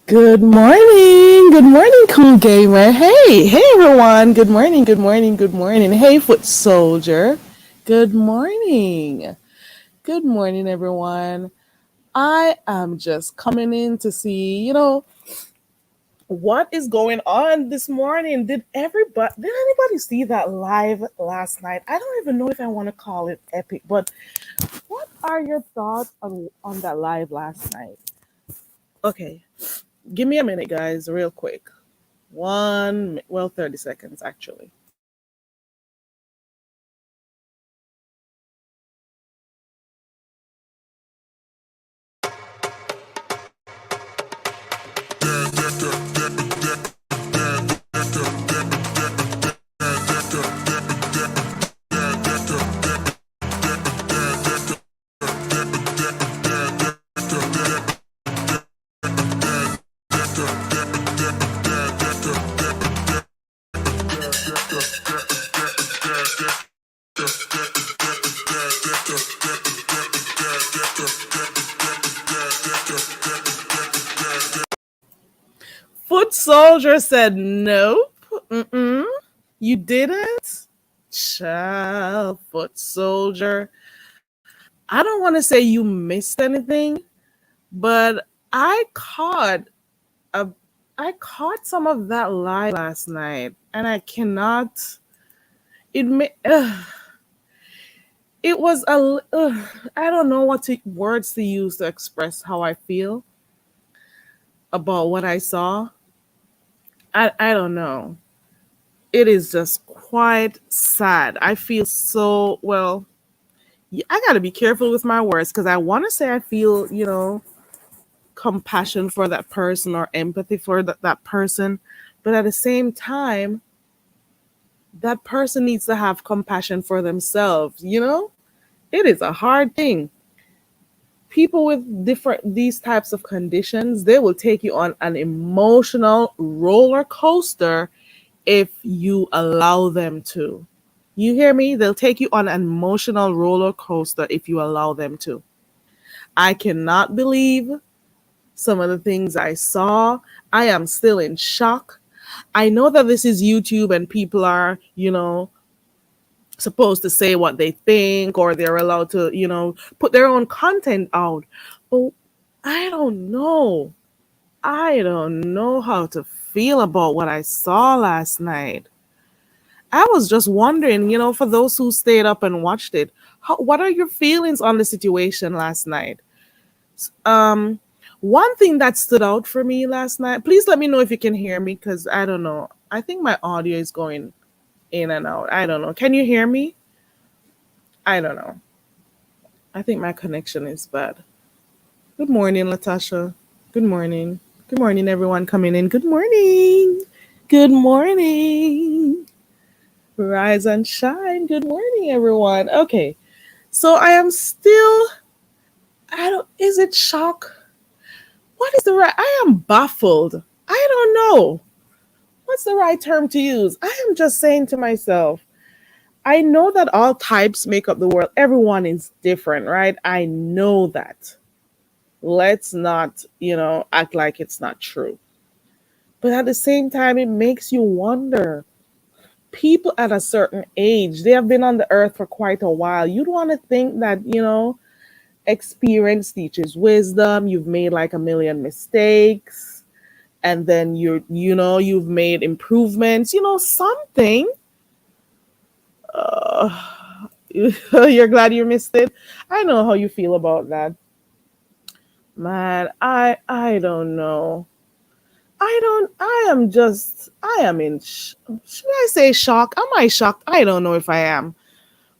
Good morning. Good morning, cool gamer. Hey everyone. Good morning. Good morning. Good morning. Hey, foot soldier. Good morning. Good morning, everyone. I am just coming in to see, what is going on this morning. Did anybody see that live last night? I don't even know if I want to call it epic, but what are your thoughts on that live last night? Okay, give me a minute, guys, real quick. 30 seconds actually. Foot soldier said nope. Mm-mm. You didn't? Child, foot soldier. I don't want to say you missed anything, but a I caught some of that live last night, and I cannot. It may. It was I don't know words to use to express how I feel about what I saw. I don't know. It is just quite sad. I feel so well. I got to be careful with my words because I want to say I feel, compassion for that person or empathy for that person. But at the same time, that person needs to have compassion for themselves, It is a hard thing. People with these types of conditions, they will take you on an emotional roller coaster if you allow them to. You hear me? They'll take you on an emotional roller coaster if you allow them to. I cannot believe some of the things I saw. I am still in shock. I know that this is YouTube and people are, supposed to say what they think or they're allowed to, put their own content out. But I don't know. I don't know how to feel about what I saw last night. I was just wondering, for those who stayed up and watched it, what are your feelings on the situation last night? Um, One thing that stood out for me last night, please let me know if you can hear me because I don't know. I think my audio is going in and out. I don't know. Can you hear me? I don't know. I think my connection is bad. Good morning, Latasha. Good morning. Good morning, everyone coming in. Good morning. Good morning. Rise and shine. Good morning, everyone. Okay. So I am still, I don't, is it shock? What is the right? I am baffled. I don't know. What's the right term to use? I am just saying to myself, I know that all types make up the world. Everyone is different, right? I know that. Let's not, act like it's not true. But at the same time, it makes you wonder. People at a certain age, they have been on the earth for quite a while. You'd want to think that, experience teaches wisdom. You've made like a million mistakes, and then you've made improvements. Something. You're glad you missed it. I know how you feel about that, man. I don't know. I am just. I am in. Should I say shock? Am I shocked? I don't know if I am.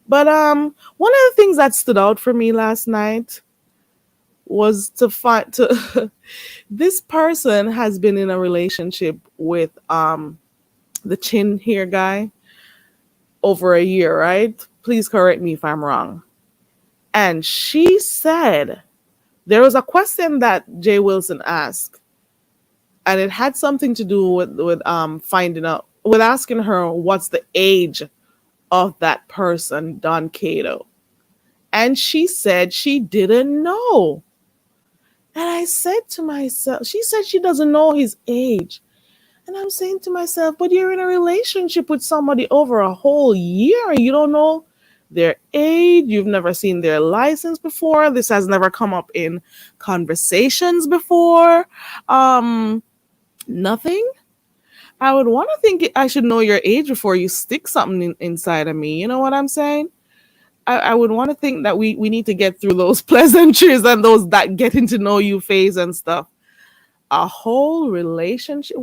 But one of the things that stood out for me last night was to find to this person has been in a relationship with the chin hair guy over a year, right? Please correct me if I'm wrong. And she said there was a question that Jay Wilson asked, and it had something to do with finding out with asking her what's the age of that person, Don Cato. And she said she didn't know. And I said to myself, she said she doesn't know his age. And I'm saying to myself, but you're in a relationship with somebody over a whole year and you don't know their age. You've never seen their license before. This has never come up in conversations before. Um, Nothing. I would want to think I should know your age before you stick something inside of me. You know what I'm saying? I would want to think that we need to get through those pleasantries and those that getting to know you phase and stuff. A whole relationship,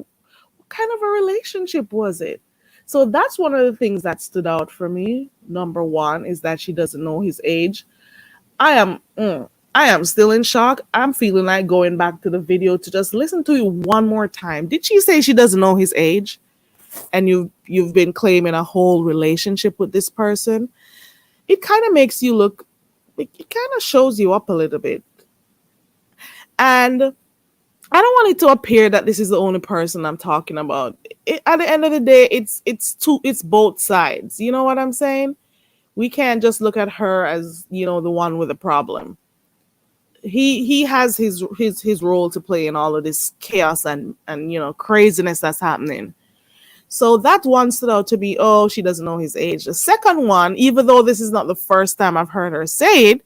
kind of a relationship was it? So that's one of the things that stood out for me. Number one is that she doesn't know his age. I am I am still in shock. I'm feeling like going back to the video to just listen to it one more time. Did she say she doesn't know his age? And you've been claiming a whole relationship with this person? It kind of makes you look, it kind of shows you up a little bit. And I don't want it to appear that this is the only person I'm talking about. At the end of the day, it's both sides. You know what I'm saying? We can't just look at her as, the one with the problem. He has his role to play in all of this chaos and craziness that's happening. So that one stood out to be, oh, she doesn't know his age. The second one, even though this is not the first time I've heard her say it,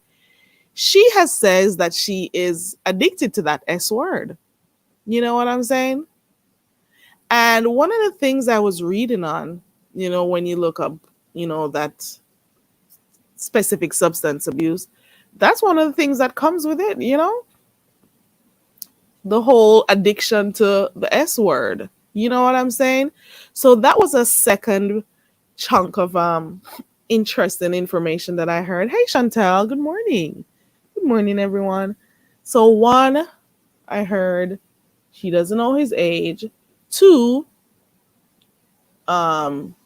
she has says that she is addicted to that S word. You know what I'm saying? And one of the things I was reading on, when you look up, that specific substance abuse, that's one of the things that comes with it, the whole addiction to the S word. You know what I'm saying? So that was a second chunk of interesting information that I heard. Hey Chantel, good morning. Good morning, everyone. So one, I heard she doesn't know his age. Two,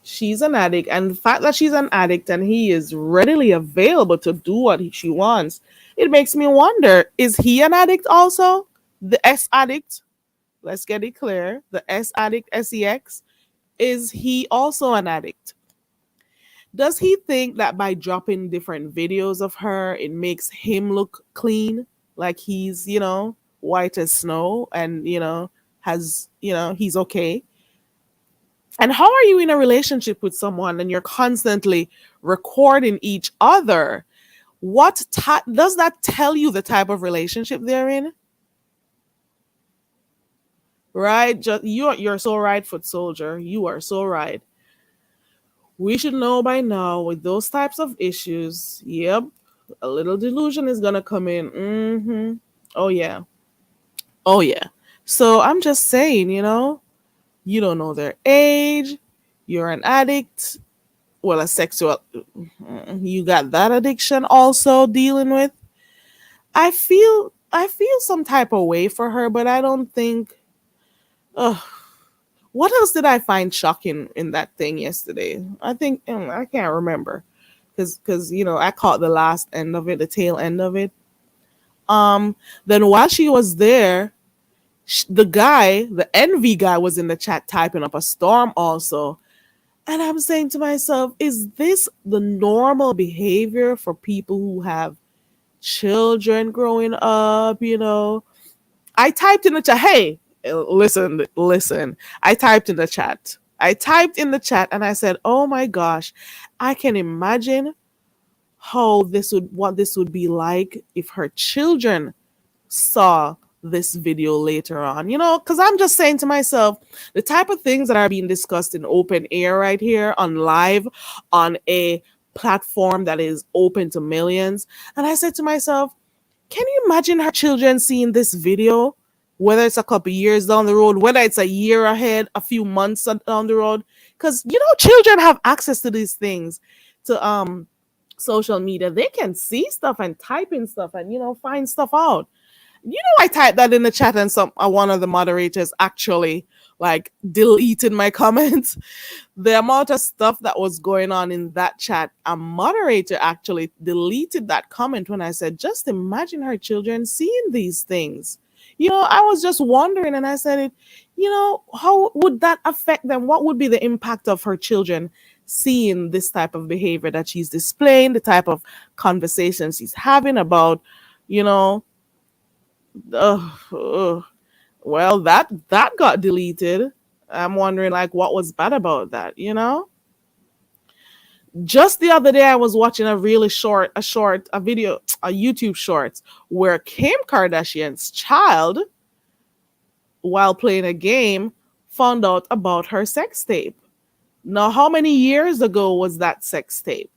she's an addict, and the fact that she's an addict and he is readily available to do what she wants, it makes me wonder, is he an addict also? The S addict, let's get it clear, the S addict, sex, is he also an addict? Does he think that by dropping different videos of her it makes him look clean, like he's white as snow, and has he's okay? And how are you in a relationship with someone and you're constantly recording each other? What does that tell you, the type of relationship they're in? Right? You're so right, foot soldier. You are so right. We should know by now with those types of issues. Yep, a little delusion is gonna come in. Oh yeah. Oh yeah. So I'm just saying, you don't know their age. You're an addict. Well, a sexual, you got that addiction also dealing with. I feel some type of way for her, but I don't think. Ugh, what else did I find shocking in that thing yesterday? I think I can't remember, because I caught the last end of it, the tail end of it. Then while she was there, the envy guy, was in the chat typing up a storm also. And I'm saying to myself, is this the normal behavior for people who have children growing up? I typed in the chat, hey, listen, listen. I typed in the chat. I typed in the chat and I said, oh my gosh, I can imagine what this would be like if her children saw this video later on, because I'm just saying to myself, the type of things that are being discussed in open air right here on live, on a platform that is open to millions. And I said to myself, can you imagine her children seeing this video, whether it's a couple years down the road, whether it's a year ahead, a few months down the road? Because children have access to these things, to social media. They can see stuff and type in stuff and find stuff out. I typed that in the chat and one of the moderators actually like deleted my comments. The amount of stuff that was going on in that chat, a moderator actually deleted that comment when I said, just imagine her children seeing these things. I was just wondering, and I said it, how would that affect them? What would be the impact of her children seeing this type of behavior that she's displaying, the type of conversations she's having about, Ugh. Well, that got deleted. I'm wondering like what was bad about that, you know? Just the other day I was watching a really a video, a YouTube shorts where Kim Kardashian's child, while playing a game, found out about her sex tape. Now, how many years ago was that sex tape?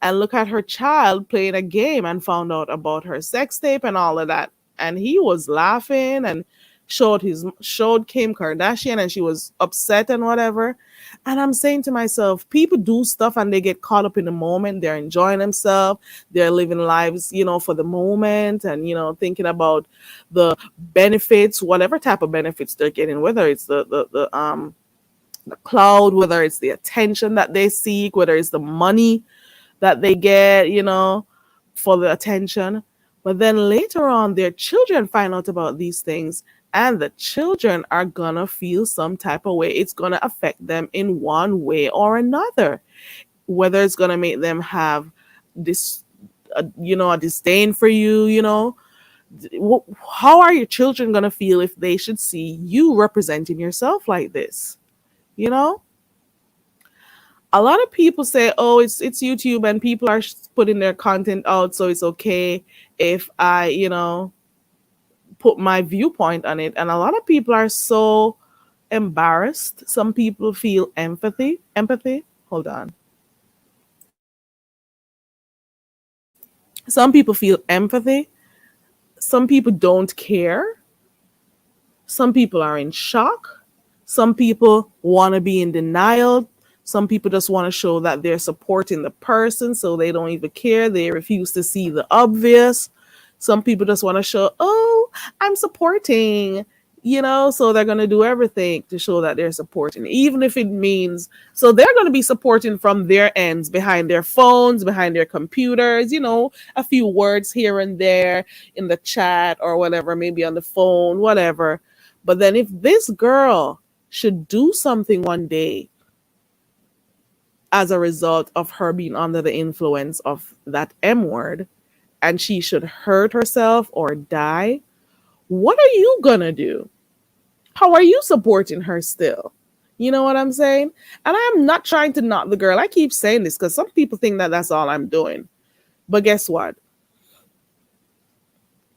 And look at her child playing a game and found out about her sex tape and all of that. And he was laughing and showed Kim Kardashian and she was upset and whatever. And I'm saying to myself, people do stuff and they get caught up in the moment. They're enjoying themselves. They're living lives, for the moment and, thinking about the benefits, whatever type of benefits they're getting, whether it's the cloud, whether it's the attention that they seek, whether it's the money that they get, for the attention. But then later on, their children find out about these things, and the children are gonna feel some type of way. It's gonna affect them in one way or another. Whether it's gonna make them have this, a disdain for you, how are your children gonna feel if they should see you representing yourself like this? You know? A lot of people say, "Oh, it's YouTube and people are putting their content out, so it's okay if I, put my viewpoint on it." And a lot of people are so embarrassed. Some people feel empathy. Hold on. Some people feel empathy. Some people don't care. Some people are in shock. Some people want to be in denial. Some people just want to show that they're supporting the person, so they don't even care. They refuse to see the obvious. Some people just want to show, "Oh, I'm supporting," so they're going to do everything to show that they're supporting, even if it means, so they're going to be supporting from their ends, behind their phones, behind their computers, a few words here and there in the chat or whatever, maybe on the phone, whatever. But then if this girl should do something one day as a result of her being under the influence of that M word, and she should hurt herself or die, what are you gonna do? How are you supporting her still? You know what I'm saying? And I'm not trying to knock the girl. I keep saying this because some people think that that's all I'm doing. But guess what?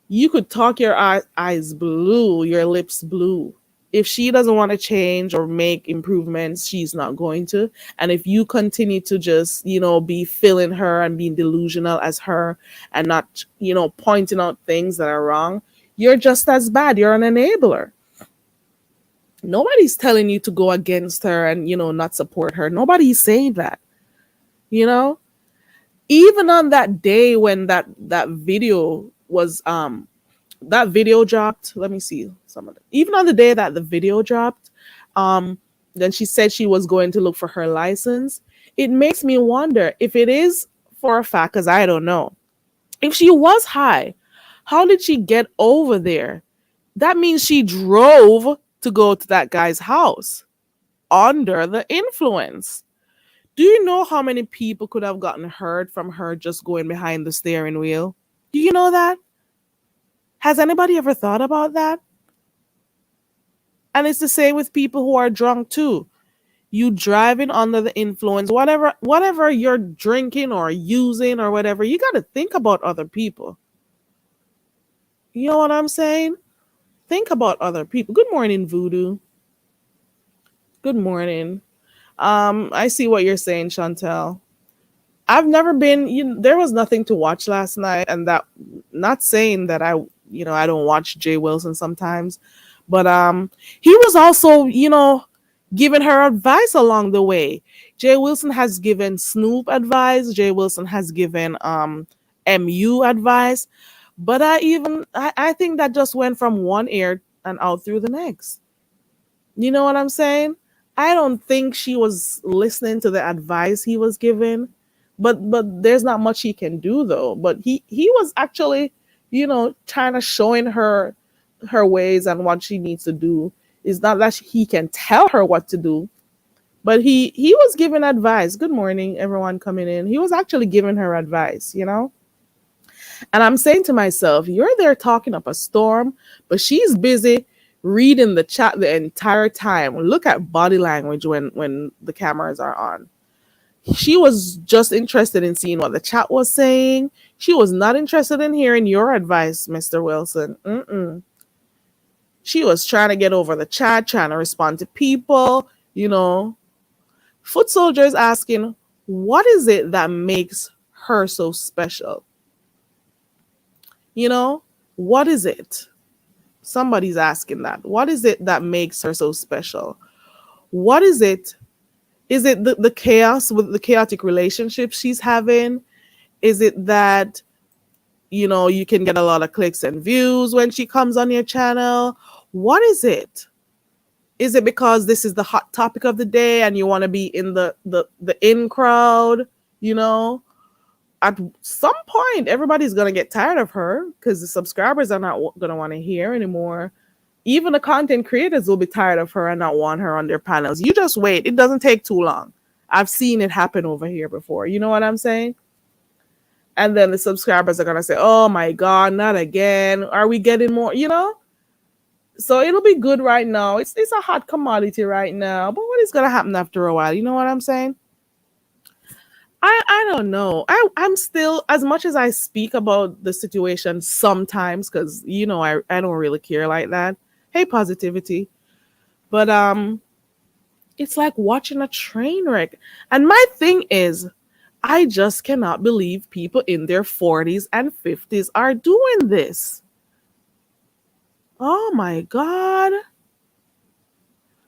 You could talk your eyes blue, your lips blue. If she doesn't want to change or make improvements, she's not going to. And if you continue to just, be feeling her and being delusional as her and not, pointing out things that are wrong, you're just as bad. You're an enabler. Nobody's telling you to go against her and, not support her. Nobody's saying that, you know? Even on that day when that video was that video dropped. Let me see some of it. Even on the day that the video dropped, um, then she said she was going to look for her license. It makes me wonder if it is for a fact, because I don't know. If she was high, how did she get over there? That means she drove to go to that guy's house under the influence. Do you know how many people could have gotten hurt from her just going behind the steering wheel? Do you know that? Has anybody ever thought about that? And it's the same with people who are drunk too. You driving under the influence, whatever you're drinking or using or whatever, you got to think about other people. You know what I'm saying? Think about other people. Good morning, Voodoo. Good morning. I see what you're saying, Chantel. I've never been, there was nothing to watch last night, and that, not saying that I don't watch Jay Wilson sometimes, but he was also, giving her advice along the way. Jay Wilson has given Snoop advice. Jay Wilson has given MU advice, but I think that just went from one ear and out through the next. You know what I'm saying? I don't think she was listening to the advice he was giving, but there's not much he can do though. But he was actually, kind of showing her ways and what she needs to do. It's not that he can tell her what to do, but he was giving advice. Good morning, everyone coming in. He was actually giving her advice. And I'm saying to myself, you're there talking up a storm, but she's busy reading the chat the entire time. Look at body language when the cameras are on. She was just interested in seeing what the chat was saying. She was not interested in hearing your advice, Mr. Wilson. Mm-mm. She was trying to get over the chat, trying to respond to people, you know. Foot Soldier is asking, what is it that makes her so special? You know, what is it? Somebody's asking that. What is it that makes her so special? What is it? Is it the chaos with the chaotic relationship she's having? Is it that, you can get a lot of clicks and views when she comes on your channel? What is it? Is it because this is the hot topic of the day and you want to be in the in crowd? You know, at some point, everybody's going to get tired of her because the subscribers are not going to want to hear anymore. Even the content creators will be tired of her and not want her on their panels. You just wait. It doesn't take too long. I've seen it happen over here before. You know what I'm saying? And then the subscribers are going to say, oh my God, not again. Are we getting more? So it'll be good right now. It's a hot commodity right now. But what is going to happen after a while? You know what I'm saying? I don't know. I'm still, as much as I speak about the situation sometimes, because, I don't really care like that. Hey, positivity. But it's like watching a train wreck. And my thing is, I just cannot believe people in their 40s and 50s are doing this. Oh my God.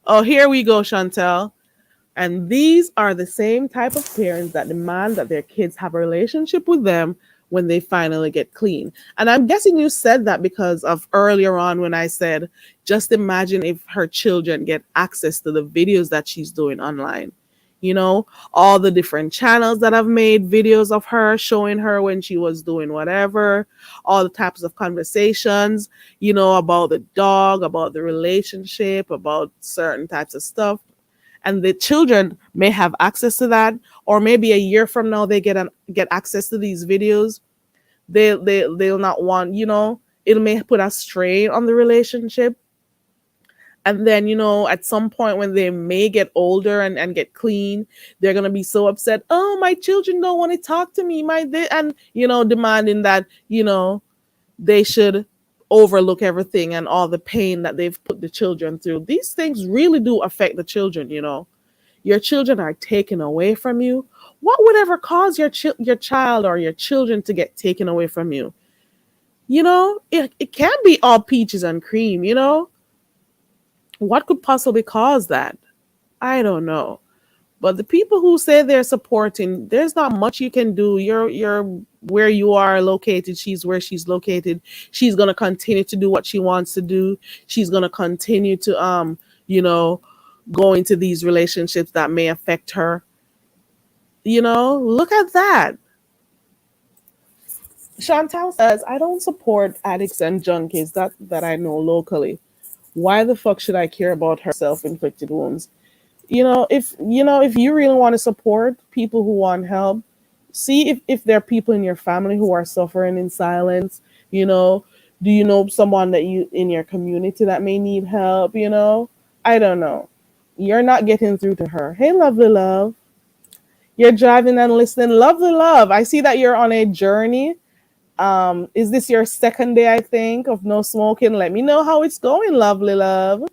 Oh, here we go, Chantel. And these are the same type of parents that demand that their kids have a relationship with them when they finally get clean. And I'm guessing you said that because of earlier on when I said, just imagine if her children get access to the videos that she's doing online. All the different channels that have made videos of her showing her when she was doing whatever, all the types of conversations, about the dog, about the relationship, about certain types of stuff. And the children may have access to that, or maybe a year from now they get access to these videos. They'll not want, it may put a strain on the relationship. And then, at some point when they may get older and get clean, they're going to be so upset. Oh, my children don't want to talk to me. Demanding that, they should overlook everything and all the pain that they've put the children through. These things really do affect the children. Your children are taken away from you. What would ever cause your child or your children to get taken away from you? It can't be all peaches and cream. What could possibly cause that? I don't know. But the people who say they're supporting, there's not much you can do. You're where you are located. She's where she's located. She's gonna continue to do what she wants to do. She's gonna continue to go into these relationships that may affect her. Look at that. Chantal says, I don't support addicts and junkies that I know locally. Why the fuck should I care about her self-inflicted wounds? If you really want to support people who want help, see if there are people in your family who are suffering in silence. Do you know someone that you in your community that may need help? I don't know. You're not getting through to her. Hey, lovely love. You're driving and listening. Lovely love. I see that you're on a journey. Is this your second day, I think, of no smoking? Let me know how it's going, lovely love.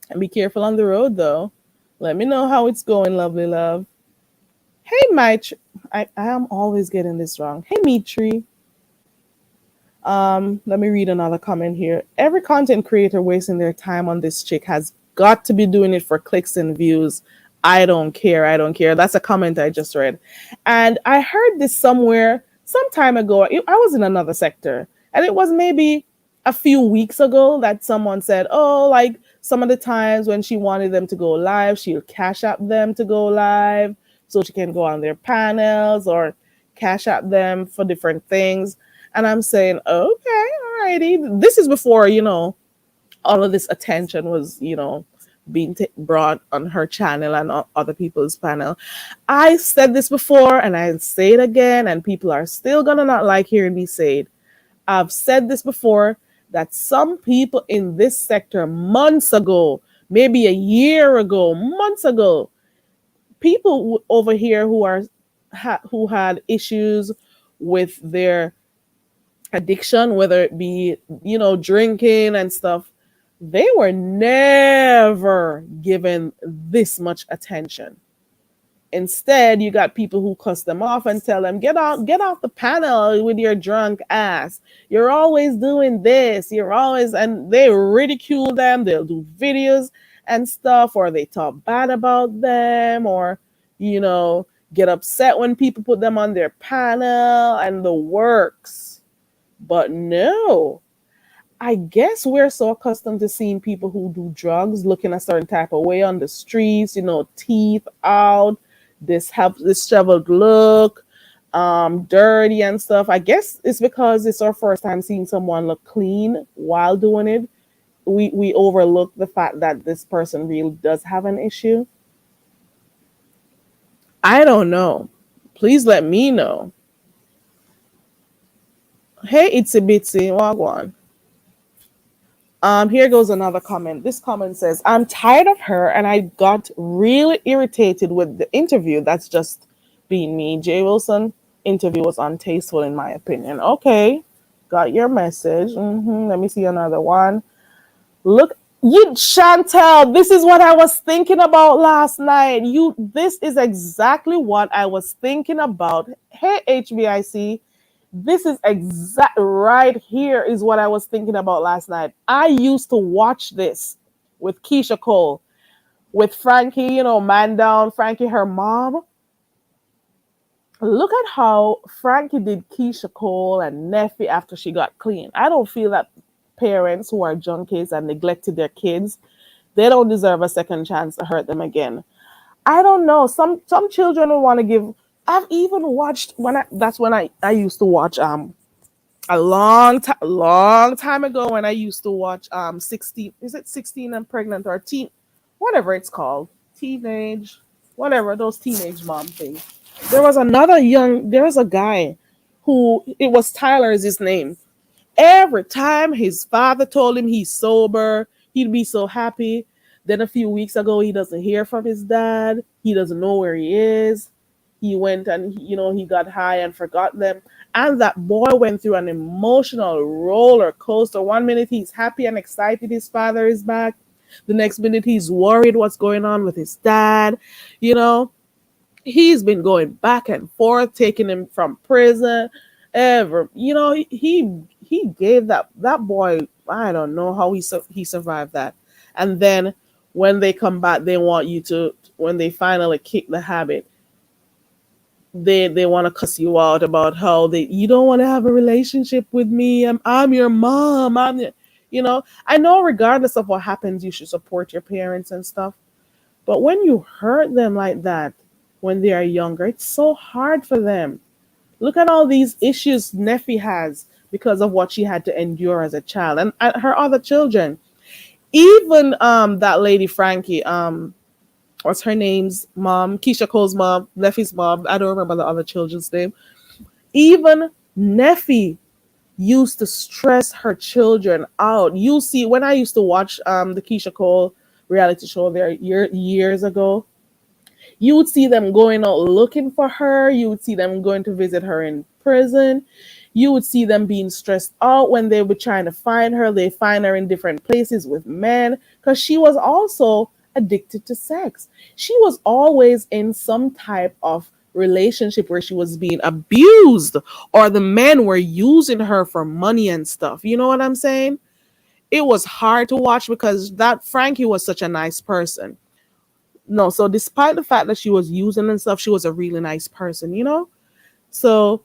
And be careful on the road, though. Let me know how it's going, lovely love. Hey, I am always getting this wrong. Hey, Mitri. Let me read another comment here. Every content creator wasting their time on this chick has got to be doing it for clicks and views. I don't care. I don't care. That's a comment I just read. And I heard this somewhere some time ago. I was in another sector. And it was maybe a few weeks ago that someone said, oh, like some of the times when she wanted them to go live, she'll cash app them to go live so she can go on their panels or cash app them for different things. And I'm saying, okay, alrighty. This is before, all of this attention was, being brought on her channel and other people's panel. I said this before and I say it again, and people are still gonna not like hearing me say it. I've said this before that some people in this sector months ago, maybe a year ago, months ago, people over here who had issues with their addiction, whether it be, drinking and stuff, they were never given this much attention. Instead, you got people who cuss them off and tell them, get off the panel with your drunk ass. You're always doing this. And they ridicule them. They'll do videos and stuff, or they talk bad about them, or, get upset when people put them on their panel and the works. But no, I guess we're so accustomed to seeing people who do drugs looking a certain type of way on the streets, teeth out, this disheveled look, dirty and stuff. I guess it's because it's our first time seeing someone look clean while doing it. We overlook the fact that this person really does have an issue. I don't know. Please let me know. Hey, Itsy Bitsy, Wagwan. Here goes another comment. This comment says, I'm tired of her and I got really irritated with the interview. That's just being me. Jay Wilson interview was untasteful in my opinion. Okay, got your message. Let me see another one. Look, you Chantel, this is what I was thinking about last night. This is exactly what I was thinking about. Hey, HBIC. This is right here is what I was thinking about last night. I used to watch this with Keisha Cole, with Frankie, man down, Frankie, her mom. Look at how Frankie did Keisha Cole and Neffy after she got clean. I don't feel that parents who are junkies and neglected their kids, they don't deserve a second chance to hurt them again. I don't know. Some children will want to give. I've even watched that's when I used to watch a long time ago when I used to watch 16, is it 16 and pregnant, or teen, whatever it's called, teenage, whatever, those teenage mom things. There was a guy who, it was Tyler is his name. Every time his father told him he's sober, he'd be so happy. Then a few weeks ago, he doesn't hear from his dad. He doesn't know where he is. He went and, he got high and forgot them. And that boy went through an emotional roller coaster. One minute he's happy and excited his father is back. The next minute he's worried what's going on with his dad. He's been going back and forth, taking him from prison. He gave that boy, I don't know how he survived that. And then when they come back, they want you to, when they finally kick the habit, they want to cuss you out about how you don't want to have a relationship with me. I'm your mom. I know regardless of what happens, you should support your parents and stuff. But when you hurt them like that when they are younger, it's so hard for them. Look at all these issues Neffy has because of what she had to endure as a child, and her other children. Even that lady Frankie, what's her name's mom, Keisha Cole's mom, Neffy's mom. I don't remember the other children's name. Even Neffy used to stress her children out. You see, when I used to watch the Keisha Cole reality show there years ago, you would see them going out looking for her. You would see them going to visit her in prison. You would see them being stressed out when they were trying to find her. They find her in different places with men because she was also addicted to sex. She was always in some type of relationship where she was being abused, or the men were using her for money and stuff. You know what I'm saying? It was hard to watch because that Frankie was such a nice person. No, so despite the fact that she was using and stuff, she was a really nice person. So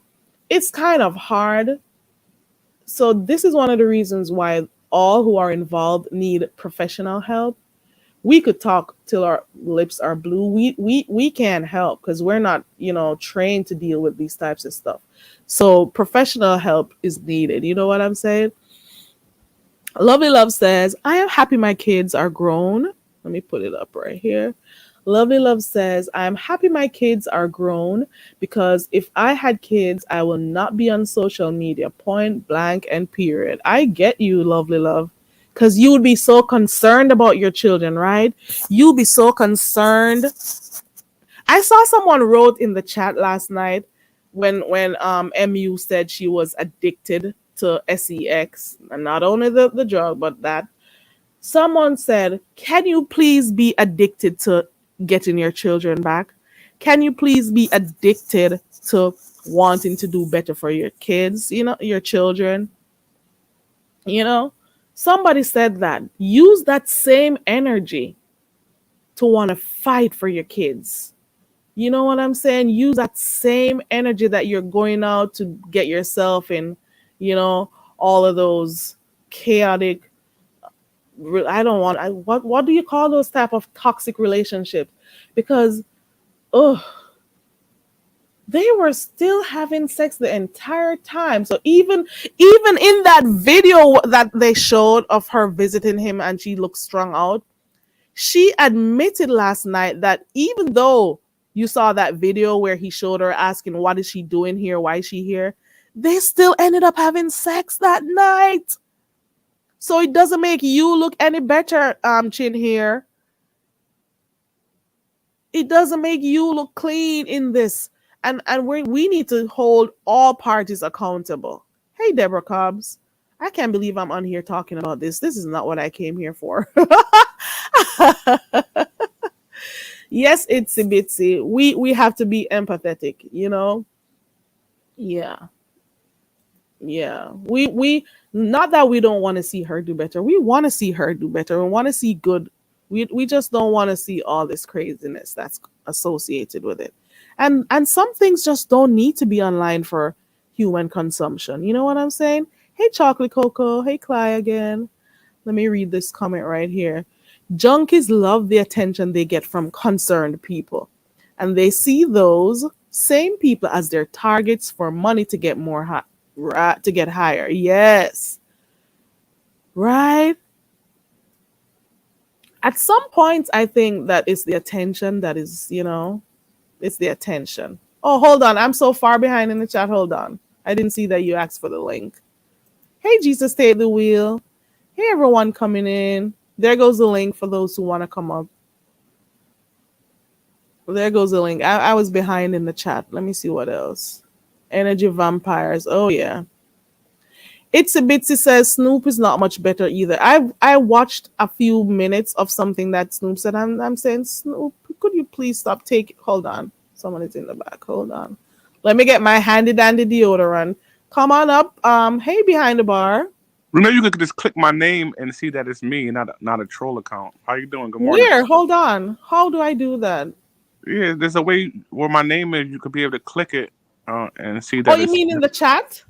it's kind of hard. So this is one of the reasons why all who are involved need professional help. We could talk till our lips are blue. We can't help because we're not, trained to deal with these types of stuff. So professional help is needed. You know what I'm saying? Lovely Love says, I am happy my kids are grown. Let me put it up right here. Lovely Love says, I'm happy my kids are grown because if I had kids, I will not be on social media, point blank and period. I get you, Lovely Love, because you would be so concerned about your children, right? You'll be so concerned. I saw someone wrote in the chat last night when MU said she was addicted to sex, and not only the drug, but that someone said, can you please be addicted to getting your children back? Can you please be addicted to wanting to do better for your kids, your children? You know, somebody said that. Use that same energy to want to fight for your kids. You know what I'm saying? Use that same energy that you're going out to get yourself in, you know, all of those chaotic, I don't want, what do you call those type of toxic relationships? Because, oh, they were still having sex the entire time. So even in that video that they showed of her visiting him and she looked strung out, she admitted last night that even though you saw that video where he showed her asking, what is she doing here? Why is she here? They still ended up having sex that night. So it doesn't make you look any better, Chin here. It doesn't make you look clean in this. And we need to hold all parties accountable. Hey, Deborah Cobbs. I can't believe I'm on here talking about this. This is not what I came here for. Yes, Itsy Bitsy. We have to be empathetic, you know? Yeah. Yeah. We not that we don't want to see her do better. We want to see her do better. We want to see good. We just don't want to see all this craziness that's associated with it. And some things just don't need to be online for human consumption. You know what I'm saying? Hey Chocolate Coco. Hey Cly again. Let me read this comment right here. Junkies love the attention they get from concerned people, and they see those same people as their targets for money to get to get higher. Yes, right. At some point, I think that it's the attention that is, it's the attention. Oh, hold on. I'm so far behind in the chat. Hold on. I didn't see that you asked for the link. Hey, Jesus, take the wheel. Hey, everyone coming in. There goes the link for those who want to come up. There goes the link. I was behind in the chat. Let me see what else. Energy vampires. Oh, yeah. Itsy Bitsy says Snoop is not much better either. I watched a few minutes of something that Snoop said. I'm saying, Snoop, could you please stop taking... Hold on. Someone is in the back. Hold on. Let me get my handy dandy deodorant. Come on up. Hey, behind the bar. You know, you could just click my name and see that it's me, not a troll account. How you doing? Good morning. Where? Hold on. How do I do that? Yeah, there's a way where my name is. You could be able to click it and see that. Oh, you mean in the chat?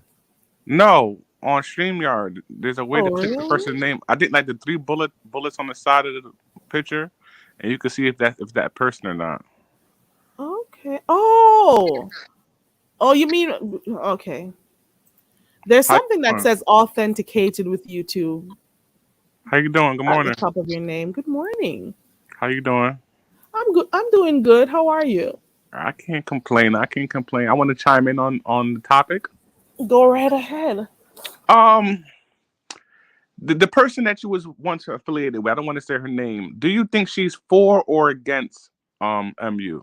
No, on StreamYard. There's a way to click really? the person's name. I did like the three bullets on the side of the picture, and you can see if that person or not. Okay. Oh, you mean okay? There's something that says authenticated with YouTube. How you doing? Good morning. At the top of your name. Good morning. How you doing? I'm good. I'm doing good. How are you? I can't complain. I want to chime in on the topic. Go right ahead. The person that you was once affiliated with, I don't want to say her name. Do you think she's for or against MU?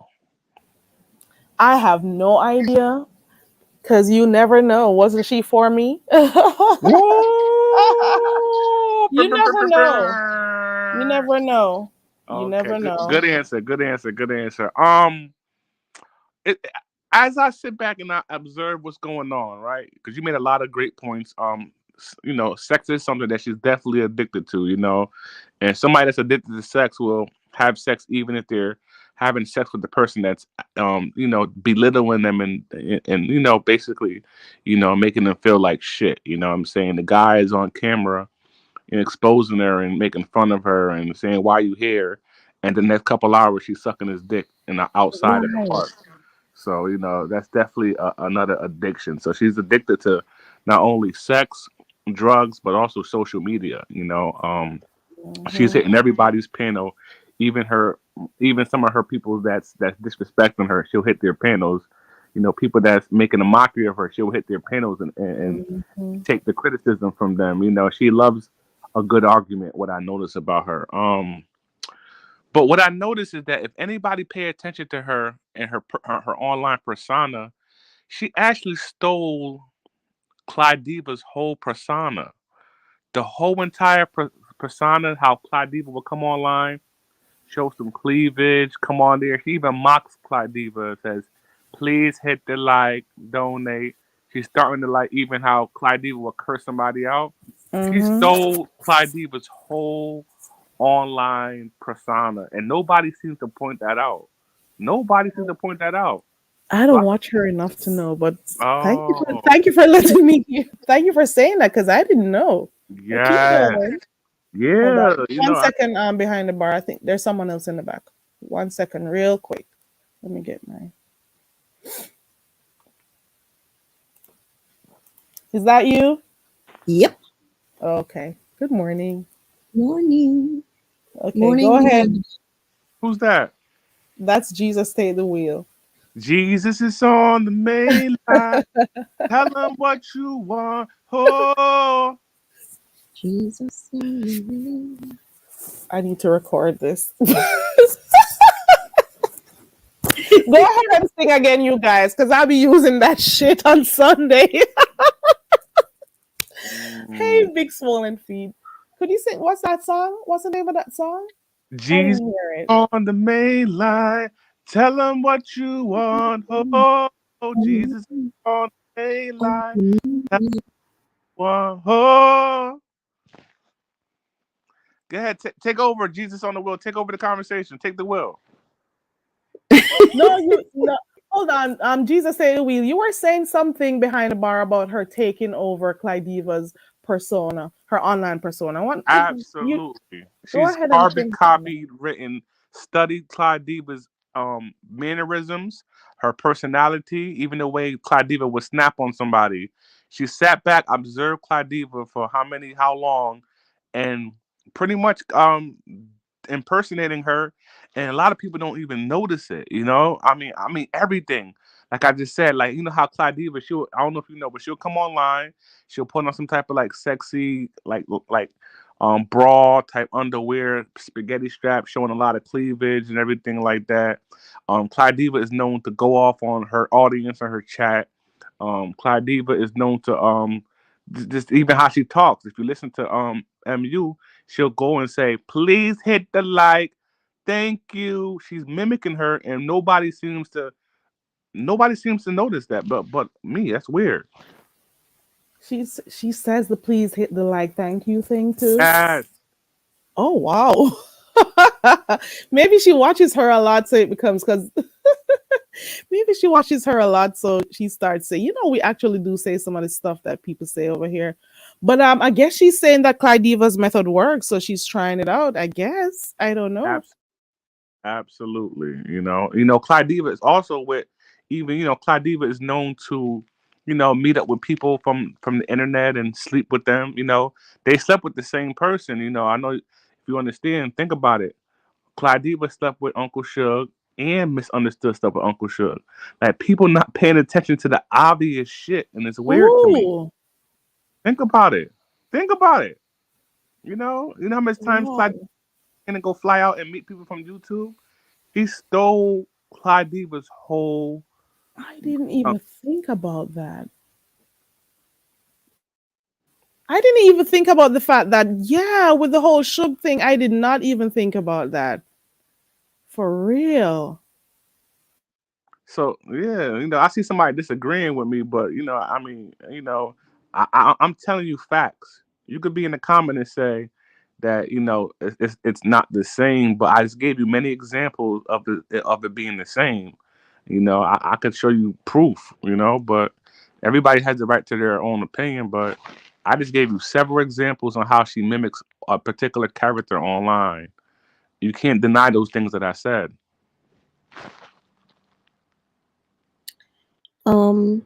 I have no idea. Because you never know. Wasn't she for me? You never know. You never know. You never know. Good answer. As I sit back and I observe what's going on, right? Because you made a lot of great points. Sex is something that she's definitely addicted to, and somebody that's addicted to sex will have sex even if they're having sex with the person that's, belittling them and basically, making them feel like shit. You know what I'm saying? The guy is on camera and exposing her and making fun of her and saying, why you here? And the next couple hours, she's sucking his dick outside of the park. So, that's definitely another addiction. So she's addicted to not only sex, drugs, but also social media. She's hitting everybody's pin even some of her people that's disrespecting her, she'll hit their panels. You know, people that's making a mockery of her, she'll hit their panels and Mhm. take the criticism from them. You know, she loves a good argument. What I notice about her. But what I notice is that if anybody pay attention to her and her online persona, she actually stole Clyde Diva's whole persona. The whole entire persona, how Clyde Diva will come online, show some cleavage, come on there. She even mocks Clyde Diva, says, please hit the like, donate. She's starting to like even how Clyde Diva will curse somebody out. She Mhm. stole Clyde Diva's whole online persona, and nobody seems to point that out. Nobody seems to point that out. I So don't watch her enough to know, but oh, thank you for letting me. Thank you for saying that because I didn't know. But keep yes, going. Hold on, yeah, you know, 1 second. Behind the bar, I think there's someone else in the back. 1 second, real quick. Let me get my. Is that you? Yep. Okay. Good morning. Morning. Okay, go Morning. ahead. who's that? That's Jesus. Take the wheel. Jesus is on the main line. Tell him what you want. Oh, Jesus. I need to record this. Go ahead and sing again, you guys, because I'll be using that shit on Sunday. Hey, big swollen feet. Could you sing? What's that song? What's the name of that song? I Jesus didn't hear it. on the main line. Tell him what you want. Oh, Jesus on the main line. Tell him what you want. Oh. Go ahead, take over. Jesus on the wheel. Take over the conversation. Take the wheel. No, you no. Hold on. Jesus say the wheel. You were saying something behind the bar about her taking over Clyde Diva's persona, her online persona. You Absolutely. go She's ahead and carbon finish on that. copied, written, studied Clyde Diva's mannerisms, her personality, even the way Clyde Diva would snap on somebody. She sat back, observed Clyde Diva for how long, and pretty much impersonating her. And a lot of people don't even notice it. You know, I mean everything. Like I just said, like you know how Clyde Diva, I don't know if you know, but she'll come online, she'll put on some type of like sexy, like bra type underwear, spaghetti strap, showing a lot of cleavage and everything like that. Clyde Diva is known to go off on her audience and her chat. Clyde Diva is known to just even how she talks. If you listen to MU, she'll go and say, "Please hit the like, thank you." She's mimicking her, and nobody seems to notice that. But me, that's weird. She says the please hit the like thank you thing too. Yes, Oh wow. Maybe she watches her a lot, so it becomes because maybe she watches her a lot, so she starts saying, we actually do say some of the stuff that people say over here. But I guess she's saying that Clyde Diva's method works, so she's trying it out. I guess I don't know. abs- absolutely. Clyde Diva is also with even Clyde Diva is known to meet up with people from the internet and sleep with them. They slept with the same person. I know if you understand, think about it. Clyde Diva slept with Uncle Suge and misunderstood stuff with Uncle Suge. Like people not paying attention to the obvious shit, and it's weird to me. Ooh, Think about it. Think about it. You know how much times Clyde wow! and go fly out and meet people from YouTube. He stole Clyde Diva's whole. I didn't Uh, even think about that. I didn't even think about the fact that with the whole Shug thing, I did not even think about that for real. so yeah, I see somebody disagreeing with me, but I mean, I'm telling you facts. You could be in the comment and say that it's not the same, but I just gave you many examples of it being the same. I could show you proof. But everybody has the right to their own opinion. But I just gave you several examples on how she mimics a particular character online. You can't deny those things that I said. Um,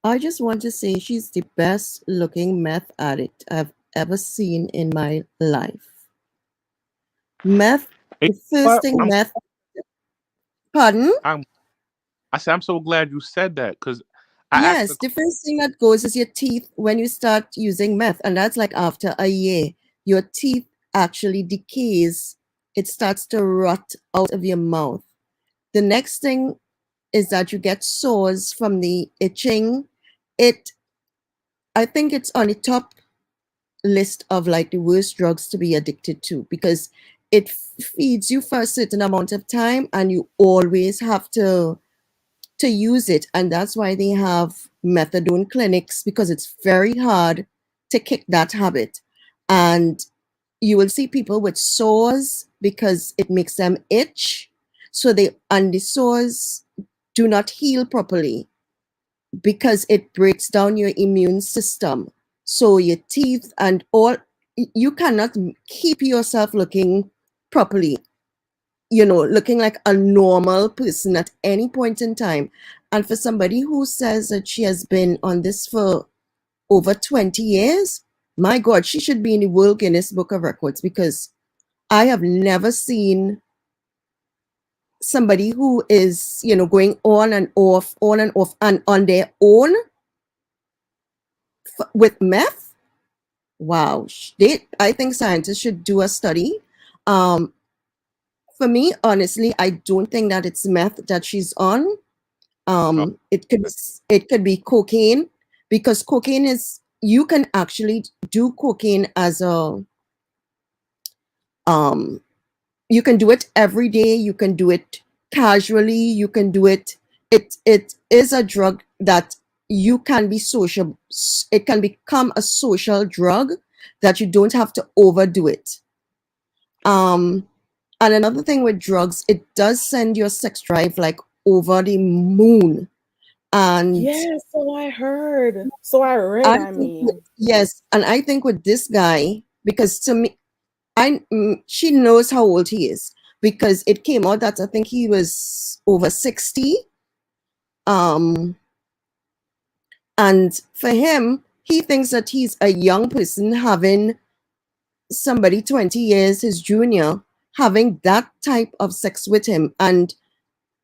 I just want to say she's the best looking meth addict I've ever seen in my life. Meth And The first thing meth. Pardon? I said I'm so glad you said that because I asked Yes, the first thing that goes is your teeth when you start using meth, and that's like after a year, your teeth actually decays. It starts to rot out of your mouth. The next thing is that you get sores from the itching. I think it's on the top list of like the worst drugs to be addicted to because it feeds you for a certain amount of time and you always have to use it, and that's why they have methadone clinics, because it's very hard to kick that habit. And you will see people with sores because it makes them itch, so the sores do not heal properly because it breaks down your immune system. So your teeth and all, you cannot keep yourself looking properly, looking like a normal person at any point in time. And for somebody who says that she has been on this for over 20 years, my God, she should be in the World Guinness Book of Records, because I have never seen somebody who is, going on and off, and on their own with meth. Wow. I think scientists should do a study. For me, honestly, I don't think that it's meth that she's on. It could be cocaine, because cocaine is, you can actually do cocaine as a you can do it every day, you can do it casually, you can do it. It is a drug that you can be social. It can become a social drug that you don't have to overdo it. And another thing with drugs, it does send your sex drive like over the moon. And Yeah, so I heard. So I read, yes, and I think with this guy, because to me, she knows how old he is, because it came out that I think he was over 60. And for him, he thinks that he's a young person having somebody 20 years his junior having that type of sex with him. And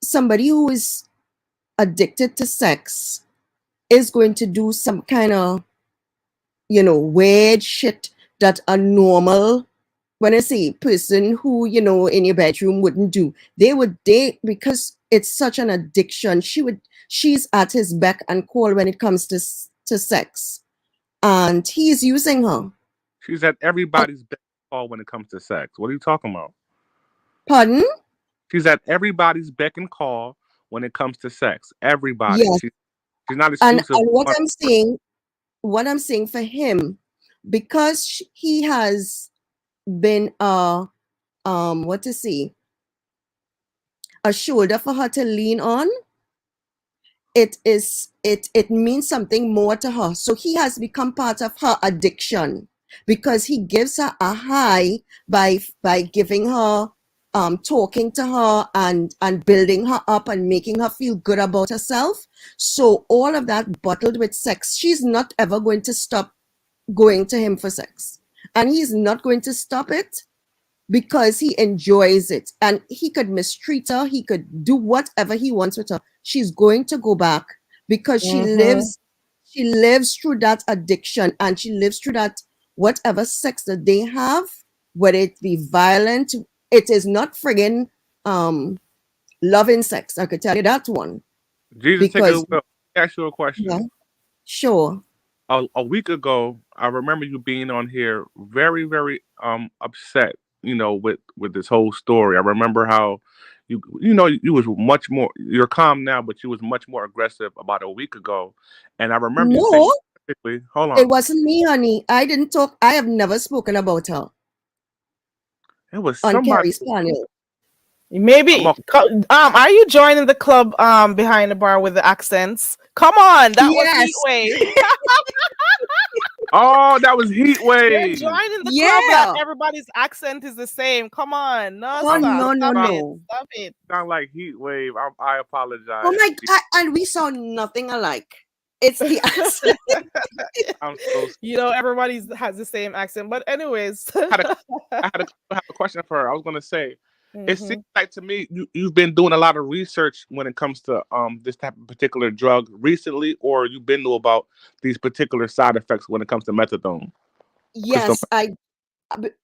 somebody who is addicted to sex is going to do some kind of, weird shit that a normal, when I say person who, in your bedroom wouldn't do. They would date, because it's such an addiction. She's at his beck and call when it comes to sex. And he's using her. she's at everybody's beck and call when it comes to sex. What are you talking about? Pardon? She's at everybody's beck and call when it comes to sex. Everybody. Yes. She's not And exclusive. what I'm saying for him, because he has been a shoulder for her to lean on, it means something more to her. So he has become part of her addiction, because he gives her a high by giving her, talking to her and building her up and making her feel good about herself. So all of that bottled with sex, she's not ever going to stop going to him for sex, and he's not going to stop it, because he enjoys it. And he could mistreat her, he could do whatever he wants with her. She's going to go back, because she lives through that addiction, and she lives through that whatever sex that they have, whether it be violent. It is not friggin' loving sex, I could tell you that one. Jesus, take it away. Ask you a question. Yeah, sure. A week ago, I remember you being on here very, very upset, with this whole story. I remember how you was much more, you're calm now, but you was much more aggressive about a week ago. And I remember you saying specifically, hold on. It wasn't me, honey. I didn't talk. I have never spoken about her. It was on somebody. Carrie's panel. Maybe. Are you joining the club behind the bar with the accents? Come on, that was Heatwave. Oh, that was Heatwave. You're joining the club that everybody's accent is the same. Come on, no. Stop it. Sound like Heatwave. I apologize. Oh my God, and we saw nothing alike. It's the accent. I'm so everybody has the same accent. But anyways, I had a question for her. I was gonna say, It seems Mm-hmm. like to me you've been doing a lot of research when it comes to this type of particular drug recently, or you've been know about these particular side effects when it comes to methadone, crystal. Yes,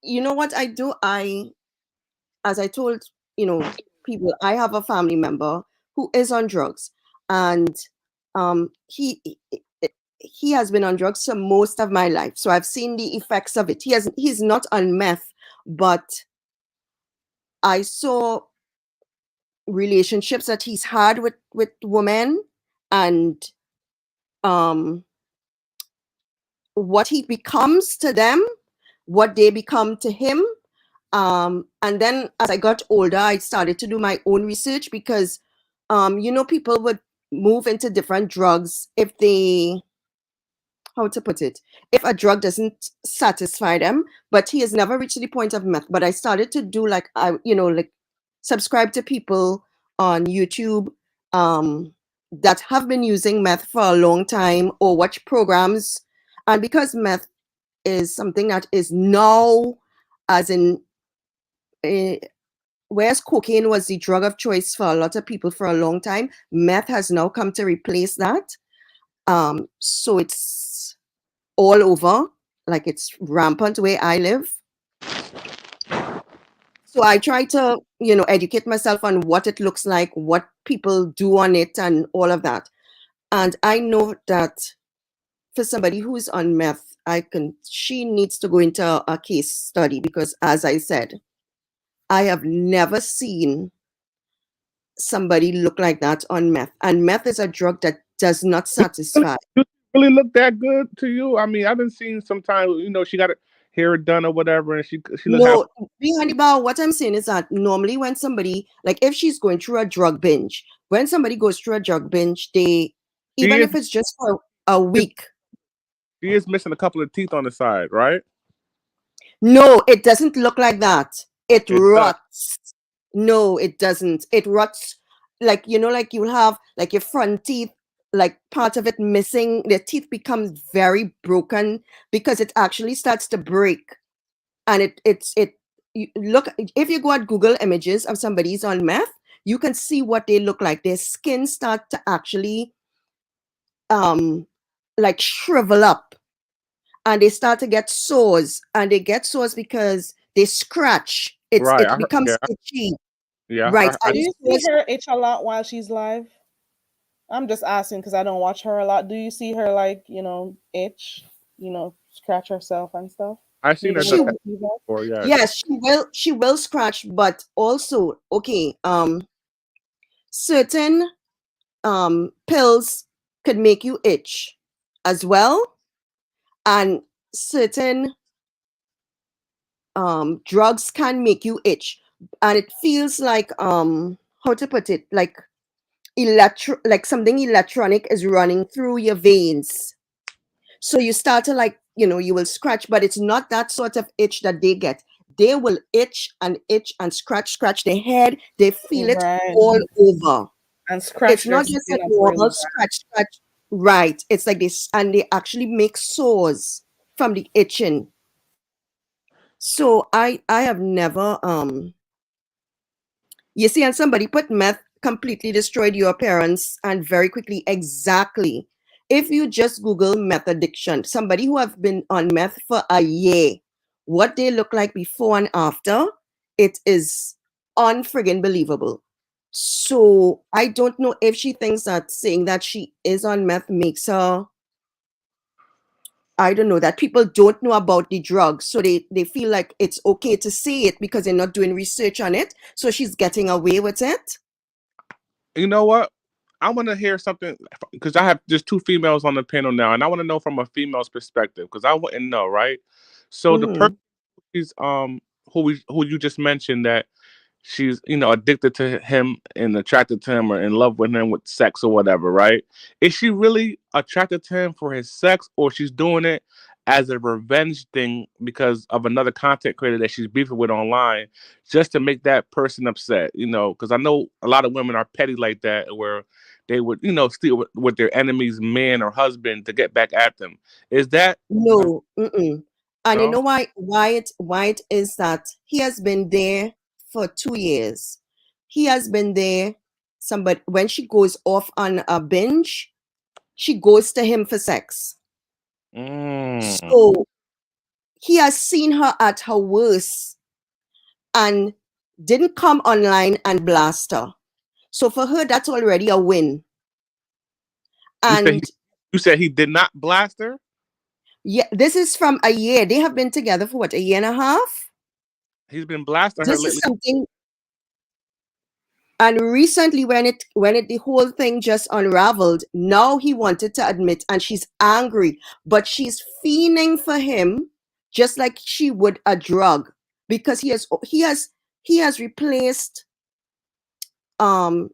you know what I do? As I told, people, I have a family member who is on drugs, and um, he he he has been on drugs for most of my life, so I've seen the effects of it. He's not on meth, but I saw relationships that he's had with women, and um, what he becomes to them, what they become to him. And then as I got older, I started to do my own research because, people would move into different drugs if they, how to put it, if a drug doesn't satisfy them. But he has never reached the point of meth. But I started to do like subscribe to people on YouTube that have been using meth for a long time, or watch programs. And because meth is something that is now, as in, uh, whereas cocaine was the drug of choice for a lot of people for a long time, meth has now come to replace that. So it's all over, like it's rampant where I live. So I try to, educate myself on what it looks like, what people do on it, and all of that. And I know that for somebody who's on meth, she needs to go into a case study, because as I said, I have never seen somebody look like that on meth. And meth is a drug that does not satisfy. Do she really look that good to you? I mean, I've been seeing sometimes, she got her hair done or whatever, and she look half. No, being Hannibal, what I'm saying is that normally when somebody, like if she's going through a drug binge, when somebody goes through a drug binge, She even is if it's just for a week, she is missing a couple of teeth on the side, right? no, it doesn't look like that. It It does. rots. No, it doesn't. It rots, like, like you'll have like your front teeth, like part of it missing. The teeth becomes very broken because it actually starts to break. And you look, if you go at Google images of somebody's on meth, you can see what they look like. Their skin start to actually like shrivel up, and they start to get sores, and they get sores because they scratch. Right. It becomes Yeah. itchy, Yeah. right? Do And you see her itch a lot while she's live? I'm just asking because I don't watch her a lot. Do you see her like, itch, scratch herself and stuff? I've seen her Maybe done she, her that fever? before. Yes. yes, she will scratch, but also, okay, certain pills could make you itch as well, and certain drugs can make you itch, and it feels like, how to put it, like like something electronic is running through your veins. So you start to, like, you will scratch, but it's not that sort of itch that they get. They will itch and scratch their head. They feel it Right. all over. And It's scratch their not just a skin up really normal bad. scratch. Right. It's like this, and they actually make sores from the itching. So I have never, you see, and somebody put meth completely destroyed your appearance, and very quickly, exactly. If you just Google meth addiction, somebody who have been on meth for a year, what they look like before and after, it is unfriggin' believable. So I don't know if she thinks that saying that she is on meth makes her, I don't know, that people don't know about the drug. So they feel like it's okay to say it because they're not doing research on it. So she's getting away with it. You know what? I want to hear something because I have just two females on the panel now, and I want to know from a female's perspective because I wouldn't know, right? So the person Hmm. is who you just mentioned that she's addicted to him and attracted to him or in love with him with sex or whatever, right? Is she really attracted to him for his sex, or she's doing it as a revenge thing because of another content creator that she's beefing with online just to make that person upset? Because I know a lot of women are petty like that, where they would steal with their enemy's man or husband to get back at them. Is that the No. Mm-mm. And you no? know why it is that he has been there for 2 years. He has been there. Somebody, when she goes off on a binge, she goes to him for sex. So he has seen her at her worst and didn't come online and blast her. So for her, that's already a win. And you said he did not blast her? yeah, this is from a year. They have been together for what, a year and a half? He's been blasting her This lately. is something. And recently, when the whole thing just unraveled, now he wanted to admit, and she's angry, but she's fiending for him, just like she would a drug, because he has replaced a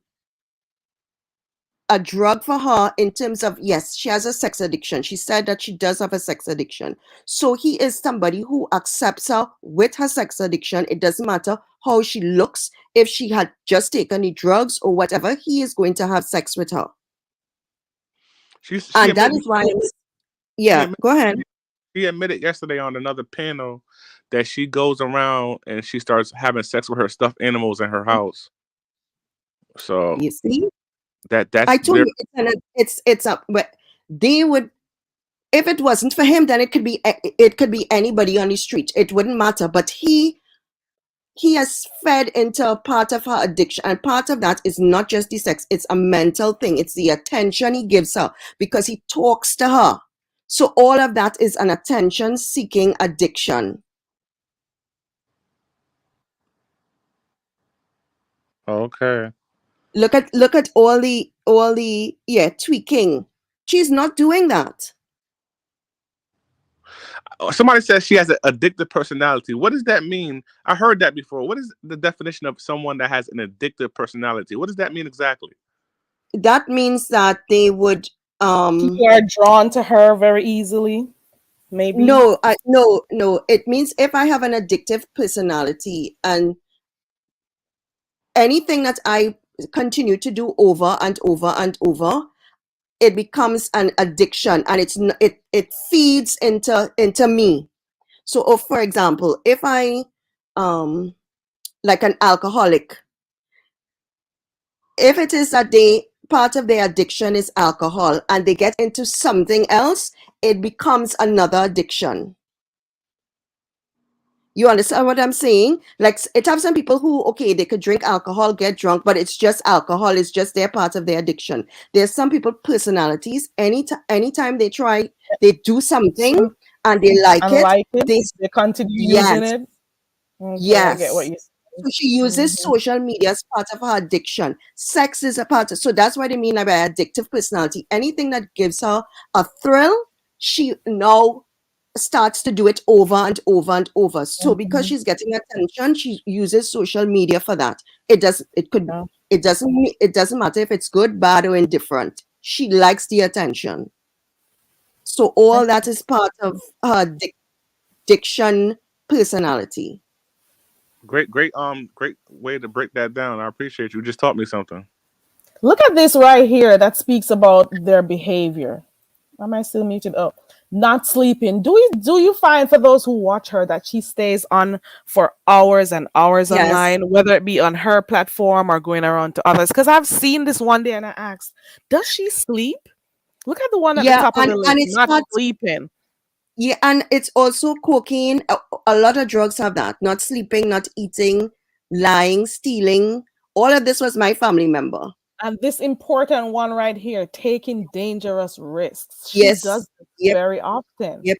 drug for her in terms of, yes, she has a sex addiction. She said that she does have a sex addiction. So he is somebody who accepts her with her sex addiction. It doesn't matter how she looks. If she had just taken the drugs or whatever, he is going to have sex with her. And that is why, go ahead. She admitted yesterday on another panel that she goes around and she starts having sex with her stuffed animals in her house. So you see, that's I told you it's a, but they would, if it wasn't for him, then it could be anybody on the street. It wouldn't matter. But he has fed into a part of her addiction, and part of that is not just the sex, it's a mental thing. It's the attention he gives her because he talks to her. So all of that is an attention seeking addiction. Okay. Look at all the tweaking. She's not doing that. Somebody says she has an addictive personality. What does that mean? I heard that before. What is the definition of someone that has an addictive personality? What does that mean exactly? That means that they would people are drawn to her very easily. Maybe no. It means if I have an addictive personality and anything that I continue to do over and over and over, it becomes an addiction, and it feeds into me. So, for example, if I like an alcoholic, if it is that part of their addiction is alcohol and they get into something else, it becomes another addiction. You understand what I'm saying? Like, it have some people who, okay, they could drink alcohol, get drunk, but it's just alcohol. It's just their part of their addiction. There's some people, personalities, anytime they do something and they like it, they continue using it. Okay, yes. I get what you're saying. So she uses social media as part of her addiction. Sex is a part of, so that's what I mean by addictive personality. Anything that gives her a thrill, she now starts to do it over and over and over. So because she's getting attention, she uses social media for that. It doesn't matter if it's good, bad, or indifferent. She likes the attention. So all that is part of her addiction personality. Great way to break that down. I appreciate you. Just taught me something. Look at this right here that speaks about their behavior. Am I still muted? Oh, not sleeping. Do you find, for those who watch her, that she stays on for hours and hours online, whether it be on her platform or going around to others? Because I've seen this one day and I asked, does she sleep? Look at the one at the top of the list, it's not sleeping. Yeah, and it's also cocaine. A lot of drugs have that. Not sleeping, not eating, lying, stealing. All of this was my family member. And this important one right here, taking dangerous risks. She does this very often. Yep.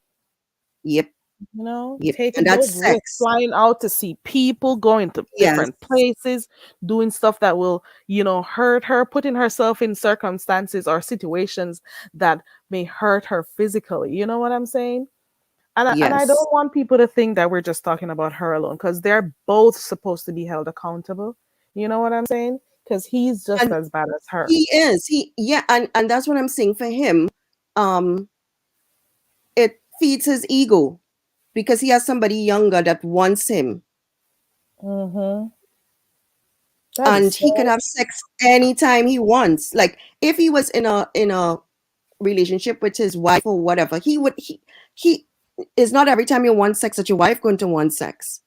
You know, taking those risks, flying out to see people, going to different places, doing stuff that will, hurt her, putting herself in circumstances or situations that may hurt her physically. You know what I'm saying? And I don't want people to think that we're just talking about her alone, because they're both supposed to be held accountable. You know what I'm saying? Because he's just as bad as her. He is. And that's what I'm saying for him. It feeds his ego because he has somebody younger that wants him. And he can have sex anytime he wants. Like, if he was in a relationship with his wife or whatever, he it's not every time you want sex that your wife going to want sex.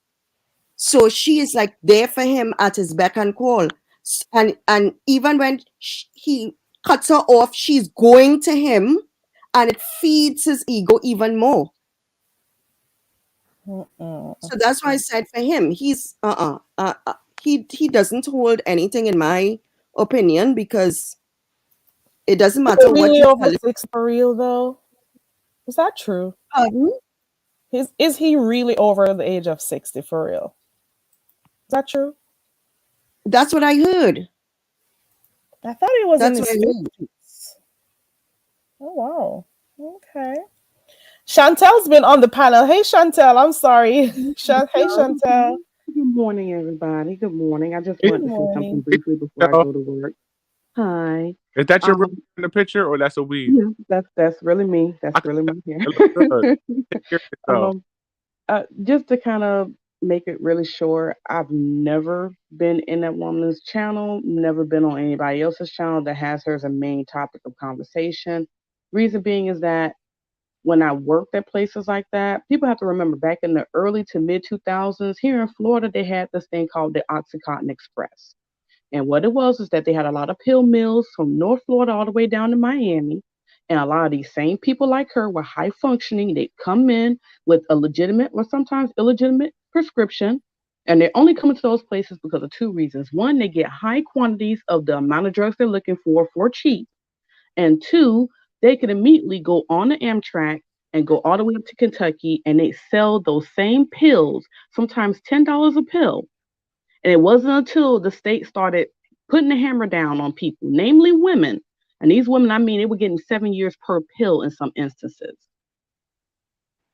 So she is like there for him at his beck and call. And even when he cuts her off, she's going to him, and it feeds his ego even more. So that's why I said for him, he's he doesn't hold anything in my opinion, because it doesn't Is matter it what really you over tell him. 6 for real though? Is that true? Pardon? Is he really over the age of 60 for real? Is that true? That's what I heard. I thought he was in That's his what I heard. 50s. Oh wow. Okay. Chantel's been on the panel. Hey Chantel, I'm sorry. Hey Chantel. Good morning, everybody. Good morning. I just Is, wanted to say something morning. briefly before I go to work. Hi. is that your Um, in the picture or that's a weed? yeah, that's really me. I That's can really tell. me here. It looks good. Take care of yourself. Just to kind of make it really short, I've never been in that woman's channel, never been on anybody else's channel that has her as a main topic of conversation. Reason being is that when I worked at places like that, people have to remember back in the early to mid 2000s, here in Florida, they had this thing called the Oxycontin Express. And what it was is that they had a lot of pill mills from North Florida all the way down to Miami. And a lot of these same people like her were high functioning. They'd come in with a legitimate or sometimes illegitimate prescription. And they're only coming to those places because of two reasons. One, they get high quantities of the amount of drugs they're looking for cheap. And two, they could immediately go on the Amtrak and go all the way up to Kentucky and they sell those same pills, sometimes $10 a pill. And it wasn't until the state started putting the hammer down on people, namely women. And these women, I mean, they were getting 7 years per pill in some instances.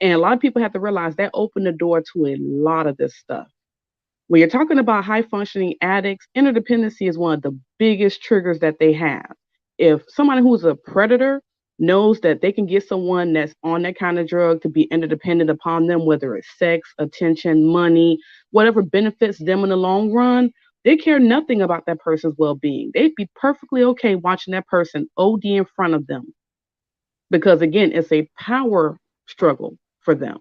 And a lot of people have to realize that opened the door to a lot of this stuff. When you're talking about high functioning addicts, interdependency is one of the biggest triggers that they have. If somebody who's a predator knows that they can get someone that's on that kind of drug to be interdependent upon them, whether it's sex, attention, money, whatever benefits them in the long run, they care nothing about that person's well being. They'd be perfectly okay watching that person OD in front of them because, again, it's a power struggle for them.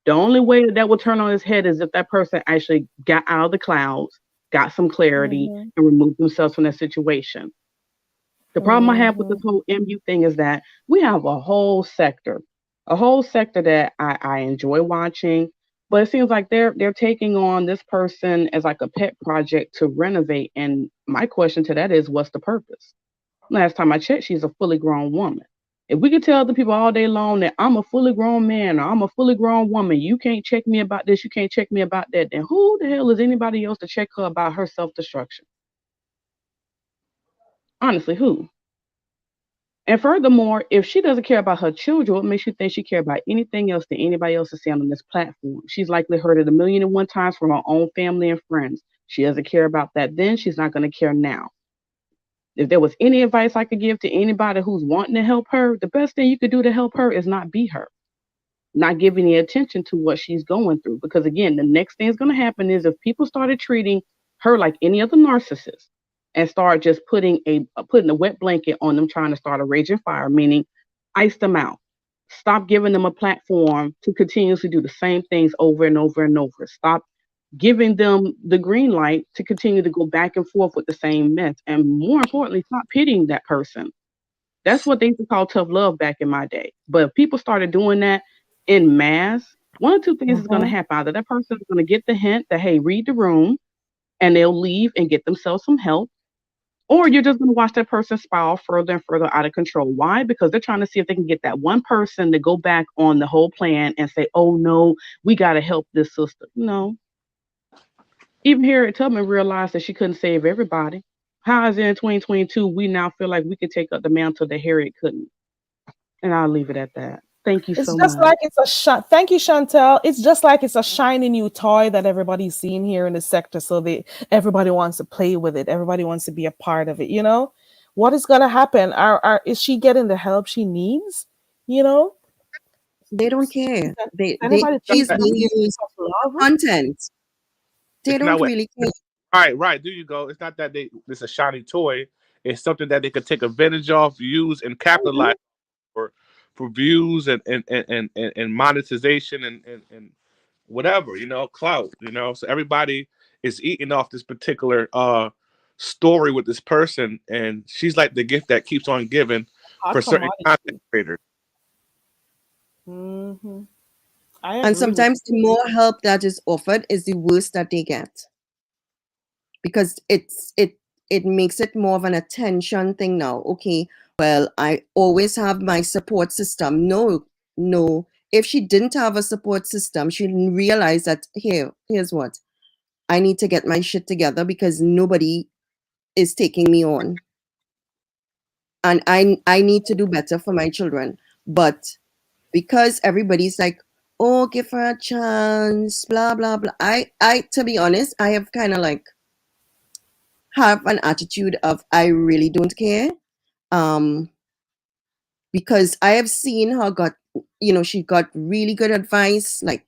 The only way that will turn on his head is if that person actually got out of the clouds, got some clarity, and removed themselves from that situation. The problem I have with this whole MU thing is that we have a whole sector that I enjoy watching, but it seems like they're taking on this person as like a pet project to renovate. And my question to that is, what's the purpose? Last time I checked, she's a fully grown woman. If we could tell the people all day long that I'm a fully grown man or I'm a fully grown woman, you can't check me about this, you can't check me about that, then who the hell is anybody else to check her about her self-destruction? Honestly, who? And furthermore, if she doesn't care about her children, what makes you think she cares about anything else that anybody else is saying on this platform? She's likely heard it 1,000,001 times from her own family and friends. She doesn't care about that then, she's not going to care now. If there was any advice I could give to anybody who's wanting to help her, the best thing you could do to help her is not be her, not give any attention to what she's going through. Because again, the next thing that's going to happen is if people started treating her like any other narcissist and start just putting a wet blanket on them, trying to start a raging fire, meaning ice them out, stop giving them a platform to continuously do the same things over and over and over, stop giving them the green light to continue to go back and forth with the same mess. And more importantly, stop pitying that person. That's what they used to call tough love back in my day. But if people started doing that in mass, one or two things is going to happen. Either that person is going to get the hint that, hey, read the room, and they'll leave and get themselves some help. Or you're just going to watch that person spiral further and further out of control. Why? Because they're trying to see if they can get that one person to go back on the whole plan and say, oh, no, we got to help this sister. No. Even Harriet Tubman realized that she couldn't save everybody. How is it in 2022 we now feel like we could take up the mantle that Harriet couldn't? And I'll leave it at that. Thank you It's so just much. like it's a thank you, Chantel. It's just like it's a shiny new toy that everybody's seeing here in the sector. So everybody wants to play with it. Everybody wants to be a part of it. You know, what is gonna happen? Is she getting the help she needs? You know, They don't care. anybody She's think being it's used tough for love? content. They It's not don't what. really care. Right. There you go. It's not that it's a shiny toy. It's something that they could take advantage of, use, and capitalize for views and monetization and whatever, clout, so everybody is eating off this particular story with this person, and she's like the gift that keeps on giving Hot for certain content commodity. creators. Hmm. I And agree with sometimes the more help that is offered is the worse that they get, because it makes it more of an attention thing now. Okay, well, I always have my support system. No. If she didn't have a support system, she didn't realize that here's what. I need to get my shit together because nobody is taking me on. And I need to do better for my children. But because everybody's like, oh, give her a chance, blah blah blah. I to be honest, I have kind of like have an attitude of I really don't care. Because I have seen her she got really good advice. Like,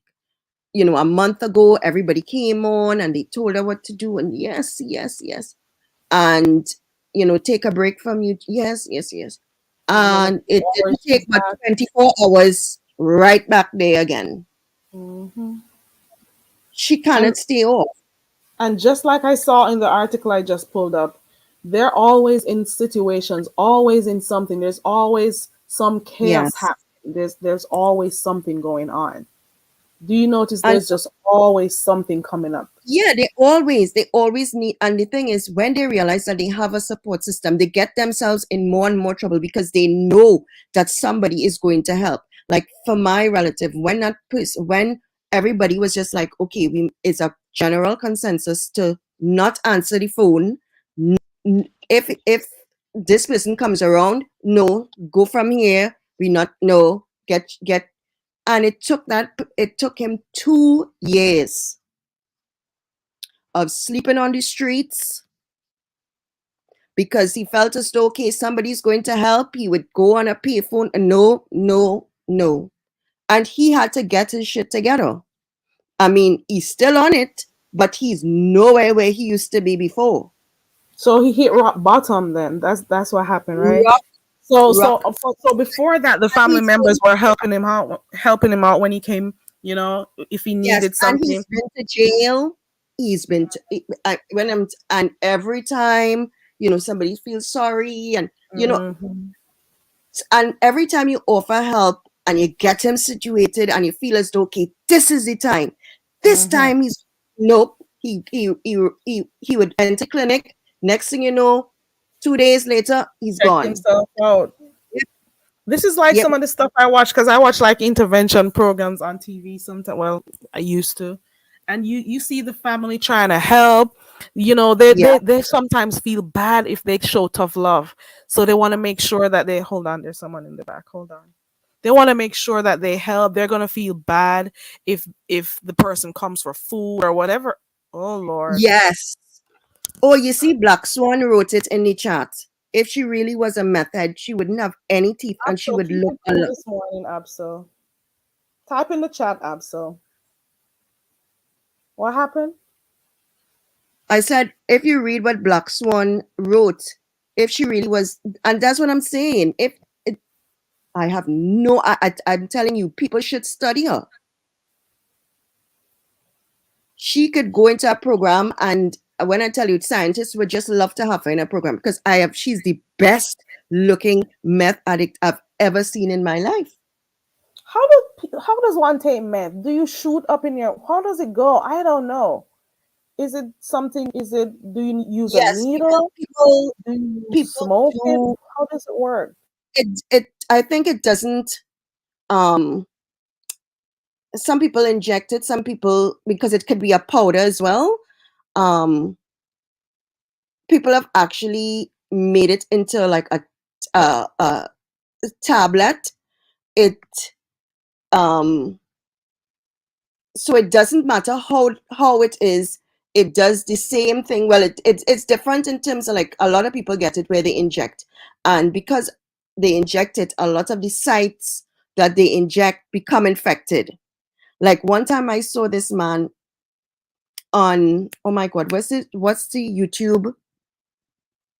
a month ago, everybody came on and they told her what to do. And yes, yes, yes. And, take a break from you. Yes, yes, yes. And it didn't take but 24 hours, right back there again. Mm-hmm. She cannot stay off. And just like I saw in the article I just pulled up, they're always in situations, always in something. There's always some chaos Yes. happening. There's always something going on. Do you notice And there's just always something coming up? yeah, they always need, and the thing is, when they realize that they have a support system, they get themselves in more and more trouble because they know that somebody is going to help. Like for my relative, when everybody was just like, okay, it's a general consensus to not answer the phone. If this person comes around, no, go from here. Get, and it took him 2 years of sleeping on the streets because he felt as though, okay, somebody's going to help. He would go on a payphone and no. And he had to get his shit together. I mean, he's still on it, but he's nowhere where he used to be before. So he hit rock bottom then. That's what happened, right? Rock. So before that, the family members were helping him out when he came, if he Yes, needed and something. he's been to jail. He's been to, and every time, somebody feels sorry and, Mhm. and every time you offer help and you get him situated and you feel as though, okay, this is the time. This time he's nope. He would enter clinic. Next thing you know, 2 days later, he's Check gone. himself out. This is like Yep. some of the stuff I watch because I watch like intervention programs on TV sometimes. Well, I used to, and you see the family trying to help. They sometimes feel bad if they show tough love, so they want to make sure that they hold on. There's someone in the back. Hold on. They want to make sure that they help. They're gonna feel bad if the person comes for food or whatever. Oh Lord. Yes. Oh, you see, Black Swan wrote it in the chat. If she really was a meth head, she wouldn't have any teeth and she would keep look it cool this morning, Absol. Type in the chat, Absol. What happened? I said, if you read what Black Swan wrote, if she really was, and that's what I'm saying. I have no, I'm telling you, people should study her. She could go into a program, and when I tell you, scientists would just love to have her in a program because she's the best looking meth addict I've ever seen in my life. How does one take meth? Do you shoot up in your? How does it go? I don't know. Is it something? Do you use a needle? People smoke it? How does it work? I think it doesn't. Some people inject it. Some people, because it could be a powder as well. People have actually made it into like a tablet. So it doesn't matter how it is. It does the same thing. Well, it's different in terms of, like, a lot of people get it where they inject, and because they inject it, a lot of the sites that they inject become infected. Like one time I saw this man on, oh my God, what's the YouTube?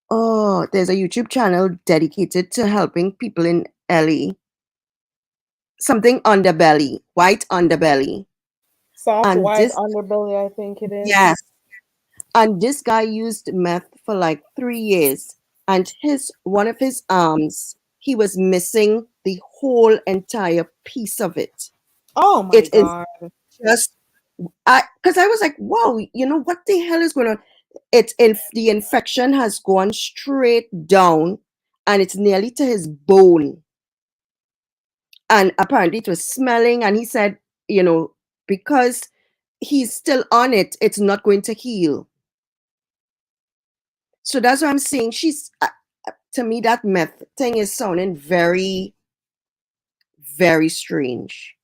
Oh, there's a YouTube channel dedicated to helping people in LA. Something underbelly, white underbelly. Soft And white this, underbelly, I think it is. yes, and this guy used meth for like 3 years, and one of his arms, he was missing the whole entire piece of it. Oh my It is god. just, because I was like, wow, what the hell is going on? The infection has gone straight down, and it's nearly to his bone. And apparently it was smelling, and he said, because he's still on it, it's not going to heal. So that's what I'm saying. To me, that meth thing is sounding very, very strange.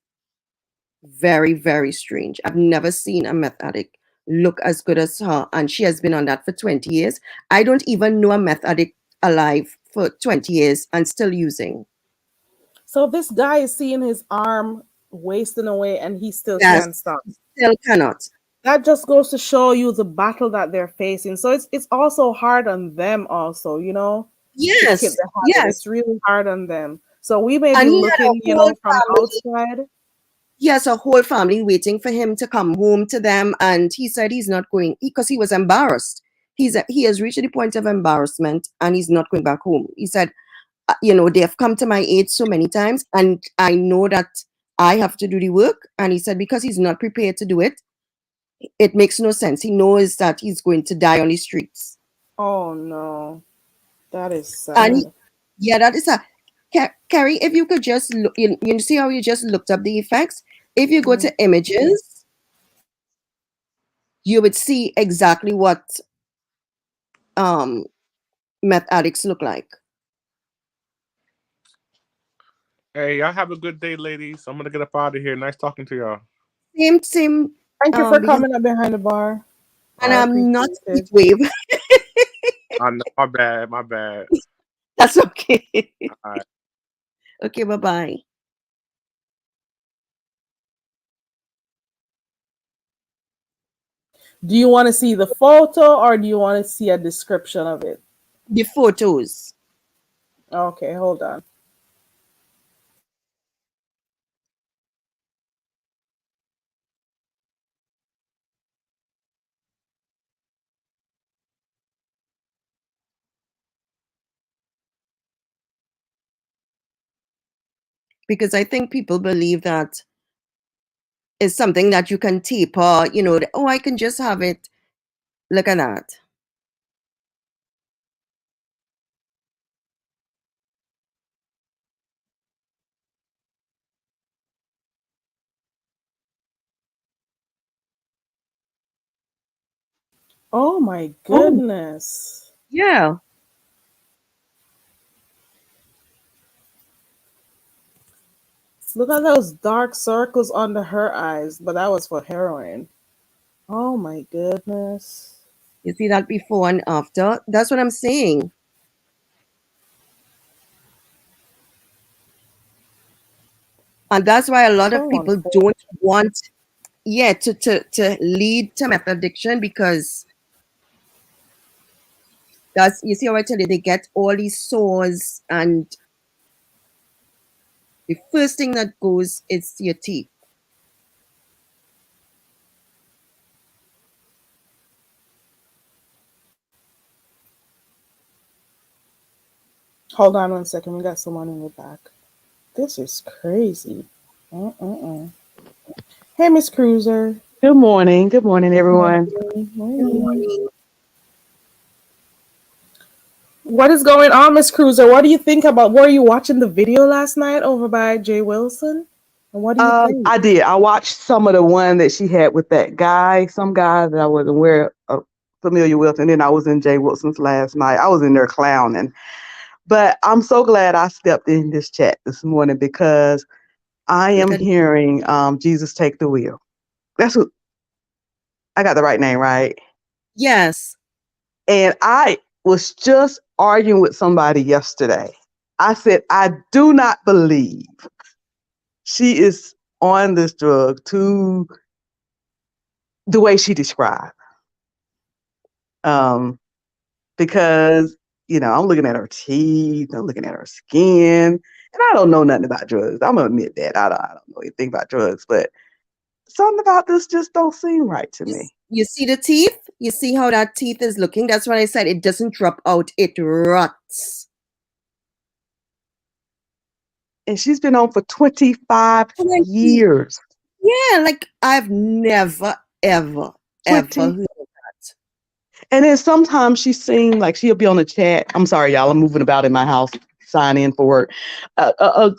Very, very strange. I've never seen a meth addict look as good as her, and she has been on that for 20 years. I don't even know a meth addict alive for 20 years and still using. So this guy is seeing his arm wasting away and he still Yes, can't stop. still cannot. That just goes to show you the battle that they're facing. So it's also hard on them also, to keep Yes, the habit. yes. It's really hard on them. So we may And be he had a looking, whole from family. outside. He has a whole family waiting for him to come home to them, and he said he's not going because he was embarrassed. He has reached the point of embarrassment, and he's not going back home. He said, they have come to my aid so many times, and I know that I have to do the work. And he said because he's not prepared to do it, it makes no sense. He knows that he's going to die on the streets. Oh no, that is sad. And that is a Carrie. If you could just look, you see how you just looked up the effects. If you go to images, you would see exactly what meth addicts look like. Hey, y'all have a good day, ladies. I'm gonna get up out of here. Nice talking to y'all. Same. Thank you for coming up behind the bar. And I'm not heat wave. I know, my bad. That's okay. All right. Okay, bye-bye. Do you want to see the photo or do you want to see a description of it? The photos. Okay, hold on. Because I think people believe that it's something that you can taper, I can just have it. Look at that. Oh my goodness. Oh. Yeah. Look at those dark circles under her eyes, but that was for heroin. Oh my goodness. You see that before and after? That's what I'm saying. And that's why a lot of people don't want, to lead to meth addiction, because you see how I tell you, they get all these sores, and the first thing that goes is your teeth. Hold on 1 second. We got someone in the back. This is crazy. Hey, Miss Cruiser. Good morning. Good morning, everyone. Good morning. What is going on, Miss Cruiser? What do you think about? Were you watching the video last night over by Jay Wilson? And what do you think? I did. I watched some of the one that she had with that guy, some guy that I wasn't familiar with, and then I was in Jay Wilson's last night. I was in there clowning. But I'm so glad I stepped in this chat this morning, because I am hearing Jesus Take the Wheel. That's what I got the right name, right? Yes. And I was just arguing with somebody yesterday. I said, I do not believe she is on this drug to the way she described. Because, I'm looking at her teeth, I'm looking at her skin, and I don't know nothing about drugs. I'm going to admit that. I don't know anything about drugs, but something about this just don't seem right to You, me. you see the teeth? You see how that teeth is looking? That's what I said. It doesn't drop out. It rots. And she's been on for 25 20 years. Yeah, like I've never, ever 20. heard that. And then sometimes she seems like she'll be on the chat. I'm sorry, y'all. I'm moving about in my house, sign in for work.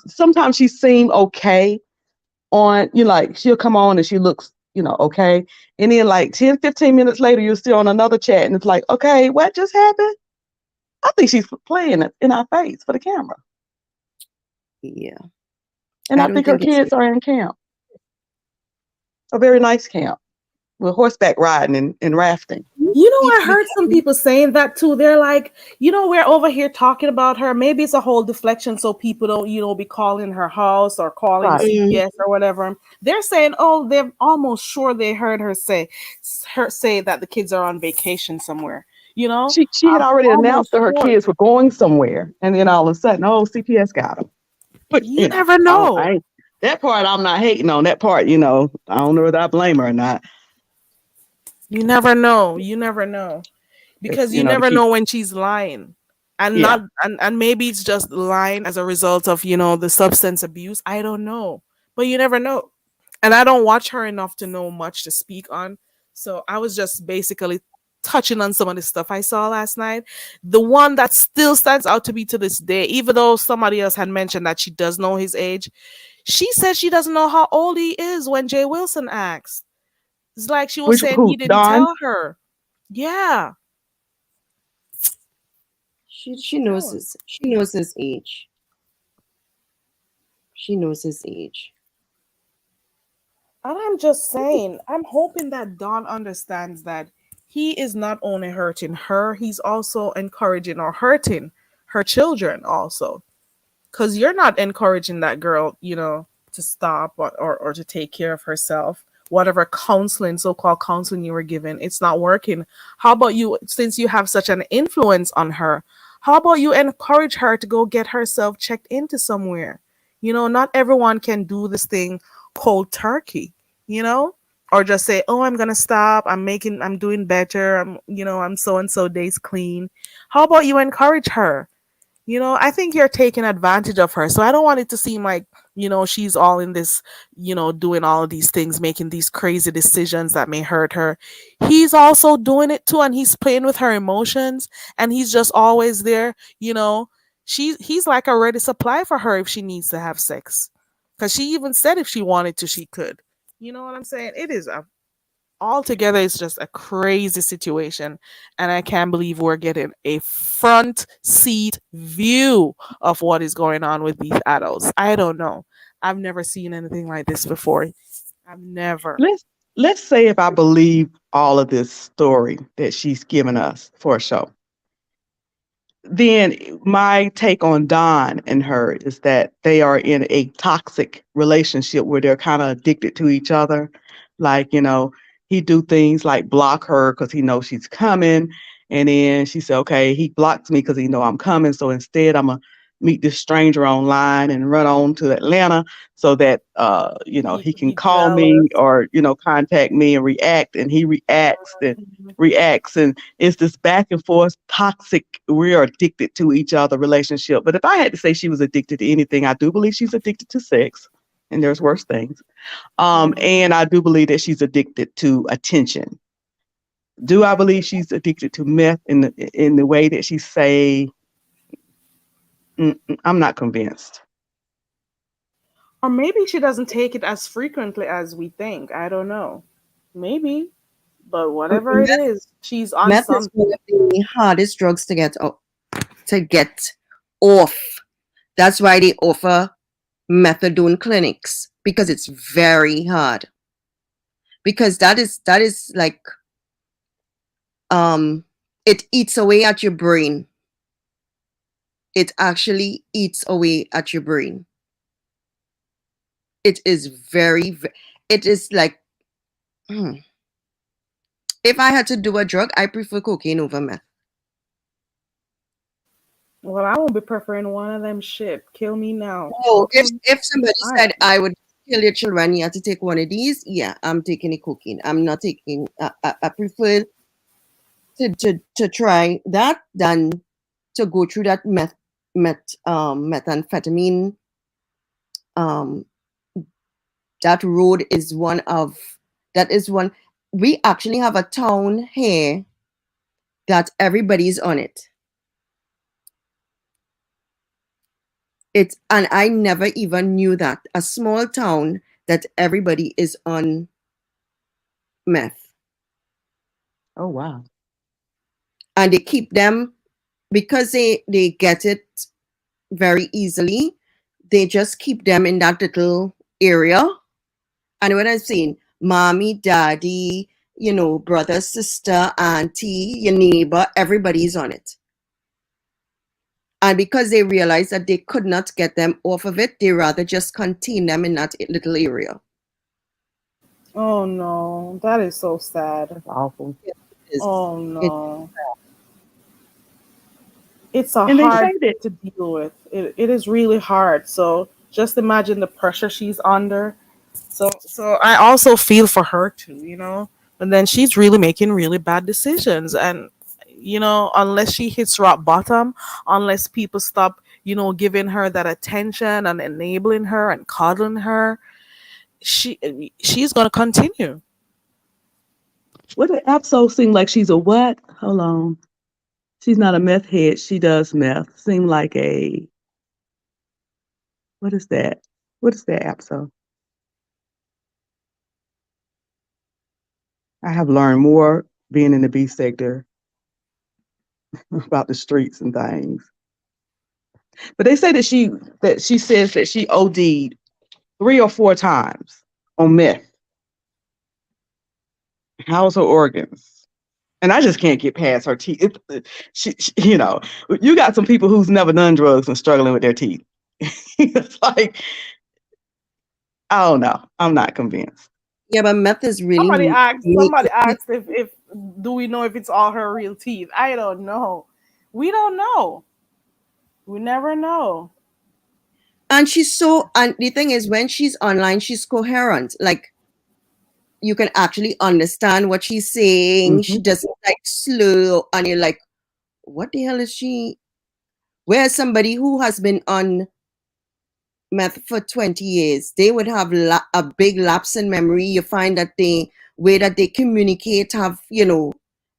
Sometimes she seemed okay on, like she'll come on and she looks, okay. And then like 10, 15 minutes later, you're still on another chat and it's like, okay, what just happened? I think she's playing it in our face for the camera. Yeah. And I I don't think her think it's kids are in camp. A very nice camp with horseback riding and rafting. You know, I heard some people saying that too. They're like, we're over here talking about her. Maybe it's a whole deflection so people don't, be calling her house or calling Right. CPS or whatever. They're saying, oh, they're almost sure they heard her say that the kids are on vacation somewhere. She had already announced that her kids were going somewhere, and then all of a sudden, CPS got them. But you never know. That part I'm not hating on. That part, I don't know whether I blame her or not. You never know. You never know. Because you never know when she's lying. And and maybe it's just lying as a result of, the substance abuse. I don't know. But you never know. And I don't watch her enough to know much to speak on. So I was just basically touching on some of the stuff I saw last night. The one that still stands out to me to this day, even though somebody else had mentioned that she does know his age, she said she doesn't know how old he is when Jay Wilson asked. It's like she was saying he didn't tell her. Yeah. She knows his age. She knows his age. And I'm just saying, I'm hoping that Don understands that he is not only hurting her, he's also encouraging or hurting her children also. Because you're not encouraging that girl, to stop or to take care of herself. Whatever so-called counseling you were given, it's not working. How about you, since you have such an influence on her, how about you encourage her to go get herself checked into somewhere? Not everyone can do this thing cold turkey, or just say, oh, I'm gonna stop, I'm doing better, I'm so-and-so days clean. How about you encourage her? I think you're taking advantage of her. So I don't want it to seem like, she's all in this, doing all of these things, making these crazy decisions that may hurt her. He's also doing it too, and he's playing with her emotions, and he's just always there. He's like a ready supply for her if she needs to have sex. Because she even said if she wanted to, she could. You know what I'm saying? It is altogether, it's just a crazy situation, and I can't believe we're getting a front seat view of what is going on with these adults. I don't know. I've never seen anything like this before. I've never. Let's say if I believe all of this story that she's given us for a show, then my take on Don and her is that they are in a toxic relationship where they're kind of addicted to each other. Like, he do things like block her because he knows she's coming. And then she said, okay, he blocks me because he know I'm coming. So instead, I'm going to meet this stranger online and run on to Atlanta so that, he can call me or, contact me and react. And he reacts and reacts. And it's this back and forth toxic, we're addicted to each other relationship. But if I had to say she was addicted to anything, I do believe she's addicted to sex. And there's worse things. And I do believe that she's addicted to attention. Do I believe she's addicted to meth in the way that she say? I'm not convinced. Or maybe she doesn't take it as frequently as we think. I don't know. Maybe. But whatever it is, she's on meth something. Is one of the hardest drugs to get off. That's why they offer methadone clinics, because it's very hard. Because that is like it eats away at your brain. It actually eats away at your brain. It is it is like if I had to do a drug, I prefer cocaine over meth. Well, I won't be preferring one of them shit. Kill me now. Oh, if somebody said I would kill your children, you have to take one of these. Yeah, I'm taking the cocaine. I'm not taking. I prefer to try that than to go through that methamphetamine. Um, that road is one of that is one. We actually have a town here that everybody's on it. And I never even knew that a small town that everybody is on meth, Oh wow. and they keep them because they get it very easily. They just keep them in that little area. And when I'm saying mommy, daddy, brother, sister, auntie, your neighbor, everybody's on it. And because they realized that they could not get them off of it, they rather just contain them in that little area. Oh no, that is so sad. That's awful. Oh no. It's a And they hard say that to deal with. It is really hard. So just imagine the pressure she's under. So I also feel for her too. And then she's really making really bad decisions. And unless she hits rock bottom, unless people stop, giving her that attention and enabling her and coddling her, she's gonna continue. what the Abso seem like she's a what? Hold on. She's not a meth head. She does meth. Seem like a what is that? What is that, Abso? I have learned more being in the B sector about the streets and things. But they say that she says that she OD'd 3 or 4 times on meth. How's her organs? And I just can't get past her teeth. You got some people who's never done drugs and struggling with their teeth. It's like, I don't know. I'm not convinced. Yeah, but meth is really Somebody asked if do we know if it's all her real teeth? I don't know. We don't know. We never know. and the thing is, when she's online, she's coherent. Like, you can actually understand what she's saying. She doesn't like slow, and you're like, what the hell is she? Whereas somebody who has been on meth for 20 years, they would have a big lapse in memory. You find that the way that they communicate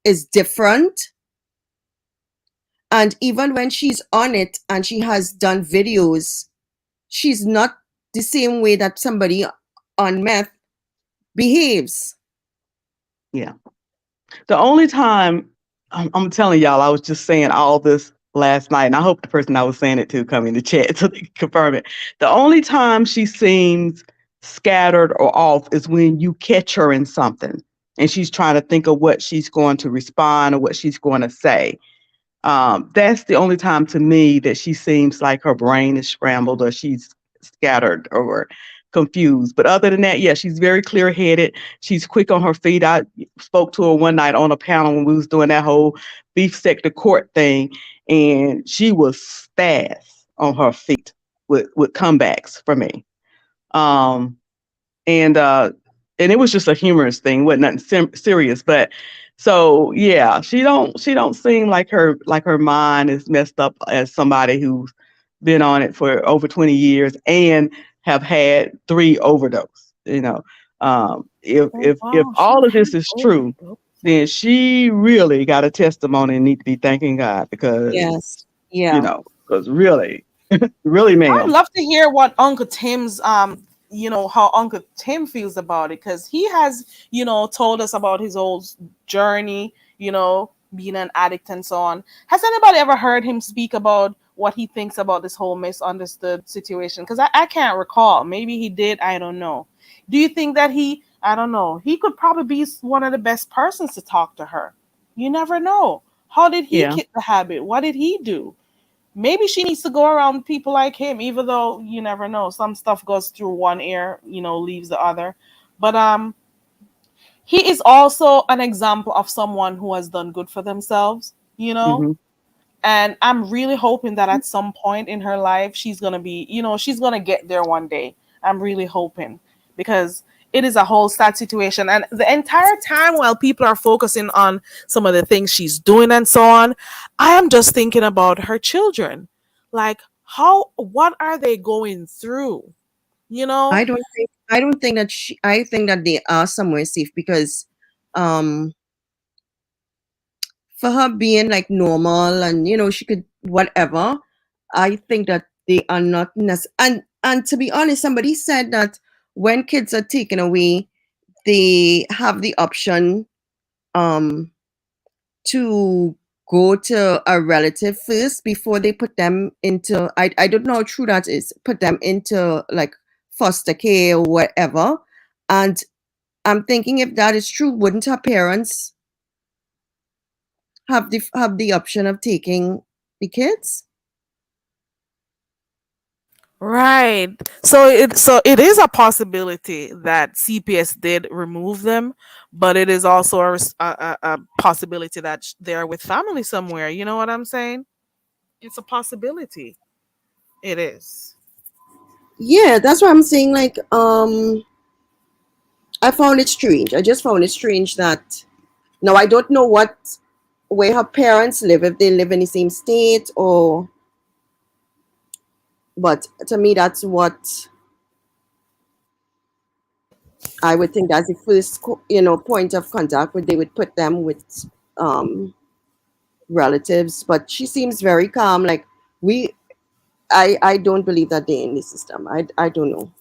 is different. And even when she's on it and she has done videos, she's not the same way that somebody on meth behaves. Yeah. The only time I'm telling y'all, I was just saying all this last night, and I hope the person I was saying it to come in the chat so they can confirm it. The only time she seems scattered or off is when you catch her in something and she's trying to think of what she's going to respond or what she's going to say. That's the only time to me that she seems like her brain is scrambled or she's scattered or confused. But other than that, yeah, she's very clear-headed. She's quick on her feet. I spoke to her one night on a panel when we was doing that whole beef sector court thing, and she was fast on her feet with comebacks for me. And it was just a humorous thing, wasn't nothing serious. But so yeah, she don't seem like her mind is messed up as somebody who's been on it for over 20 years and have had 3 overdose. If all of this is true, then she really got a testimony and need to be thanking God because Yes, yeah, because really, man, I'd love to hear what Uncle Tim's how Uncle Tim feels about it, because he has told us about his old journey, being an addict and so on. Has anybody ever heard him speak about what he thinks about this whole misunderstood situation? Because I can't recall. Maybe he did. I don't know. Do you think that I don't know, he could probably be one of the best persons to talk to her? You never know. How did he kick the habit? What did he do? Maybe she needs to go around people like him, even though you never know. Some stuff goes through one ear, leaves the other. But he is also an example of someone who has done good for themselves, And I'm really hoping that at some point in her life, she's going to be, she's going to get there one day. I'm really hoping, because it is a whole sad situation. And the entire time while people are focusing on some of the things she's doing and so on, I am just thinking about her children. Like, what are they going through? You know? I don't think that I think that they are somewhere safe, because um for her being like normal, and she could whatever, I think that they are not and to be honest, somebody said that when kids are taken away, they have the option um to go to a relative first before they put them into, I don't know how true that is, put them into like foster care or whatever. And I'm thinking, if that is true, wouldn't her parents have the option of taking the kids? Right. So it is a possibility that CPS did remove them, but it is also a possibility that they're with family somewhere. You know what I'm saying? It's a possibility. It is. Yeah, that's what I'm saying. Like, I found it strange. I just found it strange that now I don't know where her parents live, if they live in the same state, or, but to me, that's what I would think, that's the first point of contact, where they would put them with um relatives. But she seems very calm. Like, we I don't believe that they're in the system. I don't know.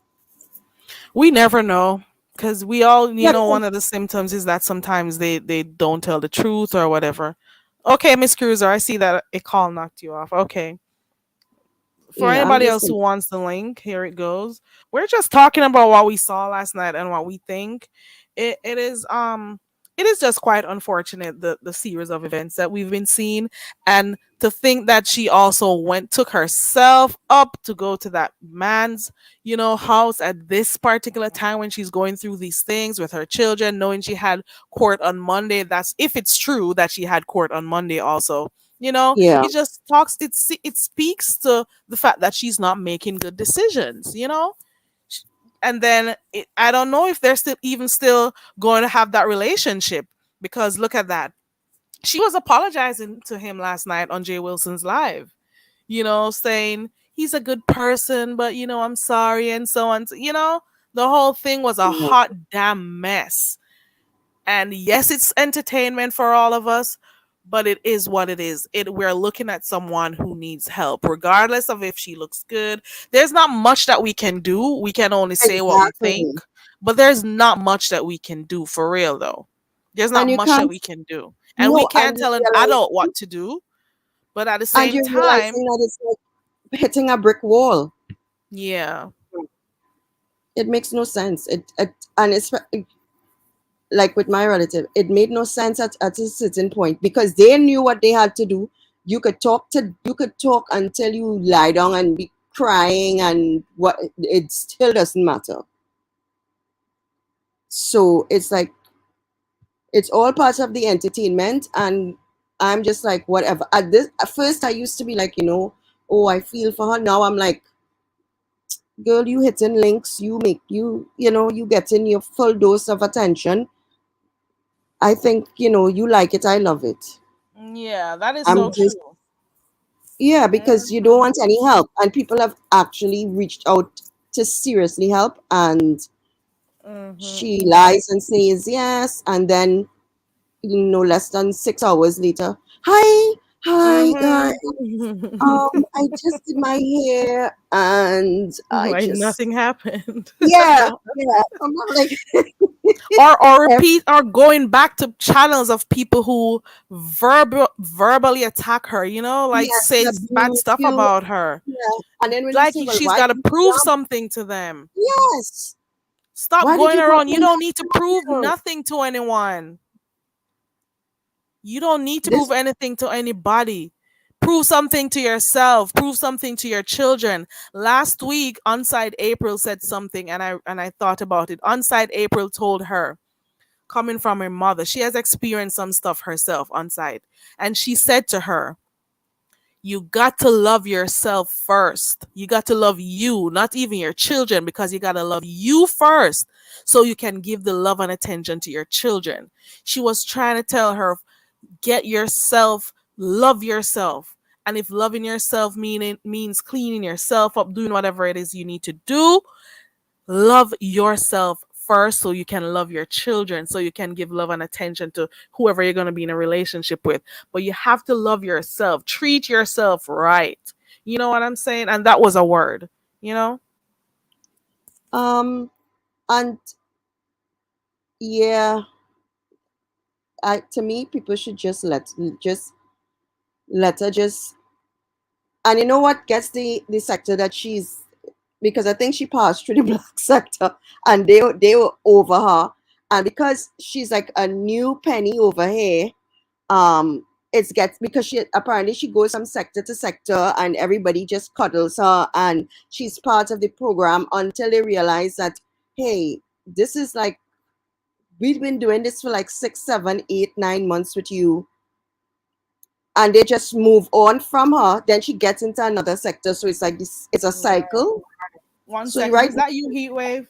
We never know, because we all, Yeah, one because of the symptoms is that sometimes they don't tell the truth or whatever. Okay, Miss Cruiser, I see that a call knocked you off. Okay. For yeah, I'm anybody just else who wants the link, here it goes. We're just talking about what we saw last night and what we think. It is just quite unfortunate, the series of events that we've been seeing, and to think that she also took herself up to go to that man's house at this particular time when she's going through these things with her children, knowing she had court on Monday. That's if it's true that she had court on Monday also. yeah. It just talks, it speaks to the fact that she's not making good decisions. Sh- and then I don't know if they're still going to have that relationship, because look at that. She was apologizing to him last night on Jay Wilson's live, saying he's a good person, but I'm sorry, and so on. The whole thing was a Yeah. hot damn mess. And yes, it's entertainment for all of us, but it is what it is. We're looking at someone who needs help, regardless of if she looks good. There's not much that we can do. We can only say what we think, Exactly. but there's not much that we can do, for real though. There's not And you much that can't, we can do. And we no, can't tell an adult what to do, but at the and same you're realizing time, that it's like hitting a brick wall. yeah. It makes no sense. And it's like with my relative, it made no sense at a certain point, because they knew what they had to do. You could talk until you lie down and be crying, and what, it still doesn't matter. So it's like, it's all part of the entertainment. And I'm just like, whatever. At first I used to be like, oh, I feel for her. Now I'm like, girl, you hitting links, you getting your full dose of attention. I think, you like it, I love it. Yeah, that is I'm so just, true. yeah, because you don't Mhm. want any help, and people have actually reached out to seriously help, and she Mhm. lies and says yes, and then no less than 6 hours later, hi guys, Mhm. I just did my hair, and I Like just, nothing happened. yeah, I'm not like, Or repeat, or going back to channels of people who verbally attack her, like yes, say bad abuse stuff you, about her. yeah. And then when you Like say, well, she's why got to did you prove jump? something to them. Yes, Stop why did going you go around. You in don't that need to prove channel? nothing to anyone. You don't need to This, prove anything to anybody. Prove something to yourself. Prove something to your children. Last week, Onside April said something, and I thought about it. Onside April told her, coming from her mother, she has experienced some stuff herself on site, and she said to her, You got to love yourself first. You got to love you, not even your children, because you got to love you first so you can give the love and attention to your children. She was trying to tell her, get yourself, love yourself. And if loving yourself means cleaning yourself up, doing whatever it is you need to do, love yourself first so you can love your children, so you can give love and attention to whoever you're going to be in a relationship with. But you have to love yourself, treat yourself right. You know what I'm saying? And that was a word, you know? And yeah, to me, people should just let her just. And you know what gets the sector that she's, because I think she passed through the black sector and they were over her, and because she's like a new penny over here, it gets, because she apparently she goes from sector to sector and everybody just cuddles her and she's part of the program until they realize that, hey, this is like, we've been doing this for like 6, 7, 8, 9 months with you, and they just move on from her. Then she gets into another sector, so it's like this, it's a cycle. One So second. right, Is that you, Heatwave?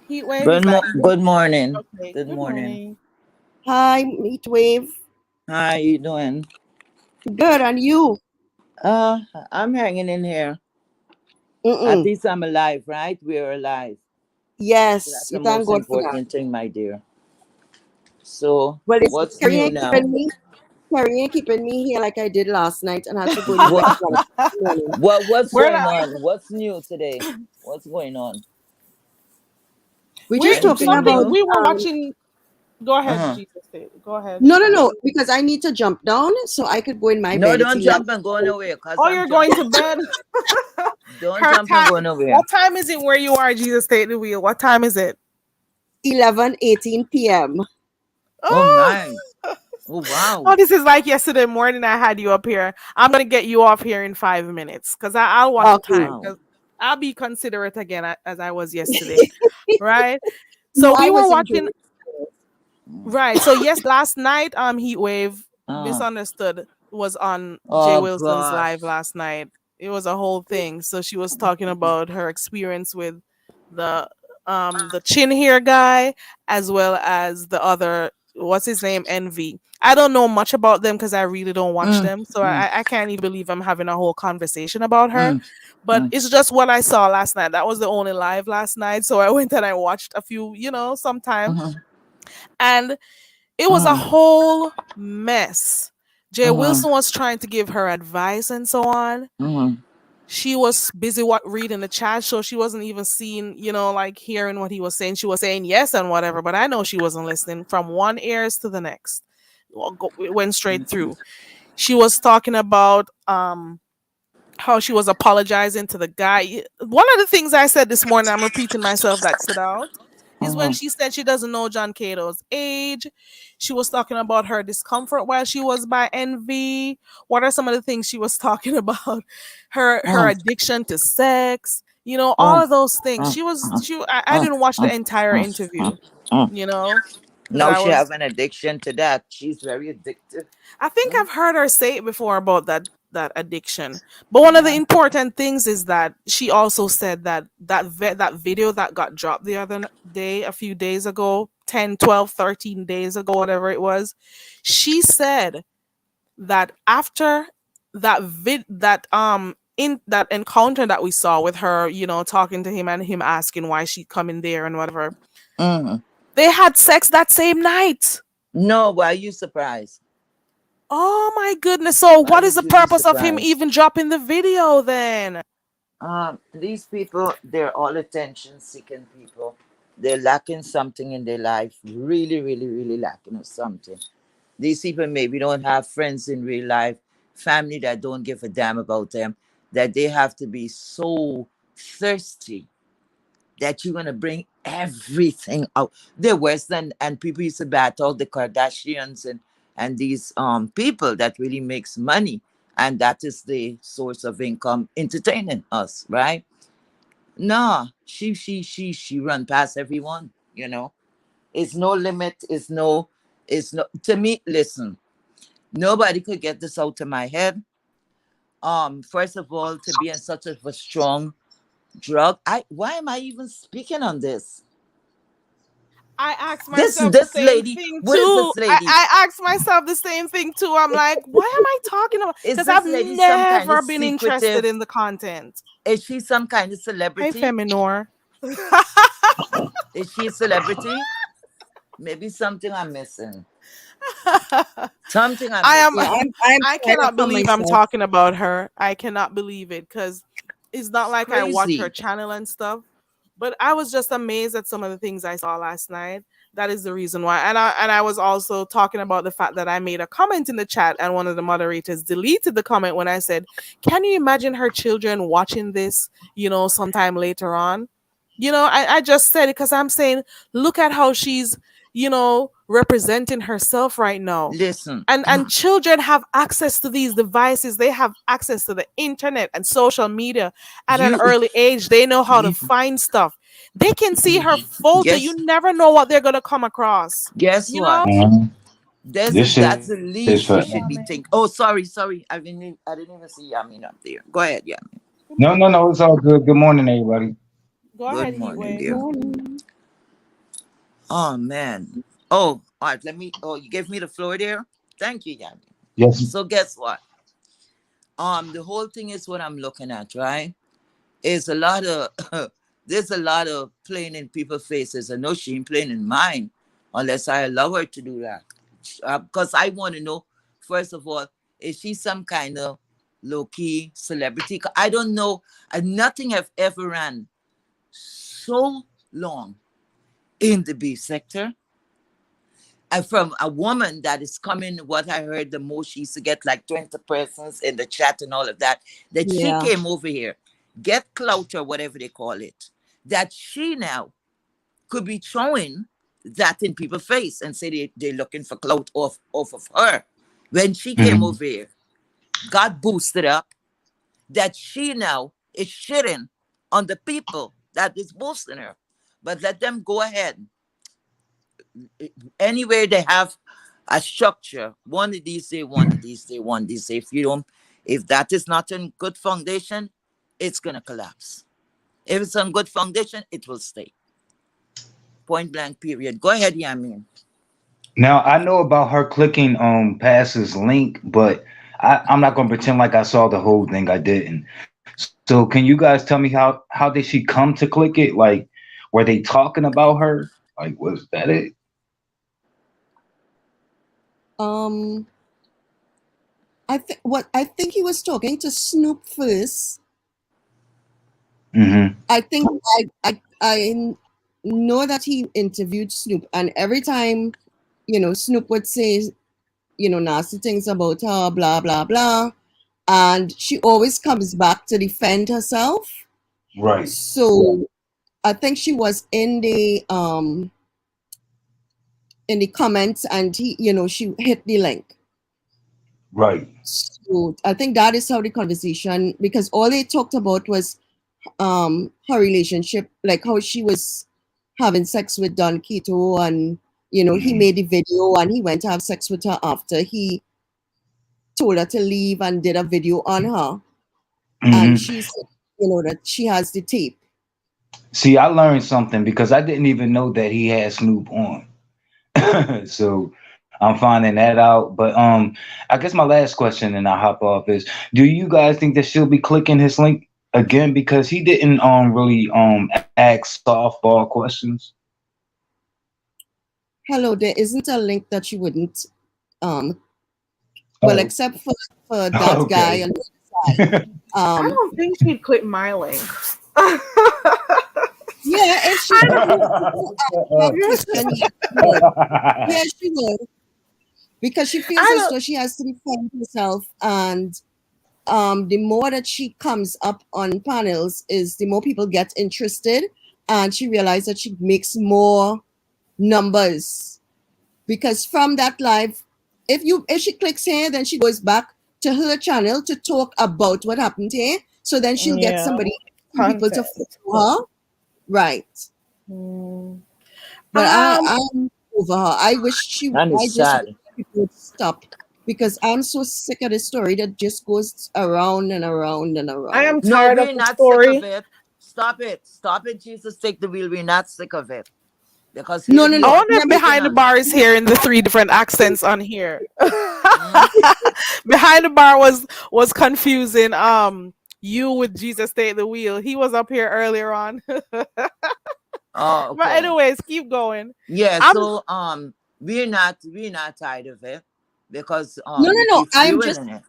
Heatwave, Good, is that you? good morning. Okay. Good morning. morning. hi, Heatwave. How you doing? Good, and you? I'm hanging in here. At Mm-mm. least I'm alive, right? We're alive. Yes, That's you the thank most God for that. important thing, my dear. So, Well, it's what's Carrie new ain't now? keeping me here like I did last night, and I had to go to bed What, 1 this morning. what's We're going not, on? What's new today? What's going on? We're we're just talking Anything about something new? we were watching. Go ahead, Uh-huh. Jesus. Go ahead. no, because I need to jump down so I could go in my No, bed. It's don't 11. jump and go nowhere, because Oh, I'm you're going to jumping. bed? Don't Her jump and time. go nowhere. What time is it where you are, Jesus? Take the wheel. What time is it? 11:18 p.m. Oh, Oh, my. Oh, wow. oh, this is like yesterday morning. I had you up here. I'm gonna get you off here in 5 minutes because I'll watch the Okay. time Wow. because I'll be considerate again as I was yesterday, right? No, So we I were was watching, enjoying. right? So yes, last night, Heatwave Uh, Misunderstood was on Jay oh, Wilson's live gosh. last night. It was a whole thing. So she was talking about her experience with the chin hair guy as well as the other, what's his name, Envy. I don't know much about them because I really don't watch Mm, them. So mm, I can't even believe I'm having a whole conversation about her. mm, But mm, it's just what I saw last night. That was the only live last night. So I went and I watched a few, sometime. mhm, And it was a mhm, whole mess. Jay mhm, Wilson was trying to give her advice and so on. mhm. She was busy reading the chat, so she wasn't even seeing, like hearing what he was saying. She was saying yes and whatever, but I know she wasn't listening from one ears to the next. It went straight through. She was talking about how she was apologizing to the guy. One of the things I said this morning, I'm repeating myself, that stood out is when she said she doesn't know John Cato's age. She was talking about her discomfort while she was by Envy. What are some of the things she was talking about? Her addiction to sex, all of those things. I didn't watch the entire interview, because Now I she was have an addiction to that. She's very addictive. I think Mm, I've heard her say it before about that addiction. But one of the yeah. important things is that she also said that video that got dropped the other day, a few days ago, 10, 12, 13 days ago, whatever it was. She said that after in that encounter that we saw with her, talking to him and him asking why she coming there and whatever, Mm. they had sex that same night. No, why are you surprised? Oh my goodness. So Why what is would the you be purpose of him surprised? even dropping the video then? These people, they're all attention-seeking people. They're lacking something in their life. Really, really, really lacking of something. These people maybe don't have friends in real life, family that don't give a damn about them, that they have to be so thirsty that you're gonna bring everything out. They're worse than, and people used to battle the Kardashians and these people that really makes money, and that is the source of income entertaining us, right? No, she run past everyone, It's no limit, it's no, to me, listen. Nobody could get this out of my head. First of all, to be in such a strong drug. Why am I even speaking on this? I asked This myself the this same lady, thing what is too. this lady? I asked myself the same thing too. I'm like, why am I talking about? Is Because this I've lady some kind never of been interested secretive? in the content. Is she some kind of Hey, celebrity? Feminor. Is she a celebrity? Maybe something I'm missing. Something I'm I am. missing. Yeah, I'm I trying cannot for believe I'm myself. talking about her. I cannot believe it because it's not It's like I watch her crazy. channel and stuff. But I was just amazed at some of the things I saw last night. That is the reason why. And I was also talking about the fact that I made a comment in the chat and one of the moderators deleted the comment when I said, "Can you imagine her children watching this, sometime later on?" I just said it because I'm saying, look at how she's, representing herself right now. Listen, And children have access to these devices. They have access to the internet and social media at an you, early age. They know how to you find stuff. They can see her photo. You guess never know what they're gonna come across. guess You know? what? Mhm. This That's shit the is least she for should be thinking. Oh, sorry. I didn't even see Yamin up there. Go ahead, Yamin. Good no, no, morning. no. It's all good. Good morning, everybody. Go Good ahead, morning, Heatwave. dear. Morning. Oh man. Oh, all right. You gave me the floor there. Thank you, Yamin. Yes. So guess what? The whole thing is what I'm looking at, right? Is a lot of there's a lot of playing in people's faces. I know she ain't playing in mine unless I allow her to do that. Because I want to know, first of all, is she some kind of low-key celebrity? 'Cause I don't know. Nothing have ever ran so long in the B sector. And from a woman that is coming, what I heard the most, she used to get like 20 persons in the chat and all of that, that she Yeah. came over here, get clout or whatever they call it, that she now could be showing that in people's face and say they're looking for clout off of her. When she came Mhm. over here, got boosted up, that she now is shitting on the people that is boosting her. But let them go ahead. Anywhere they have a structure, one of these day, one of these day, one of these day. If that is not in good foundation, it's gonna collapse. If it's on good foundation, it will stay. Point blank. Period. Go ahead, Yamin. Now I know about her clicking Pass's link, but I'm not gonna pretend like I saw the whole thing. I didn't. So can you guys tell me how did she come to click it? Like, were they talking about her? Like, was that it? Um, I think he was talking to Snoop first. Mm-hmm. I think I know that he interviewed Snoop, and every time, Snoop would say, nasty things about her, blah blah blah, and she always comes back to defend herself. Right. So I think she was in the comments, and she hit the link. Right. So I think that is how the conversation, because all they talked about was her relationship, like how she was having sex with Don Keto, and he Mhm. made the video and he went to have sex with her after he told her to leave and did a video on her, and Mm-hmm. she said, that she has the tape. See, I learned something because I didn't even know that he had Snoop on. So I'm finding that out. But I guess my last question, and I'll hop off, is: do you guys think that she'll be clicking his link again because he didn't really ask softball questions? Hello, there isn't a link that she wouldn't well, Oh, except for that guy okay. on the other side. I don't think she'd click my link. Yeah, if she that question, yes, she would. Yeah, she would, because she feels I as don't. though she has to defend herself, and the more that she comes up on panels, is the more people get interested, and she realizes that she makes more numbers, because from that live, if she clicks here, then she goes back to her channel to talk about what happened here, so then she'll get Yeah, some people to context. follow her, right? Mm. But Um, I'm over her. I And just wish it's sad. people would stop because I'm so sick of the story that just goes around and around and I am around. No, tired of we're the not sick of story. it. Stop it. Stop it, Jesus. Take the wheel. We're not sick of it. Because No, here no, we I no. are wonder if Let me speaking behind the on. bar is hearing the three different accents on here. Mhm. Behind the bar was confusing. You with Jesus take the wheel. He was up here earlier on. Oh, But okay. anyways, keep going. Yeah, I'm so we're not tired of it because no, no, we no. keep fueling it.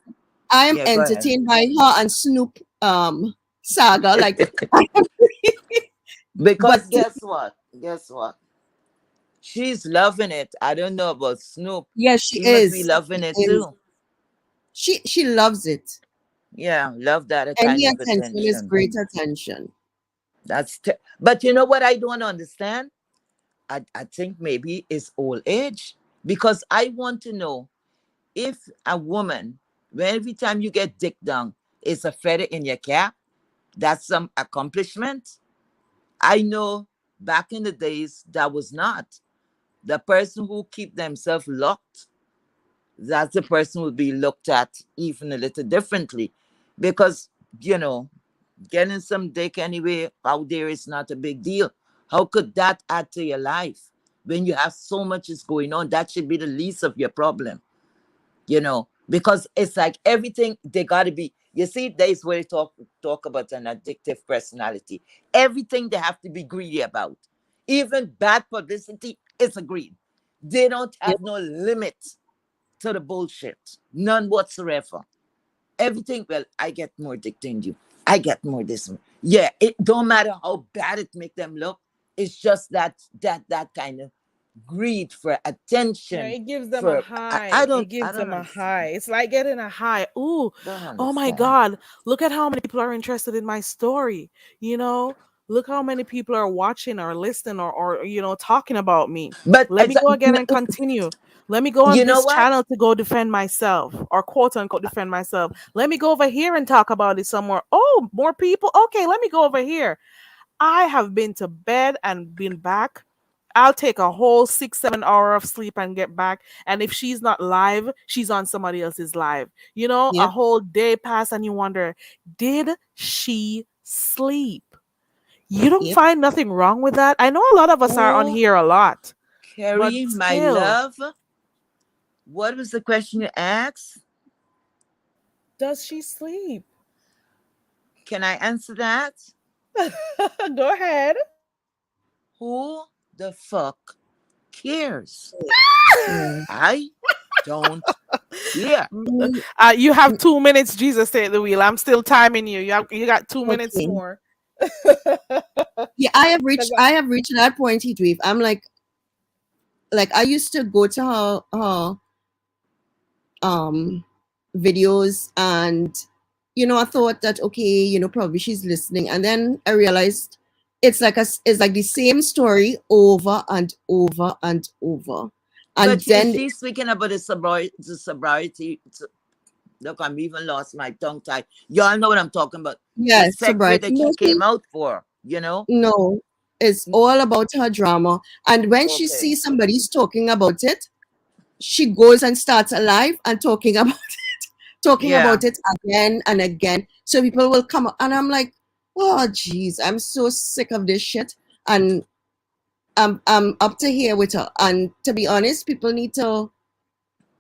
I am Yeah, go ahead. entertained by her and Snoop saga. Like, Because but guess what? Guess what? She's loving it. I don't know about Snoop. yeah, she She must be is. loving She it is. too. She loves it. Yeah, love that Any kind of attention is attention. great attention. But you know what I don't understand? I think maybe it's old age because I want to know if a woman, when every time you get dick down, it's a feather in your cap. That's some accomplishment. I know back in the days that was not. The person who keep themselves locked, that's the person will be looked at even a little differently. Because, you know, getting some dick anyway out there is not a big deal. How could that add to your life? When you have so much is going on, that should be the least of your problem, because it's like everything they gotta be. You see, there's where you talk about an addictive personality. Everything they have to be greedy about. Even bad publicity is a greed. They don't Yep. have no limit to the bullshit. None whatsoever. Everything, well, I get more addicted than you. I get more this. Yeah, it don't matter how bad it make them look. It's just that kind of greed for Yeah, attention. it gives them a For high. It I gives don't them a understand. high. It's like getting a high. Ooh, Don't oh my understand. God. Look at how many people are interested in my story. You know, look how many people are watching or listening or talking about me. But Let me go again and continue. Let me go on you know this what? channel to go defend myself or quote unquote defend myself. Let me go over here and talk about it somewhere. Oh, more people. Okay, let me go over here. I have been to bed and been back. I'll take a whole 6, 7 hour of sleep and get back. And if she's not live, she's on somebody else's live. A Yep. whole day pass and you wonder, did she sleep? You don't Yep. find nothing wrong with that? I know a lot of us are on Oh, here a lot, but Carrie, my still, love, what was the question you asked? does she sleep? Can I answer that? Go ahead. Who the fuck cares? Yeah. I don't care. Mm, You have mm, 2 minutes, Jesus take the wheel. I'm still timing you. You got 2 minutes okay. more. Yeah, 'Cause I have reached that point, Heatwave. I'm like I used to go to her um videos, and I thought that, okay, probably she's listening, and then I realized it's like the same story over and over and over, and But is then she speaking about the sobriety? Look, I'm even lost my tongue tie. Y'all know what I'm talking about. The yes, sex ed sobriety. that she came out for. No, it's all about her drama, and when she Okay. sees somebody's talking about it, she goes and starts a live and talking about talking Yeah. about it again and again. So people will come up, and I'm like, oh, geez, I'm so sick of this shit. And I'm up to here with her. And to be honest, people need to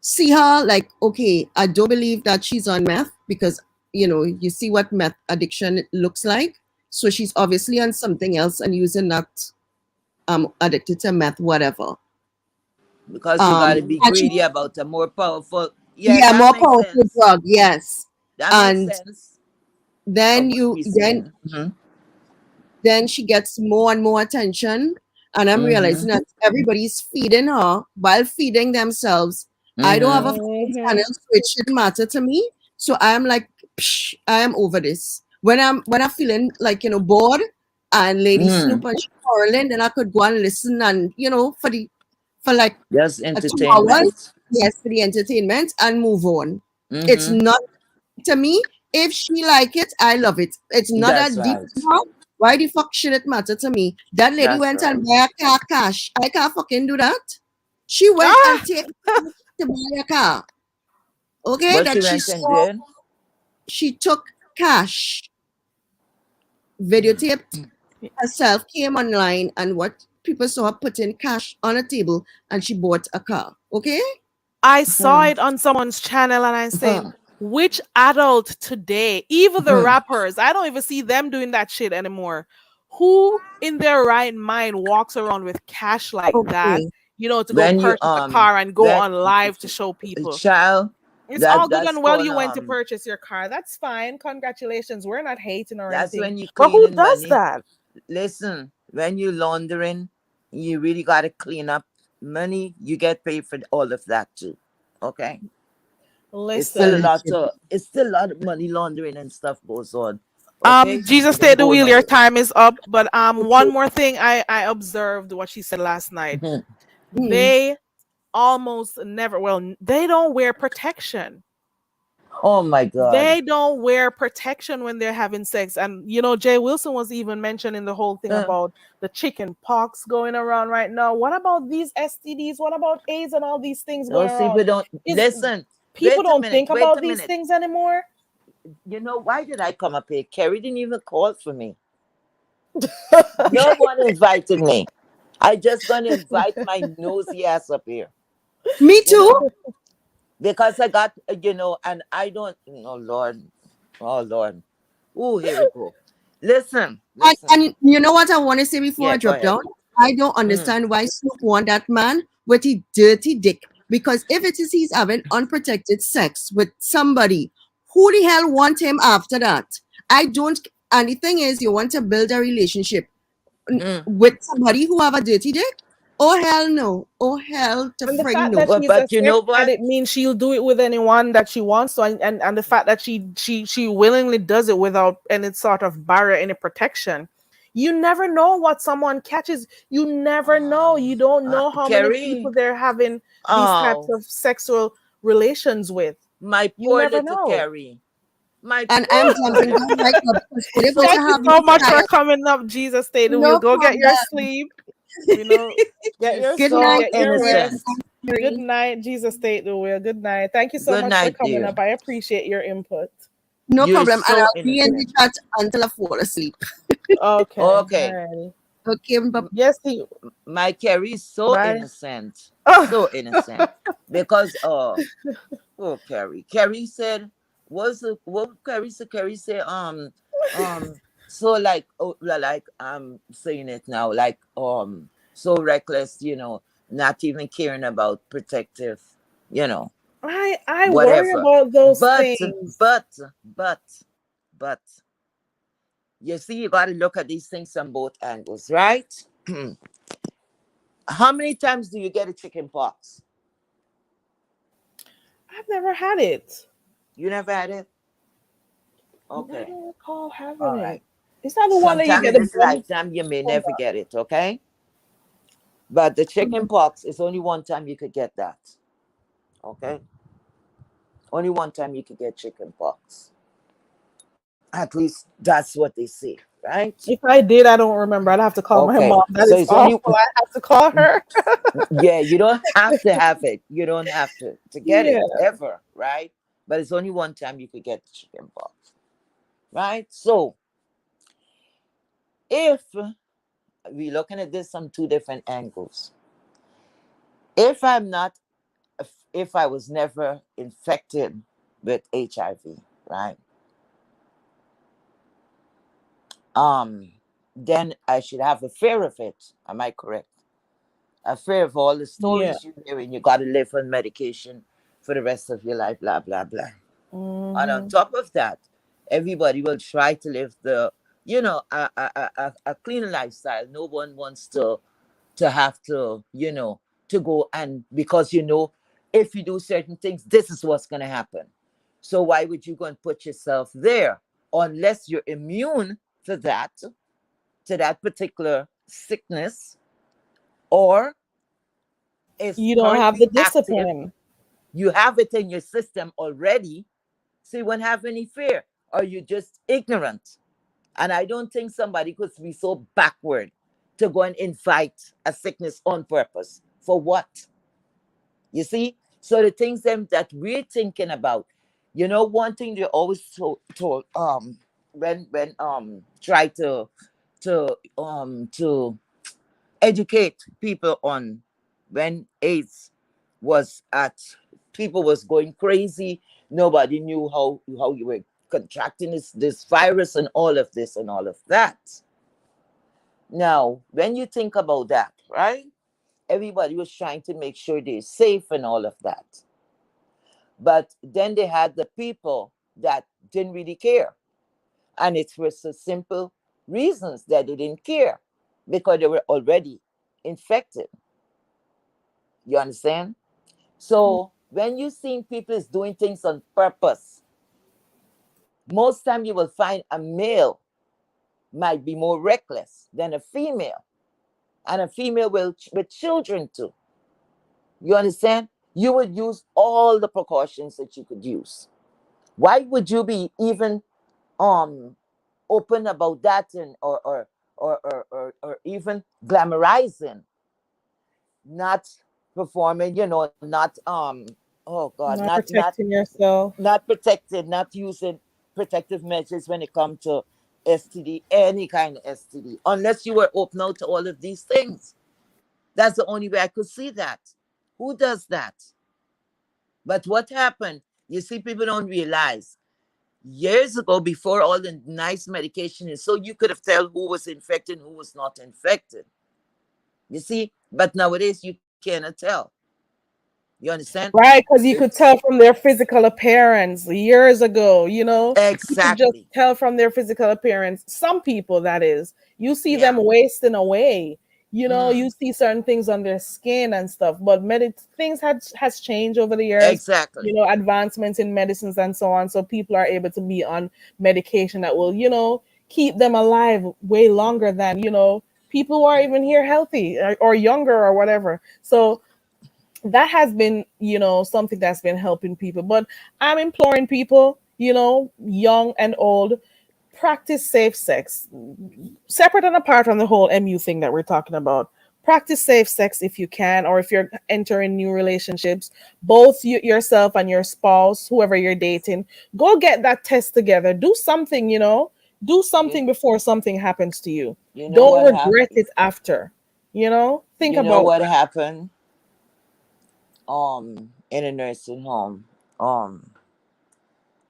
see her like, okay, I don't believe that she's on meth, because, you see what meth addiction looks like. So she's obviously on something else and using that, addicted to meth, whatever. Because you got to be And she, greedy about a more powerful. Yeah, yeah, that more makes powerful sense. drug, yes. That makes And sense then of what you we're then saying. Mm-hmm. then she gets more and more attention, and I'm realizing Mm-hmm. that everybody's feeding her while feeding themselves. I don't have a Mm-hmm. fucking Mhm. channel, so it shouldn't matter to me. So I'm like, psh, I am over this. When I'm feeling like, bored, and Lady Mm-hmm. Snoop and she quarreling, then I could go and listen, and for like Just 2 hours, entertainment. yes, for the entertainment, and move on. It's Mm-hmm. not, to me, if she like it, I love it. It's not That's that deep right. to her. Why the fuck should it matter to me? That lady That's went and right. buy a car cash. I can't fucking do that. She went Ah! and take money to buy a car. Okay, What that you she mentioned saw, there? she took cash, videotaped herself, came online, and what people saw her putting cash on a table, and she bought a car. Okay? I saw it on someone's channel and I say, which adult today, even the rappers, I don't even see them doing that shit anymore. Who in their right mind walks around with cash like that, Okay. to go When you purchase a car and go when on live to show people? child, It's all good that's and well called you went to purchase your car. That's fine. Congratulations. We're not hating or that's anything. when you But who cleaning does money. that? Listen, when you laundering, you really gotta clean up money. You get paid for all of that too. Okay. It's still a Listen. lot of money laundering and stuff goes on. Okay. Jesus It ain't take the going wheel, your nowhere. time is up. But one more thing I observed what she said last night. They almost never, they don't wear protection. Oh my God. They don't wear protection when they're having sex. And Jay Wilson was even mentioning the whole thing about the chicken pox going around right now. What about these STDs? What about AIDS and all these things going Those people around? don't listen. People Wait a don't minute. think Wait about a these minute. things anymore. You know why did I come up here? Kerry didn't even call for me. No one invited me. I just gonna invite my nosy ass up here. Me too. Because I got, and I don't, oh Lord, oh, here we go. Listen. And you know what I want to say before I Yeah, go drop ahead. down? I don't understand why Snoop want that man with his dirty dick. Because if it is he's having unprotected sex with somebody, who the hell want him after that? I don't. And the thing is, you want to build a relationship with somebody who have a dirty dick? Oh hell no! Oh hell to And the fring fact no! that she's But a you sex know what? addict means she'll do it with anyone that she wants to, and the fact that she willingly does it without any sort of barrier, any protection. You never know what someone catches. You never know. You don't know how many Kerry, people they're having these types of sexual relations with. my You poor never little know. Kerry. My And poor I'm little jumping down right now because we're supposed to Thank you have so this much for child. coming up, Jesus. Stay the wheel. No Go get your problem. sleep. Get your You're Good sleep. so night, Get your everyone. innocent. rest. I'm Good Carrie. night, Jesus. Stay the wheel. Good night. Thank you so Good much for night, coming dear. up. I appreciate your input. No You're problem. And so I'll be in the innocent. chat until I fall asleep. Okay. Okay. Alrighty. Okay, bye. Yes, he. My Kerry is so Bye. innocent. Oh. So innocent. Because Kerry said, what Kerry said? Kerry said, so like, I'm saying it now, like, so reckless, not even caring about protective, I worry whatever. about those But, things. but, you see, you got to look at these things from both angles, right? How many times do you get a chicken pox? I've never had it. You never had it? I Okay. don't recall having All it. right. It's not the one that you Sometime get in the this bumps. lifetime, you may Hold never on. get it, okay? But the chicken pox is only one time you could get that, okay? Only one time you could get chicken pox. At least that's what they say, right? If I did, I don't remember. I'd have to call my Okay. mom. That So is it's only, awful. I have to call her. yeah, you don't have to have it. You don't have to get Yeah. it ever, right? But it's only one time you could get chicken pox, right? So if we're looking at this from two different angles, if I was never infected with HIV, right? Then I should have a fear of it. Am I correct? A fear of all the Yeah. stories you hear and you got to live on medication for the rest of your life, blah, blah, blah. And on top of that, everybody will try to live a clean lifestyle. No one wants to have to, to go and because if you do certain things, this is what's going to happen. So why would you go and put yourself there unless you're immune to that particular sickness, or it's You don't have currently the active, discipline. you have it in your system already, so you won't have any fear, or you're just ignorant. And I don't think somebody could be so backward to go and invite a sickness on purpose. For what? You see, So the things them that we're thinking about, one thing they always told when try to educate people on when AIDS was at people was going crazy. Nobody knew how you were contracting this virus and all of this and all of that. Now, when you think about that, right? Everybody was trying to make sure they're safe and all of that. But then they had the people that didn't really care. And it was the simple reasons that they didn't care because they were already infected. You understand? So when you see people is doing things on purpose, most time you will find a male might be more reckless than a female, and a female will with children too. You understand? You would use all the precautions that you could use. Why would you be even um open about that and or even glamorizing, not performing, not oh God, Not not protecting yourself. not protected, not using protective measures when it comes to STD, any kind of STD, unless you were open out to all of these things. That's the only way I could see that. Who does that? But what happened? You see, people don't realize years ago, before all the nice medication is, so you could have tell who was infected and who was not infected. You see, but nowadays you cannot tell. You understand? Right, because you could tell from their physical appearance years ago, you could just Exactly. tell from their physical appearance. Some people, that is, you see them Yeah. wasting away. You Mhm. see certain things on their skin and stuff, but things has changed over the years. Exactly. Advancements in medicines and so on, so people are able to be on medication that will, keep them alive way longer than people who are even here healthy or younger or whatever. So that has been something that's been helping people, but I'm imploring people, young and old, practice safe sex, separate and apart from the whole mu thing that we're talking about. Practice safe sex if you can, or if you're entering new relationships, both yourself and your spouse, whoever you're dating, go get that test together. Do something, do You, something before something happens to you. you know Don't what regret happened? it after. Think You know about what that. happened? In a nursing home.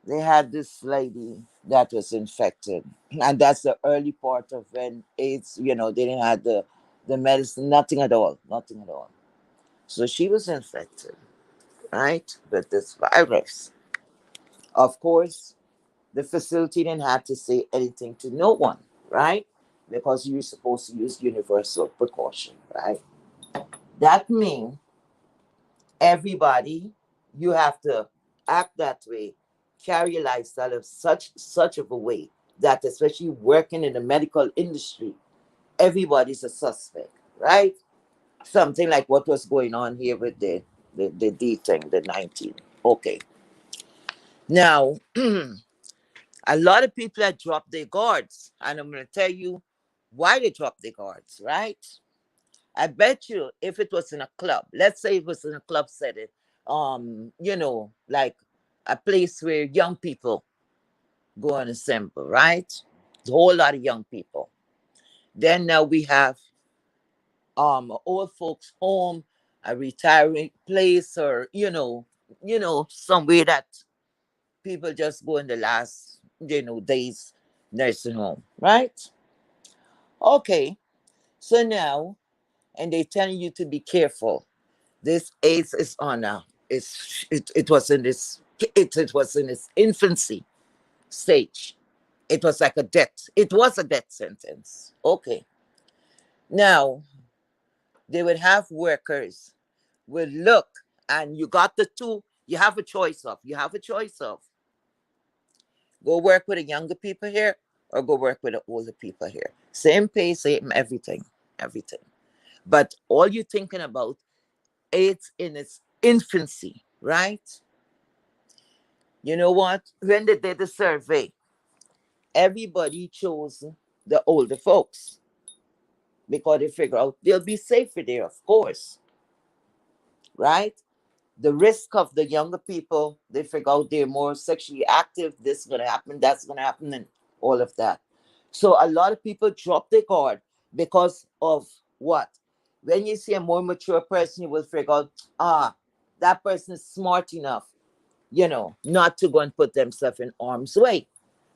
They had this lady that was infected, and that's the early part of when AIDS. They didn't have the medicine, nothing at all, nothing at all. So she was infected, right, with this virus. Of course, the facility didn't have to say anything to no one, right? Because you're supposed to use universal precaution, right? That means everybody, you have to act that way, carry a lifestyle of such of a way that, especially working in the medical industry, everybody's a suspect, right? Something like what was going on here with the D thing, the 19. Okay. Now, a lot of people have dropped their guards, and I'm going to tell you why they dropped their guards, right? I bet you if it was in a club, let's say it was in a club setting, like a place where young people go and assemble, right? A whole lot of young people. Then now we have old folks home, a retiring place, or somewhere that people just go in the last, days nursing home, right? Okay. So now, and they telling you to be careful. This AIDS is on a it was in this it was in its infancy stage. It was like a death. It was a death sentence. Okay. Now they would have workers would look, and you got the two. You have a choice of. You have a choice of go work with the younger people here or go work with the older people here. Same pay, same everything, everything. But all you're thinking about, it's in its infancy, right? You know what? When they did the survey, everybody chose the older folks because they figure out they'll be safer there, of course, right? the risk of the younger people, they figure out they're more sexually active, this is going to happen, that's going to happen, and all of that. So a lot of people drop their guard because of what? When you see a more mature person, you will figure out, that person is smart enough, not to go and put themselves in harm's way.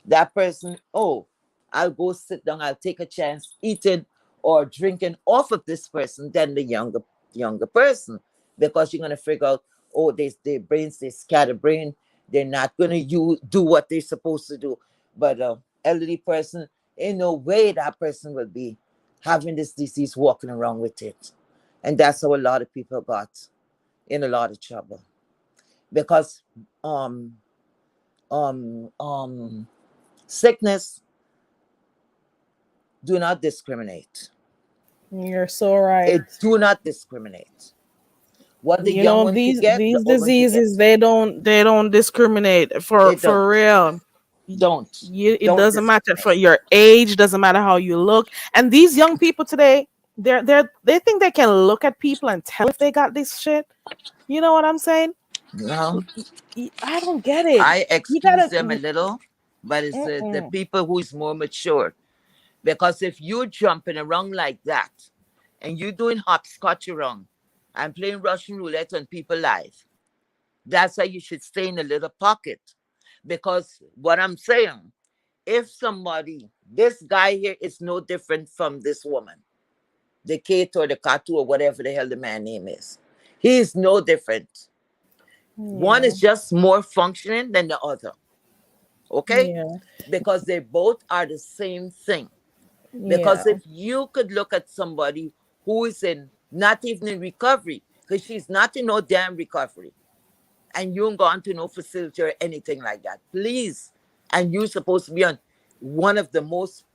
That person, oh, I'll go sit down, I'll take a chance eating or drinking off of this person than the younger person. Because you're gonna figure out, oh, their brains, they scatterbrain, they're not gonna do what they're supposed to do. But elderly person, in no way that person will be having this disease walking around with it. And that's how a lot of people got in a lot of trouble. Because um um um sickness do not discriminate. You're so right. It do not discriminate. What the You young know, one could get, the these old one could get. diseases, they don't discriminate It for don't. real. Don't. It Don't doesn't matter for discriminate. your age, doesn't matter how you look. And these young people today, they think they can look at people and tell if they got this shit. You know what I'm saying? No. I don't get it. I You excuse gotta. them a little, but it's the Mm-mm. people who is more mature. Because if you're jumping around like that and you're doing hopscotch around and playing Russian roulette on people's life, that's why you should stay in a little pocket. Because what I'm saying, if somebody, this guy here is no different from this woman, the Kate or the Katu or whatever the hell the man name is. He is no different. One Yeah, is just more functioning than the other. Okay? yeah, Because they both are the same thing. yeah, Because if you could look at somebody who is in not even in recovery, because she's not in no damn recovery, and you ain't gone to no facility or anything like that, please. And you're supposed to be on one of the most,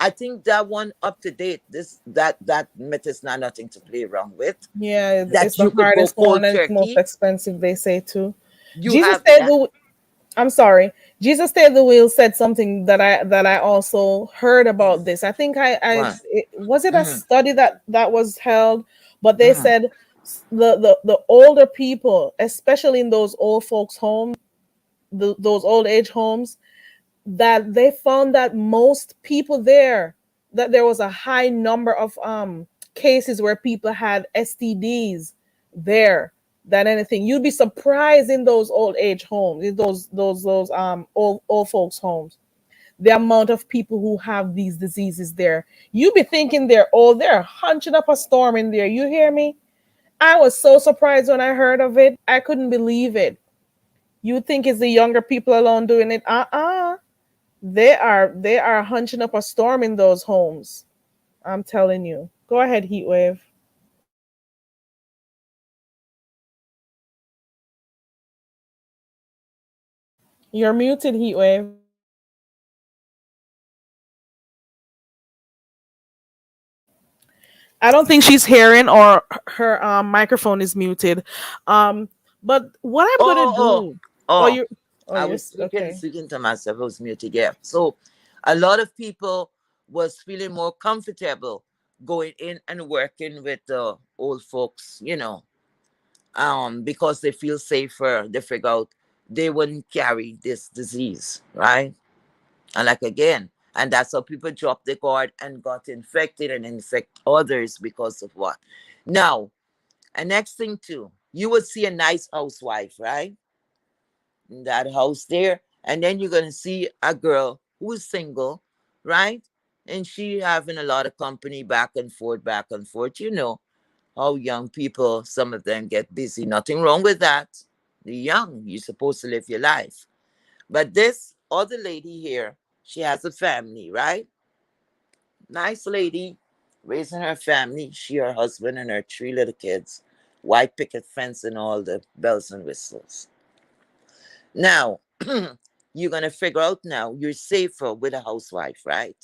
I think that one up to date, that myth is not nothing to play around with. yeah. It's That the you could go hardest one cold and it's most turkey. expensive. They say too. You Jesus have said that. the. I'm sorry. Jesus said the wheel said something that I also heard about this. I think One. was it a Mm, study that was held, but they mm, said the older people, especially in those old folks homes, those old age homes, that they found that most people there, that there was a high number of cases where people had STDs there than anything. You'd be surprised in those old age homes, in those old folks homes, the amount of people who have these diseases there. You be thinking they're hunching up a storm in there. You hear me? I was so surprised when I heard of it. I couldn't believe it. You think it's the younger people alone doing it? They are hunching up a storm in those homes. I'm telling you. Go ahead, Heatwave. You're muted, Heatwave. I don't think she's hearing, or her microphone is muted. Um, but what I'm gonna oh, oh, do? Oh, oh. you. Oh, I you're was speaking, okay. speaking to myself. I was muted. Yeah. So, a lot of people was feeling more comfortable going in and working with the old folks. Because they feel safer. They figure out they wouldn't carry this disease, right? And like again, and that's how people dropped the guard and got infected and infect others because of what? Now, and next thing too, you would see a nice housewife, right? In that house there. And then you're gonna see a girl who's single, right? And she having a lot of company back and forth, back and forth. You know how young people, some of them get busy. Nothing wrong with that. You're young, you're supposed to live your life. But this other lady here, she has a family, right? Nice lady, raising her family. She, her husband, and her three little kids. White picket fence and all the bells and whistles. Now, you're going to figure out now you're safer with a housewife, right?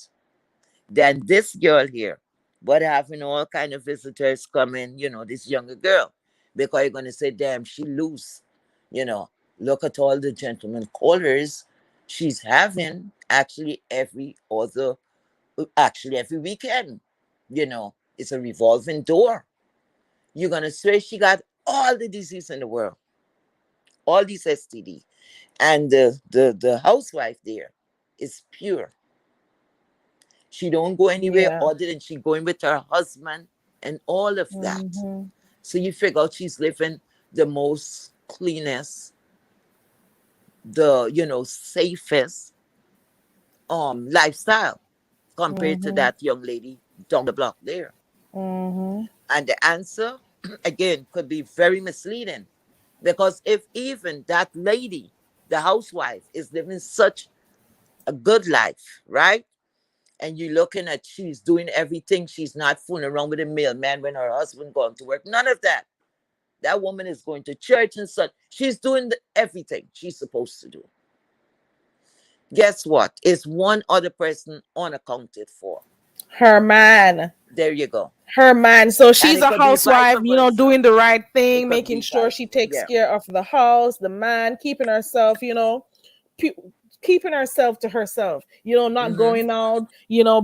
Than this girl here. But having all kind of visitors come in, this younger girl. Because you're going to say, damn, she loose. You know, look at all the gentlemen callers she's having actually every weekend. It's a revolving door. You're gonna say she got all the disease in the world, all these STD. And the housewife there is pure. She don't go anywhere Yeah. other than she going with her husband and all of that. Mm-hmm. So you figure out she's living the most cleanest, the safest lifestyle compared to Mm-hmm. that young lady down the block there. Mm-hmm. And the answer again could be very misleading, because if even that lady, the housewife, is living such a good life, right? And you're looking at she's doing everything, she's not fooling around with a mailman when her husband gone to work, none of that. That woman is going to church and such. She's doing everything she's supposed to do. Guess what? Is one other person unaccounted for. Her man. There you go. Her man. So And she's it a could be vice housewife, versa. doing the right It thing, could making be sure vice. she takes Yeah. care of the house, the man, keeping herself, pu- keeping herself to herself, not Mm-hmm. going out,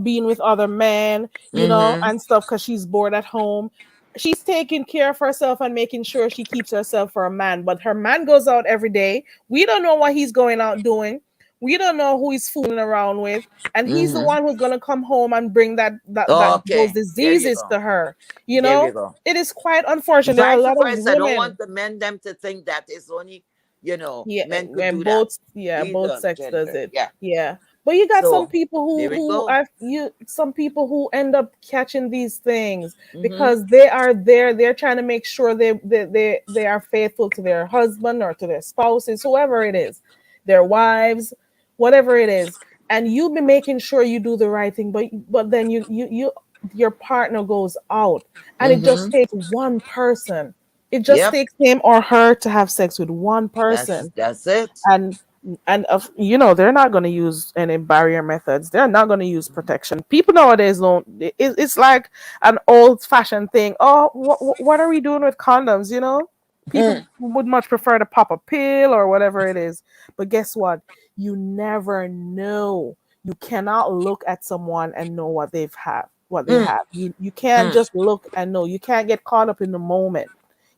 being with other men, Mm-hmm. and stuff because she's bored at home. She's taking care of herself and making sure she keeps herself for a man. But her man goes out every day. We don't know what he's going out doing. We don't know who he's fooling around with. And he's the Mm-hmm. one who's gonna come home and bring those Okay. There you diseases go. to her. There you go. It is quite unfortunate. There are a Vice lot of versa. I don't women. want the men them to think that it's only, Yeah, men could when do that. both Either sex does gender. it. Yeah. Yeah. But you got some So people there we go. some people who end up catching these things Mm-hmm. because they are there. They're trying to make sure they are faithful to their husband or to their spouses, whoever it is, their wives, whatever it is. And you be making sure you do the right thing, but then your partner goes out and it just Mm-hmm. takes one person. It just Yep. takes him or her to have sex with one person. That's it. And they're not going to use any barrier methods. They're not going to use protection. People nowadays don't. It's like an old fashioned thing. Oh, what are we doing with condoms? People Mm. would much prefer to pop a pill or whatever it is. But guess what? You never know. You cannot look at someone and know what they Mm. have. You can't Mm. just look and know. You can't get caught up in the moment.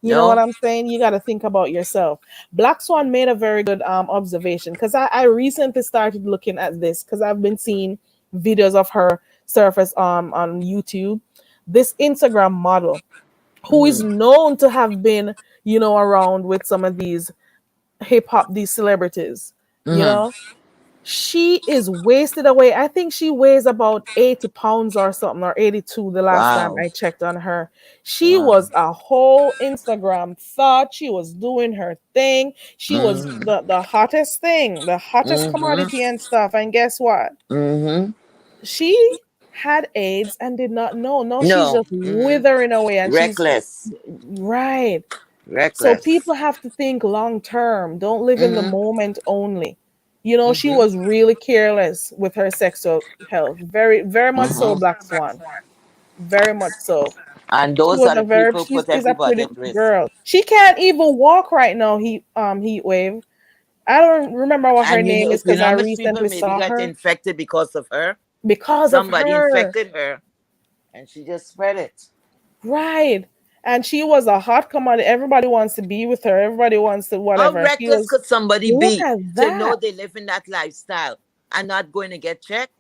You know what No. I'm saying? You got to think about yourself. Black Swan made a very good observation, because I recently started looking at this because I've been seeing videos of her surface on YouTube. This Instagram model who is Mm. known to have been around with some of these these celebrities, you Mm-hmm. know she is wasted away. I think she weighs about 80 pounds or something, or 82 the last time Wow. I checked on her. She Wow. was a whole Instagram thought. She was doing her thing. She was Mm-hmm. the hottest thing, the hottest Mm-hmm. commodity and stuff. And guess what? Mm-hmm. She had AIDS and did not know. No, she's No. just Mm-hmm. withering away, and she's Reckless. right. So Reckless. people have to think long term. Don't live in the Mm-hmm. moment only. She Mm-hmm. was really careless with her sexual health. Very, very much so, Mm-hmm. Black Swan. Very much so. And She those was are the people she's put is a everybody pretty at risk. girl. She can't even walk right now, Heat Wave. I don't remember what her And name is you because know I how much people recently maybe saw got her infected because of her? because of Somebody her. infected her and she just spread it. Right. And she was a hot commodity. Everybody wants to be with her. Everybody wants to How whatever. She reckless was could somebody look be at to know that. they live in that lifestyle and not going to get checked?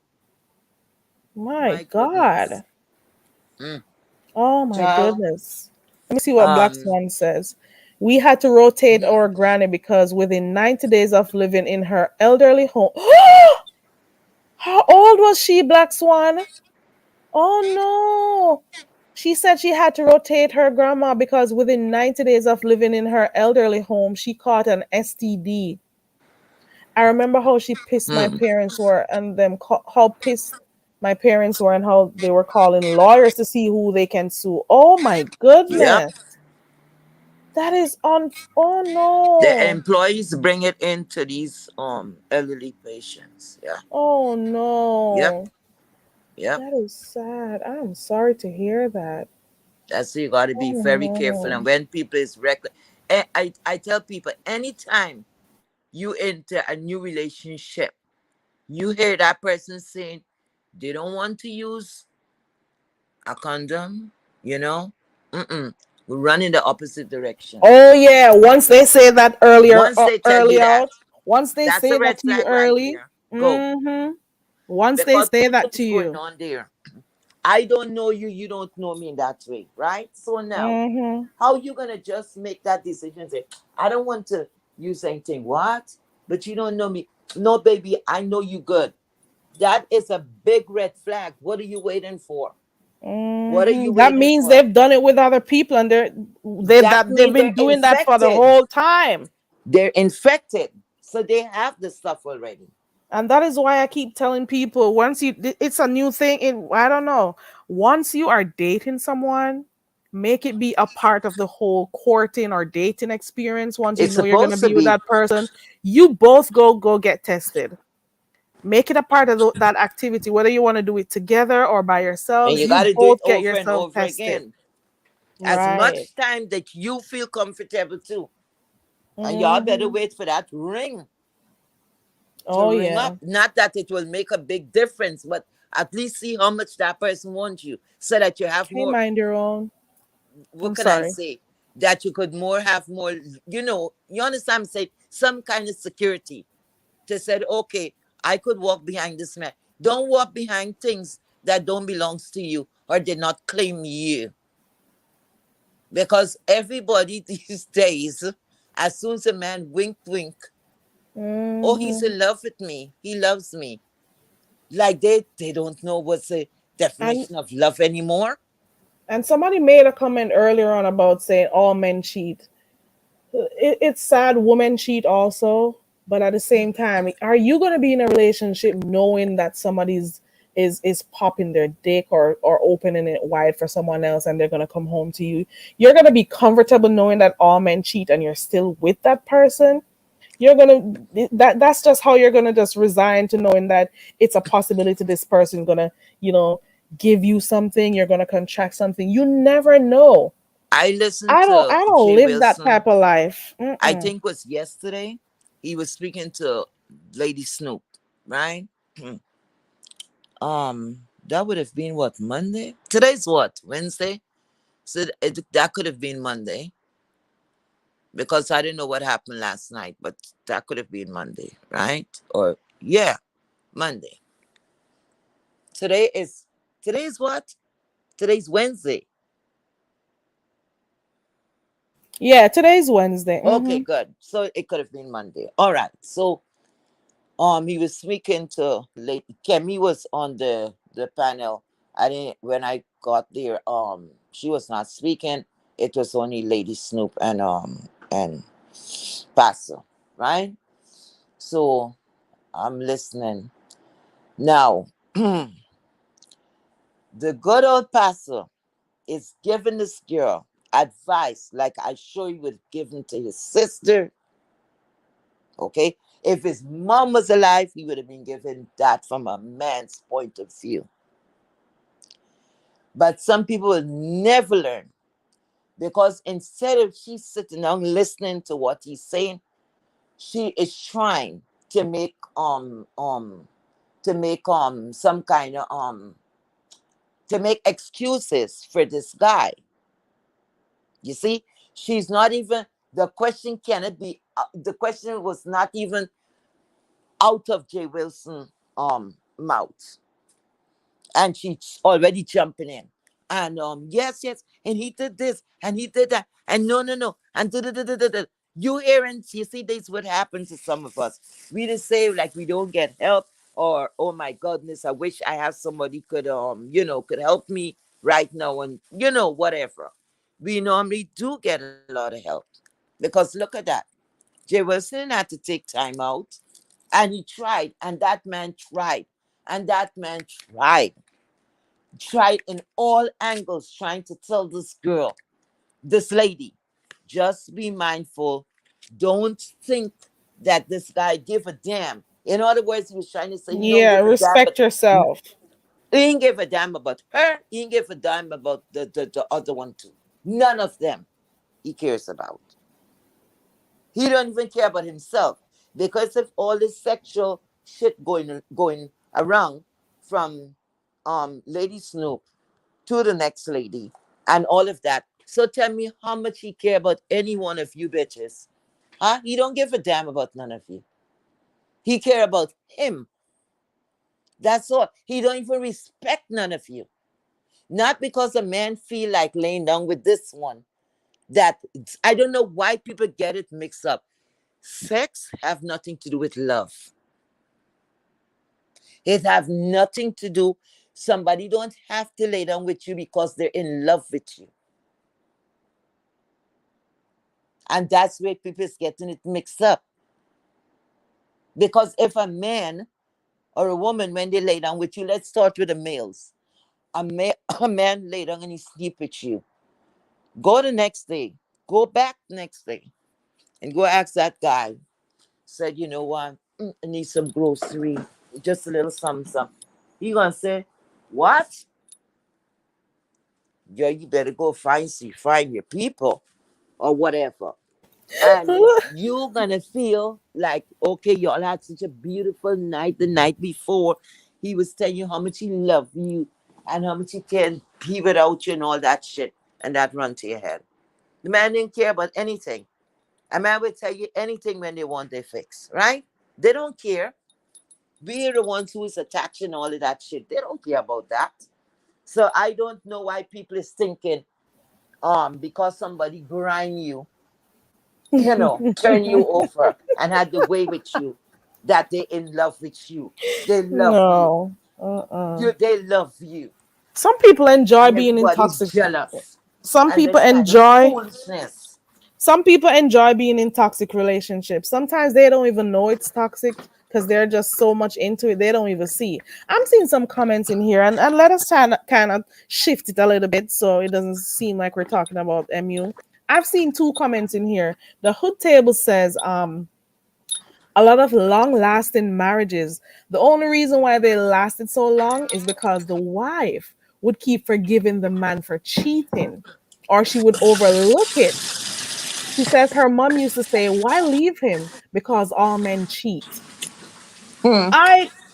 My My goodness. God. Oh my Child. goodness. Let me see what Black Um, Swan says. We had to rotate our granny because within 90 days of living in her elderly home. How old was she, Black Swan? Oh no. She said she had to rotate her grandma because within 90 days of living in her elderly home, she caught an STD. I remember how she pissed my hmm. parents were, and how pissed my parents were, and how they were calling lawyers to see who they can sue. Oh my Yep. goodness. That is oh The no. employees bring it into these elderly patients. Yeah. Oh Yep. no. Yep. That is sad. I'm sorry to hear that. That's you got to be Oh very careful. And no. when people is reckless, I tell people anytime you enter a new relationship, you hear that person saying they don't want to use a condom, Mm-mm. run in the opposite direction. Oh yeah, once they say that Once they tell you early that, out, once they that's say a that red to you flag right early, there. Go. mm-hmm. Once they Because say two that to things going you, on there. I don't know you, you don't know me in that way, right? So now, mm-hmm. how you gonna just make that decision? Say, I don't want to use anything. What? But you don't know me. No, baby, I know you good. That is a big red flag. What are you waiting for? What are you That waiting means for? they've done it with other people, and That they've means been they're doing that for the infected. whole time. They're infected. So they have the stuff already. And that is why I keep telling people, it's a new thing. I don't know. Once you are dating someone, make it be a part of the whole courting or dating experience. Once you It's know you're gonna supposed to be with be. that person, you both go get tested. Make it a part of that activity, whether you want to do it together or by And yourselves. you You got to do it both get over and yourself over tested. again. As Right. much time that you feel comfortable too. And y'all better Mm-hmm. wait for that ring to Oh ring yeah. up. Not that it will make a big difference, but at least see how much that person wants you so that you have Hey, more. mind your own. What I'm can I sorry. say? That you could more have more, you understand? Say some kind of security to say, okay, I could walk behind this man. Don't walk behind things that don't belongs to you or did not claim you. Because everybody these days, as soon as a man wink wink, oh, he's Mm-hmm. in love with me. He loves me. Like they don't know what's the And definition of love anymore. somebody made a comment earlier on about saying all men cheat. It's sad women cheat also, but at the same time, are you going to be in a relationship knowing that somebody's is popping their dick or opening it wide for someone else and they're going to come home to you? You're going to be comfortable knowing that all men cheat and you're still with that person. You're going to that's just how you're going to just resign to knowing that it's a possibility this person going to, you know, give you something, you're going to contract something. You never know. I listened to I don't Jay live that Wilson. type of life. I Mm-mm. think was yesterday. He was speaking to Lady Snoop, right? That would have been what, Monday? Today's what, Wednesday? So that could have been Monday because I didn't know what happened last night, but that could have been Monday, right? Or yeah, Monday. Today is today's what? Today's Wednesday. Yeah, today's Wednesday. Okay, Mm-hmm. good. So it could have been Monday. All right. So he was speaking to Lady Kemi was on the panel. I didn't when I got there. She was not speaking. It was only Lady Snoop and Pastor, right? So I'm listening now. The good old Pastor is giving this girl advice like I sure he would have given to his sister. Okay, if his mom was alive, he would have been given that from a man's point of view. But some people will never learn because instead of she sitting down listening to what he's saying, she is trying to make some kind of to make excuses for this guy. You see, she's not even the question cannot be the question was not even out of Jay Wilson mouth, and she's already jumping in. And yes, and he did this and he did that, and no, and da. You hearing, you see, this what happens to some of us. We just say like we don't get help, or oh my goodness, I wish I have somebody could could help me right now, and whatever. We normally do get a lot of help because look at that. Jay Wilson had to take time out, and he tried, and that man tried, and that man tried in all angles, trying to tell this girl, this lady, just be mindful. Don't think that this guy give a damn. In other words, he was trying to say he don't Yeah, give a damn, but respect yourself. he didn't give a damn about her. He didn't give a damn about the other one too. None of them he cares about. He don't even care about himself because of all this sexual shit going around from Lady Snoop to the next lady and all of that. So tell me how much he care about any one of you bitches. Huh? He don't give a damn about none of you. He care about him. That's all. He don't even respect none of you. Not because a man feel like laying down with this one. That I don't know why people get it mixed up. Sex have nothing to do with love. It have nothing to do. Somebody don't have to lay down with you because they're in love with you. And that's where people is getting it mixed up. Because if a man or a woman, when they lay down with you, let's start with the males. A man lay down and he sleep with you. Go the next day. Go back next day. And go ask that guy. Said, you know what? I need some grocery. Just a little something. He gonna say, what? Yeah, you better go find your people or whatever. And you're gonna feel like, okay, y'all had such a beautiful night the night before. He was telling you how much he loved you and how much he can be without you and all that shit. And that run to your head. The man didn't care about anything. A man will tell you anything when they want their fix, right? They don't care. We're the ones who is attaching all of that shit. They don't care about that. So I don't know why people is thinking, because somebody grind you, turn you over and had the way with you, that they in love with you. They love No. you. They love you. Some people enjoy And being in everybody's toxic. jealous. Some And people this kind of enjoy. foolishness. Some people enjoy being in toxic relationships. Sometimes they don't even know it's toxic because they're just so much into it, they don't even see. I'm seeing some comments in here, and let us kind of shift it a little bit so it doesn't seem like we're talking about MU. I've seen two comments in here. The Hood Table says, a lot of long-lasting marriages, the only reason why they lasted so long is because the wife would keep forgiving the man for cheating, or she would overlook it. She says her mom used to say, "Why leave him? Because all men cheat."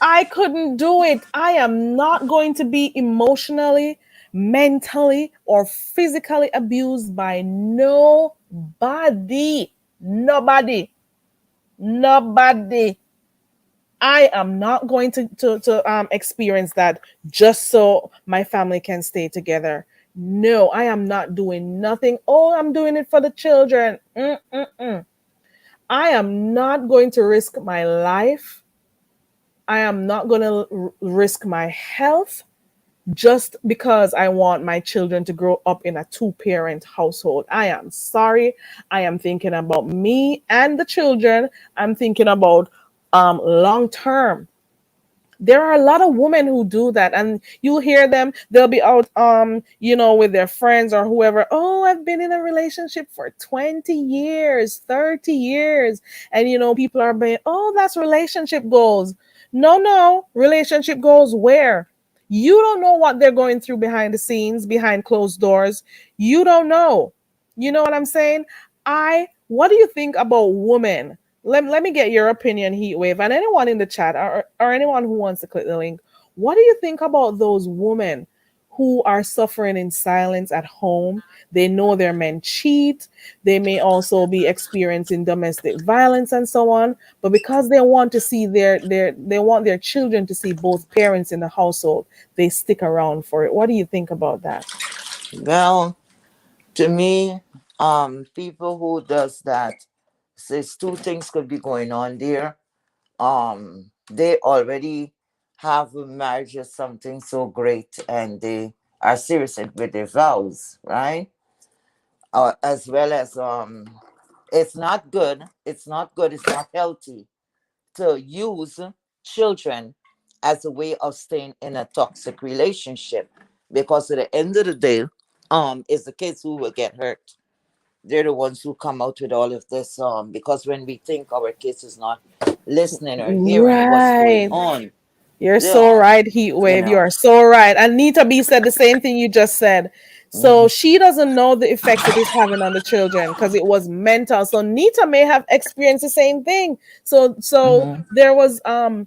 I couldn't do it. I am not going to be emotionally, mentally, or physically abused by nobody. Nobody. Nobody. I am not going to experience that just so my family can stay together. No, I am not doing nothing. Oh, I'm doing it for the children. I am not going to risk my life. I am not going to risk my health just because I want my children to grow up in a two-parent household. I am sorry. I am thinking about me and the children. I'm thinking about long term. There are a lot of women who do that, and you'll hear them. They'll be out with their friends or whoever. Oh, I've been in a relationship for 20 years, 30 years. And people are being, oh, that's relationship goals. No, relationship goals where? You don't know what they're going through behind the scenes, behind closed doors. You don't know. You know what I'm saying? What do you think about women? Let me get your opinion, Heatwave, and anyone in the chat or anyone who wants to click the link. What do you think about those women who are suffering in silence at home? They know their men cheat. They may also be experiencing domestic violence and so on. But because they want to see they want their children to see both parents in the household, they stick around for it. What do you think about that? Well, to me, people who does that, says two things could be going on there. They already have a marriage or something so great, and they are serious with their vows, right? As well as it's not good. It's not good. It's not healthy to use children as a way of staying in a toxic relationship, because at the end of the day, it's the kids who will get hurt. They're the ones who come out with all of this, because when we think our kids is not listening or hearing what's going Right. on, You're so right, Heatwave. You are so right. Anita B said the same thing you just said. So she doesn't know the effects it is having on the children because it was mental. So Nita may have experienced the same thing. So there was some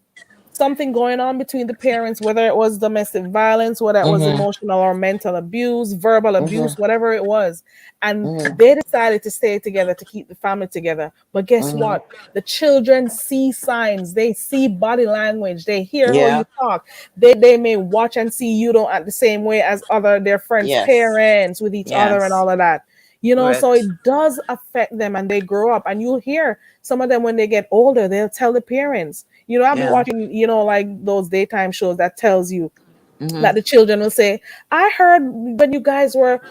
something going on between the parents, whether it was domestic violence, whether it was Mm-hmm. emotional or mental abuse, verbal abuse, Mm-hmm. whatever it was. And Mm-hmm. they decided to stay together to keep the family together. But guess Mm-hmm. what? The children see signs, they see body language, they hear how Yeah. you talk. They may watch and see you don't act the same way as other their friends' Yes. parents with each other and Yes. all of that. You know, so Correct. it does affect them and they grow up. And you'll hear some of them when they get older, they'll tell the parents. You know, I've been Yeah. watching, you know, like those daytime shows that tells you Mm-hmm. that the children will say, I heard when you guys were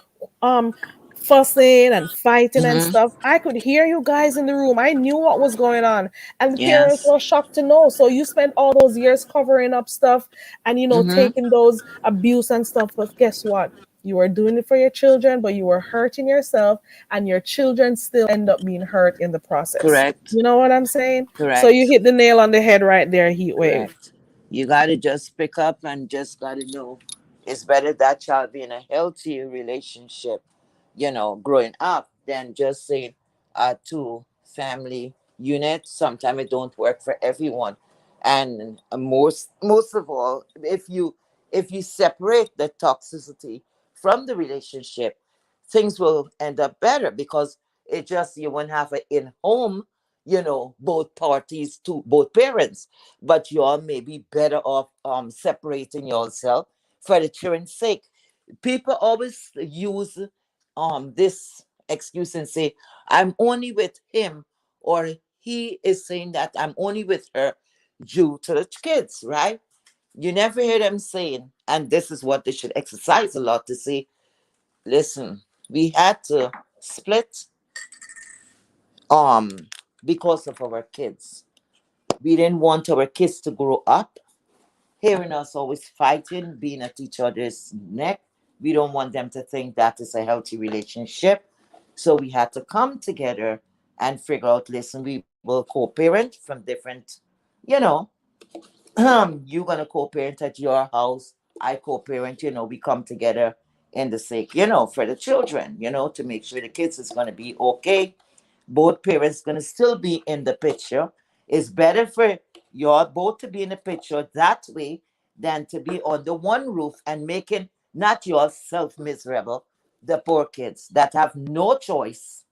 um fussing and fighting and Mm-hmm. stuff, I could hear you guys in the room. I knew what was going on. And the parents Yes. were shocked to know. So you spent all those years covering up stuff and, you know, Mm-hmm. taking those abuse and stuff. But guess what? You were doing it for your children, but you were hurting yourself, and your children still end up being hurt in the process. Correct. You know what I'm saying? So you Correct. hit the nail on the head right there, Heat Wave. Correct. You gotta just pick up and just gotta know it's better that child be in a healthy relationship, growing up than just saying two family units. Sometimes it don't work for everyone. And most of all, if you separate the toxicity from the relationship, things will end up better because it just you won't have an in home, both parties to both parents, but you all may be better off separating yourself for the children's sake. People always use this excuse and say, I'm only with him, or he is saying that I'm only with her due to the kids, right? You never hear them saying, and this is what they should exercise a lot to say, listen, we had to split um because of our kids. We didn't want our kids to grow up hearing us always fighting, being at each other's neck. We don't want them to think that is a healthy relationship. So we had to come together and figure out, listen, we will co-parent from different, you know, you're gonna co-parent at your house, I co-parent, we come together in the sake, for the children, to make sure the kids is gonna be okay. Both parents gonna still be in the picture. It's better for y'all both to be in the picture that way than to be under one roof and making not yourself miserable, the poor kids that have no choice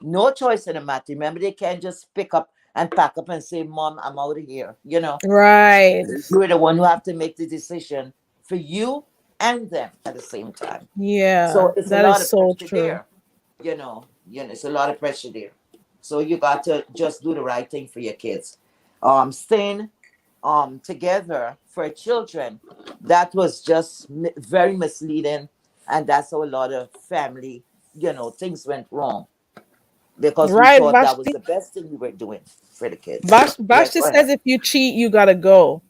in the matter. Remember, they can't just pick up and pack up and say, Mom, I'm out of here. Right. You're the one who have to make the decision for you and them at the same time. Yeah, So it's a that lot is of so pressure true. there. It's a lot of pressure there. So you got to just do the right thing for your kids. Staying together for children, that was just very misleading, and that's how a lot of family, things went wrong because we Right, thought that was Vashti. the best thing we were doing for the kids. Yes, Vashti go ahead. says if you cheat, you gotta go.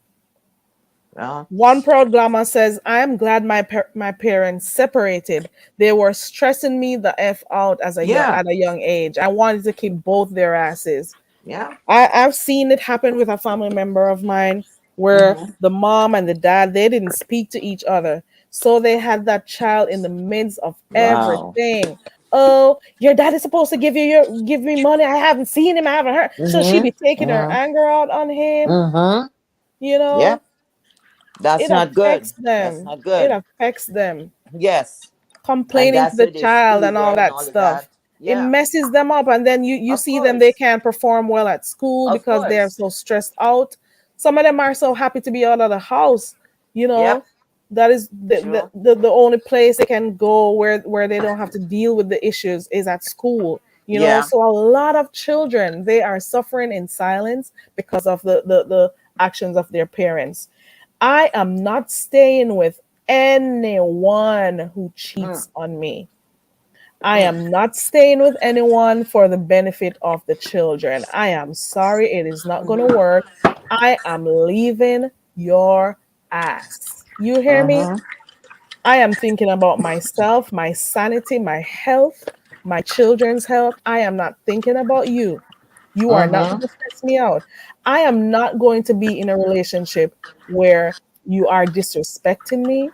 Uh, One proud glamour says, I am glad my parents separated. They were stressing me the F out yeah, at a young age. I wanted to keep both their asses. yeah. I've seen it happen with a family member of mine where Mm-hmm. the mom and the dad, they didn't speak to each other. So they had that child in the midst of Wow. everything. Oh, your dad is supposed to give me money. I haven't seen him, I haven't heard. So she Mm-hmm. be taking her Mm-hmm. anger out on him, Mm-hmm. you Yeah, know. that's It not good. affects That's them. not It good. affects them. Yes, and Complaining to that's the where they child stay and all there and that all of stuff. that. It Yeah, messes them up, and then you of see them, they course, can't perform well at school of because they're course. so stressed out. Some of them are so happy to be out of the house, you know. Yep, That is true. the only place they can go where they don't have to deal with the issues is at school, you know. Yeah. So a lot of children, they are suffering in silence because of the actions of their parents. I am not staying with anyone who Mm, cheats on me. I mm, am not staying with anyone for the benefit of the children. I am sorry, it is not going to mm-hmm, work. I am leaving your ass. You hear me? mm-hmm, I am thinking about myself, my sanity, my health, my children's health. I am not thinking about you. You are not mm-hmm. going to stress me out. I am not going to be in a relationship where you are disrespecting me,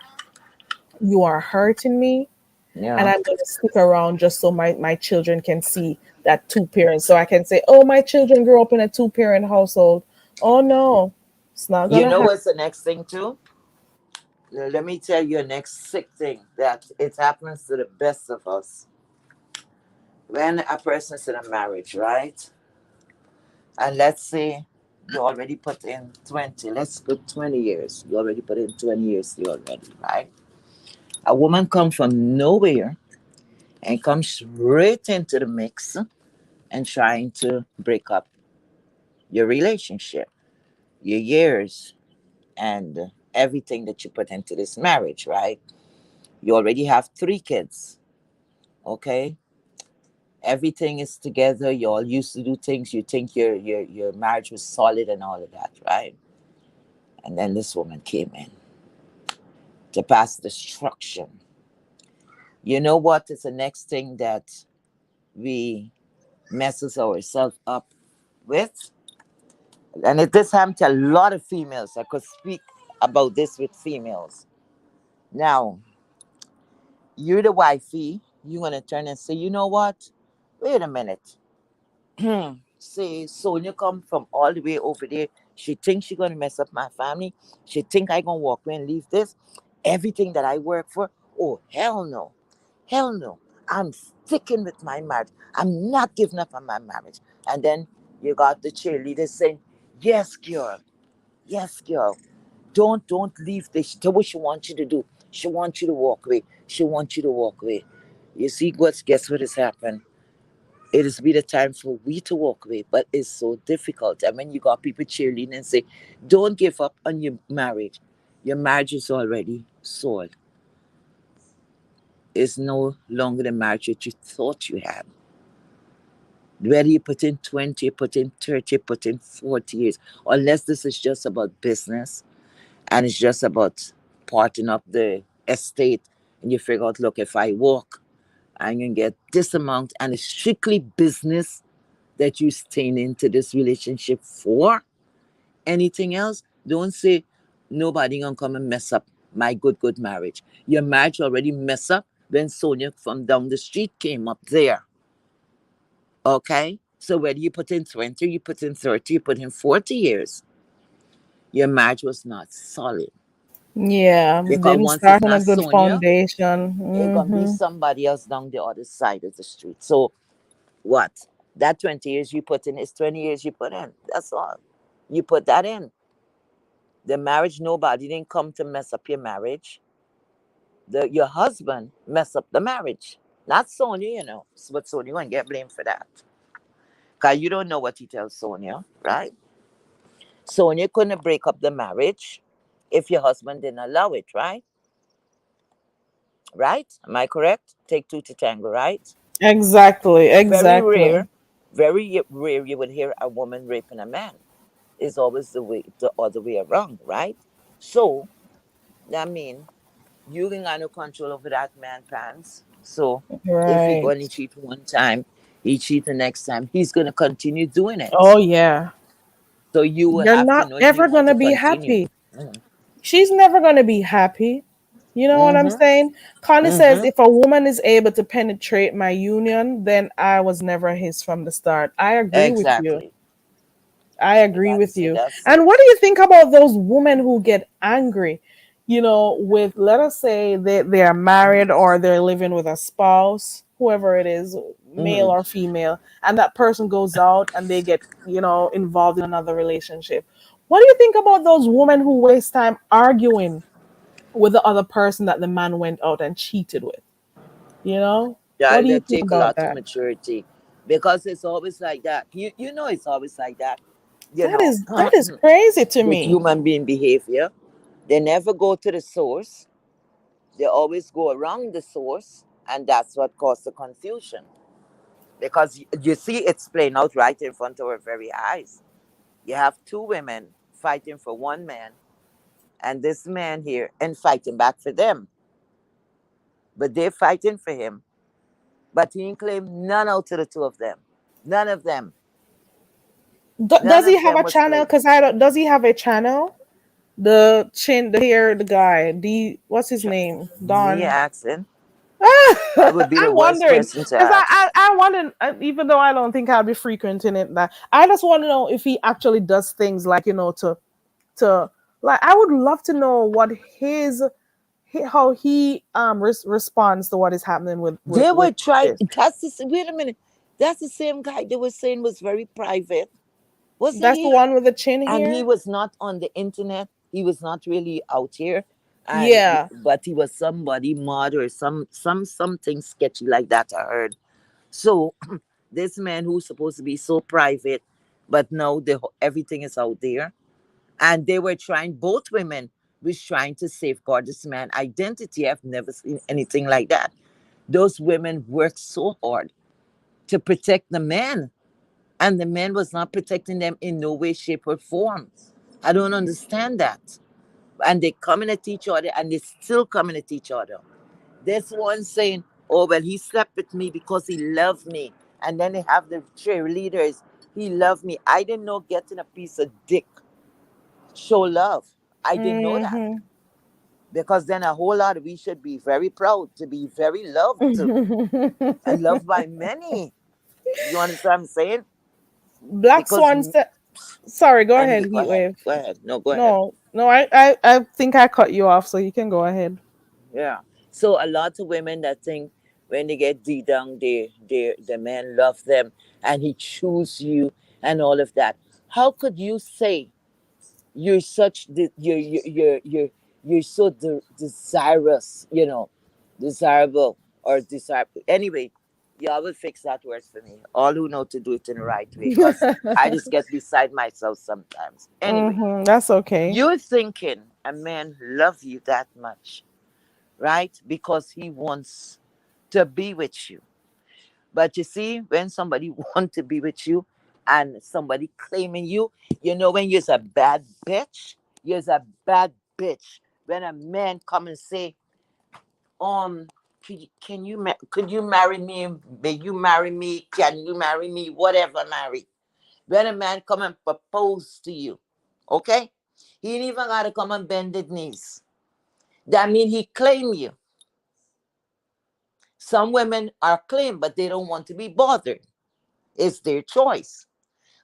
you are hurting me, and Yeah. I'm going to stick around just so my children can see that two parents. So I can say, oh, my children grew up in a two-parent household. Oh, no. It's not You gonna know happen. what's the next thing too? Let me tell you a next sick thing that it happens to the best of us. When a person's in a marriage, right? And let's say you already put in 20, let's put 20 years. You already put in 20 years you already, right? A woman comes from nowhere and comes straight into the mix and trying to break up your relationship, your years, and everything that you put into this marriage, right? You already have 3 kids, okay? Everything is together. You all used to do things. You think your marriage was solid and all of that, right? And then this woman came in to pass destruction. You know what is the next thing that we messes ourselves up with? And this happened to a lot of females. I could speak about this with females. Now, you're the wifey. You're gonna turn and say, you know what? Wait a minute. Say Sonia come from all the way over there. She thinks she gonna mess up my family. She think I gonna walk away and leave this. Everything that I work for. Oh hell no. Hell no. I'm sticking with my marriage. I'm not giving up on my marriage. And then you got the cheerleader saying, yes, girl. Yes, girl. Don't leave this. Tell what she wants you to do. She wants you to walk away. She wants you to walk away. You see guess what has happened? It has been a time for we to walk away, but it's so difficult. And when you got people cheerleading and say, don't give up on your marriage. Your marriage is already sold. It's no longer the marriage that you thought you had. Whether you put in 20, put in 30, put in 40 years, unless this is just about business and it's just about parting up the estate and you figure out, look, if I walk, I'm going to get this amount and it's strictly business that you staying into this relationship for. Anything else, don't say nobody gonna come and mess up my good marriage. Your marriage already mess up when Sonia from down the street came up there. Okay? So whether you put in 20, you put in 30, you put in 40 years, your marriage was not solid. Yeah, Because didn't once it's start on a not good Sonia, foundation. it's gonna be Hmm. somebody else down the other side of the street. So what? That 20 years you put in is 20 years you put in. That's all. You put that in. The marriage, nobody didn't come to mess up your marriage. Your husband messed up the marriage. Not Sonia, But Sonia gonna get blamed for that. Cause you don't know what he tells Sonia, right? Sonia couldn't break up the marriage if your husband didn't allow it, right? Right? Am I correct? Take two to tango, right? Exactly, Very exactly. rare, very rare you would hear a woman raping a man. It's always the other way around, right? So that means you ain't got no control over that man pants. So if he Right. going to cheat one time, he cheat the next time, he's gonna continue doing Oh it. yeah. So you will You're have to not know if you ever want gonna to be continue. happy. Mm-hmm. She's never gonna be happy. You know what I'm Mm-hmm. saying? Connie says Mm-hmm. if a woman is able to penetrate my union, then I was never his from the start. I agree with you. Exactly. I You agree gotta with say you. that's And it. what do you think about those women who get angry? With, let us say they are married or they're living with a spouse, whoever it is, male Mm-hmm. or female, and that person goes out and they get, involved in another relationship. What do you think about those women who waste time arguing with the other person that the man went out and cheated with? You know? What Child, do you that think take a about lot of that? maturity because it's always like that. You know it's always like that. You That know, is that is crazy to with me. human being behavior, they never go to the source. They always go around the source, and that's what caused the confusion. Because you see, it's playing out right in front of our very eyes. You have 2 women fighting for one man, and this man here and fighting back for them. But they're fighting for him, but he ain't claim none out of the 2 of them. None of them. None Does he of have them a was channel? claiming. Because I don't. Does he have a channel? The hair, the guy. What's his name? Me Don. asking, I would be I the worst wondered person to because ask. I wondered, even though I don't think I'll be frequenting it, that I just want to know if he actually does things like, to to, like, I would love to know what how he responds to what is happening They were with trying. this. Wait a minute. That's the same guy they were saying was very private, wasn't That's the he? one with the chin And he here. was not on the internet. He was not really out here, Yeah. but he was somebody mod or something sketchy like that. I heard. So this man who's supposed to be so private, but now everything is out there, and they were trying. Both women was trying to safeguard this man' identity. I've never seen anything like that. Those women worked so hard to protect the man, and the man was not protecting them in no way, shape, or form. I don't understand that. And they coming at each other, and they still coming at each other. This one saying, "Oh well, he slept with me because he loved me," and then they have the cheerleaders. He loved me. I didn't know getting a piece of dick show love. I didn't know that, Mm-hmm. because then a whole lot of we should be very proud to be very loved and loved by many. You understand what I'm saying? Black Because Swan said, sorry, go ahead, anyway, go Heat ahead. Wave. Go ahead. No, go ahead. No, no, I think I cut you off, so you can go ahead. Yeah. So a lot of women that think when they get D down, the man love them and he choose you and all of that. How could you say you're such you're so desirous, desirable or desirable? Anyway, y'all will fix that word for me. All who know to do it in the right way, because I just get beside myself sometimes. Anyway, That's okay. you're thinking a man love you that much, right? Because he wants to be with you. But you see, when somebody want to be with you and somebody claiming you, when you're a bad bitch, you're a bad bitch. When a man come and say, could you marry me? May you marry me? Can you marry me? Whatever, marry. When a man come and propose to you, okay? He ain't even gotta come and bend his knees. That mean he claim you. Some women are claimed, but they don't want to be bothered. It's their choice.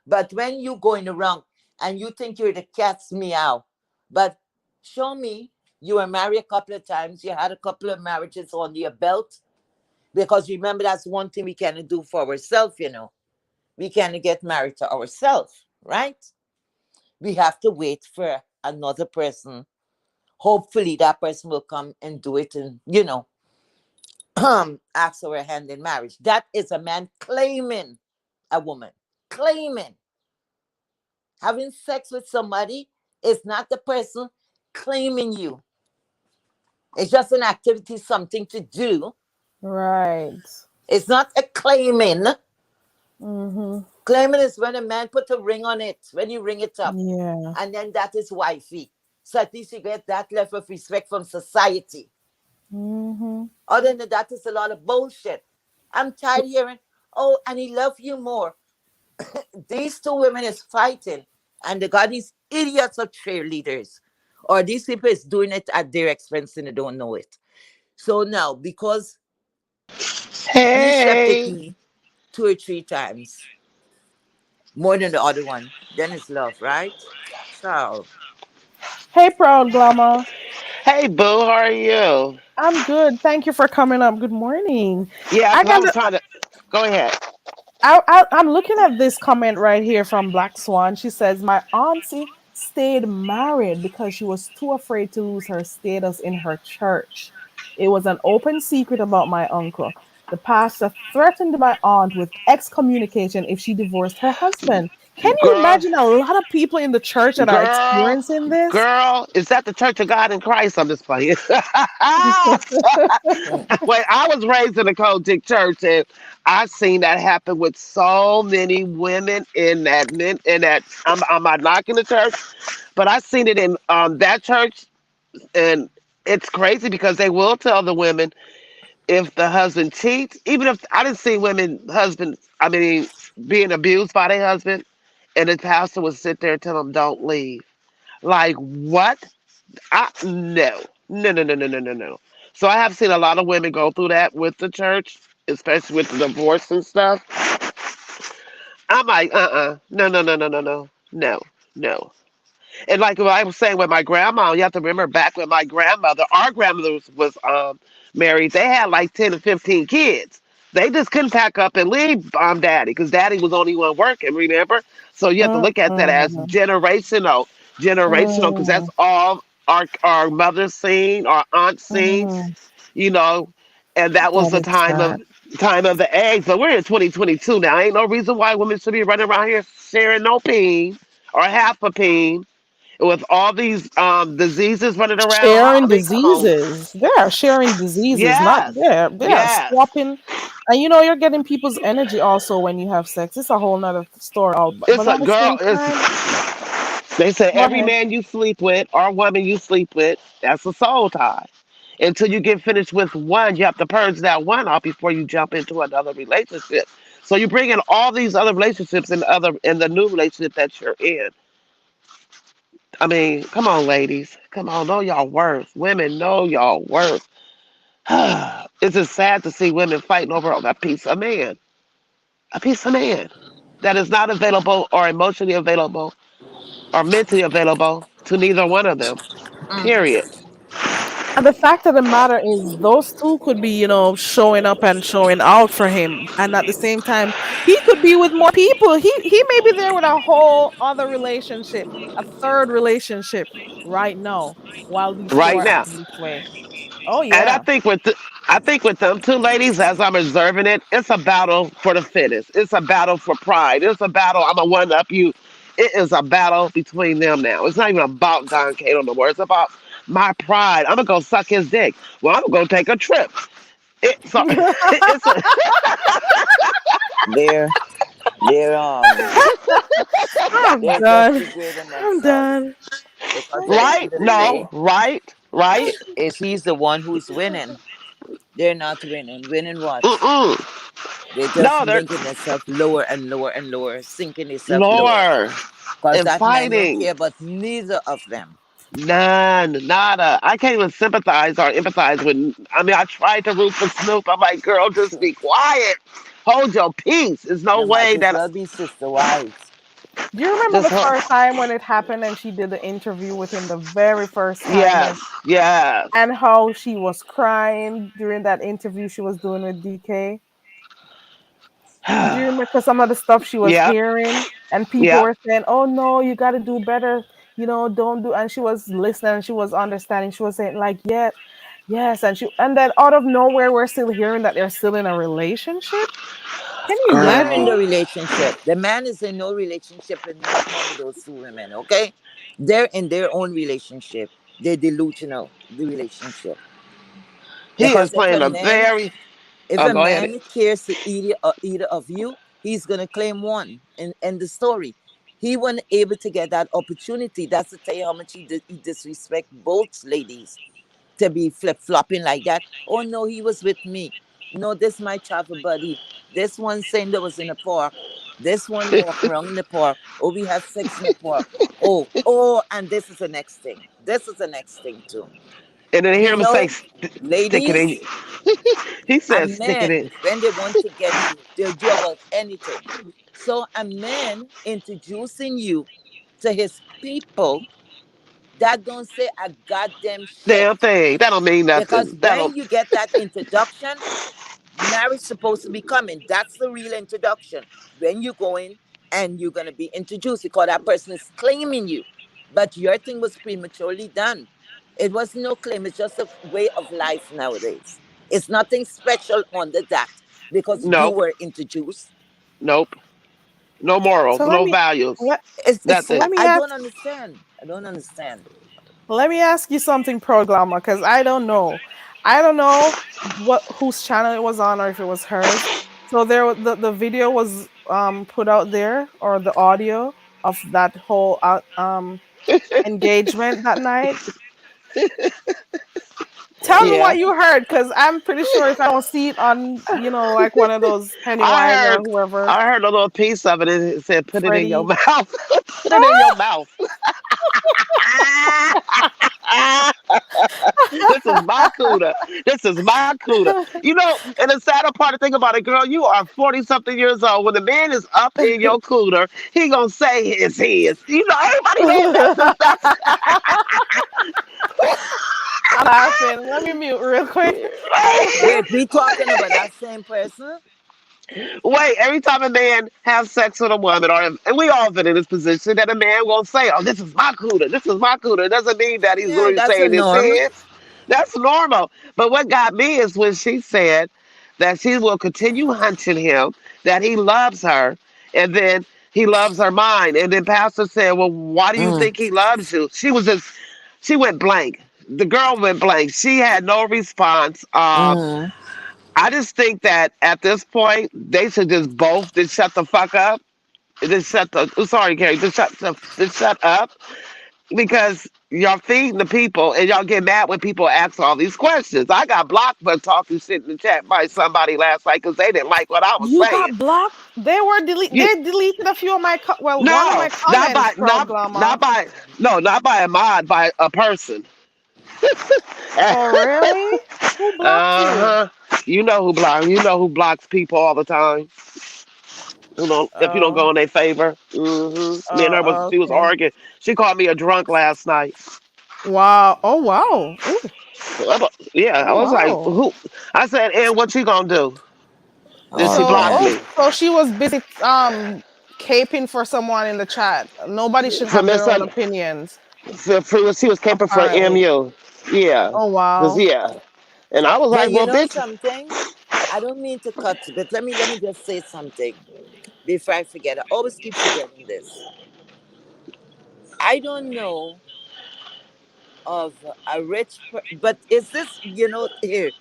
But when you going around and you think you're the cat's meow, but show me you were married a couple of times, you had a couple of marriages on your belt, because remember that's one thing we can do for ourselves. We can get married to ourselves, right? We have to wait for another person. Hopefully that person will come and do it and ask for a hand in marriage. That is a man claiming a woman. Claiming. Having sex with somebody is not the person claiming you. It's just an activity, something to do. Right. It's not a claiming. Mm-hmm. Claiming is when a man put a ring on it, when you ring it up, Yeah. and then that is wifey. So at least you get that level of respect from society. Mm-hmm. Other than that, it's a lot of bullshit. I'm tired of hearing, "Oh, and he love you more." These two women is fighting, and they got these idiots of cheerleaders, or these people is doing it at their expense and they don't know it. So now, because he slept with Hey, me 2 or 3 times, more than the other one, then it's love, right? So Hey, Proud Glamour. hey, boo, how are you? I'm good. Thank you for coming up. Good morning. Yeah, I because I got was trying to go ahead. I'm looking at this comment right here from Black Swan. She says, "My auntie stayed married because she was too afraid to lose her status in her church. It was an open secret about my uncle. The pastor threatened my aunt with excommunication if she divorced her husband." Can you Girl, imagine a lot of people in the church that are girl, experiencing this? girl, is that the Church of God in Christ? I'm just playing. Wait, I was raised in a Kojic church, and I've seen that happen with so many women in that I'm not knocking the church, but I've seen it in that church, and it's crazy because they will tell the women if the husband cheats, even if I didn't see being abused by their husband, and the pastor would sit there and tell them, "Don't leave." Like what? No, no, no, no, no, no, no, no. So I have seen a lot of women go through that with the church, especially with the divorce and stuff. I'm like, no, no, no, no, no, no, no, no. And like what I was saying with my grandma, you have to remember back when our grandmother was married, they had like 10 to 15 kids. They just couldn't pack up and leave daddy because daddy was the only one working, remember? So you have to look at that as Mm-mm. generational, because that's Mm, all our mothers seen, our aunts seen, mm. you know, and that was That the is sad. time of the eggs. But we're in 2022 now. Ain't no reason why women should be running around here sharing no peen or half a peen with all these diseases running around. I Sharing mean, come on. diseases. They are sharing diseases, not Yes. they are Yes. swapping. And you're getting people's energy also when you have sex. It's a whole nother story. All, but It's at a the girl. same It's time, they say go every ahead. man you sleep with or woman you sleep with, that's a soul tie. Until you get finished with one, you have to purge that one off before you jump into another relationship. So you bring in all these other relationships in the new relationship that you're in. I mean, come on, ladies. Come on, know y'all worth. Women know y'all worth. It's just sad to see women fighting over a piece of man. A piece of man that is not available or emotionally available or mentally available to neither one of them. Period. And the fact of the matter is, those two could be, showing up and showing out for him, and at the same time, he could be with more people. He may be there with a whole other relationship, a third relationship right now, while these two Right are now. acting this way. Oh And yeah. I think with them two ladies, as I'm observing it, it's a battle for the fittest. It's a battle for pride. It's a battle. I'm a one up you. It is a battle between them now. It's not even about Don Cato no more. It's about my pride. I'm gonna go suck his dick. Well, I'm gonna go take a trip. It's a They're they're I'm they're just done. degrading I'm themselves done. because at the right. end of the No, day, right, right. is he's the one who's winning. They're not winning. Winning what? Mm-mm. They're just No, they're making themselves lower and lower and lower, sinking themselves lower. lower Because and that man don't fighting. care about neither of them. None, nada. I can't even sympathize or empathize with. I mean, I tried to root for Snoop. I'm like, girl, just be quiet. Hold your peace. There's no They might way as that well be sister wives. Do you remember just the hold. first time when it happened and she did the interview with him the very first time, Yes, yes. and how she was crying during that interview she was doing with DK? Do you remember? Because some of the stuff she was Yep, hearing, and people yep. were saying, "Oh no, you got to do better. Don't do." And she was listening, and she was understanding. She was saying, like, "Yeah, yes," and then out of nowhere, we're still hearing that they're still in a relationship. Can you They're in Girl, the imagine? relationship. The man is in no relationship with not one of those two women, okay? They're in their own relationship. They're delusional, the relationship. he is Because if a playing a man very. if Oh, a go ahead. man cares to either of you, he's gonna claim one in the story. He wasn't able to get that opportunity. That's to tell you how much he disrespect both ladies to be flip flopping like that. Oh no, he was with me. No, this my travel buddy. This one saying that was in the park. This one walk around in the park. Oh, we have sex in the park. Oh, and this is the next thing. This is the next thing too. And then hear You him say, know, "Stick it in." ladies He said, and "Stick it in." men, when they want to get you, they'll do about anything. So a man introducing you to his people, that don't say a goddamn shit. Damn thing. That don't mean Because nothing. That when don't. you get that introduction, marriage supposed to be coming. That's the real introduction. When you go in and you're gonna be introduced because that person is claiming you. But your thing was prematurely done. It was no claim, it's just a way of life nowadays. It's nothing special under that because you Nope, were introduced. nope. No morals, So let no me values. let, It's Nothing. let me I ask don't understand. I don't understand. let me ask you something, Pro Glamour, because I don't know. I don't know what whose channel it was on or if it was hers. So the video was put out there, or the audio of that whole engagement that night. Tell me Yeah. what you heard, because I'm pretty sure if I don't see it on, like one of those I Pennywise or heard whoever, I heard a little piece of it and it said put it in your Freddie. mouth. Put it in your mouth. This is my cooter. This is my cooter. You know, and the sadder part to think about it, girl, you are 40 something years old. When the man is up in your cooter, he gonna say it's his. You know, everybody knows that's I'm laughing. Let me mute real quick. Wait, we talking about that same person? Wait, every time a man has sex with a woman, and we all been in this position, that a man will say, "Oh, this is my cooter. This is my cooter." It doesn't mean that he's Yeah, literally that's a saying it's norm. his. That's normal. But what got me is when she said that she will continue hunching him, that he loves her, and then he loves her mind. And then Pastor said, "Well, why do you Mm, think he loves you?" She went blank. The girl went blank. She had no response. mm. I just think that at this point they should just both just shut the fuck up. Just shut the sorry, Carrie. Just shut up because y'all feeding the people and y'all get mad when people ask all these questions. I got blocked for talking shit in the chat by somebody last night because they didn't like what I was You saying. got blocked. They were You They deleted a few of my one of no, my comments, Proud not Glamour. by no, not by a mod, by a person. Oh really? Who blocked you? Uh-huh. You know who blocks people all the time. Who don't if you don't Oh, go in their favor. Me and her was she was okay. arguing. She called me a drunk last night. Wow. Oh wow. Ooh. Yeah, I Oh was like, wow. who? I said, and what you gonna do? Then she Oh blocked damn. me. So she was busy caping for someone in the chat. Nobody should For have their own missing, opinions, she was camping for apparently. MU. Yeah, Oh cause wow. yeah, and I was But like, you well, know bitch, something? I don't mean to cut, but let me just say something before I forget. I always keep forgetting this. I don't know of a but is this here?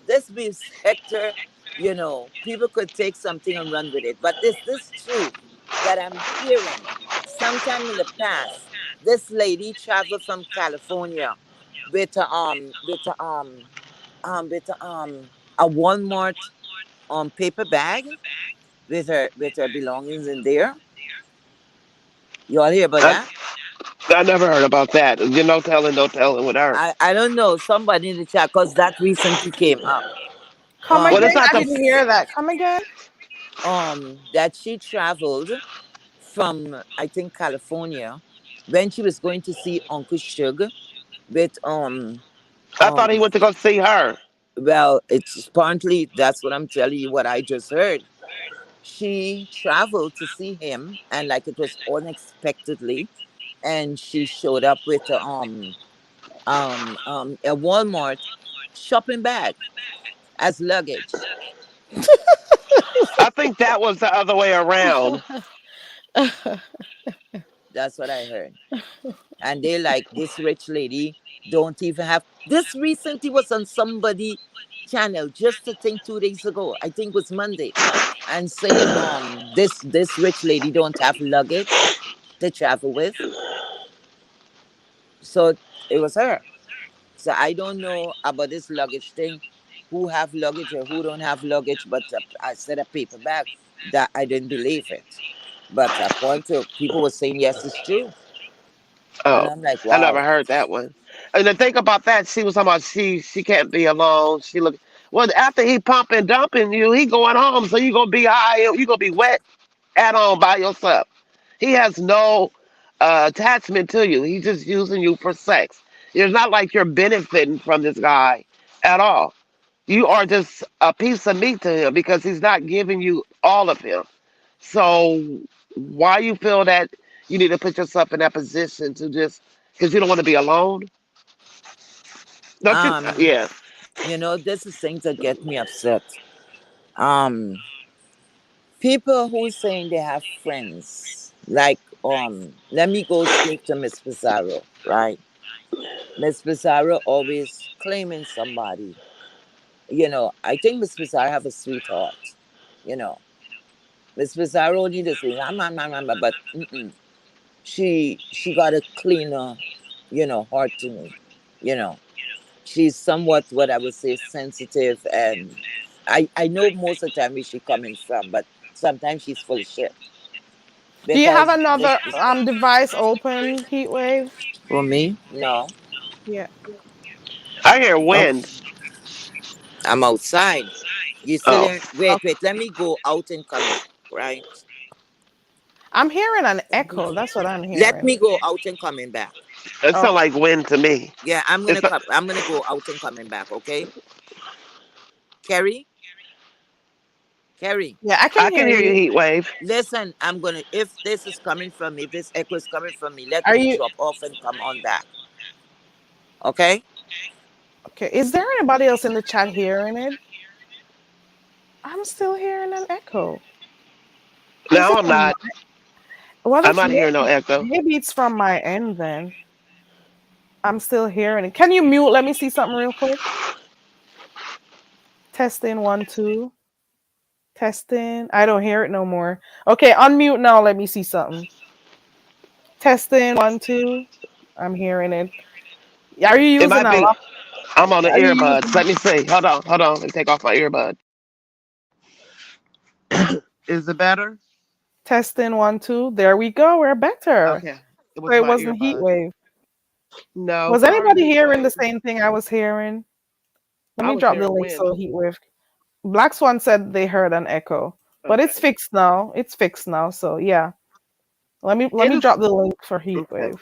This be sector, people could take something and run with it. But is this true that I'm hearing sometime in the past? This lady traveled from California with a Walmart paper bag with her belongings in there. You all hear about I, that? I never heard about that. You no telling, no telling with her. I don't know. Somebody in the chat because that recently came up. Come Well, it's again? not I the. didn't hear that. Come again? That she traveled from I think California when she was going to see Uncle Sugar with I thought he um went to go see her. well it's apparently that's what I'm telling you what I just heard. She traveled to see him and like it was unexpectedly and she showed up with a Walmart shopping bag as luggage. I think that was the other way around. That's what I heard. And they like this rich lady don't even have this recently was on somebody channel just I think 2 days ago. I think it was Monday. And saying this rich lady don't have luggage to travel with. So it was her. So I don't know about this luggage thing, who have luggage or who don't have luggage, but I said a paper bag that I didn't believe it. But according to people were saying yes, it's true. And Oh, I'm like, I never wow. heard that one. And the thing about that, she was talking about she can't be alone. She look well after he pumping dumping you, he going home, so you gonna be high, you gonna be wet at home by yourself. He has no attachment to you. He's just using you for sex. It's not like you're benefiting from this guy at all. You are just a piece of meat to him because he's not giving you all of him. So why you feel that you need to put yourself in that position to just because you don't want to be alone? Don't you? Um, Yeah. this is things that get me upset. Um, People who saying they have friends, like let me go straight to Miss Pizarro, right? Miss Pizarro always claiming somebody. I think Miss Pizarro have a sweetheart. You know, Miss Pizarro need to say, but she got a cleaner, heart to me. You know, she's somewhat what I would say sensitive, and I know most of the time where she coming from, but sometimes she's full of shit Do you have because another device open, Heatwave? for me, no. Yeah. I hear Okay, wind. I'm outside. You still Oh, hear? Wait. Let me go out and come back. Right. I'm hearing an echo. That's what I'm Let hearing. me go out and coming back. it Oh, sounds like wind to me. Yeah, I'm It's gonna come. I'm gonna go out and coming back. Okay, Kerry. Kerry. yeah, I can I can hear hear you, you. heat wave. Listen, I'm gonna. If this is coming from me, if this echo is coming from me, let Are me you drop off and come on back. Okay. okay? Is there anybody else in the chat hearing it? I'm still hearing an echo. Is No, it I'm on not. my, well, I'm it's not hearing no maybe echo. maybe it's from my end then. I'm still hearing it. Can you mute? Let me see something real quick. Testing 1 2. Testing. I don't hear it no more. Okay, unmute now. Let me see something. Testing 1 2. I'm hearing it. Are you It using might a be. lap? I'm on the Are you earbuds. using? Let me see. Hold on. Let me take off my earbud. Is it better? Testing 1 2. There we go. We're better. Okay. It So was it my wasn't heat earbud. wave. No, Was sorry, anybody heat hearing the wave. same thing I was hearing? Let I me was drop the hearing link wind. so heat wave. Black Swan said they heard an echo, but it's Okay. fixed now. It's fixed now. So yeah, let It me is drop the link for heat okay. wave.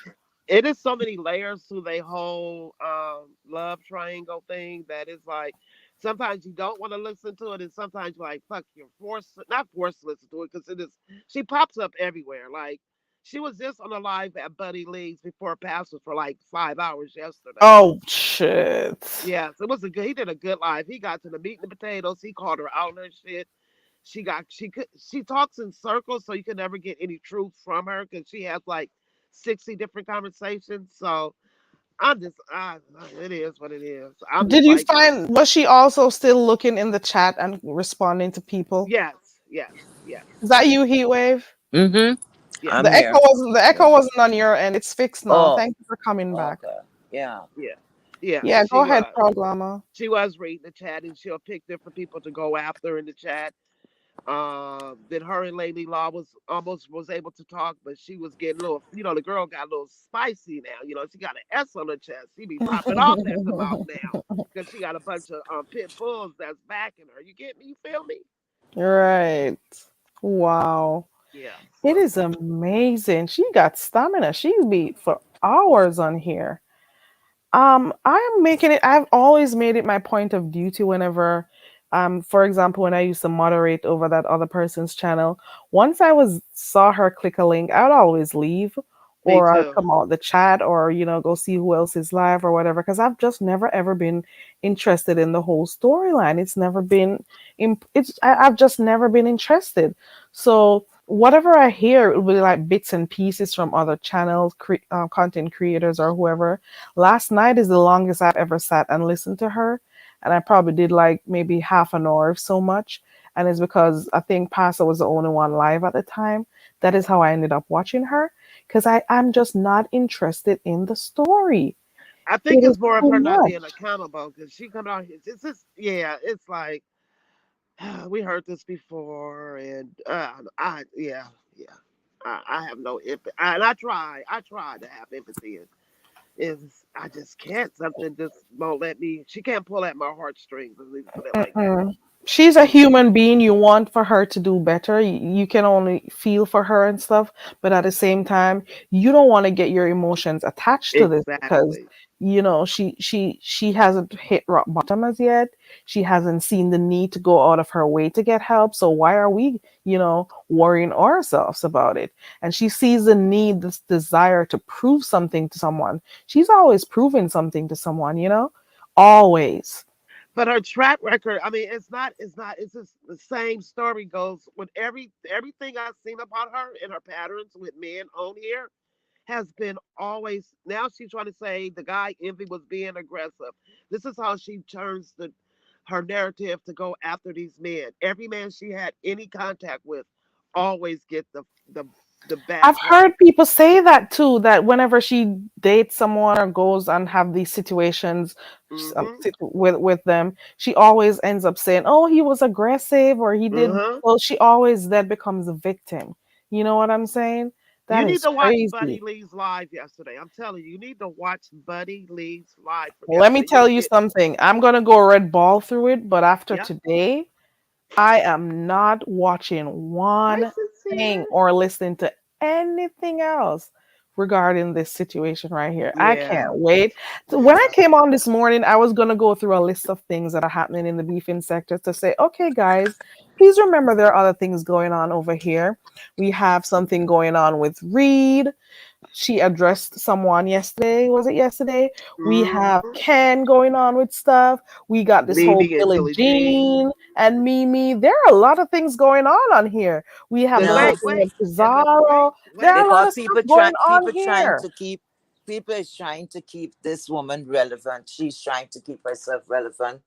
It is so many layers to the whole love triangle thing that is like sometimes you don't want to listen to it and sometimes you're like fuck you're forced not forced to listen to it because it is she pops up everywhere like she was just on a live at Buddy Lee's before passes for like 5 hours yesterday. Oh shit. Yes, it was a good he did a good live. He got to the meat and the potatoes, he called her out on her shit. She talks in circles so you can never get any truth from her because she has like 60 different conversations. So it is what it is. I'm Did just you like, find was she also still looking in the chat and responding to people? yes, yes, yes, Is that you, heat wave? Mm-hmm. yes, I'm here. The echo wasn't on your end. It's fixed now. Oh. Thank you for coming back. Okay. Yeah. yeah, yeah. Yeah, go ahead, Pro Glamour. She was reading the chat, and she'll pick different people to go after in the chat. Then her and Lady Law was able to talk, but she was getting a little, the girl got a little spicy now. She got an S on her chest. She be popping off at the mouth now because she got a bunch of pit bulls that's backing her. You get me? You feel me? Right. Wow. Yeah. It So is amazing. She got stamina. She's beat for hours on here. I'm making it. I've always made it my point of duty whenever, for example, when I used to moderate over that other person's channel. Once I was saw her click a link, I'd always leave, me or I'd too. come out the chat, or go see who else is live or whatever. Because I've just never ever been interested in the whole storyline. It's never been. I've just never been interested. So whatever I hear, it will be like bits and pieces from other channels, content creators, or whoever. Last night is the longest I've ever sat and listened to her. And I probably did like maybe half an hour, if so much. And it's because I think Pastor was the only one live at the time. That is how I ended up watching her. Because I'm just not interested in the story. I It think is it's more of too her not much. being accountable because she come out here. It's just yeah. It's like we heard this before, and yeah. I have no empathy, and I try to have empathy, and is I just can't. Something just won't let me. She can't pull at my heartstrings. Let me put it like that. Mm-mm. She's a Mm, human being. You want for her to do better. You can only feel for her and stuff, but at the same time, you don't want to get your emotions attached to this because exactly. she hasn't hit rock bottom as yet. She hasn't seen the need to go out of her way to get help. So why are we, worrying ourselves about it? And she sees the need, this desire to prove something to someone. She's always proving something to someone. Always. But her track record, I mean, it's just the same story goes with everything I've seen about her and her patterns with men on here has been always now she's trying to say the guy Envy was being aggressive. This is how she turns her narrative to go after these men. Every man she had any contact with always get the bad I've part. heard people say that too, that whenever she dates someone or goes and have these situations Mm-hmm. with them, she always ends up saying, "Oh, he was aggressive or he did." Uh-huh. Well, she always then becomes a victim. You know what I'm saying? You That need is to watch Buddy crazy. Lee's live yesterday. I'm telling you, you need to watch Buddy Lee's live from Let me yesterday. tell You'll you get, something. I'm gonna go red ball through it, but after yep. today, I am not watching Hi, one Sincere. thing or listening to anything else regarding this situation right here. I Yeah, can't wait. So when I yeah. came on this morning, I was going to go through a list of things that are happening in the beefing sector to say, okay, guys, please remember there are other things going on over here. We have something going on with Reed. She addressed someone yesterday. Was it yesterday? We have Mm-hmm. Ken going on with stuff. We got this whole Mimi and Billie Billie Jean. Jean and Mimi. There are a lot of things going on here. We have And the No, whole wait, thing wait, with and the wait, Pizarro. There are wait. a lot because of stuff going on here. people is trying to keep this woman relevant. She's trying to keep herself relevant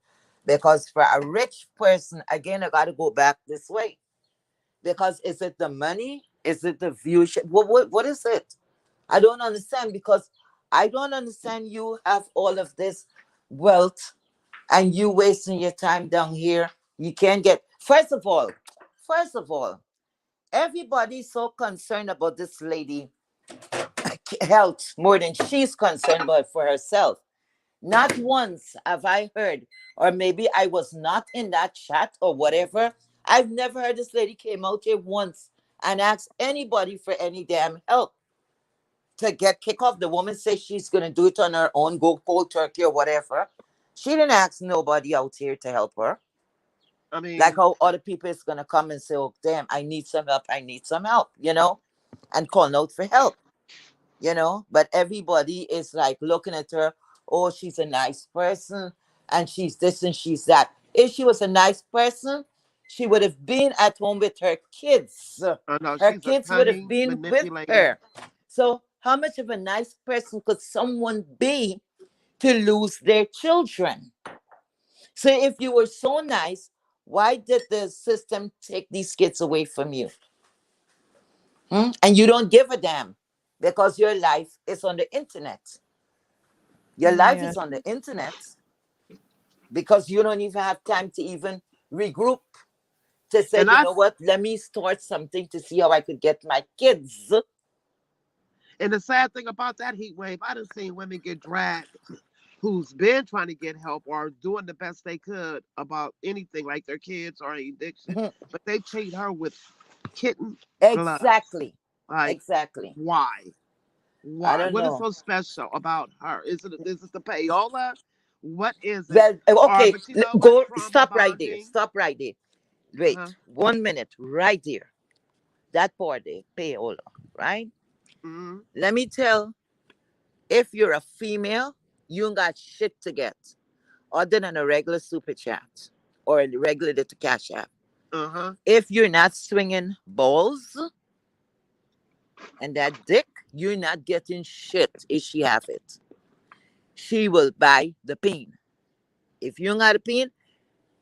because for a rich person, again, I got to go back this way. Because is it the money? Is it the viewership? What is it? I don't understand because I don't understand you have all of this wealth and you wasting your time down here. You can't get, first of all, everybody's so concerned about this lady health more than she's concerned about for herself. Not once have I heard, or maybe I was not in that chat or whatever. I've never heard this lady came out here once and asked anybody for any damn help to get kick off. The woman says she's gonna do it on her own, go cold turkey or whatever. She didn't ask nobody out here to help her. I Like mean, how other people is gonna come and say, "Oh, damn, I need some help. I need some help," and calling out for help. But everybody is like looking at her. Oh, she's a nice person, and she's this and she's that. If she was a nice person, she would have been at home with her kids. I know Her she's a kids would have cunning, been with manipulative. her. So, how much of a nice person could someone be to lose their children? So, if you were so nice, why did the system take these kids away from you? And you don't give a damn because your life is on the internet. Your life Yeah. is on the internet because you don't even have time to even regroup to say, And you know what, let me start something to see how I could get my kids. and the sad thing about that heat wave, I done seen women get dragged who's been trying to get help or doing the best they could about anything like their kids or addiction, but they treat her with kitten gloves. Exactly. Like, Exactly. why? I Why? don't What is know. so special about her? Is it the payola? What is it? Well, Or okay, but you know what? go Trauma stop right there. bonding. Stop right there. Wait Uh-huh. 1 minute, right there. That part there, payola, right? Mm-hmm. Let me tell, if you're a female, you ain't got shit to get other than a regular super chat or a regular little cash app. Uh-huh. If you're not swinging balls and that dick, you're not getting shit if she have it. She will buy the pin. If you ain't got a pin,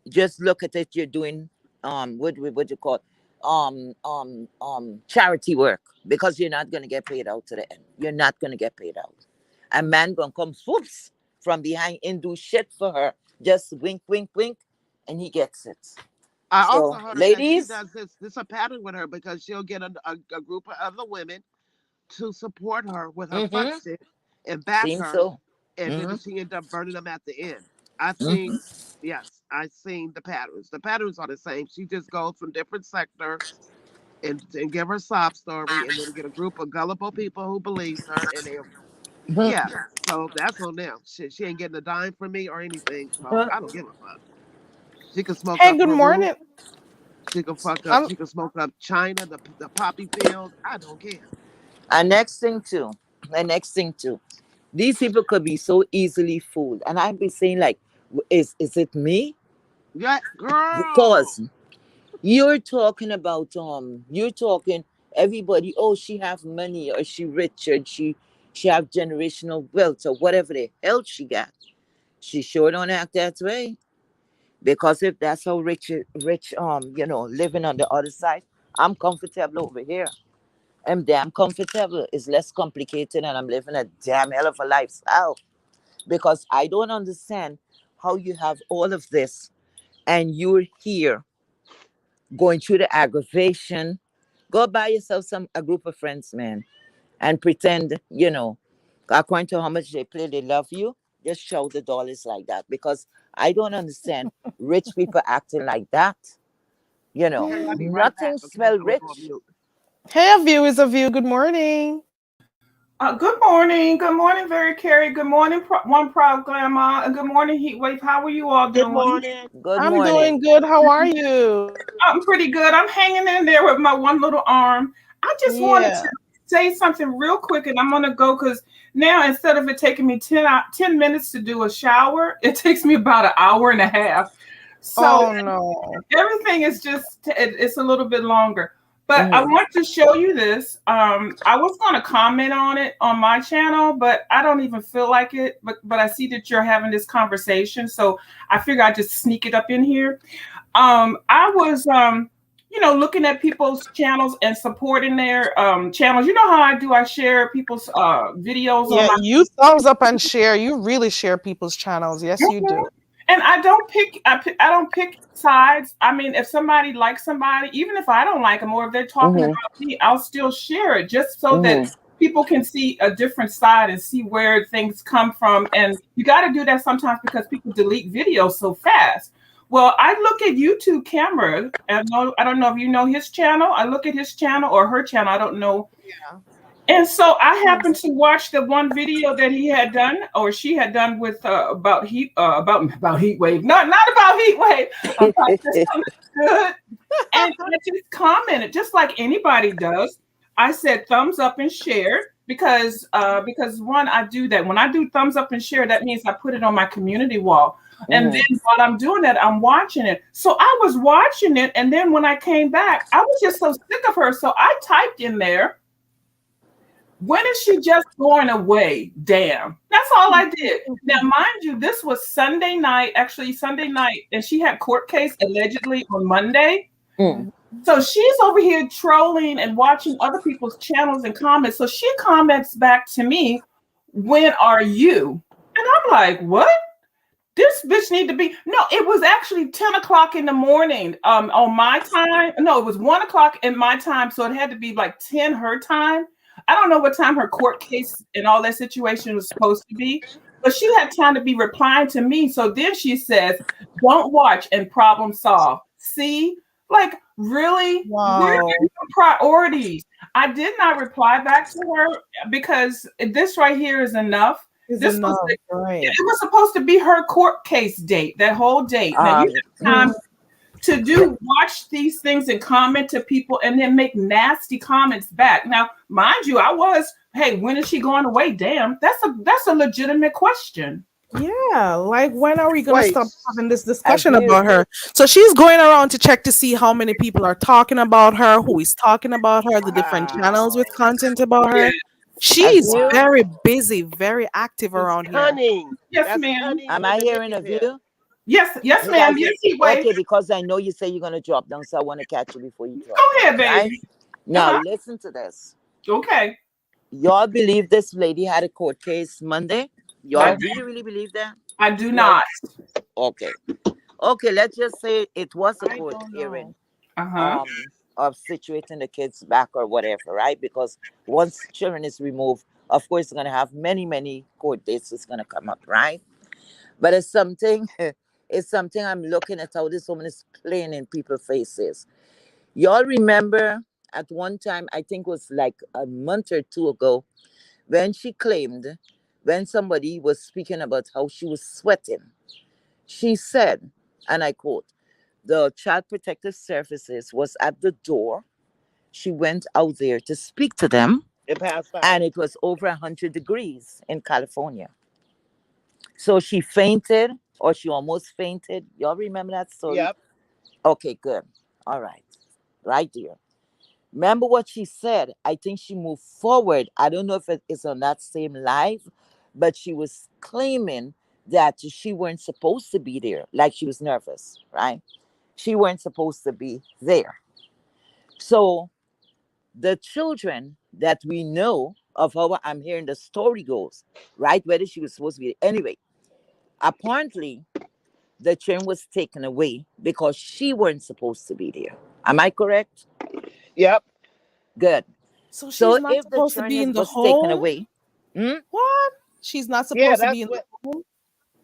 just look at it. You're doing what you call charity work because you're not gonna get paid out to the end. You're not gonna get paid out. A man gonna come swoops from behind and do shit for her. Just wink, wink, wink, and he gets it. I also So, heard that she ladies, does this a pattern with her because she'll get a group of other women to support her with her fuck mm-hmm, shit and back seems her, so. and then Mm-hmm, she end up burning them at the end. I've mm-hmm, seen, yes, I've seen the patterns. The patterns are the same. She just goes from different sectors and give her sob story, and then get a group of gullible people who believes her, and they, yeah. mm-hmm. So that's on them. She ain't getting a dime from me or anything. So I don't give a fuck. She can smoke Hey, up good Peru. morning. She can fuck up. Um, She can smoke up China, the poppy fields. I don't care. And next thing too, these people could be so easily fooled. And I've been saying, like, is it me? Yeah, girl. Because you're talking everybody, oh, she have money or she rich or she have generational wealth or whatever the hell she got. She sure don't act that way. Because if that's how rich living on the other side, I'm comfortable over here. I'm damn comfortable. It's less complicated and I'm living a damn hell of a lifestyle. Because I don't understand how you have all of this and you're here going through the aggravation, Go buy yourself a group of friends, man, and pretend, according to how much they play, they love you. Just show the dollars like that, because I don't understand rich people acting like that. Okay, I'll be right back. Nothing Okay, smell I'm gonna rich. go on mute. Hey, a view is a view. Good morning. Good morning. Good morning, Very Carrie. Good morning, One Proud Grandma. And good morning, Heatwave. How are you all Good doing? morning. Good I'm morning. doing good. How are you? I'm pretty good. I'm hanging in there with my one little arm. I just wanted Yeah. to say something real quick, and I'm going to go because now instead of it taking me 10 minutes to do a shower, it takes me about an hour and a half. So Oh no. everything is it's a little bit longer. But I Mhm. want to show you this. I was going to comment on it on my channel, but I don't even feel like it. But I see that you're having this conversation, so I figure I'd just sneak it up in here. I was, looking at people's channels and supporting their channels. You know how I do? I share people's videos on Yeah, my. you thumbs up and share. You really share people's channels. Yes, you do. And I don't pick. I don't pick sides. I mean, if somebody likes somebody, even if I don't like them, or if they're talking Mhm. about me, I'll still share it just so that Mhm. people can see a different side and see where things come from. And you got to do that sometimes because people delete videos so fast. Well, I look at YouTube Camera, and I don't know if you know his channel. I look at his channel or her channel. I don't know. Yeah. And so I happened to watch the one video that he had done, or she had done, with about heat wave, not about heat wave, about just something good. And I just commented, just like anybody does. I said thumbs up and share because one, I do that. When I do thumbs up and share, that means I put it on my community wall. And then while I'm doing that, I'm watching it. So I was watching it, and then when I came back, I was just so sick of her. So I typed in there, when is she just going away? Damn. That's all I did. Now, mind you, this was Sunday night, and she had court case allegedly on Monday. Mm. So she's over here trolling and watching other people's channels and comments. So she comments back to me, when are you? And I'm like, what? This bitch need to be. No, it was actually 10 o'clock in the morning on my time. No, it was 1 o'clock in my time. So it had to be like 10 her time. I don't know what time her court case and all that situation was supposed to be, but she had time to be replying to me. So then she says, don't watch and problem solve. See, like, really? Where are Wow. your priorities? I did not reply back to her because this right here is enough. Is This enough, was right? it was supposed to be her court case date, that whole date. Now you have time to watch these things and comment to people and then make nasty comments back. Now, mind you, hey, when is she going away? Damn, that's a legitimate question. Yeah, like when are we gonna Wait. stop having this discussion Abuse. about her? So she's going around to check to see how many people are talking about her, who is talking about her, the different channels with content about her. Yeah. She's Abuse. very busy, very active It's around here. cunning. Yes, That's ma'am. cunning Am I and hearing a manipulative. view? Yes, You ma'am. guys- Yes, Heatwave. Okay, because I know you say you're gonna drop down, so I want to catch you before you drop. Go ahead, Right? baby. Now Uh-huh. listen to this. Okay. Y'all believe this lady had a court case Monday? Y'all I really, really believe that? I do not. Okay. Okay, let's just say it was a I court don't hearing Uh-huh. of situating the kids back or whatever, right? Because once children is removed, of course, it's gonna have many, many court dates that's gonna come up, right? But it's something, it's something I'm looking at how this woman is playing in people's faces. Y'all remember at one time, I think it was like a month or two ago, when she claimed, when somebody was speaking about how she was sweating, she said, and I quote, the Child Protective Services was at the door. She went out there to speak to them, It passed by. and it was over 100 degrees in California. So she fainted, or she almost fainted. Y'all remember that story? Yep. Okay, good. All right. Right there. Remember what she said? I think she moved forward. I don't know if it is on that same live, but she was claiming that she weren't supposed to be there. Like she was nervous, right? She weren't supposed to be there. So the children that we know of how I'm hearing the story goes, right? Whether she was supposed to be there. Anyway, apparently the children was taken away because she weren't supposed to be there. Am I correct? Yep. Good. So So she's not if the supposed to be churners in the was taken home? away, hmm? What? She's not Yeah, supposed to be in the home?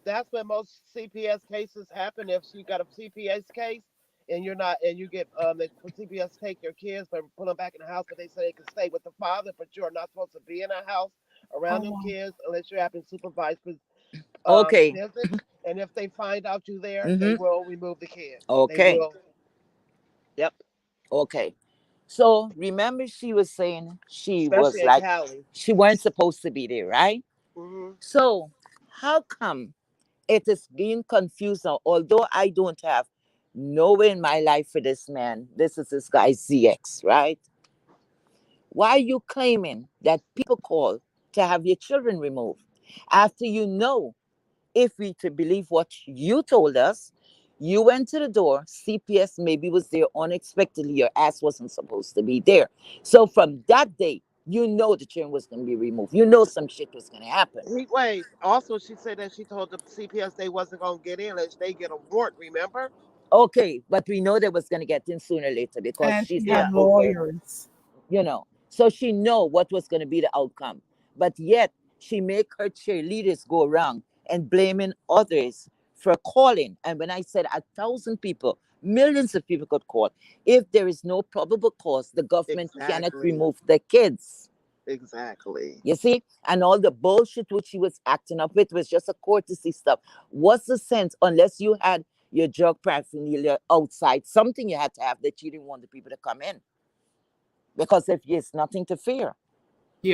that's when most CPS cases happen. If you got a CPS case and you're not, and you get the CPS take your kids but put them back in the house, but they say they can stay with the father, but you are not supposed to be in a house around them Oh, kids unless you're having supervised Okay. visits. And if they find out you there, they Hmm. will remove the kids. They Okay. will. Yep. Okay. So remember, she was saying she was Especially in like, Cali. she weren't supposed to be there, right? Hmm. So how come it is being confused now? Although I don't have nowhere in my life for this man, this is this guy ZX, right? Why are you claiming that people call to have your children removed after you know, if we to believe what you told us, you went to the door, CPS maybe was there unexpectedly, your ass wasn't supposed to be there. So from that day, you know the children was going to be removed. You know some shit was going to happen. Heat wave. Also, she said that she told the CPS they wasn't gonna get in unless they get a warrant. Remember? Okay, but we know they was going to get in sooner or later because and she's she not had Yeah. over, lawyers. you know. So she know what was going to be the outcome. But yet she make her cheerleaders go around and blaming others for calling. And when I said 1,000 people, millions of people could call. If there is no probable cause, the government cannot Exactly. remove the kids. Exactly. You see? And all the bullshit which she was acting up with was just a courtesy stuff. What's the sense unless you had your drug paraphernalia outside, something you had to have that you didn't want the people to come in? Because if there's nothing to fear,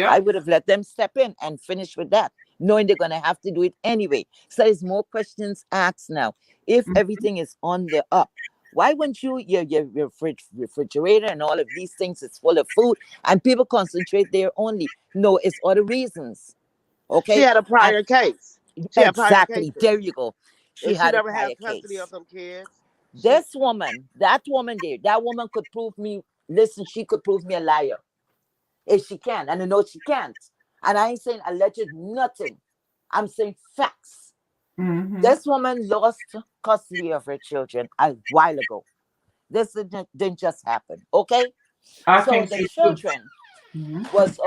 I Yep. would have let them step in and finish with that, knowing they're going to have to do it anyway. So there's more questions asked now. If everything is on the up, why wouldn't your refrigerator and all of these things is full of food and people concentrate there only? No, it's other reasons. She Okay? had a And prior case. She had prior exactly, cases, there you go. She and she had a never had prior custody of case. them kids. She. This woman, that woman there, that woman could prove me, listen, she could prove me a liar. If she can, and I know she can't. And I ain't saying alleged nothing. I'm saying facts. Hmm. This woman lost custody of her children a while ago. This didn't just happen. Okay? I So think the so too. children Mhm. was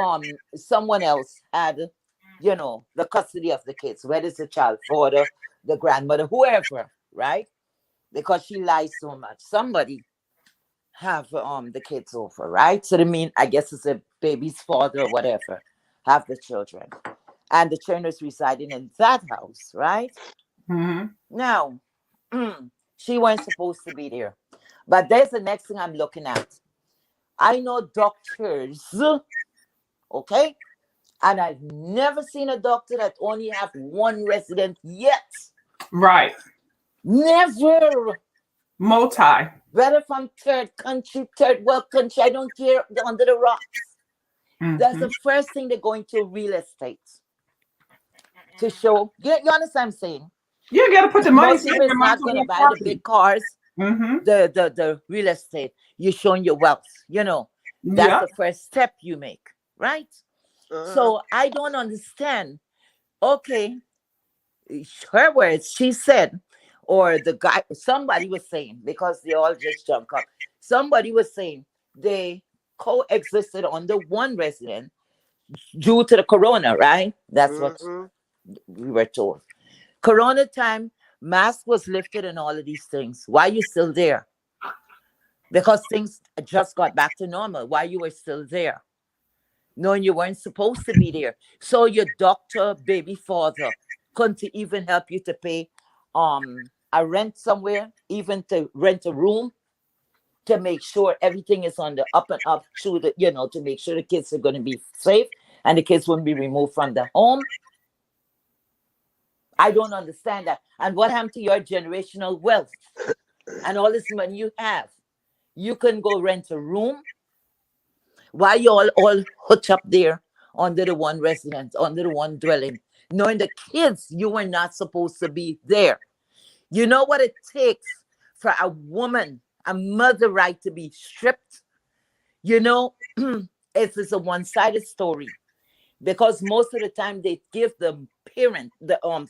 someone else had, you know, the custody of the kids, whether it's the child father, the grandmother, whoever, right? Because she lies so much. Somebody have the kids over, right? So they mean I guess it's a baby's father or whatever, have the children. And the children is residing in that house, right? Mhm. Now, she wasn't supposed to be there. But there's the next thing I'm looking at. I know doctors, okay? And I've never seen a doctor that only have one resident yet. Right. Never. Multi. Whether from third country, third world country, I don't care, under the rocks. That's Mhm. the first thing they're going to real estate to show. You understand what I'm saying? You got to put the money Most people somewhere. is Might as not well going to have buy the property. big cars, Mm-hmm. the real estate. You're showing your wealth, you know. That's Yeah. the first step you make, right? Uh-huh. So I don't understand. Okay, her words, she said, or the guy, somebody was saying, because they all just jump up. Somebody was saying they coexisted under one resident due to the corona, right? That's what Mhm. we were told. Corona time, mask was lifted and all of these things. Why you still there? Because things just got back to normal. Why you were still there? Knowing you weren't supposed to be there. So your doctor, baby father, couldn't even help you to pay a rent somewhere, even to rent a room, to make sure everything is on the up and up through the, you know, to make sure the kids are going to be safe and the kids won't be removed from the home. I don't understand that. And what happened to your generational wealth and all this money you have? You can go rent a room. Why you all hooked up there under the one residence, under the one dwelling, knowing the kids, you were not supposed to be there? You know what it takes for a woman, a mother right to be stripped? You know, it's a one-sided story. Because most of the time they give the parent,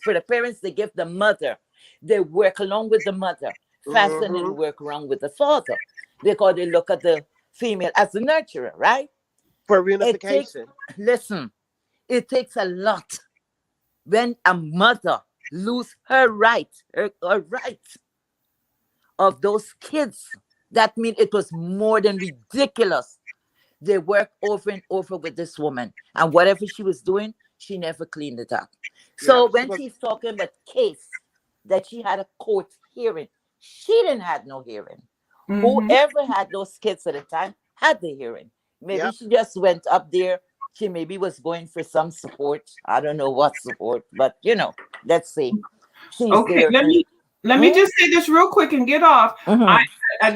for the parents, they give the mother. They work along with the mother faster than Mhm. work around with the father. Because they look at the female as the nurturer, right? For It takes, reunification. listen, it takes a lot when a mother lose her right of those kids. That means it was more than ridiculous. They worked over and over with this woman, and whatever she was doing, she never cleaned it up. So Yep. She when was. she's talking about case that she had a court hearing, she didn't have no hearing. Mm-hmm. Whoever had those kids at the time had the hearing. Maybe Yep. she just went up there. She maybe was going for some support. I don't know what support, but let's see. She's Okay, there. let me just say this real quick and get off. Mhm.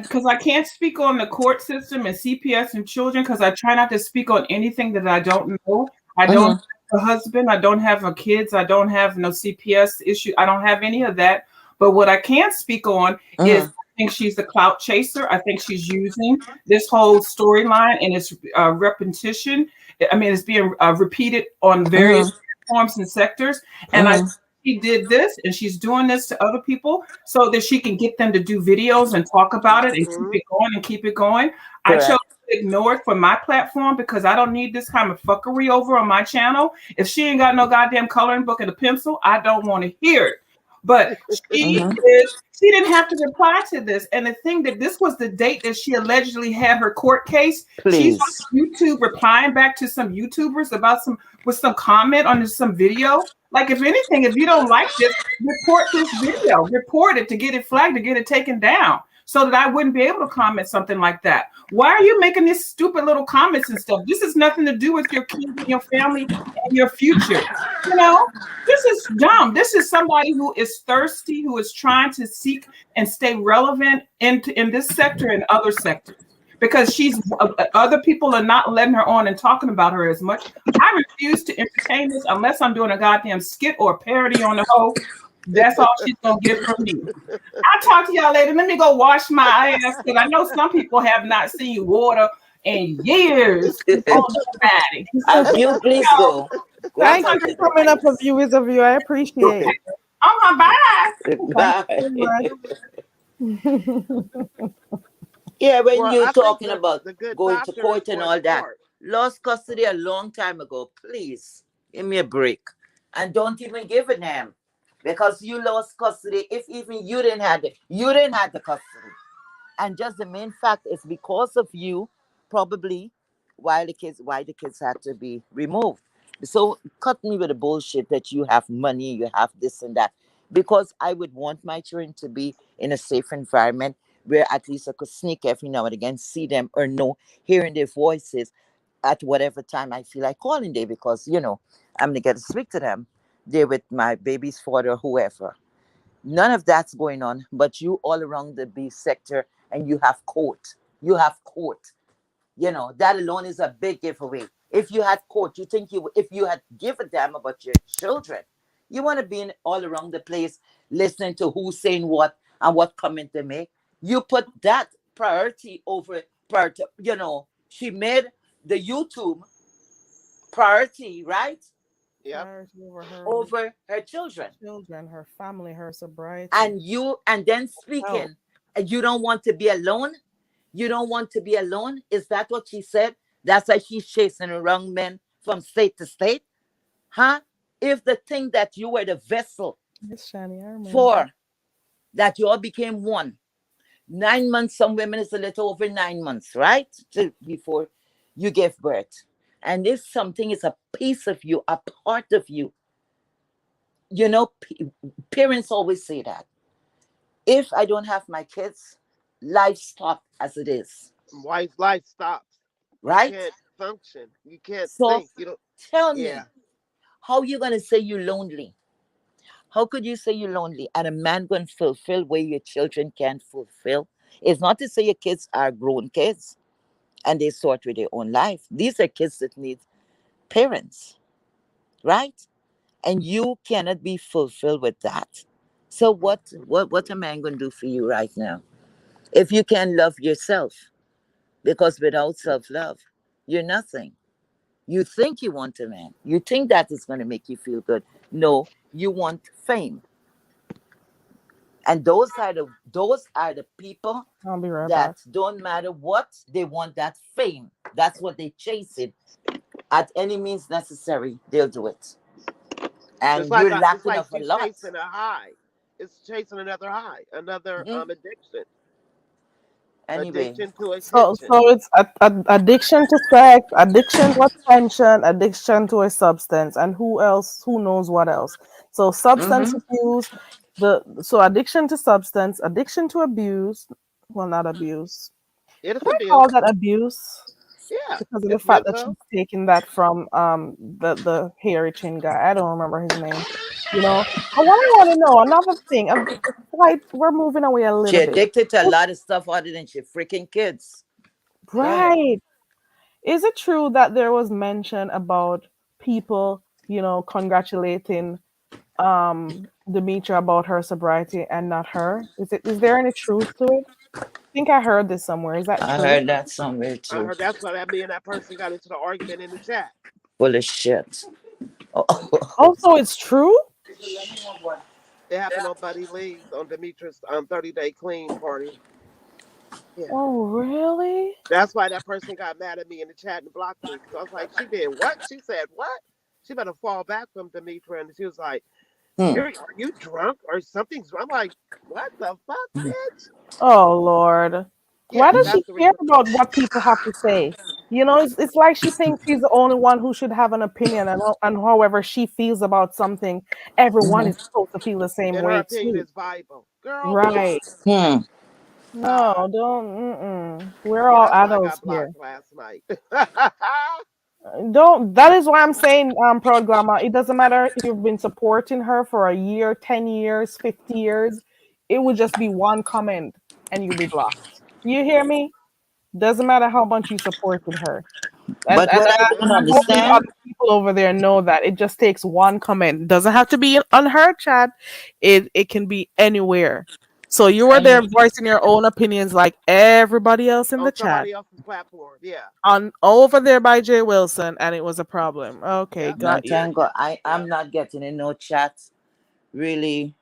Because I can't speak on the court system and CPS and children, because I try not to speak on anything that I don't know. I don't have a husband. I don't have a kids. I don't have no CPS issue. I don't have any of that. But what I can speak on is I think she's a clout chaser. I think she's using this whole storyline and its repetition. I mean, it's being repeated on various platforms and sectors. And I she did this and she's doing this to other people so that she can get them to do videos and talk about it and keep it going and keep it going. I chose to ignore it for my platform because I don't need this kind of fuckery over on my channel. If she ain't got no goddamn coloring book and a pencil, I don't want to hear it. But she didn't have to reply to this. And the thing that this was the date that she allegedly had her court case. She's on YouTube replying back to some YouTubers about some comment on some video. Like, if anything, if you don't like this, report this video, report it to get it flagged, to get it taken down, so that I wouldn't be able to comment something like that. Why are you making these stupid little comments and stuff? This has nothing to do with your kids and your family and your future. This is dumb. This is somebody who is thirsty, who is trying to seek and stay relevant in this sector and other sectors. Because other people are not letting her on and talking about her as much. I refuse to entertain this unless I'm doing a goddamn skit or a parody on the whole. That's all she's gonna get from me. I'll talk to y'all later. Let me go wash my ass because I know some people have not seen water in years. Nobody. You please go. Thank you for coming up with viewers of you. I appreciate it. Bye. Yeah, when Well, you're I think talking about the good going to doctor court and was all that, smart. lost custody a long time ago. Please give me a break, and don't even give a damn because you lost custody. If even you didn't have the custody, and just the main fact is because of you, probably why the kids had to be removed. So cut me with the bullshit that you have money, you have this and that, because I would want my children to be in a safe environment where at least I could sneak every now and again, see them or know, hearing their voices at whatever time I feel like calling them, because I'm gonna get to speak to them. They're with my baby's father, whoever. None of that's going on, but you all around the B sector, and you have court. You have court. That alone is a big giveaway. If you had court, if you had give a damn about your children, you want to be in all around the place listening to who's saying what and what comment they make. You put that priority over priority. She made the YouTube priority, right? Yep. Priority Over her children. Her family, her sobriety. And then speaking, you don't want to be alone. You don't want to be alone. Is that what she said? That's why she's chasing around men from state to state, huh? If the thing that you were the vessel for, that you all became one. 9 months, some women is a little over 9 months, right? Before you gave birth. And if something is a piece of you, a part of you, parents always say that. If I don't have my kids, life stops as it is. Life stops. Right? You can't function. You can't So think. tell me, how you going to say you're lonely? How could you say you're lonely and a man going to fulfill where your children can't fulfill? It's not to say your kids are grown kids and they sort with their own life. These are kids that need parents, right? And you cannot be fulfilled with that. So what a man going to do for you right now? If you can't love yourself, because without self-love, you're nothing. You think you want a man. You think that is going to make you feel good. No, you want fame. And those are the people I'll be right that back. don't matter what, they want that fame. That's what they chasing. At any means necessary, they'll do it. It's And like you're it's lacking like of a she's lot. chasing a high. It's chasing another high, another Mhm. addiction. Anyway, Addiction to So, attention. so it's addiction to sex, addiction to attention, addiction to a substance, and who else? Who knows what else? So, substance hmm abuse, so addiction to substance, addiction to abuse. Well, not abuse. It is Could I call abuse. that abuse? Yeah, Because of the it's fact that she's mental. taking that from the hairy chin guy. I don't remember his name. You know. And what I want to know, another thing, like we're moving away a she little bit. addicted to a lot of stuff other than she freaking kids. Go ahead. Right. Is it true that there was mention about people, congratulating Demetra about her sobriety and not her? Is there any truth to it? I think I heard this somewhere. Is that I true? heard that somewhere I too. heard that's why me and that person got into the argument in the chat. Full of shit. Oh. Also, it's true? It happened on Buddy Lee's on Demetra's 30-day clean party. Yeah. Oh, really? That's why that person got mad at me in the chat and blocked me. Because I was like, she did what? She said what? She better fall back from Demetra. And she was like, Hmm. are you drunk or something's wrong? I'm like, what the fuck, bitch? Oh, Lord. Why Yeah, does she that's the care reason. about what people have to say? It's like she thinks she's the only one who should have an opinion, and however she feels about something, everyone Mhm. is supposed to feel the same And her way opinion too. is Bible. Girl, Right. bye. Hmm. Bye. No, don't. We're Yeah, all that's why I adults got here. blocked last night. Don't. That is why I'm saying, Proud Glamour. It doesn't matter if you've been supporting her for a year, 10 years, 50 years. It would just be one comment, and you'll be blocked. You hear me? Doesn't matter how much you supported her. And But and, what and I I- don't I'm hoping understand, other people over there know that it just takes one comment. Doesn't have to be on her chat. It can be anywhere. So you were there any voicing your own opinions like everybody else in the On chat somebody else's platform. Yeah. on over there by Jay Wilson, and it was a problem. Okay, Yep. no, got you. thank God, I'm Yep. not getting in no chats really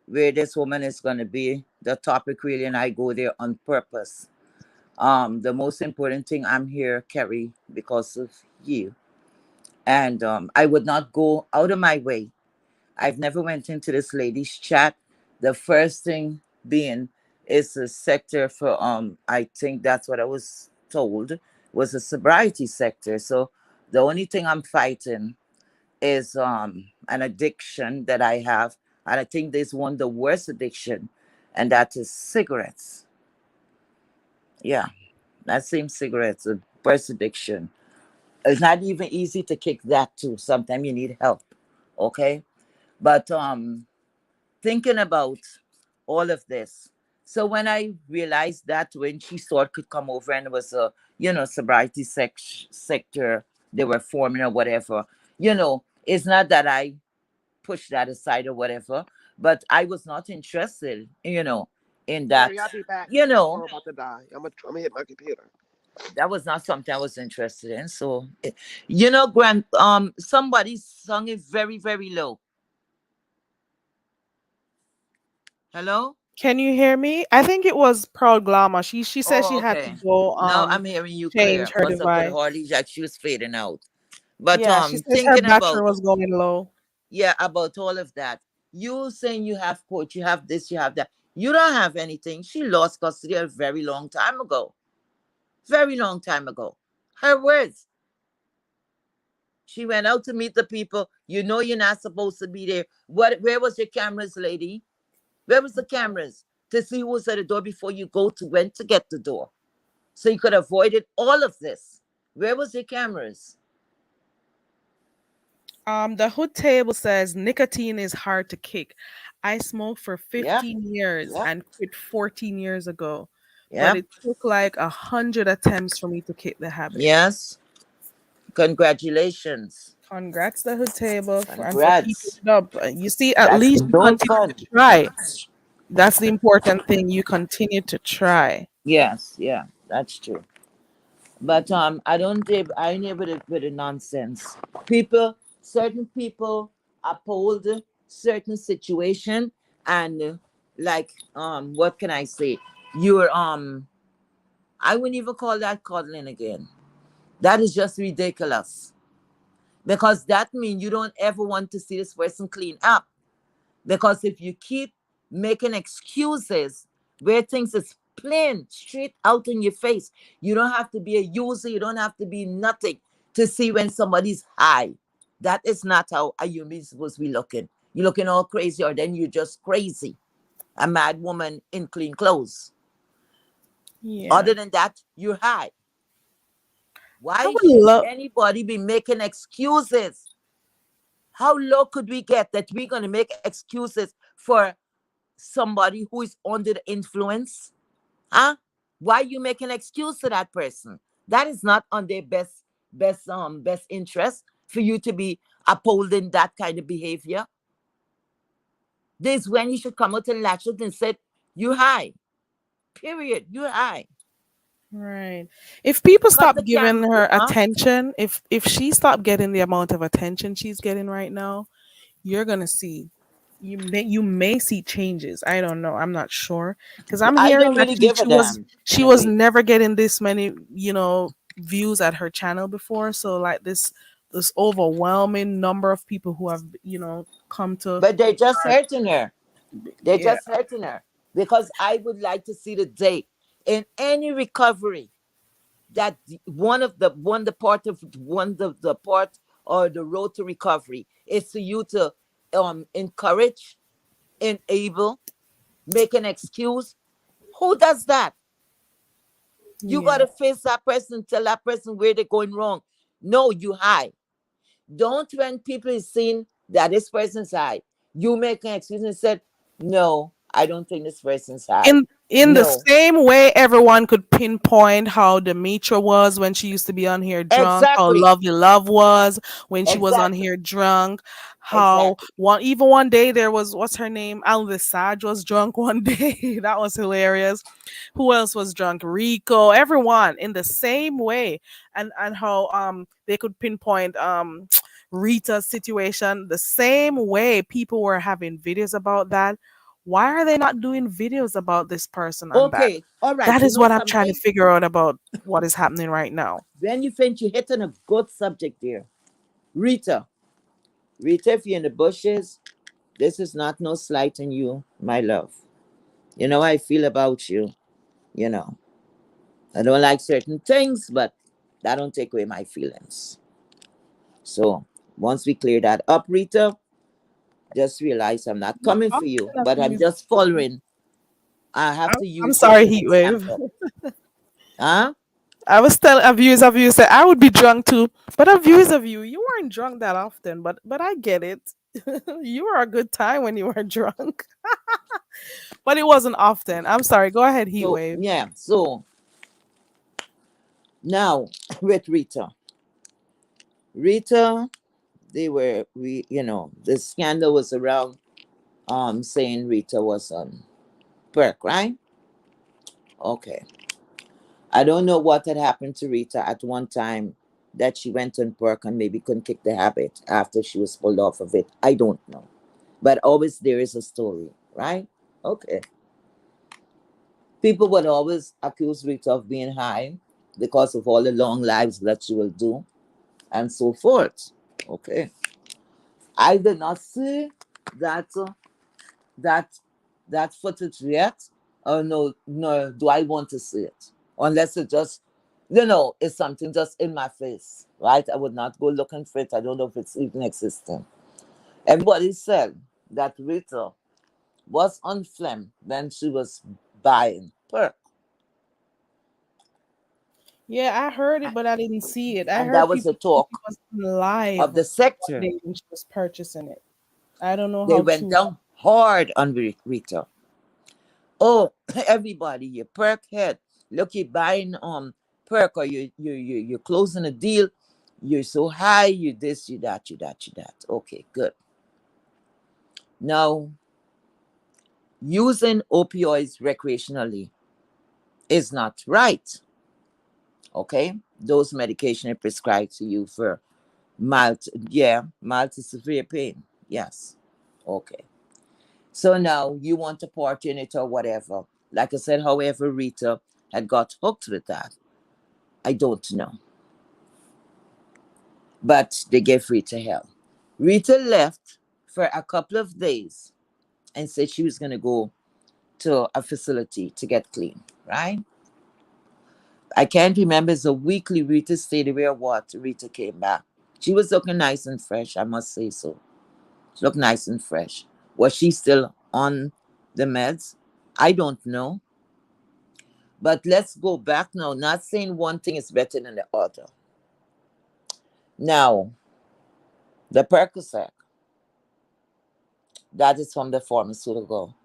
where this woman is gonna be the topic really, and I go there on purpose. The most important thing, I'm here, Kerry, because of you. And I would not go out of my way. I've never went into this lady's chat. The first thing being is a sector for I think that's what I was told was a sobriety sector. So the only thing I'm fighting is an addiction that I have. And I think there's one the worst addiction, and that is cigarettes. Yeah, that same cigarettes, a worst addiction. It's not even easy to kick that too. Sometimes you need help. Okay. But thinking about all of this. So when I realized that when she saw it could come over and it was a, sobriety sector they were forming or whatever, it's not that I pushed that aside or whatever, but I was not interested, in that, Carrie, I'll be back. you My know, phone about to die. I'm gonna hit my computer. that was not something I was interested in. So, Grant, somebody sung it very, very low. Hello? Can you hear me? I think it was Proud Glamour. She said Oh, she had to okay. go Now I'm hearing you change clear. her Must have could device. hardly like she was fading out. But Yeah, she says her thinking battery about, was going low. yeah, about all of that. You saying you have coach, you have this, you have that. You don't have anything. She lost custody a very long time ago. Very long time ago. Her words. She went out to meet the people. You're not supposed to be there. Where was your cameras, lady? Where was the cameras? To see who was at the door before you went to get the door. So you could have avoided all of this. Where was your cameras? The hood table says nicotine is hard to kick. I smoked for Yep. 15 years Yep. and quit 14 years ago, but Yep. it took like 100 attempts for me to kick the habit. Yes. Congratulations. Congrats, the hood table, and for keeping Congrats. it up. You see, at That's least you no continue fun. to try. That's the important thing. You continue to try. Yes, yeah, that's true. But I don't I ain't able to with the nonsense. Certain people uphold certain situation, and like what can I say? You're I wouldn't even call that coddling again. That is just ridiculous. Because that means you don't ever want to see this person clean up. Because if you keep making excuses where things is plain, straight out in your face, you don't have to be a user, you don't have to be nothing to see when somebody's high. That is not how a human is supposed to be looking. You're looking all crazy, or then you're just crazy. A mad woman in clean clothes. Yeah. Other than that, you're high. Why would should love- anybody be making excuses? How low could we get that we're going to make excuses for somebody who is under the influence? Huh? Why you make an excuse to that person? That is not on their best interest for you to be upholding that kind of behavior. This is when you should come out and latch out and say, you high. Period. You're high. Right. If people stop the giving camera, her huh? attention, if she stopped getting the amount of attention she's getting right now, you're gonna see. You may see changes. I don't know. I'm not sure because I'm I hearing don't that really give a damn. she was never getting this many views at her channel before. So like this overwhelming number of people who have come to. But they're just hurting her. They're Yeah. just hurting her. Because I would like to see the day in any recovery that the part or the road to recovery is for you to encourage, enable, make an excuse. Who does that? You gotta face that person, tell that person where they're going wrong. No, you high. Don't, when people is saying that this person's high, you make an excuse and said, no, I don't think this person's high. In the No. same way everyone could pinpoint how Demetra was when she used to be on here drunk, how Exactly. Lovely Love was when she was on Exactly. here drunk, how one day there was, what's her name, Alvis Saj was drunk one day. That was hilarious. Who else was drunk? Rico, everyone in the same way. And how they could pinpoint Rita's situation the same way. People were having videos about that. Why are they not doing videos about this person? Okay, all right. That You is know what I'm trying to something? figure out about what is happening right now. When you think you're hitting a good subject there, Rita, if you're in the bushes, this is not no slight on you, my love. You know how I feel about you. You know, I don't like certain things, but that don't take away my feelings. So once we clear that up, Rita, just realize I'm not coming for you, but I'm just following. I have to use. I'm sorry, Heatwave. Huh? I was telling a viewers of you said I would be drunk too, but a viewers of you weren't drunk that often. But I get it. You were a good time when you were drunk, but it wasn't often. I'm sorry. Go ahead, Heatwave. Yeah. So now with Rita, the scandal was around saying Rita was on perk, right? Okay. I don't know what had happened to Rita at one time that she went on perk and maybe couldn't kick the habit after she was pulled off of it. I don't know. But always there is a story, right? Okay. People would always accuse Rita of being high because of all the long lives that she will do and so forth. Okay. I did not see that footage yet. No, do I want to see it? Unless it just, it's something just in my face, right? I would not go looking for it. I don't know if it's even existing. Everybody said that Rita was on film when she was buying perk. Yeah, I heard it, but I didn't see it. I And heard that was the talk live of the sector. when she was purchasing it. I don't know They how went down hard on Rita. Oh, everybody, you perk head. Look, you're buying perk, or you're closing a deal. You're so high, you this, you that, you that, you that. Okay, good. Now, using opioids recreationally is not right. Okay? Those medication are prescribed to you for mild to severe pain. Yes. Okay. So now you want to party in it or whatever. Like I said, however, Rita had got hooked with that. I don't know. but they gave Rita hell. Rita left for a couple of days and said she was going to go to a facility to get clean, right? I can't remember, it's a weekly Rita stayed away or what. Rita came back. She was looking nice and fresh, I must say so. She looked nice and fresh. Was she still on the meds? I don't know. But let's go back now. Not saying one thing is better than the other. Now, the Percocet, that is from the pharmaceutical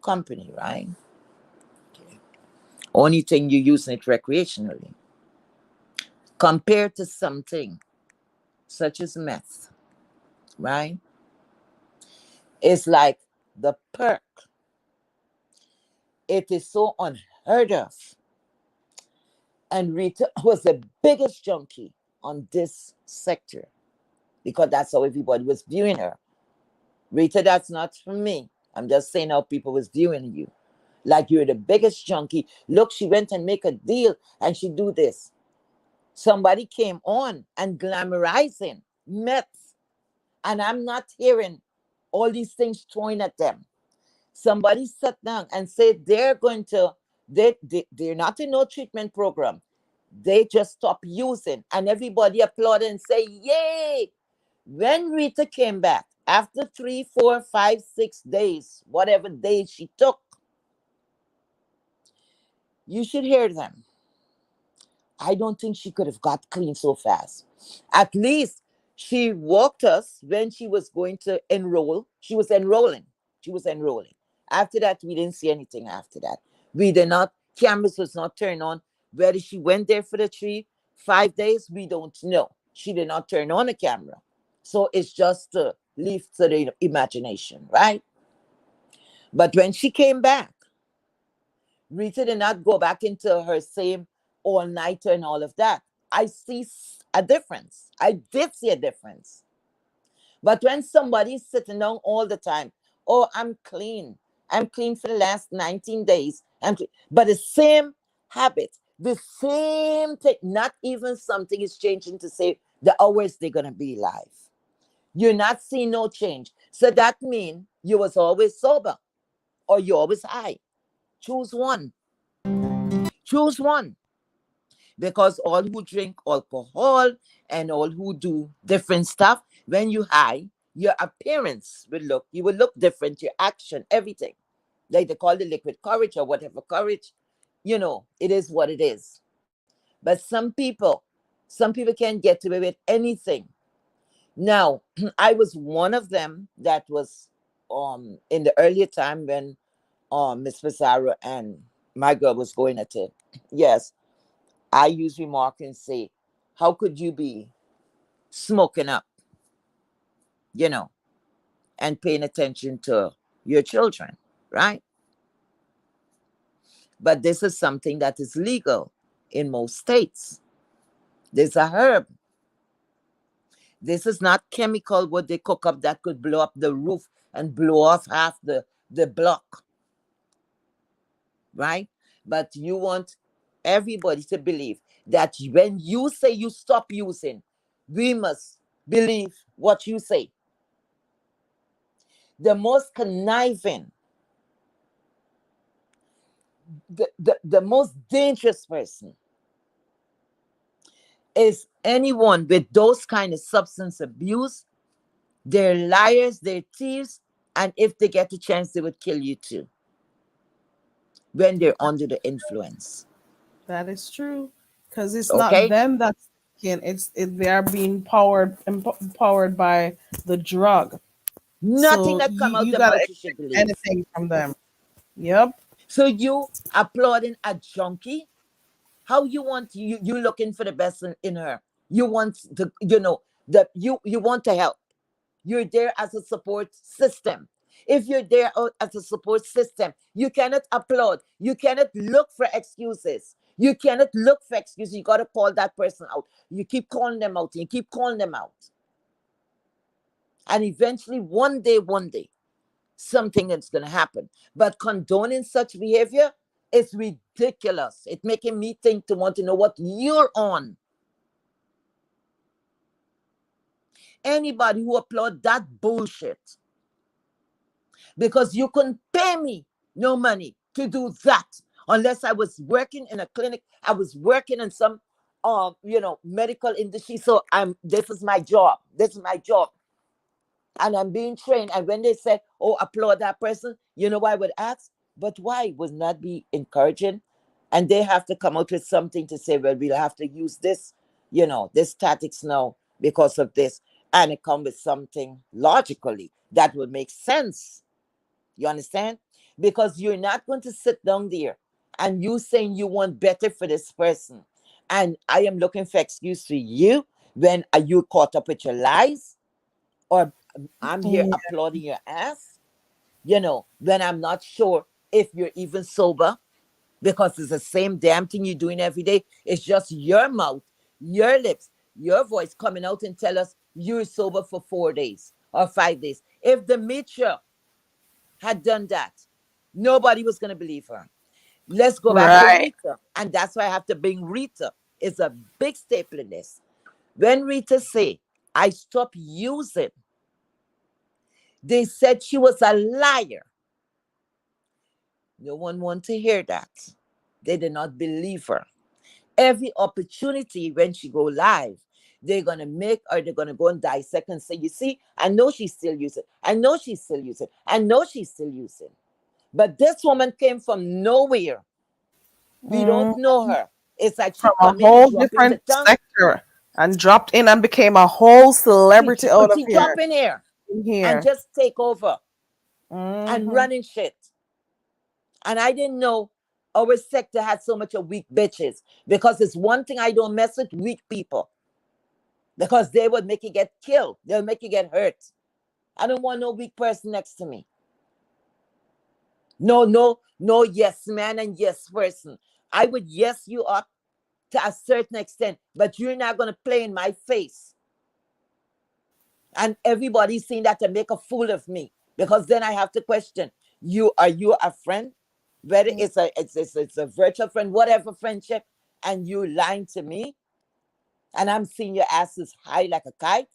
company, right? Okay. Only thing you're using it recreationally. Compared to something such as meth, right? It's like the perk. It is so unheard of. And Rita was the biggest junkie on this sector because that's how everybody was viewing her. Rita, that's not from me. I'm just saying how people was viewing you. Like you're the biggest junkie. Look, she went and make a deal and she do this. Somebody came on and glamorizing meth. And I'm not hearing all these things thrown at them. Somebody sat down and said they're going to, they're not in no treatment program. They just stop using. And everybody applauded and say, yay. When Rita came back, after 3, 4, 5, 6 days, whatever days she took, you should hear them. I don't think she could have got clean so fast. At least she walked us when she was going to enroll. She was enrolling. After that, we didn't see anything after that. We did not, cameras was not turned on. Whether she went there for the 3, 5 days, we don't know. She did not turn on a camera. So it's just to leave to the imagination, right? But when she came back, Rita did not go back into her same all-nighter and all of that. I see a difference. I did see a difference. But when somebody's sitting down all the time, oh, I'm clean for the last 19 days. But the same habit, the same thing, not even something is changing to say the hours they're going to be live. You're not seeing no change. So that means you was always sober or you always high. Choose one. Choose one. Because all who drink alcohol and all who do different stuff, when you high, your appearance you will look different, your action, everything. Like they call it liquid courage or whatever courage. You know, it is what it is. But some people can't get away with anything. Now, I was one of them that was in the earlier time when Miss Pizarro and my girl was going at it. Yes, I use remark and say, how could you be smoking up, you know, and paying attention to your children, right? But this is something that is legal in most states. There's a herb. This is not chemical what they cook up that could blow up the roof and blow off half the block, right? But you want everybody to believe that when you say you stop using, we must believe what you say. The most conniving, the most dangerous person is anyone with those kind of substance abuse. They're liars, they're thieves, and if they get a chance, they would kill you too when they're under the influence. That is true. Because it's not Okay? them that's thinking, they are being empowered by the drug. Nothing So that come out you the gotta mouth you should expect believe. anything from them. Yep. So you applauding a junkie? How you want you looking for the best in her? You want the you want to help. You're there as a support system. If you're there as a support system, you cannot applaud. You cannot look for excuses. You cannot look for excuses. You got to call that person out. You keep calling them out. And you keep calling them out. And eventually, one day, something is going to happen. But condoning such behavior is ridiculous. It's making me think to want to know what you're on. anybody who applaud that bullshit, because you couldn't pay me no money to do that unless I was working in a clinic. I was working in some medical industry. So this is my job. This is my job. And I'm being trained. And when they say, oh, applaud that person, you know why I would ask? But why would not be encouraging? And they have to come out with something to say, well, we'll have to use this, this tactics now because of this. And it come with something logically that would make sense. You understand? Because you're not going to sit down there and you saying you want better for this person. And I am looking for excuse for you when you caught up with your lies, or I'm here applauding your ass, when I'm not sure if you're even sober, because it's the same damn thing you're doing every day. It's just your mouth, your lips, your voice coming out and tell us you're sober for 4 days or 5 days. If Demetria had done that, nobody was going to believe her. Let's go back to Rita. And that's why I have to bring Rita. It's a big staple in this. When Rita say, I stopped using, they said she was a liar. No one wanted to hear that. They did not believe her. Every opportunity when she go live, they're going to they're going to go and dissect and say, you see, I know she's still using. I know she's still using. I know she's still using. But this woman came from nowhere. We don't know her. It's like from a whole different sector and dropped in and became a whole celebrity out of here. Drop in here and just take over and running shit. And I didn't know our sector had so much of weak bitches, because it's one thing I don't mess with weak people, because they would make you get killed. They'll make you get hurt. I don't want no weak person next to me. No yes man and yes person. I would yes you up to a certain extent, but you're not going to play in my face. And everybody's saying that to make a fool of me, because then I have to question you. Are you a friend? Whether it's a virtual friend, whatever friendship, and you lying to me, and I'm seeing your asses high like a kite,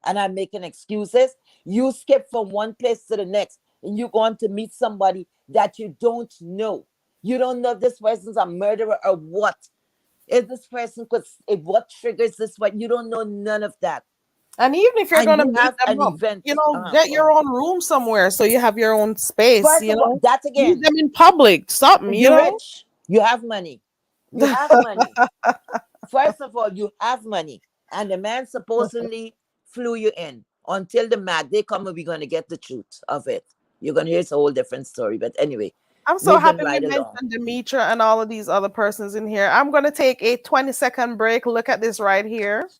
and I'm making excuses. You skip from one place to the next, and you're going to meet somebody that you don't know. You don't know if this person's a murderer or what. If this person what triggers this, what, you don't know none of that. And even if you're going to meet them up, event, get your own room somewhere so you have your own space. That again, meet them in public. Something, you're rich. You have money. You have money. First of all, you have money, and the man supposedly flew you in. Until the mad they come, and we're going to get the truth of it. You're going to hear it's a whole different story. But anyway, I'm so happy we mentioned Demetria and all of these other persons in here. I'm going to take a 20-second break. Look at this right here.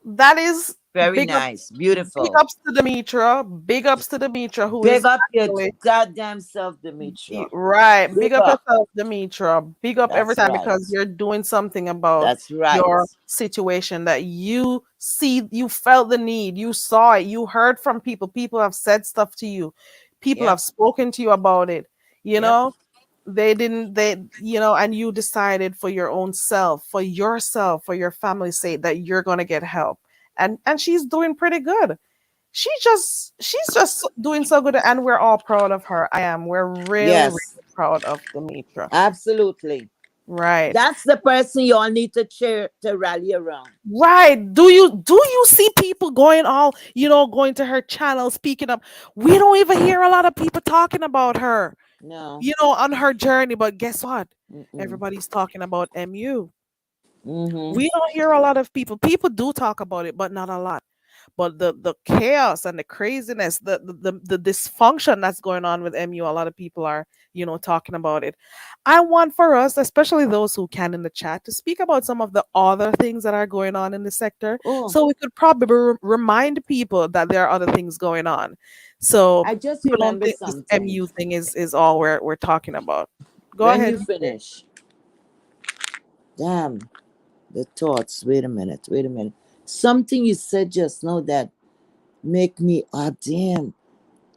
That is very nice, beautiful. Big ups to Demetria. Big ups to Demetria. Big up your goddamn self, Demetria. Right. Big up yourself, Demetria. Big up every time, because you're doing something about your situation that you see. You felt the need. You saw it. You heard from people. People have said stuff to you. People have spoken to you about it. You know, and you decided for your own self, for yourself, for your family's sake, that you're going to get help. And she's doing pretty good. She's just doing so good, and we're all proud of her. I am. We're really proud of Demetria. Absolutely. Right. That's the person you all need to cheer, to rally around. Right. Do you see people going going to her channel, speaking up? We don't even hear a lot of people talking about her. No. On her journey, but guess what? Everybody's talking about MU. We don't hear a lot of people. People do talk about it, but not a lot. but the chaos and the craziness, the dysfunction that's going on with MU, a lot of people are, talking about it. I want for us, especially those who can in the chat, to speak about some of the other things that are going on in the sector, Oh, so we could probably remind people that there are other things going on. So I just people don't remember think this something. MU thing is all we're talking about. Go When ahead. you finish, damn, the thoughts. Wait a minute. Wait a minute. Something you said just now that make me, oh damn.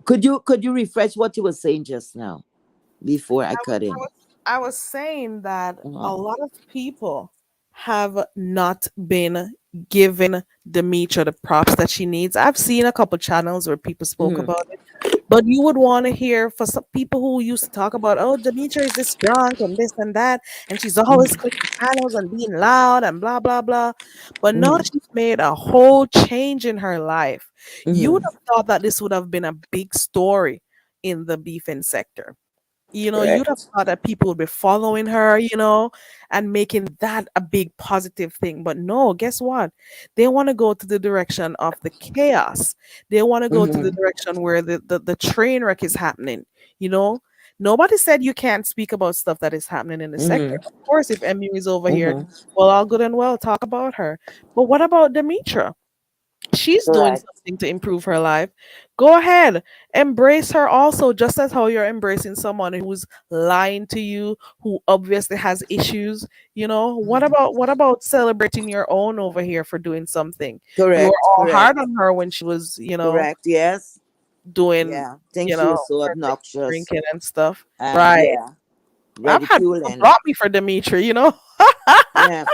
Could you refresh what you were saying just now before I cut in? I was saying that a Uh-huh. lot of people have not been giving Demetra the props that she needs. I've seen a couple channels where people spoke Mhm. about it, but you would want to hear for some people who used to talk about, oh, Demetra is this drunk and this and that, and she's always Mhm. clicking panels and being loud and blah blah blah. But now Mhm. she's made a whole change in her life. You would Mhm. have thought that this would have been a big story in the beefing sector. You'd have Correct. thought that people would be following her, and making that a big positive thing. But no, guess what? They want to go to the direction of the chaos. They want to go to the Mhm. direction where the train wreck is happening. You know, Nobody said you can't speak about stuff that is happening in the sector. Mhm. Of course, if MU is over here, Mhm. well, all good and well, talk about her. But what about Demetra? She's doing Correct. something to improve her life. Go ahead, embrace her also, just as how you're embracing someone who's lying to you, who obviously has issues. What about celebrating your own over here for doing something? You were Correct. all hard Correct. on her when she was, Correct. Yes. doing, Yeah. Think she was so her thing, obnoxious drinking and stuff. and Right. yeah, I've had people ridiculing. block me for Demetri. Yeah.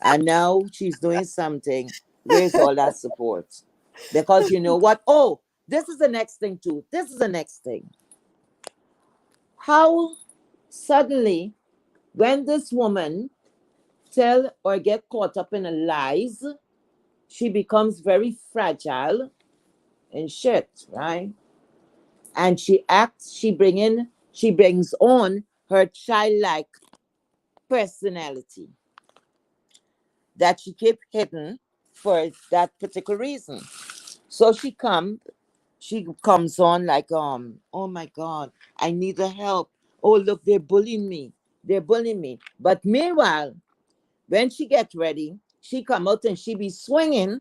And now she's doing something. Where's all that support? Because you know what? Oh, this is the next thing too. This is the next thing. How suddenly, when this woman tell or get caught up in a lies, she becomes very fragile and shit, right? And she brings on her childlike personality that she kept hidden for that particular reason. So she comes on like, oh my god, I need the help. Oh look, they're bullying me. They're bullying me. But meanwhile, when she get ready, she come out and she be swinging,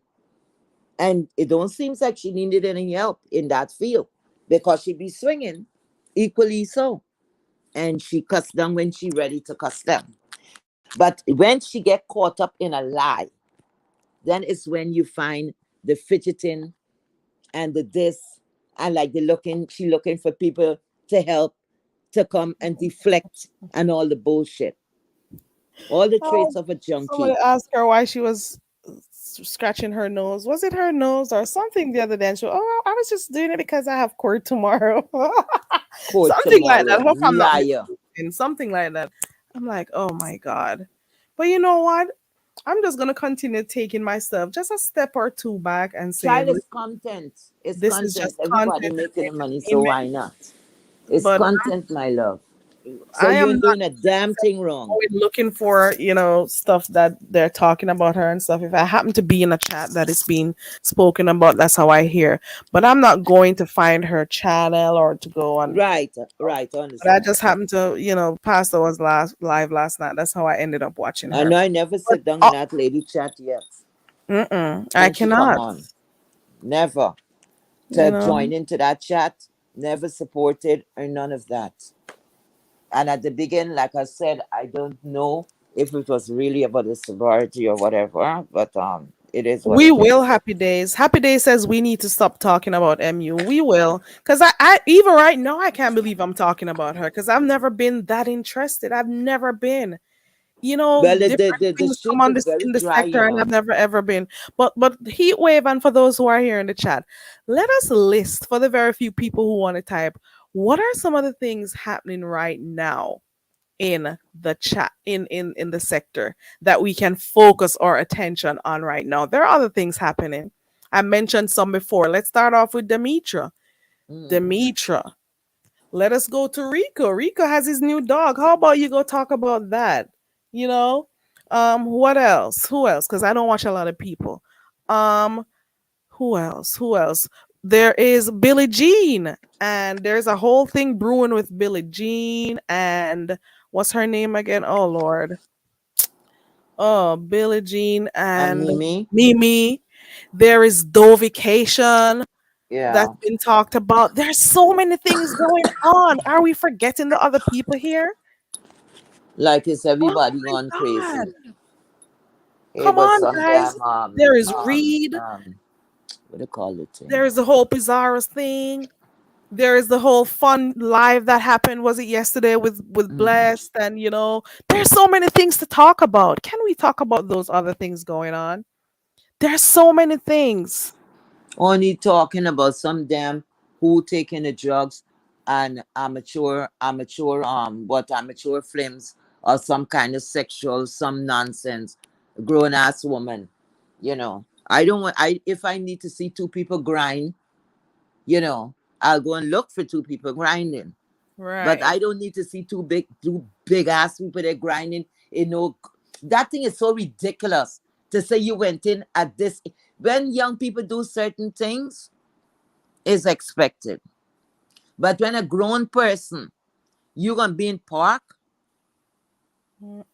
and it don't seem like she needed any help in that field because she be swinging equally so, and she cuss down when she ready to cuss down. But when she get caught up in a lie, then it's when you find the fidgeting and the this, and like she looking for people to help, to come and deflect and all the bullshit, all the Oh, traits of a somebody junkie. asked her why she was scratching her nose. Was it her nose or something the other day? And she, oh, I was just doing it because I have court tomorrow. Court Something like that. tomorrow, I hope I'm not liar. mistaken. Something like that. I'm like, oh my God. But you know what? I'm just gonna continue taking myself just a step or two back and saying, Child is "Listen, content. It's this is content. just Everybody content making the and money, so entertainment." why not? It's But content, my love. So I you am ain't not doing a damn thing wrong. always looking for, stuff that they're talking about her and stuff. If I happen to be in a chat that is being spoken about, that's how I hear. But I'm not going to find her channel or to go on. Right, right, I But I understand. just happened to, Pastor was live last night. That's how I ended up watching I her. know I never But sit down in that lady chat yet. I When she come cannot, on. Never. you To know. join into that chat, never supported or none of that. And at the beginning, like I said, I don't know if it was really about the sorority or whatever, but it is what We it is. will, Happy Days. Happy Days says we need to stop talking about MU. We will. Because I even right now, I can't believe I'm talking about her because I've never been that interested. I've never been. Well, the, Different the, the things come street on is this very in the dry, you sector, and I've know. never ever been. But heat wave, and for those who are here in the chat, let us list for the very few people who want to type. What are some of the things happening right now in the chat in the sector that we can focus our attention on right now? There are other things happening. I mentioned some before. Let's start off with Demetra. Mm. Demetra. Let us go to Rico. Rico has his new dog. How about you go talk about that? You know? What else? Who else? Because I don't watch a lot of people. Um, Who else? Who else? There is Billie Jean, and there's a whole thing brewing with Billie Jean and what's her name again? Oh Lord. Oh, Billie Jean And and Mimi, Mimi. There is Dovication yeah, that's been talked about. There's so many things going on. Are we forgetting the other people here? like it's Oh everybody my gone God. crazy. It Come was on, some guys. damn There is Reed. what do you call it thing? There is the whole Pizarro's thing. There is the whole fun live that happened. Was it yesterday with Blessed? And there's so many things to talk about. Can we talk about those other things going on? There's so many things. Only talking about some damn who taking the drugs and amateur films or some kind of sexual some nonsense grown ass woman. I don't want I if I need to see two people grind, I'll go and look for two people grinding. But Right. I don't need to see two big ass people there grinding. That thing is so ridiculous to say you went in at this. When young people do certain things, is expected. But when a grown person, you gonna be in park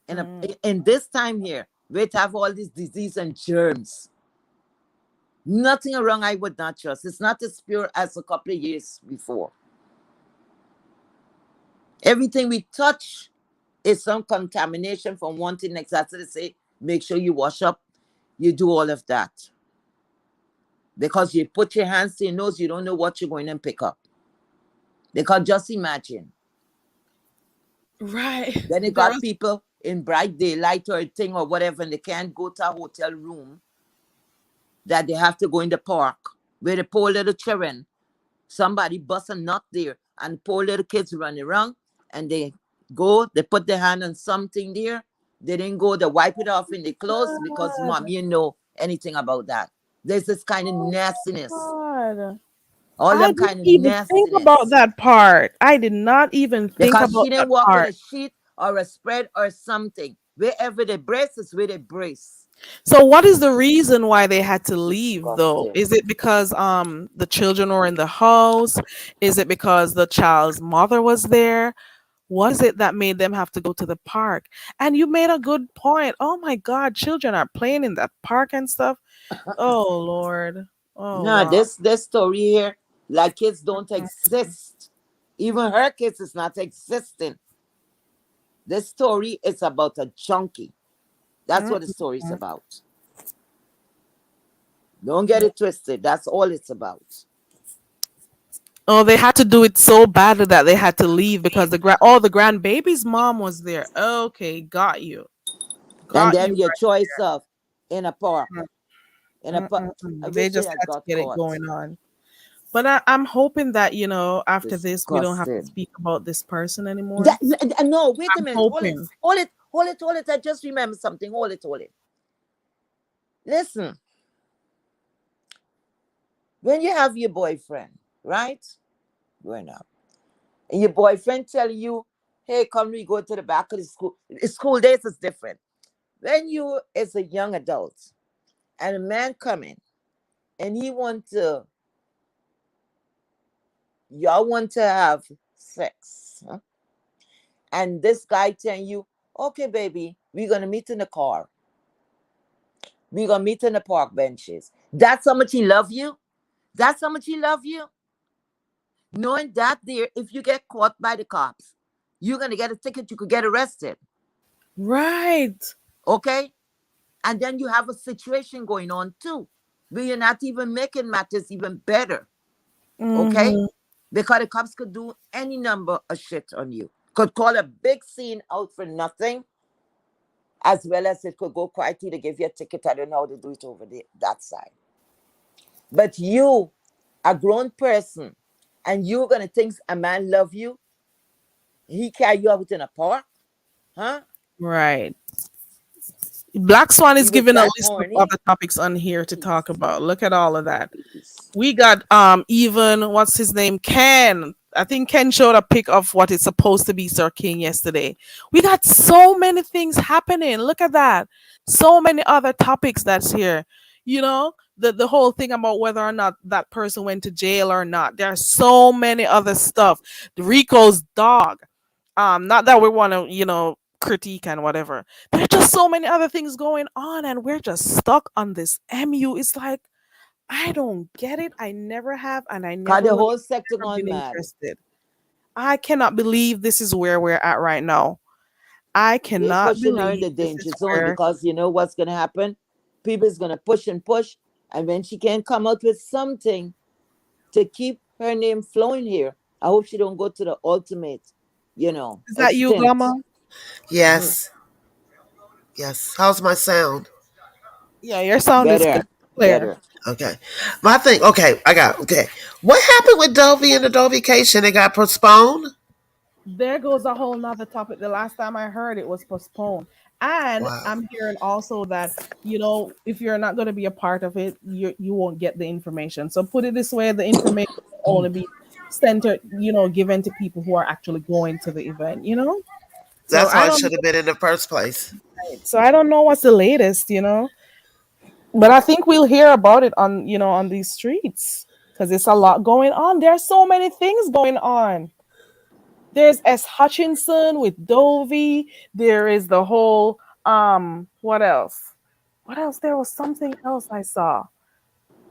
in this time here, we have all this disease and germs. Nothing wrong. I would not trust. It's not as pure as a couple of years before. Everything we touch is some contamination from one thing. Exactly to say, make sure you wash up. You do all of that. Because you put your hands to your nose, you don't know what you're going to pick up. Because just imagine. Right. Then you got people in bright daylight or a thing or whatever, and they can't go to a hotel room, that they have to go in the park where the poor little children, somebody bust a nut there, and poor little kids running around, and they put their hand on something there. They didn't go to wipe it off in the clothes because mom, you know anything about that. There's this kind of nastiness. God. All I them didn't kind of even think about nastiness. that part. I did not even think Because about she that didn't walk with part. a sheet or a spread or something. Wherever they brace is where they brace. So what is the reason why they had to leave though? Disgusting. Is it because the children were in the house? Is it because the child's mother was there? What is it that made them have to go to the park? And you made a good point. Oh my God, children are playing in that park and stuff. Oh Lord. Oh No, wow. this story here, like kids don't exist. Even her kids is not existing. This story is about a junkie. That's what the story is about. Don't get it twisted. That's all it's about. Oh, they had to do it so badly that they had to leave because the grandbaby's mom was there. Okay, got you. And Got then you your choice of in a park. right. In a park. I They wish they just had had to got get it caught. going on. But I'm hoping that, after this, we don't have to Disgusting. speak about this person anymore. No, wait a I'm minute. Hold it. hoping. Hold it. I just remember something. Hold it. Listen. When you have your boyfriend, right? Growing up. And your boyfriend telling you, hey, come we go to the back of the school. School days is different. When you as a young adult and a man coming and y'all want to have sex, huh? And this guy telling you, okay, baby, we're gonna meet in the car. We're gonna meet in the park benches. That's how much he love you. That's how much he love you. Knowing that there, if you get caught by the cops, you're gonna get a ticket. You could get arrested. Right. Okay, and then you have a situation going on too, where you're not even making matters even better. Okay, Mhm. because the cops could do any number of shit on you. Could call a big scene out for nothing, as well as it could go quietly to give you a ticket. I don't know how to do it over there, that side. But you, a grown person, and you're gonna think a man love you, he carry you out in a park, huh? Right. Black Swan He is was giving a that list of horny. other topics on here to talk Please, about. Look at all of that. please. We got even what's his name? Ken. I think Ken showed a pic of what is supposed to be Sir King yesterday. We got so many things happening. Look at that. So many other topics that's here. the whole thing about whether or not that person went to jail or not. There are so many other stuff. Rico's dog. Not that we want to, critique and whatever. There are just so many other things going on, and we're just stuck on this MU. It's like I don't get it. I never have, and I Cause never the will whole sector ever been gone mad. interested. I cannot believe this is where we're at right now. I They're cannot pushing her in believe the this danger is zone where because you know what's gonna happen? People is gonna push and push, and when she can come out with something to keep her name flowing here, I hope she don't go to the ultimate, is that you, extent. Glamour? Yes. Yes. How's my sound? Yeah, your sound is Better, clear. better. Okay. My thing, okay, okay. What happened with Dovey and the Dovication? It got postponed? There goes a whole nother topic. The last time I heard it was postponed. And Wow. I'm hearing also that, if you're not going to be a part of it, you won't get the information. So put it this way, the information will only be centered, given to people who are actually going to the event. So That's how I it don't should have been in the first place. so I don't know what's the latest. But I think we'll hear about it on these streets because it's a lot going on. There are so many things going on. There's S. Hutchinson with Dovey. There is the whole what else? What else? There was something else I saw.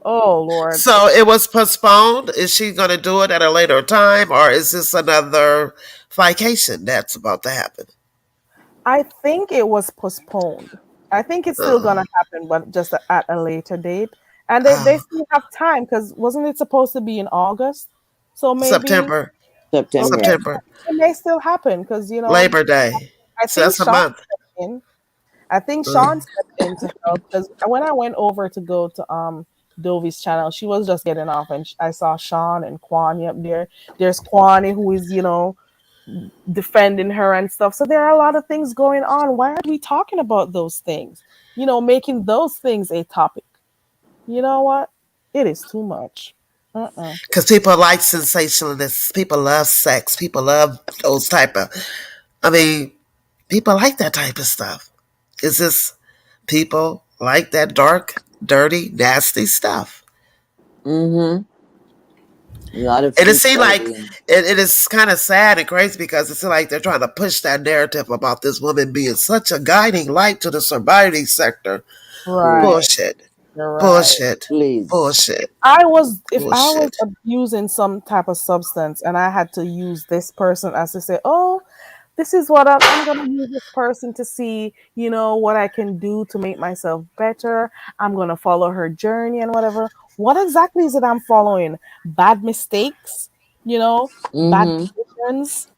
Oh Lord. So it was postponed. Is she going to do it at a later time, or is this another vacation that's about to happen? I think it was postponed. I think it's still gonna happen, but just at a later date. And they still have time because wasn't it supposed to be in August? So maybe September. September. okay, September. it may still happen because Labor Day. I So think that's a Sean month. stepped in. I think Sean stepped in to help because when I went over to go to Dovey's channel, she was just getting off, and I saw Sean and Kwani up there. There's Kwani who is defending her and stuff. So there are a lot of things going on. Why aren't we talking about those things? Making those things a topic. You know what? It is too much. Because people like sensationalists. People love sex. People love those type of. I mean, people like that type of stuff. It's just people like that dark, dirty, nasty stuff. Mm-hmm. A lot of And it freaks seems out like here. it is kind of sad and crazy because it's like they're trying to push that narrative about this woman being such a guiding light to the sobriety sector. Right. Bullshit. You're right. Bullshit. Please. Bullshit. If I was Bullshit. abusing some type of substance and I had to use this person as to say, oh, this is what I'm going to use this person to see, what I can do to make myself better. I'm going to follow her journey and whatever. What exactly is it I'm following? Bad mistakes, bad Mm-hmm. decisions.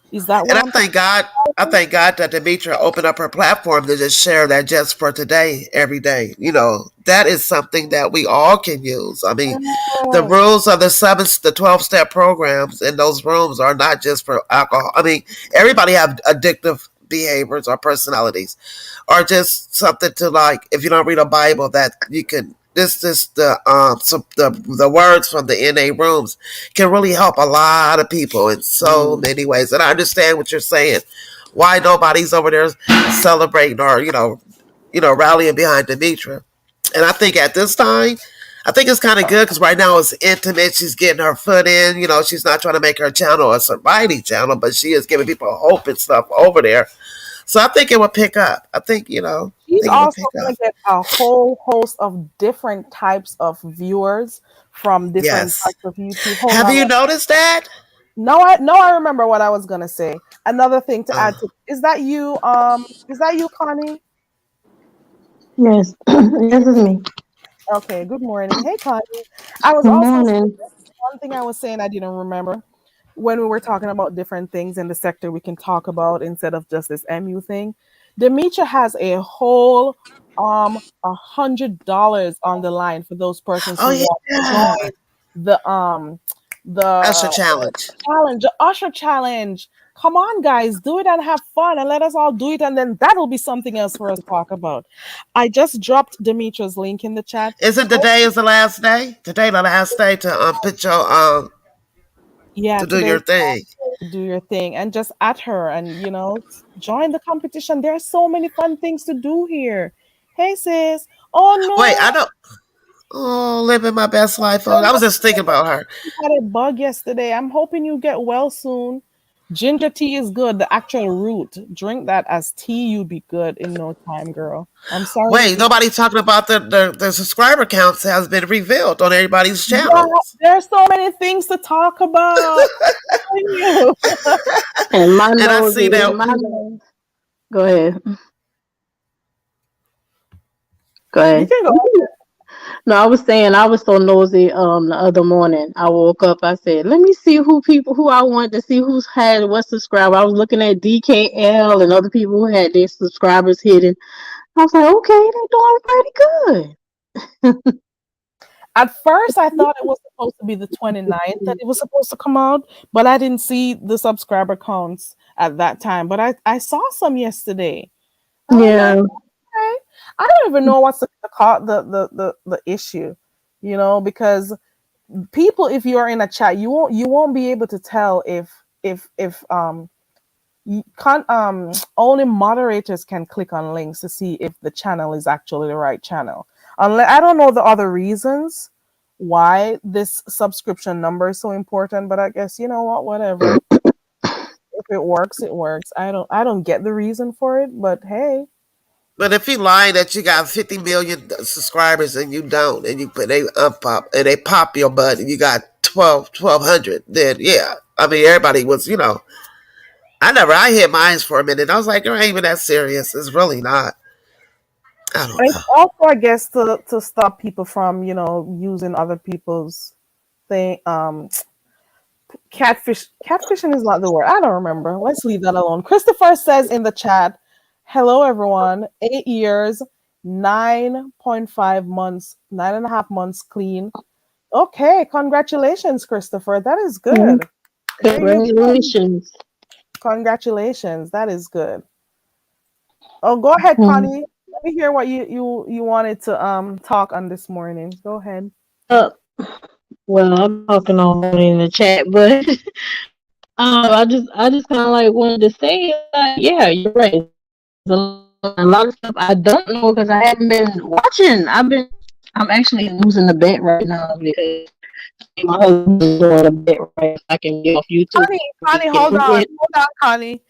Is that what And I'm I thank God that Demetra opened up her platform to just share that just for today, every day. That is something that we all can use. I mean, the rules of the 12-step programs in those rooms are not just for alcohol. I mean, everybody have addictive behaviors or personalities, or just something to like. If you don't read a Bible, that you can. The words from the NA rooms can really help a lot of people in so many ways. And I understand what you're saying. Why nobody's over there celebrating or rallying behind Demetra. And I think at this time, I think it's kind of good because right now it's intimate. She's getting her foot in. She's not trying to make her channel a sobriety channel, but she is giving people hope and stuff over there. So I think it will pick up. I think, She's it will also pick going up. to get a whole host of different types of viewers from different Yes. parts of YouTube. Hold Have on. you noticed that? No, I remember what I was gonna say. Another thing to add to is that you, Connie? Yes, yes, it's me. Okay, good morning. Hey, Connie. I was Good also morning. one thing I was saying I didn't remember when we were talking about different things in the sector we can talk about instead of just this MU thing. Demetra has a whole $100 on the line for those persons Oh, who want to yeah. join the Usher challenge. Usher challenge. Come on, guys, do it and have fun, and let us all do it, and then that'll be something else for us to talk about. I just dropped Demetra's link in the chat. Isn't today is the last day? Today the last day to put your Yeah, to do your thing. do your thing and just at her and join the competition. There are so many fun things to do here. Hey sis. Oh no. Wait, I don't. Oh, living my best life. Oh, I was just thinking about her. You had a bug yesterday. I'm hoping you get well soon. Ginger tea is good. The actual root. Drink that as tea. You'll be good in no time, girl. I'm sorry. Wait, nobody talking about the subscriber counts has been revealed on everybody's Yeah, channels. there's so many things to talk about. And my And I nose see is that. my nose. Go ahead. Go You ahead. can go. No, I was saying I was so nosy. The other morning I woke up. I said, "Let me see who I want to see who's had what subscriber." I was looking at DKL and other people who had their subscribers hidden. I was like, "Okay, they're doing pretty good." At first, I thought it was supposed to be the 29th that it was supposed to come out, but I didn't see the subscriber counts at that time. But I saw some yesterday. And I'm like, Yeah. okay. I don't even know what's the issue, because people, if you are in a chat, you won't be able to tell if you can't only moderators can click on links to see if the channel is actually the right channel. Unless I don't know the other reasons why this subscription number is so important, but I guess you know what, whatever. If it works, it works. I don't get the reason for it, but hey. But if you lie that you got 50 million subscribers and you don't, and they pop your butt and you got 1,200, then yeah. I mean, everybody was, I hit mines for a minute. I was like, it ain't even that serious. It's really not. I don't And know. it's also, I guess, to stop people from, using other people's thing. Catfishing is not the word. I don't remember. Let's leave that alone. Christopher says in the chat, hello everyone. 8 years, 9.5 months, 9.5 months clean. Okay, congratulations, Christopher. That is good. There you go. Congratulations. Congratulations. That is good. Oh, go ahead, Connie. Let me hear what you wanted to talk on this morning. Go ahead. Well, I'm talking on in the chat, but I just kind of like wanted to say, yeah, you're right. There's a lot of stuff I don't know because I haven't been watching. I'm actually losing the bet right now because my husband's doing a bet right. I can get off YouTube. Connie, hold on, Connie.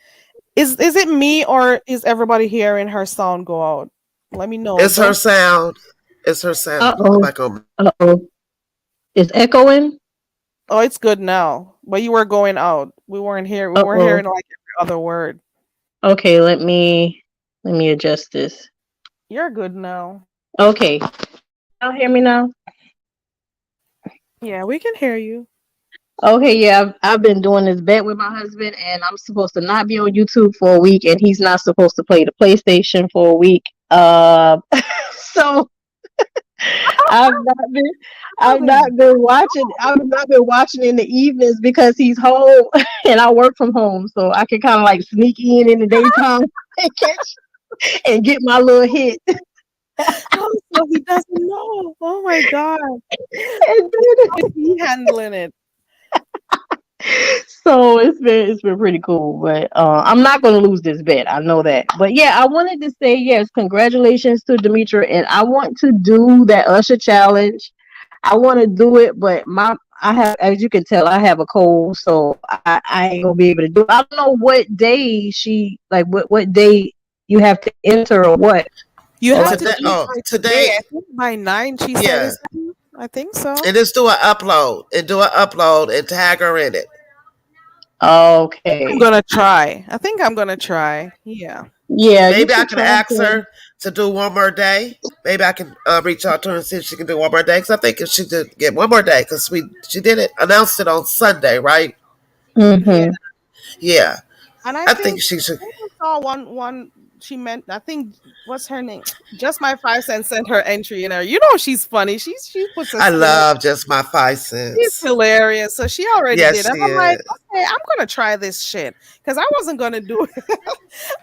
Is it me or is everybody hearing her sound go out? Let me know. It's her sound. It's her sound. Uh-oh. Uh-oh. It's echoing? Oh, it's good now. But you were going out. We weren't here. We weren't hearing like every other word. Okay, let me adjust this. You're good now. Okay. Y'all hear me now? Yeah, we can hear you. Okay, yeah, I've been doing this bet with my husband, and I'm supposed to not be on YouTube for a week, and he's not supposed to play the PlayStation for a week. So I've not been watching in the evenings because he's home and I work from home, so I can kind of like sneak in the daytime and get my little hit. Oh, so he doesn't know. Oh my god. How is he handling it? So it's been pretty cool, but I'm not going to lose this bet. I know that. But yeah, I wanted to say yes, congratulations to Demetra, and I want to do that Usher challenge. I want to do it, but I have, as you can tell, I have a cold, so I ain't gonna be able to do it. I don't know what day what day you have to enter or what. You have to do it today. I think by 9 she said. I think so. And just do an upload and tag her in it. Okay. I'm gonna try. I think I'm gonna try. Yeah. Yeah. Maybe I can ask her to do one more day. Maybe I can reach out to her and see if she can do one more day. Because I think if she did get one more day, because she did it, announced it on Sunday, right? Mm-hmm. Yeah. And I think she should. I saw one. She meant. I think what's her name? Just My 5 cents sent her entry in there. You know she's funny. She puts. I love Just My 5 cents. She's hilarious. So she already Yes, did. And she I'm like, is. okay, I'm gonna try this shit because I wasn't gonna do it.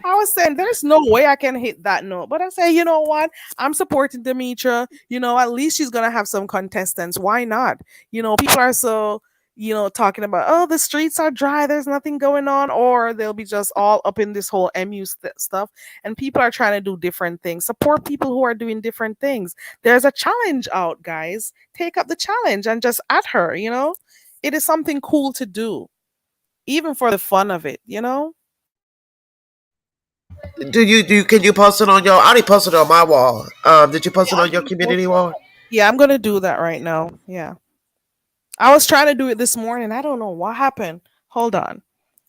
I was saying there's no way I can hit that note. But I say, you know what? I'm supporting Demetra. At least she's gonna have some contestants. Why not? People are so talking about, oh, the streets are dry, there's nothing going on, or they'll be just all up in this whole stuff. And people are trying to do different things. Support people who are doing different things. There's a challenge out, guys. Take up the challenge and just at her. It is something cool to do, even for the fun of it. Can you post it on your? I already posted it on my wall. Did you post it on your community wall? Yeah, I'm gonna do that right now. Yeah. I was trying to do it this morning. I don't know what happened. Hold on.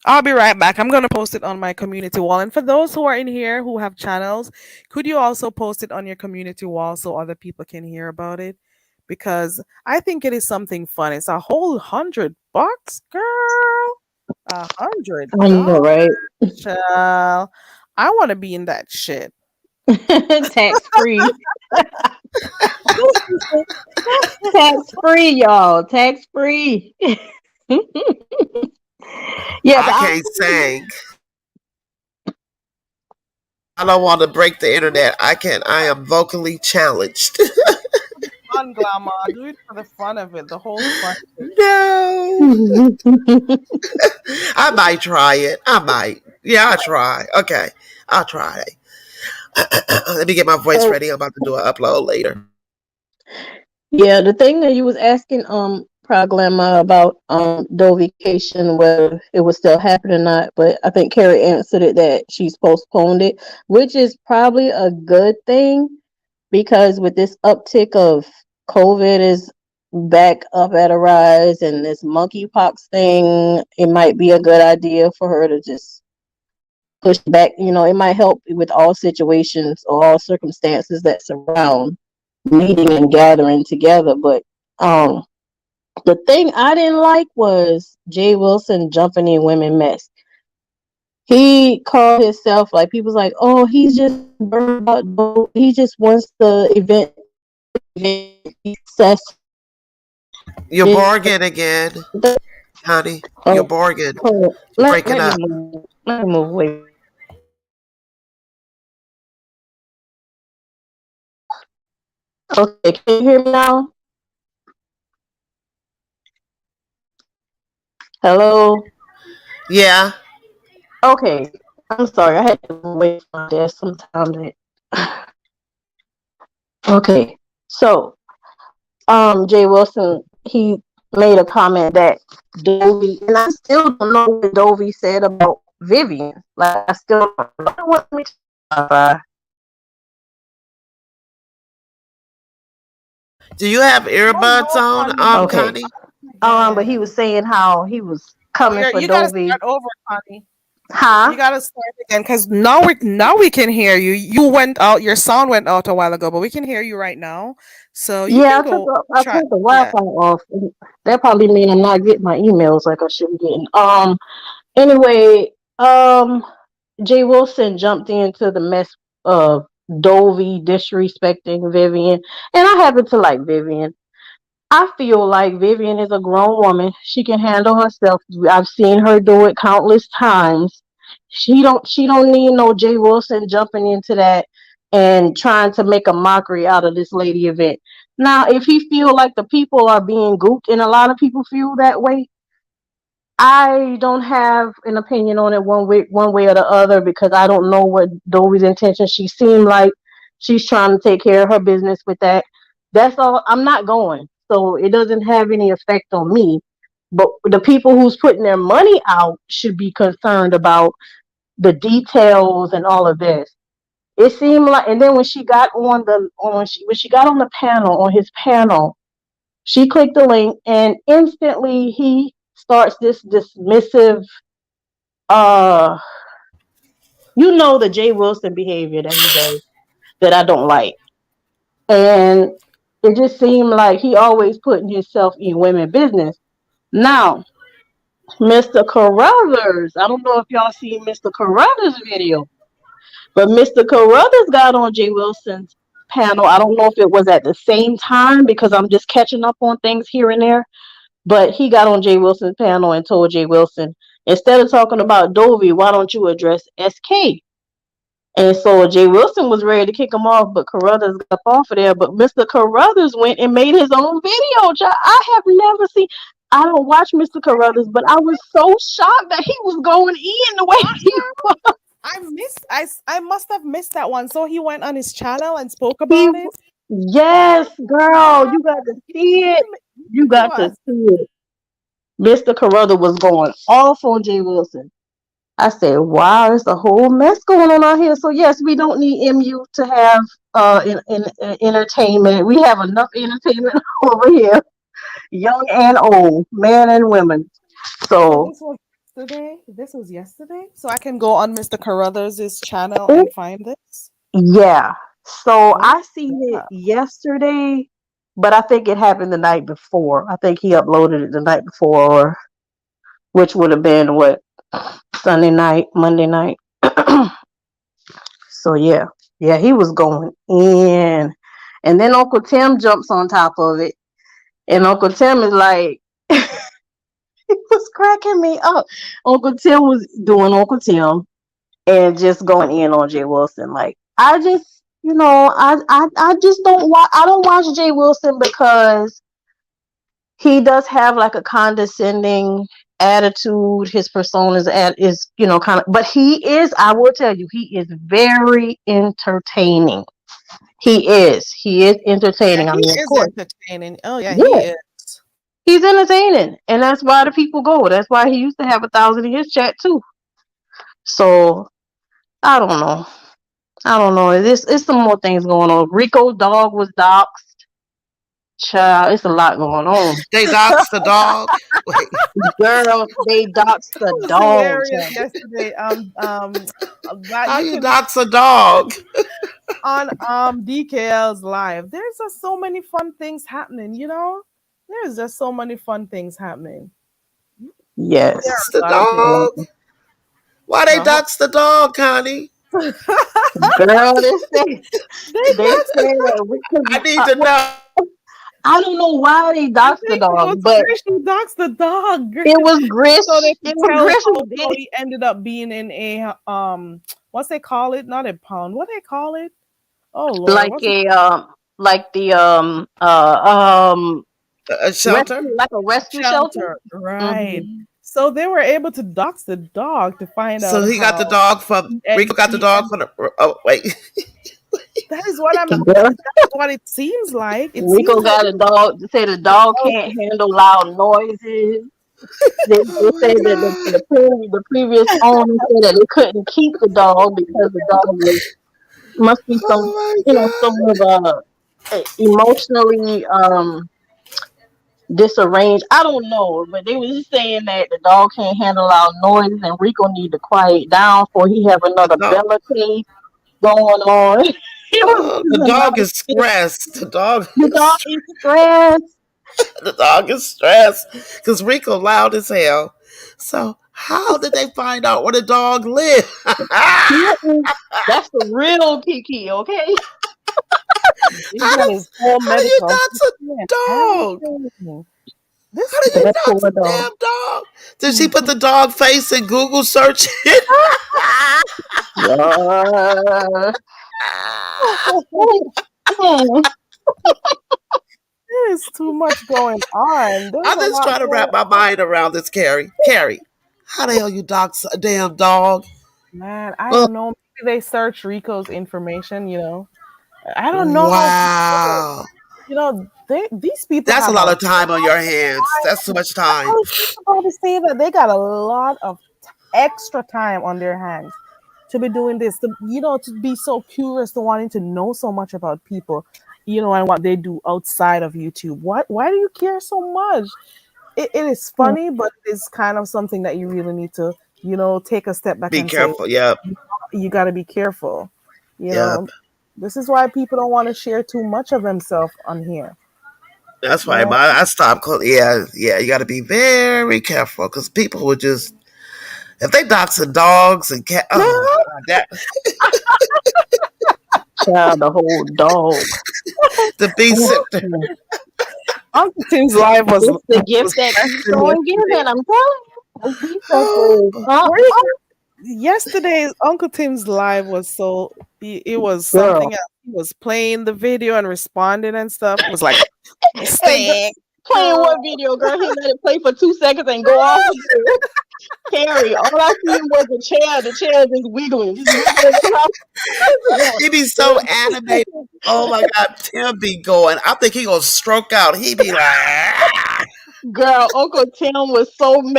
I'll be right back. I'm going to post it on my community wall. And for those who are in here who have channels, could you also post it on your community wall so other people can hear about it? Because I think it is something fun. It's a whole $100, girl. $100. I know, right? Child. I want to be in that shit. Tax free. Tax free, y'all. Tax free. Yeah, I can't sing. I don't want to break the internet. I am vocally challenged. Fun, Glamour. Do it for the fun of it. The whole fun. No. I might try it. I might. Yeah, I'll try. Okay. I'll try. Let me get my voice ready. I'm about to do an upload later. Yeah, the thing that you was asking Praglamma about Dovication, whether it was still happening or not, but I think Carrie answered it that she's postponed it, which is probably a good thing, because with this uptick of COVID is back up at a rise and this monkeypox thing, it might be a good idea for her to just push back. It might help with all situations or all circumstances that surround meeting and gathering together. But the thing I didn't like was Jay Wilson jumping in women mess. He called himself, like, people's like, oh, he's just burned out. He just wants the event success. You're bargaining again, honey. You're bargaining. Breaking up. Let me move away. Okay, can you hear me now? Hello? Yeah. Okay. I'm sorry. I had to wait for my desk sometimes. Okay. So, Jay Wilson, he made a comment that Dovey, and I still don't know what Dovey said about Vivian. Like, I still don't want me to. Do you have earbuds on, okay. Connie? But he was saying how he was coming for You gotta Dovey. start over, Connie. Huh? You gotta start again, because now we can hear you. You went out. Your sound went out a while ago, but we can hear you right now. So you Yeah, can go. I took the Wi-Fi off. That probably means I'm not getting my emails like I should be getting. Anyway, Jay Wilson jumped into the mess of Dovey disrespecting Vivian, and I happen to like Vivian. I feel like Vivian is a grown woman. She can handle herself. I've seen her do it countless times. She don't need no Jay Wilson jumping into that and trying to make a mockery out of this lady event. Now, if he feel like the people are being gooped, and a lot of people feel that way, I don't have an opinion on it one way or the other, because I don't know what Dovey's intention. She seemed like she's trying to take care of her business with that. That's all. I'm not going. So it doesn't have any effect on me. But the people who's putting their money out should be concerned about the details and all of this. It seemed like, and then when she got on the panel, on his panel, she clicked the link and instantly he starts this dismissive, the Jay Wilson behavior that he does that I don't like. And it just seemed like he always putting himself in women's business. Now, Mr. Carruthers, I don't know if y'all seen Mr. Carruthers' video, but Mr. Carruthers got on Jay Wilson's panel. I don't know if it was at the same time, because I'm just catching up on things here and there, but he got on Jay Wilson's panel and told Jay Wilson, instead of talking about Dovey, why don't you address SK? And so Jay Wilson was ready to kick him off, but Carruthers got off of there. But Mr. Carruthers went and made his own video. I have never seen. I don't watch Mr. Carruthers, but I was so shocked that he was going in the way he was. I must have missed that one. So he went on his channel and spoke He, about it. yes, girl, you got to see it. You got to see it. Mr. Carruthers was going off on Jay Wilson. I said, wow, there's a whole mess going on out here. So yes, we don't need MU to have entertainment. We have enough entertainment over here, young and old, men and women. So this was yesterday. So I can go on Mr. Carruthers' channel and find this. Yeah. So I seen it yesterday, but I think it happened the night before. I think he uploaded it the night before, which would have been what, Sunday night, Monday night. So yeah, he was going in, and then Uncle Tim jumps on top of it, and Uncle Tim is like, it was cracking me up. Uncle Tim was doing Uncle Tim, and just going in on Jay Wilson. Like, I just, I just don't watch. I don't watch Jay Wilson because he does have like a condescending attitude. His persona is kind of, but he is, I will tell you, he is very entertaining. He is entertaining. Yeah, I mean, he of course, entertaining. Oh yeah, he is. He's entertaining, and that's why the people go. That's why he used to have 1,000 in his chat too. So I don't know. It's some more things going on. Rico's dog was doxxed. Child, it's a lot going on. They doxed the dog. Girl, they doxed the dog. Yesterday, how you dox a dog? On DKL's live. There's just so many fun things happening, There's just so many fun things happening. Yes. Dox the dog. Why they dox the dog, Connie? Girl, they say I need to know. I don't know why they doxed the dog, but she doxed the dog. It was Grish. So they it was Grish. how he ended up being in a what's they call it? Not a pound. What they call it? Oh Lord. Like the a shelter, like a rescue shelter. Right. Mm-hmm. So they were able to dox the dog to find out. So he got the dog from Rico. Got the dog from the. Oh wait. That is what that's what it seems like. Rico got a dog. They say the dog can't handle loud noises. They say that the previous owner said that they couldn't keep the dog because the dog must be some emotionally disarranged. I don't know, but they were just saying that the dog can't handle loud noises and Rico need to quiet down for he have another Bella case going on. The dog is stressed. The dog is stressed. The dog is stressed because Rico loud as hell. So how did they find out where the dog lived? That's the real Kiki, okay? How do you dox a dog? How did you dox a damn dog? Did she put the dog face in Google search? There's too much going on. I'm just trying to wrap my mind around this, Carrie. Carrie, how the hell you dox a damn dog? Man, I don't know. Maybe they search Rico's information, I don't know. Wow. These people. That's a lot of time on your hands. That's too much time. I was about to say that they got a lot of extra time on their hands to be doing this. To be so curious, to wanting to know so much about people, and what they do outside of YouTube. Why do you care so much? It is funny, but it's kind of something that you really need to, take a step back. Be and careful. Say, yep. You got to be careful. Yep. This is why people don't want to share too much of themselves on here. That's why I stopped. Yeah, you got to be very careful because people would just, if they doxing dogs and cats, child, the whole dog. The bee sifter. Uncle Tim's live was the gift that keeps on giving. I'm telling you. Yesterday's Uncle Tim's live was it was something else. He was playing the video and responding and stuff. It was like, stink. Playing what video, girl? He let it play for 2 seconds and go off. Carrie, all I seen was the chair. The chair just wiggling. He be so animated. Oh my God, Tim be going. I think he gonna stroke out. He be like, Girl, Uncle Tim was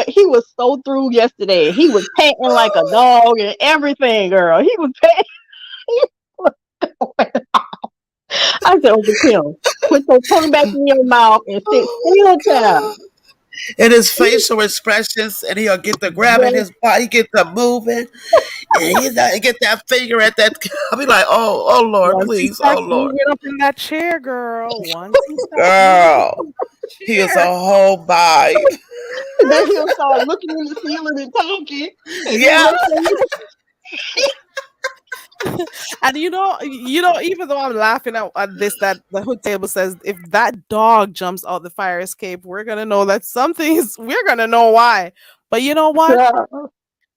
he was so through yesterday. He was panting like a dog and everything, girl. He was panting. I said, Uncle Tim, put your tongue back in your mouth and sit still, child. and his facial expressions, and he'll get to grabbing his body, get to moving, and he get that finger at that. I'll be like, oh Lord, Once he please, starts oh Lord, moving up in that chair, girl. Once he starts girl, moving up in he that is chair. a whole vibe. Then he'll start looking in the ceiling and talking. And Yeah. And even though I'm laughing at this, that the hood table says if that dog jumps out the fire escape, we're gonna know that we're gonna know why. But you know what? Yeah.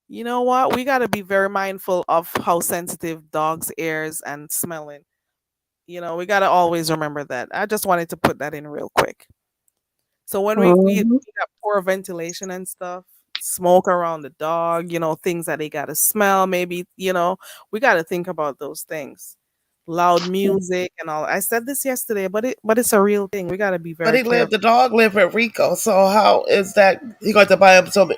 You know what? We gotta be very mindful of how sensitive dogs' ears and smelling. We gotta always remember that. I just wanted to put that in real quick. So when we got poor ventilation and stuff, smoke around the dog, things that they gotta smell, maybe, we gotta think about those things. Loud music and all. I said this yesterday, but it's a real thing. We gotta be But very careful. the dog lived with Rico. So how is that? He going to buy him some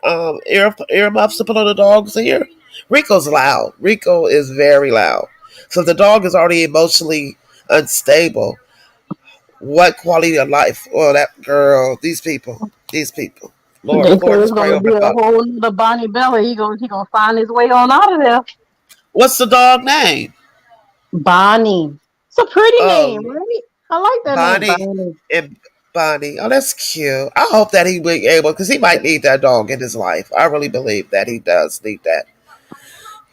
earmuffs to put on the dog's ear? Rico's loud. Rico is very loud. So if the dog is already emotionally unstable, what quality of life? Oh, that girl, these people. Lord, They say Lord, it's just pray gonna over be the a dog. whole nother Bonnie Bella. He gonna find his way on out of there. What's the dog name? Bonnie. It's a pretty name, Oh, right? I like that name, Bonnie Bonnie. and Bonnie. Oh, that's cute. I hope that he will be able, because he might need that dog in his life. I really believe that he does need that.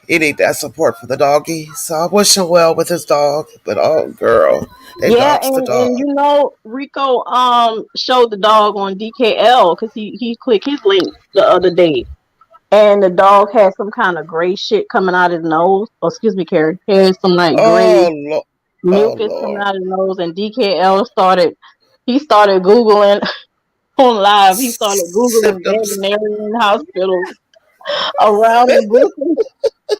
He need that support for the doggy. So I wish him well with his dog. But oh, girl, they Yeah, dogs the dog. and Rico showed the dog on DKL because he clicked his link the other day, and the dog had some kind of gray shit coming out his nose. Oh, excuse me, Carrie. He had some like gray Oh, Lord. Oh, mucus coming Lord. out of his nose, and DKL started Googling on live. He started Googling Symptoms. veterinarian hospitals around in Brooklyn, and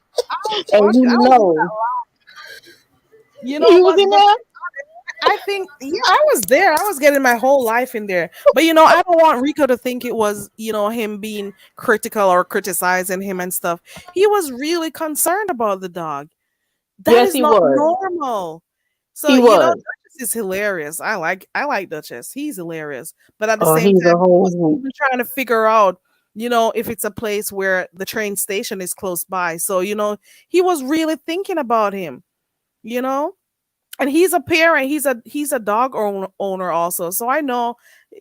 Watch it. I was in that. You know he was what? in But there. I think, yeah, I was there. I was getting my whole life in there. But I don't want Rico to think it was, him being critical or criticizing him and stuff. He was really concerned about the dog. That Yes, is he not was. normal. So, He was. Duchess is hilarious. I like Duchess. He's hilarious. But at the Oh, same he's a time, he whole was hoot. even trying to figure out, if it's a place where the train station is close by. So, he was really thinking about him, and he's a parent. He's a dog owner also. So I know,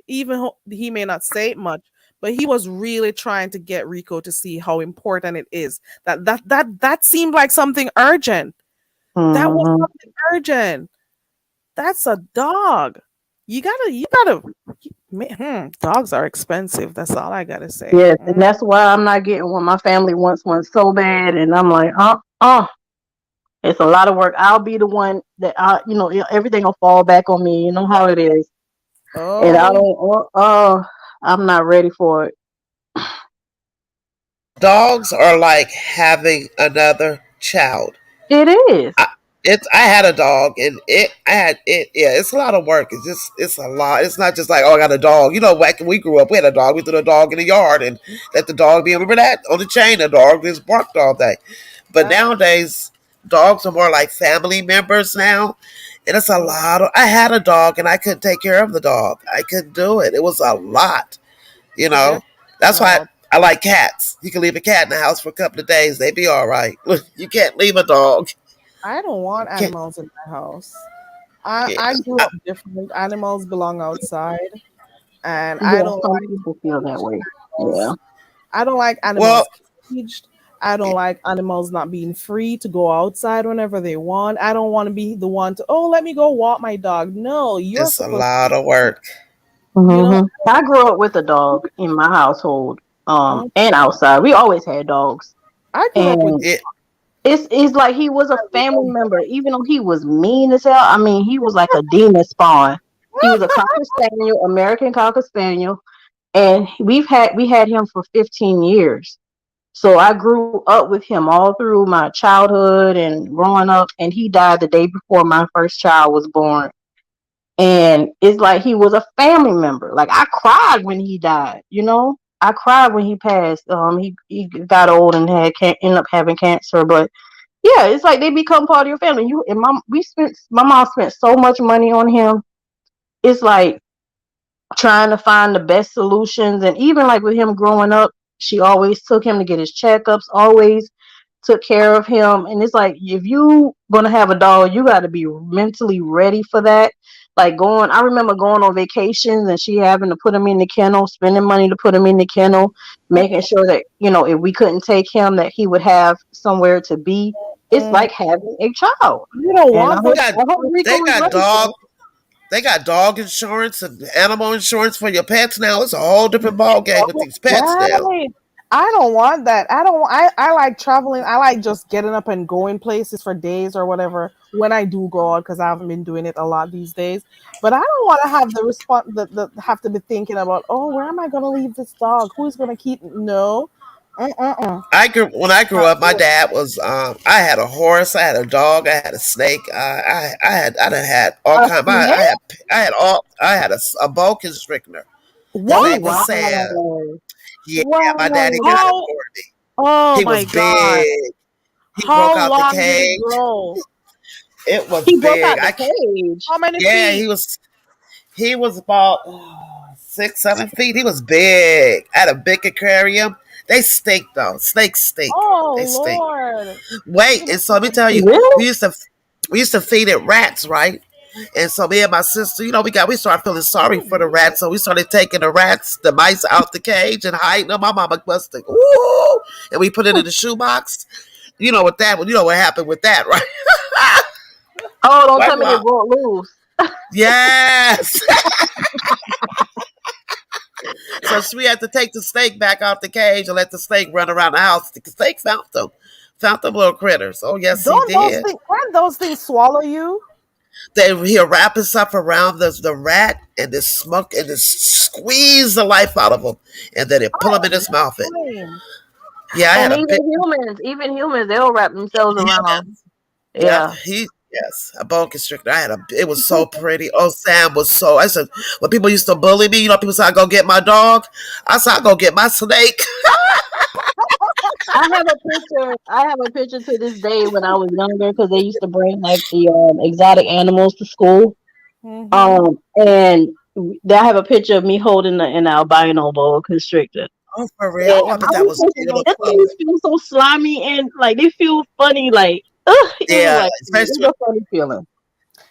even he may not say it much, but he was really trying to get Rico to see how important it is. That seemed like something urgent. That was Mhm. something urgent. That's a dog. You gotta. Dogs are expensive. That's all I gotta say. Yes, and that's why I'm not getting one. My family wants one so bad, and I'm like, it's a lot of work. I'll be the one that everything will fall back on me. You know how it is, and I Oh, don't. I'm not ready for it. Dogs are like having another child. It is. I had a dog, and it's a lot of work. It's a lot. It's not just like, oh, I got a dog. Back when we grew up, we had a dog. We threw the dog in the yard and let the dog be. Remember that? On the chain, the dog just barked all day. But nowadays, dogs are more like family members now. And it's a lot of, I had a dog and I couldn't take care of the dog. I couldn't do it. It was a lot, Yep. That's why No, I like cats. You can leave a cat in the house for a couple of days. They be all right. You can't leave a dog. I don't want Can't, animals in my house. I yeah. grew up different. Animals belong outside, and I Yeah, don't some like people feel that way. Yeah. animals. I don't like Well, animals caged. I don't like animals not being free to go outside whenever they want. I don't want to be the one to, let me go walk my dog. No, you're it's a supposed to lot be, of work. I grew up with a dog in my household, uh, and outside. We always had dogs, I grew up with and It, it's like he was a family member, even though he was mean as hell. I mean, he was like a demon spawn. He was a Cocker Spaniel, American Cocker Spaniel, and we had him for 15 years. So I grew up with him all through my childhood and growing up, and he died the day before my first child was born. And it's like he was a family member. Like I cried when he died, you know. I cried when he passed. He got old and ended up having cancer, but yeah, it's like they become part of your family. My mom spent so much money on him. It's like trying to find the best solutions, and even like with him growing up, she always took him to get his checkups, always took care of him. And it's like, if you gonna have a dog, you got to be mentally ready for that. Like I remember going on vacations and she having to put him in the kennel, spending money to put him in the kennel, making sure that, you know, if we couldn't take him, that he would have somewhere to be. It's like having a child. You don't want they got dog. They got dog insurance and animal insurance for your pets now. It's a whole different ball game with these pets now. I don't want that. I like traveling. I like just getting up and going places for days or whatever when I do go out, because I haven't been doing it a lot these days. But I don't want to have the have to be thinking about, oh, where am I going to leave this dog? Who's going to keep? No. When I grew up, my dad was I had a horse, I had a dog, I had a snake, I had all kind. I had a boa constrictor. What? Was sad. Yeah, Wow. my daddy got it for me. Oh He my was God. big. He How broke out long the did cage. it grow? It was He broke big. out the cage. How many Yeah, feet? he was about 6-7 feet. He was big. I had a big aquarium. They stink though. Snakes stink. Oh They stink. Lord. Wait, and so let me tell you, Really? we used to feed it rats, right? And so me and my sister, you know, we started feeling sorry for the rats, so we started taking the mice out the cage and hiding them. My mama must think, ooh, and we put it in the shoebox. You know what happened with that, right? Oh, don't Right, tell me they Mom? broke loose. Yes. So we had to take the snake back out the cage and let the snake run around the house. The snake found them little critters. Oh yes, he did. Can't those things swallow you? He'll wrap himself around the rat and just smoke and just squeeze the life out of him, and then it pull him in his mouth. Yeah, I And had a big. even humans, they'll wrap themselves around. Yeah. Yes, a boa constrictor. It was so pretty. Oh, Sam was so. I said, when people used to bully me, you know, people said I go get my dog. I said I go get my snake. I have a picture to this day when I was younger, because they used to bring like the exotic animals to school. Mhm. And I have a picture of me holding an albino boa constrictor. Oh, for real? Oh, I bet that was beautiful. That things feel so slimy and like they feel funny, like Yeah, it's especially a funny feeling.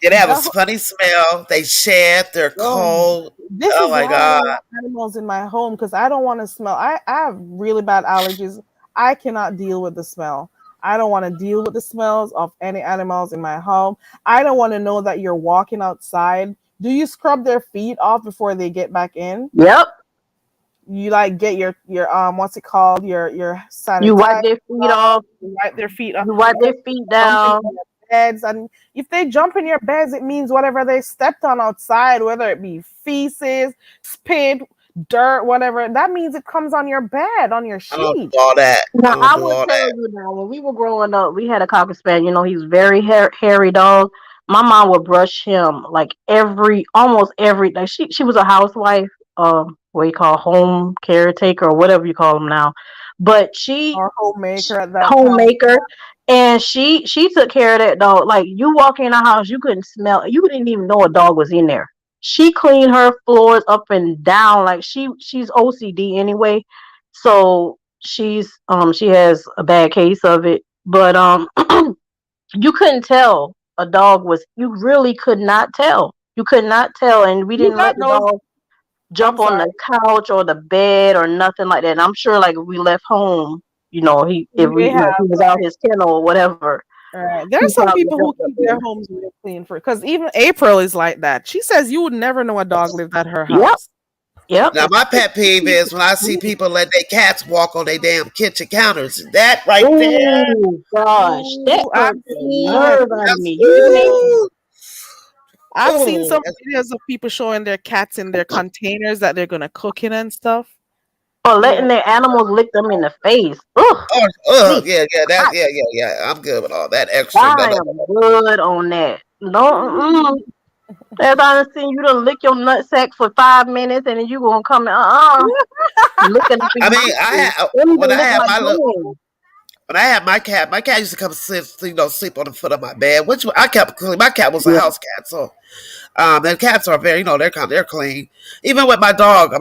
they have a funny smell. They shed. They're cold. This Oh is my why I God. don't want animals in my home, because I don't want to smell. I have really bad allergies. I cannot deal with the smell. I don't want to deal with the smells of any animals in my home. I don't want to know that you're walking outside. Do you scrub their feet off before they get back in? Yep. You like get your what's it called? Your sanitizer. You wipe their feet off. You wipe their feet off. You wipe their feet down. Beds, and if they jump in your beds, it means whatever they stepped on outside, whether it be feces, spit, dirt, whatever, that means it comes on your bed, on your sheet. I don't do all that. Now I will tell you now, when we were growing up, we had a Cocker Spaniel. You know, he's very hairy dog. My mom would brush him like almost every day. She was a housewife, what you call home caretaker or whatever you call them now, but or homemaker at that homemaker. Time. And she took care of that dog. Like you walk in the house, you couldn't smell. You didn't even know a dog was in there. She cleaned her floors up and down. Like she's OCD anyway, so she has a bad case of it. But you couldn't tell a dog was. You really could not tell. You could not tell, and we didn't let the dog jump on the couch or the bed or nothing like that. And I'm sure, like if we left home, you know, he was out his kennel or whatever. Right. There are some people who keep their homes real clean because even April is like that. She says you would never know a dog lived at her house. Yep. Now my pet peeve is when I see people let their cats walk on their damn kitchen counters. That right there. Oh gosh, that hurt the nerve out of me. I've seen Oh, some videos of people showing their cats in their containers that they're gonna cook in and stuff. Or Yeah. letting their animals lick them in the face. Ugh, please. yeah. I'm good with all that extra. No, I no, am good on that. No, as I done seen you done lick your nutsack for 5 minutes and then you gonna come looking up in I my mean, face. Let me when I lick had my my little, hand. when I had my cat used to come sit, sleep on the foot of my bed, which I kept clean. My cat was a Yeah. house cat, so and cats are very, they're clean. Even with my dog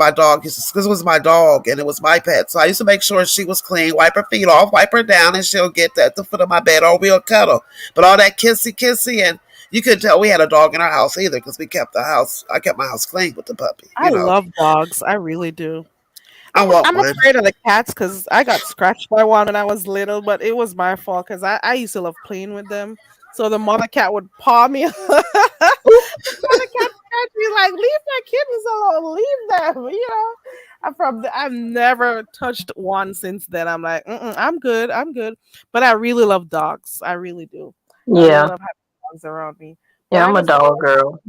used to, this was my dog and it was my pet, so I used to make sure she was clean, wipe her feet off, wipe her down, and she'll get at the foot of my bed or we'll cuddle. But all that kissy, and you couldn't tell we had a dog in our house either because I kept my house clean with the puppy. I love dogs. I really do. I want I'm one. afraid of the cats because I got scratched by one when I was little, but it was my fault because I used to love playing with them. So the mother cat would paw me. The mother cat scratched me like, leave my kittens alone, leave them. I've never touched one since then. I'm like, I'm good. But I really love dogs. I really do. I really Yeah. love having dogs around me. But Yeah, I I'm a just dog girl.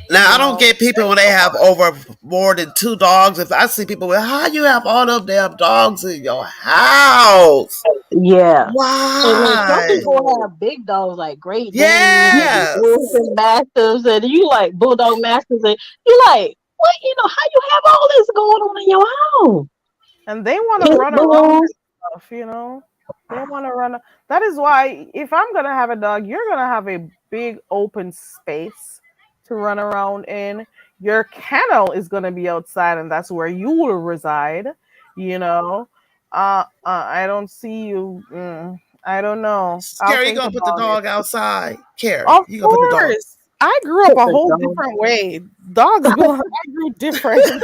Now I don't get people when they have over more than 2 dogs. If I see people with, how you have all them damn dogs in your house? Yeah. And then some Why? people have big dogs like Great Danes Yes. and Wolverine Masters, and you like Bulldog Masters, and you like, what? How you have all this going on in your house? And they want to run around and stuff, They want to run. That is why if I'm gonna have a dog, you're gonna have a big open space to run around in. Your kennel is gonna be outside, and that's where you will reside. I don't see you. I don't know. I'll Carrie, you think gonna put the about it. dog outside? Carrie, Of you gonna put the dog? course. I grew up a whole different way. I grew different.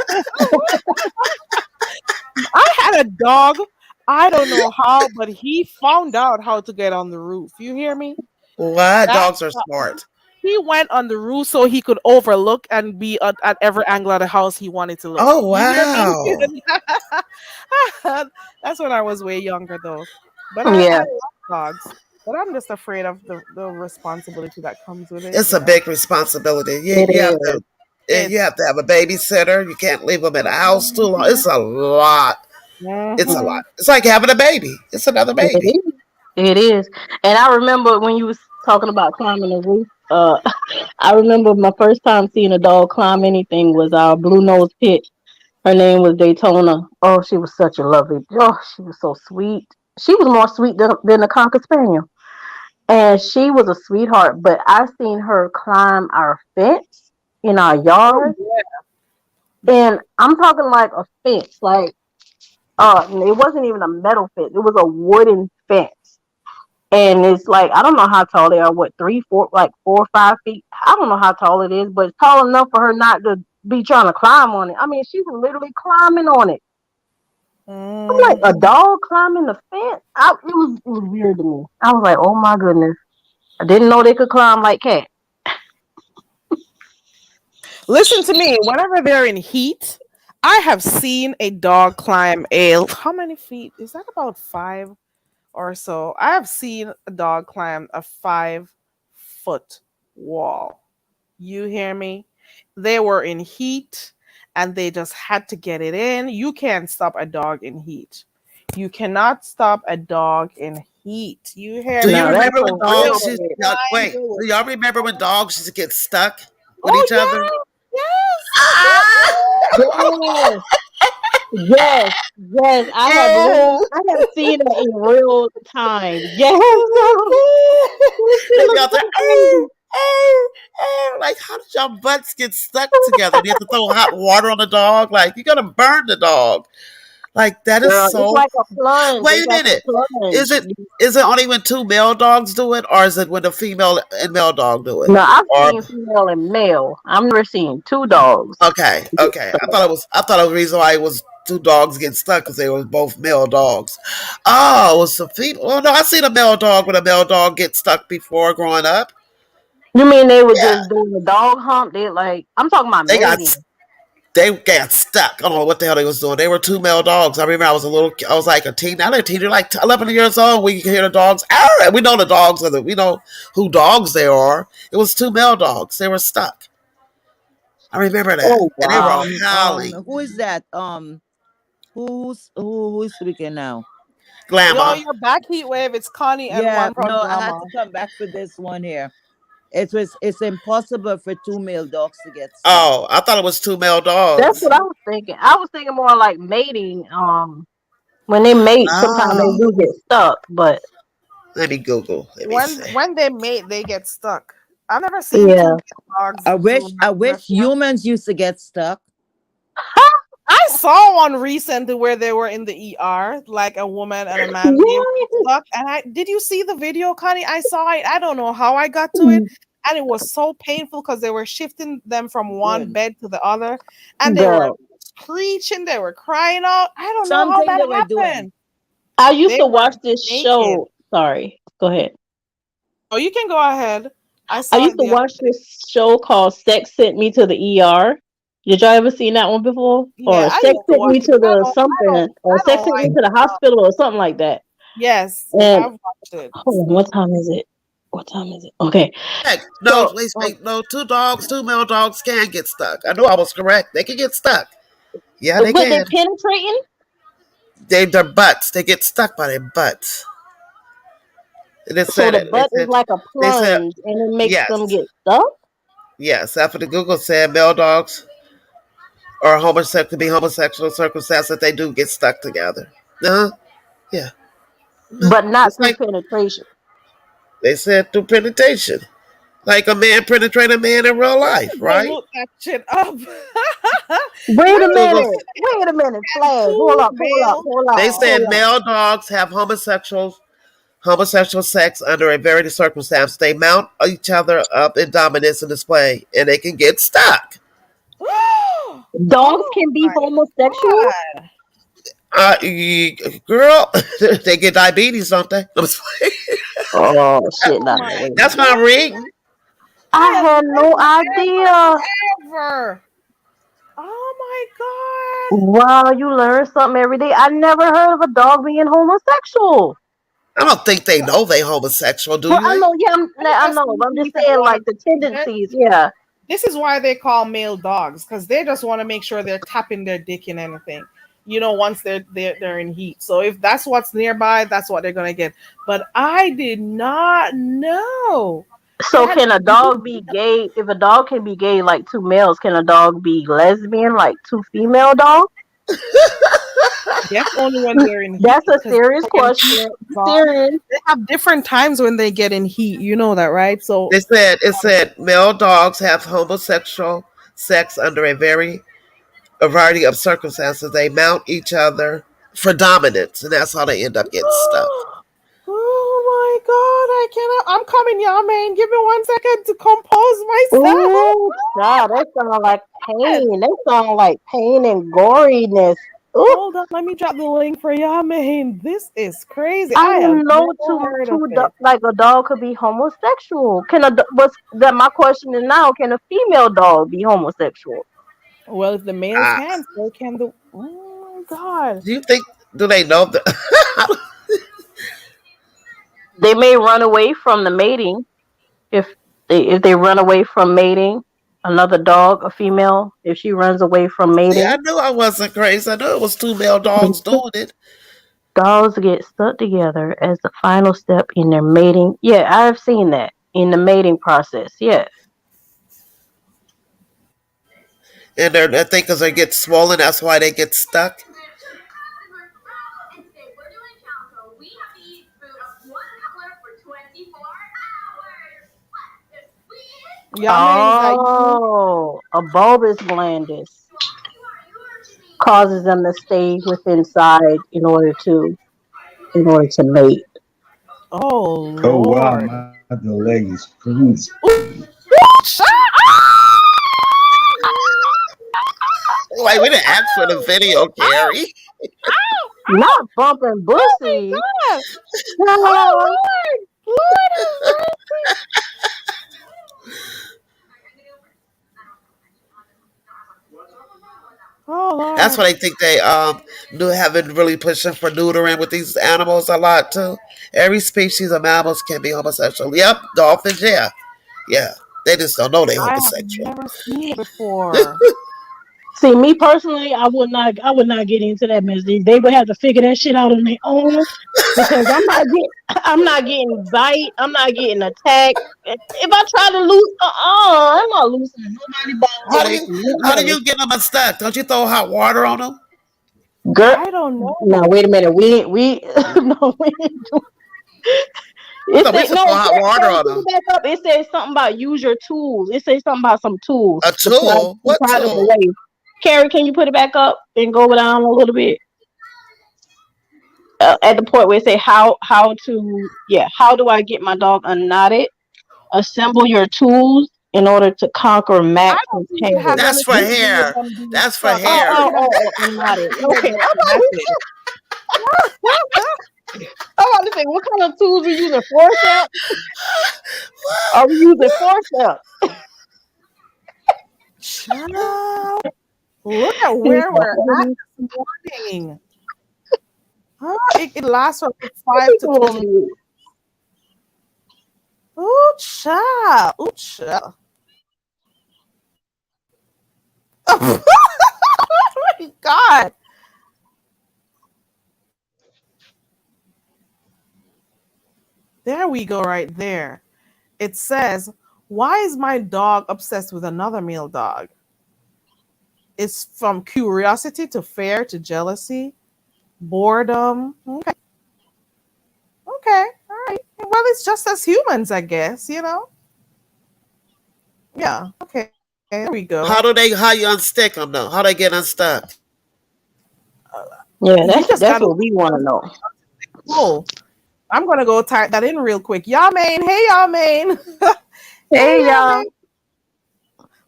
I had a dog. I don't know how, but he found out how to get on the roof. You hear me? What? That Dogs are dog- smart. He went on the roof so he could overlook and be at every angle of the house he wanted to look. Oh You hear me? wow. That's when I was way younger, though. But I Yeah. love dogs. But I'm just afraid of the responsibility that comes with it. It's a big responsibility. It You have is. to. You have to have a babysitter. You can't leave them in the house too long. It's a lot. It's a Mhm. lot. It's like having a baby. It's another It baby. is. It is. And I remember when you was talking about climbing the roof. I remember my first time seeing a dog climb anything was our blue nose pit. Her name was Daytona. Oh, she was such a lovely. Oh, she was so sweet. She was more sweet than the Cocker Spaniel, and she was a sweetheart. But I seen her climb our fence in our yard, and I'm talking like a fence, like it wasn't even a metal fence; it was a wooden fence. And it's like, I don't know how tall they are, what, 3, 4, like 4 or 5 feet. I don't know how tall it is, but it's tall enough for her not to be trying to climb on it. I mean, she was literally climbing on it. I'm like, a dog climbing the fence? It was weird to me. I was like, oh my goodness. I didn't know they could climb like cats. Listen to me. Whenever they're in heat, I have seen a dog climb how many feet? Is that about 5 or so? I have seen a dog climb a 5-foot wall. You hear me? They were in heat and they just had to get it in. You can't stop a dog in heat. You cannot stop a dog in heat. You hear Do me? you Now that's remember when so dogs weird. used to, wait, do y'all remember when dogs used to get stuck with Oh each other? yes. Yes. Yes. I have seen it in real time. Yes. They be out there, like, how did y'all butts get stuck together? You have to throw hot water on the dog? Like, you're gonna burn the dog. Like, that is Girl, it's so. like a plunge. Wait It's a like a minute. plunge. Is it only when 2 male dogs do it, or is it when the female and male dog do it? No, I've Or seen female and male. I've never seen 2 dogs. okay. I thought it was the reason why it was 2 dogs getting stuck because they were both male dogs. Oh, it was the female. Well, no, I seen a male dog when a male dog get stuck before growing up. You mean they were Yeah, just doing the dog hump? I'm talking about they got mating. they got stuck. I don't know what the hell they was doing. They were 2 male dogs. I remember I was like a teen. Not a teenager, like 11 years old. We could hear the dogs. And we know the dogs we know who dogs they are. It was 2 male dogs. They were stuck. I remember that. Oh And they were wow. howling. Who is that? Who's speaking now? Yo, Glamour. you're back, Heat Wave. It's Connie and Yeah, one from no, I had Drama. to come back for this one here. It's impossible for two male dogs to get stuck. Oh, I thought it was two male That's dogs. what I was thinking. I was thinking more like mating. When they mate, sometimes they Oh, do get stuck. But let me Google. Let me see. When they mate, they get stuck. I've never seen yeah, two dogs. I wish do I not wish get stuck. humans used to get stuck. I saw one recently where they were in the ER, like a woman and a man. They were yeah. stuck. And did you see the video, Connie? I saw it. I don't know how I got to it. And it was so painful because they were shifting them from one Good. bed to the other. And they were Girl, screeching, they were crying out. I don't know how Something that they were doing. happened. I used They to were watch this naked. show. Sorry, go ahead. Oh, you can go ahead. I I saw used it to the other watch this show called Sex Sent Me to the ER. Did y'all ever seen that one before? Yeah, Or I Sex used to Sent watch Me it. to the something, or I Sex don't Sent Me like to the hospital, or something like that. Yes, And I've watched it. hold on, what time is it? What time is it? Okay, Heck, no, so wait, no, two male dogs can get stuck. I knew I was correct. They can get stuck. Yeah, they but they can. penetrating. Their butts. They get stuck by their butts. And it So said the it. butt is like a They said plunge, and it makes yes, them get stuck. yes. After the Google said male dogs or homosexual could be homosexual circumstances that they do get stuck together. Uh-huh. Yeah. But not It's through like penetration. they said through penetration. Like a man penetrate a man in real life, Go right? look that shit up. Wait a Google. minute, Flash. Hold Two up, male They dogs. said male dogs have homosexual sex under a variety of circumstances. They mount each other up in dominance and display, and they can get stuck. Dogs Oh can be my homosexual. God. Girl, they get diabetes, don't they? I'm just playing. Oh shit! Oh Not my wait. That's what I'm reading. I have had no idea. ever. Oh my God. Wow, you learn something every day. I never heard of a dog being homosexual. I don't think they know they homosexual, do Well, you? I know, yeah, I Just know. But I'm just sleep and saying, wanna like the be with. tendencies. Yeah. This is why they call male dogs, because they just want to make sure they're tapping their dick in anything. You know, once they're in heat. So if that's what's nearby, that's what they're gonna get. But I did not know. So That can a dog be gay? If a dog can be gay, like two males, can a dog be lesbian, like two female dogs? that's only when they're in heat. That's a Because serious they can question. share a dog. Serious. They have different times when they get in heat. You know that, right? So It said male dogs have homosexual sex under a variety of circumstances. They mount each other for dominance, and that's how they end up getting stuck. oh my God, I cannot. I'm coming, y'all, man. Give me 1 second to compose myself. Ooh, God, that sounds like pain. That sounds like pain and goriness. Ooh, Hold on, let me drop the link for y'all, man. This is crazy. I I have didn't know never heard of it. like a dog could be homosexual. What's that? My question is now: can a female dog be homosexual? Well, if the males Ah, can, so can the. Oh my God. do you think? Do they know that? They may run away from the mating if they run away from mating. Another dog, a female, if she runs away from See, I mating, knew I wasn't crazy. I knew it was two male dogs doing it. dogs get stuck together as the final step in their mating. Yeah, I've seen that in the mating process. Yeah. And I think because they get swollen, that's why they get stuck. Y'all, man, Oh, a bulbous glandis causes them to stay within inside in order to mate. oh Oh wow, Lord. my leg is freezing. Shut Like we didn't ask for the video, Carrie. Not bumping bussy. up! No. Oh Lord! Lord have Oh Lord. That's why they think they have been really pushing for neutering with these animals a lot too. Every species of mammals can be homosexual. Yep, dolphins, yeah. They just don't know they I have homosexual. never seen it before. See, me personally, I would not get into that mess. They would have to figure that shit out on their own because I'm not getting bite. I'm not getting attacked. If I try to lose, I'm not losing nobody How balls do away you from how do nobody. you get them unstuck? Don't you throw hot water on them? Girl, I don't no, know. wait a minute. We no, we ain't do- I It thought we said used to no. throw hot water Carrie, on put it them. back up. It says something about use your tools. It says something about some tools A tool? to What pry them tool? away. Carrie, can you put it back up and go down a little bit at the point where it say how do I get my dog unknotted? Assemble your tools in order to conquer I Max don't and think it has Terry. That's for anything to do with hair. them being That's for stuck. I hair. think it has Unknotted. to do with Okay, their method. I'm about to say, what kind of tools we using? Forceps? Are we using forceps? Child, look at where we're at this morning. It lasts from 5 to 20. Ooh, child. Ooh, child. Oh my God. There we go, right there. It says, why is my dog obsessed with another male dog? It's from curiosity to fear to jealousy, boredom. Okay. Okay. All right. Well, it's just as humans, I guess, you know? Yeah. Okay. There we go. How you unstick them though? How they get unstuck? Yeah, that's what we want to know. Oh, I'm gonna go type that in real quick. Yamain, hey Yamain. Hey y'all.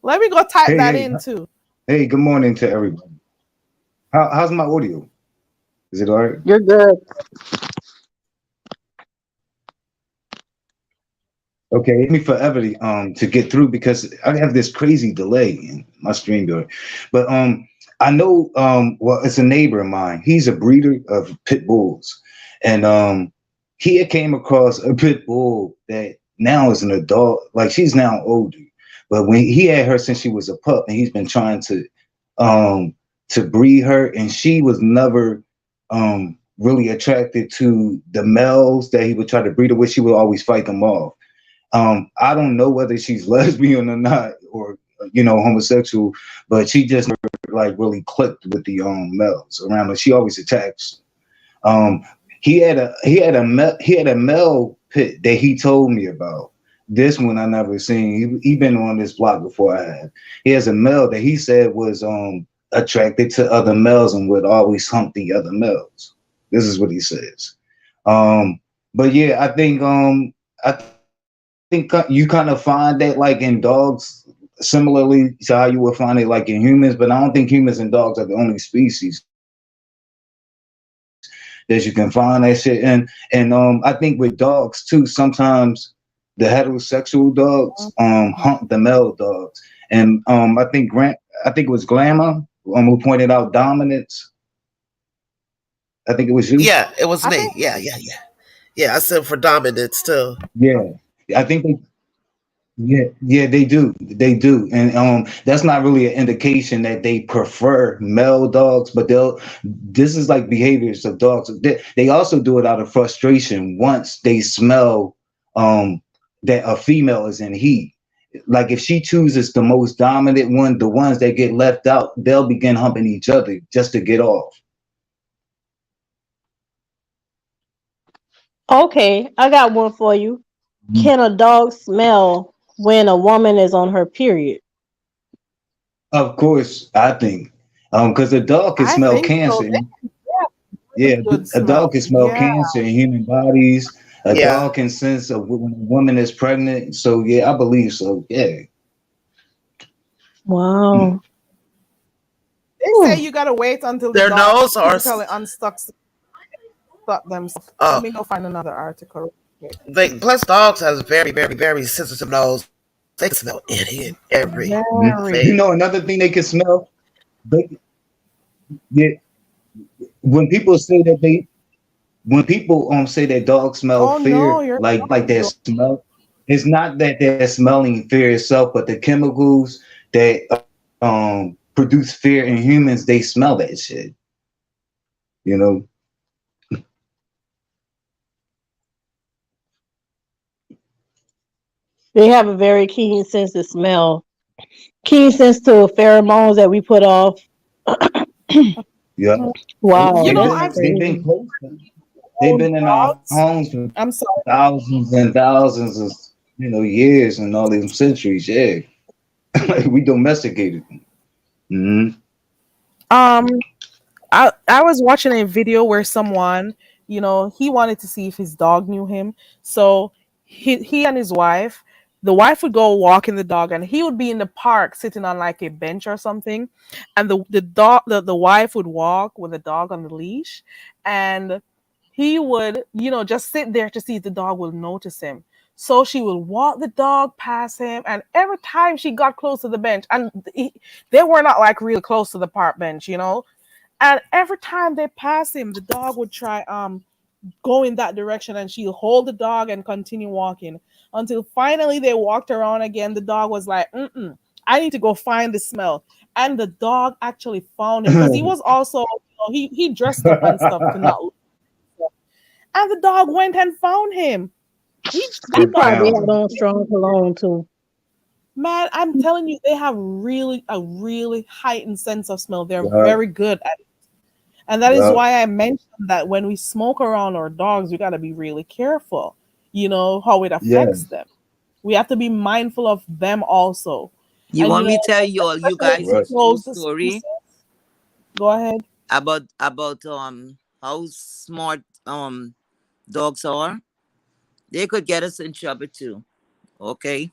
Let me go type Hey, that hey. in too. Hey, good morning to everybody. How's my audio? Is it all right? You're good. Okay, it took me forever to get through because I have this crazy delay in my stream door. But I know well, it's a neighbor of mine. He's a breeder of pit bulls. And he had came across a pit bull that now is an adult, like she's now older. But when he had her since she was a pup, and he's been trying to breed her, and she was never really attracted to the males that he would try to breed her with. She would always fight them off. I don't know whether she's lesbian or not, or homosexual, but she just like really clicked with the males around her. She always attacks. He had a male pit that he told me about. This one I never seen. He been on this block before I had. He has a male that he said was attracted to other males and would always hump the other males. This is what he says. But yeah, I think you kind of find that like in dogs, similarly to how you would find it like in humans, but I don't think humans and dogs are the only species that you can find that shit in. And I think with dogs too, sometimes the heterosexual dogs hump the male dogs. And I think it was Glamour who pointed out dominance. I think it was you. Yeah, it was me. Yeah. Yeah, I said for dominance too. Yeah. I think they do. They do. And that's not really an indication that they prefer male dogs, but this is like behaviors of dogs. They also do it out of frustration once they smell that a female is in heat. Like if she chooses the most dominant one, the ones that get left out, they'll begin humping each other just to get off. Okay, I got one for you. Can a dog smell when a woman is on her period? Of course, I think. Because a dog can smell cancer. So. Yeah, a dog can smell cancer in human bodies. A Yeah. dog can sense when a woman is pregnant. So yeah, I believe so. Yeah. Wow. They say you gotta wait until Their the dog nose or physically unstucks themselves. Oh. Let me go find another article. Plus dogs has very, very, very sensitive nose. They can smell any and every. You know another thing they can smell? When people say that say that dogs smell fear, like that smell, it's not that they're smelling fear itself, but the chemicals that produce fear in humans, they smell that shit. You know. They have a very keen sense of smell, keen sense to pheromones that we put off. Yeah. Wow, You know, that's I've They've crazy. been close. They've been in our dogs. homes for I'm sorry. thousands and thousands of years and all these centuries. Yeah, we domesticated them. Um, I was watching a video where someone, he wanted to see if his dog knew him. So he and his wife, the wife would go walking the dog, and he would be in the park sitting on like a bench or something, and the wife would walk with the dog on the leash, and he would, just sit there to see if the dog will notice him. So she would walk the dog past him, and every time she got close to the bench, and they were not like real close to the park bench, and every time they pass him, the dog would try go in that direction, and she'll hold the dog and continue walking until finally they walked around again. The dog was like, I need to go find the smell. And the dog actually found him because he was also, he dressed up and stuff to not look. And the dog went and found him. He probably had on strong cologne too. Man, I'm telling you, they have a really heightened sense of smell. They're very good at it. And that is why I mentioned that when we smoke around our dogs, we got to be really careful, how it affects them. We have to be mindful of them also. You And, want me to tell you all, you guys, a true story Go ahead. about how smart dogs are? They could get us in trouble too. Okay,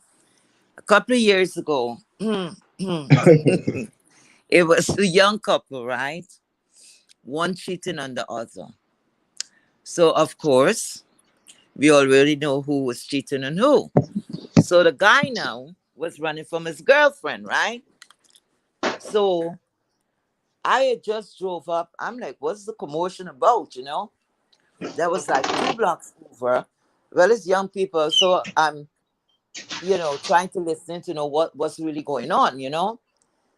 a couple of years ago, it was a young couple, right? One cheating on the other. So of course, we already know who was cheating on who. So the guy now was running from his girlfriend, right? So I had just drove up. I'm like, what's the commotion about? That was like 2 blocks over. Well, it's young people, so I'm, trying to listen to know what's really going on,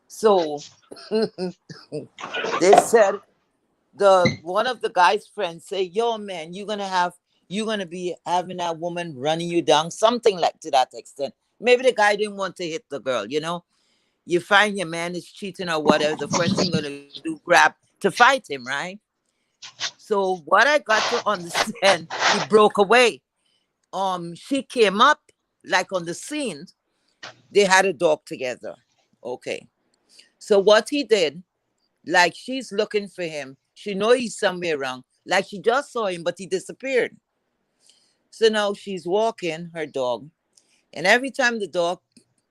So they said, one of the guy's friends say, yo man, you're gonna be having that woman running you down, something like to that extent. Maybe the guy didn't want to hit the girl. You find your man is cheating or whatever, the first thing you're gonna do, grab to fight him, right? So what I got to understand, he broke away. She came up like on the scene. They had a dog together. Okay, so what he did, like she's looking for him. She know he's somewhere around. Like she just saw him, but he disappeared. So now she's walking her dog. And every time the dog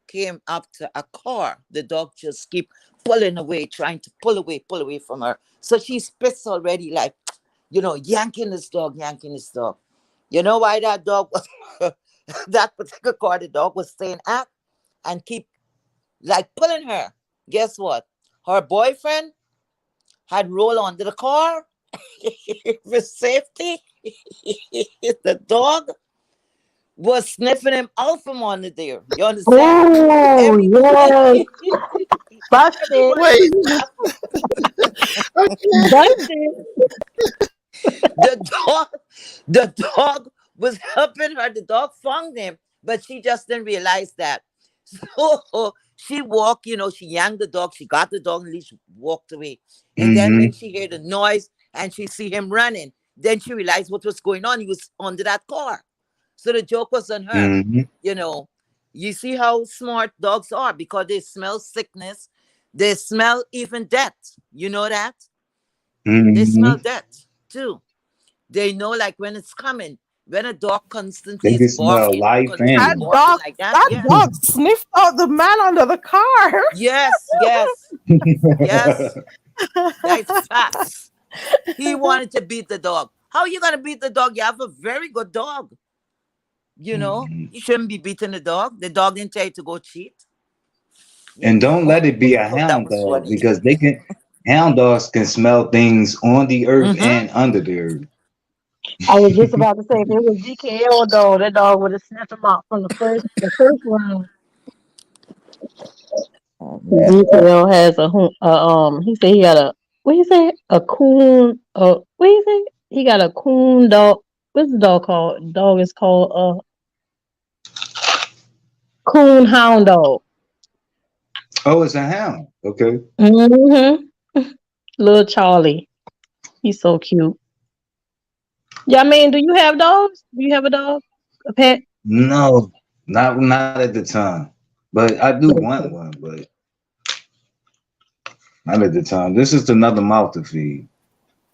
came up to a car, the dog just keep pulling away, trying to pull away from her. So she's pissed already, like, yanking this dog. You know why that dog was, that particular car, the dog was staying at and keep like pulling her. Guess what? Her boyfriend had rolled onto the car for safety. The dog was sniffing him out from under there. You understand? Oh, yes. Busted. Wait. Busted. The dog was helping her. The dog found him, but she just didn't realize that. So she walked, she yanked the dog. She got the dog and leash, walked away. And then when she heard the noise and she see him running, then she realized what was going on. He was under that car. So the joke was on her. You see how smart dogs are because they smell sickness. They smell even death. You know that? They smell death too. They know like when it's coming. When a dog constantly They can is smell barking, life constantly and barking like that. That dog sniffed out the man under the car. Yes. That's facts. He wanted to beat the dog. How are you gonna beat the dog? You have a very good dog. You shouldn't be beating the dog. The dog didn't tell you to go cheat. And don't let it be a hound dog because hound dogs can smell things on the earth and under the earth. I was just about to say if it was DKL dog, that dog would have snatched him out from the first round. Oh man. DKL has he said he got a what he say? A coon what he say? He got a coon dog. What's the dog called? Dog is called coon hound dog. Oh, it's a hound. Okay. Little Charlie. He's so cute. Yeah, I mean, do you have dogs? Do you have a dog? A pet? No, not at the time. But I do want one, but not at the time. This is another mouth to feed.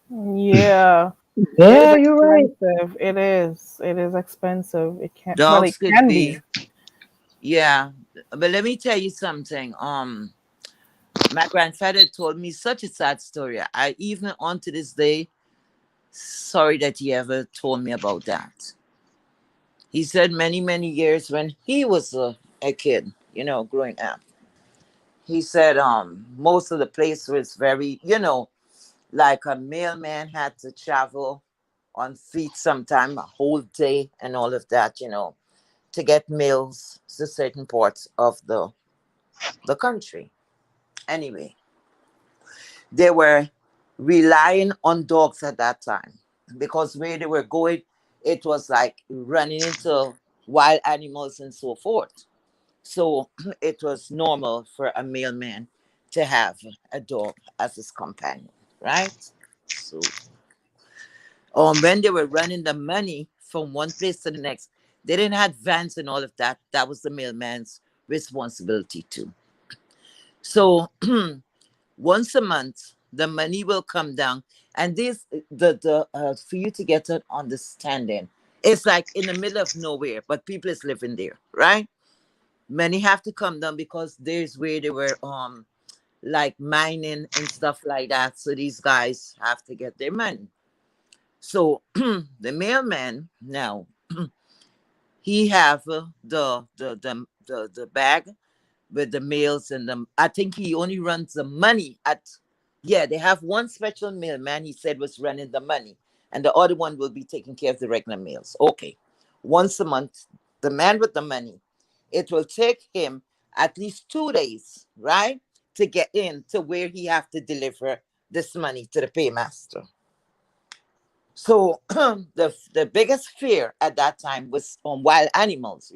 Yeah. Yeah, It is you're right. expensive. It is. It is expensive. It can well, Dogs it could can be, be. yeah. But let me tell you something. My grandfather told me such a sad story. I even on to this day, sorry that he ever told me about that. He said many, many years when he was a kid, growing up. He said most of the place was very, like a mailman had to travel on feet sometime a whole day and all of that, to get mails to certain parts of the country. Anyway, they were relying on dogs at that time because where they were going, it was like running into wild animals and so forth. So it was normal for a mailman to have a dog as his companion, right? So when they were running the money from one place to the next, they didn't have vans and all of that. That was the mailman's responsibility too. So once a month, the money will come down, and this the for you to get an understanding, it's like in the middle of nowhere, but people is living there, right? Many have to come down because there's where they were like mining and stuff like that. So these guys have to get their money. So the mailman now he have the bag with the mails and the. I think he only runs the money at. Yeah, they have one special mailman. He said was running the money, and the other one will be taking care of the regular mails. Okay, once a month, the man with the money. It will take him at least 2 days, right, to get in to where he have to deliver this money to the paymaster. So the biggest fear at that time was on wild animals,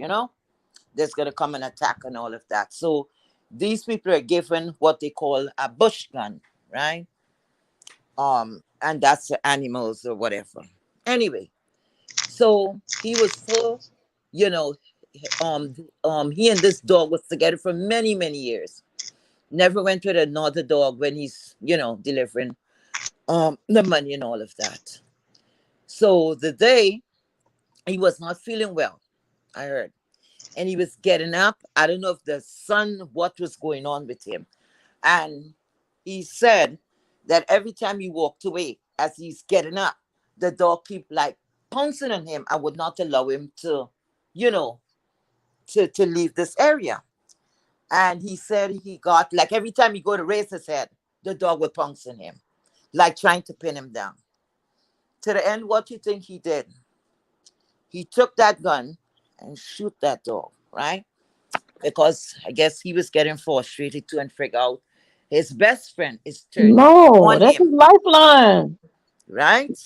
there's gonna come an attack and all of that. So these people are given what they call a bush gun, right? And that's the animals or whatever. Anyway, so he was so, you know, he and this dog was together for many, many years. Never went with another dog when he's, delivering the money and all of that. So the day he was not feeling well, I heard. And he was getting up. I don't know if the sun, what was going on with him. And he said that every time he walked away, as he's getting up, the dog keep like pouncing on him. I would not allow him to, you know, to leave this area. And he said he got like every time he go to raise his head, the dog would pounce on him, like trying to pin him down. To the end, what you think he did? He took that gun and shoot that dog, right? Because I guess he was getting frustrated too and figure out his best friend is turning No, on that's his him, lifeline. right?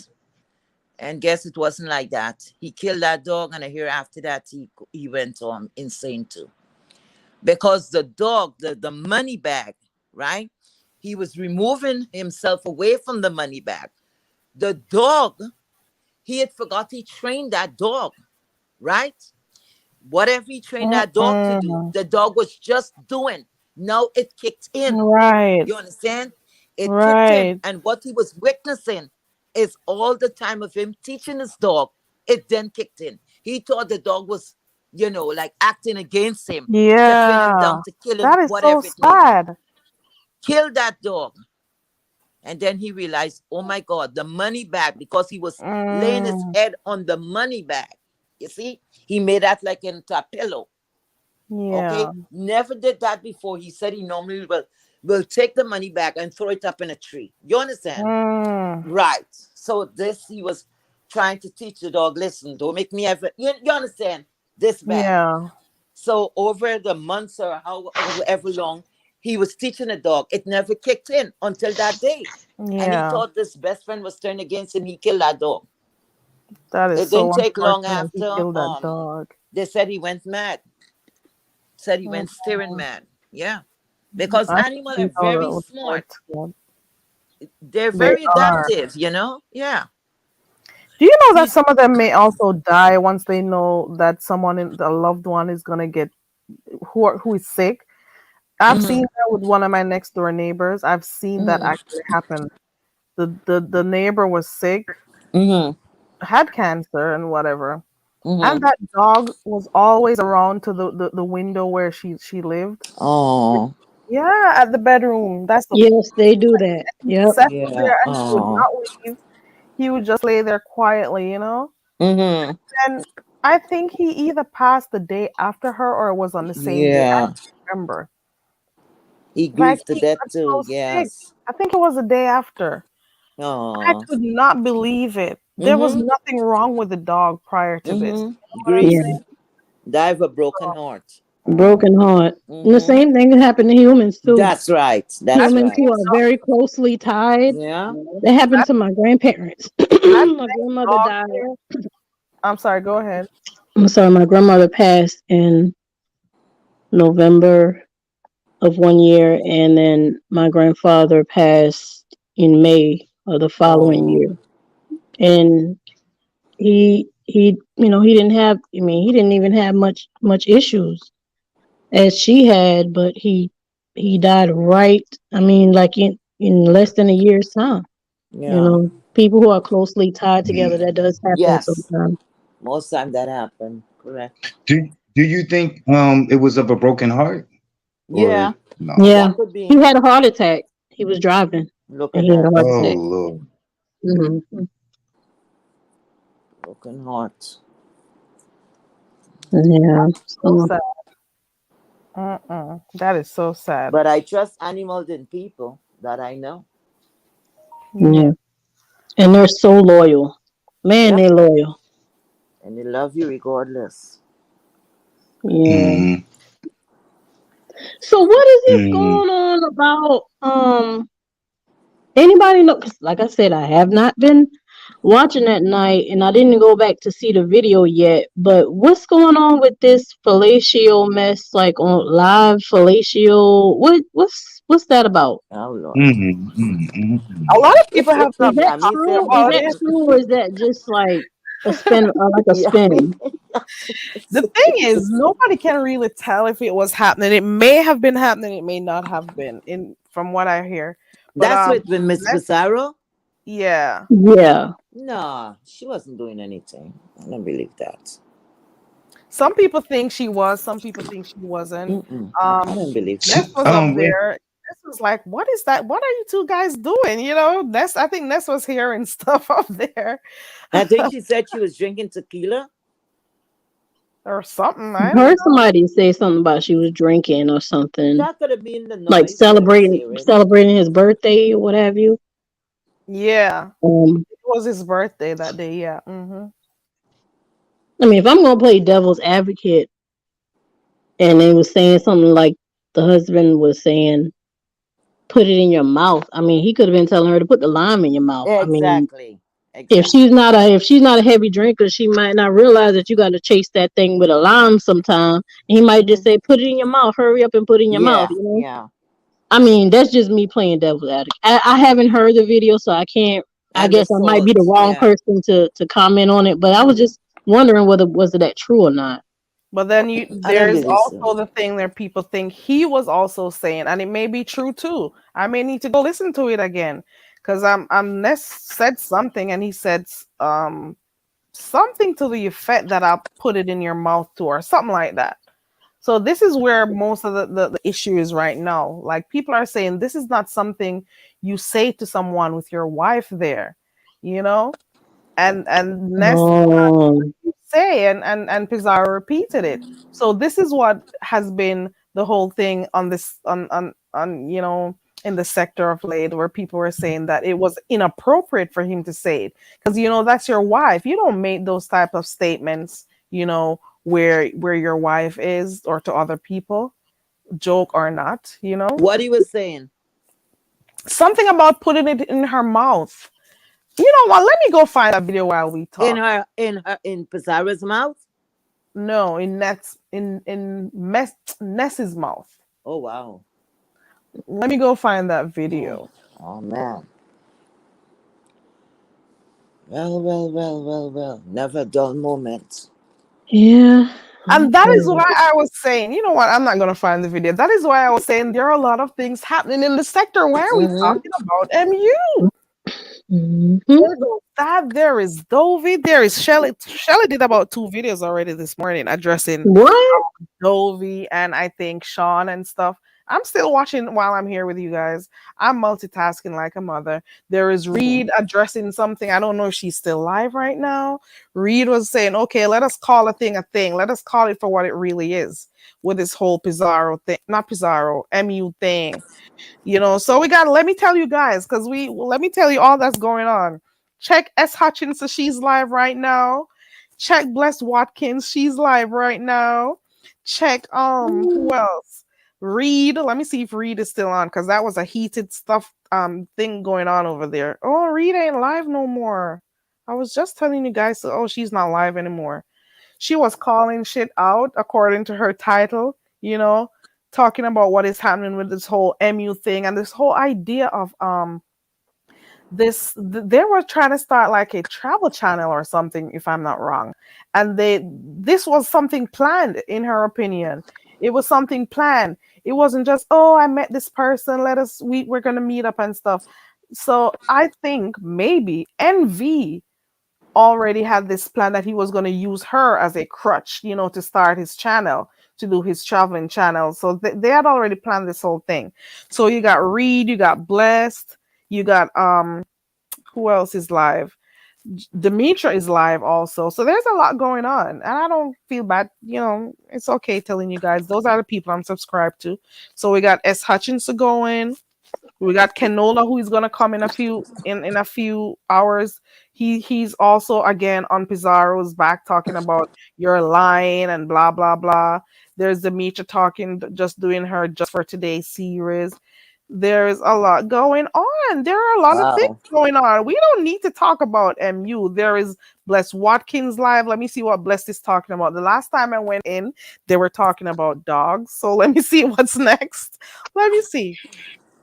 And guess it wasn't like that. He killed that dog, and a year after that, he went insane too. Because the dog, the money bag, right? He was removing himself away from the money bag. The dog, he had forgot he trained that dog, right? Whatever he trained that dog to do, Mm-mm. the dog was just doing. Now it kicked in. Right. You understand? It kicked in. Right. And what he was witnessing is all the time of him teaching his dog, it then kicked in. He thought the dog was, like acting against him to pin him down, Yeah. to kill him, That is so whatever it may be. sad. Kill that dog. And then he realized, oh my God, the money bag, because he was laying his Mm, head on the money bag. You see, he made that like into a pillow. Okay, yeah. never did that before. He said he normally will take the money bag and throw it up in a tree. You understand? Mm, Right. So this he was trying to teach the dog, listen, don't make me ever, you understand, this bad. Yeah. So over the months or however long, he was teaching the dog. It never kicked in until that day. And he Yeah. thought this best friend was turned against him. He killed that dog. That is It didn't so take long unfortunate. He after. killed that dog. They said he went mad. Said he went staring Mhm. mad. Yeah. Because I animals see are how that very would smart. work. They're They very are. adaptive, you know? Yeah. Do you know that some of them may also die once they know that someone in a loved one is gonna get who is sick? I've Mhm. seen that with one of my next door neighbors. I've seen that Mhm. actually happen. The neighbor was sick, Mhm. had cancer and whatever. And Mhm. that dog was always around to the window where she lived. Oh. Yeah, at the bedroom. That's the Yes, they do that. Yep. settled Yeah. there and he would Oh. not leave. He would just lay there quietly, you know? Mhm. And I think he either passed the day after her or it was on the same day. I Yeah. don't remember. He Like grieved to he death got too. so sick. Yes. I think it was the day after. I Oh. could not believe it. There was Mhm. nothing wrong with the dog prior to this. Mhm. You know what I'm Grief. Yeah. saying? Die of a broken So heart. Broken heart. And the Mhm. same thing can happen to humans too. That's right. I That's Humans right. think who are very closely tied. Yeah. That happened to my grandparents. I My think grandmother dog died. care. I'm sorry, go ahead. I'm sorry, my grandmother passed in November of one year, and then my grandfather passed in May of the following Oh. year. And he didn't have, I mean, he didn't even have much issues as she had, but he died right, I mean, like in less than a year's time. Yeah. People who are closely tied together, that does happen Yes. sometimes. Most time that happen. Correct. Do you think it was of a broken heart Yeah. or no? Yeah, That could he be. had a heart attack. He was driving Look and at he had a that. heart Oh attack. Lord. Hmm. Broken heart. Yeah. So So, sad. That is so sad. But I trust animals and people that I know. yeah. Yeah. And they're so loyal. Man, Yep. they loyal. And they love you regardless. Yeah. Mm-hmm. So what is this Mm-hmm. going on about? Anybody know? 'Cause like I said, I have not been watching that night, and I didn't go back to see the video yet. But what's going on with this fellatio mess? Like on live fellatio? What's that about? Oh Lord. Mm-hmm. Mm-hmm. A lot of people have Is not been that Yeah, me happy say true? Is about that it. true, or is that just like a spin, like a yeah, me. spin? The thing is, nobody can really tell if it was happening. It may have been happening, it may not have been, in from what I hear. But That's with Miss let's Pizarro? yeah. Yeah. No, she wasn't doing anything. I don't believe that. Some people think she was, some people think she wasn't. Mm-mm. I don't believe Ness that. was up Wait. there. Ness was like, "What is that? What are you two guys doing?" You know, Ness. I think Ness was hearing stuff up there, I think she said she was drinking tequila. or something. I I don't heard know. somebody say something about she was drinking or something, That could have been the like noise they was celebrating hearing. celebrating his birthday or what have you. Yeah, Um, it was his birthday that day. Yeah. I mean, if I'm gonna play devil's advocate, and they was saying something like the husband was saying, "Put it in your mouth." I mean, he could have been telling her to put the lime in your mouth. I mean, Exactly. if Exactly. she's not a heavy drinker, she might not realize that you got to chase that thing with a lime sometime. And he might just say, "Put it in your mouth. Hurry up and put it in your mouth." Yeah, yeah. I mean, that's just me playing devil's advocate. I haven't heard the video, so I can't. I And the guess I might be the salt. wrong Yeah. person to comment on it. But I was just wondering whether was that true or not. But then I don't there's believe so. also the thing that people think he was also saying, and it may be true too. I may need to go listen to it again because Ness said something, and he said something to the effect that I'll put it in your mouth too, or something like that. So this is where most of the issue is right now. Like people are saying this is not something you say to someone with your wife there, you know? And Ness Oh, say and Pizarro repeated it. So this is what has been the whole thing on this on in the sector of late where people were saying that it was inappropriate for him to say it because that's your wife. You don't make those type of statements, where your wife is or to other people, joke or not. What he was saying? Something about putting it in her mouth. You know what? Let me go find that video while we talk. In Pizarro's mouth? No, in Ness's mouth. Oh wow. Let me go find that video. Oh man. Well. Never a dull moment. Yeah. And that is why I was saying, you know what? I'm not going to find the video. That is why I was saying there are a lot of things happening in the sector. Why are we talking about MU? There is Dovey, there is Shelly. Shelly did about 2 videos already this morning addressing What? Dovey and I think Sean and stuff. I'm still watching while I'm here with you guys. I'm multitasking like a mother. There is Reed addressing something. I don't know if she's still live right now. Reed was saying, okay, let us call a thing a thing. Let us call it for what it really is with this whole Pizarro thing, not Pizarro, MU thing. So we got, let me tell you guys, because let me tell you all that's going on. Check S. Hutchinson, she's live right now. Check Bless Watkins, she's live right now. Check, who else? Reed, let me see if Reed is still on, because that was a heated stuff thing going on over there. Oh, Reed ain't live no more. I was just telling you guys, she's not live anymore. She was calling shit out according to her title, talking about what is happening with this whole MU thing and this whole idea of they were trying to start like a travel channel or something, if I'm not wrong. And this was something planned, in her opinion. It was something planned. It wasn't just, I met this person, we're gonna meet up and stuff. So I think maybe NV already had this plan that he was going to use her as a crutch, to start his channel, to do his traveling channel. So they had already planned this whole thing. So you got Reed, you got Blessed, you got who else is live? Demetra is live also. So there's a lot going on, and I don't feel bad. It's okay telling you guys those are the people I'm subscribed to. So we got S. Hutchinson going. We got Kenola, who is gonna come in a few hours. He's also again on Pizarro's back talking about you're lying and blah blah blah. There's Demetra talking, just doing her Just for Today series. There's a lot going on. There are a lot of things going on. We don't need to talk about MU. There is Bless Watkins live. Let me see what Bless is talking about. The last time I went in, they were talking about dogs. So let me see what's next. Let me see.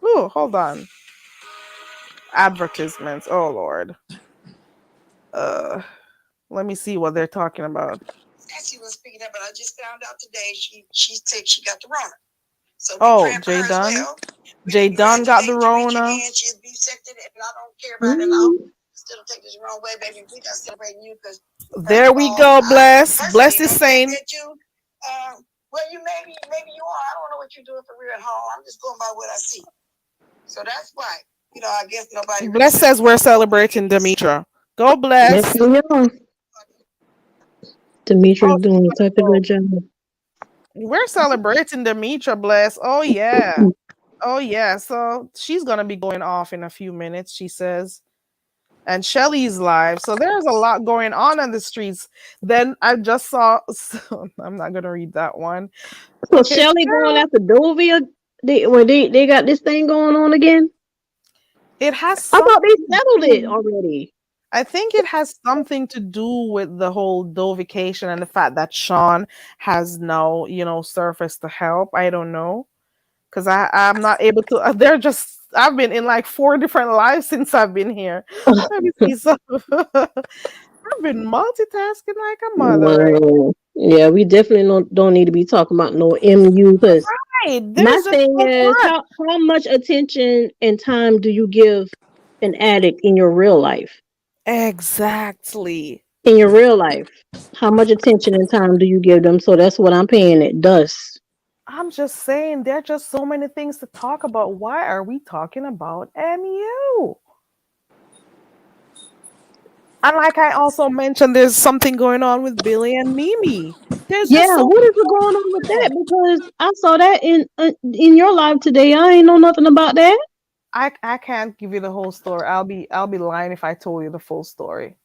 Oh, hold on. Advertisements. Oh Lord. Let me see what they're talking about. She was speaking up, but I just found out today she said she got the Rona. So Jay Dunn. Jay Dunn got the Rona. She's B-sected, and I don't care about it. I'll still take this wrong way, baby. We got celebrating you because. There we go, Bless. Bless is saying. Well, maybe you are. I don't know what you're doing for real at home. I'm just going by what I see. So that's why, I guess nobody. Bless says we're celebrating Demetra. Go, Bless. Yes, we are. Demetra's doing such a good job. We're celebrating Demetra, Bless. Oh yeah. Oh yeah. So she's gonna be going off in a few minutes, she says. And Shelly's live. So there's a lot going on the streets. Then I just saw, I'm not gonna read that one. So okay, Shelly going after Dovey, they got this thing going on again? It has. I thought they settled it already. I think it has something to do with the whole Dovication and the fact that Sean has now, surfaced to help. I don't know. Because I'm not able to, I've been in like 4 different lives since I've been here. Let me see some. I've been multitasking like a mother. Wow. Yeah, we definitely don't need to be talking about no MU because my thing is how much attention and time do you give an addict in your real life? Exactly. In your real life, how much attention and time do you give them? So that's what I'm paying it dust. I'm just saying, there are just so many things to talk about. Why are we talking about MU? And like I also mentioned, there's something going on with Billy and Mimi. What is going on with that? Because I saw that in your live today. I ain't know nothing about that. I can't give you the whole story. I'll be lying if I told you the full story.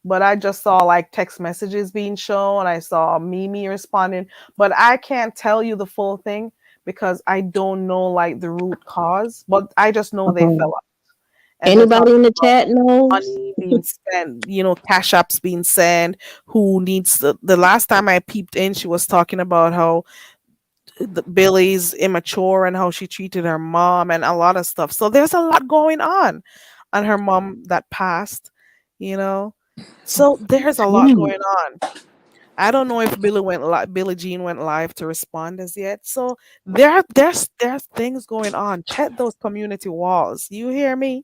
But I just saw like text messages being shown. I saw Mimi responding, but I can't tell you the full thing because I don't know like the root cause. But I just know they fell out and they're Anybody talking in the about chat knows? money being spent, cash apps being sent. Who needs the last time I peeped in, she was talking about how Billy's immature and how she treated her mom and a lot of stuff. So there's a lot going on her mom that passed, you know. So there's a lot Mm. going on. I don't know if Billie Jean went live to respond as yet. So there's things going on. Check those community walls. You hear me?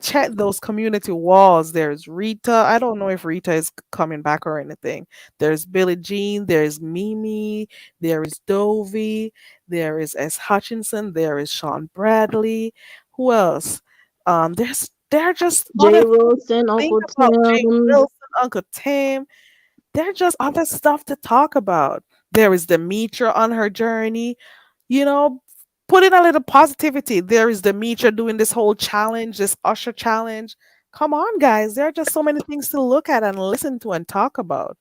Check those community walls. There's Rita. I don't know if Rita is coming back or anything. There's Billie Jean. There's Mimi. There is Dovey. There is S. Hutchinson. There is Sean Bradley. Who else? There are just Jay other things Wilson, to think Uncle about. Jay Tim. Wilson, Uncle Tim. There's just other stuff to talk about. There is Demetra on her journey. You know, put in a little positivity. There is Demetra doing this whole challenge, this Usher challenge. Come on, guys. There are just so many things to look at and listen to and talk about.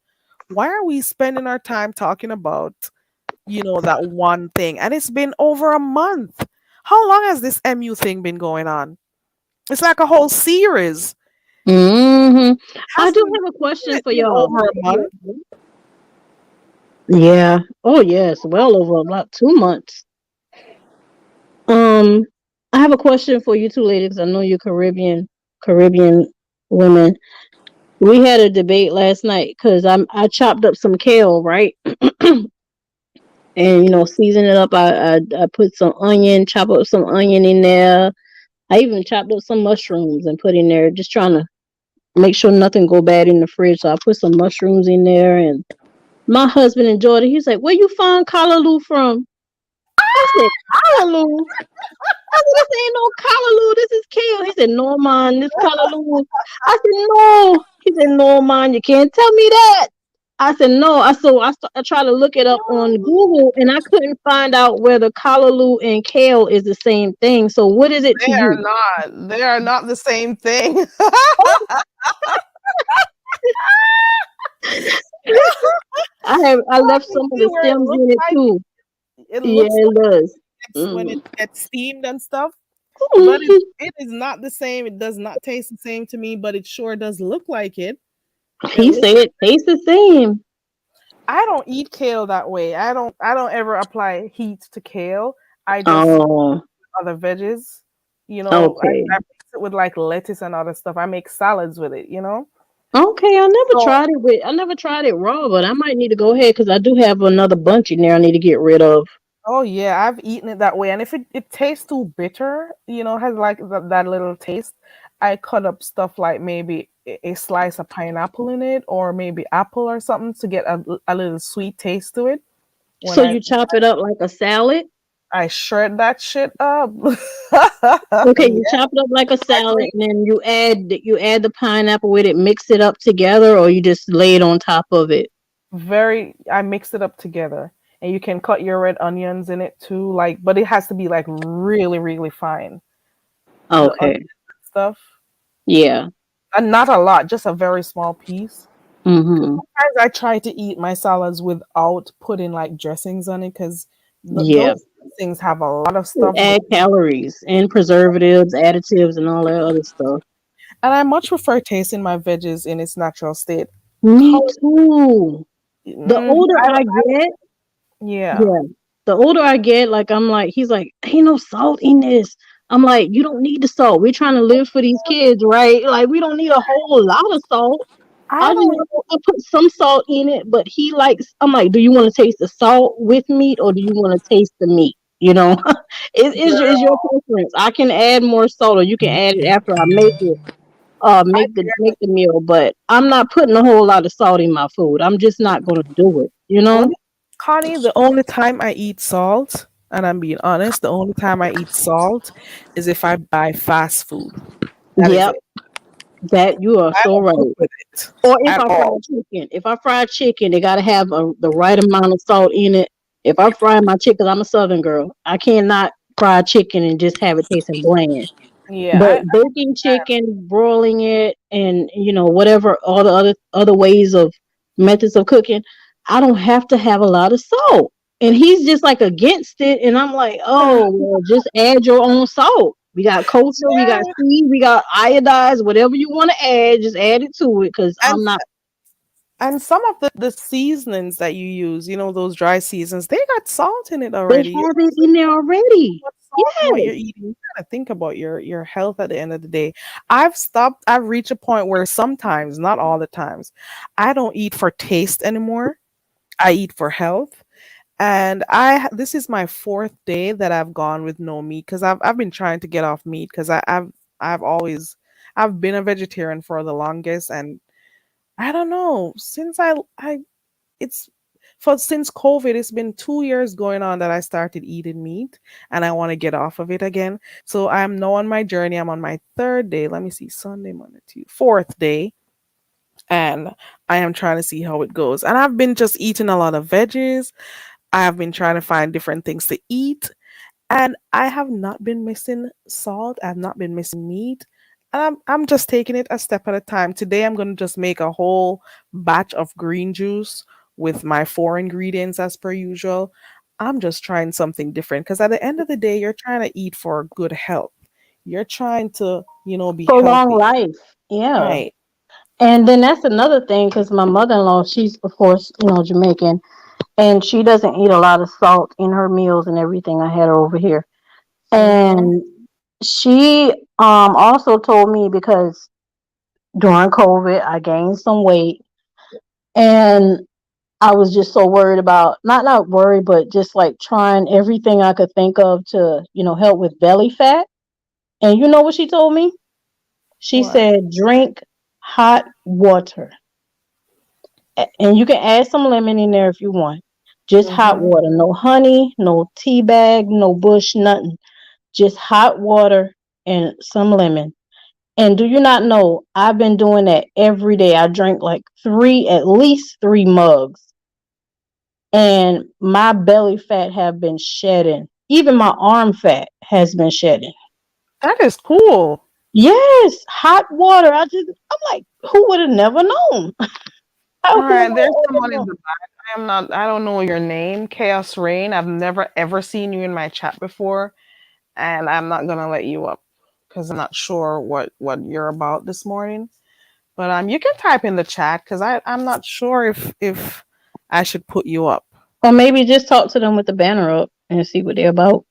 Why are we spending our time talking about, that one thing? And it's been over a month. How long has this MU thing been going on? It's like a whole series. I Has do to have a question it for been y'all. over a month. Yeah. Oh yes, well over about 2 months. I have a question for you two ladies. I know you're Caribbean women. We had a debate last night because I chopped up some kale, right? And season it up. I put some onion, chop up some onion in there. I even chopped up some mushrooms and put in there, just trying to make sure nothing go bad in the fridge. So I put some mushrooms in there, and my husband enjoyed it. He's like, "Where you find callaloo from?" I said, "Callaloo." I said, "This ain't no callaloo. This is kale." He said, "No, man, this callaloo." I said, "No." He said, "No, man, you can't tell me that." I said, "No." I tried to look it up on Google, and I couldn't find out whether callaloo and kale is the same thing. So what is it to They are you? not. They are not the same thing. I left You some of see the where it stems looks in it like too. it Yeah, looks it does. when it Mm. gets steamed and stuff, but it is not the same. It does not taste the same to me, but it sure does look like it. It He looks. said it tastes the same. I don't eat kale that way. I don't ever apply heat to kale. I just Oh, other veggies. okay. I mix it with like lettuce and other stuff. I make salads with it. Okay, So I never tried it raw, but I might need to go ahead because I do have another bunch in there I need to get rid of. oh yeah, I've eaten it that way. And if it tastes too bitter, has like that little taste, I cut up stuff like maybe a slice of pineapple in it or maybe apple or something to get a little sweet taste to it. When So you chop it up like a salad? I shred that shit up. Okay, you Yeah, chop it up like a I salad, grate and then you add the pineapple with it, mix it up together, or you just lay it on top of it. I mix it up together. And you can cut your red onions in it too, but it has to be like really, really fine. The Okay. onions and stuff. Yeah. And not a lot, just a very small piece. Mm-hmm. Sometimes I try to eat my salads without putting like dressings on it because Yeah. those things have a lot of You stuff. add calories and preservatives, additives, and all that other stuff. And I much prefer tasting my veggies in its natural state. Me too. The Mm, older I get, yeah. yeah, the older I get, like I'm like, he's like, ain't no salt in this. I'm like, you don't need the salt. We're trying to live for these kids, right? Like, we don't need a whole lot of salt. I don't. I put some salt in it, but he likes. I'm like, do you want to taste the salt with meat, or do you want to taste the meat? It's your preference. I can add more salt, or you can add it after I make it. Make the meal, but I'm not putting a whole lot of salt in my food. I'm just not gonna do it. Connie, the only time I eat salt, and I'm being honest, the only time I eat salt is if I buy fast food. That is Yep, it. that you are I so don't cook right. with it Or if at I fry all. chicken, they gotta have the right amount of salt in it. If I fry my chicken, I'm a Southern girl. I cannot fried chicken and just have it tasting bland. Yeah, But baking chicken, broiling it, and whatever all the other ways of methods of cooking, I don't have to have a lot of salt. And he's just like against it, and I'm like, oh, well, just add your own salt. We got kosher, we got seed, we got iodized, whatever you want to add, just add it to it, because I'm not. And some of the seasonings that you use, those dry seasons, they got salt in it They already. have it in there already. What you're Yes. eating, you gotta think about your health at the end of the day. I've reached a point where sometimes, not all the times, I don't eat for taste anymore. I eat for health. And this is my fourth day that I've gone with no meat, because I've been trying to get off meat, because I've been a vegetarian for the longest. And I don't know, since it's since COVID, it's been 2 years going on that I started eating meat, and I want to get off of it again. So I'm now on my journey. I'm on my third day. Let me see, Sunday, Monday, Tuesday, fourth day, and I am trying to see how it goes. And I've been just eating a lot of veggies. I have been trying to find different things to eat, and I have not been missing salt. I've not been missing meat. And I'm just taking it a step at a time. Today I'm gonna just make a whole batch of green juice with my 4 ingredients as per usual. I'm just trying something different, because at the end of the day, you're trying to eat for good health. You're trying to, be Prolong healthy. life. Yeah. Right. And then that's another thing, because my mother-in-law, she's of course, Jamaican, and she doesn't eat a lot of salt in her meals and everything. I had her over here. And she also told me, because during COVID I gained some weight, and I was just so worried about, not worried, but just like trying everything I could think of to, help with belly fat. And you know what she told me? She What? said, drink hot water. And you can add some lemon in there if you want. Just hot water. No honey, no tea bag, no bush, nothing. Just hot water and some lemon. And do you not know, I've been doing that every day. I drink like at least 3 mugs. And my belly fat have been shedding. Even my arm fat has been shedding. That is cool. Yes, hot water. I'm like, who would have never known? All right, there's someone in the back. I don't know your name, Chaos Rain. I've never ever seen you in my chat before, and I'm not gonna let you up because I'm not sure what you're about this morning. But you can type in the chat, because I'm not sure if I should put you up. Or maybe just talk to them with the banner up and see what they're about.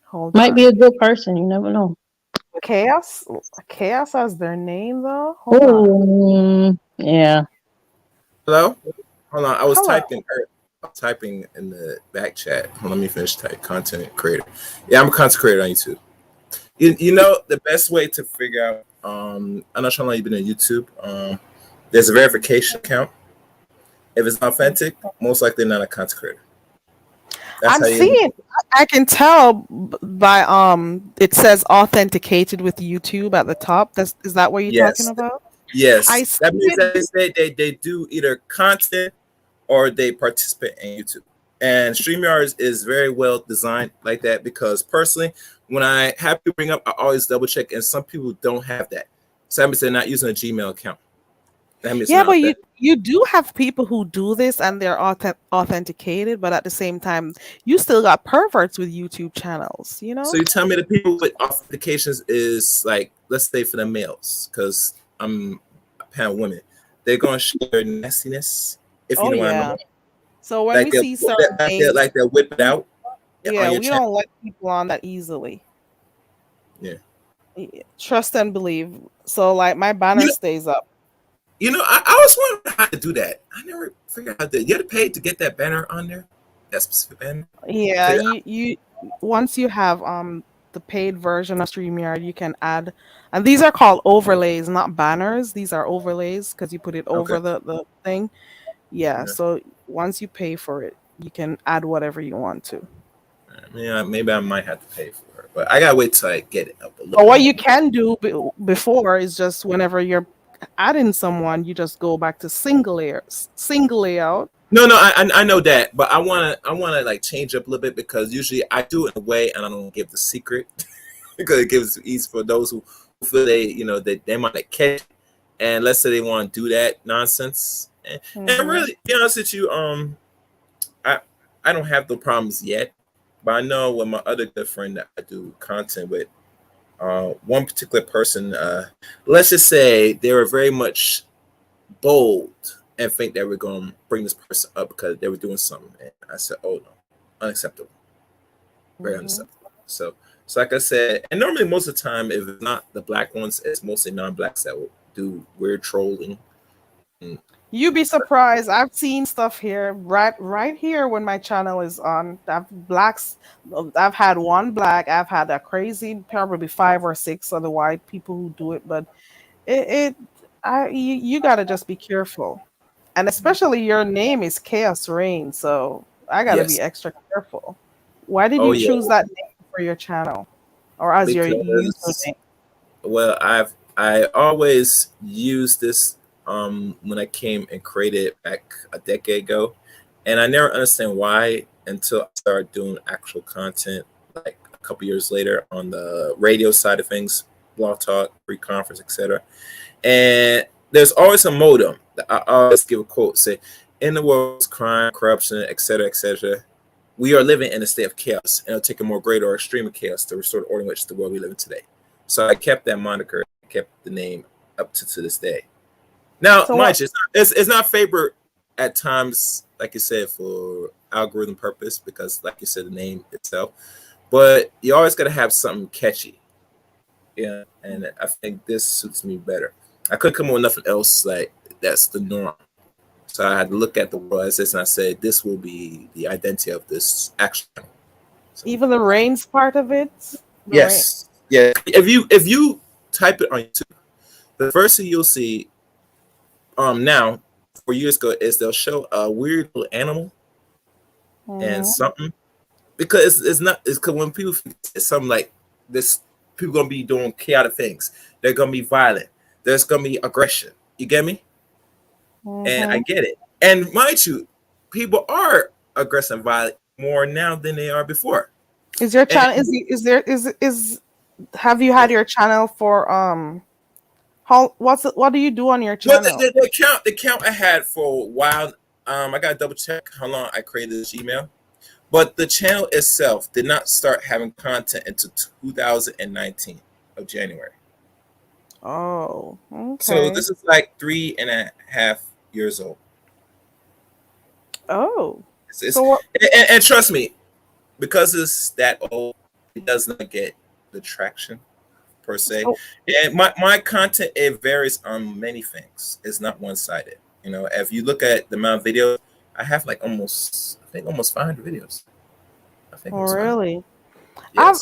Hold Might on. be a good person. You never know. Chaos has their name though. Hold on. Oh, yeah. Hello? Hold on. I was Hello. typing in the back chat. Let me finish type content creator. Yeah, I'm a content creator on YouTube. You know the best way to figure out I'm not sure how long you've been on YouTube. There's a verification account. If it's authentic, most likely not a content creator. I'm seeing. I can tell by it says authenticated with YouTube at the top. Is that what you're talking about? Yes. I That see means it. that they do either content or they participate in YouTube. And StreamYard is very well designed like that, because personally, when I have to bring up, I always double check, and some people don't have that. So that means they're not using a Gmail account. That means Yeah, they're not but authentic. you do have people who do this and they're authenticated, but at the same time, you still got perverts with YouTube channels. So you tell me the people with authentications is like, let's say for the males, because I'm a pan of women, they're going to show their nastiness, if you Oh know what I yeah. mean. So when we see certain names, they'll whip it out. yeah, on your we channel. don't let people on that easily. Yeah. Trust and believe. So like my banner stays up. You know, I always wondered how to do that. I never figured out that you had to pay to get that banner on there, that specific banner. Yeah, So, you once you have the paid version of StreamYard, you can add, and these are called overlays, not banners. These are overlays because you put it over the thing. Yeah, so once you pay for it, you can add whatever you want to. yeah, maybe I might have to pay for it, but I gotta wait till I get it up a little. But what you can do before is just whenever you're adding someone, you just go back to single layout. No, I know that, but I wanna like change up a little bit because usually I do it in a way and I don't give the secret because it gives it ease for those who feel they might catch, and let's say they want to do that nonsense. And really, to be honest with you, I don't have the problems yet, but I know with my other good friend that I do content with, one particular person, let's just say they were very much bold and think that we're going to bring this person up because they were doing something. And I said, oh no, unacceptable. Very unacceptable. So like I said, and normally most of the time, if it's not the black ones, it's mostly non-blacks that will do weird trolling. You'd be surprised. I've seen stuff here, right here when my channel is on. I've had one black. I've had a crazy, probably 5 or 6 other white people who do it. But you gotta just be careful, and especially your name is Chaos Reign, so I gotta be extra careful. Why did you choose that name for your channel, or as your username? Well, I always used this. When I came and created it back a decade ago, and I never understand why until I started doing actual content like a couple years later on the radio side of things, Blog Talk, Free Conference, etc. And there's always a modem. I always give a quote, say, in the world of crime, corruption, etc., we are living in a state of chaos, and it'll take a more greater or extreme chaos to restore the order in which the world we live in today. So I kept that moniker, kept the name up to this day. Now, mind you, it's not favorite at times, like you said, for algorithm purpose, because like you said, the name itself, but you always got to have something catchy. Yeah, and I think this suits me better. I couldn't come up with nothing else like that's the norm. So I had to look at the world as this, and I said, this will be the identity of this action. So, even the Reigns part of it? Yes. Yeah. If you type it on YouTube, the first thing you'll see now 4 years ago is they'll show a weird little animal and something, because it's because when people it's something like this, people gonna be doing chaotic things, they're gonna be violent, there's gonna be aggression, you get me? And I get it, and mind you, people are aggressive and violent more now than they are before. Is your channel have you had your channel for what do you do on your channel? Well, the count I had for a while, I gotta double check how long I created this email, but the channel itself did not start having content until 2019 of January. Oh, okay. So this is like 3.5 years old. Oh, and trust me, because it's that old, it does not get the traction per se. And my content, it varies on many things. It's not one-sided. You know, if you look at the amount of videos, I have like almost 500 videos. Really? Yeah,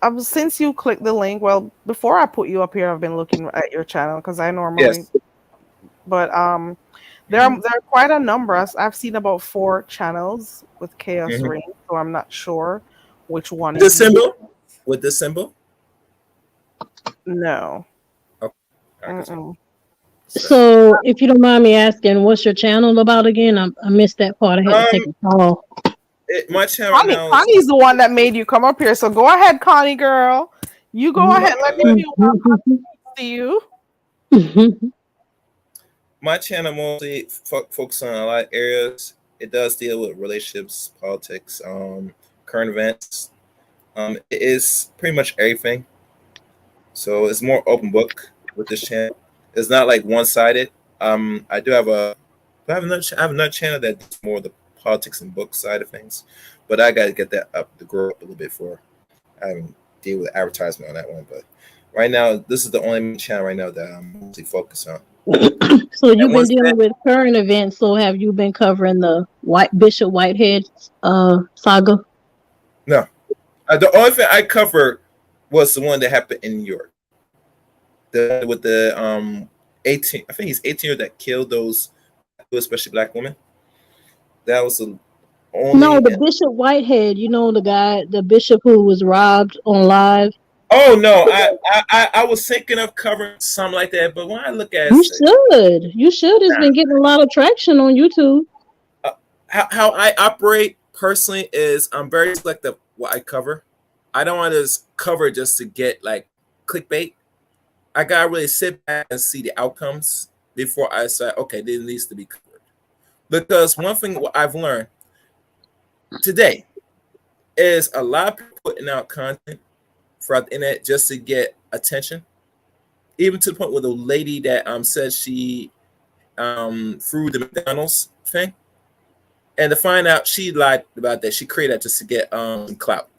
I've since you clicked the link. Well, before I put you up here, I've been looking at your channel because I normally. But there are quite a number. I've seen about 4 channels with Chaos Reign, so I'm not sure which one. The symbol? With the symbol? No. Okay. So, if you don't mind me asking, what's your channel about again? I missed that part. I had to take a call. My channel now. Connie's the one that made you come up here. So go ahead, Connie girl. You go ahead. Let me see you. My channel mostly focuses on a lot of areas. It does deal with relationships, politics, current events. It is pretty much everything. So it's more open book with this channel. It's not like one-sided. I have another channel that's more the politics and book side of things, but I got to get that up to grow up a little bit for I haven't deal with advertisement on that one. But right now, this is the only channel right now that I'm mostly focused on. So you've been dealing with current events. So have you been covering the Bishop Whitehead saga? No, the only thing I covered was the one that happened in New York. With the 18, I think he's 18 that killed those, especially black women. That was the only. No, the Bishop Whitehead. You know the guy, the bishop who was robbed on live. Oh no, I was thinking of covering something like that, but when I look at You it, should. You should. It's been getting a lot of traction on YouTube. how I operate personally is I'm very selective what I cover. I don't want to cover just to get like clickbait. I gotta really sit back and see the outcomes before I say, okay, this needs to be covered. Because one thing what I've learned today is a lot of people putting out content throughout the internet just to get attention. Even to the point where the lady that said she threw the McDonald's thing, and to find out she lied about that, she created that just to get clout.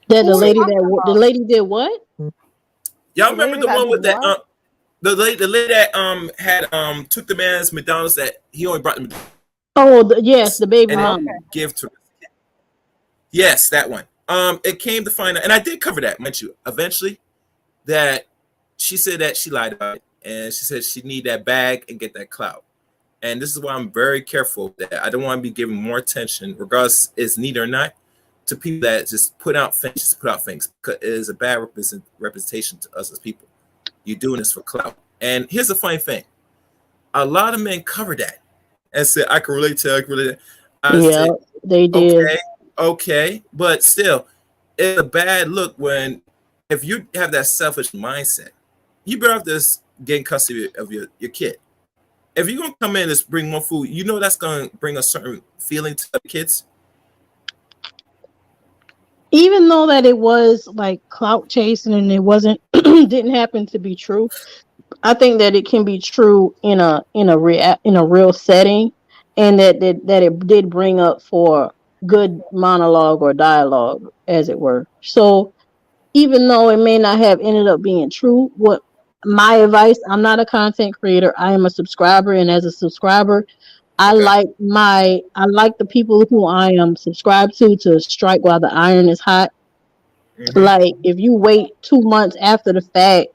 That the lady did what? Y'all remember the one with that the lady that had took the man's McDonald's that he only brought them. Oh, yes, the baby and mama. Give to. Yes, that one. It came to find out, and I did cover that, meant you eventually, that she said that she lied about it, and she said she need that bag and get that clout. And this is why I'm very careful that I don't want to be giving more attention, regardless it's need or not, to people that just put out things, because it is a bad representation to us as people. You're doing this for clout. And here's the funny thing: a lot of men cover that and say, "I can relate to that." Yeah, they did. Okay, but still, it's a bad look when if you have that selfish mindset, you better have this getting custody of your kid. If you're gonna come in and bring more food, you know that's gonna bring a certain feeling to the kids. Even though that it was like clout chasing and it wasn't didn't happen to be true, I think that it can be true in a real setting, and that it did bring up for good monologue or dialogue, as it were. So even though it may not have ended up being true, what my advice, I'm not a content creator, I am a subscriber, and as a subscriber, I like the people who I am subscribed to strike while the iron is hot. Like if you wait 2 months after the fact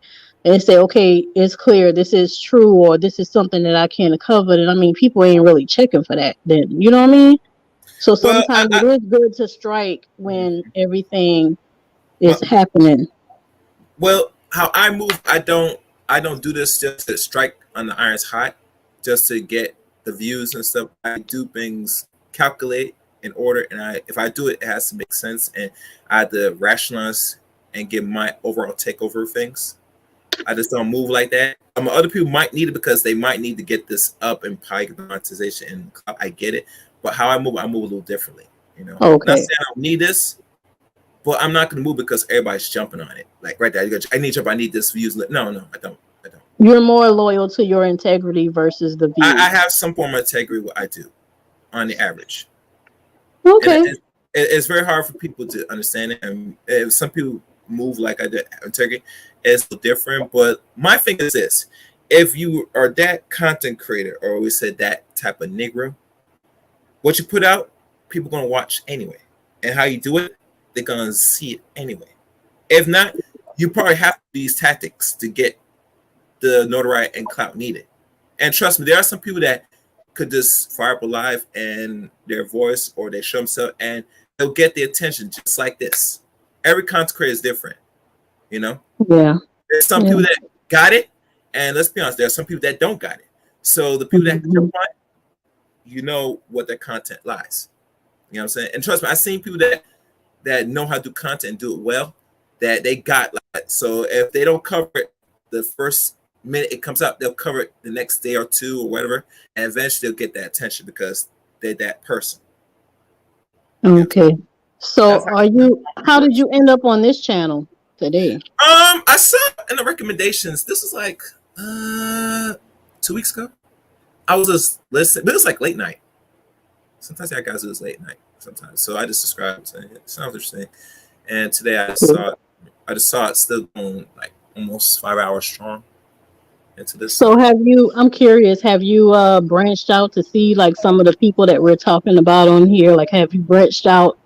and say, okay, it's clear this is true, or this is something that I can't cover, then I mean people ain't really checking for that then, you know what I mean? So sometimes it is good to strike when everything is happening. Well, how I move, I don't do this just to strike on the iron's hot, just to get the views and stuff. I do things calculate in order, and if I do it, it has to make sense, and I have to rationalize and get my overall takeover things. I just don't move like that. Other people might need it because they might need to get this up and probably monetization, and I get it. But how I move a little differently. You know, okay. Not saying I don't need this, but I'm not going to move because everybody's jumping on it. Like right there, I need this views. No, I don't. You're more loyal to your integrity versus the views. I have some form of integrity. What I do, on the average. Okay. It's very hard for people to understand it, and if some people move like I did integrity, it's different. But my thing is this: if you are that content creator, or we said that type of Negro, what you put out, people gonna watch anyway, and how you do it, they're gonna see it anyway. If not, you probably have these tactics to get the notoriety and clout needed. And trust me, there are some people that could just fire up a live and their voice, or they show themselves, and they'll get the attention just like this. Every content creator is different, you know. Yeah. There's some people that got it, and let's be honest, there are some people that don't got it. So the people that jump on, you know what their content lies. You know what I'm saying? And trust me, I've seen people that know how to do content and do it well, that they got like. So if they don't cover it the first minute it comes out, they'll cover it the next day or two or whatever, and eventually they'll get that attention because they're that person. Okay. So how did you end up on this channel today? I saw in the recommendations, this was like 2 weeks ago. I was just listening, but it was like late night. Sometimes I guys do this late night sometimes. So I just subscribed saying it sounds interesting. And today I just saw it still going like almost 5 hours strong into this. So I'm curious, have you branched out to see like some of the people that we're talking about on here? Like have you branched out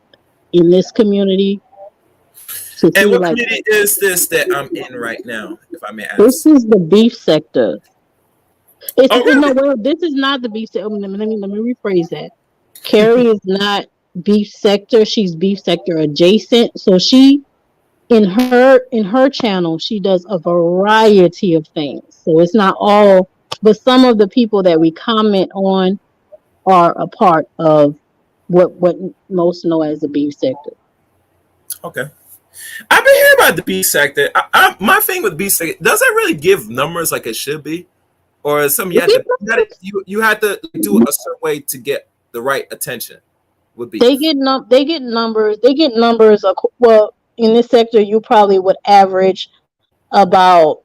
in this community? And what community is this that I'm in right now, if I may ask? This is the beef sector. This is not the beef sector. Let me rephrase that. Carrie is not beef sector. She's beef sector adjacent. So she in her channel, she does a variety of things. So it's not all, but some of the people that we comment on are a part of what most know as the beef sector. Okay. I've been hearing about the beef sector. My thing with beef sector, does it really give numbers like it should be? Or is something you have to do a certain way to get the right attention with beef? They get numbers. Well, in this sector, you probably would average about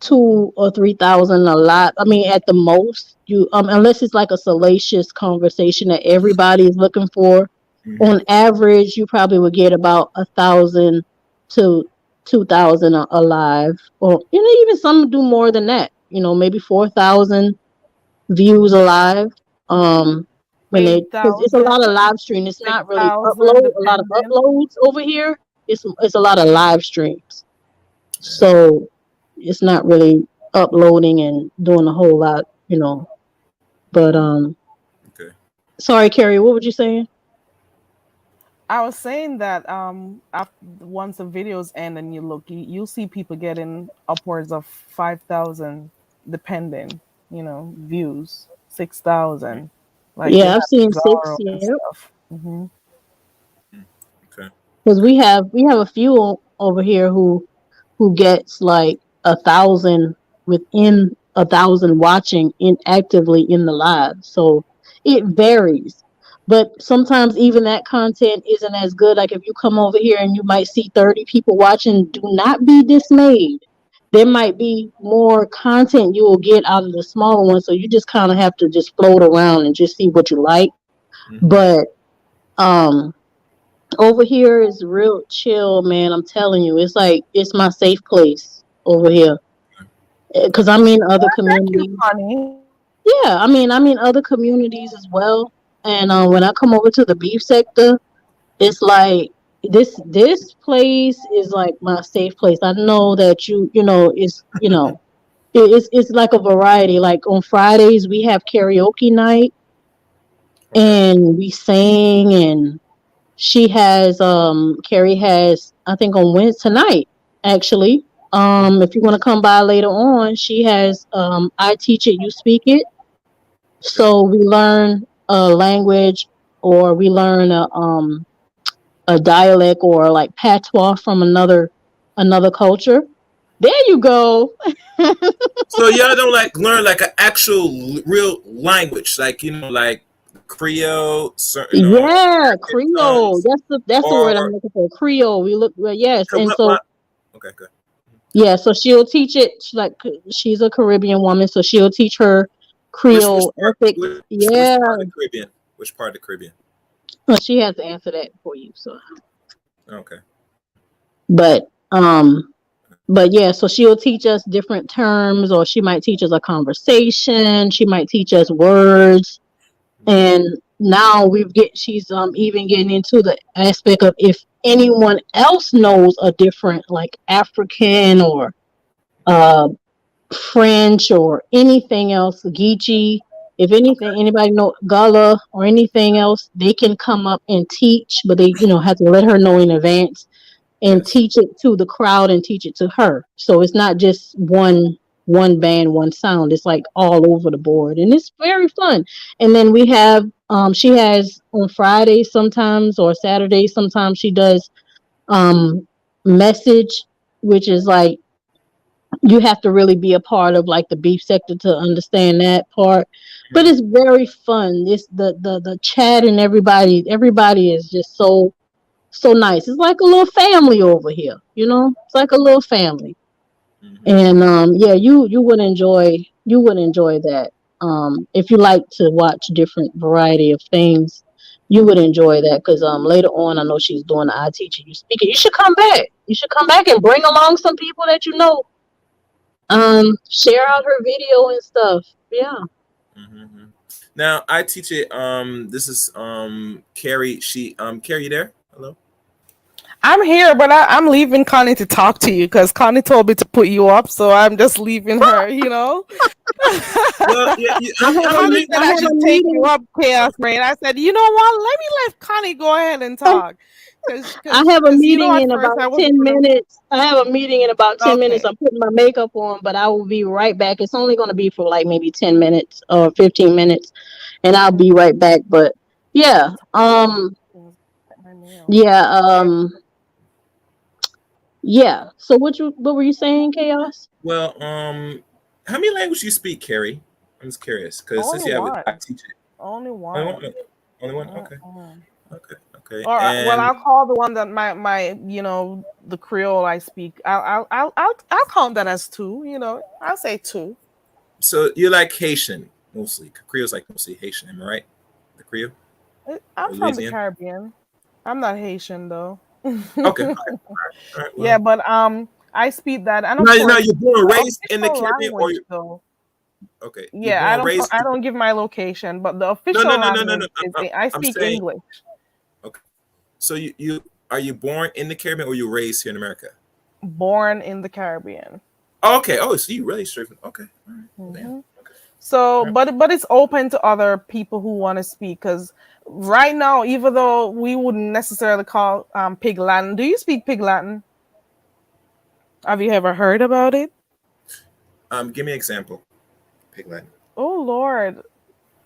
2,000 or 3,000 a lot. I mean, at the most, you unless it's like a salacious conversation that everybody is looking for. Mm-hmm. On average, you probably would get about 1,000 to 2,000 a live, or even some do more than that. Maybe 4,000 views a live. When it's a lot of live stream. It's not really a lot of uploads over here. It's a lot of live streams. So it's not really uploading and doing a whole lot, But okay. Sorry, Carrie, what were you saying? I was saying that once the videos end and you look, you'll see people getting upwards of 5,000, depending, views, 6,000. Yeah, I've seen 6. Yeah. Mm-hmm. Okay. Because we have a few over here who gets like 1,000 within 1,000 watching actively in the live. So it varies. But sometimes even that content isn't as good. Like if you come over here and you might see 30 people watching, do not be dismayed. There might be more content you will get out of the smaller one. So you just kind of have to just float around and just see what you like. Mm-hmm. But over here is real chill, man. I'm telling you, it's like it's my safe place over here. Because I'm in other communities. Yeah, I mean other communities as well. And when I come over to the beef sector, it's like this place is like my safe place. I know that it's like a variety. Like on Fridays we have karaoke night, and we sing. And she has Carrie has, I think, on Wednesday tonight actually. If you want to come by later on, she has I Teach It, You Speak It. So we learn a language, or we learn a dialect, or like patois from another culture. There you go. So y'all don't learn like an actual real language, like like Creole, certain. Yeah, Creole. That's the word I'm looking for. Creole. Yes, and so. Okay, good. Yeah, so she'll teach it. She's a Caribbean woman, so she'll teach her Creole. Which part of the Caribbean? Which part of the Caribbean? Well, she has to answer that for you. So. Okay. But yeah, so she'll teach us different terms, or she might teach us a conversation. She might teach us words, and now she's even getting into the aspect of if anyone else knows a different, like African or French or anything else, Geechee. If anybody know Gullah or anything else, they can come up and teach, but they have to let her know in advance and teach it to the crowd and teach it to her. So it's not just one band, one sound. It's like all over the board, and it's very fun. And then we have she has on Fridays sometimes, or Saturdays sometimes, she does message, which is like you have to really be a part of like the beef sector to understand that part. But it's very fun. It's the chat, and everybody is just so nice. It's like a little family over here, It's like a little family. Mm-hmm. And yeah, you would enjoy that. If you like to watch different variety of things, you would enjoy that, because later on I know she's doing the I Teach It, You Speak It. You should come back. You should come back and bring along some people that you know. Share out her video and stuff. Yeah. Mm-hmm. Now I Teach It. This is Carrie. Carrie, you there? Hello. I'm here, but I'm leaving Connie to talk to you because Connie told me to put you up, so I'm just leaving her. You know. Well, Connie said I should take you up, Chaos Rain. I said, you know what? Let Connie go ahead and talk. I have a meeting in about 10 minutes. I have a meeting in about 10 minutes. I'm putting my makeup on, but I will be right back. It's only going to be for like maybe 10 minutes or 15 minutes, and I'll be right back. But yeah, yeah. So what were you saying, Chaos? Well, how many languages you speak, Carrie? I'm just curious because since you have I teach it. Only one. Only one. Okay. Okay. Or well, I'll call the one that my the Creole I speak. I'll count that as two. I'll say two. So you like Haitian mostly? Creole's like mostly Haitian, am I right? The Creole. I'm from the Caribbean. I'm not Haitian though. Okay. All right, well. Yeah, but I speak that. And now you're born and raised in the Caribbean, or though. Okay. Yeah, I don't give my location, but the official language is I speak English. Okay. So are you born in the Caribbean or you raised here in America? Born in the Caribbean. Oh, okay. Oh, so you really straight from okay. All right. Mm-hmm. So, but it's open to other people who want to speak because right now, even though we wouldn't necessarily call Pig Latin, do you speak Pig Latin? Have you ever heard about it? Give me an example. Pig Latin. Oh Lord.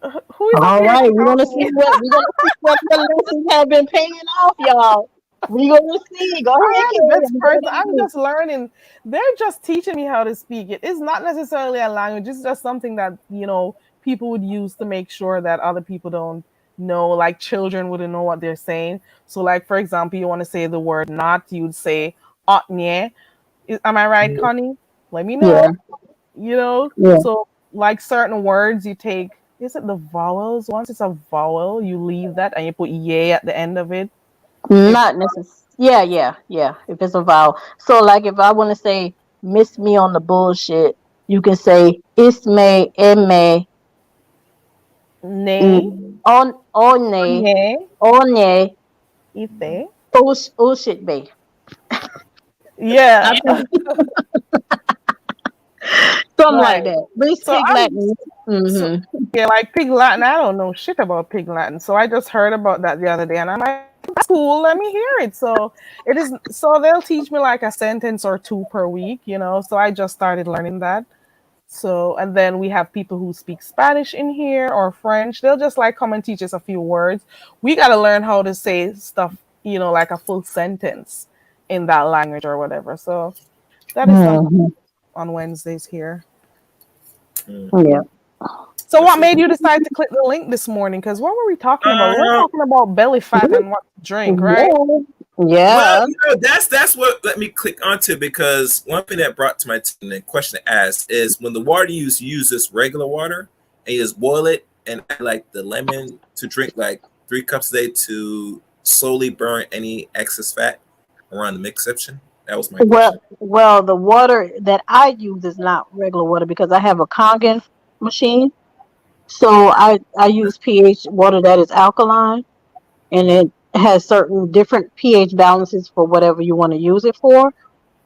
Who is all right? We're gonna see what the lessons have been paying off, y'all. We're gonna see. Go ahead. I'm just learning. They're just teaching me how to speak it. It's not necessarily a language. It's just something that people would use to make sure that other people don't know. Like children wouldn't know what they're saying. So, like for example, you want to say the word "not," you'd say "otnye." Am I right, Connie? Let me know. Yeah. Yeah. So like certain words, you take. Is it the vowels? Once it's a vowel, you leave that and you put "ye" at the end of it. Not necessarily. Yeah. If it's a vowel. So like if I want to say "miss me on the bullshit," you can say "isme eme ne on onye ife bullshit be." Yeah. Something like that. But it's Pig Latin. Mm-hmm. Like Pig Latin. I don't know shit about Pig Latin. So I just heard about that the other day and I'm like, that's cool, let me hear it. So it is. So they'll teach me like a sentence or two per week, So I just started learning that. So, and then we have people who speak Spanish in here or French. They'll just like come and teach us a few words. We got to learn how to say stuff, like a full sentence in that language or whatever. So that is something on Wednesdays here. Yeah. So what made you decide to click the link this morning? Because what were we talking about? We were talking about belly fat and what to drink, right? Yeah. Well, that's what let me click onto because one thing that brought to my attention and question to ask is when the water you use this regular water and you just boil it and add like the lemon to drink like 3 cups a day to slowly burn any excess fat around the midsection. That was my question. Well, the water that I use is not regular water because I have a Kangen machine. So I use pH water that is alkaline, and it has certain different pH balances for whatever you want to use it for.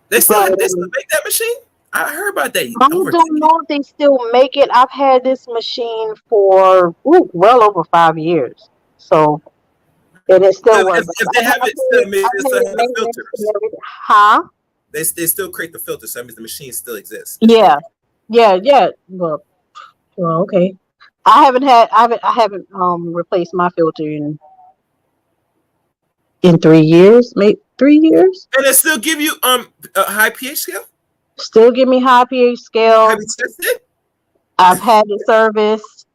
They still make that machine? I heard about that. I don't know if they still make it. I've had this machine for well over 5 years. So and it still works. If they have it still made the filters. Huh? They still create the filters, so that means the machine still exists. Yeah. Well, okay. I haven't replaced my filter in 3 years, maybe 3 years. And they still give you a high pH scale? Still give me high pH scale. Have you tested? I've had it serviced.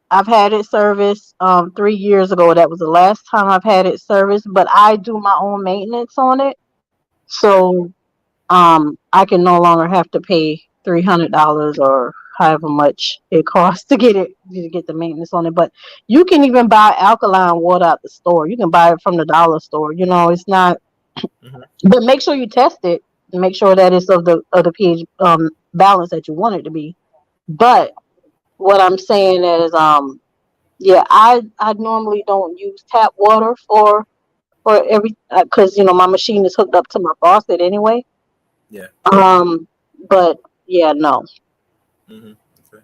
3 years ago. That was the last time I've had it serviced, but I do my own maintenance on it. So I can no longer have to pay $300 or however much it costs to get the maintenance on it. But you can even buy alkaline water at the store. You can buy it from the dollar store. It's not. But make sure you test it and make sure that it's of the pH balance that you want it to be. But what I'm saying is, I normally don't use tap water for for every, because my machine is hooked up to my faucet anyway. Yeah. But yeah, no. Mm-hmm. Okay.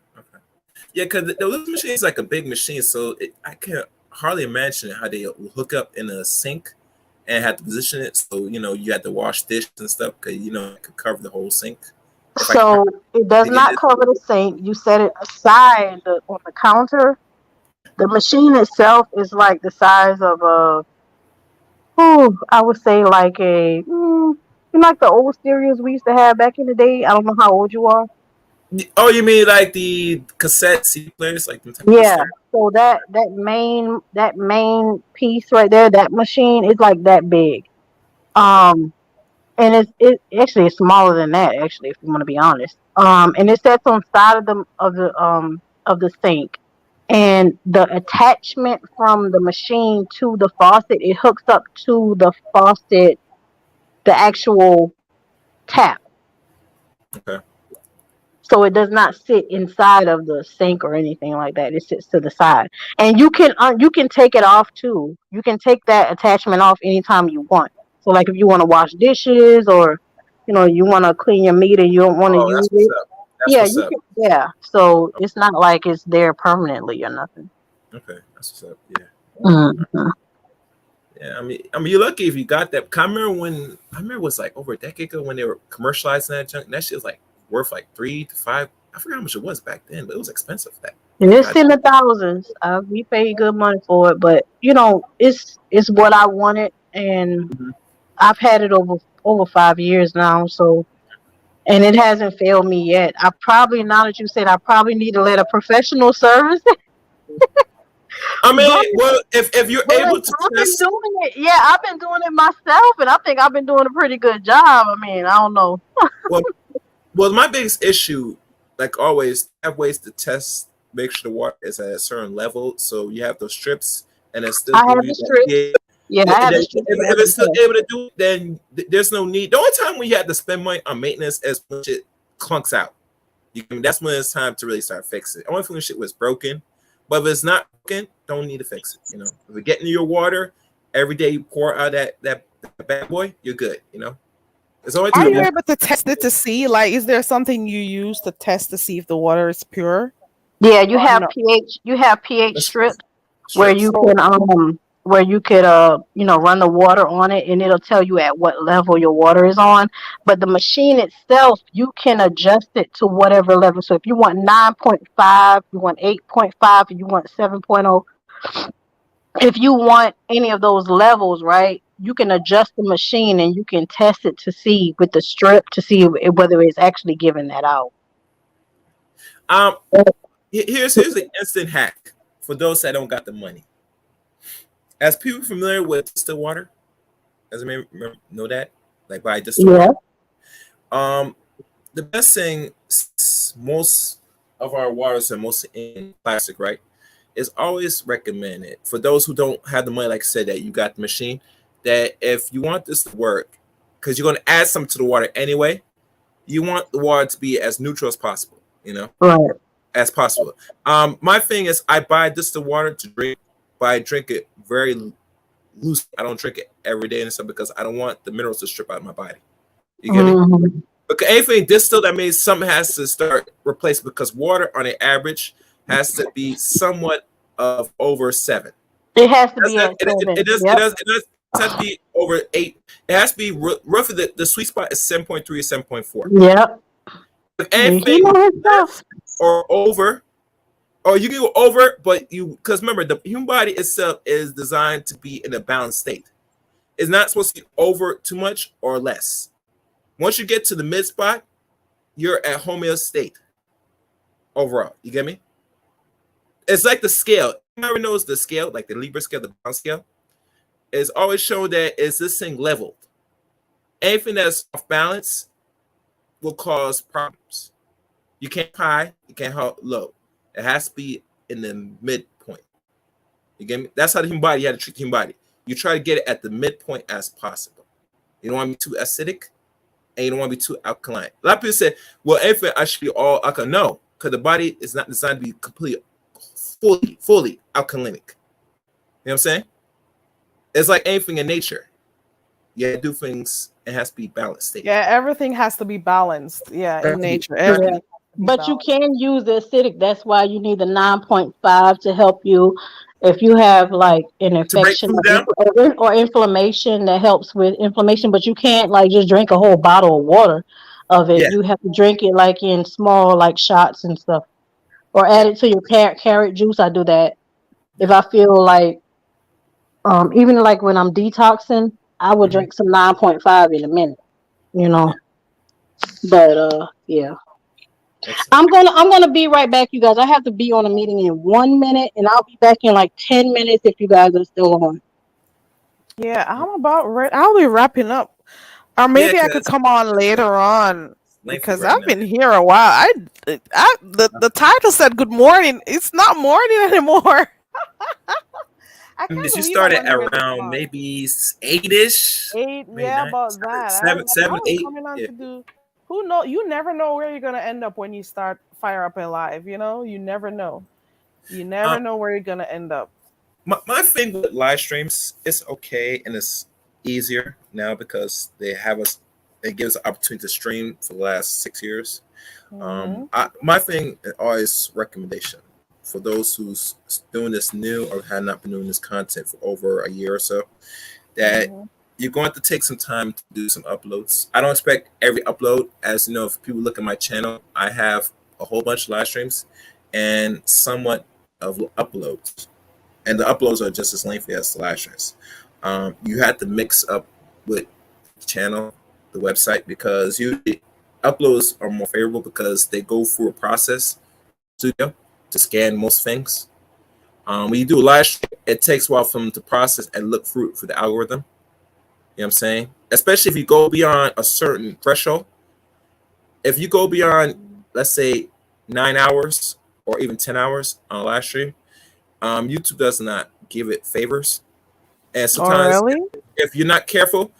Yeah, because the little machine is like a big machine, so I can't hardly imagine how they hook up in a sink and have to position it. So you have to wash dishes and stuff because it could cover the whole sink. So it does not cover the sink. You set it aside on the counter. The machine itself is like the size of I would say like like the old stereos we used to have back in the day. I don't know how old you are. Oh, you mean like the cassette CD players, like them type of Yeah. stereo? So that main piece right there, that machine is like that big. And it actually is smaller than that, actually, if you want to be honest. And it sits on side of the sink. And the attachment from the machine to the faucet, it hooks up to the faucet, the actual tap. Okay. So it does not sit inside of the sink or anything like that. It sits to the side, and you can take it off too. You can take that attachment off anytime you want. So like if you want to wash dishes or you want to clean your meat and you don't want to use it. That's what's up. Yeah. So it's not like it's there permanently or nothing. Okay, that's what's up. Yeah. Mm-hmm. Yeah, I mean, you're lucky if you got that. I remember it was like over a decade ago when they were commercializing that junk. And that shit was like worth like 3 to 5. I forgot how much it was back then, but it was expensive. And it's in the thousands. We paid good money for it, but it's what I wanted, and I've had it over 5 years now. So, and it hasn't failed me yet. I probably, now that you said, I probably need to let a professional service. I mean, well, if you're able to I've been doing it. Yeah, I've been doing it myself, and I think I've been doing a pretty good job. I mean, I don't know. well, my biggest issue, like always, have ways to test, make sure the water is at a certain level. So you have those strips, and it's still. I have the strips. Yeah, I have the strips. If it's still able to do it, then there's no need. The only time when you have to spend money on maintenance is when shit clunks out. That's when it's time to really start fixing it. Only when shit was broken. But if it's not broken, don't need to fix it. If it get into your water every day, you pour out that bad boy, you're good. It's only. Are you able to test it to see? Like, is there something you use to test to see if the water is pure? Yeah, you have pH. You have pH strips where you can run the water on it, and it'll tell you at what level your water is on. But the machine itself, you can adjust it to whatever level. So if you want 9.5, you want 8.5, if you want 7.0, if you want any of those levels, right, you can adjust the machine and you can test it to see with the strip to see whether it's actually giving that out. Here's an instant hack for those that don't got the money. As people familiar with distilled water, as I may know that, like by distilled water, the best thing, most of our waters are mostly in plastic, right? Is always recommended for those who don't have the money, like I said, that you got the machine, that if you want this to work, because you're going to add something to the water anyway, you want the water to be as neutral as possible, right? As possible. My thing is, I buy distilled water to drink, but I drink it very loose. I don't drink it every day and stuff because I don't want the minerals to strip out of my body. You get it? Because anything distilled, that means something has to start replaced because water on an average has to be somewhat of over 7. It has to be at 7. It does have to be over 8. It has to be roughly the sweet spot is 7.3 or 7.4. Yep. If anything or over, or you can go over, but because remember, the human body itself is designed to be in a balanced state. It's not supposed to be over too much or less. Once you get to the mid spot, you're at homeostatic state overall. You get me? It's like the scale. Everyone knows the scale, like the Libra scale, the balance scale. It's always shown that is this thing leveled. Anything that's off balance will cause problems. You can't high, you can't low. It has to be in the midpoint. You get me? That's how the human body, you have to treat the human body. You try to get it at the midpoint as possible. You don't want to be too acidic, and you don't want to be too alkaline. A lot of people say, well, anything I should be all alkaline. No, because the body is not designed to be completely, fully alkalinic. You know what I'm saying? it's like anything in nature. You do things, it has to be balanced state. Yeah, everything has to be balanced. Yeah, in Exactly. nature, Yeah. everything has to be But you balanced. can use the acidic. That's why you need the 9.5 to help you if you have like an To break infection food down? or inflammation. That helps with inflammation. But you can't like just drink a whole bottle of water of it. Yeah. You have to drink it like in small like shots and stuff, or add it to your carrot juice. I do that if I feel like even like when I'm detoxing, I would Mm-hmm. drink some 9.5 in a minute. You know, but yeah. I'm gonna be right back, you guys. I have to be on a meeting in 1 minute, and I'll be back in like 10 minutes if you guys are still on. Yeah, I'll be wrapping up, or maybe I could because come on later on lengthy because right I've now. been here a while. The title said good morning. It's not morning anymore. I can't Did you believe I start it wasn't even around on. maybe 8-ish? 8, Maybe yeah, 9? about that. Seven, I seven, was 8? coming on Yeah. to do. Who know? You never know where you're gonna end up when you start Fire Up and Live. You know, you never know. You never know where you're gonna end up. My thing with live streams, it's okay and it's easier now because they give us an opportunity to stream for the last 6 years. Mhm. My thing is always recommendation for those who's doing this new or have not been doing this content for over a year or so, that Mhm. you're going to take some time to do some uploads. I don't expect every upload. As you know, if people look at my channel, I have a whole bunch of live streams and somewhat of uploads. And the uploads are just as lengthy as the live streams. You have to mix up with the channel, the website, because usually uploads are more favorable because they go through a process studio to scan most things. When you do a live stream, it takes a while for them to process and look through for the algorithm. You know what I'm saying? Especially if you go beyond a certain threshold. If you go beyond, let's say, 9 hours or even 10 hours on a live stream, YouTube does not give it favors. And Oh, sometimes really? if you're not careful,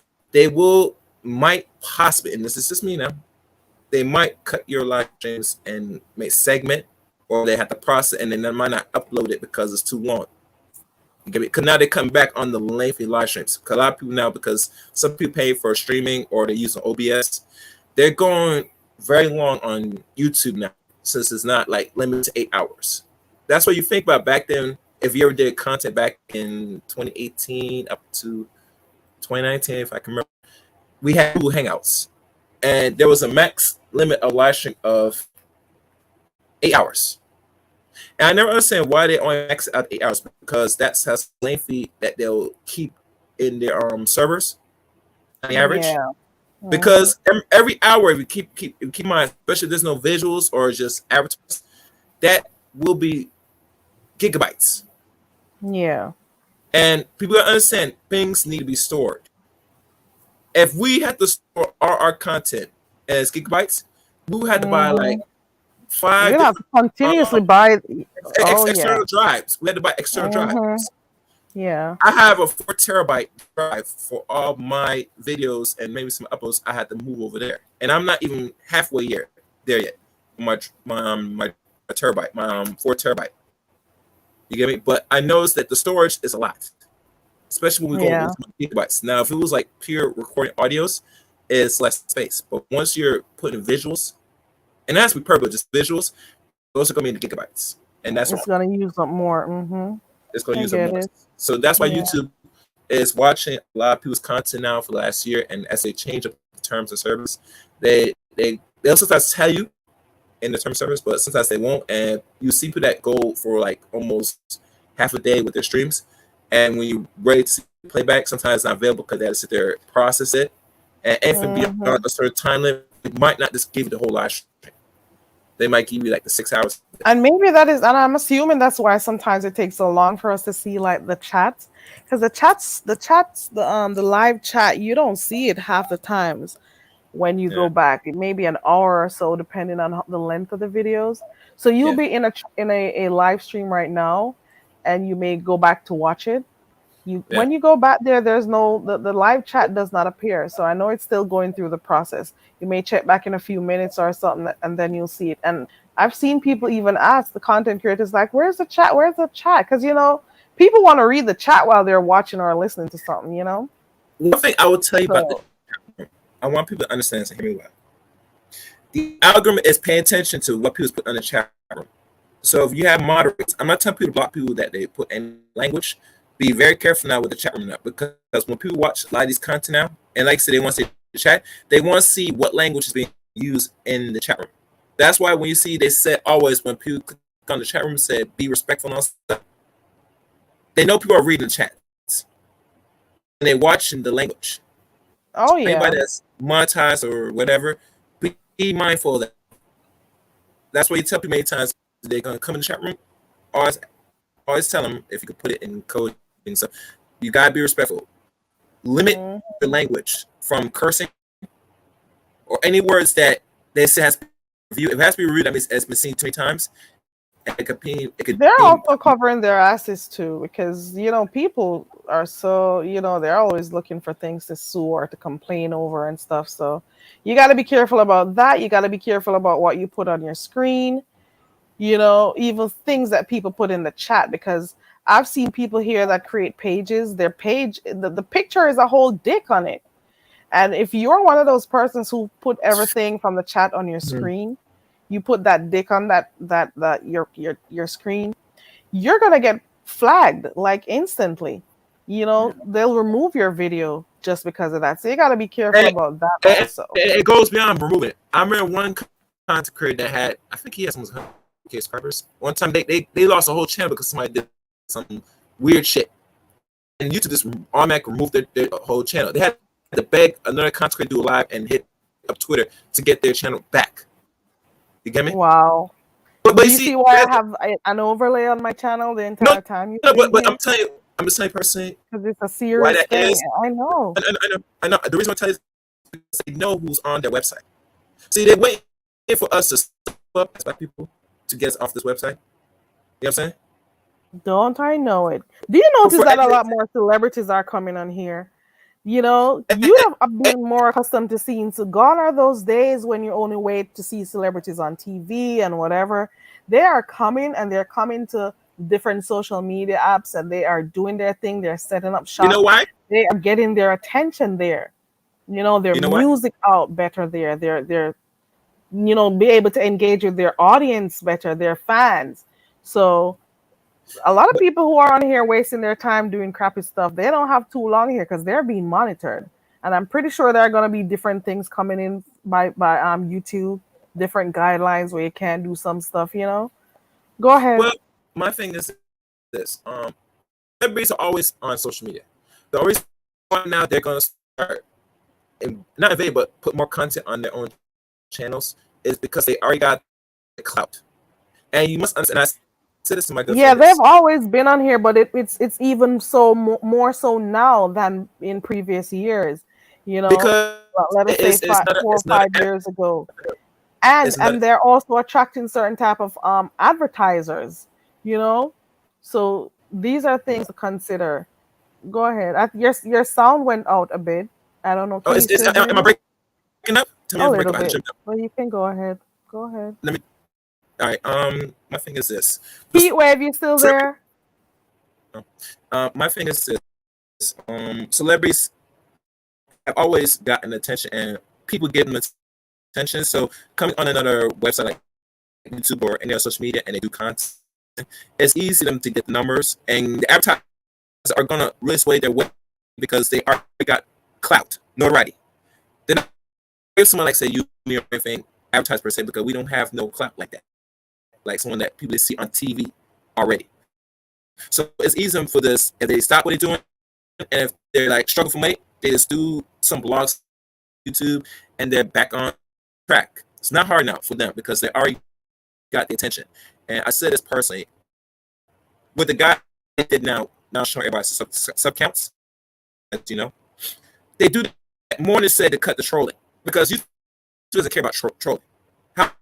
might possibly, and this is just me now, they might cut your live streams and make segment, or they have to process and then they might not upload it because it's too long. You get me? Because now they come back on the lengthy live streams. Because a lot of people now, because some people pay for streaming or they use OBS, they're going very long on YouTube now, since it's not like limited to 8 hours. That's what you think about back then. If you ever did content back in 2018 up to 2019, if I can remember, we had Google Hangouts, and there was a max limit of live stream of 8 hours. And I never understand why they only max out 8 hours, because that's how lengthy that they'll keep in their servers on the average. Yeah. Because every hour, if you keep in mind, especially if there's no visuals or just advertising, that will be gigabytes. Yeah. And people gotta understand things need to be stored. If we had to store our content as gigabytes, we would have to buy like Mhm. 5 You'd have to continuously buy. Oh yeah. external drives. We had to buy external Mhm. drives. Yeah. I have a 4 terabyte drive for all my videos and maybe some uploads. I had to move over there, and I'm not even halfway there yet. My terabyte, my 4 terabyte. You get me? But I noticed that the storage is a lot, especially when we go Yeah. with gigabytes. Now, if it was like pure recording audios, it's less space. But once you're putting visuals, and that's be perfect, just visuals, those are gonna be in the gigabytes, and that's It's what gonna use up more. Mhm. it's gonna I use up get more. it. So that's why Yeah. YouTube is watching a lot of people's content now for the last year, and as they change up the terms of service, they'll sometimes tell you in the term of service, but sometimes they won't. And you see people that go for like almost half a day with their streams, and when you ready to see playback, sometimes it's not available because they have to sit there and process it. And if it beyond Mhm. a certain time limit, it might not just give you the whole live stream. They might give you like the 6 hours. And maybe that is, and I'm assuming that's why sometimes it takes so long for us to see like the chats, because the live chat, you don't see it half the times when you Yeah. go back. It may be an hour or so, depending on the length of the videos. So you'll Yeah. be in a live stream right now, and you may go back to watch it. Yeah. When you go back there, there's the live chat does not appear. So I know it's still going through the process. You may check back in a few minutes or something, and then you'll see it. And I've seen people even ask the content creators, like, where's the chat? Where's the chat? Because people want to read the chat while they're watching or listening to something, you know. One thing I will tell you about So the, I want people to understand. So hear me well. The algorithm is paying attention to what people put on the chat room. So if you have moderates, I'm not telling people to block people that they put in language. Be very careful now with the chat room now, because when people watch a lot of these content now, and like I said, they want to see the chat, they want to see what language is being used in the chat room. That's why when you see they said always when people click on the chat room said be respectful and all stuff, they know people are reading the chats and they're watching the language. oh So yeah. anybody that's monetized or whatever, be mindful of that. That's why you tell people many times they're gonna come in the chat room. Always tell them if you could put it in code and stuff. You gotta be respectful. Limit Mhm. the language from cursing or any words that they say has to be reviewed. If it has to be reviewed, that means it's been seen too many times. And it could be They're also covering their asses too, because you know people are so, you know, they're always looking for things to sue or to complain over and stuff. So you got to be careful about that. You got to be careful about what you put on your screen. You know, even things that people put in the chat, because I've seen people here that create pages. Their page, the picture is a whole dick on it. And if you're one of those persons who put everything from the chat on your screen, you put that dick on that your screen, you're gonna get flagged like instantly. You know, they'll remove your video just because of that. So you gotta be careful about that also. It goes beyond removing it. I remember one content creator that had, I think he had some 100K subscribers. One time they lost a whole channel because somebody did some weird shit, and YouTube just automatically removed their whole channel. They had to beg another content creator to do a live and hit up Twitter to get their channel back. You get me? Wow. But Do you you see, see why I have an overlay on my channel the entire time? but I'm telling you, I'm just telling you personally because it's a why serious that thing. is. I know. I know. The reason I tell you is because they know who's on their website. See, they're waiting for us to step up as black people to get us off this website. You know what I'm saying? Don't I know it? Do you notice that a lot more celebrities are coming on here? You know, you have been more accustomed to seeing. So gone are those days when you only wait to see celebrities on TV and whatever. They are coming, and they're coming to different social media apps, and they are doing their thing. They're setting up shop. You know why? They are getting their attention there. You know, their You know why? music out better there. They're you know, be able to engage with their audience better, their fans. So a lot of people who are on here wasting their time doing crappy stuff, they don't have too long here because they're being monitored. And I'm pretty sure there are going to be different things coming in by YouTube, different guidelines where you can do some stuff, you know. Go ahead. Well, my thing is this: everybody's always on social media. The only reason why now they're gonna start, not invade, but put more content on their own channels is because they already got the clout. And you must understand. I said this to my good Yeah, friend. they've always been on here, but it's even so more so now than in previous years. You know, Because let us say 4 or 5 years ago. And they're also attracting certain type of advertisers, you know. So these are things to consider. Go ahead. Your sound went out a bit. I don't know. Oh, am I breaking up? Tell me a if I'm little breaking bit. up. Well, you can go ahead. Go ahead. Let me. All right. My thing is this. Heat Wave, you still there? My thing is this. Celebrities have always gotten attention, and people give them attention. So coming on another website like YouTube or any other social media, and they do content, it's easy for them to get the numbers, and the advertisers are gonna really sway their way because they already got clout, notoriety. They're not if someone like say you, me, or anything advertise per se because we don't have no clout like that, like someone that people see on TV already. So it's easy for this if they stop what they're doing, and if they're like struggle for money, they just do some blogs, YouTube, and they're back on track. It's not hard now for them because they already got the attention. And I said this personally, with the guy they did now showing everybody sub counts, you know, they do that more than said to cut the trolling because you doesn't care about trolling. How?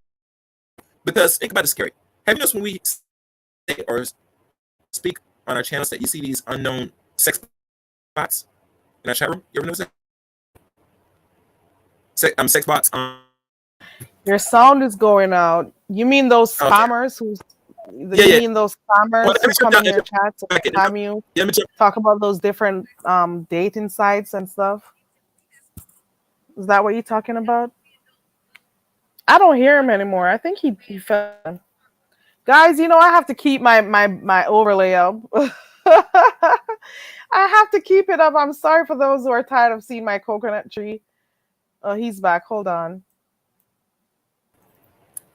Because think about it, scary. Have you noticed when we say or speak on our channels that you see these unknown sex bots in our chat room? You ever notice that? Sex bots. Your sound is going out. You mean those spammers who You Yeah. mean those Well, spammers let me who jump come in down. your chat to Back it spam up. you, Let me jump. talk about those different dating sites and stuff? Is that what you're talking about? I don't hear him anymore. I think he fell. Guys, you know I have to keep my overlay up. I have to keep it up. I'm sorry for those who are tired of seeing my coconut tree. Oh, he's back. Hold on.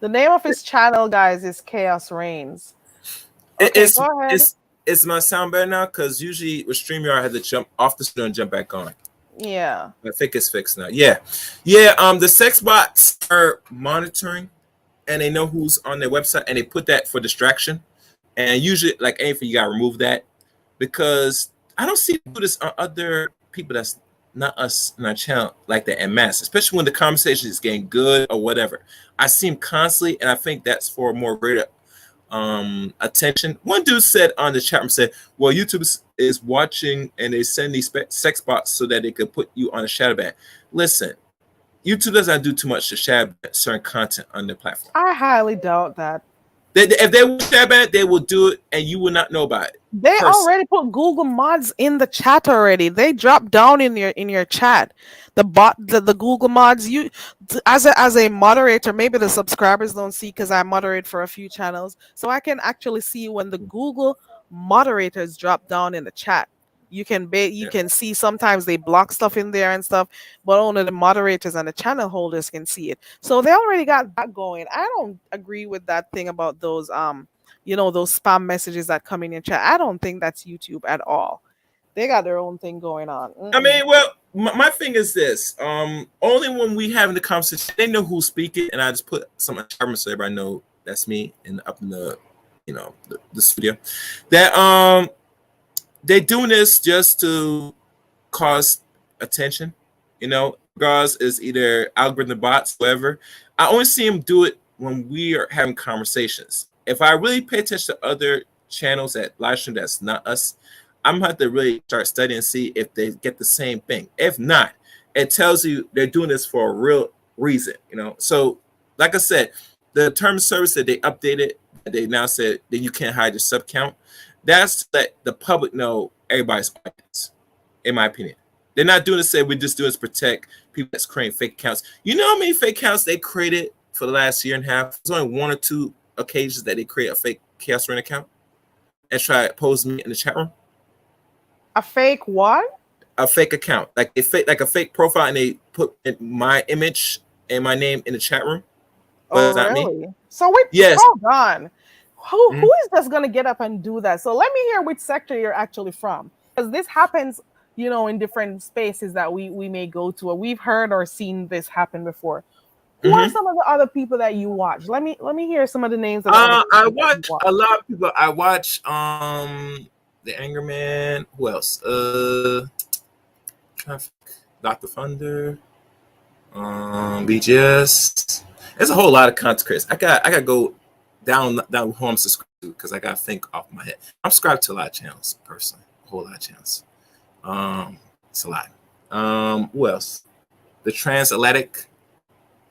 The name of his channel, guys, is Chaos Reigns. Okay, It's go ahead. it's my sound better now because usually with StreamYard I had to jump off the studio and jump back on. Yeah. I think it's fixed now. Yeah. The sex bots are monitoring, and they know who's on their website, and they put that for distraction. And usually, like anything, you gotta remove that because I don't see this on other people that's not us in our channel like that en masse, especially when the conversation is getting good or whatever. I see them constantly, and I think that's for more greater attention. One dude said on the chat room, said, well, YouTube is watching and they send these sex bots so that they could put you on a shadow ban. Listen, YouTube doesn't do too much to shadow ban certain content on their platform. I highly doubt that. If they will shadow ban it, they will do it and you will not know about it. They already put Google mods in the chat already. They dropped down in your chat. The Google mods, you as a moderator, maybe the subscribers don't see because I moderate for a few channels, so I can actually see when the Google moderators drop down in the chat. You can see sometimes they block stuff in there and stuff, but only the moderators and the channel holders can see it. So they already got that going. I don't agree with that thing about those those spam messages that come in your chat. I don't think that's YouTube at all. They got their own thing going on. I mean, well, my thing is this. Only when we having the conversation, they know who's speaking, and I just put some comments so everybody know that's me up in the the studio. That they're doing this just to cause attention, Guys is either algorithm bots, whatever. I only see them do it when we are having conversations. If I really pay attention to other channels that live stream that's not us, I'm gonna have to really start studying and see if they get the same thing. If not, it tells you they're doing this for a real reason, So, like I said, the term of service that they updated, they now said that you can't hide your sub count. That's to let the public know everybody's audience, in my opinion. They're not doing it to say we're just doing this to protect people that's creating fake accounts. You know how many fake accounts they created for the last year and a half? There's only 1 or 2 occasions that they create a fake Chaos Reign account and try to pose me in the chat room. A fake what? A fake account, like a fake profile, and they put my image and my name in the chat room. Oh, not really? me. So wait, Yes. hold on. Who is just gonna get up and do that? So let me hear which sector you're actually from, because this happens, in different spaces that we may go to, or we've heard or seen this happen before. Who are some of the other people that you watch? Let me hear some of the names. I watch a lot of people. I watch the Anger Man. Who else? Dr. Thunder. BGS. There's a whole lot of content creators. I got to go down who I'm subscribed to because I got to think off my head. I'm subscribed to a lot of channels personally. A whole lot of channels. It's a lot. Who else? The Transatlantic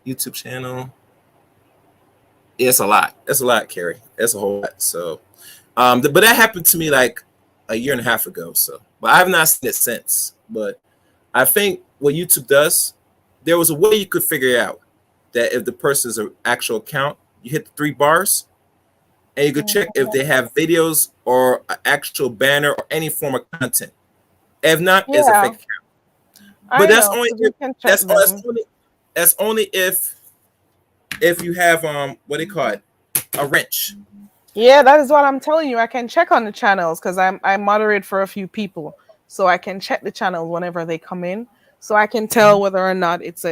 YouTube channel. Yeah, it's a lot. It's a lot, Carrie. It's a whole lot. So, but that happened to me like a year and a half ago. So, but I have not seen it since. But I think what YouTube does, there was a way you could figure out that if the person's an actual account, you hit the 3 bars, and you could check if they have videos or an actual banner or any form of content. If not, it's a fake account. But that's only if you have what do you call it, a wrench. Yeah, that is what I'm telling you. I can check on the channels because I moderate for a few people, so I can check the channels whenever they come in, so I can tell whether or not it's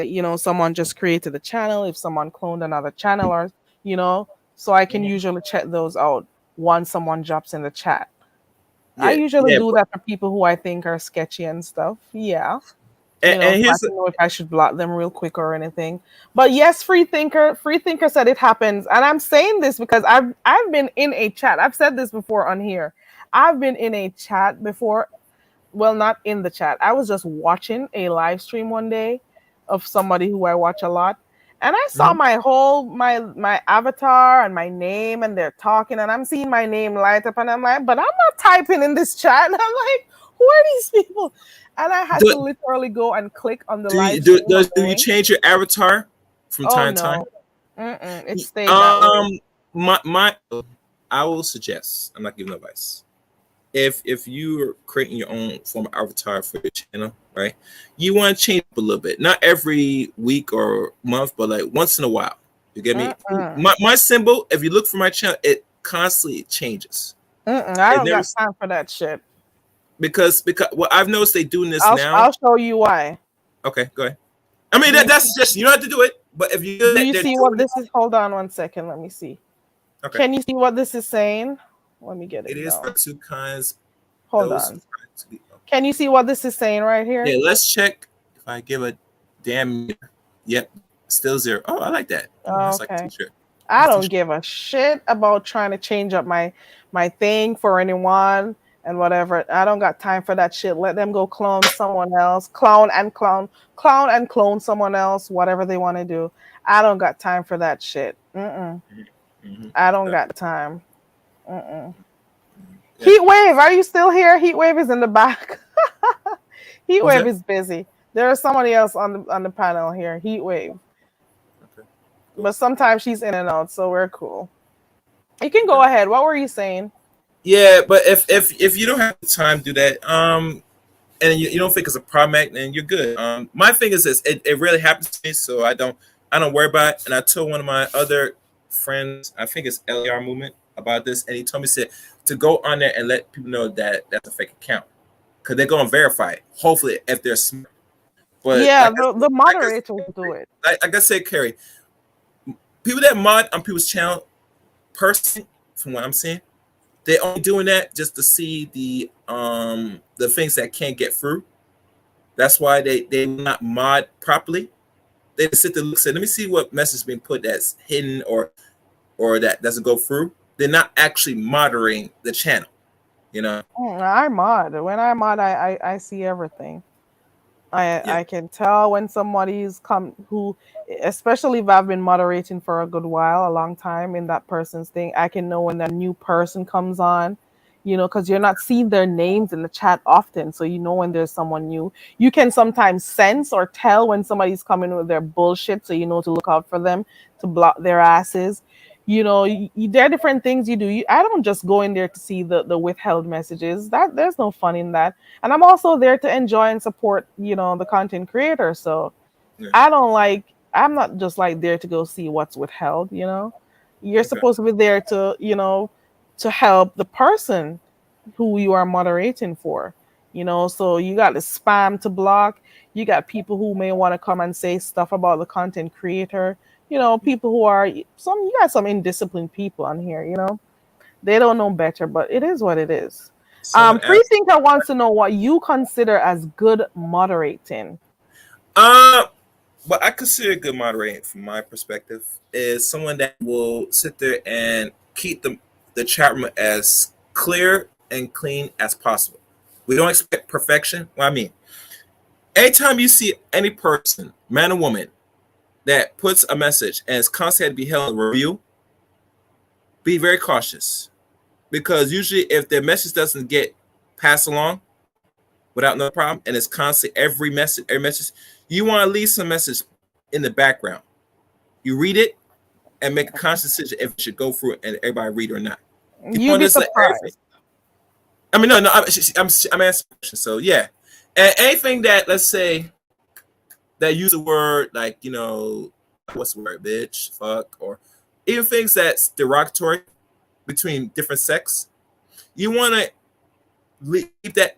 someone just created a channel, if someone cloned another channel, or so I can usually check those out once someone drops in the chat. I usually do that for people who I think are sketchy and stuff. Yeah. And I don't know if I should block them real quick or anything. But yes, Free Thinker said it happens. And I'm saying this because I've been in a chat. I've said this before on here. I've been in a chat before. Well, not in the chat. I was just watching a live stream one day of somebody who I watch a lot. And I saw my whole my avatar and my name, and they're talking, and I'm seeing my name light up, and I'm like, but I'm not typing in this chat. And I'm like, who are these people? And I had to literally go and click on the live stream. Do you change your avatar from time to time? It stayed that way. I will suggest, I'm not giving advice. If you're creating your own form of avatar for your channel, right? You want to change up a little bit, not every week or month, but like once in a while. You get me? My symbol, if you look for my channel, it constantly changes. I don't got time for that shit. Because well, I've noticed they doing this now. I'll show you why. Okay, go ahead. I mean that's just, you don't have to do it, but if you do you see what this is? Hold on 1 second. Let me see. Okay. Can you see what this is saying? Let me get it. It is for two kinds. Hold on. Can you see what this is saying right here? Yeah, let's check. If I give a damn, yep, still 0. Oh, I like that. That's like okay. t-shirt. I don't give a shit about trying to change up my thing for anyone and whatever. I don't got time for that shit. Let them go clone someone else, clone and clone someone else, whatever they want to do. I don't got time for that shit. I don't got time. Heatwave, are you still here? Heatwave is in the back. Heatwave is busy. There is somebody else on the panel here. Heatwave. Okay. But sometimes she's in and out, so we're cool. You can go ahead. What were you saying? Yeah, but if you don't have the time to do that, and you don't think it's a problem, then you're good. My thing is this: it really happens to me, so I don't worry about it. And I told one of my other friends, I think it's LER Movement, about this, and he told me, said to go on there and let people know that that's a fake account, because they're going to verify it, hopefully, if they're smart. But yeah, the moderator will do it. Like I said, Carrie, people that mod on people's channel, personally, from what I'm seeing, they're only doing that just to see the things that can't get through. That's why they not mod properly. They just sit there and say, let me see what message is being put that's hidden or that doesn't go through. They're not actually moderating the channel, you know. I mod. When I mod, I see everything. I can tell when somebody's who, especially if I've been moderating for a good while, a long time in that person's thing. I can know when that new person comes on, you know, because you're not seeing their names in the chat often, so you know when there's someone new. You can sometimes sense or tell when somebody's coming with their bullshit, so you know to look out for them, to block their asses. You know, there are different things you do. I don't just go in there to see the withheld messages. That there's no fun in that. And I'm also there to enjoy and support, you know, the content creator. So I'm not just like there to go see what's withheld, you know. You're supposed to be there to, you know, to help the person who you are moderating for, you know. So you got the spam to block. You got people who may want to come and say stuff about the content creator. You know, people who are you got some indisciplined people on here, you know. They don't know better, but it is what it is. Freethinker wants to know what you consider as good moderating. What I consider good moderating from my perspective is someone that will sit there and keep the chat room as clear and clean as possible. We don't expect perfection. What I mean, anytime you see any person, man or woman, that puts a message and is constantly to be held in review, be very cautious, because usually if their message doesn't get passed along without no problem, and it's constantly every message, you want to leave some message in the background. You read it and make a conscious decision if it should go through and everybody read it or not. You'd be surprised. I mean, no, I'm answering the question. So yeah, and anything that, let's say, that use the word like, you know, what's the word, bitch, fuck, or even things that's derogatory between different sex, you want to leave that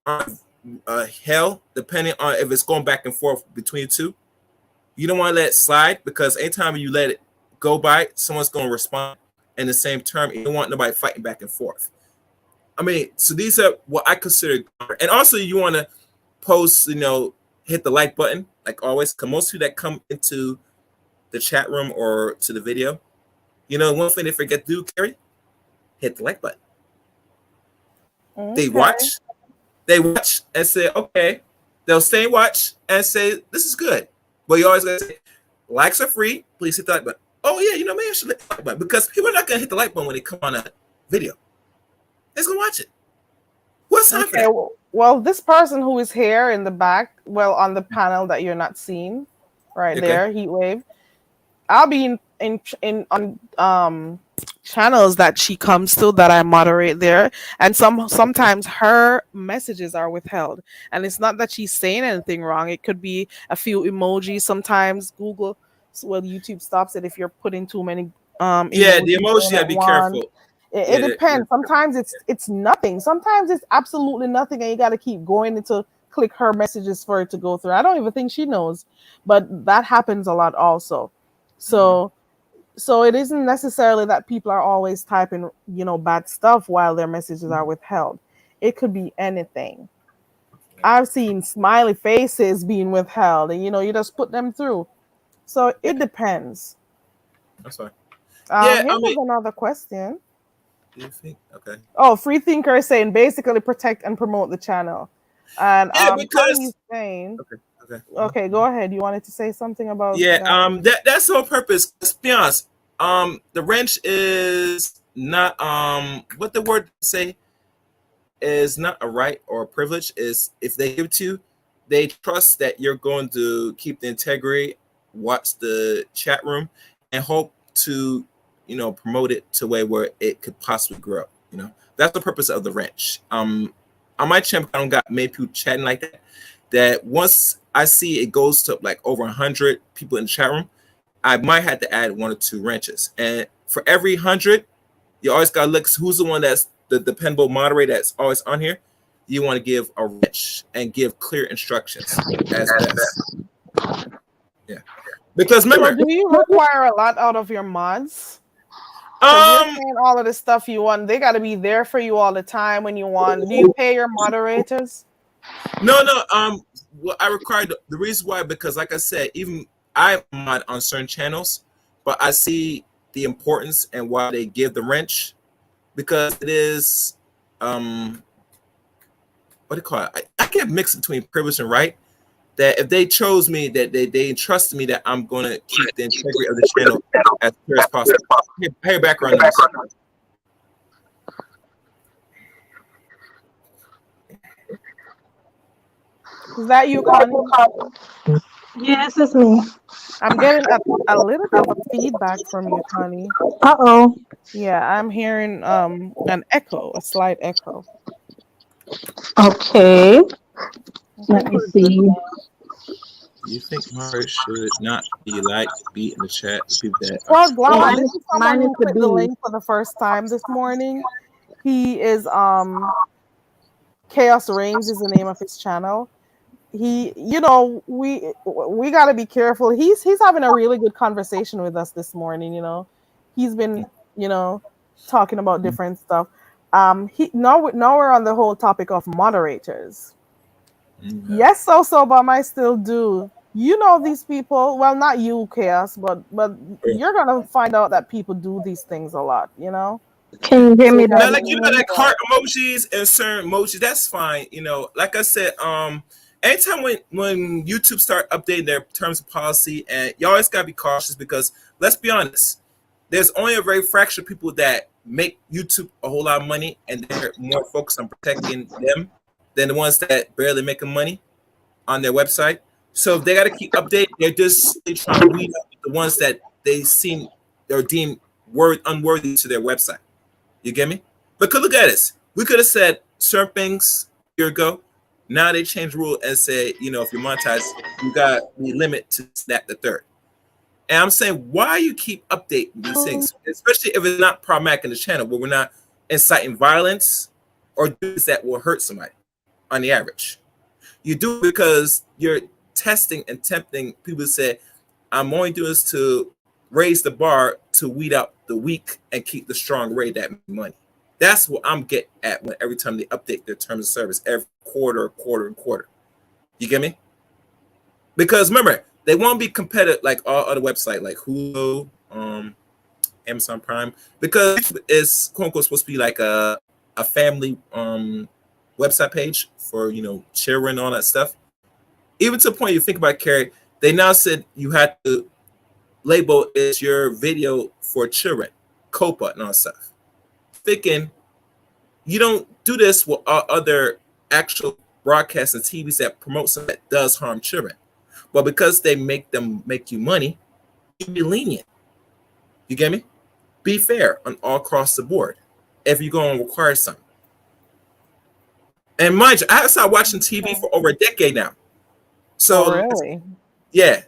on hell, depending on if it's going back and forth between the two. You don't want to let it slide, because anytime you let it go by, someone's going to respond in the same term. You don't want nobody fighting back and forth. I mean, so these are what I consider. And also you want to post, you know, hit the like button, like always, because most people that come into the chat room or to the video, you know, one thing they forget to do, Carrie, hit the like button. Okay. They watch and say, okay, they'll stay and watch and say, this is good. But you always gotta say, likes are free. Please hit the like button. Oh yeah, you know, maybe I should hit the like button because people are not gonna hit the like button when they come on a video. They're gonna watch it. What's time for Okay, that? well, this person who is here in the back, well, on the panel that you're not seeing, right Okay. there, Heatwave. I'll be in on channels that she comes to that I moderate there, and sometimes her messages are withheld, and it's not that she's saying anything wrong. It could be a few emojis. Sometimes Google, well, YouTube stops it if you're putting too many Yeah, the emojis in emoji. at Be once. careful. It Yeah, depends. Sometimes it's nothing. Sometimes it's absolutely nothing, and you got to keep going into click her messages for it to go through. I don't even think she knows, but that happens a lot also. So it isn't necessarily that people are always typing, bad stuff while their messages are withheld. It could be anything. I've seen smiley faces being withheld, and you just put them through. So it depends. That's fine. Yeah, Here I was mean, another question. do you think? Okay. Oh, Free Thinker is saying basically protect and promote the channel. And Yeah, because Connie's saying, okay. okay, go ahead. You wanted to say something about Yeah, that? that's on purpose. Let's be honest. The wrench is not what the word say is not a right or a privilege. Is if they give it to you, they trust that you're going to keep the integrity, watch the chat room, and hope to promote it to a way where it could possibly grow. That's the purpose of the wrench. On my channel, I don't got many people chatting like that. That once I see it goes to like over 100 people in the chat room, I might have to add 1 or 2 wrenches. And for every 100, you always got to look who's the one that's the dependable moderator that's always on here. You want to give a wrench and give clear instructions as best. Yeah. Because remember, So do you require a lot out of your mods? 'Cause you're saying all of the stuff you want. They got to be there for you all the time when you want. Do you pay your moderators? No. Well, I require the reason why, because like I said, even I mod on certain channels, but I see the importance and why they give the wrench, because it is what do you call it? I can't mix between privilege and right. That if they chose me, that they entrusted me that I'm going to keep the integrity of the channel as clear as possible. Hey, background noise. Is that you, Connie? Yes, it's me. I'm getting a little bit of feedback from you, Connie. Uh-oh. Yeah, I'm hearing an echo, a slight echo. Okay. Let me see. You think Mara should not be be in the chat with people that Well, Glamour, this is Mine someone is who the clicked the B. link for the first time this morning. He is Chaos Reigns is the name of his channel. He, we got to be careful. He's having a really good conversation with us this morning. He's been talking about different stuff. Now we're on the whole topic of moderators. Yes, so but I still do. These people. Well, not you, Chaos, but you're gonna find out that people do these things a lot. Can you hear me? now, like like heart emojis and certain emojis, that's fine. Like I said, anytime when YouTube start updating their terms of policy, and you always gotta be cautious, because let's be honest, there's only a very fraction of people that make YouTube a whole lot of money, and they're more focused on protecting them than the ones that barely making money on their website. So if they got to keep updating, they're just trying to weed out the ones that they seem or deem unworthy to their website. You get me? But look at this. We could have said certain things a year ago. Now they changed the rule and say, if you monetize, you got the limit to snap the third. And I'm saying, why you keep updating these things, especially if it's not problematic in the channel, where we're not inciting violence or things that will hurt somebody on the average. You do it because you're testing and tempting people to say, I'm only doing this to raise the bar to weed out the weak and keep the strong rate that money. That's what I'm getting at when every time they update their terms of service every quarter. You get me? Because remember, they won't be competitive like all other websites like Hulu, Amazon Prime, because it's quote unquote supposed to be like a family website page for children and all that stuff. Even to the point you think about, Carrie, they now said you had to label is your video for children, COPA and all stuff. Thinking you don't do this with other actual broadcasts and TVs that promote something that does harm children. But because they make you money, you be lenient. You get me? Be fair on all across the board if you're going to require something. And mind you, I have started watching TV for over a decade now. So Oh, really? yeah.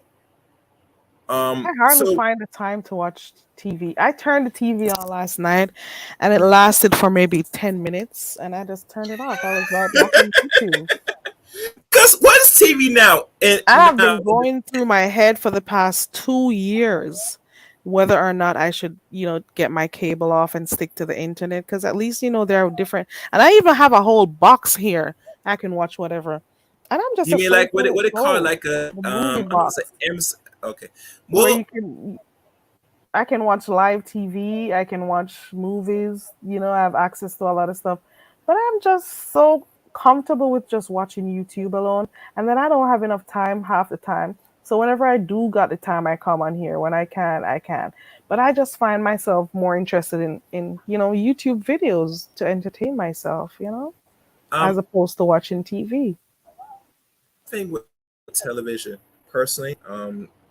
I hardly find the time to watch TV. I turned the TV on last night, and it lasted for maybe 10 minutes, and I just turned it off. I was right back on YouTube. Because what is TV now? And I have been going through my head for the past 2 years whether or not I should, get my cable off and stick to the internet, because at least, there are different. And I even have a whole box here. I can watch whatever. And I'm just you mean like what it call go. like a The movie box. Okay. Where Well, you can, I can watch live TV. I can watch movies. I have access to a lot of stuff. But I'm just so comfortable with just watching YouTube alone. And then I don't have enough time half the time. So whenever I do got the time, I come on here. When I can, I can. But I just find myself more interested in YouTube videos to entertain myself, as opposed to watching TV. thing with television, personally,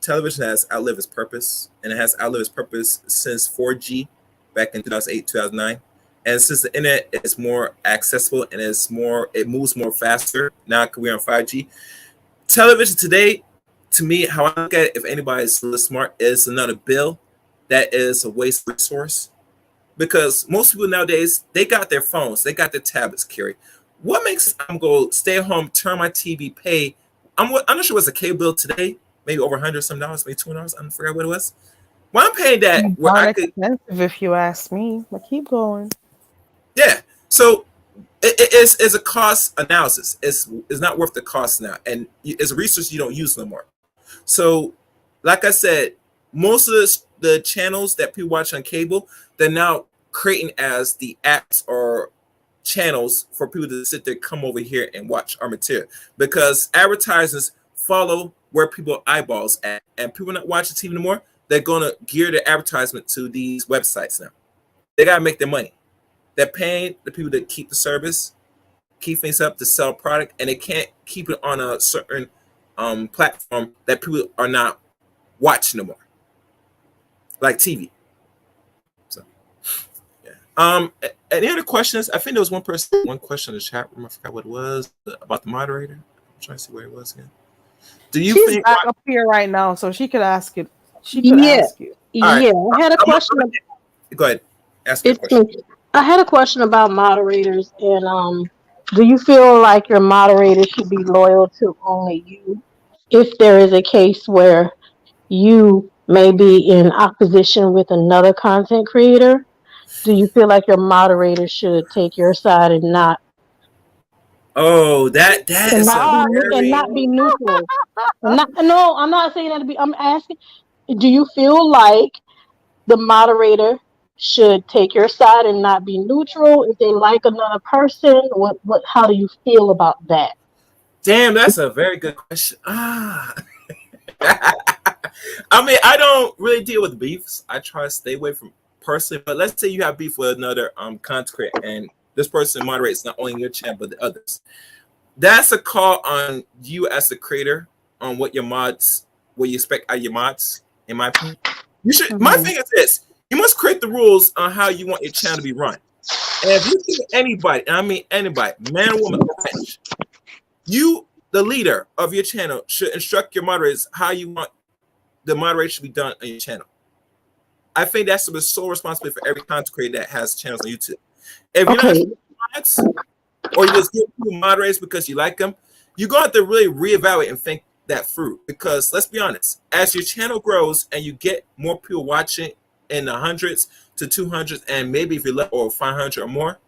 television has outlived its purpose, and it has outlived its purpose since 4G back in 2008, 2009. And since the internet is more accessible and it moves more faster now we're on 5G. Television today, to me, how I look at it, if anybody's really smart, is another bill that is a waste resource. Because most people nowadays, they got their phones, they got their tablets, Carrie. What makes them go stay at home, turn my TV, pay? I'm not sure what's a cable bill today, maybe over $100 some, maybe $200. I forgot what it was. Well, I'm paying that where I could. Expensive, if you ask me. But keep going. Yeah. So it's a cost analysis. It's not worth the cost now, and it's a resource you don't use no more. So, like I said, most of the channels that people watch on cable, they're now creating as the apps or channels for people to sit there, come over here and watch our material, because advertisers follow where people eyeballs at, and people not watching TV anymore. They're going to gear their advertisement to these websites now. They got to make their money. They're paying the people to keep the service, keep things up, to sell product, and they can't keep it on a certain platform that people are not watching no more, like TV. So, yeah. Any other questions? I think there was one question in the chat room. I forgot what it was about the moderator. I'm trying to see where it was again. Do you She's think? back up here right now, so she could ask it. She could ask you. Yeah, I had a question. Go ahead. Ask your question. I had a question about moderators, and do you feel like your moderator should be loyal to only you? If there is a case where you may be in opposition with another content creator, do you feel like your moderator should take your side and not? Oh, that is not be neutral. No, I'm not saying that to be. I'm asking, do you feel like the moderator should take your side and not be neutral if they like another person? How do you feel about that? Damn, that's a very good question. I mean, I don't really deal with beefs. I try to stay away from personally, but let's say you have beef with another content creator, and this person moderates not only your channel but the others. That's a call on you as a creator on what you expect out of your mods, in my opinion. You should. My thing is this: you must create the rules on how you want your channel to be run. And if you see anybody, and I mean anybody, man or woman, you, the leader of your channel, should instruct your moderators how you want the moderation to be done on your channel. I think that's the sole responsibility for every content creator that has channels on YouTube. If you're not mods, or you just give people moderators because you like them, you're going to have to really reevaluate and think that through. Because let's be honest, as your channel grows and you get more people watching in the hundreds to 200s, and maybe if you're left or 500 or more,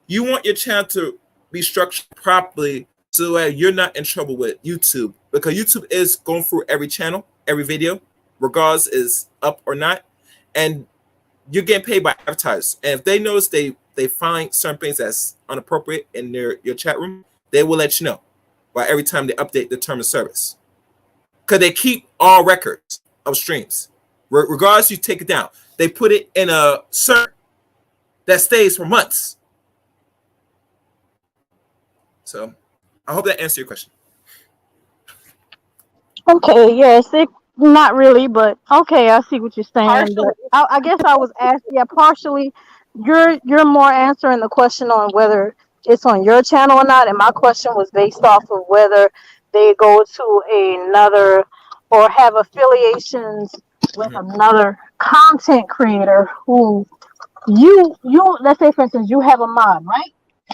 you want your channel to be structured properly so that you're not in trouble with YouTube, because YouTube is going through every channel, every video, regardless is up or not, and you're getting paid by advertisers. And if they notice they find certain things that's inappropriate in your chat room, they will let you know by every time they update the term of service, because they keep all records of streams. Regardless, you take it down. They put it in a server that stays for months. So I hope that answers your question. Okay, yes, not really, but okay, I see what you're saying. Partially. But I guess I was asking, yeah, partially. You're more answering the question on whether it's on your channel or not, and my question was based off of whether they go to another or have affiliations with another content creator who you let's say for instance you have a mod, right?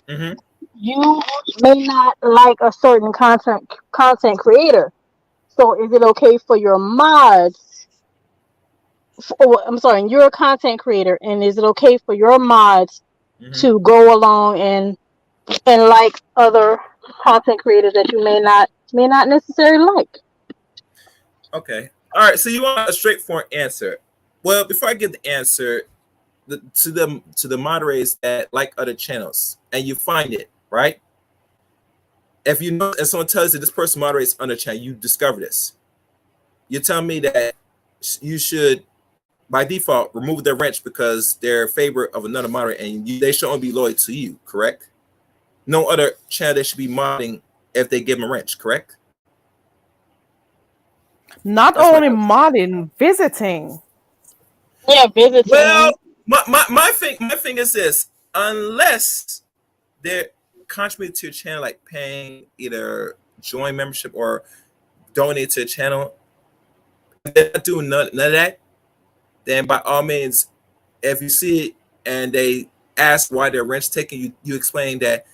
Mm-hmm. You may not like a certain content creator. So is it okay for your mods? I'm sorry, you're a content creator, and is it okay for your mods to go along and like other content creators that you may not necessarily like? Okay. All right. So you want a straightforward answer. Well, before I give the answer, to the moderators that like other channels, and you find it, right? If you know, if someone tells you this person moderates on the channel, you discover this. You tell me that you should, by default, remove their wrench because they're in favor of another moderator, and they should only be loyal to you, correct? No other channel they should be modding if they give them a wrench, correct? Not only modding, visiting. Yeah, visiting. Well, my thing is this: unless they're contributing to your channel, like paying either join membership or donate to the channel, they're not doing none of that, then by all means, if you see it and they ask why their wrench taking, you explain that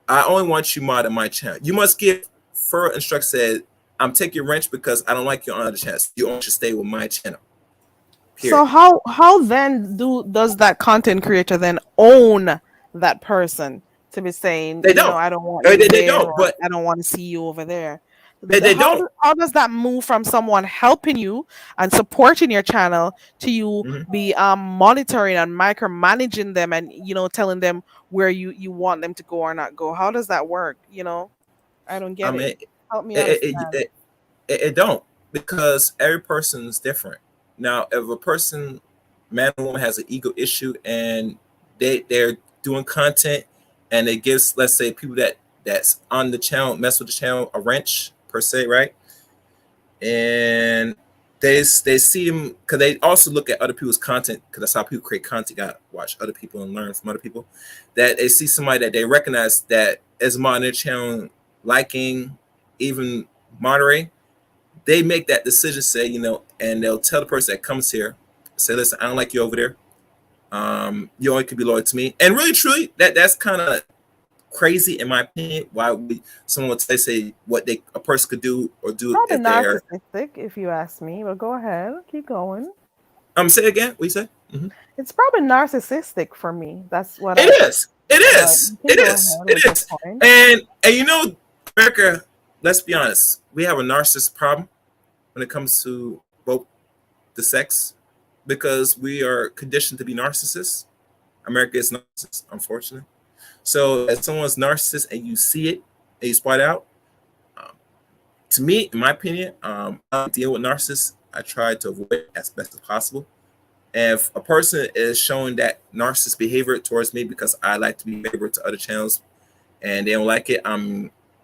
I only want you mod on my channel. You must give further instructions that I'm taking your wrench because I don't like you on other channels. You only should stay with my channel. Period. So how then does that content creator then own that person to be saying, they don't. I don't want you they there, don't, but I don't want to see you over there. They don't. How does that move from someone helping you and supporting your channel to you be monitoring and micromanaging them and telling them where you want them to go or not go? How does that work? I don't get it. Help me understand. It don't, because every person's different. Now, if a person, man or woman, has an ego issue and they're doing content and it gives, let's say, people that's on the channel, mess with the channel, a wrench per se, right? And they see them because they also look at other people's content, because that's how people create content. You gotta watch other people and learn from other people. That they see somebody that they recognize that is on their channel, liking, even moderating. They make that decision, say, and they'll tell the person that comes here, say, listen, I don't like you over there. You only could be loyal to me. And really, truly, that's kind of crazy in my opinion. Why would someone would say what a person could do or do Probably if they're narcissistic, if you ask me. But go ahead, keep going. Say again. What you say? It's probably narcissistic for me. That's what it is. It is. And America, let's be honest, we have a narcissist problem when it comes to both the sex, because we are conditioned to be narcissists. America is narcissist, unfortunately. So if someone's narcissist and you see it and you spot out, to me, in my opinion, I deal with narcissists. I try to avoid it as best as possible. And if a person is showing that narcissist behavior towards me because I like to be favorite to other channels and they don't like it,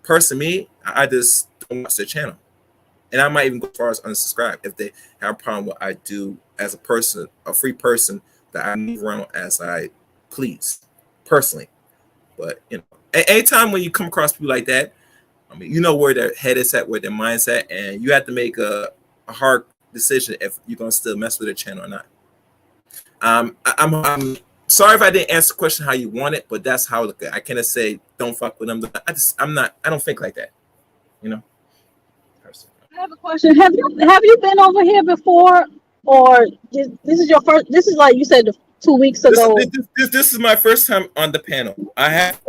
personally, I just don't watch their channel. And I might even go as far as unsubscribe if they have a problem with what I do as a person, a free person that I move around as I please, personally. But anytime when you come across people like that, you know where their head is at, where their mind's at, and you have to make a hard decision if you're gonna still mess with their channel or not. I'm sorry if I didn't answer the question how you want it, but that's how I look at it. I cannot say don't fuck with them. I don't think like that. I have a question. Have you been over here before, or this is your first? This is like you said 2 weeks ago. This is my first time on the panel. I have.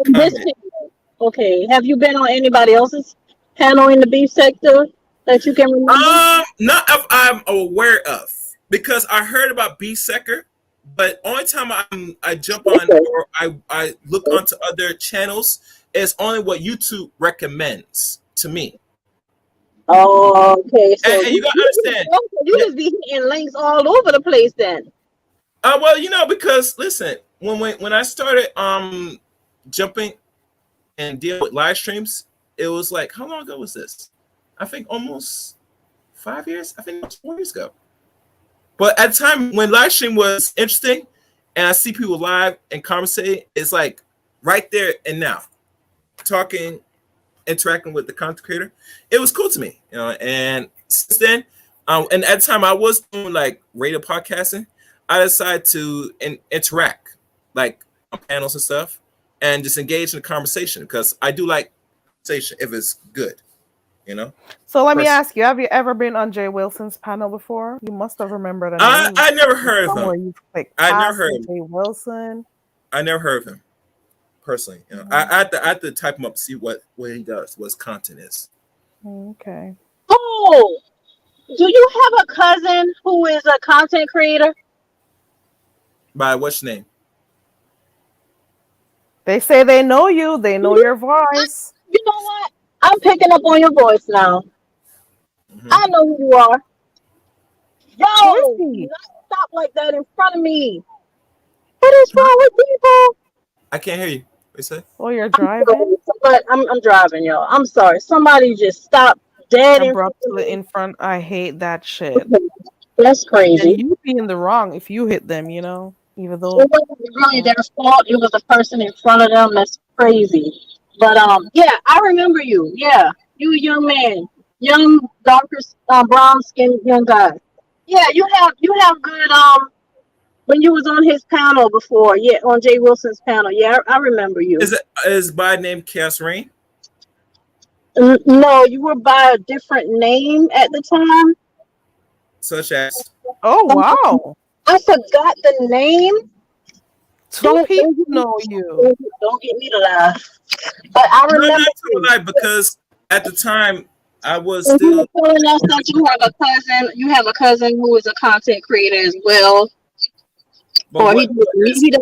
Okay. Have you been on anybody else's panel in the beef sector that you can remember? Not if I'm aware of, because I heard about beef sector, but only time I jump on or I look onto other channels is only what YouTube recommends to me. Oh, okay. So And you gotta understand. you just be hitting links all over the place then. Well, because listen, when I started jumping and deal with live streams, it was like, how long ago was this? I think almost 5 years. I think it was 4 years ago. But at the time when live stream was interesting, and I see people live and conversating, it's like right there and now, talking, interacting with the content creator. It was cool to me, And since then, and at the time I was doing like radio podcasting, I decided to interact, like on panels and stuff, and just engage in the conversation because I do like conversation if it's good, So let me ask you: have you ever been on Jay Wilson's panel before? You must have remembered a name. I never heard of somewhere him. you've clicked I never past heard of him. Jay Wilson. I never heard of him personally. I had to type him up to see what he does, what his content is. Okay. Oh, do you have a cousin who is a content creator? By what's your name? They say they know you. They know your voice. You know what? I'm picking up on your voice now. I know who you are. Yo, not stop like that in front of me. What is wrong with people? I can't hear you. What you say? Oh, you're driving? But I'm driving, y'all. I'm sorry. Somebody just stopped dead in front of Abruptly me. in front. I hate that shit. That's crazy. And you'd be in the wrong if you hit them, even though It wasn't really their fault. It was the person in front of them. That's crazy. But yeah, I remember you. Yeah, you a young man, young darker brown skinned young guy. Yeah, you have good when you was on his panel before. Yeah, on Jay Wilson's panel. Yeah, I remember you. Is by name Chaos Rain? No, you were by a different name at the time. Such as? Oh wow! I forgot the name. Two people know you. Don't get me to laugh. But I remember. No, not to lie, because at the time I was You still. were telling us that you have a cousin. You have a cousin who is a content creator as well. Or he does music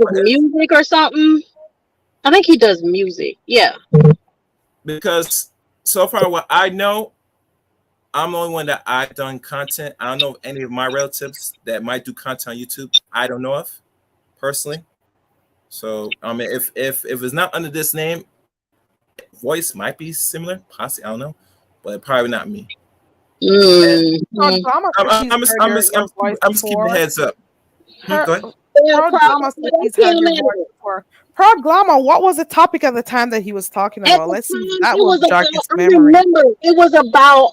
or something. I think he does music. Yeah. Because so far what I know, I'm the only one that I've done content. I don't know if any of my relatives that might do content on YouTube. I don't know of personally. So I mean, if it's not under this name, voice might be similar, possibly. I don't know, but probably not me. I'm just keeping the heads up. Go ahead. Proud Glamour, what was the topic at the time that he was talking about? Let's see if that will jog his I memory. remember it was about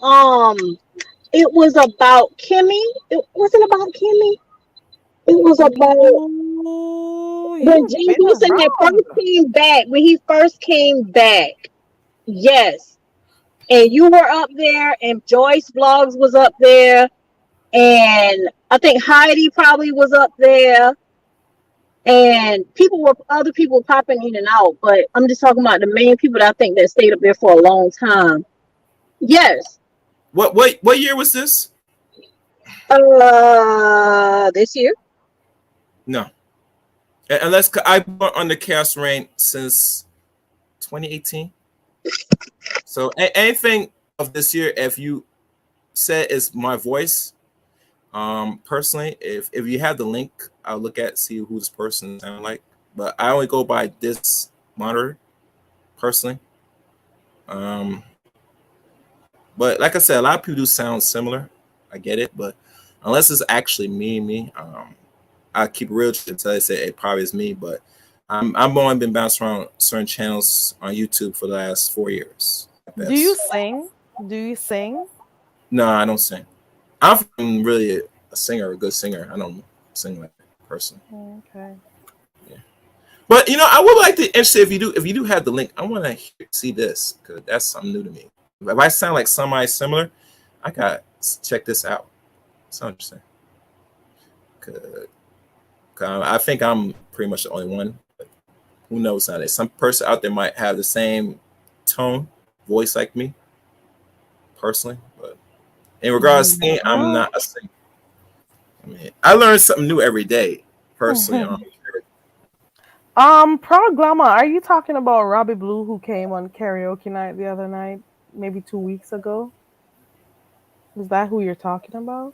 Kimmy. It wasn't about Kimmy. It was about when Jay Wilson had first came back. When he first came back, yes. And you were up there, and Joyce Vlogs was up there, and I think Heidi probably was up there. And other people were popping in and out, but I'm just talking about the main people that I think that stayed up there for a long time. Yes. What year was this? This year? No. Unless I've been on the Chaos Reign since 2018. So anything of this year, if you said is my voice, personally, if you have the link, I'll look at see who this person sound like. But I only go by this monitor personally. But like I said, a lot of people do sound similar. I get it, but unless it's actually me, I keep it real until I say it probably is me. But I've only been bounced around certain channels on YouTube for the last 4 years. Do you sing? Do you sing? No, I don't sing. I'm really a singer, a good singer. I don't sing like that person. Okay. Yeah. But I would like to interested if you do have the link. I want to see this because that's something new to me. If I sound like somebody similar, I got check this out. It's interesting. I think I'm pretty much the only one. But who knows how some person out there might have the same tone, voice like me, personally. But in regards to singing, I'm not a singer. I mean, I learn something new every day, personally. Proud Glamour, are you talking about Robbie Blue who came on karaoke night the other night, maybe 2 weeks ago? Is that who you're talking about?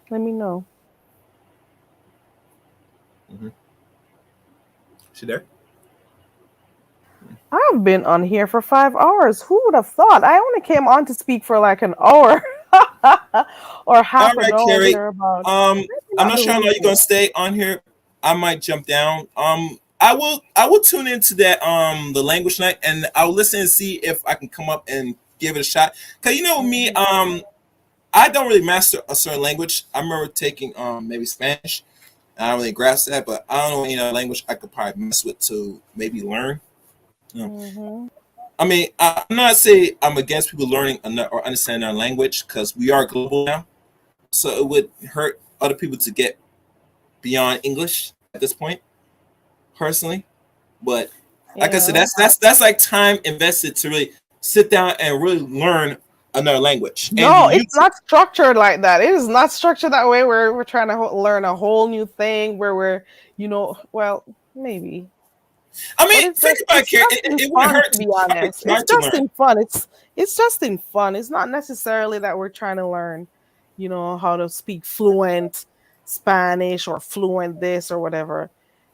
Let me know. She there? I've been on here for 5 hours. Who would have thought? I only came on to speak for like an hour or half All an right, hour Carrie. thereabout. I'm not sure how long you're gonna stay on here. I might jump down. I will tune into that the language night, and I'll listen and see if I can come up and give it a shot. Cause you know me, I don't really master a certain language. I remember taking maybe Spanish. I don't really grasp that, but I don't know any other language I could probably mess with to maybe learn. You know. I mean, I'm not saying I'm against people learning or understanding our language because we are global now. So it would hurt other people to get beyond English at this point, personally. But like I said, that's like time invested to really sit down and really learn another language. No, it's not structured like that. It is not structured that way. We're trying to learn a whole new thing where we're, well, maybe. I mean, think about it, Carrie. It wouldn't hurt to be honest. It's just in fun. It's just in fun. It's not necessarily that we're trying to learn, how to speak fluent Spanish or fluent this or whatever.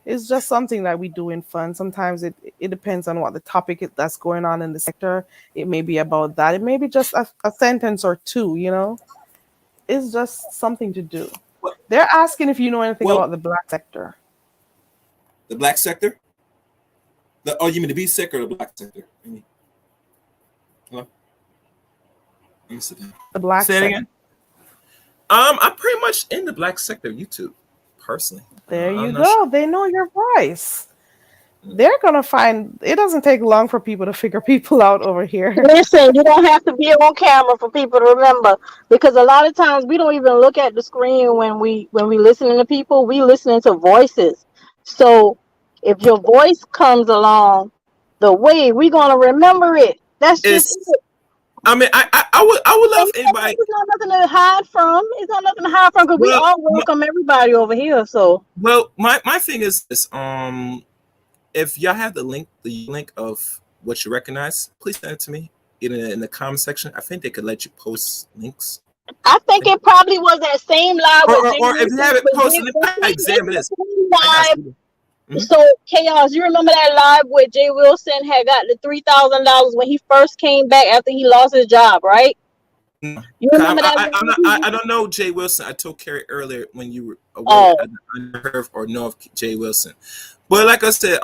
It's just something that we do in fun. Sometimes it depends on what the topic is that's going on in the sector. It may be about that. It may be just a sentence or two, It's just something to do. They're asking if you know anything about the black sector. The black sector? You mean the B sector or the black sector? Hello? Let me sit down. The black sector. Say it again. I'm pretty much in the black sector of YouTube, personally. There you go. Sure. They know your voice. They're going to find, it doesn't take long for people to figure people out over here. Listen, you don't have to be on camera for people to remember, because a lot of times we don't even look at the screen when we listening to people. We listening to voices. So if your voice comes along the way, we're going to remember it. That's just it. I mean, I would love anybody. It's not nothing to hide from. It's not nothing to hide from because we all welcome everybody over here. So my thing is this: if y'all have the link of what you recognize, please send it to me in the comment section. I think they could let you post links. I think it probably was that same live. Or if you have it posted, I examine this. So Chaos, you remember that live where Jay Wilson had got the $3,000 when he first came back after he lost his job, right? You remember that? I don't know Jay Wilson. I told Carrie earlier when you were away, I never heard or know of Jay Wilson. But like I said,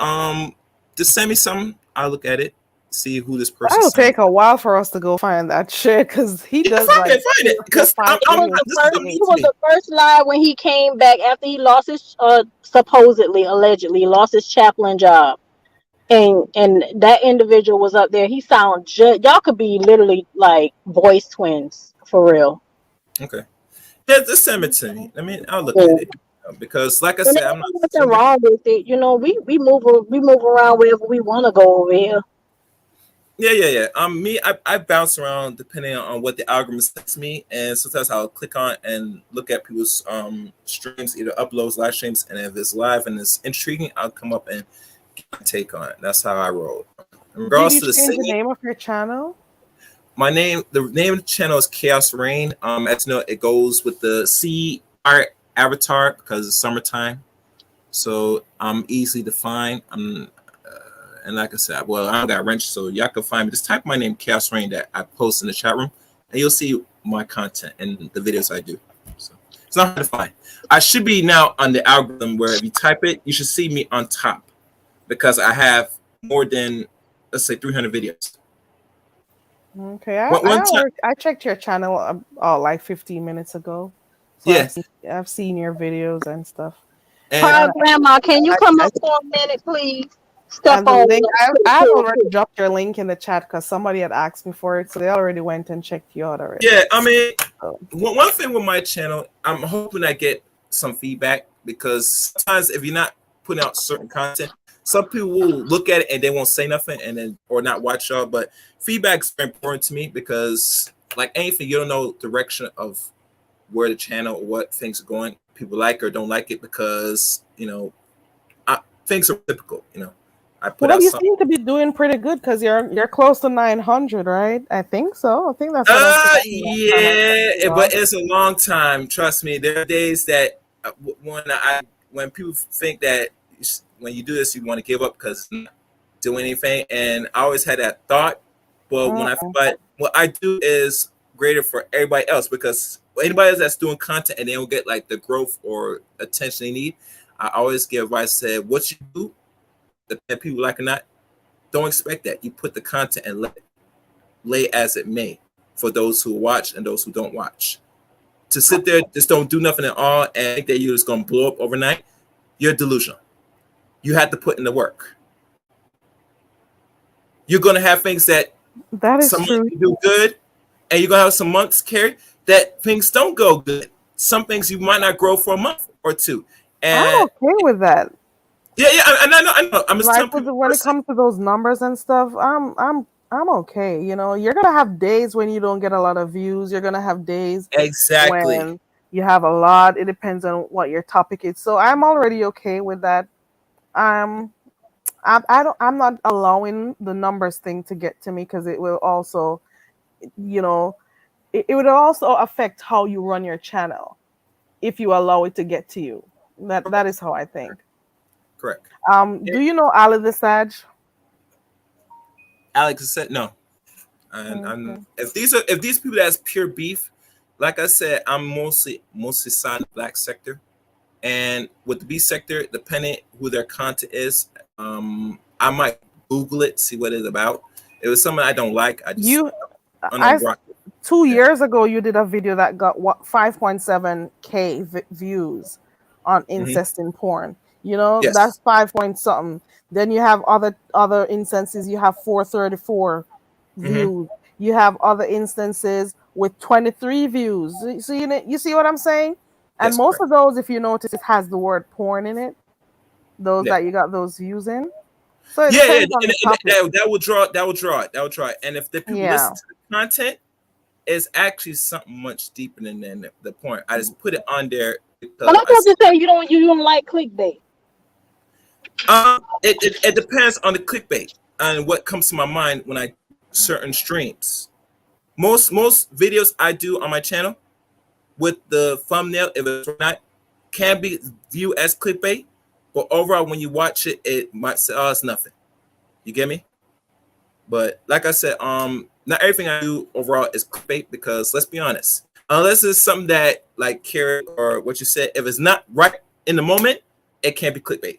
just send me something. I'll look at it, see who this person is. It'll take a while for us to go find that shit because he does find it because he was the first live when he came back after he lost his allegedly lost his chaplain job, and that individual was up there. He sounds y'all could be literally like voice twins for real. Okay, yeah, just send it to me. I mean, I'll look at it. Because like I said, I'm not nothing wrong with it. We move around wherever we want to go over here. Yeah. I bounce around depending on what the algorithm sets me, and sometimes I'll click on and look at people's streams, either uploads, live streams, and if it's live and it's intriguing, I'll come up and get my take on it. That's how I roll. In regards to the name of your channel? The name of the channel is Chaos Rain. As you know, it goes with the CR avatar because it's summertime, so I'm easy to find. And like I said, well, I don't got wrench, so y'all can find me. Just type my name, Chaos Rain, that I post in the chat room, and you'll see my content and the videos I do. So it's not hard to find. I should be now on the algorithm where if you type it, you should see me on top because I have more than, let's say, 300 videos. Okay, I checked your channel like 15 minutes ago. So yeah, I've seen your videos and stuff. Hi, Grandma, can you come up for a minute, please? I have already dropped your link in the chat because somebody had asked me for it, so they already went and checked you out already. Yeah, I mean, one thing with my channel, I'm hoping I get some feedback because sometimes if you're not putting out certain content, some people will look at it and they won't say nothing or not watch y'all. But feedback is very important to me because, like anything, you don't know direction of where the channel, what things are going, people like or don't like it because things are typical. I put Well, out you something. seem to be doing pretty good because you're close to 900, right? I think so. I think that's what I seen last time I checked you But out. it's a long time. Trust me. There are days that when people think that when you do this, you want to give up because it's not doing anything. And I always had that thought. But but what I do is greater for everybody else, because anybody else that's doing content and they don't get like the growth or attention they need, I always give advice. Said what you do, that people like or not, don't expect that. You put the content and let it lay as it may for those who watch and those who don't watch. To sit there, just don't do nothing at all and think that you're just going to blow up overnight, you're delusional. You have to put in the work. You're going to have things that some months you do good, and you're going to have some months, Carrie, that things don't go good. Some things you might not grow for a month or two. And I'm okay with that. Yeah, I know. I'm just Like telling people when it comes to those numbers and stuff, I'm okay. You know, you're gonna have days when you don't get a lot of views. You're gonna have days exactly. when you have a lot. It depends on what your topic is. So I'm already okay with that. I'm not allowing the numbers thing to get to me because it will also, you know, it would also affect how you run your channel if you allow it to get to you. That is how I think. Correct. Do you know Ali the Sage? Alex said no. And if these people that's pure beef, like I said, I'm mostly side of black sector, and with the beef sector, depending who their content is, I might Google it, see what it's about. If it was something I don't like, I just 2 years ago you did a video that got 5.7K views on incest in porn. You know, Yes. that's 5 point something. Then you have other instances. You have 434 views. You have other instances with 23 views. So you see what I'm saying? And Yes, most of those, if you notice, it has the word porn in it. Those that you got those views in. So it depends on the topic. That will draw it. And if the people listen to the content, it's actually something much deeper than the point. I just put it on there because But I thought you say you don't like clickbait. It depends on the clickbait and what comes to my mind when I certain streams. Most videos I do on my channel with the thumbnail, if it's not, can be viewed as clickbait, but overall when you watch it, it might say, oh, it's nothing. You get me? But like I said, not everything I do overall is clickbait, because let's be honest, unless it's something that like Carrie or what you said, if it's not right in the moment, it can't be clickbait.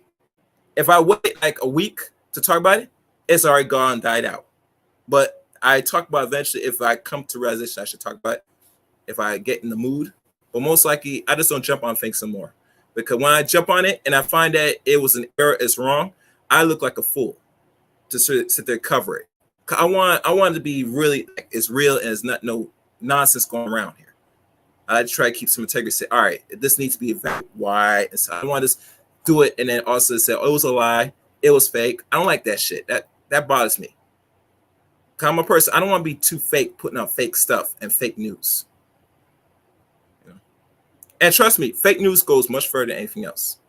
If I wait like a week to talk about it, it's already gone, died out. But I talk about eventually if I come to realization I should talk about it, if I get in the mood. But most likely, I just don't jump on things some more. Because when I jump on it and I find that it was an error, it's wrong, I look like a fool to sit there and cover it. I want it to be really, like, it's real and it's not no nonsense going around here. I try to keep some integrity. Say, all right, this needs to be evaluated. Why? And so I don't want to just do it and then also say, oh, it was a lie, it was fake. I don't like that shit. That bothers me. I'm a person, I don't want to be too fake, putting out fake stuff and fake news. You know? And trust me, fake news goes much further than anything else.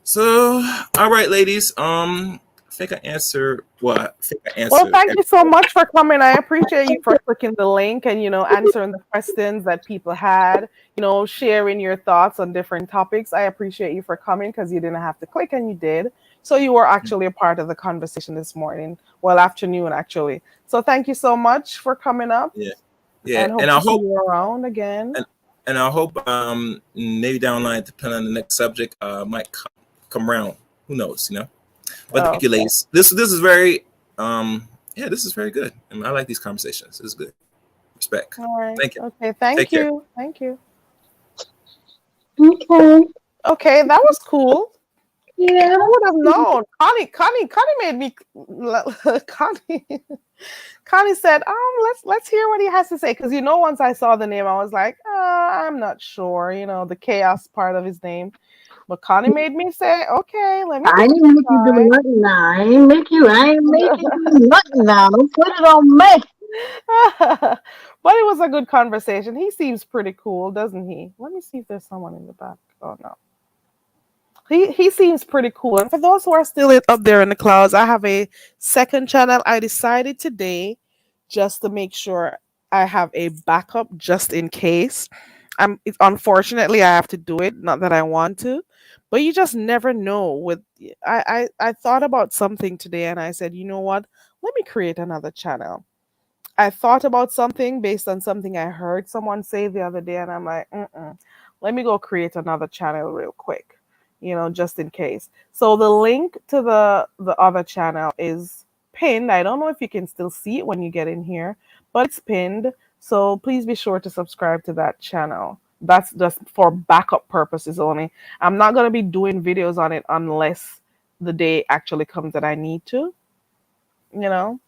So, all right, ladies. I think I answered what? Well, thank you so much for coming. I appreciate you for clicking the link and, answering the questions that people had, sharing your thoughts on different topics. I appreciate you for coming because you didn't have to click and you did. So you were actually a part of the conversation this morning. Well, afternoon, actually. So thank you so much for coming up. Yeah. And I hope to see you around again. And I hope maybe down the line, depending on the next subject, might come around. Who knows, But thank you, ladies. This is very this is very good. I mean, I like these conversations. This is good. Respect. All right. Thank you. Okay. Thank Care. you. Thank you. Okay, that was cool. Yeah. I would have known. Connie made me. Connie said, let's hear what he has to say, because once I saw the name, I was like, I'm not sure. The chaos part of his name. But Connie made me say, okay, let me. I ain't make you do nothing now. I ain't make you do nothing now. Don't put it on me. But it was a good conversation. He seems pretty cool, doesn't he? Let me see if there's someone in the back. Oh no. He seems pretty cool. And for those who are still up there in the clouds, I have a second channel. I decided today just to make sure I have a backup just in case. Unfortunately I have to do it, not that I want to, but you just never know. With I thought about something today and I said, you know what? Let me create another channel. I thought about something based on something I heard someone say the other day, and I'm like, let me go create another channel real quick, just in case. So the link to the other channel is pinned. I don't know if you can still see it when you get in here, but it's pinned. So please be sure to subscribe to that channel. That's just for backup purposes only. I'm not going to be doing videos on it unless the day actually comes that I need to, you know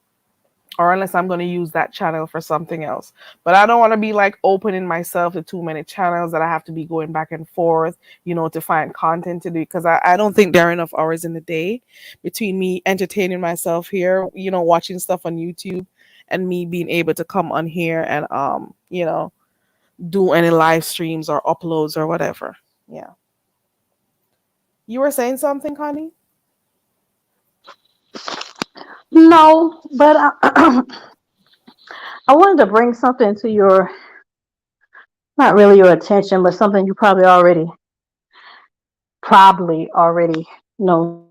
or unless I'm going to use that channel for something else. But I don't want to be like opening myself to too many channels that I have to be going back and forth, to find content to do, because I don't think there are enough hours in the day between me entertaining myself here, watching stuff on YouTube, and me being able to come on here and do any live streams or uploads or whatever. Yeah. You were saying something, Connie? No, but I wanted to bring something to your, not really your attention, but something you probably already know.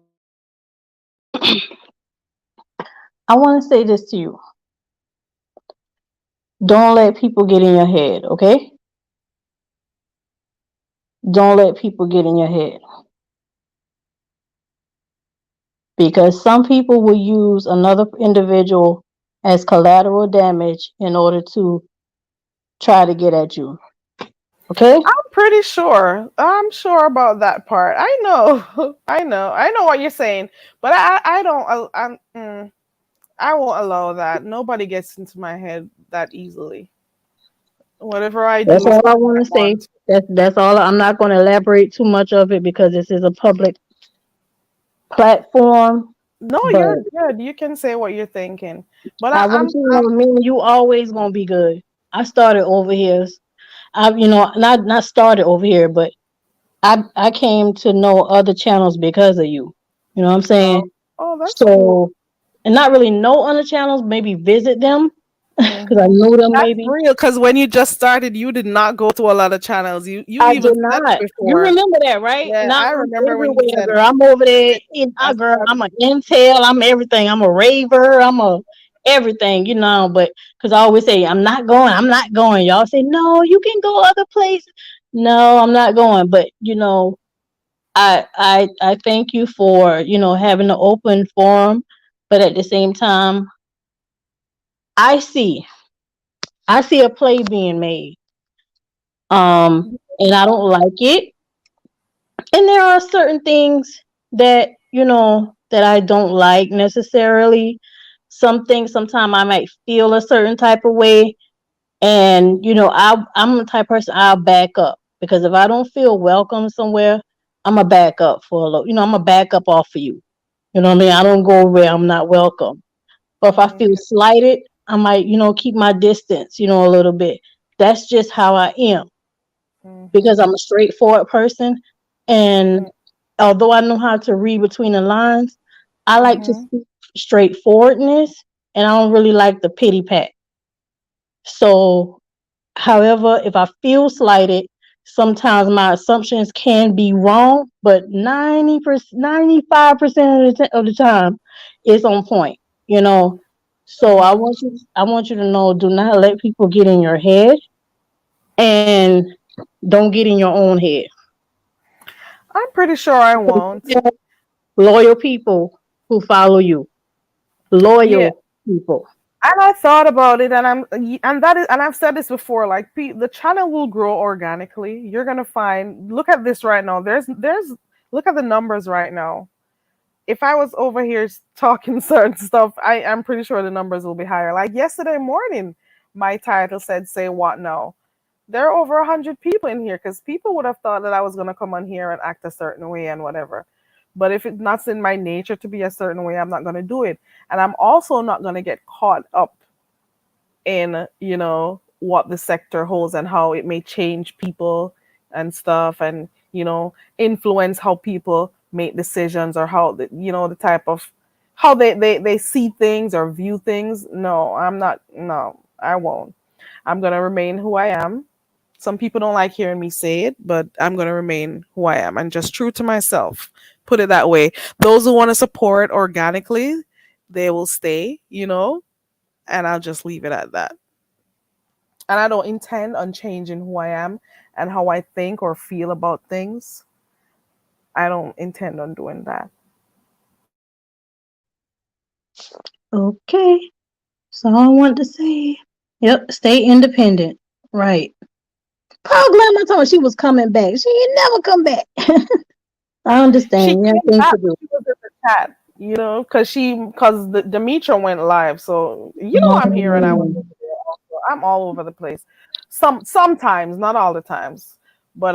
I want to say this to you. Don't let people get in your head, okay? Don't let people get in your head. Because some people will use another individual as collateral damage in order to try to get at you. Okay? I'm pretty sure. I'm sure about that part. I know. I know what you're saying, but I don't. I won't allow that. Nobody gets into my head that easily. Whatever I do, That's is all I what want I to say. want. That's all. I'm not going to elaborate too much of it because this is a public platform. No, But you're good. You can say what you're thinking, but I want you to know, me and you always gonna be good. I started over here. Not started over here, but I came to know other channels because of you. You know what I'm saying? Oh, that's cool. So, and not really know other channels, maybe visit them because I knew them That's maybe. real. Because when you just started, you did not go to a lot of channels. You I even did said it not. You before. remember that, right? Yeah, Now I I'm remember when you everywhere, said girl. it. I'm over there. Girl, That's I'm an intel. I'm everything. I'm a raver. I'm a everything, But because I always say I'm not going. I'm not going. Y'all say no. You can go other places. No, I'm not going. But I thank you for having an open forum. But at the same time, I see a play being made. And I don't like it. And there are certain things that that I don't like necessarily. Some things sometimes I might feel a certain type of way, and I'm the type of person, I'll back up, because if I don't feel welcome somewhere, I'm a back up for a little. I'm a back up off of you. You know what I mean? I don't go where I'm not welcome. Or if I feel slighted, I might keep my distance a little bit. That's just how I am, because I'm a straightforward person. And although I know how to read between the lines, I like to speak straightforwardness, and I don't really like the pity pat. So, however, if I feel slighted, sometimes my assumptions can be wrong, but 95% of the time, it's on point. So I want you to know: do not let people get in your head, and don't get in your own head. I'm pretty sure I won't. Loyal people who follow you. Yeah. Loyal people. And I thought about it, and I've said this before. Like, the channel will grow organically. You're gonna find. Look at this right now. Look at the numbers right now. If I was over here talking certain stuff, I'm pretty sure the numbers will be higher. Like yesterday morning, my title said, "Say what now?" There are over 100 people in here, because people would have thought that I was gonna come on here and act a certain way and whatever. But if it's not in my nature to be a certain way, I'm not gonna do it. And I'm also not gonna get caught up in what the sector holds and how it may change people and stuff, and influence how people make decisions or how the type of how they see things or view things. No, I'm not. No, I won't. I'm gonna remain who I am. Some people don't like hearing me say it, but I'm gonna remain who I am and just true to myself. Put it that way. Those who want to support organically, they will stay, and I'll just leave it at that. And I don't intend on changing who I am and how I think or feel about things. I don't intend on doing that. Okay. So all I want to say. Yep, stay independent. Right. Paul Glam, I told her she was coming back. She ain't never come back. I She understand. You have came things back. to do. She was in the chat, because the Demetra went live. So I'm here and I was over there also. I'm all over the place. Sometimes, not all the times, but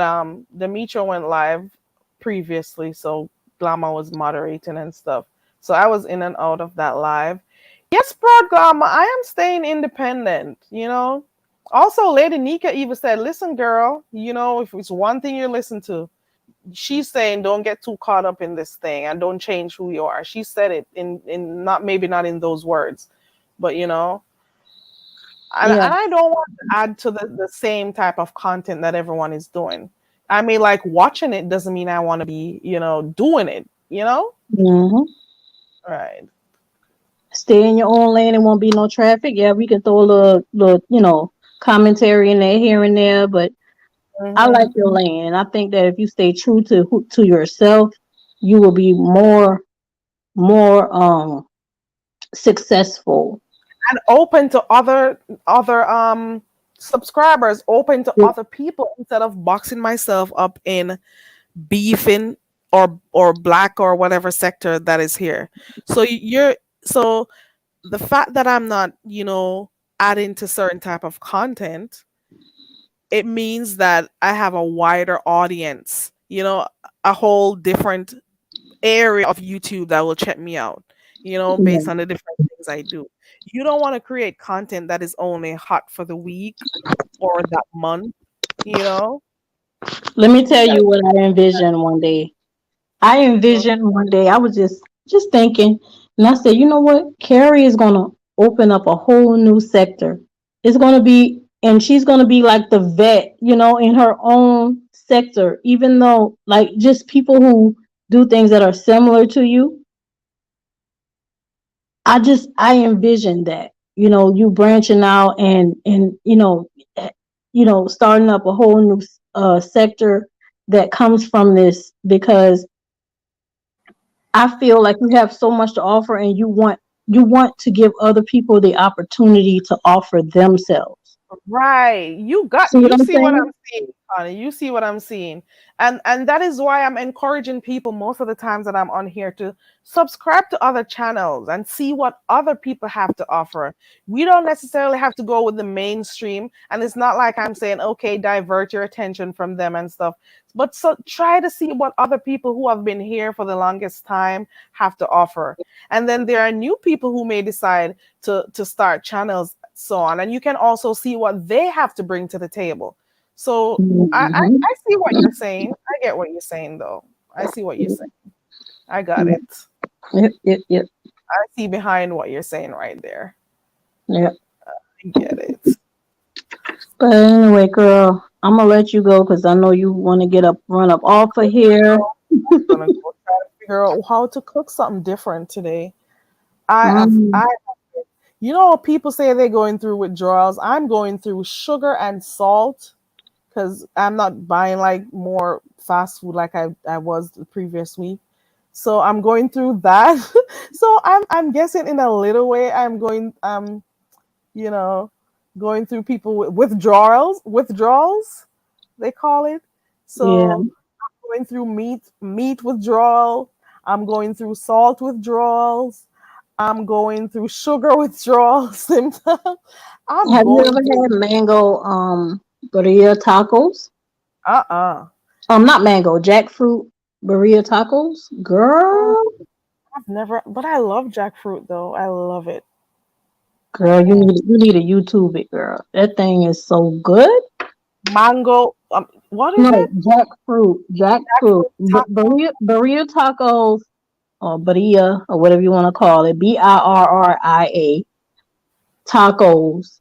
Demetra went live previously, so Glama was moderating and stuff. So I was in and out of that live. Yes, Broad Glama, I am staying independent. Also, Lady Nika even said, "Listen, girl, if it's one thing you listen to." She's saying don't get too caught up in this thing and don't change who you are. She said it in not maybe not in those words, but and Yeah. I don't want to add to the same type of content that everyone is doing. I mean, like watching it doesn't mean I want to be, doing it, Mm-hmm. right. Stay in your own lane and won't be no traffic. Yeah, we can throw a little, commentary in there here and there, but I like Mhm. your lane. And I think that if you stay true to yourself, you will be more successful. And open to other subscribers, open to other people instead of boxing myself up in beefing or black or whatever sector that is here. So so the fact that I'm not, adding to certain type of content, it means that I have a wider audience, a whole different area of YouTube that will check me out, based on the different things I do. You don't want to create content that is only hot for the week or that month, you know? Let me tell you what I envision one day. I envisioned one day, I was just thinking, and I said, you know what? Carrie is gonna open up a whole new sector. It's gonna be, and she's gonna be like the vet, in her own sector, even though like just people who do things that are similar to you. I envision that, you branching out and starting up a whole new sector that comes from this, because I feel like you have so much to offer and you want to give other people the opportunity to offer themselves. Right. You See what I'm see what saying? I'm seeing, Connie. You see what I'm seeing. And that is why I'm encouraging people most of the times that I'm on here to subscribe to other channels and see what other people have to offer. We don't necessarily have to go with the mainstream. And it's not like I'm saying, okay, divert your attention from them and stuff. But so try to see what other people who have been here for the longest time have to offer. And then there are new people who may decide to start channels, so on, and you can also see what they have to bring to the table. So I see what you're saying. I get what you're saying, though. I see what you're saying. I got it. Yep. I see behind what you're saying right there. Yep. I get it. But anyway, girl, I'm gonna let you go because I know you want to run up off of here. I'm gonna go try to figure out how to cook something different today. I people say they're going through withdrawals. I'm going through sugar and salt because I'm not buying like more fast food like I was the previous week. So I'm going through that. So I'm guessing in a little way I'm going going through people with withdrawals they call it. Yeah. So I'm going through meat withdrawal. I'm going through salt withdrawals. I'm going through sugar withdrawal symptoms. I'm Have you going ever through had mango burrito tacos? Not mango, jackfruit burrito tacos? Girl, I've never, but I love jackfruit though. I love it. you need to YouTube it, girl. That thing is so good. Mango, What is No, it? jackfruit. Jackfruit. Jackfruit taco. Burrito tacos or birria or whatever you want to call it. BIRRIA tacos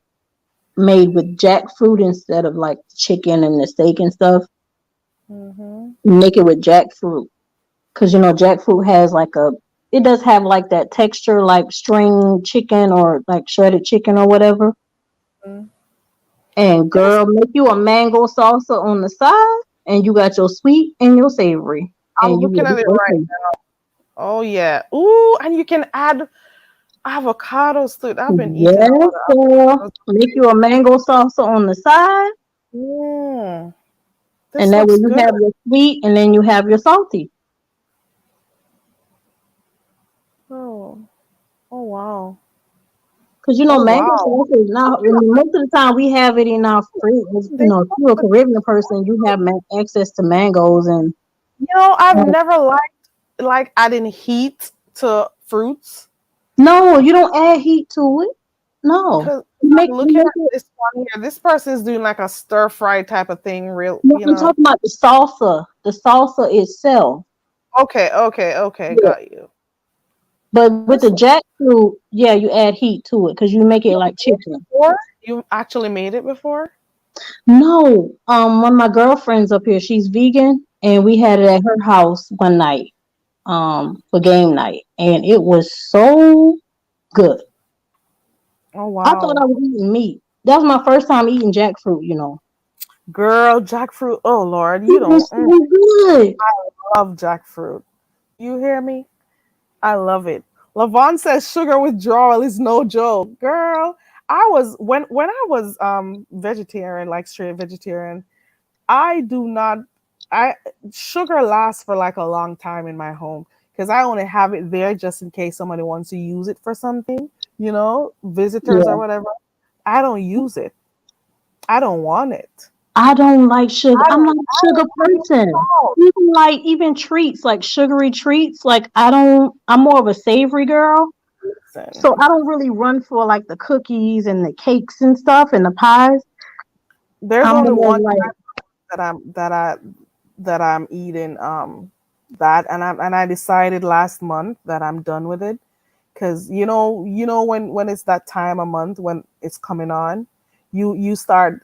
made with jackfruit instead of like chicken and the steak and stuff. Mm-hmm. Make it with jackfruit. Because jackfruit has it does have like that texture like string chicken or like shredded chicken or whatever. Mm-hmm. And girl, make you a mango salsa on the side, and you got your sweet and your savory. I'm And you looking will at be it right okay. now. Oh yeah. Ooh, and you can add avocados to it. I've been eating a lot Yes, of girl. avocados. Make you a mango salsa on the side, Mm, and this that way looks you good. have your sweet and then you have your salty. Oh, oh wow. Because Oh mango wow. salsa is not. I mean, most of the time we have it in our fridge. They If you're a Caribbean person, you have access to mangoes and. I've never liked adding heat to fruits. No, you don't add heat to it. No, Because you I'm looking make at it. this one here. This person is doing like a stir fry type of thing, real, No, I'm talking about the salsa. The salsa itself. Okay, Yeah. got you. But with the jackfruit, yeah, you add heat to it because you make it like chicken. Before? You actually made it before? No, one of my girlfriends up here, she's vegan, and we had it at her house one night, for game night, and it was so good. Oh I thought I wow. was eating meat. That was my first time eating jackfruit. Girl, jackfruit. Oh Lord, you It was don't. so good. I love jackfruit. You hear me? I love it. Lavon says sugar withdrawal is no joke. Girl, I was when I was vegetarian, like straight vegetarian, I do not I sugar lasts for like a long time in my home because I only have it there just in case somebody wants to use it for something, visitors or Yeah. whatever. I don't use it. I don't want it. I don't like sugar. I I'm don't not a sugar person. salt. Even treats, like sugary treats, like I'm more of a savory girl. Listen, So I don't really run for like the cookies and the cakes and stuff and the pies. there's I'm only more one like, that I'm eating that and I decided last month that I'm done with it because when it's that time of month when it's coming on, you start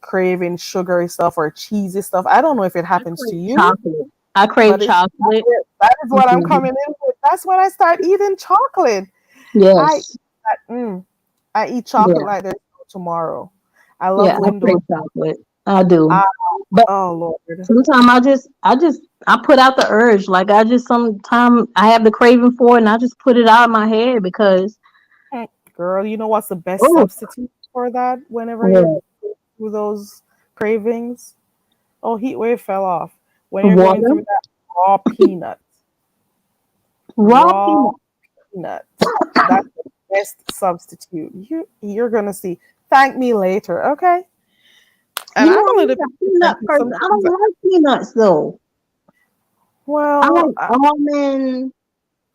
craving sugary stuff or cheesy stuff. I don't know if it I happens to crave you, chocolate. I crave but chocolate. that is what I'm Mhm. coming in with. That's when I start eating chocolate. I Yes. I eat chocolate Yeah. like there's no tomorrow. I love Yeah. I Lindor. crave chocolate. I do. I, But oh Lord. sometimes I put out the urge. Like sometimes I have the craving for it and I just put it out of my head because, Girl, you know what's the best oh, substitute for that whenever you're yeah, through those cravings? Oh, heat wave fell off. When you're going water, through that raw peanuts. raw Raw peanut. peanuts. That's the best substitute. You're gonna see. Thank me later, okay? And I'm a I'm little not a bit different peanut 'cause person. I don't sometimes like peanuts though. I well like almond,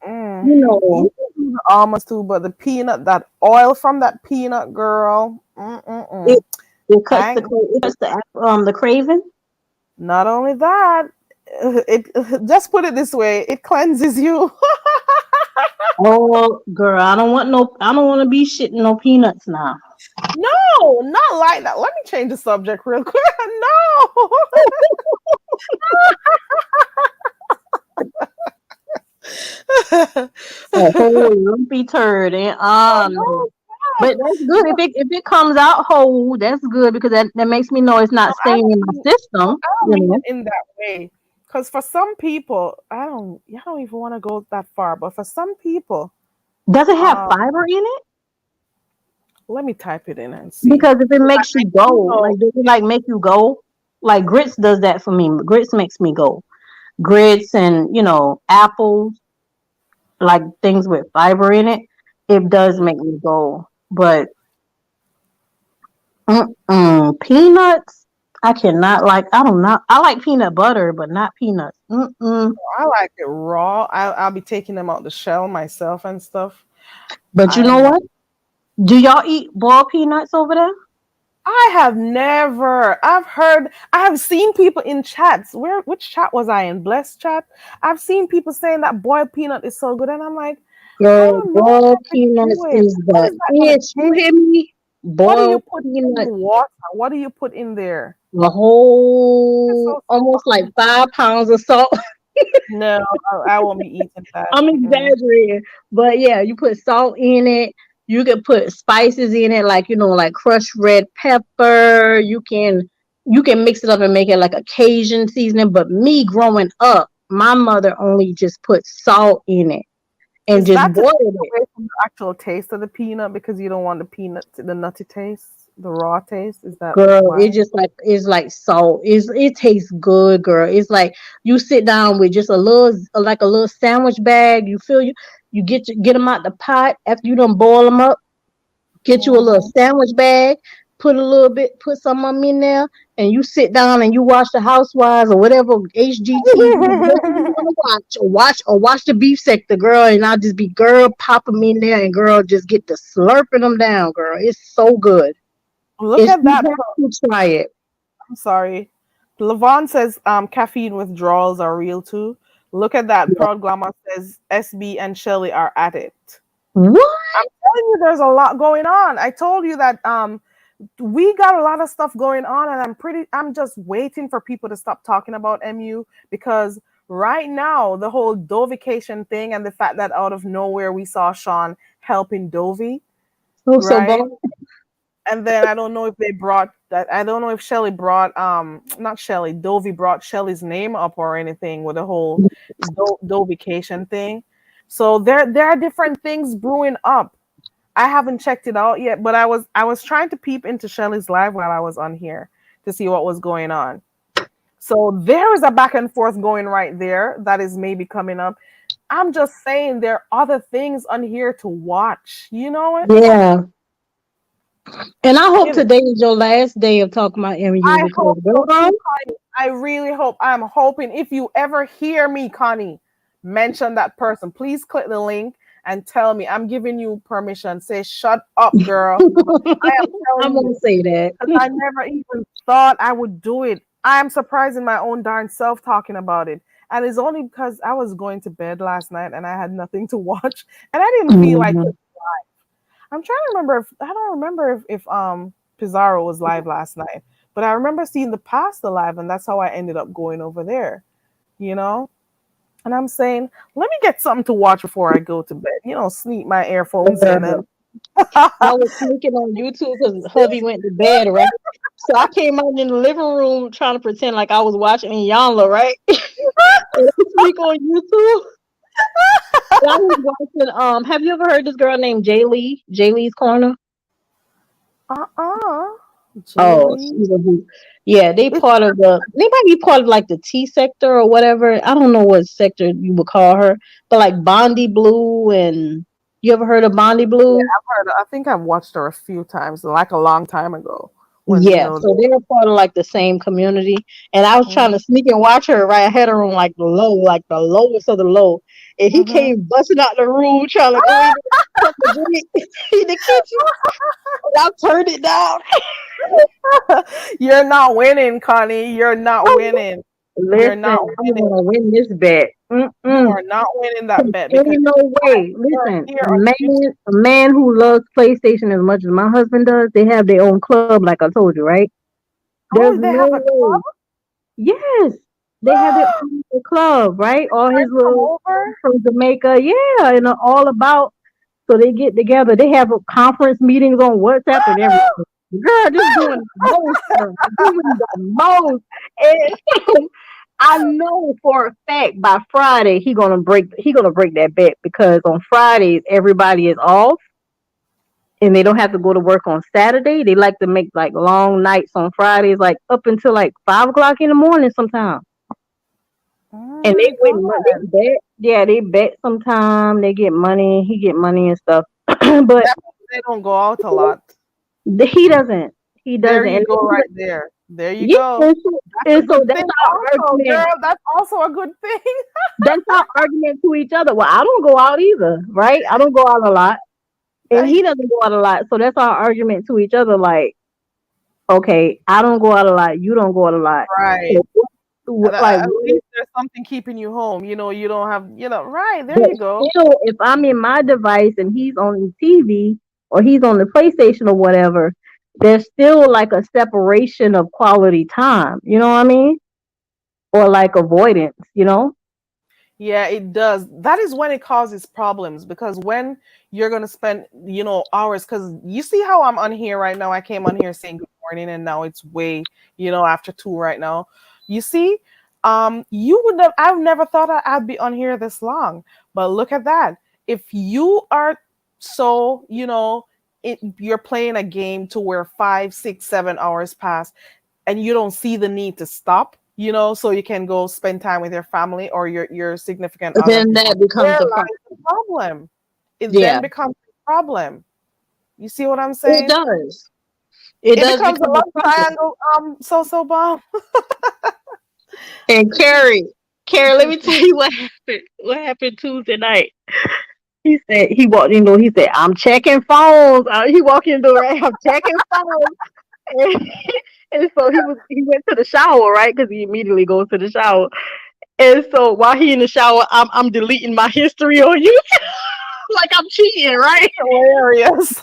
mm, you you know, can do the almonds too, but the peanut, that oil from that peanut, girl. it it cuts I the ain't the craving. Not only that, it just put it this way, it cleanses you. Oh, girl, I don't want to be shitting no peanuts now. No, not like that. Let me change the subject real quick. No. A whole lumpy turd, and no. Oh, But that's good if it comes out whole. That's good because that makes me know it's not I staying in my system. don't mean it in that way. Because for some people, I don't even want to go that far. But for some people, Does it have um, fiber in it? let me type it in and see. Because if it Because makes you go, like does it like make you go? Like grits does that for me. Grits makes me go. Grits and apples, like things with fiber in it, it does make me go. But peanuts, I cannot like. I don't know. I like peanut butter, but not peanuts. I like it raw. I'll be taking them out the shell myself and stuff. But you I know am not. what? Do y'all eat boiled peanuts over there? I have never. I have seen people in chats. Which chat was I in? Blessed chat. I've seen people saying that boiled peanut is so good, and I'm like, I Girl, don't know boiled if I can peanuts do it. is What the is that gonna it. You taste? hear me? What do you Boiled put in peanut, the water? What do you put in there? the It's whole so almost like salty. 5 pounds of salt. No, I won't be eating that. I'm Mm-mm. exaggerating, but yeah, you put salt in it. You can put spices in it, like like crushed red pepper. You can mix it up and make it like a Cajun seasoning. But me growing up, my mother only just put salt in it and Is just that to boiled take it. away from the actual taste of the peanut because you don't want the nutty taste, the raw taste? Is that Girl, why? it just it's like salt. It tastes good, girl. It's like you sit down with just like a little sandwich bag. You get them out the pot after you done boil them up. Get you a little Mm-hmm. sandwich bag, put some of them in there, and you sit down and you watch the Housewives or whatever HGTV, whatever you want to watch, or watch the beef sector, girl. And I'll just be girl pop them in there, and girl just get to slurping them down, girl. It's so good. Look It's at you that. have to try it. I'm sorry. Levon says caffeine withdrawals are real too. Look at that. Yeah. Proud Glamour says SB and Shelly are at it. What? I'm telling you, there's a lot going on. I told you that we got a lot of stuff going on, and I'm just waiting for people to stop talking about MU because right now the whole Dovication thing and the fact that out of nowhere we saw Sean helping Dovey, So right? bon. And then I don't know if they brought that. I don't know if Shelly brought not Shelly, Dovey brought Shelly's name up or anything with the whole Dovication thing. So there are different things brewing up. I haven't checked it out yet, but I was trying to peep into Shelly's live while I was on here to see what was going on. So there is a back and forth going right there that is maybe coming up. I'm just saying there are other things on here to watch. You know it? Yeah. And I hope You know. today is your last day of talking about MU I because hope so girl, too, Connie. I really hope. I'm hoping if you ever hear me, Connie, mention that person. Please click the link and tell me. I'm giving you permission. Say, shut up, girl. I am I telling you. won't say that. Because I never even thought I would do it. I am surprised in my own darn self talking about it. And it's only because I was going to bed last night and I had nothing to watch. And I didn't feel like Mhm. it. I'm trying to remember if I don't remember if Pizarro was live last night. But I remember seeing the pasta live, and that's how I ended up going over there, you know? And I'm saying, let me get something to watch before I go to bed. Sneak my earphones in and I was sneaking on YouTube because hubby went to bed, right? So I came out in the living room trying to pretend like I was watching Iyanla, right? And I sneak on YouTube. And I was watching. Have you ever heard this girl named Jay Lee? Jay Lee's Corner. Oh, Jaylee. she's a hoot. Yeah, they It's might be part of like the T sector or whatever. I don't know what sector you would call her, but like Bondi Blue, and you ever heard of Bondi yeah, Blue? I've heard. I think I've watched her a few times, like a long time ago. When Yeah, so they're part of like the same community. And I was trying to sneak and watch her right. I had her on like like the lowest of the low. And he Mhm. came busting out the room trying to go in in the kitchen. And I turned it down. You're not winning, Connie. You're not winning. You're Listen, not I'm winning. gonna win this bet. You are not winning that bet Ain't because no way. you're Listen, here on YouTube. a man who loves PlayStation as much as my husband does, they have their own club, like I told you, right? There's Oh, they no have a way. club? Yes, they have their own club, right? All his Friends come little friends over? from Jamaica, yeah, and they're all about. So they get together. They have conference meetings on WhatsApp and everything. Girl, just doing the most, girl. Doing the most. And I know for a fact by Friday he gonna break that bet because on Fridays everybody is off and they don't have to go to work on Saturday. They like to make like long nights on Fridays, like up until like 5 o'clock in the morning sometimes. Oh And my they win money. God. They bet. Yeah, they bet sometime. They get money. He get money and stuff. But That means they don't go out a lot. he doesn't. He There doesn't. you And go, right there. There you yeah, go. and so, That's a and so good that's thing, our also, argument. girl. That's also a good thing. That's our argument to each other. Well, I don't go out either, right? I don't go out a lot, and he Like, doesn't go out a lot. So that's our argument to each other. Like, okay, I don't go out a lot, you don't go out a lot. Right. So, like, At least there's something keeping you home. You know, you don't have, right. There but you go. still, if I'm in my device and he's on TV or he's on the PlayStation or whatever, there's still like a separation of quality time. You know what I mean? Or like avoidance. You know? Yeah, it does. That is when it causes problems because when you're going to spend, hours, because you see how I'm on here right now. I came on here saying good morning and now it's way, after 2 right now. You see, I've never thought I'd be on here this long, but look at that. If you are so, you're playing a game to where 5, 6, 7 hours pass and you don't see the need to stop, so you can go spend time with your family or your significant But other. then that becomes There a lies problem. the problem. It Yeah, then becomes a problem. You see what I'm it saying? does. It It does becomes a become a love problem. triangle. So bomb. And Carrie, let me tell you what happened. What happened Tuesday night? He said he walked in the door. He said, "I'm checking phones." He walked in the door. Right? I'm checking phones. And so he went to the shower, right? Because he immediately goes to the shower. And so while he in the shower, I'm deleting my history on YouTube, like I'm cheating, right? Hilarious.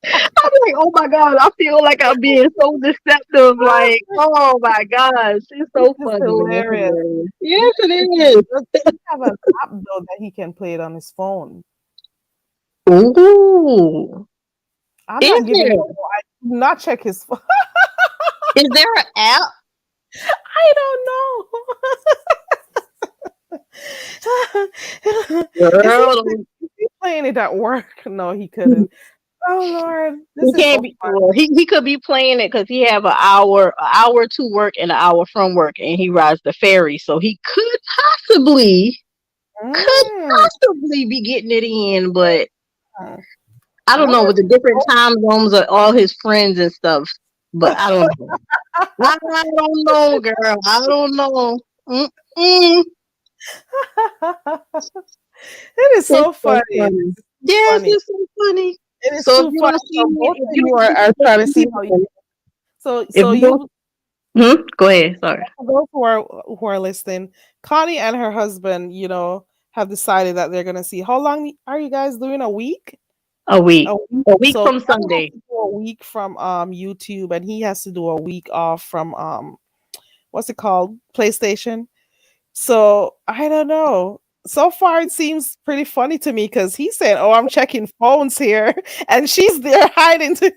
I'm like, oh my god, I feel like I'm being so deceptive. Like, oh my gosh, it's so It's funny, man. It's hilarious. hilarious. Yes, it is. Does he have an app though that he can play it on his phone? Ooh, I'm is not giving there? him. I do not check his phone. Is there an app? I don't know. Girl, Is he playing it at work? No, he couldn't. Oh Lord, he this is can't so be. fun. Well, he could be playing it because he have an hour to work and an hour from work, and he rides the ferry, so he could possibly Mm. be getting it in, but I I don't know with the wonder different time zones of all his friends and stuff. But I don't know. I don't know, girl. I don't know. Mm-mm. It is It's so so funny. funny. Yes, Funny. it's so funny. It is So if too you funny. don't see So me, both if of you you don't are see trying to see me, how you. So if so you don't, you go ahead. Sorry. for those who are listening, Connie and her husband, have decided that they're gonna see how long are you guys doing? A week? A week. A week. A week So from Connie has Sunday. to do a week from YouTube, and he has to do a week off from what's it called? PlayStation. So I don't know. So far, it seems pretty funny to me because he said, "Oh, I'm checking phones here," and she's there hiding to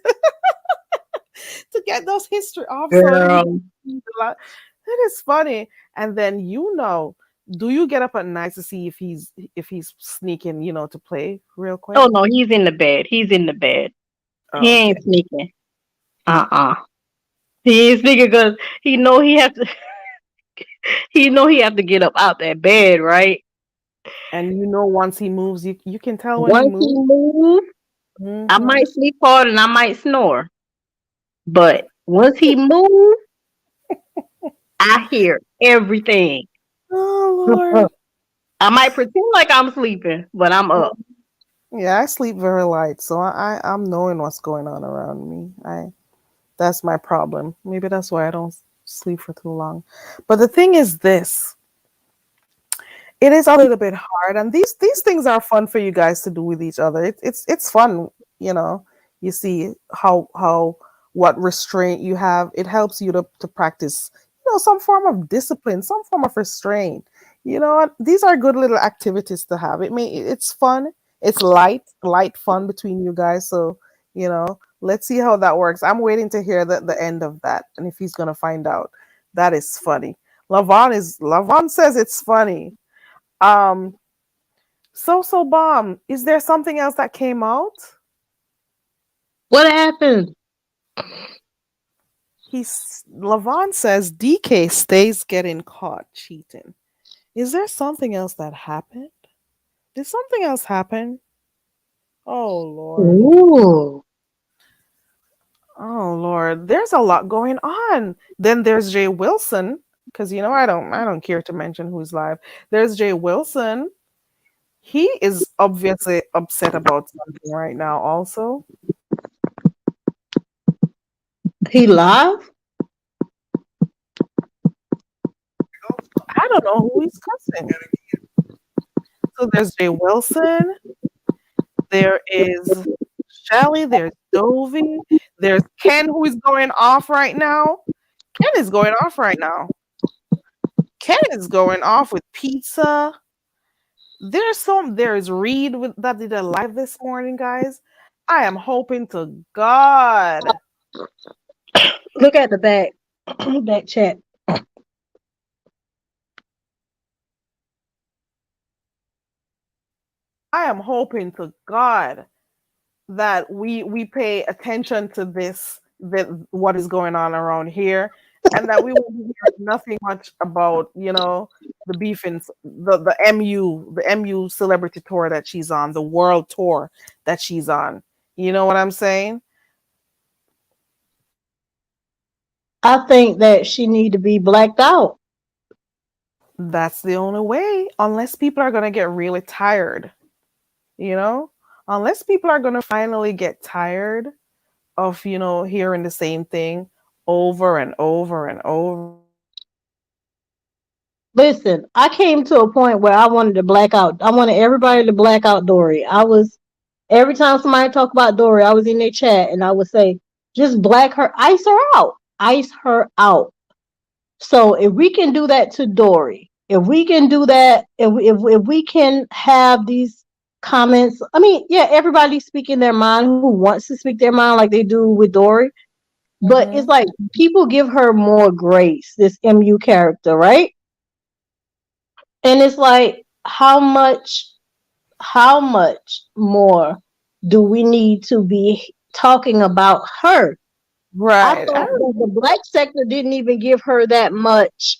get those history off so that he Girl. can see the lot. That is funny. And then do you get up at night to see if he's sneaking, to play real quick? Oh no, he's in the bed. He's in the bed. He Oh, ain't okay. sneaking. He ain't sneaking because he know he have to. He know he have to get up out that bed, right? And once he moves, you can tell when he Once he moves. move, I Hmm. might sleep hard and I might snore. But once he move, I hear everything. Oh Lord. I might pretend like I'm sleeping, but I'm up. Yeah, I sleep very light, so I'm knowing what's going on around me. That's my problem. Maybe that's why I don't sleep for too long. But the thing is this. It is a little bit hard, and these things are fun for you guys to do with each other. It's fun, you know. You see how what restraint you have. It helps you to practice, some form of discipline, some form of restraint. These are good little activities to have. It's fun. It's light fun between you guys. So let's see how that works. I'm waiting to hear the end of that, and if he's gonna find out. That is funny. Lavon says it's funny. Um, so bomb. Is there something else that came out? What happened? Lavon says DK stays getting caught cheating. Is there something else that happened? Did something else happen? Oh Lord. Ooh. Oh Lord. There's a lot going on. Then there's Jay Wilson, because I don't care to mention who's live. There's Jay Wilson. He is obviously upset about something right now also. He live? I don't know who he's cussing. So there's Jay Wilson, there is Shelly, there's Dovey, there's Ken, who is going off right now. Ken is going off right now. Ken is going off with pizza. There's Reed that did a live this morning, guys. I am hoping to God. Look at the back back chat. I am hoping to God that we pay attention to this, that what is going on around here, and that we will hear nothing much about, the beef in the MU celebrity tour that she's on, the world tour that she's on. You know what I'm saying? I think that she need to be blacked out. That's the only way, unless people are gonna get really tired. Unless people are gonna finally get tired of hearing the same thing over and over and over. Listen, I came to a point where I wanted to black out. I wanted everybody to black out Dory. Every time somebody talk about Dory, I was in their chat and I would say, just black her, ice her out. Ice her out. So if we can do that to Dory, if we can do that, if we can have these comments, I mean, yeah, everybody's speaking their mind who wants to speak their mind like they do with Dory. But it's like people give her more grace, this MU character, right? And it's like, how much more do we need to be talking about her? Right. I thought that the black sector didn't even give her that much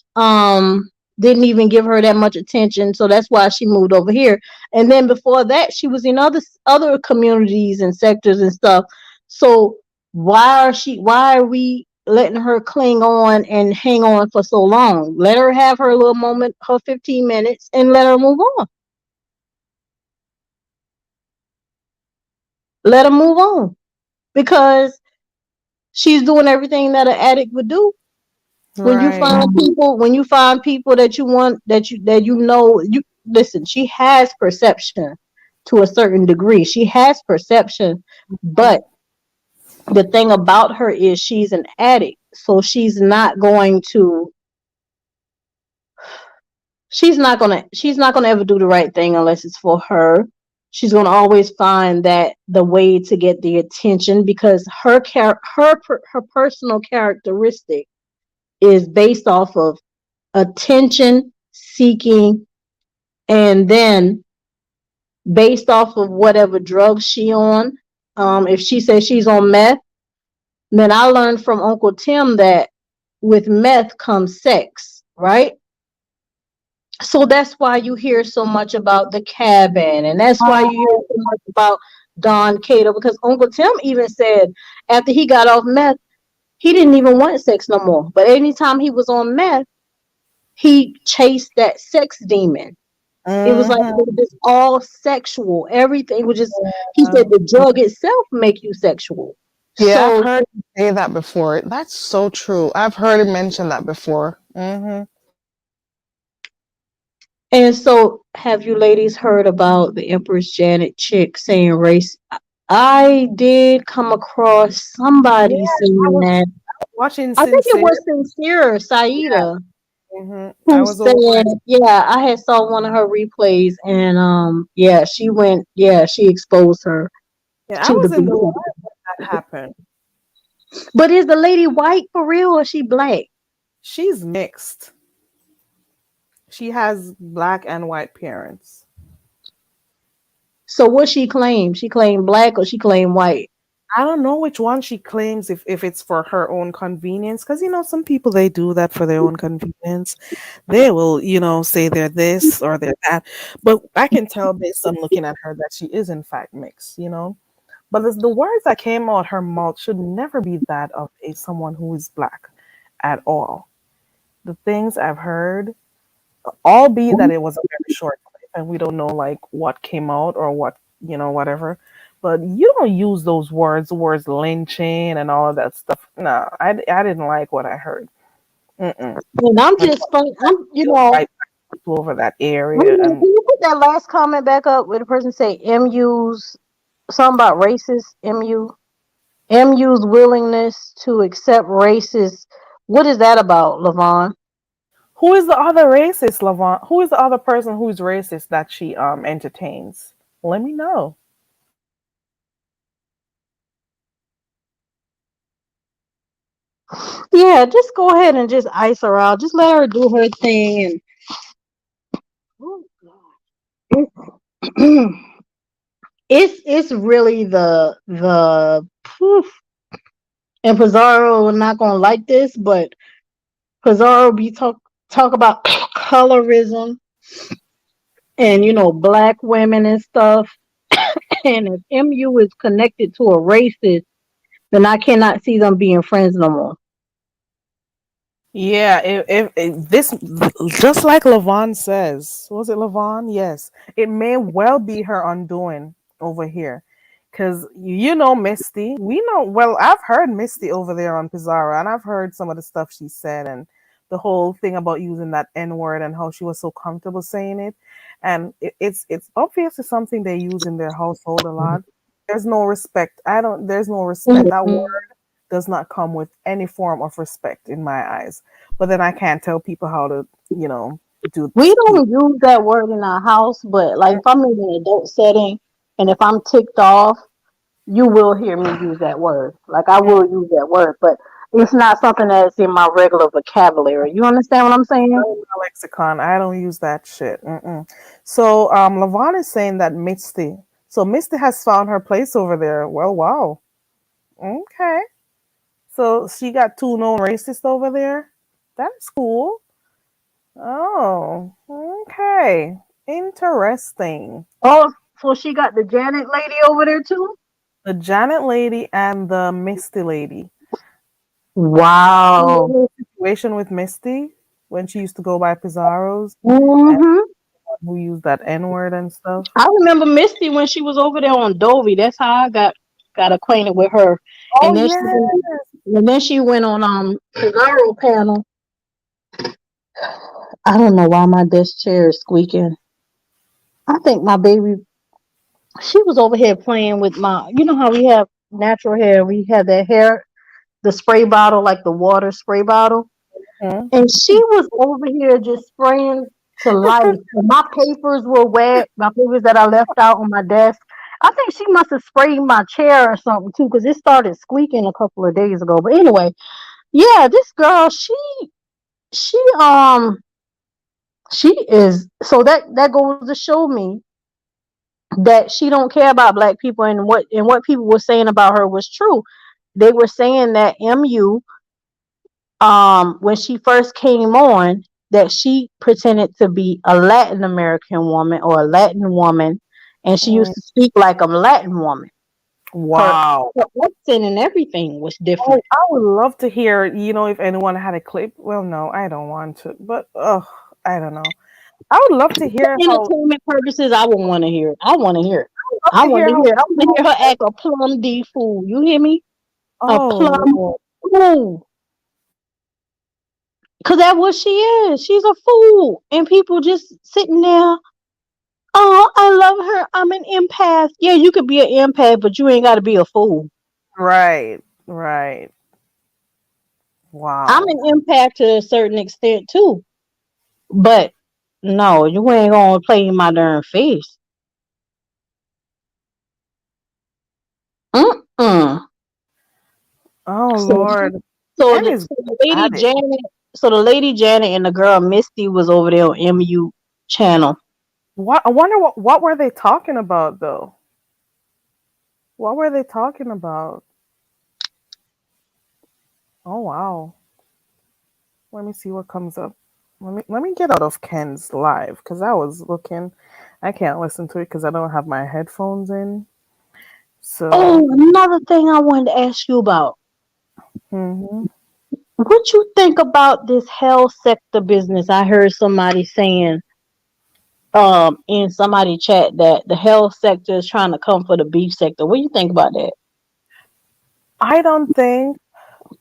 attention, so that's why she moved over here. And then before that, she was in other communities and sectors and stuff. So why are we letting her cling on and hang on for so long? Let her have her little moment, her 15 minutes, and let her move on. Let her move on, because she's doing everything that an addict would do. When you find people that you want, you listen, she has perception to a certain degree. She has perception, but the thing about her is she's an addict. So she's not going to ever do the right thing unless it's for her. She's going to always find that the way to get the attention, because her personal characteristic is based off of attention seeking, and then based off of whatever drugs she on. If she says she's on meth, then I learned from Uncle Tim that with meth comes sex, right? So that's why you hear so much about the cabin, and that's why you hear so much about Don Cato, because Uncle Tim even said after he got off meth, he didn't even want sex no more. But anytime he was on meth, he chased that sex demon. It was like it was just all sexual. Everything was just, he said the drug itself make you sexual. Yeah, So, I've heard him say that before. That's so true. I've heard him mention that before. and so have you ladies heard about the Empress Janet chick saying race? I did come across somebody saying that. Watching I think it Sincere. was Sincere Saida. I Who was over. said, yeah, I had saw one of her replays, and she exposed her Yeah, I to was the in the beast. live when that happened. But is the lady white for real, or is she black? She's mixed. She has black and white parents. So what she claimed? She claimed black or she claimed white? I don't know which one she claims, if it's for her own convenience, because some people, they do that for their own convenience. They will, say they're this or they're that. But I can tell based on looking at her that she is in fact mixed, But the words that came out her mouth should never be that of someone who is black at all. The things I've heard, albeit that it was a very short clip and we don't know like what came out or what, whatever. But you don't use those words lynching and all of that stuff. No, I didn't like what I heard. Mm-mm. And I'm just I'm White people over that area, can you put that last comment back up where the person say MU's something about racist MU's willingness to accept racist. What is that about, Lavon? who is the other racist, Lavon? Who is the other person who's racist that she entertains? Let me know. Yeah, just go ahead and just ice her out. Just let her do her thing and oh God. It's really the poof. And Pizarro not gonna like this, but Pizarro be talk about colorism and black women and stuff. And if MU is connected to a racist, then I cannot see them being friends no more. Yeah, if this, just like Lavon says, was it Lavon? Yes, it may well be her undoing over here, because Misty. We know well. I've heard Misty over there on Pizarro, and I've heard some of the stuff she said, and the whole thing about using that N word and how she was so comfortable saying it, and it's obviously something they use in their household a lot. There's no respect. There's no respect. That word does not come with any form of respect in my eyes. But then I can't tell people how to, do. We don't use that word in our house, but like if I'm in an adult setting and if I'm ticked off, you will hear me use that word. Like I will use that word, but it's not something that's in my regular vocabulary. You understand what I'm saying? My lexicon. I don't use that shit. So Lavon is saying that Misty. So Misty has found her place over there. Well, wow. Okay. So she got two known racists over there. That's cool. Oh, okay. Interesting. Oh, so she got the Janet lady over there too? The Janet lady and the Misty lady. Wow. The situation with Misty when she used to go by Pizarro's. Who used that N-word and stuff. I remember Misty when she was over there on Dovey. That's how I got acquainted with her. Oh, and then yes. and then she went on Pizarro panel. I don't know why my desk chair is squeaking. I think my baby, she was over here playing with you know how we have natural hair, we have that hair, the spray bottle, like the water spray bottle. And she was over here just spraying to life. And my papers were wet, my papers that I left out on my desk. I think she must have sprayed my chair or something too, because it started squeaking a couple of days ago. But anyway, yeah, this girl, she is, so that goes to show me that she don't care about black people, and what people were saying about her was true. They were saying that MU, when she first came on, that she pretended to be a Latin American woman or a Latin woman, and she used to speak like a Latin woman. Wow. Her accent and everything was different. I would love to hear, if anyone had a clip. Well, no, I don't want to, but I don't know. I would love to hear For entertainment purposes, I would want to hear it. I want to hear it. I want to hear her act a plum D fool. You hear me? A plum fool. Because that's what she is. She's a fool. And people just sitting there, oh, I love her. I'm an empath. Yeah, you could be an empath, but you ain't got to be a fool. Right. Wow. I'm an empath to a certain extent, too. But, no, you ain't going to play in my darn face. Oh, Lord. So the lady Janet and the girl Misty was over there on MU channel. What? I wonder what were they talking about, though? What were they talking about? Oh, wow. Let me see what comes up. Let me get out of Ken's live, because I was looking. I can't listen to it because I don't have my headphones in. So. Oh, another thing I wanted to ask you about. What you think about this health sector business? I heard somebody saying in somebody chat that the health sector is trying to come for the beef sector. What do you think about that? I don't think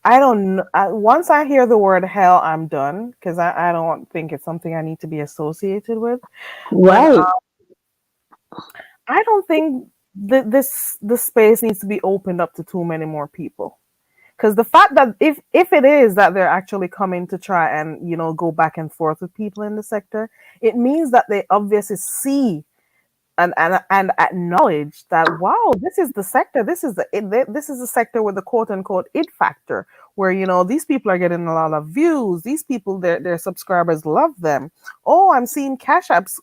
I don't kn- once I hear the word hell, I'm done because I don't think it's something I need to be associated with. But Right. I don't think this space needs to be opened up to too many more people. Because the fact that if it is that they're actually coming to try and go back and forth with people in the sector, it means that they obviously see and acknowledge that, wow, this is the sector, this is the sector with the quote unquote it factor, where these people are getting a lot of views, these people, their subscribers love them. Oh, I'm seeing cash apps,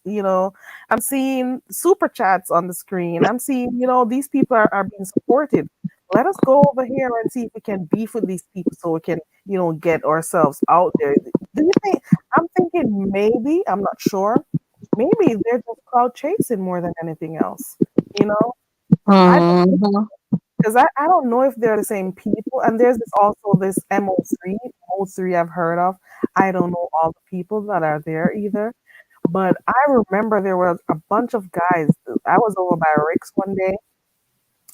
I'm seeing super chats on the screen, I'm seeing these people are being supported. Let us go over here and see if we can beef with these people so we can get ourselves out there. Do you think, I'm thinking, maybe, I'm not sure, maybe they're just cloud chasing more than anything else. I don't, Mhm. because I don't know if they're the same people. And there's this Mo3 I've heard of. I don't know all the people that are there either. But I remember there was a bunch of guys. I was over by Rick's one day,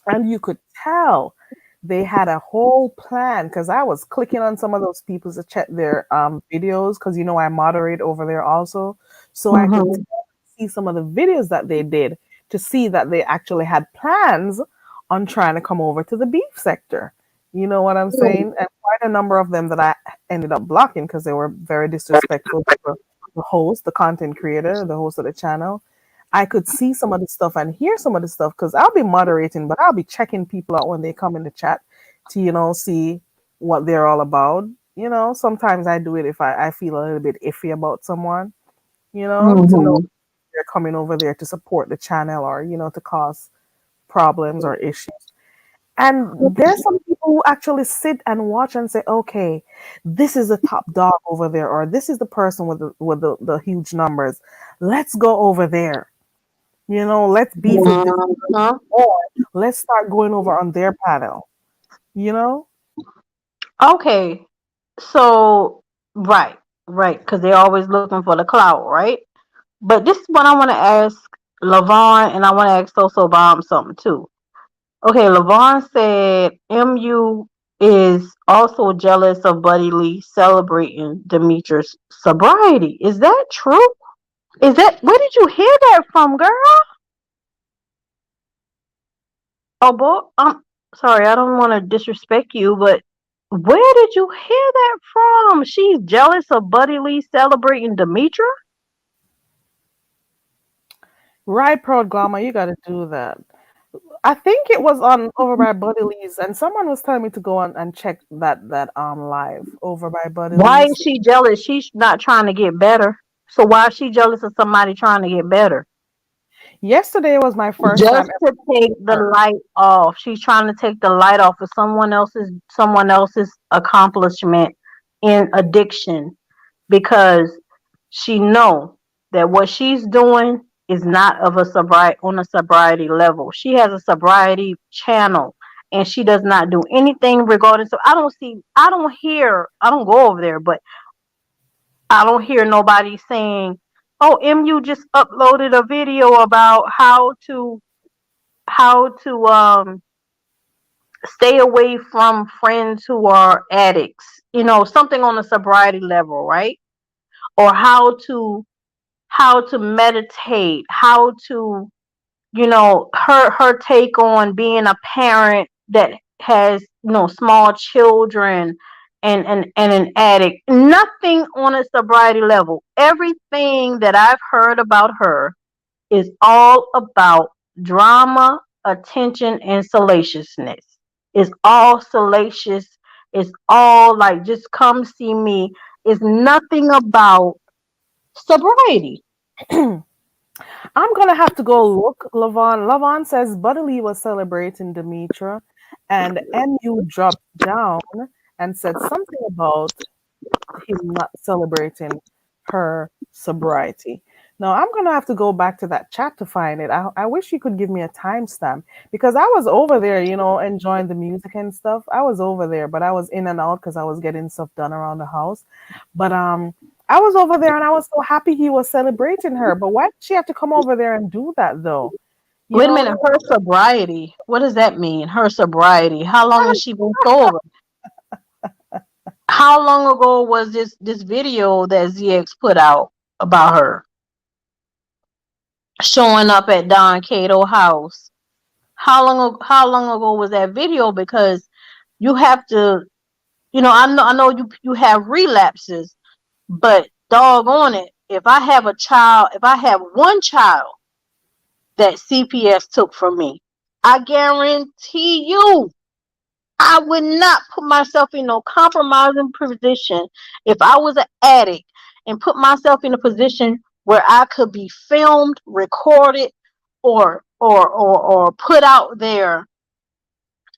and you could tell they had a whole plan, because I was clicking on some of those people to check their videos, because I moderate over there also, so I could Mhm. see some of the videos that they did, to see that they actually had plans on trying to come over to the beef sector. You know what I'm saying? And quite a number of them that I ended up blocking because they were very disrespectful to the host, the content creator, the host of the channel. I could see some of the stuff and hear some of the stuff, because I'll be moderating, but I'll be checking people out when they come in the chat to, see what they're all about. Sometimes I do it if I feel a little bit iffy about someone, to know Mhm. they're coming over there to support the channel, or, to cause problems or issues. And there's some people who actually sit and watch and say, okay, this is the top dog over there, or this is the person with the huge numbers. Let's go over there. Let's beef with this person, Mhm. or let's start going over on their panel. You know? Okay, so right, because they're always looking for the clout, right? But this is what I want to ask Lavon, and I want to ask Soso Bomb something too. Okay, Lavon said MU is also jealous of Buddy Lee celebrating Demetra's sobriety. Is that true? Is that, where did you hear that from, girl? Oh, boy, I'm sorry, I don't want to disrespect you, but where did you hear that from? She's jealous of Buddy Lee celebrating Demetra? Right, Proud Glamour, you got to do that. I think it was on over by Buddy Lee's, and someone was telling me to go on and check that live over by Buddy Why is Lee's. she jealous? She's not trying to get better. So why is she jealous of somebody trying to get better? Yesterday was my first time Just ever to take seeing the her. light off. She's trying to take the light off of someone else's accomplishment in addiction, because she know that what she's doing is not of a sobriety level. She has a sobriety channel, and she does not do anything regarding. So I don't go over there, but I don't hear nobody saying, "Oh, MU just uploaded a video about how to stay away from friends who are addicts." Something on the sobriety level, right? Or how to meditate, how to, her take on being a parent that has, small children, and an addict. Nothing on a sobriety level. Everything that I've heard about her is all about drama, attention, and salaciousness. It's all salacious. It's all like, just come see me. It's nothing about sobriety. I'm gonna have to go look, Lavon. Lavon says Buddy Lee was celebrating Demetra, and MU dropped down and said something about him not celebrating her sobriety. Now I'm gonna have to go back to that chat to find it. I wish you could give me a timestamp, because I was over there, enjoying the music and stuff. I was over there, but I was in and out because I was getting stuff done around the house. But I was over there and I was so happy he was celebrating her. But why did she have to come over there and do that though? You Wait a know, minute, her sobriety. What does that mean? Her sobriety. How long has she been sober? How long ago was this video that ZX put out about her showing up at Don Cato house? How long ago was that video? Because you have to, I know you have relapses, but doggone it, if I have one child that CPS took from me, I guarantee you I would not put myself in no compromising position if I was an addict and put myself in a position where I could be filmed, recorded, or put out there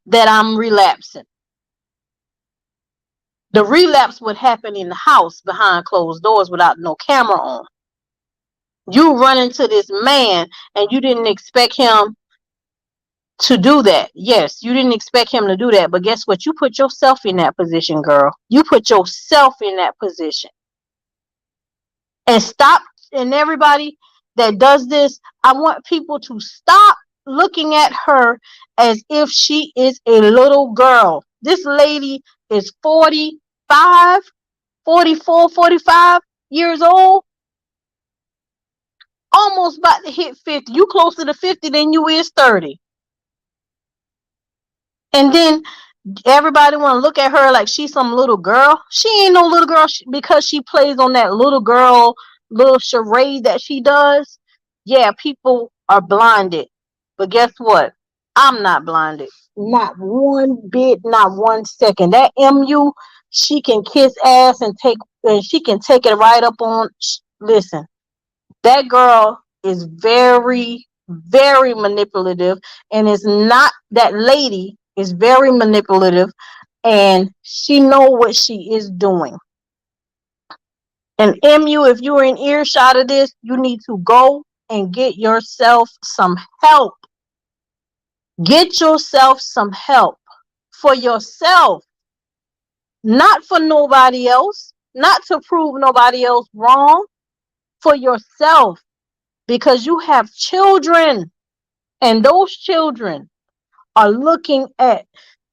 that I'm relapsing. The relapse would happen in the house behind closed doors without no camera on. You run into this man and you didn't expect him to do that. Yes, you didn't expect him to do that, but guess what? You put yourself in that position, girl. You put yourself in that position. And stop, and everybody that does this, I want people to stop looking at her as if she is a little girl. This lady is 45, 44, 45 years old, almost about to hit 50. You closer to 50 than you is 30. And then everybody want to look at her like she's some little girl. She ain't no little girl because she plays on that little girl, little charade that she does. Yeah, people are blinded. But guess what? I'm not blinded. Not one bit, not 1 second. That MU, she can kiss ass and she can take it right up on. Listen, that girl is very, very manipulative, and that lady is very manipulative, and she know what she is doing. And MU, if you're in earshot of this, you need to go and get yourself some help. Get yourself some help for yourself, not for nobody else, not to prove nobody else wrong, for yourself, because you have children, and those children are looking at.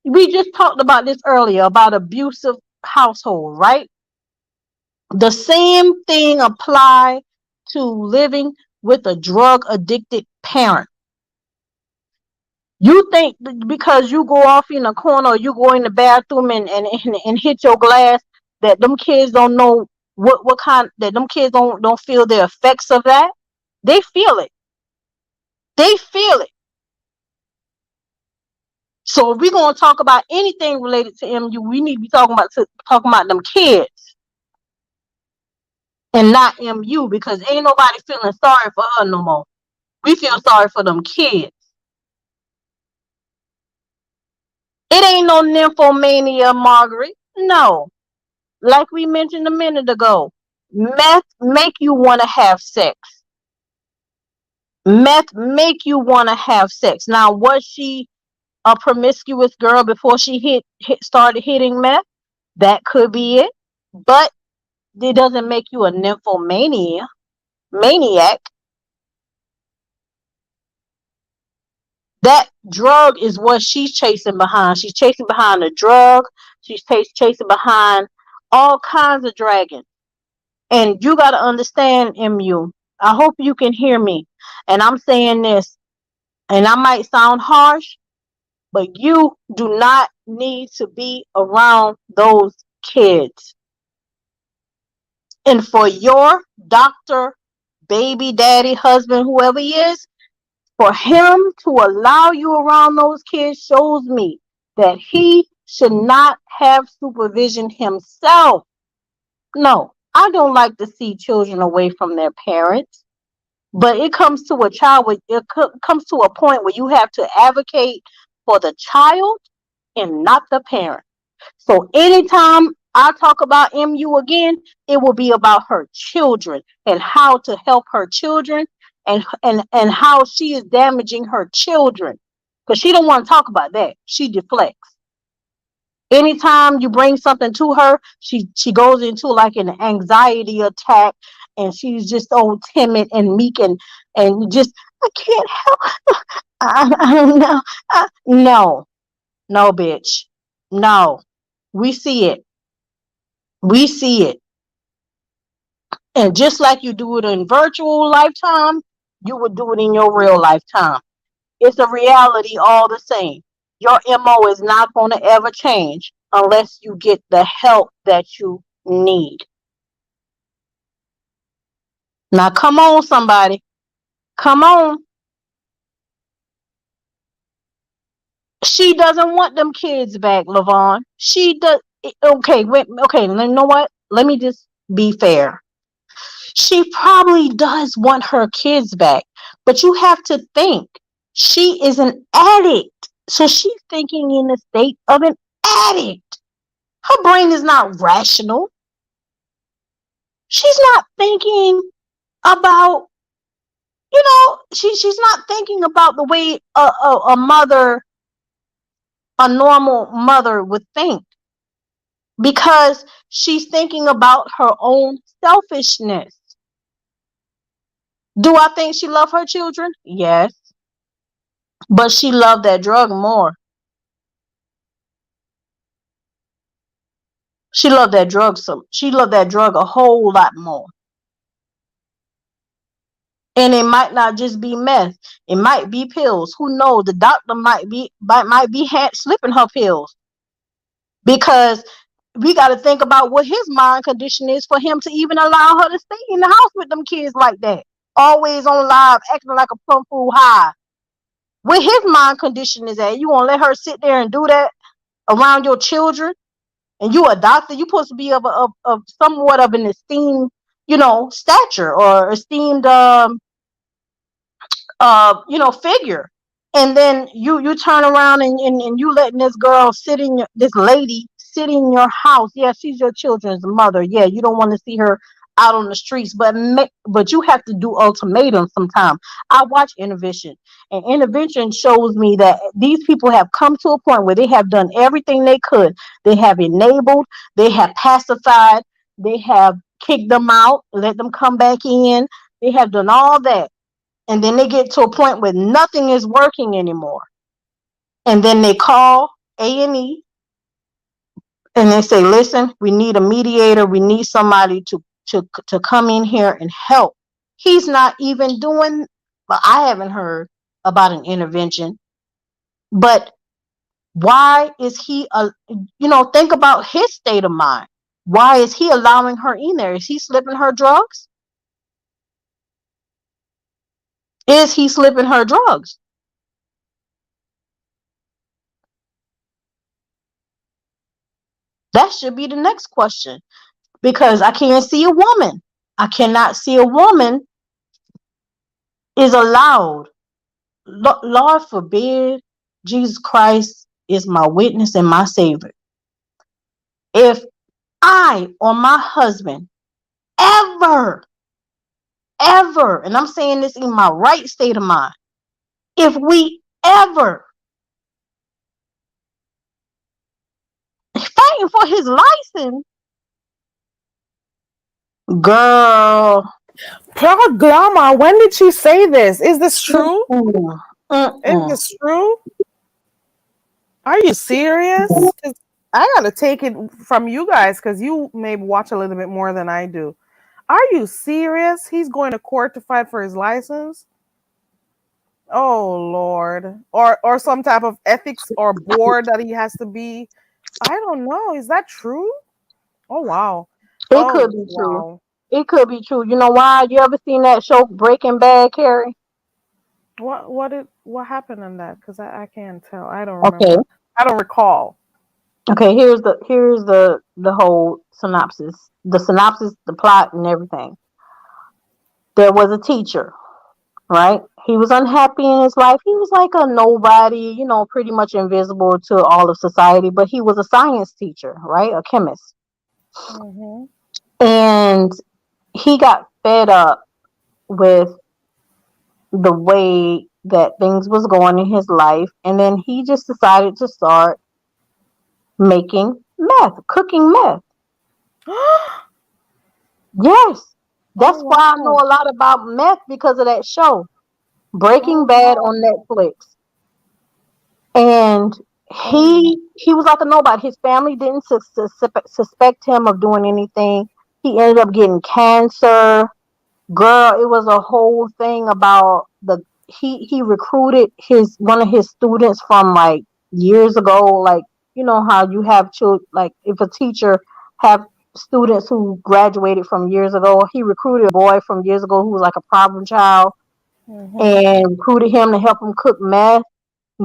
We just talked about this earlier about abusive household, right? The same thing apply to living with a drug addicted parent. You think because you go off in a corner or you go in the bathroom and hit your glass that them kids don't know what kind, that them kids don't feel the effects of that? They feel it. They feel it. So if we're gonna talk about anything related to MU, we need to be talking about them kids and not MU, because ain't nobody feeling sorry for her no more. We feel sorry for them kids. It ain't no nymphomania, Margaret. No. Like we mentioned a minute ago, meth make you want to have sex. Meth make you want to have sex. Now, was she a promiscuous girl before she started hitting meth? That could be it. But it doesn't make you a nymphomaniac. That drug is what she's chasing behind. She's chasing behind a drug. She's chasing behind all kinds of dragons. And you got to understand, MU. I hope you can hear me. And I'm saying this, and I might sound harsh, but you do not need to be around those kids. And for your doctor, baby daddy, husband, whoever he is, for him to allow you around those kids shows me that he should not have supervision himself. No, I don't like to see children away from their parents, but it comes to comes to a point where you have to advocate for the child and not the parent. So anytime I talk about MU again, it will be about her children and how to help her children and how she is damaging her children, because she don't want to talk about that. She deflects. Anytime you bring something to her, she goes into like an anxiety attack, and she's just so timid and meek and just, I can't help. I don't know. No, no, bitch, no. We see it. We see it. And just like you do it in virtual lifetime, you would do it in your real lifetime. It's a reality all the same. Your MO is not going to ever change unless you get the help that you need. Now, come on, somebody. Come on. She doesn't want them kids back, Lavon. She does. Okay, wait, okay, you know what? Let me just be fair. She probably does want her kids back, but you have to think she is an addict. So she's thinking in the state of an addict. Her brain is not rational. She's not thinking about, she's not thinking about the way a mother, a normal mother would think, because she's thinking about her own selfishness. Do I think she loved her children? Yes. But she loved that drug more. She loved that drug she loved that drug a whole lot more. And it might not just be meth. It might be pills. Who knows? The doctor might be slipping her pills, because we got to think about what his mind condition is for him to even allow her to stay in the house with them kids like that. Always on live, acting like a plum fool high. Where his mind condition is at, you want to let her sit there and do that around your children? And you a doctor, you supposed to be of somewhat of an esteemed, stature, or esteemed, figure. And then you turn around and you letting this girl this lady sit in your house. Yeah, she's your children's mother. Yeah, you don't want to see her out on the streets, but you have to do ultimatums sometimes. I watch Intervention, and Intervention shows me that these people have come to a point where they have done everything they could. They have enabled, they have pacified, they have kicked them out, let them come back in. They have done all that. And then they get to a point where nothing is working anymore. And then they call A&E and they say, listen, we need a mediator. We need somebody to come in here and help. He's not even doing, well, I haven't heard about an intervention. But why is he, think about his state of mind. Why is he allowing her in there? Is he slipping her drugs? Is he slipping her drugs? That should be the next question, because I can't see a woman. I cannot see a woman is allowed. Lord forbid, Jesus Christ is my witness and my savior. If I or my husband ever, and I'm saying this in my right state of mind, if we ever fighting for his license, girl. Glama, when did she say this? Is this true? Is this true? Are you serious? 'Cause I gotta take it from you guys, because you maybe watch a little bit more than I do. Are you serious? He's going to court to fight for his license? Oh Lord. Or some type of ethics or board that he has to be. I don't know. Is that true? Oh wow. It could be true. It could be true. You know why? You ever seen that show Breaking Bad, Carrie? What happened in that? Because I can't tell. I don't remember. Okay. I don't recall. Okay, here's the whole synopsis. The synopsis, the plot, and everything. There was a teacher, right? He was unhappy in his life. He was like a nobody, pretty much invisible to all of society, but he was a science teacher, right? A chemist. Mm-hmm. And he got fed up with the way that things was going in his life, and then he just decided to start making meth, cooking meth. Yes, that's Oh why I know wow. a lot about meth because of that show, Breaking Oh Bad wow. on Netflix. And Oh. he was like a nobody. His family didn't suspect him of doing anything. He ended up getting cancer. Girl, it was a whole thing about the he recruited his one of his students from like years ago. Like, you know how you have children, like if a teacher have students who graduated from years ago, he recruited a boy from years ago who was like a problem child Mm-hmm. and recruited him to help him cook meth.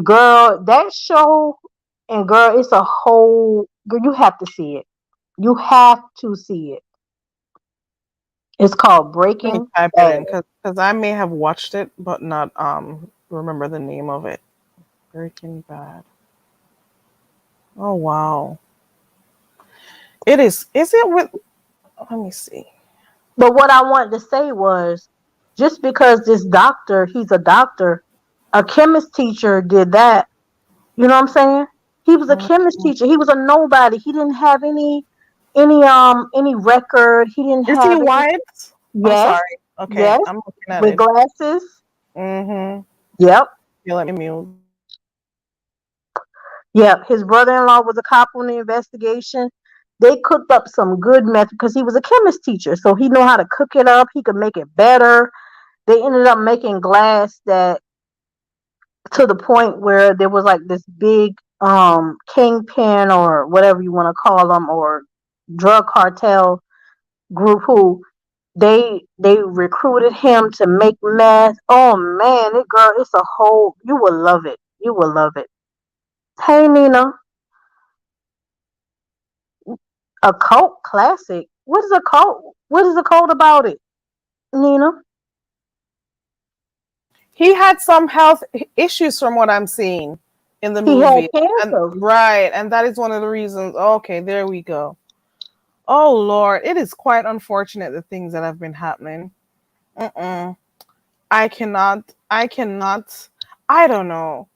Girl, that show, and girl, it's a whole girl, you have to see it. You have to see it. It's called Let me Breaking type it Bad. in because I may have watched it but not remember the name of it. Breaking Bad. Oh wow. It is it with let me see. But what I wanted to say was, just because this doctor, he's a doctor, a chemist teacher did that. You know what I'm saying? He was a chemist Mhm. teacher. He was a nobody. He didn't have any record. He didn't Is he have any. white? I'm Yes, sorry. Okay, yes, I'm looking at with it. glasses. Mm-hmm. Yep, Yeah, let me mute. yep. His brother-in-law was a cop on the investigation. They cooked up some good method because he was a chemist teacher, so he knew how to cook it up. He could make it better. They ended up making glass that, to the point where there was like this big kingpin or whatever you want to call them, or drug cartel group, who they recruited him to make meth. Oh man, it girl, it's a whole, you will love it. You will love it. Hey Nina, a cult classic. What is a cult? What is a cult about it, Nina? He had some health issues from what I'm seeing in the He had movie. And cancer. right, and that is one of the reasons. Okay, there we go. Oh Lord, it is quite unfortunate the things that have been happening. Mm-mm. I cannot, I don't know.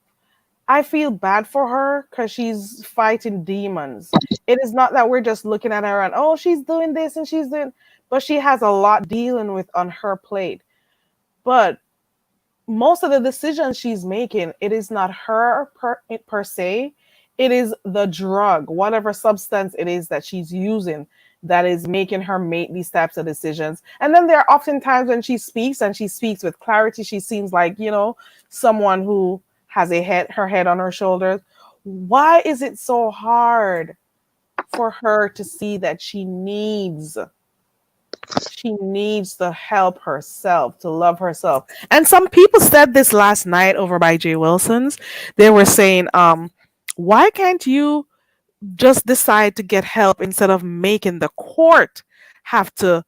I feel bad for her because she's fighting demons. It is not that we're just looking at her and oh, she's doing this and she's doing, but she has a lot dealing with on her plate. But most of the decisions she's making, it is not her per se. It is the drug, whatever substance it is that she's using, that is making her make these types of decisions. And then there are often times when she speaks and she speaks with clarity. She seems like, someone who has her head on her shoulders. Why is it so hard for her to see that she needs to help herself, to love herself? And some people said this last night over by Jay Wilson's. They were saying, why can't you just decide to get help instead of making the court have to,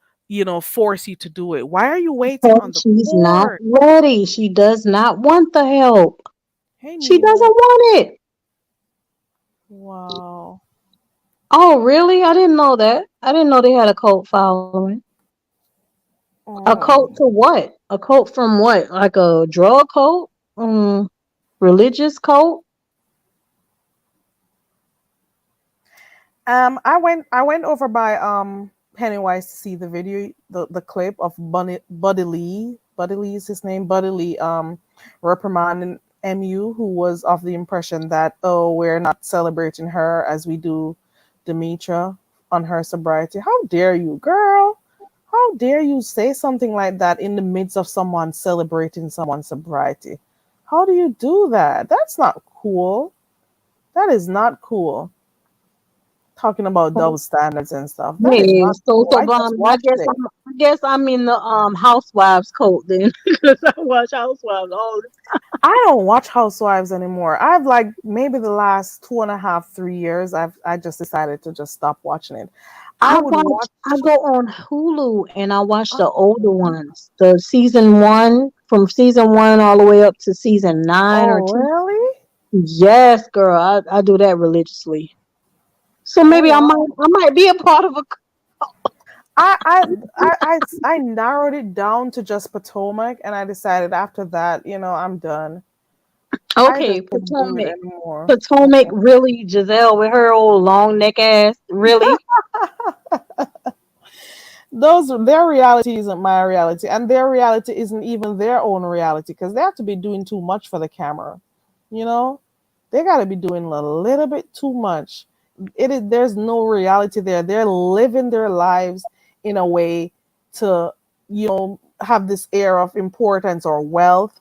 force you to do it? Why are you waiting on the She's not court? ready. She does not want the help. Hey, She doesn't Nina. want it. Wow. Oh, really? I didn't know that. I didn't know they had a cult following. A cult Mm. to what? A cult from what? Like a drug cult? Religious cult? I went over by Pennywise to see the video, the clip of Buddy Lee. Buddy Lee is his name. Buddy Lee reprimanding MU, who was of the impression that, oh, we're not celebrating her as we do Demetra on her sobriety. How dare you, girl? How dare you say something like that in the midst of someone celebrating someone's sobriety? How do you do that? That's not cool. That is not cool. Talking about double standards and stuff. That is Hey, not so cool. so I just bomb. watched it. I guess I'm in the housewives cult then, because I watch housewives all the I don't watch Housewives anymore. I've like maybe the last 2.5, 3 years, I just decided to just stop watching it. I would watch. I go on Hulu and I watch the older Oh, ones. The season one, from season one all the way up to season 9 or oh 10. really? Yes, girl, I do that religiously. So Oh maybe wow. I might be a part of a. I narrowed it down to just Potomac, and I decided after that, I'm done. I Okay, just couldn't do it Potomac. anymore. Potomac, really? Giselle with her old long neck ass, really? Their reality isn't my reality, and their reality isn't even their own reality because they have to be doing too much for the camera. You know, they got to be doing a little bit too much. There's no reality there. They're living their lives in a way to, have this air of importance or wealth.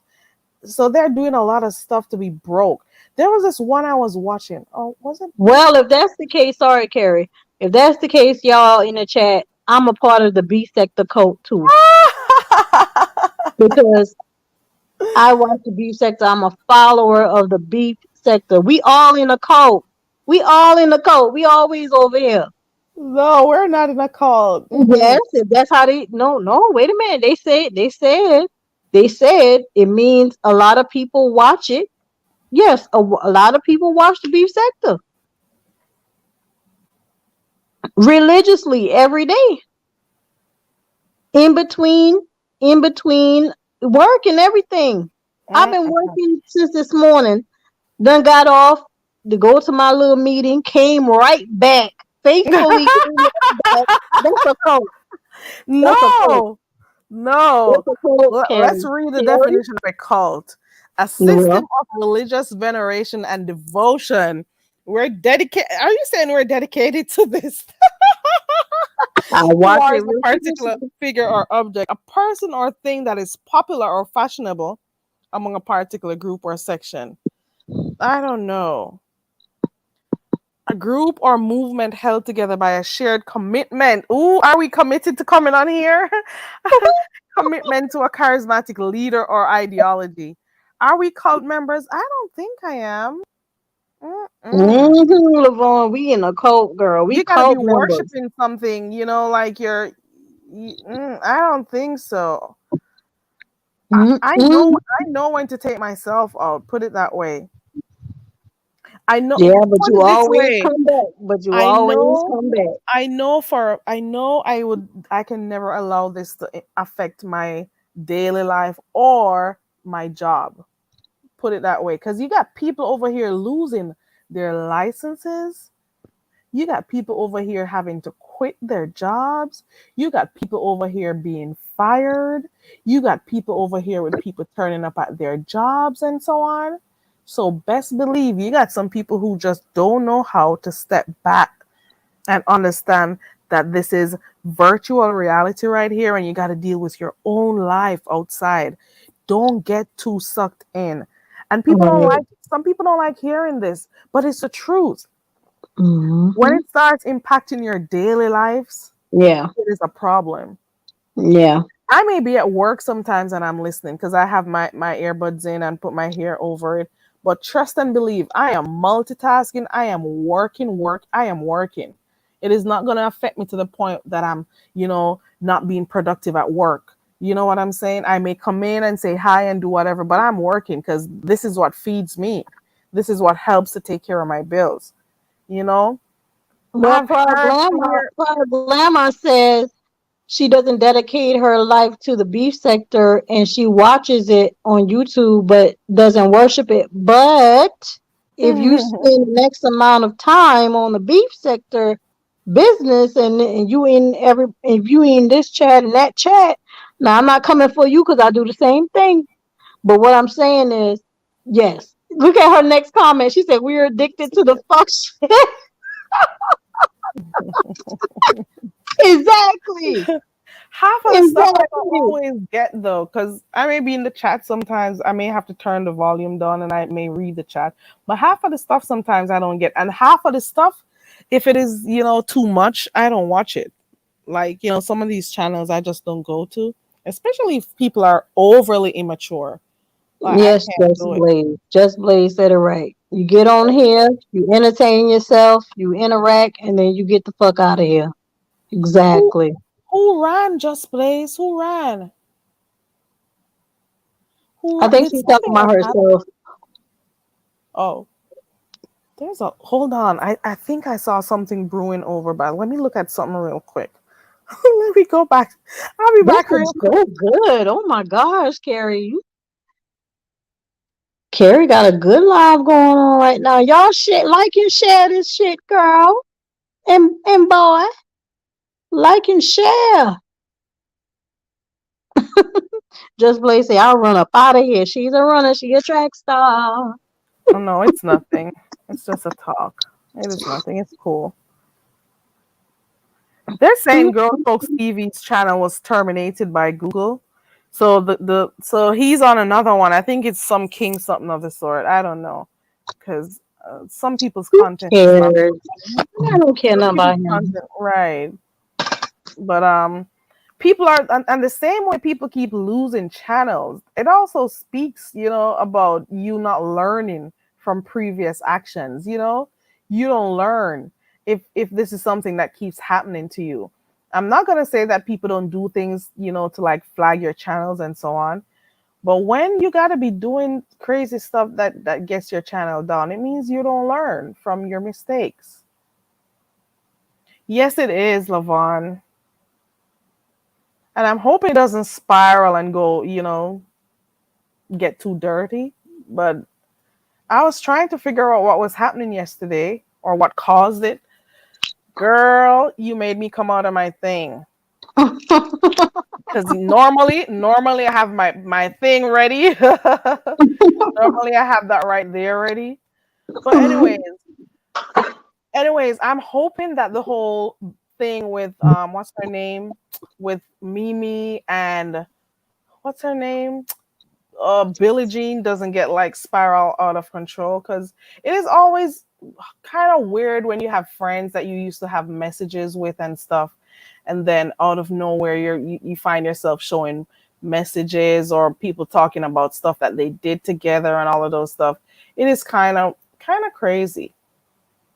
So they're doing a lot of stuff to be broke. There was this one I was watching. Oh, was it? Well, if that's the case, sorry, Carrie. If that's the case, y'all in the chat, I'm a part of the B sector cult too. Because I watch the beef sector. I'm a follower of the beef sector. We all in a cult. We all in a cult. We always over here. No, we're not in a cult. Yes, if that's how they no, wait a minute. They said it means a lot of people watch it. Yes, a lot of people watch the beef sector religiously every day. In between work and everything. I've been working since this morning. Done got off to go to my little meeting, came right back. Faithfully came right back. That's a cult. No. That's a cult, Let's Carrie. read the definition of a cult. A system of religious veneration and devotion. We're dedicated. Are you saying we're dedicated to this? I watch Towards it a particular figure or object, a person or thing that is popular or fashionable among a particular group or section. I don't know. A group or movement held together by a shared commitment. Ooh, are we committed to coming on here? Commitment to a charismatic leader or ideology. Are we cult members? I don't think I am. Lavon, we in a cult, girl. We You gotta be cult members. worshiping something, like I don't think so. I know when to take myself out. Put it that way. I know. Yeah, but put you it this always way. come back. But you I always know. come back. I know I can never allow this to affect my daily life or my job. Put it that way. Because you got people over here losing their licenses. You got people over here having to quit their jobs. You got people over here being fired. You got people over here with people turning up at their jobs and so on. So best believe you got some people who just don't know how to step back and understand that this is virtual reality right here and you got to deal with your own life outside. Don't get too sucked in. And some people don't like hearing this, but it's the truth. When it starts impacting your daily lives, yeah, it is a problem. Yeah. I may be at work sometimes and I'm listening because I have my earbuds in and put my hair over it. But trust and believe, I am multitasking. I am working. It is not going to affect me to the point that I'm, not being productive at work. You know what I'm saying? I may come in and say hi and do whatever, but I'm working because this is what feeds me. This is what helps to take care of my bills. Well, Glamour says she doesn't dedicate her life to the beef sector and she watches it on YouTube but doesn't worship it. But if you spend the next amount of time on the beef sector business and if you in this chat and that chat, now I'm not coming for you because I do the same thing. But what I'm saying is, yes. Look at her next comment. She said, we're addicted to the fuck shit. Exactly. Half of the stuff I don't always get though, because I may be in the chat sometimes. I may have to turn the volume down and I may read the chat. But half of the stuff sometimes I don't get. And half of the stuff, if it is, too much, I don't watch it. Like, some of these channels I just don't go to, especially if people are overly immature. Like, yes, Just Blaze said it right. You get on here, you entertain yourself, you interact, and then you get the fuck out of here. Exactly. Who ran Just Blaze? Who ran? I think she's talking about herself. Oh. Hold on. I think I saw something brewing over, but let me look at something real quick. Let me go back. I'll be back real quick. So good. Oh my gosh, Carrie. Carrie got a good live going on right now. Y'all shit, like and share this shit, girl. And boy, like and share. Just Blaze say, I'll run up out of here. She's a runner. She a track star. Oh, no, it's nothing. It's just a talk. It is nothing. It's cool. They're saying Grown Folks TV's channel was terminated by Google. So so he's on another one. I think it's some King something of the sort. I don't know. Because some people's content is not I don't care nothing about him. content, right. But people are, and the same way people keep losing channels, it also speaks, about you not learning from previous actions. You don't learn if this is something that keeps happening to you. I'm not gonna say that people don't do things, to like flag your channels and so on. But when you gotta be doing crazy stuff that gets your channel down, it means you don't learn from your mistakes. Yes, it is, Lavon. And I'm hoping it doesn't spiral and go, get too dirty. But I was trying to figure out what was happening yesterday or what caused it. Girl, you made me come out of my thing. Because normally I have my thing ready. Normally I have that right there ready. But anyways, I'm hoping that the whole thing with what's her name, with Mimi and what's her name, Billie Jean doesn't get like spiral out of control, because it is always kind of weird when you have friends that you used to have messages with and stuff, and then out of nowhere you find yourself showing messages or people talking about stuff that they did together and all of those stuff. It is kind of crazy,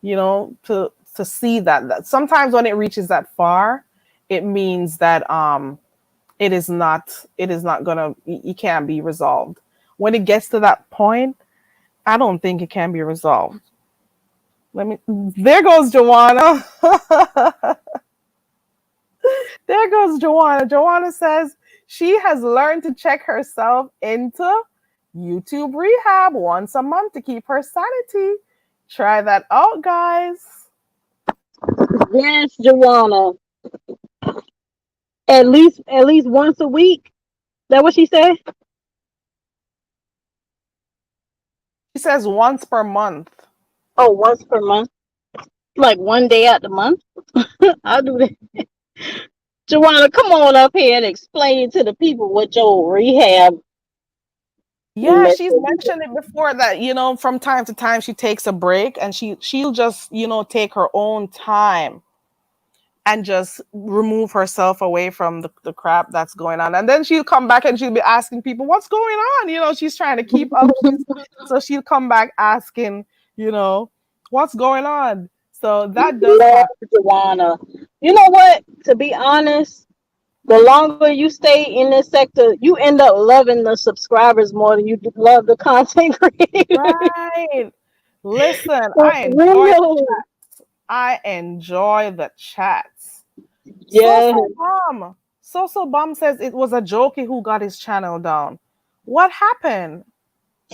to see that sometimes when it reaches that far, it means that it is not gonna, it can't be resolved. When it gets to that point, I don't think it can be resolved. There goes Joanna. There goes Joanna. Joanna says she has learned to check herself into YouTube rehab once a month to keep her sanity. Try that out, guys. Yes, Joanna. At least once a week. That what she said? She says once per month. Oh, once per month. Like one day out the month. I'll do that. Joanna, come on up here and explain to the people what your rehab. Yeah, she's mentioned it before that, from time to time she takes a break and she'll just, take her own time and just remove herself away from the crap that's going on. And then she'll come back and she'll be asking people, what's going on? She's trying to keep up. So she'll come back asking, what's going on? So that does happen. Joanna. You know what? To be honest, the longer you stay in this sector, you end up loving the subscribers more than you love the content creators. Right. Listen, I enjoy the chats. Yeah. So Bomb says it was a jokey who got his channel down. What happened?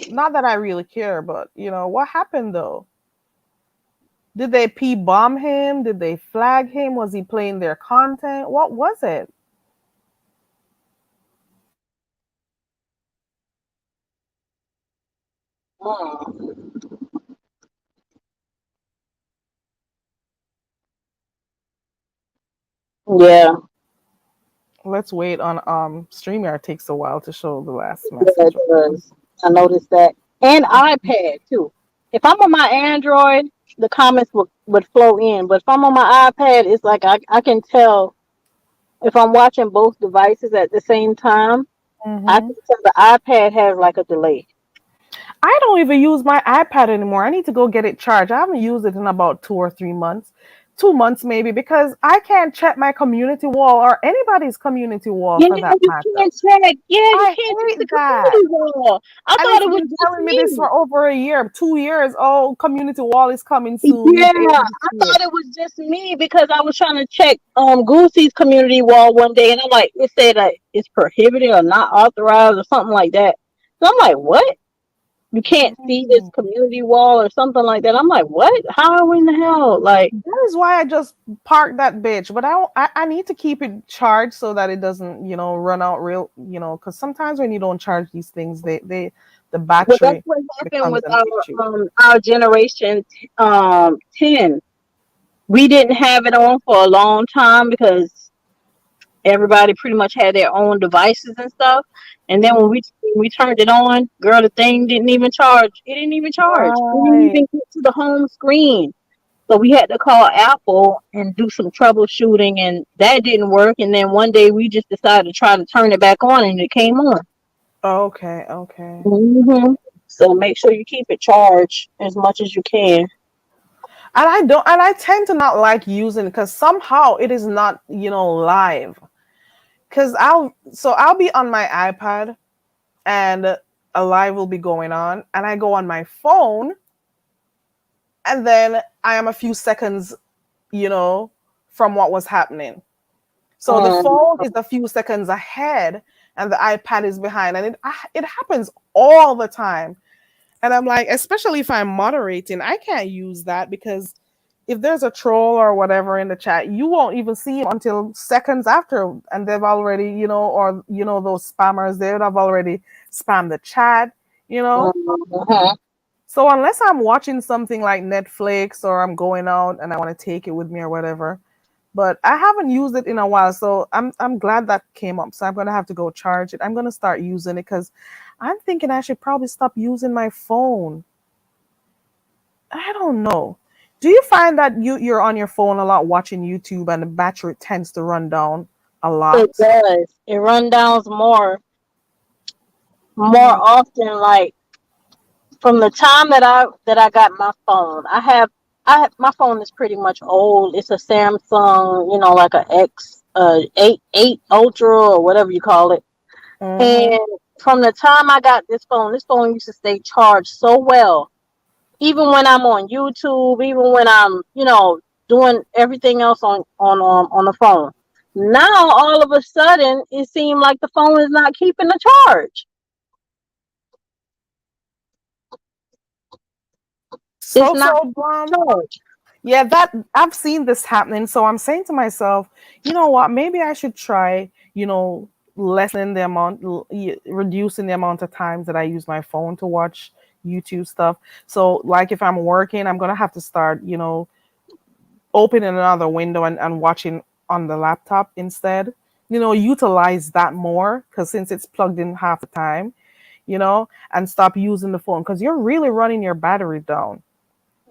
Not that I really care, but what happened though? Did they P-bomb him? Did they flag him? Was he playing their content? What was it? Yeah. Let's wait on StreamYard. Takes a while to show the last message. Yeah, it does. I noticed that. And iPad too. If I'm on my Android, the comments would flow in. But if I'm on my iPad, it's like I can tell if I'm watching both devices at the same time. I can tell the iPad has like a delay. I don't even use my iPad anymore. I need to go get it charged. I haven't used it in about 2 or 3 months. 2 months maybe, because I can't check my community wall or anybody's community wall for that matter. Can't check. Yeah, you can't check the community wall. I thought it was been telling me this for over a year, 2 years. Oh, community wall is coming soon. Yeah, I thought it was just me because I was trying to check Goosey's community wall one day, and I'm like, it said that it's prohibited or not authorized or something like that. So I'm like, what? you can't see this community wall or something like that. I'm like, what? How in the hell? Like, That is why I just parked that bitch. But I need to keep it charged so that it doesn't, run out real, because sometimes when you don't charge these things, the well, that's battery what happened becomes with an issue. our generation 10. We didn't have it on for a long time because everybody pretty much had their own devices and stuff. And then when we turned it on, girl, the thing didn't even charge. It didn't even charge. It didn't Right. even get to the home screen. So we had to call Apple and do some troubleshooting, and that didn't work. And then one day we just decided to try to turn it back on, and it came on. Okay. So make sure you keep it charged as much as you can. And I tend to not like using it because somehow it is not, live. Because I'll be on my iPad and a live will be going on, and I go on my phone, and then I am a few seconds, from what was happening. So the phone is a few seconds ahead, and the iPad is behind, and it happens all the time. And I'm like, especially if I'm moderating, I can't use that because if there's a troll or whatever in the chat, you won't even see him until seconds after, and they've already, or those spammers, they would have already spammed the chat, So unless I'm watching something like Netflix or I'm going out and I want to take it with me or whatever, but I haven't used it in a while, so I'm glad that came up. So I'm gonna have to go charge it. I'm gonna start using it because I'm thinking I should probably stop using my phone. I don't know. Do you find that you're on your phone a lot watching YouTube and the battery tends to run down a lot? It does. It run downs more often. Like from the time that I got my phone, my phone is pretty much old. It's a Samsung, like a X 8 Ultra or whatever you call it. And from the time I got this phone used to stay charged so well. Even when I'm on YouTube, even when I'm, doing everything else on the phone. Now all of a sudden it seemed like the phone is not keeping the charge. So yeah, that I've seen this happening. So I'm saying to myself, you know what? Maybe I should try, lessening the amount, reducing the amount of times that I use my phone to watch YouTube stuff. So like if I'm working, I'm gonna have to start, opening another window and watching on the laptop instead. Utilize that more because since it's plugged in half the time, and stop using the phone because you're really running your battery down.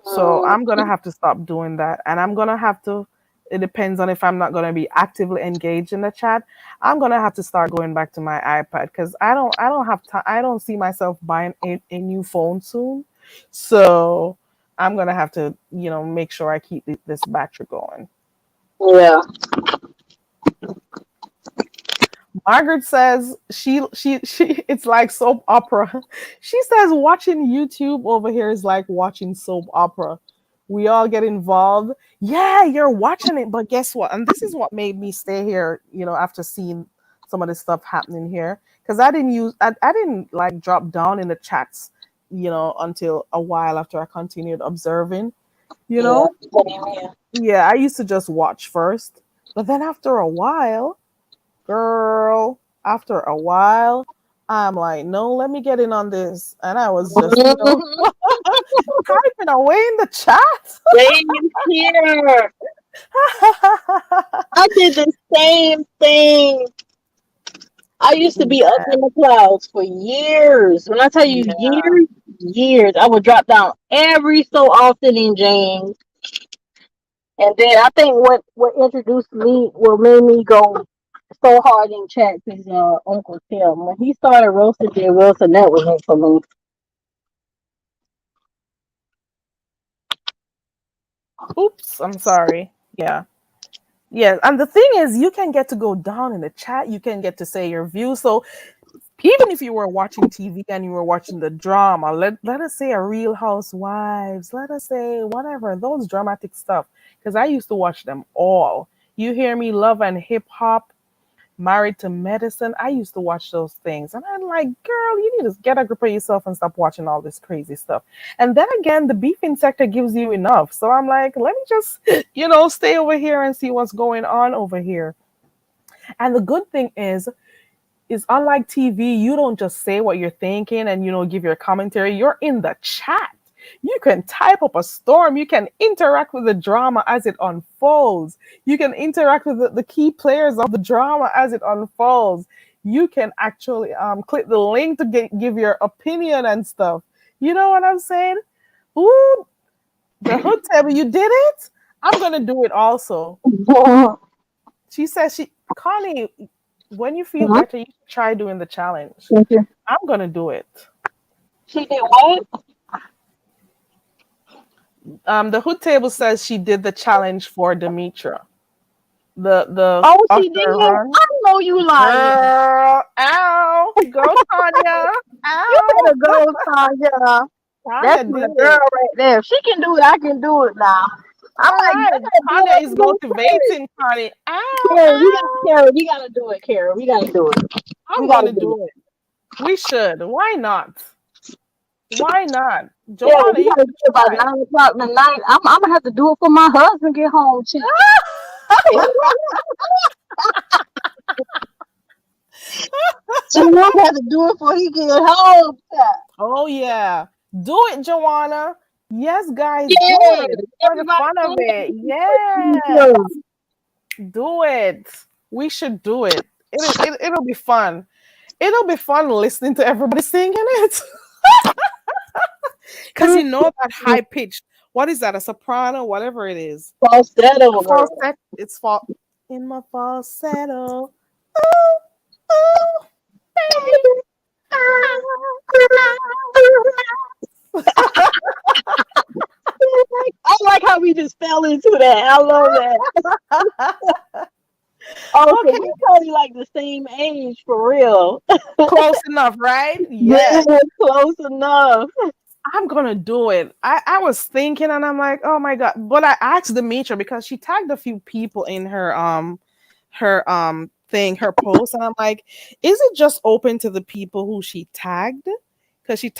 So I'm gonna have to stop doing that, and I'm gonna have to. It depends on if I'm not gonna be actively engaged in the chat. I'm gonna have to start going back to my iPad because I don't have time. I don't see myself buying a new phone soon. So I'm gonna have to, make sure I keep this battery going. Yeah. Margaret says she it's like soap opera. She says watching YouTube over here is like watching soap opera. We all get involved. Yeah, you're watching it, but guess what? And this is what made me stay here, after seeing some of this stuff happening here. Because I didn't like drop down in the chats, until a while after I continued observing, Yeah. Yeah, I used to just watch first. But then after a while, girl, after a while, I'm like, no, let me get in on this. And I was just, typing away in the chat. Same here. I did the same thing. I used to be up in the clouds for years. When I tell you years, I would drop down every so often in James. And then I think what introduced me, what made me go so hard in chat is Uncle Tim. When he started roasting Jay Wilson, that was it for me. Oops, I'm sorry. Yeah. Yeah. And the thing is, you can get to go down in the chat. You can get to say your views. So even if you were watching TV and you were watching the drama, let us say a Real Housewives, let us say whatever, those dramatic stuff. Because I used to watch them all. You hear me, Love and Hip Hop, Married to Medicine. I used to watch those things. And I'm like, girl, you need to get a grip of yourself and stop watching all this crazy stuff. And then again, the beefing sector gives you enough. So I'm like, let me just, stay over here and see what's going on over here. And the good thing is unlike TV, you don't just say what you're thinking and, give your commentary. You're in the chat. You can type up a storm. You can interact with the drama as it unfolds. You can interact with the key players of the drama as it unfolds. You can actually click the link to give your opinion and stuff. You know what I'm saying? Ooh, the hood table, you did it? I'm going to do it also. She says, Connie, when you feel better, you should try doing the challenge. Thank you. I'm going to do it. She did what? The hood table says she did the challenge for Demetra. The She did. run. I know you lying. Girl, ow, go Tanya. You Ow. better go, Tanya. That's Tanya my did girl it. right there. If she can do it, I can do it now. I'm All like, right, you gotta Tanya do is it. motivating Connie. Ow, Carrie, ow. we gotta do it, Carrie. We gotta do it. I'm We gotta gonna do it. do it. We should. Why not? Why not? Yeah, Joanna, we you gotta do it by should try. 9 o'clock tonight. I'm gonna have to do it for my husband get home, child. So I'm gonna have to do it before he get home, child. Oh yeah. Do it, Joanna. Yes, guys, do Yeah, it for the everybody fun of do it. it. Yeah. Do it. We should do it. It'll be fun. It'll be fun listening to everybody singing it. Because that high pitched, what is that? A soprano, whatever it is. Falsetto, girl. Falsetto. It's in my falsetto. Ooh, ooh, baby. I like how we just fell into that. I love that. Oh, so Okay. we probably like the same age for real. Close enough, right? Yeah, Yes. close enough. I'm gonna do it. I was thinking and I'm like, oh my god. But I asked Demetra because she tagged a few people in her thing, her post, and I'm like, is it just open to the people who she tagged? Because she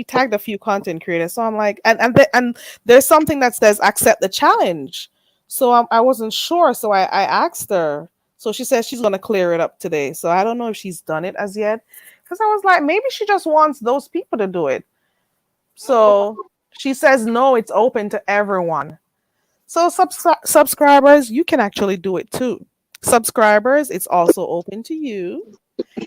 tagged a few content creators. So I'm like, and there's something that says accept the challenge. So I wasn't sure. So I asked her. So she says she's gonna clear it up today. So I don't know if she's done it as yet. Because I was like, maybe she just wants those people to do it. So she says no, it's open to everyone. So subscribers, you can actually do it too. Subscribers, it's also open to you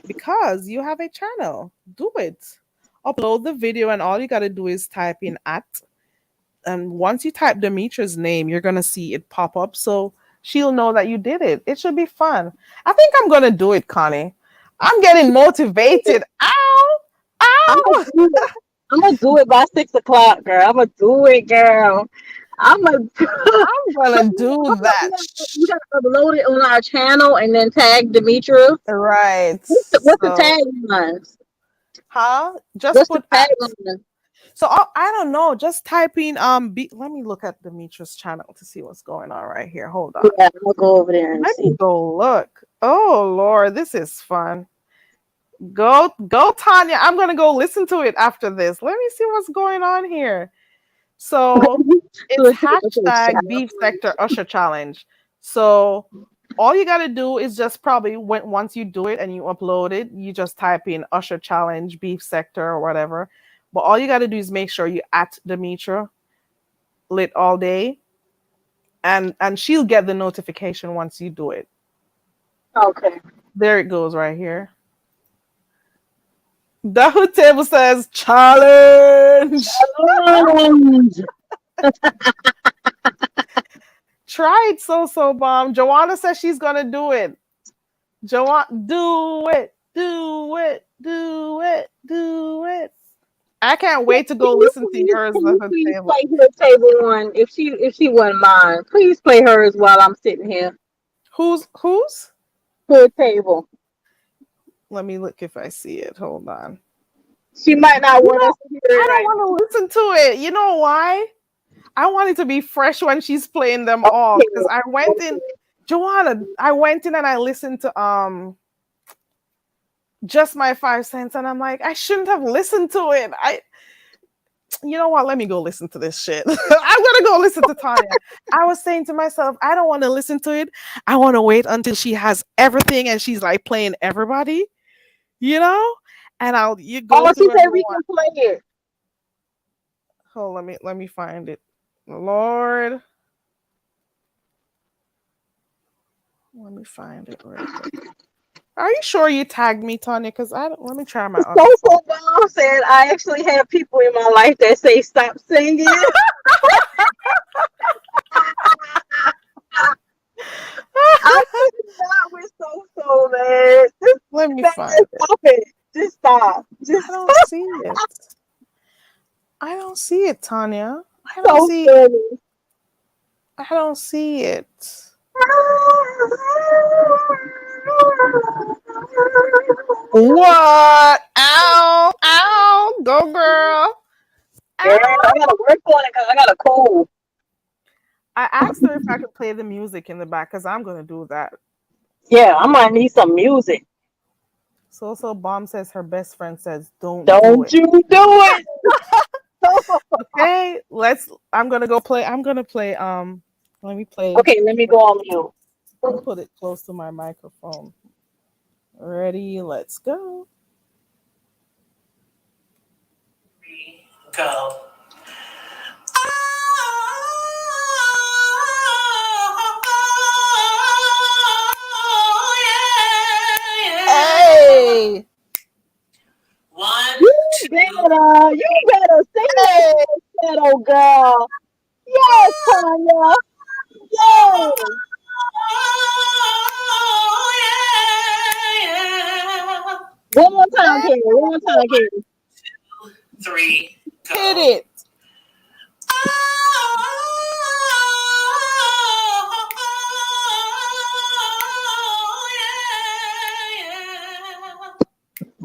because you have a channel. Do it. Upload the video, and all you got to do is type in @ and once you type Demetra's name, you're gonna see it pop up, so she'll know that you did it. It should be fun. I think I'm gonna do it, Connie. I'm getting motivated. Ow! Ow! I'm gonna do it by 6 o'clock, girl. I'm gonna do it, girl. I'm gonna do that. We gotta upload it on our channel and then tag Demetra. Right. What's the tag lines? Huh? Just What's put the tag @ line? So I don't know. Just type in let me look at Demetra's channel to see what's going on right here. Hold on. Yeah, we'll go over there and Let see. me go look. Oh Lord, this is fun. Go Tanya. I'm gonna go listen to it after this. Let me see what's going on here. So it's hashtag Beef Sector Usher Challenge. So all you gotta do is just probably once you do it and you upload it, you just type in Usher Challenge Beef Sector or whatever. But all you gotta do is make sure you @ Demetra lit all day, and she'll get the notification once you do it. Okay. There it goes right here. The hood table says challenge. Try it, so bomb. Joanna says she's gonna do it. Joanna, do it. I can't wait to go listen to yours. Please play her table one if she wouldn't mind. Please play hers while I'm sitting here. Whose? Her table. Let me look if I see it. Hold on. She might not want us to hear it. I don't want to listen to it. You know why? I want it to be fresh when she's playing them all. Because I went in Joanna, I went in and I listened to Just My 5 Cents, and I'm like, I shouldn't have listened to it. You know what? Let me go listen to this shit. I'm gonna go listen to Tanya. I was saying to myself, I don't want to listen to it. I want to wait until she has everything and she's like playing everybody, you know? And you go Oh, she through said we everyone. can play it. Oh, let me find it. Lord. Let me find it real quick. Are you sure you tagged me, Tanya? Because let me try my other phone. Mom said I actually have people in my life that say stop singing. I cannot with so man. Just Let me find it. Stop it. Just stop. Just I don't see it. I don't see it, Tanya. I don't so see. funny. I don't see it. What? Ow! Ow! Go, girl! Girl, I gotta work on it because I got a cold. I asked her if I could play the music in the back because I'm gonna do that. Yeah, I might need some music. So Bomb says her best friend says, "Don't you do it." Okay, I'm gonna go play. I'm gonna play. Let me play. Okay, let me go on mute. I'll put it close to my microphone. Ready? Let's go. Go. Hey! You better sing that little girl. Yes, Tanya. Yes. One more time, Carrie. One more time, Carrie. 3, go. Hit it.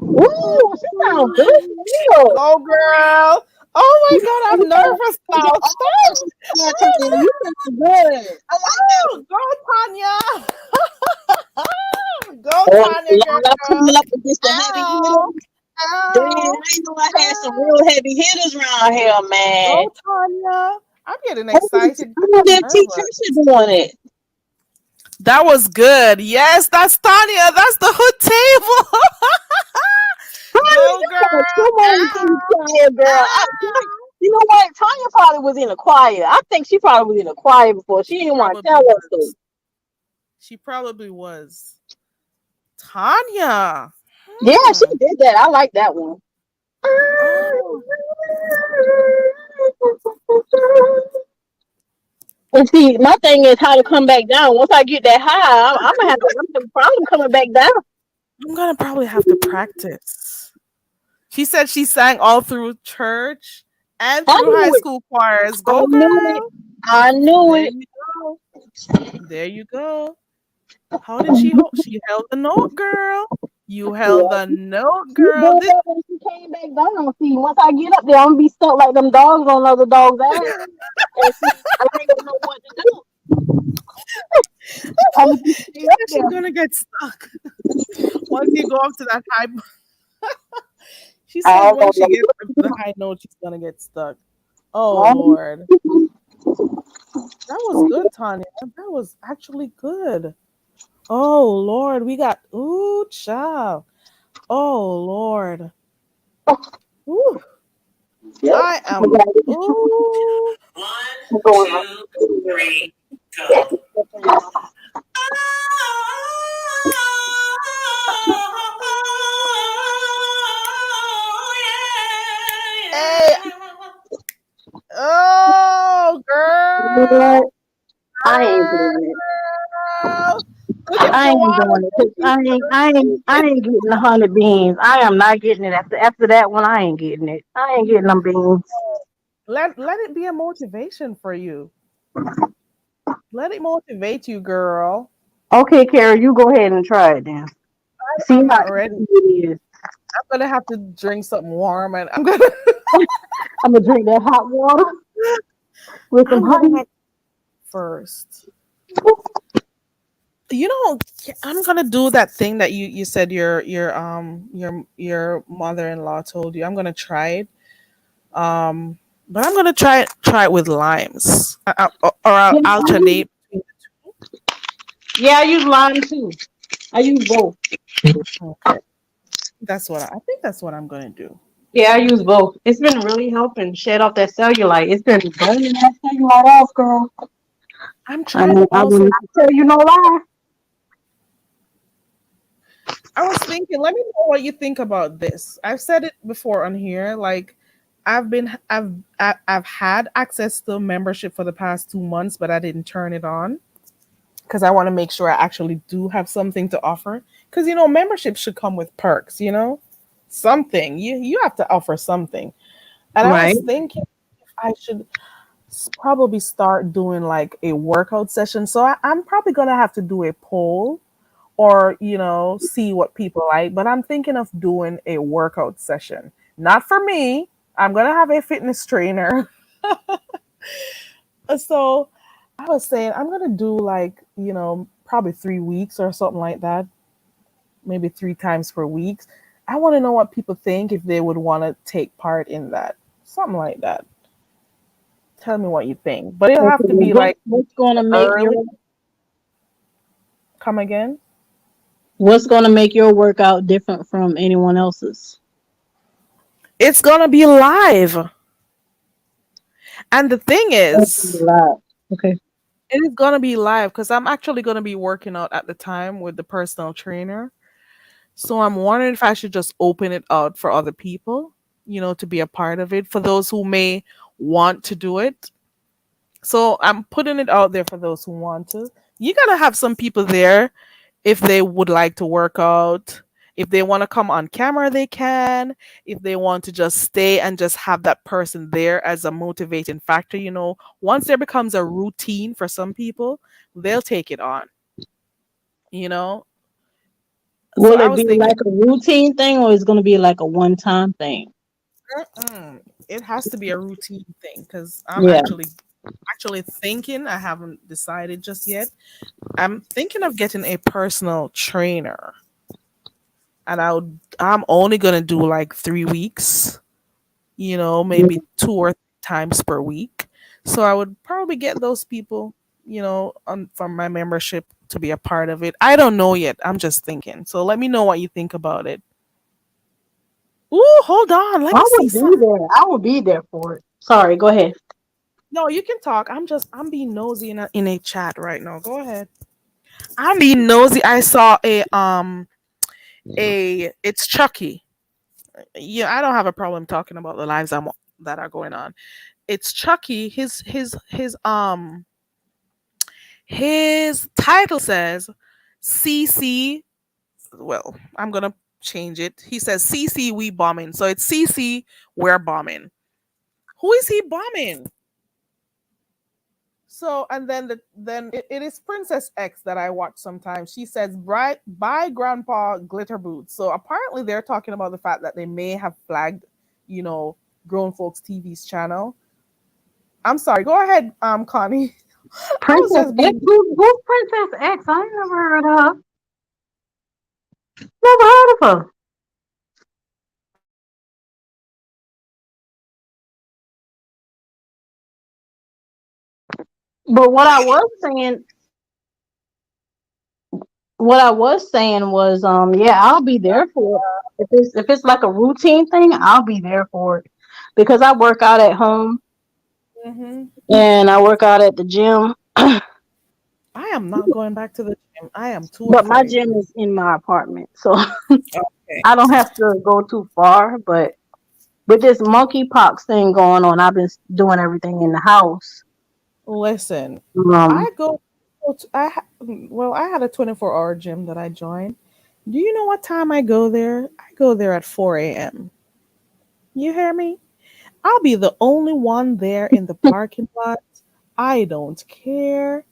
Ooh, she sounds good. Go, girl. Oh my God, I'm nervous now. Stop. You sound good. Go, Tanya. Go, Tanya, girl. I'm coming up against the heavy Ow. hitters. Ow. Damn, I know I had some real heavy hitters around here, man. Go, Tanya. I'm getting excited. I know that teacher doing it. That was good. Yes, that's Tanya. That's the hood table. Go, girl. Girl. You know what? Tanya probably was in a choir. I think she probably was in a choir before. She didn't want to tell us though. She probably was. Tanya. Yeah, she did that. I like that one. Oh. And see, my thing is how to come back down. Once I get that high, I'm gonna have to problem coming back down. I'm gonna probably have to practice. She said she sang all through church and through high school choirs. Go, girl. I knew it. There you go. How did she hold? She held the note, girl. You held the note, girl. She came back down. See, once I get up there, I'm gonna be stuck like them dogs on other dogs' ass. And see, I ain't gonna know what to do. She's gonna get stuck once you go up to that high. She said when she gets up to the high note, she's gonna get stuck. Oh Lord, that was good, Tanya. That was actually good. Oh Lord, we got child. Oh Lord. Ooh. I am. Ooh. 1, 2, 3, go. Hey. Oh, girl. I ain't doing it. I ain't doing it. I ain't getting the 100 beans. I am not getting it. After that one, I ain't getting it. I ain't getting them beans. Let it be a motivation for you. Let it motivate you, girl. Okay, Kara, you go ahead and try it then. I'm not ready. I'm gonna have to drink something warm, and I'm gonna drink that hot water with some honey first. You know, I'm gonna do that thing that you said your mother-in-law told you. I'm gonna try it. But I'm gonna try it with limes, or I'll Yeah, alternate. yeah, I use lime too. I use both. Okay, I think that's what I'm gonna do. Yeah, I use both. It's been really helping shed off that cellulite. It's been burning that cellulite off, girl. I'm I trying mean, to I will also. not tell you no lie. I was thinking, let me know what you think about this. I've said it before on here. Like, I've had access to membership for the past 2 months, but I didn't turn it on because I want to make sure I actually do have something to offer. Because membership should come with perks. Something you have to offer something. And I Right. was thinking if I should probably start doing like a workout session. So I'm probably gonna have to do a poll or see what people like, but I'm thinking of doing a workout session, not for me. I'm gonna have a fitness trainer. So I was saying I'm gonna do like probably 3 weeks or something like that, maybe 3 times per week. I want to know what people think, if they would want to take part in that, something like that. Tell me what you think, but it'll Okay, have to well, be like what's gonna make early. your Come again? what's gonna make your workout different from anyone else's? It's gonna be live. And the thing is, Okay. it is gonna be live because I'm actually gonna be working out at the time with the personal trainer. So I'm wondering if I should just open it out for other people, to be a part of it, for those who may want to do it. So I'm putting it out there for those who want to. You gotta have some people there if they would like to work out. If they want to come on camera, they can. If they want to just stay and just have that person there as a motivating factor, once there becomes a routine for some people, they'll take it on, you know? So Will I it was be thinking, like a routine thing or is it gonna be like a one-time thing? it has to be a routine thing because I'm Yeah. actually thinking, I haven't decided just yet. I'm thinking of getting a personal trainer, and I'm only gonna do like 3 weeks, maybe 2 or 3 times per week. So I would probably get those people, from my membership to be a part of it. I don't know yet. I'm just thinking. So let me know what you think about it. Ooh, hold on. Let I me see would be something. there. I would be there for it. Sorry, go ahead. No, you can talk. I'm being nosy in a chat right now. Go ahead. I'm being nosy. I saw it's Chucky. Yeah, I don't have a problem talking about the lives that are going on. It's Chucky. His title says CC. Well, I'm gonna change it. He says CC we bombing. So it's CC we're bombing. Who is he bombing? So and then it is Princess X that I watch sometimes. She says bright buy grandpa glitter boots. So apparently they're talking about the fact that they may have flagged, Grown Folks TV's channel. I'm sorry. Go ahead, Connie. I was Princess just X? being Who's Princess X? I ain't never heard of her. Never heard of her. But what I was saying was, yeah, I'll be there for it. If it's like a routine thing, I'll be there for it because I work out at home Mhm. and I work out at the gym. I am not going back to the gym. I am too But my afraid. gym is in my apartment, so Okay. I don't have to go too far. But with this monkeypox thing going on, I've been doing everything in the house. Listen, Um, I go. Well, I had a 24-hour gym that I joined. Do you know what time I go there? I go there at 4 a.m. You hear me? I'll be the only one there in the parking lot. I don't care.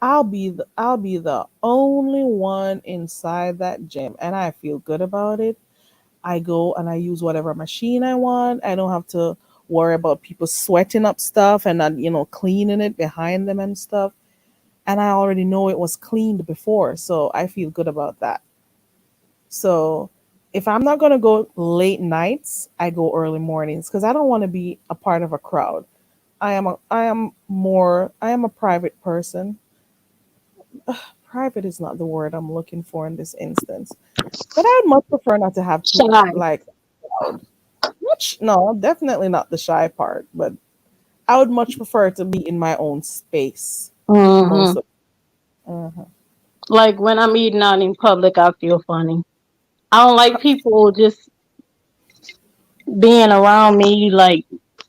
I'll be the only one inside that gym, and I feel good about it. I go and I use whatever machine I want. I don't have to worry about people sweating up stuff and not, cleaning it behind them and stuff. and I already know it was cleaned before, so I feel good about that. So if I'm not gonna go late nights, I go early mornings because I don't want to be a part of a crowd. I am a private person. Private is not the word I'm looking for in this instance. But I would much prefer not to have too Shy. like crowd. No, definitely not the shy part, but I would much prefer to be in my own space Hmm. most of. Mhm. Like when I'm eating out in public, I feel funny. I don't like people just being around me, like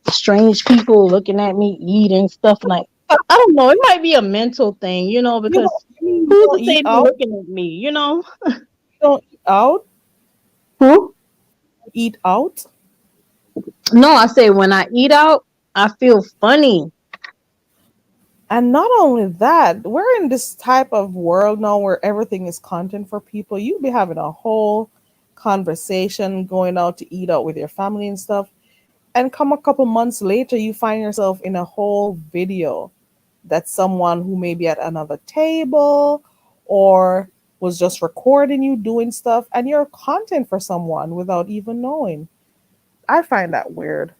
strange people looking at me eat and stuff. Like I don't know, it might be a mental thing, because You mean you who's don't to say eat they're out? looking at me? You don't eat out? Who? Eat out? No, I say when I eat out, I feel funny. And not only that, we're in this type of world now where everything is content for people. You be having a whole conversation, going out to eat out with your family and stuff, and come a couple months later, you find yourself in a whole video that's someone who may be at another table or was just recording you doing stuff, and you're content for someone without even knowing. I find that weird.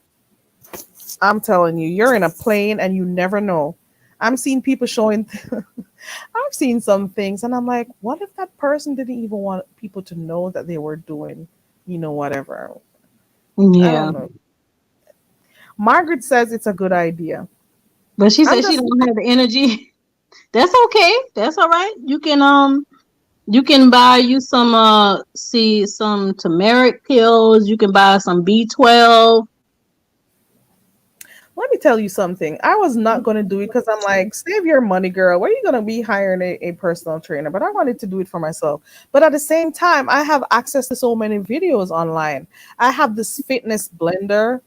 I'm telling you, you're in a plane and you never know. I'm seeing people showing, I've seen some things, and I'm like, what if that person didn't even want people to know that they were doing, whatever? I Yeah. don't know. Margaret says it's a good idea. But she I'm said she just, don't have the energy. That's okay. That's all right. You can buy you some turmeric pills. You can buy some B12. let me tell you something. I was not going to do it because I'm like, save your money, girl. Where are you going to be hiring a personal trainer? But I wanted to do it for myself. But at the same time, I have access to so many videos online. I have this fitness blender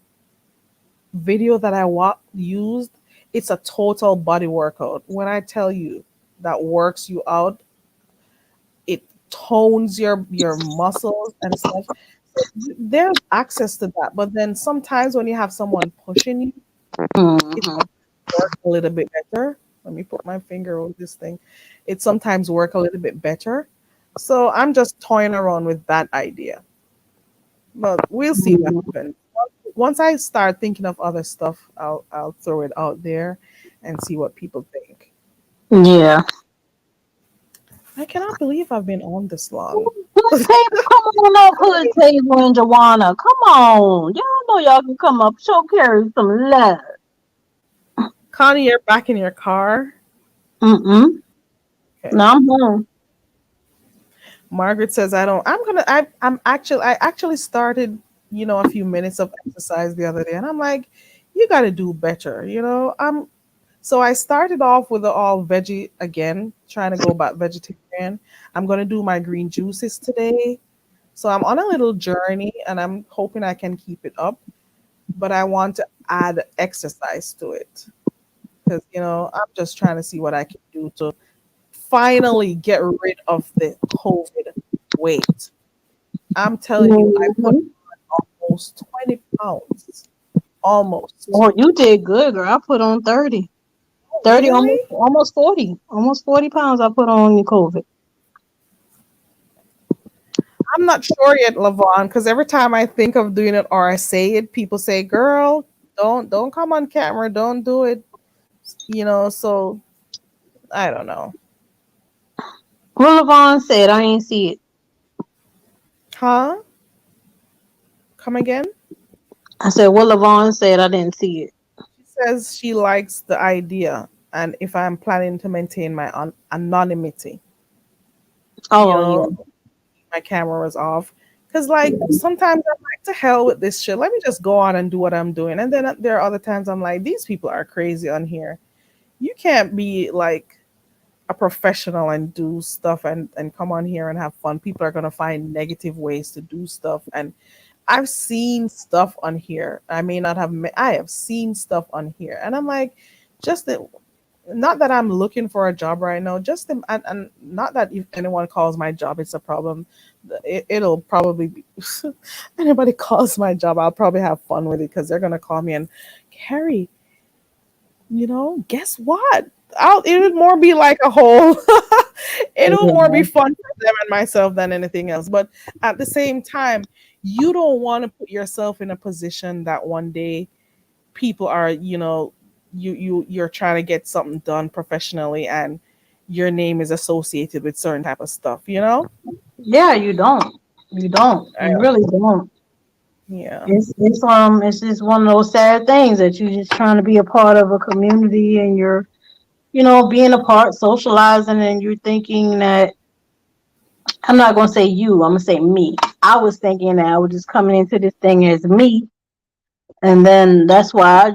video that used. It's a total body workout. When I tell you that works you out, it tones your muscles and stuff. So there's access to that. But then sometimes when you have someone pushing you, it Hmm. work a little bit better. Let me put my finger on this thing. It sometimes work a little bit better. So I'm just toying around with that idea. But we'll see what happens. Once I start thinking of other stuff, I'll throw it out there and see what people think. Yeah. I cannot believe I've been on this long. Hood table, come on up, hood table and Joanna. Come on. Y'all know y'all can come up, show Carrie some love. Connie, you're back in your car. Mm-mm. Okay. No, I'm home. Margaret says I don't. I actually started, a few minutes of exercise the other day, and I'm like, you got to do better. So I started off with the all veggie again, trying to go back vegetarian. I'm gonna do my green juices today. So I'm on a little journey, and I'm hoping I can keep it up. But I want to add exercise to it because I'm just trying to see what I can do to finally get rid of the COVID weight. I'm telling you, I put Mhm. on almost 20 pounds. Almost. Oh, you did good, girl. I put on 30. Oh, 30, almost really? almost 40. Almost 40 pounds I put on in COVID. I'm not sure yet, Lavon, because every time I think of doing it or I say it, people say, "Girl, don't come on camera, don't do it." So I don't know. Well, Levon said I ain't see it. Huh? Come again? I said, well, Levon said I didn't see it. She says she likes the idea, and if I'm planning to maintain my anonymity, you Oh, yeah. know, my camera was off. Because, like, sometimes I'm like, to hell with this shit. Let me just go on and do what I'm doing. And then there are other times I'm like, these people are crazy on here. You can't be like a professional and do stuff and come on here and have fun. People are going to find negative ways to do stuff. And I've seen stuff on here. I may not have, I have seen stuff on here. And I'm like, just that not that I'm looking for a job right now, and not that if anyone calls my job, it's a problem. It'll probably be anybody calls my job, I'll probably have fun with it because they're gonna call me and Carrie, guess what? it would more be like a whole it would more be fun for them and myself than anything else. But at the same time, you don't want to put yourself in a position that one day people are, you're trying to get something done professionally and your name is associated with certain type of stuff, Yeah, you don't. You don't. You really don't. Yeah. It's just one of those sad things that you're just trying to be a part of a community and you're, being a part, socializing, and you're thinking that I'm not gonna say you, I'm gonna say me. I was thinking that I was just coming into this thing as me, and then that's why,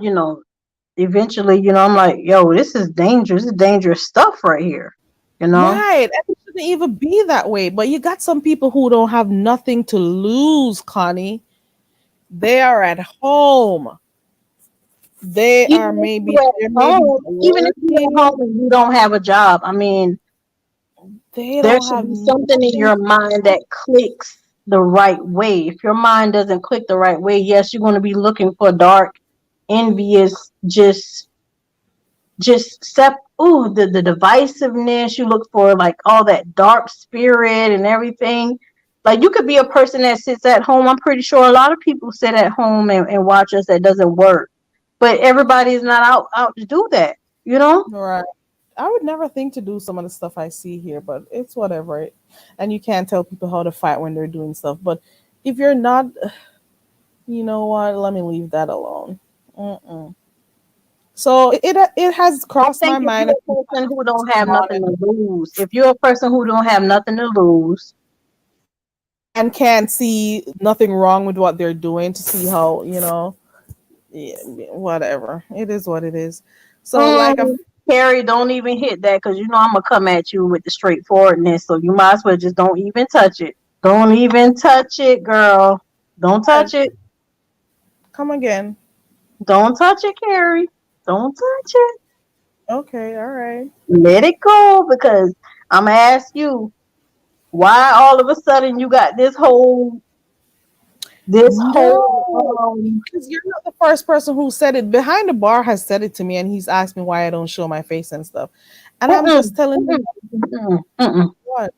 eventually, I'm like, yo, this is dangerous. This is dangerous stuff right here, Right. And it shouldn't even be that way. But you got some people who don't have nothing to lose, Connie. They are at home. They are maybe even if you're at home and you don't have a job, I mean, there should be something in your mind that clicks the right way. If your mind doesn't click the right way, yes, you're going to be looking for dark, envious, the divisiveness. You look for like all that dark spirit and everything. Like you could be a person that sits at home. I'm pretty sure a lot of people sit at home and watch us. That doesn't work. But everybody is not out to do that, Right. I would never think to do some of the stuff I see here, but it's whatever. And you can't tell people how to fight when they're doing stuff. But if you're not, you know what? Let me leave that alone. So it has crossed my mind. If you're a person who don't have nothing to lose, if you're a person who don't have nothing to lose, and can't see nothing wrong with what they're doing, to see how, whatever. It is what it is. So Carrie, don't even hit that because I'm gonna come at you with the straightforwardness. So you might as well just don't even touch it. Don't even touch it, girl. Don't touch it. Come again. Don't touch it, Carrie. Don't touch it. Okay, all right. Let it go because I'm gonna ask you why all of a sudden you got this whole because you're not the first person who said it. Behind the Bar has said it to me, and he's asked me why I don't show my face and stuff. And I'm just telling you what.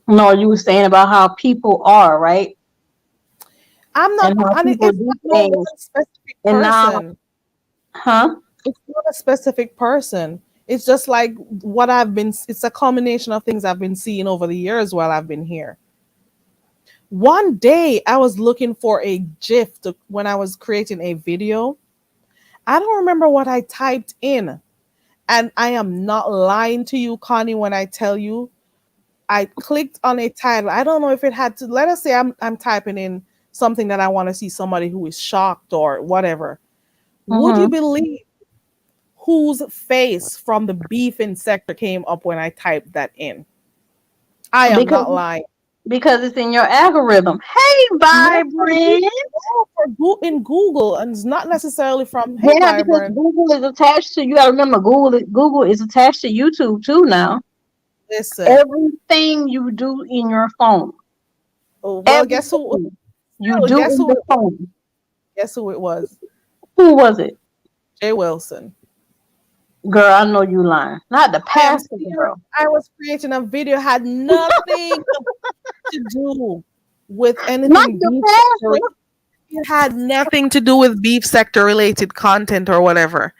No, you were saying about how people are, right? I'm not. It's not a specific person. It's not a specific person. It's just like what it's a combination of things I've been seeing over the years while I've been here. One day I was looking for a GIF when I was creating a video. I don't remember what I typed in. And I am not lying to you, Connie, when I tell you I clicked on a title. I don't know if it had to, let us say I'm typing in something that I want to see somebody who is shocked or whatever. Would you believe whose face from the beefing sector came up when I typed that in? I am not lying. Because it's in your algorithm. Hey, Vibrant. In Google, and it's not necessarily from Vibrant. Because Google is attached to, you gotta remember, Google is attached to YouTube too now. Listen. Everything you do in your phone. Well, guess who? You do in your phone. Guess who it was? Who was it? Jay Wilson. Girl, I know you lying. Not the pastor, girl. I was creating a video, had nothing to do with anything beef sector. It had nothing to do with beef sector related content or whatever.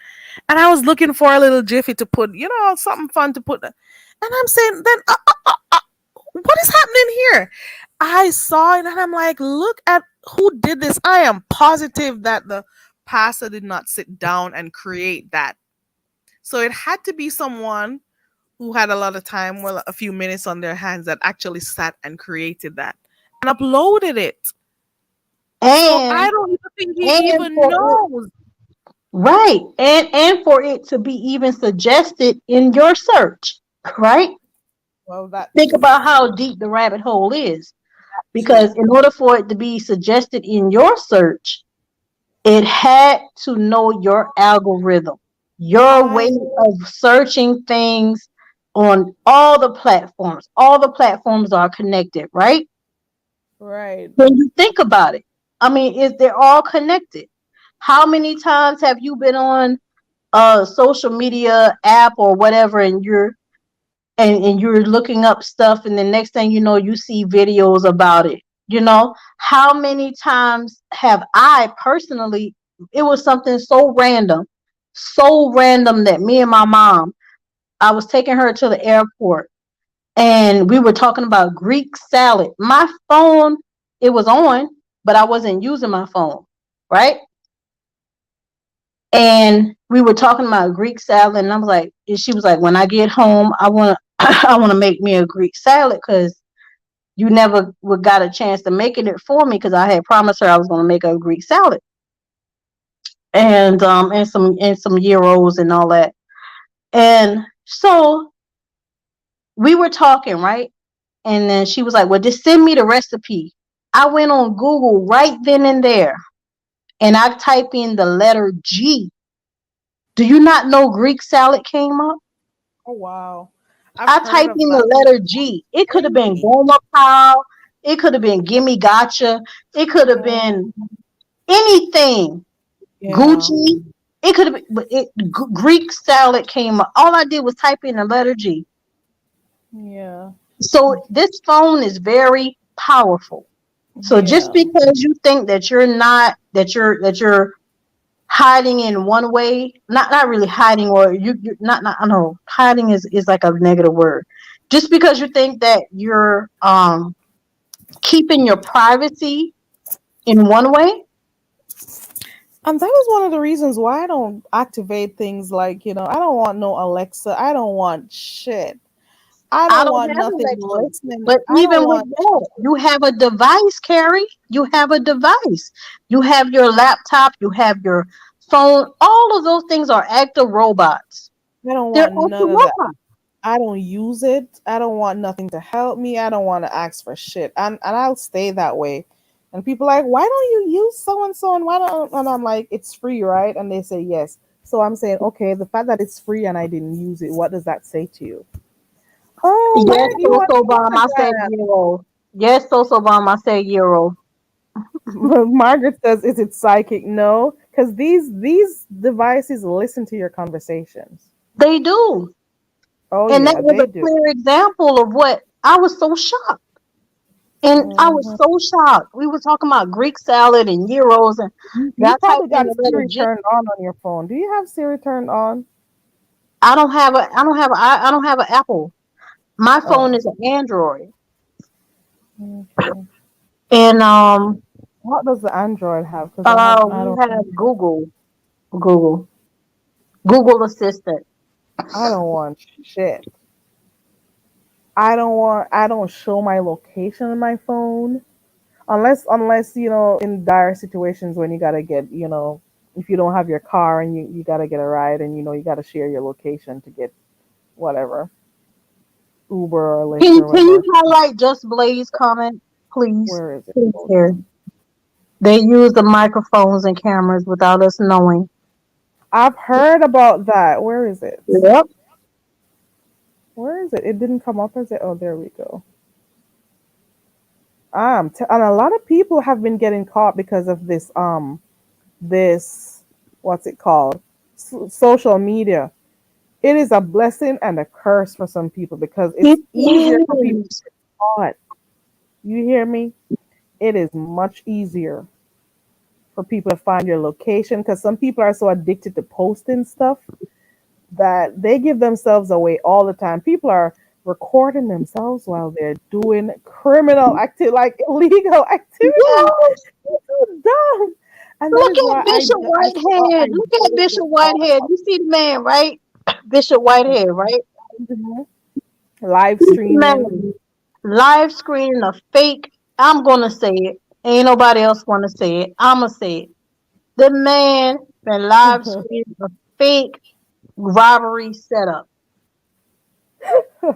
And I was looking for a little jiffy to put, something fun to put. And I'm saying, then what is happening here? I saw it and I'm like, look at who did this. I am positive that the pastor did not sit down and create that. So it had to be someone who had a lot of time, well, a few minutes on their hands, that actually sat and created that and uploaded it. And so I don't even think he even knows. Right. And for it to be even suggested in your search, right? Well, think about how deep the rabbit hole is. Because in order for it to be suggested in your search, it had to know your algorithm. Your way of searching things on all the platforms. All the platforms are connected, right? Right. When you think about it, I mean, they're all connected. How many times have you been on social media app or whatever, and you're looking up stuff, and the next thing you know, you see videos about it. How many times have I personally, it was something so random that me and my mom, I was taking her to the airport, and we were talking about Greek salad. My phone, it was on, but I wasn't using my phone, right? And we were talking about Greek salad, and I was like, and she was like, when I get home, I want to I want to make me a Greek salad, because you never would got a chance to making it for me, because I had promised her I was going to make a Greek salad, and some gyros and all that. And so we were talking, right? And then she was like, well, just send me the recipe. I went on Google right then and there, and I typed in the letter G. Do you not know Greek salad came up? Oh wow. I I've heard typed of in that. the letter G. It could have been Really? Goma Pal. It could have been Gimme Gotcha. It could have been anything. Yeah. Gucci. It could have been, but Greek salad came up. All I did was type in the letter G. Yeah. So this phone is very powerful. So just Yeah. because you think that you're hiding in one way, not really hiding, or you're not I know hiding is like a negative word. Just because you think that you're keeping your privacy in one way. And that is one of the reasons why I don't activate things like, I don't want no Alexa. I don't want shit. I I don't don't want have nothing Alexa. listening. But I don't even with want that, you have a device, Carrie. You have a device. You have your laptop, you have your phone. All of those things are active robots. I don't They're want active none of that. robots. I don't use it. I don't want nothing to help me. I don't want to ask for shit. And I'll stay that way. And people are like, why don't you use so and so? And why don't, and I'm like, it's free, right? And they say yes. So I'm saying, okay, the fact that it's free and I didn't use it, what does that say to you? Oh, why Yes, aren't you on Social Bomb, I said Instagram? Euro. Yes, Social Bomb, I said Euro. Margaret says, is it psychic? No, because these devices listen to your conversations. They do. Oh And that yeah, was they a do. clear example of what I was so shocked. And I was Mhm. so shocked. We were talking about Greek salad and gyros, and You I typed probably in got the letter Siri G. turned on your phone. Do you have Siri turned on? I don't have an Apple. My phone Oh, is an Android. okay. And What does the Android have? Because I we don't have Google Assistant. I don't want shit. I don't show my location on my phone unless in dire situations when you gotta get if you don't have your car and you gotta get a ride and you gotta share your location to get whatever Uber or Lyft or Can you whatever. highlight Just Blaze comment, please? Where is it? Please, Hold here. on. They use the microphones and cameras without us knowing. I've heard about that. Where is it? Yep. Where is it? It didn't come up as it. Oh, there we go. And a lot of people have been getting caught because of this what's it called? Social media. It is a blessing and a curse for some people because it's It easier for people is. to get caught. You hear me? It is much easier for people to find your location because some people are so addicted to posting stuff that they give themselves away all the time. People are recording themselves while they're doing criminal activity, like illegal activities. Yes. It's so dumb. And that Look is why at Bishop I thought I Whitehead. Look at don't get Bishop caught Whitehead. up. You see the man, right? Bishop Whitehead, right? Mhm. Live streaming. Man, live screening a fake. I'm gonna say it. Ain't nobody else wanna say it. I'ma say it. The man been live screening a fake robbery setup. There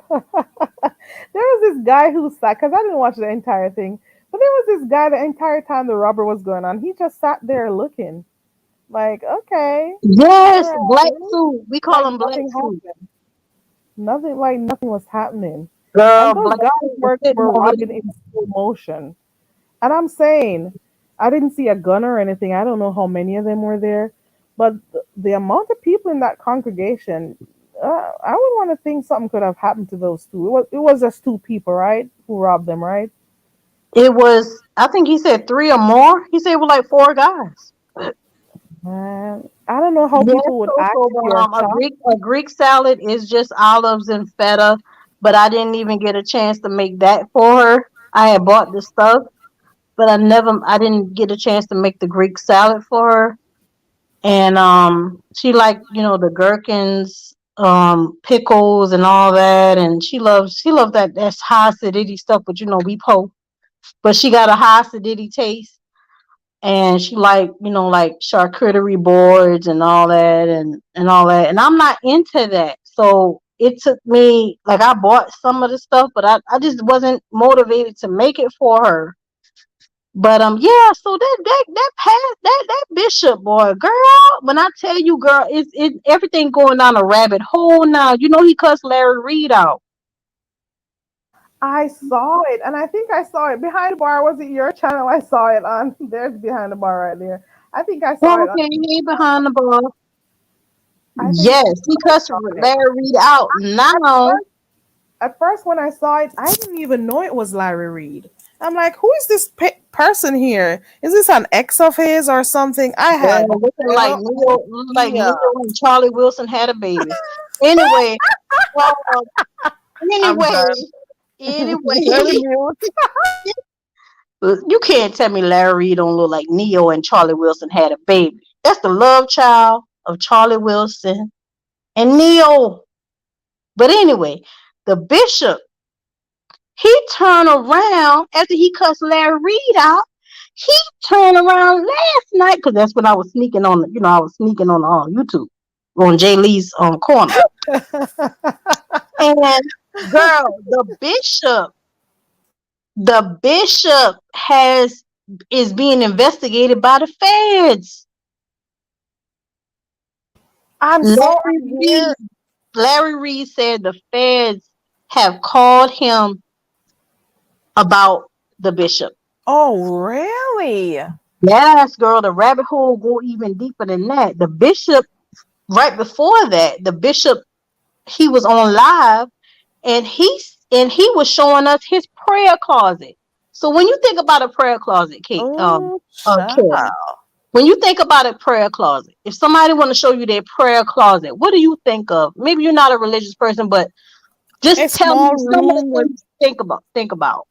was this guy who sat because I didn't watch the entire thing, but there was this guy the entire time the robber was going on. He just sat there looking like, okay, all Yes, black right, suit. We call like him black nothing suit. happened. Nothing was happening. Girl, And those black guys suit was were sitting were over robbing in slow motion. And I'm saying, I didn't see a gun or anything. I don't know how many of them were there, but the amount of people in that congregation, I would want to think something could have happened to those two. It was just two people, right, who robbed them, right? It was, I think he said 3 or more. He said it was like 4 guys. Man, I don't know how Yeah, people would act if you're a child. a Greek salad is just olives and feta, but I didn't even get a chance to make that for her. I had bought the stuff, but I didn't get a chance to make the Greek salad for her. And she liked, the gherkins, pickles and all that, and she loves that's high acidity stuff, but we po. But she got a high acidity taste, and she like charcuterie boards and all that, and all that, and I'm not into that. So it took me, like, I bought some of the stuff, but I just wasn't motivated to make it for her. But yeah, so that bishop boy, girl, when I tell you, girl, it's everything going down a rabbit hole now. He cussed Larry Reed out. I saw it, and I think I saw it behind the bar. Was it your channel? I saw it on. There's behind the bar right there. I think I saw it on. Okay, he behind the bar. I think Yes, he cussed saw it. Larry Reed out. Now, At first, when I saw it, I didn't even know it was Larry Reed. I'm like, who is this person here? Is this an ex of his or something? I had looking no like idea. Neo and Charlie Wilson had a baby. Anyway, well, I'm done. anyway, you can't tell me Larry Reed don't look like Neo and Charlie Wilson had a baby. That's the love child of Charlie Wilson and Neo. But anyway, the bishop, he turned around after he cussed Larry Reed out. He turned around last night, because that's when I was sneaking on, YouTube on Jay Lee's corner. And girl, the bishop is being investigated by the feds. I'm sorry. Larry Reed said the feds have called him about the bishop. Oh, really? Yes, girl, the rabbit hole go even deeper than that. The bishop, right before that, he was on live, and he was showing us his prayer closet. So when you think about a prayer closet, Kate, Karen, when you think about a prayer closet, if somebody want to show you their prayer closet, what do you think of? Maybe you're not a religious person, but just tell me some of the things you think about.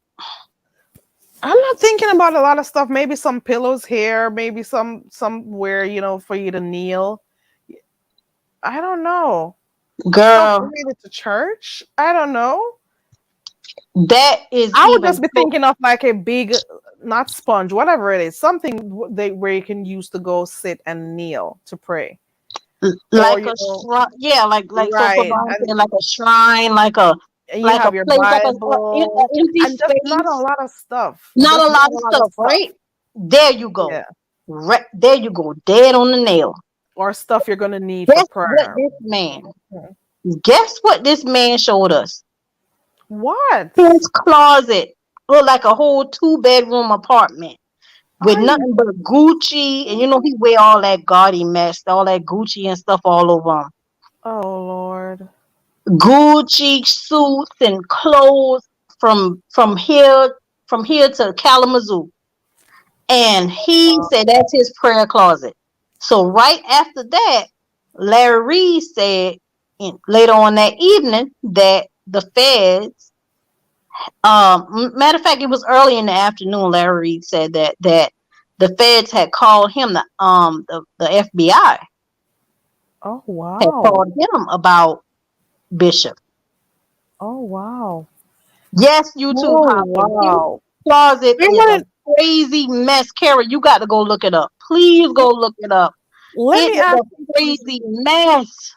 I'm not thinking about a lot of stuff. Maybe some pillows here, maybe somewhere, for you to kneel. I don't know. Girl, related to church. I don't know. That is. I would just be thinking of like a big, not sponge, whatever it is, something where you can use to go sit and kneel to pray. Like a shrine, yeah, like right. like a shrine, like a. And you like have a your place, Bible, and just not a lot of stuff. Not a lot of stuff, right? There you go. Yeah. Right, there you go. Dead on the nail. Or stuff you're gonna need for prayer. Guess what this man showed us? What? His closet looked like a whole 2-bedroom apartment with nothing but Gucci, and he wear all that gaudy mess, all that Gucci and stuff all over him. Oh Lord. Gucci suits and clothes from here to Kalamazoo. And he said that's his prayer closet. So right after that, Larry Reed said later on that evening that the feds, matter of fact, it was early in the afternoon, Larry Reed said that the feds had called him, the FBI. Oh wow. Had called him about Bishop. Oh wow. Yes, YouTube. Oh, wow. Closet is a crazy mess. Kara, you got to go look it up. Please go look it up. Let me ask a crazy mess.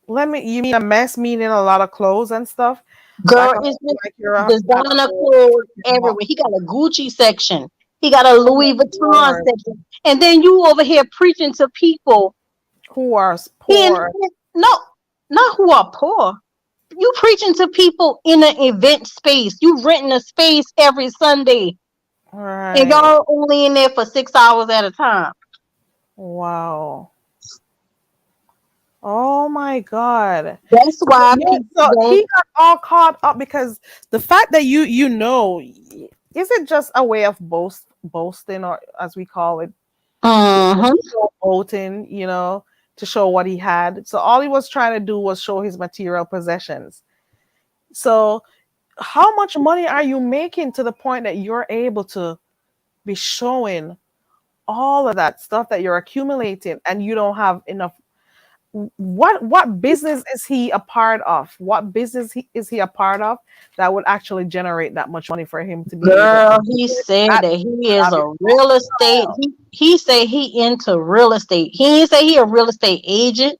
You mean a mess meaning a lot of clothes and stuff? Girl, it's designer clothes everywhere. He got a Gucci section. He got a Louis Vuitton section. And then you over here preaching to people who are poor. No, not who are poor. You preaching to people in an event space. You renting a space every Sunday. Right. And y'all only in there for 6 hours at a time. Wow. Oh my God. That's So, why yeah, people so don't. he got all caught up because the fact that you know, is it just a way of boasting, or as we call it, Uh-huh. boasting, to show what he had. So all he was trying to do was show his material possessions. So how much money are you making to the point that you're able to be showing all of that stuff that you're accumulating and you don't have enough? What business is he a part of? What business is he a part of that would actually generate that much money for him to be able to Girl, do he it said at that he is his a real estate. He say he into real estate. He ain't say he a real estate agent.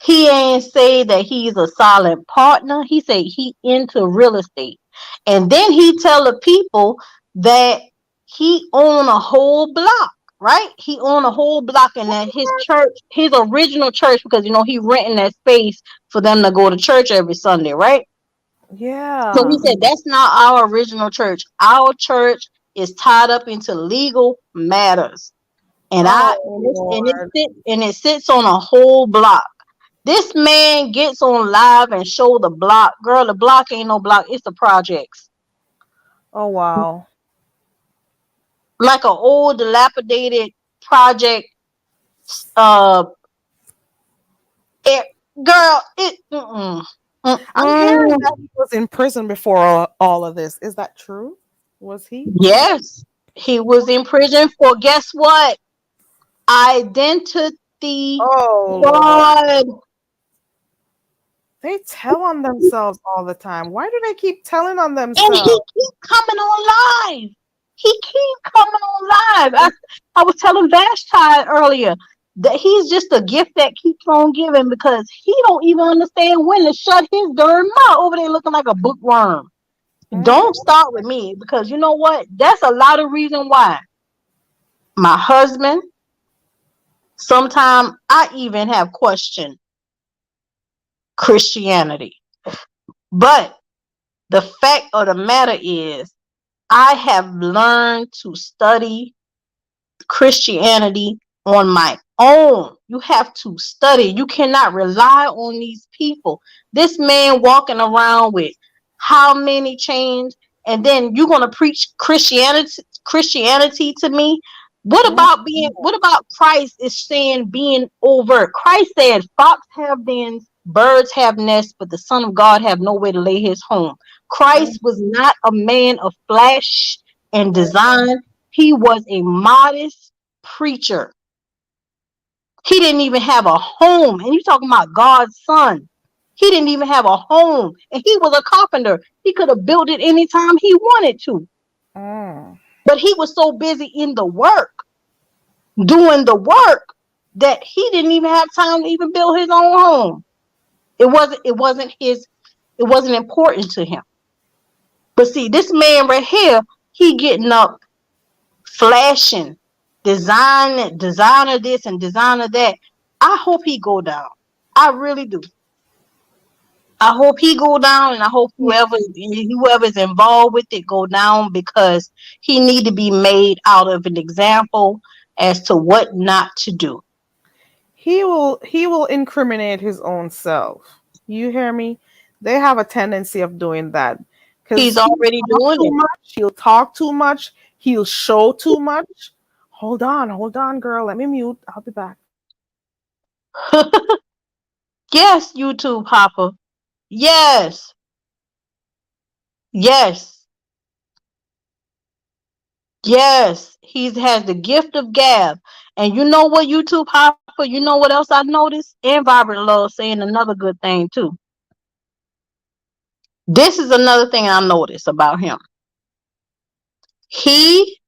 He ain't say that he's a silent partner. He say he into real estate. And then he tell the people that he own a whole block, right? He own a whole block, and that his church, his original church, because he renting that space for them to go to church every Sunday, right? So he Yeah. said that's not our original church. Our church is tied up into legal matters, and Oh Lord. it sits on a whole block. This man gets on live and show the block. Girl, the block ain't no block. It's the projects. Oh wow. Like an old dilapidated project. Uh, girl, it. I'm hearing that he was in prison before all of this. Is that true? Was he? Yes, he was in prison for, guess what? Identity Oh Lord. fraud. They tell on themselves all the time. Why do they keep telling on And he themselves? keep coming on live. He keep coming on live. I was telling Vashti earlier that he's just a gift that keeps on giving, because he don't even understand when to shut his darn mouth over there looking like a bookworm. Don't start with me, because you know what? That's a lot of reason why. My husband, sometimes I even have questioned Christianity. But the fact of the matter is, I have learned to study Christianity on my own. You have to study. You cannot rely on these people. This man walking around with how many chains, and then you're gonna preach Christianity to me? What about Christ is saying being overt? Christ said, "Fox have dens, birds have nests, but the Son of God have nowhere to lay his home." Christ was not a man of flesh and design. He was a modest preacher. He didn't even have a home. And you talking about God's son. He didn't even have a home. And he was a carpenter. He could have built it anytime he wanted to. But he was so busy in the work, doing the work, that he didn't even have time to even build his own home. It wasn't important to him. But see, this man right here, he getting up, flashing, designer this and designer that. I hope he go down. I really do. I hope he go down, and I hope whoever's involved with it go down, because he need to be made out of an example as to what not to do. He will incriminate his own self. You hear me? They have a tendency of doing that. He's already doing it. He'll talk too much. He'll show too much. Hold on, girl. Let me mute. I'll be back. Yes, YouTube Hopper. Yes. Yes. Yes. He has the gift of gab. And you know what, YouTube Hopper? You know what else I noticed? And Vibrant Love saying another good thing too. This is another thing I noticed about him. He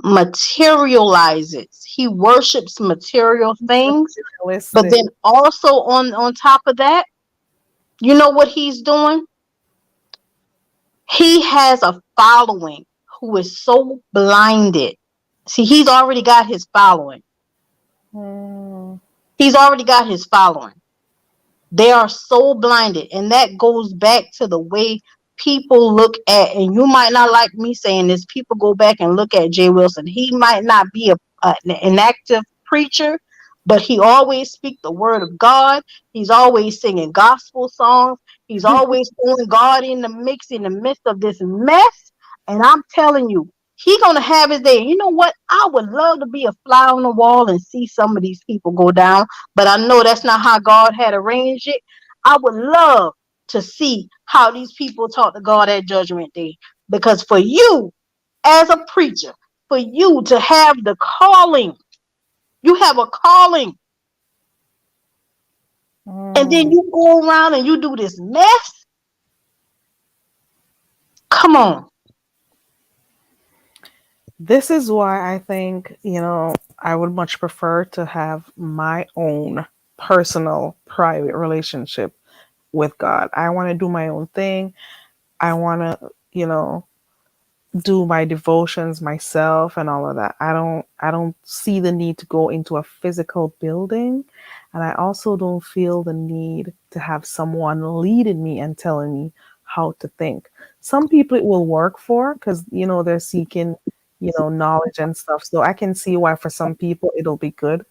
materializes. He worships material things. But then also on top of that, you know what he's doing? He has a following who is so blinded. See, he's already got his following. He's already got his following. They are so blinded. And that goes back to the way people look at, and you might not like me saying this, people go back and look at Jay Wilson. He might not be an active preacher, but he always speak the word of God. He's always singing gospel songs. He's always throwing God in the mix in the midst of this mess. And I'm telling you, he gonna have his day. You know what? I would love to be a fly on the wall and see some of these people go down, but I know that's not how God had arranged it. I would love to see how these people talk to God at Judgment Day, because for you as a preacher, for you to have the calling, you have a calling, and then you go around and you do this mess. Come on. This is why I think, I would much prefer to have my own personal private relationship with God. I want to do my own thing. I want to, do my devotions myself and all of that. I don't see the need to go into a physical building, and I also don't feel the need to have someone leading me and telling me how to think. Some people it will work for because they're seeking knowledge and stuff. So I can see why for some people it'll be good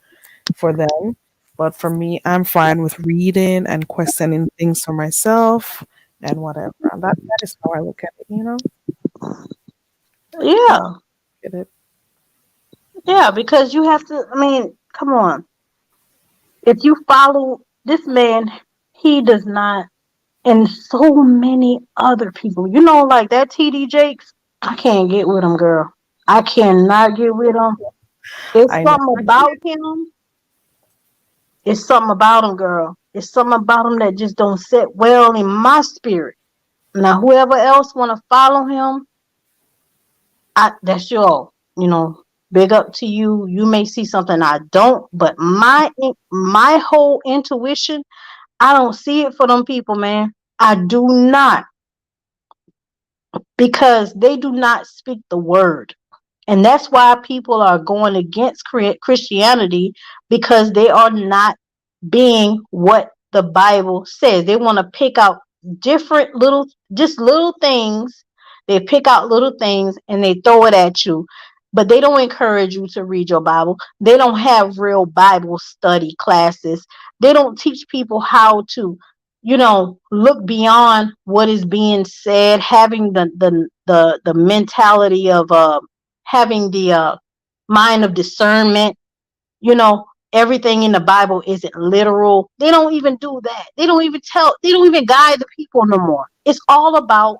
for them. But for me, I'm fine with reading and questioning things for myself and whatever. That is how I look at it. Yeah. Get it? Yeah, because you have to, I mean, come on. If you follow this man, he does not, and so many other people, like that TD Jakes, I can't get with him, girl. I cannot get with him. It's I know. something about him. It's something about him, girl. It's something about him that just don't sit well in my spirit. Now, whoever else want to follow him, that's your, big up to you. You may see something I don't, but my whole intuition, I don't see it for them people, man. I do not, because they do not speak the word. And that's why people are going against Christianity, because they are not being what the Bible says. They want to pick out different little things. They pick out little things and they throw it at you, but they don't encourage you to read your Bible. They don't have real Bible study classes. They don't teach people how to, look beyond what is being said, having the mentality of having the mind of discernment. Everything in the Bible isn't literal. They don't even do that. They don't even guide the people no more. It's all about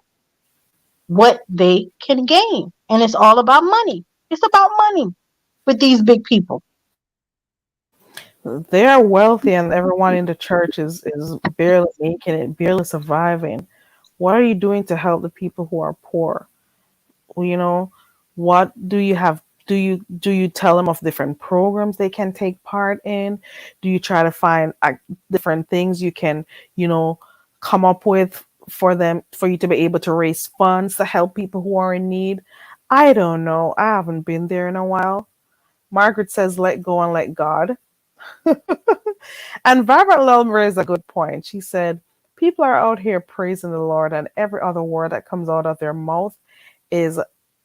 what they can gain. And it's all about money. It's about money with these big people. They are wealthy, and everyone in the church is barely making it, barely surviving. What are you doing to help the people who are poor? Well, what do you have? Do you tell them of different programs they can take part in? Do you try to find different things you can, come up with for you to be able to raise funds to help people who are in need? I don't know. I haven't been there in a while. Margaret says, "Let go and let God." And Vibrant Love raised a good point. She said, people are out here praising the Lord, and every other word that comes out of their mouth is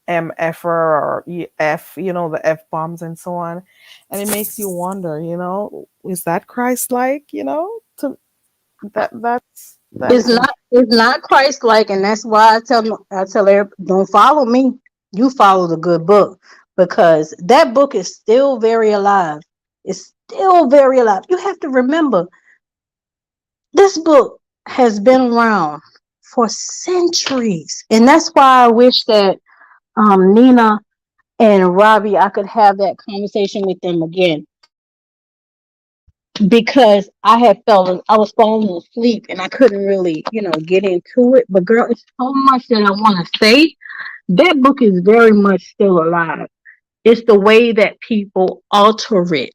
MF or F, the F bombs and so on. And it makes you wonder, is that Christ like, to that It's is not Christ like, and that's why I tell everybody, don't follow me. You follow the good book, because that book is still very alive. It's still very alive. You have to remember, this book has been around for centuries, and that's why I wish that Nina and Robbie, I could have that conversation with them again, because I was falling asleep and I couldn't really, get into it. But girl, it's so much that I want to say. That book is very much still alive. It's the way that people alter it.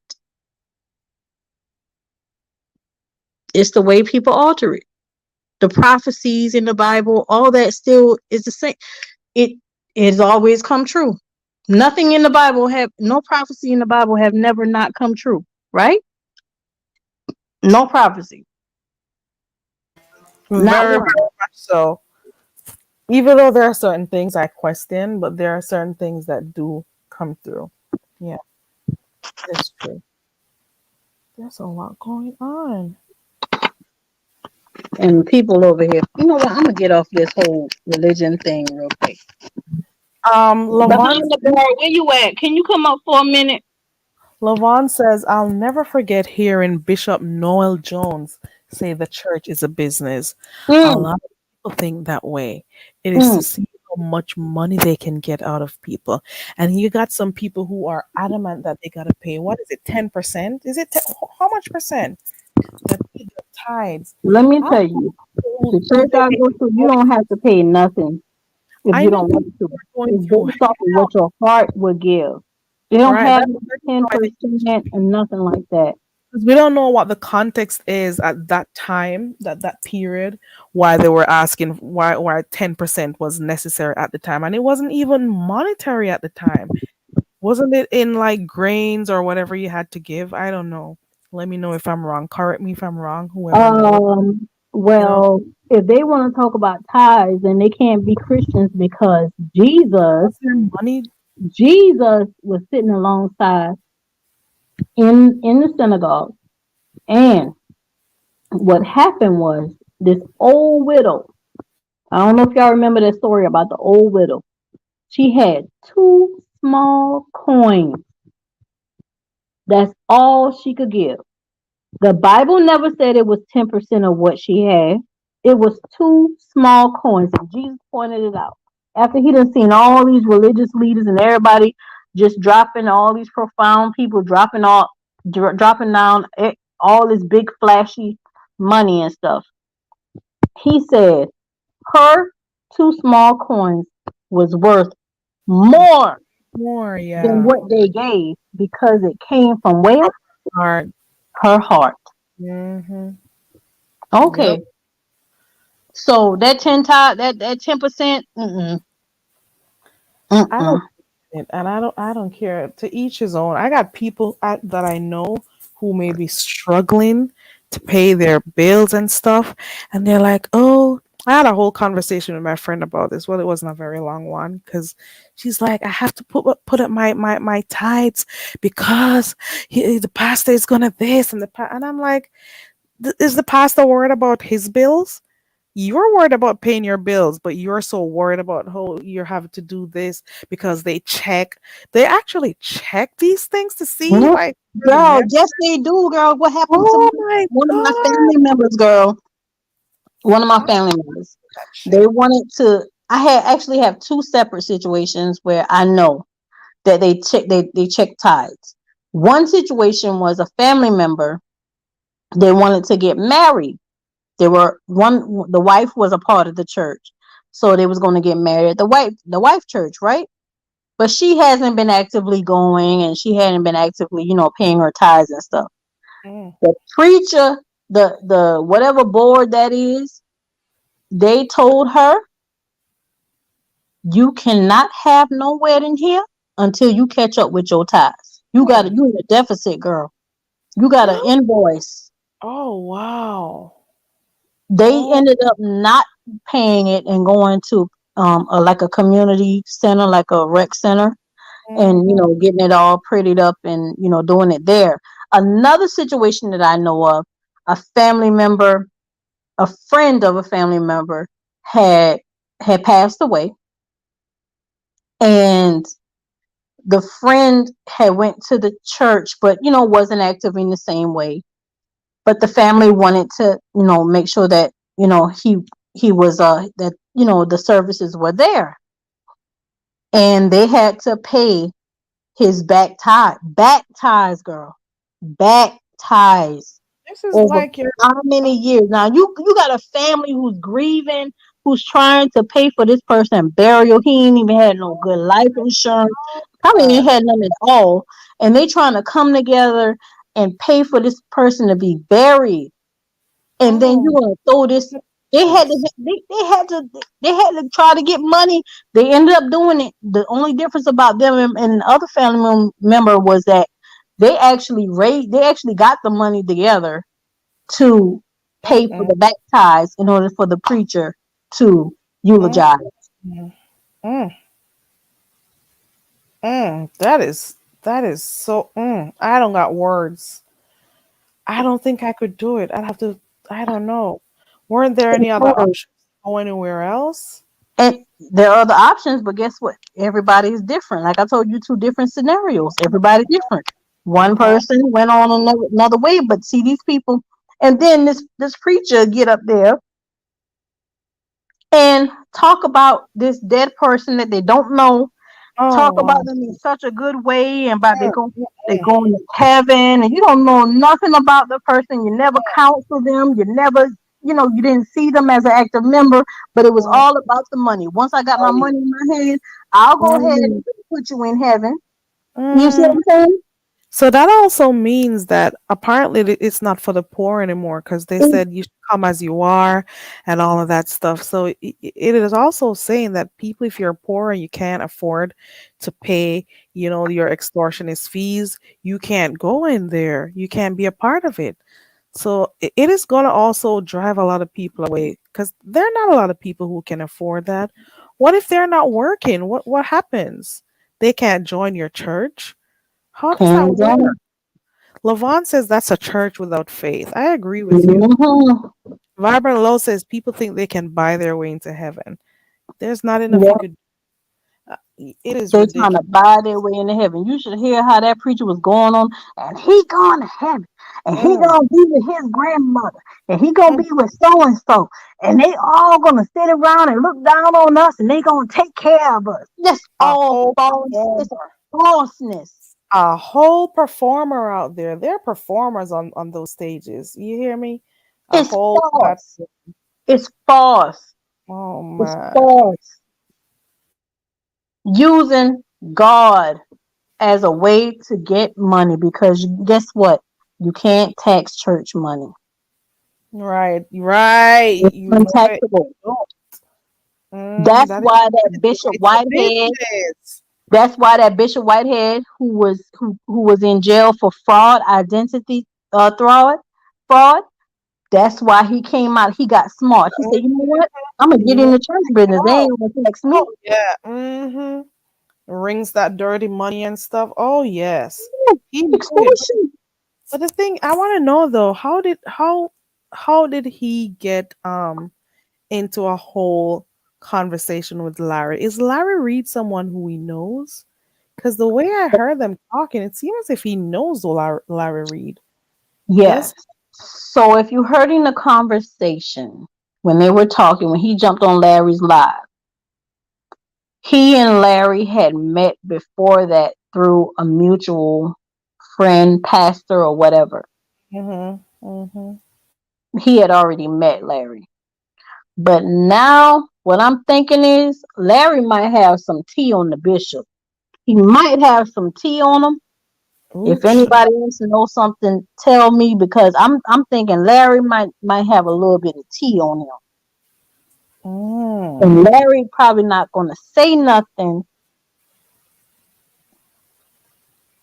It's the way people alter it. The prophecies in the Bible, all that still is the same. It has always come true. Nothing in the Bible no prophecy in the Bible have never not come true, right? No prophecy. Not very, one. very much so. Even though there are certain things I question, but there are certain things that do come through. Yeah, it's true. There's a lot going on. And people over here. You know what? I'm gonna get off this whole religion thing real quick. Lavon, Behind the bar, where you at? Can you come up for a minute? Lavon says, I'll never forget hearing Bishop Noel Jones say the church is a business. A Mm, lot of people think that way. It is to mm. see how much money they can get out of people. And you got some people who are adamant that they got to pay, what is it, 10%? Is it, how much percent? That pay the tithes. Let me I tell you, who the do church I they go to, you don't have to pay nothing if I you know don't people want to. who are going It's through based off of what your heart would give. They don't right. have That's 10% and nothing like that. because we don't know what the context is at that time, that period, why they were asking why 10% was necessary at the time, and it wasn't even monetary at the time. Wasn't it in like grains or whatever you had to give? I don't know. Let me know if I'm wrong. Correct me if I'm wrong. Whoever knows, you know. Well, if they want to talk about tithes, then they can't be Christians because Jesus, Was there money? Jesus was sitting alongside in the synagogue, and what happened was this old widow. I don't know if y'all remember that story about the old widow. She had two small coins. That's all she could give. The Bible never said it was 10% of what she had. It was two small coins, and Jesus pointed it out. After he done seen all these religious leaders and everybody just dropping, all these profound people dropping down all this big flashy money and stuff, he said her two small coins was worth more More, than yeah. what they gave because it came from where? Hard. Her heart. Mm-hmm. Okay. Yep. So that 10%, I mm-mm. don't it, and I don't care. To each his own. I got people that I know who may be struggling to pay their bills and stuff, and they're like, "Oh." I had a whole conversation with my friend about this. Well, it wasn't a very long one because she's like, "I have to put up my tithes because the pastor is gonna this and I'm like, Is the pastor worried about his bills? You're worried about paying your bills, but you're so worried about how you're having to do this because they actually check these things to see Yep. like Girl, yes they do, girl. What happened to oh my one of my god. family members, girl? One of my family members. They wanted to I had actually have two separate situations where I know that they check tithes. One situation was a family member, they wanted to get married. The wife was a part of the church. So they was going to get married at the wife church, right? But she hasn't been actively going and she hadn't been actively, paying her tithes and stuff. Mm. The preacher, the whatever board that is, they told her, you cannot have no wedding here until you catch up with your tithes. You in a deficit, girl. You got an invoice. Oh wow. They Oh. ended up not paying it and going to like a community center, like a rec center, and getting it all prettied up and doing it there. Another situation that I know of, a family member, a friend of a family member had passed away, and the friend had went to the church but wasn't active in the same way, but the family wanted to make sure that he was that the services were there, and they had to pay his back ties, girl, back ties This is over like your how many years. Now you got a family who's grieving, who's trying to pay for this person burial. He ain't even had no good life insurance, probably ain't had none at all, and they trying to come together and pay for this person to be buried, and then you want to throw this. They had to try to get money. They ended up doing it. The only difference about them and the other family member was that they actually got the money together to pay for the back ties in order for the preacher to eulogize. Mm. That is so I don't got words. I don't think I could do it. I'd have to. I don't know. Weren't there any other options to go anywhere else? And there are other options, but guess what? Everybody is different. Like I told you, two different scenarios. Everybody's different. One person went on another way, but see these people, and then this preacher get up there and talk about this dead person that they don't know. Talk Oh, about them in such a good way, and about they going to heaven, and you don't know nothing about the person. You never counsel them. You never, you didn't see them as an active member, but it was all about the money. Once I got my money in my hand, I'll go ahead and put you in heaven. You see what I'm saying? So that also means that apparently it's not for the poor anymore, because they said you should come as you are and all of that stuff. So it is also saying that people, if you're poor and you can't afford to pay, your extortionist fees, you can't go in there. You can't be a part of it. So it is going to also drive a lot of people away, because there are not a lot of people who can afford that. What if they're not working? What happens? They can't join your church. How does that work? Lavon says that's a church without faith. I agree with you. Vibrant Low says people think they can buy their way into heaven. There's not enough you could. It is They're ridiculous. trying to buy their way into heaven. You should hear how that preacher was going on, and he going to heaven, and he gonna be with his grandmother, and he gonna be with so and so, and they all gonna sit around and look down on us, and they gonna take care of us. That's all false. It's falseness. A whole performer out there. They're performers on those stages. You hear me? It's false. It's false. Oh It's my. false. Using God as a way to get money, because guess what? You can't tax church money. Right. It's You know it. untaxable. That's That why that Bishop Whitehead. That's why that Bishop Whitehead, who was in jail for fraud, identity fraud. That's why he came out. He got smart. He said, "You know what? I'm gonna get in the church business. They ain't gonna tax me." Yeah. Rings that dirty money and stuff. Oh yes. He knew it. Extortion. But the thing I want to know though, how did he get into a whole conversation with Larry? Is Larry Reed someone who he knows? Because the way I heard them talking, it seems as if he knows Larry Reed. Yes. So if you heard in the conversation when they were talking, when he jumped on Larry's live, he and Larry had met before that through a mutual friend, pastor, or whatever. He had already met Larry. But now what I'm thinking is Larry might have some tea on the bishop. He might have some tea on him. If anybody else knows something, tell me, because I'm thinking Larry might have a little bit of tea on him. And Larry probably not going to say nothing.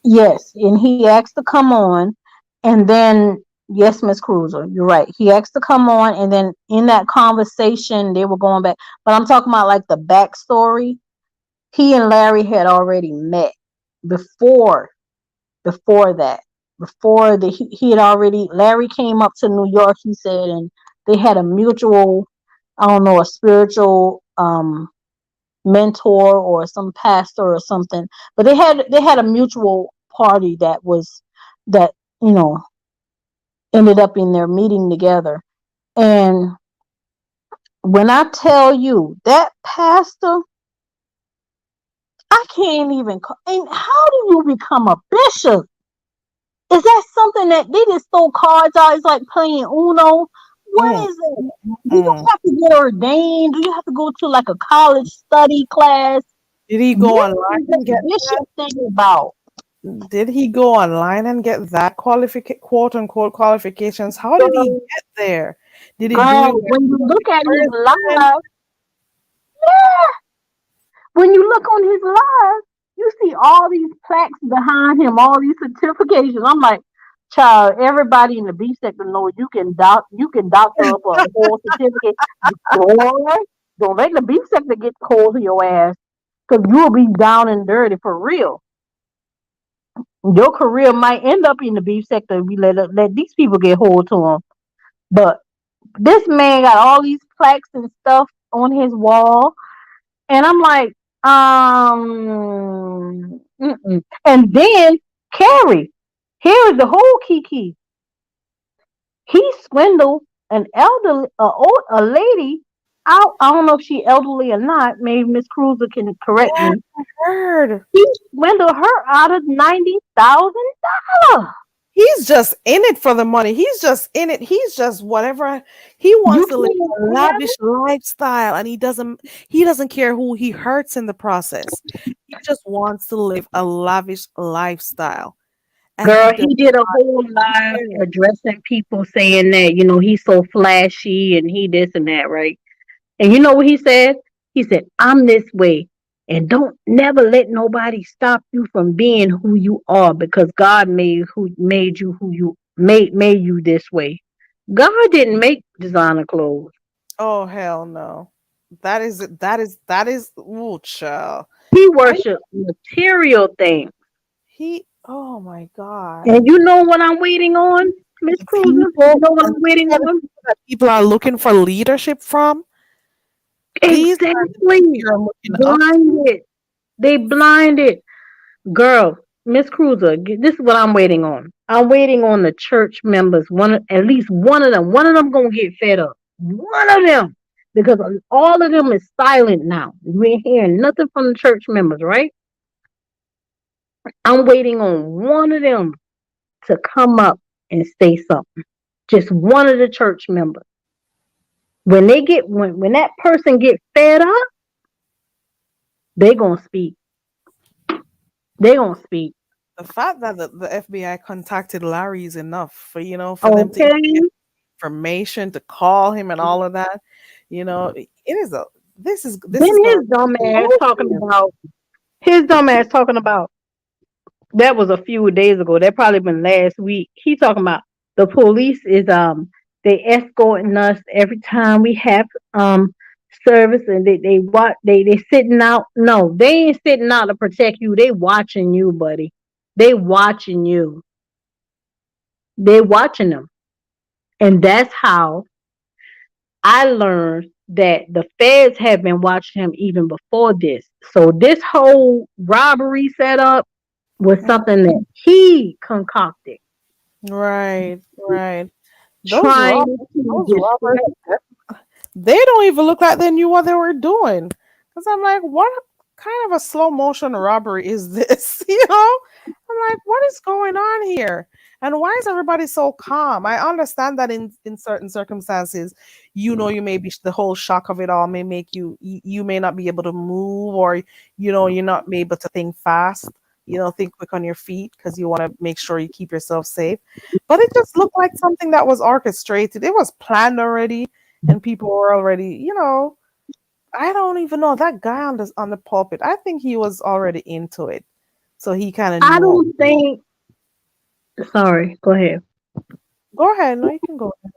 Yes, and he asked to come on, and then yes, Miss Cruiser, you're right. He asked to come on, and then in that conversation they were going back. But I'm talking about like the backstory. He and Larry had already met before that. He had already, Larry came up to New York, he said, and they had a mutual, I don't know, a spiritual mentor or some pastor or something, but they had a mutual party that ended up in their meeting together. And when I tell you that pastor, I can't even and how do you become a bishop? Is that something that they just throw cards out? It's like playing Uno. What is it? Do you have to get ordained? Do you have to go to like a college study class? Did he go online and get bishop thing about? Did he go online and get that quote unquote qualifications? How did he get there? Did he do it? When you look at his live, when you look on his live, you see all these plaques behind him, all these certifications. I'm like, child, everybody in the B sector knows you can doctor up a whole certificate. Boy, don't let the B sector get hold of your ass, because you'll be down and dirty for real. Your career might end up in the beef sector if we let these people get hold to them. But this man got all these plaques and stuff on his wall, and I'm like, mm-mm. And then Carrie, here is the whole key. He swindled an elderly, a lady out. I don't know if she elderly or not. Maybe Miss Cruiser can correct Yeah, me. I heard. He swindled her out of $90,000. He's just in it for the money. He's just in it. He's just whatever he You wants to live can't a lavish lifestyle, and he doesn't care who he hurts in the process. He just wants to live a lavish lifestyle, and Girl, he does he did a whole not live care. addressing people saying that, he's so flashy and he this and that, right? And you know what he said? He said, I'm this way. And don't never let nobody stop you from being who you are because God made you who you made you this way. God didn't make designer clothes. Oh hell no! That is ooh, child. He I worshiped material things. oh my god. And you know what I'm waiting on, Miss Cruiser? You People know what and I'm waiting these are the on? people that people are looking for leadership from. These are the people Exactly. you're looking up to. Blinded. They blinded. Girl, Miss Cruiser, this is what I'm waiting on. I'm waiting on the church members. At least one of them. One of them gonna get fed up. One of them, because all of them is silent now. We ain't hearing nothing from the church members, right? I'm waiting on one of them to come up and say something. Just one of the church members. When that person get fed up, they gonna speak. They gonna speak. The fact that the FBI contacted Larry is enough for them to Okay. get information to call him and all of that. It is this is Then gonna his dumb be ass talking about that was a few days ago. That probably been last week. He talking about the police is they escorting us every time we have service, and they sitting out. No, they ain't sitting out to protect you. They watching you, buddy. They watching you. They watching them, and that's how I learned that the feds have been watching him even before this. So this whole robbery setup was something that he concocted. right. Those Trying robbers, to those robbers, destroy. they don't even look like they knew what they were doing. Because I'm like, what kind of a slow motion robbery is this? I'm like, what is going on here? And why is everybody so calm? I understand that in certain circumstances, you may be the whole shock of it all may make you may not be able to move, or you're not be able to think fast. Think quick on your feet because you want to make sure you keep yourself safe. But it just looked like something that was orchestrated. It was planned already, and people were already, I don't even know that guy on the pulpit. I think he was already into it, so he kind of I knew. don't think. Sorry, go ahead. Go ahead, no, you can go ahead.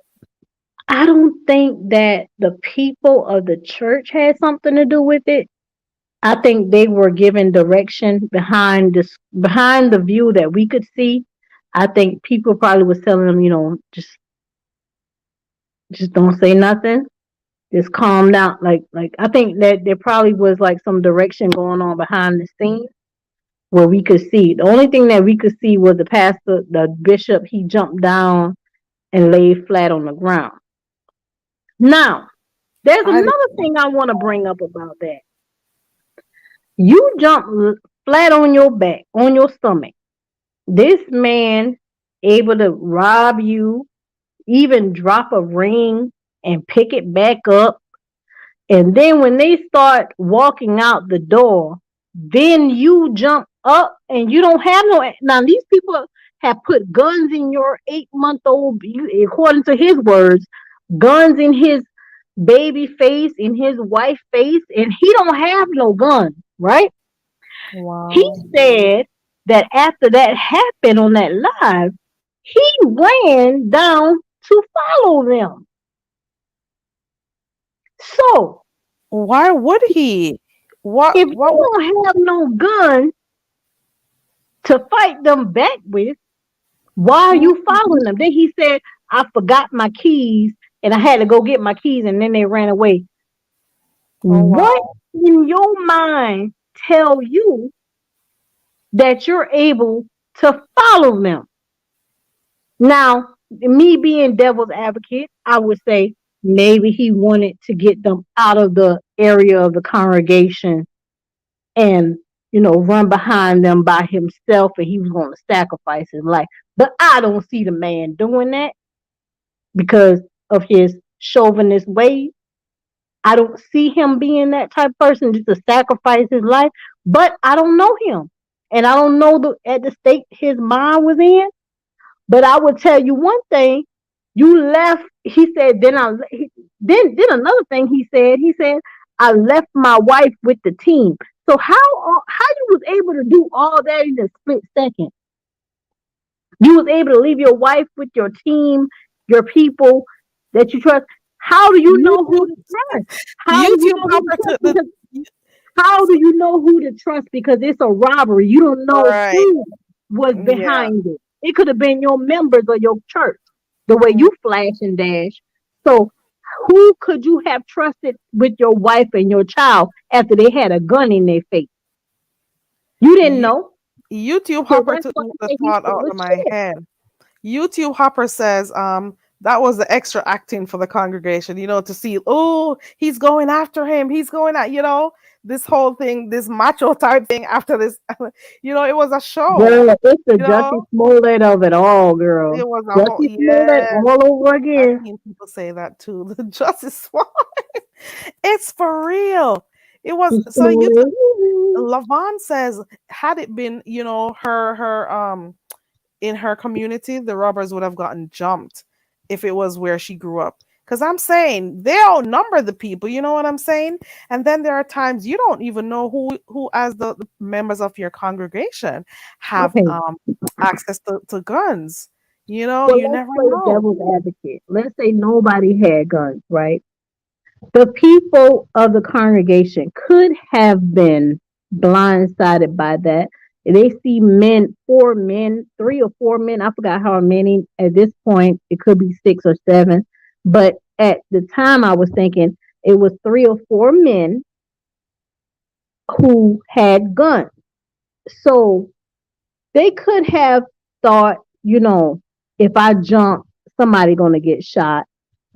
I don't think that the people of the church had something to do with it. I think they were given direction behind the view that we could see. I think people probably was telling them, just don't say nothing. Just calm down. Like I think that there probably was like some direction going on behind the scenes where we could see. The only thing that we could see was the pastor, the bishop, he jumped down and laid flat on the ground. Now, there's another thing I want to bring up about that. You jump flat on your back, on your stomach. This man able to rob you, even drop a ring and pick it back up. And then when they start walking out the door, then you jump up and you don't have no. Now, these people have put guns in your 8-month-old, according to his words, guns in his baby face, in his wife face, and he don't have no gun, right? Wow. He said that after that happened on that live, he ran down to follow them. So why would he? If you don't have no gun to fight them back with. Why are you following them? Then he said, I forgot my keys and I had to go get my keys and then they ran away. Oh, What wow. in your mind tell you that you're able to follow them? Now, me being devil's advocate, I would say maybe he wanted to get them out of the area of the congregation and, run behind them by himself and he was going to sacrifice his life. But I don't see the man doing that because of his chauvinist ways. I don't see him being that type of person just to sacrifice his life, but I don't know him. And I don't know at the state his mind was in. But I will tell you one thing: you left. He said. Then another thing he said I left my wife with the team. So how you was able to do all that in a split second? You was able to leave your wife with your team, your people that you trust. How do you know who to trust? How do you YouTube know who Hopper to trust? took the Because how do you know who to trust? Because it's a robbery. You don't know right. who was Yeah. behind it. It could have been your members of your church, the way you flash and dash. So who could you have trusted with your wife and your child after they had a gun in their face? You didn't You, know. YouTube So Hopper that's took why I the say he's thought full out of of my shit. head. YouTube Hopper says, that was the extra acting for the congregation, to see, oh, he's going after him. He's going at, this whole thing, this macho type thing after this, it was a show, Girl, it's the you know, Jussie Smollett of it all, girl. it was a whole, Jussie Smollett yeah, all over I've again. seen people say that too. The Justice Swan, it's for real. It was, so Lavon says, had it been, her, in her community, the robbers would have gotten jumped if it was where she grew up. Because I'm saying they outnumber the people, you know what I'm saying? And then there are times you don't even know who as the members of your congregation have Okay. access to guns. You Well, let's never play know. devil's advocate. Let's say nobody had guns, right? The people of the congregation could have been blindsided by that. They see four men, 3 or 4 men. I forgot how many at this point. It could be 6 or 7. But at the time, I was thinking it was 3 or 4 men who had guns. So they could have thought, if I jump, somebody gonna get shot.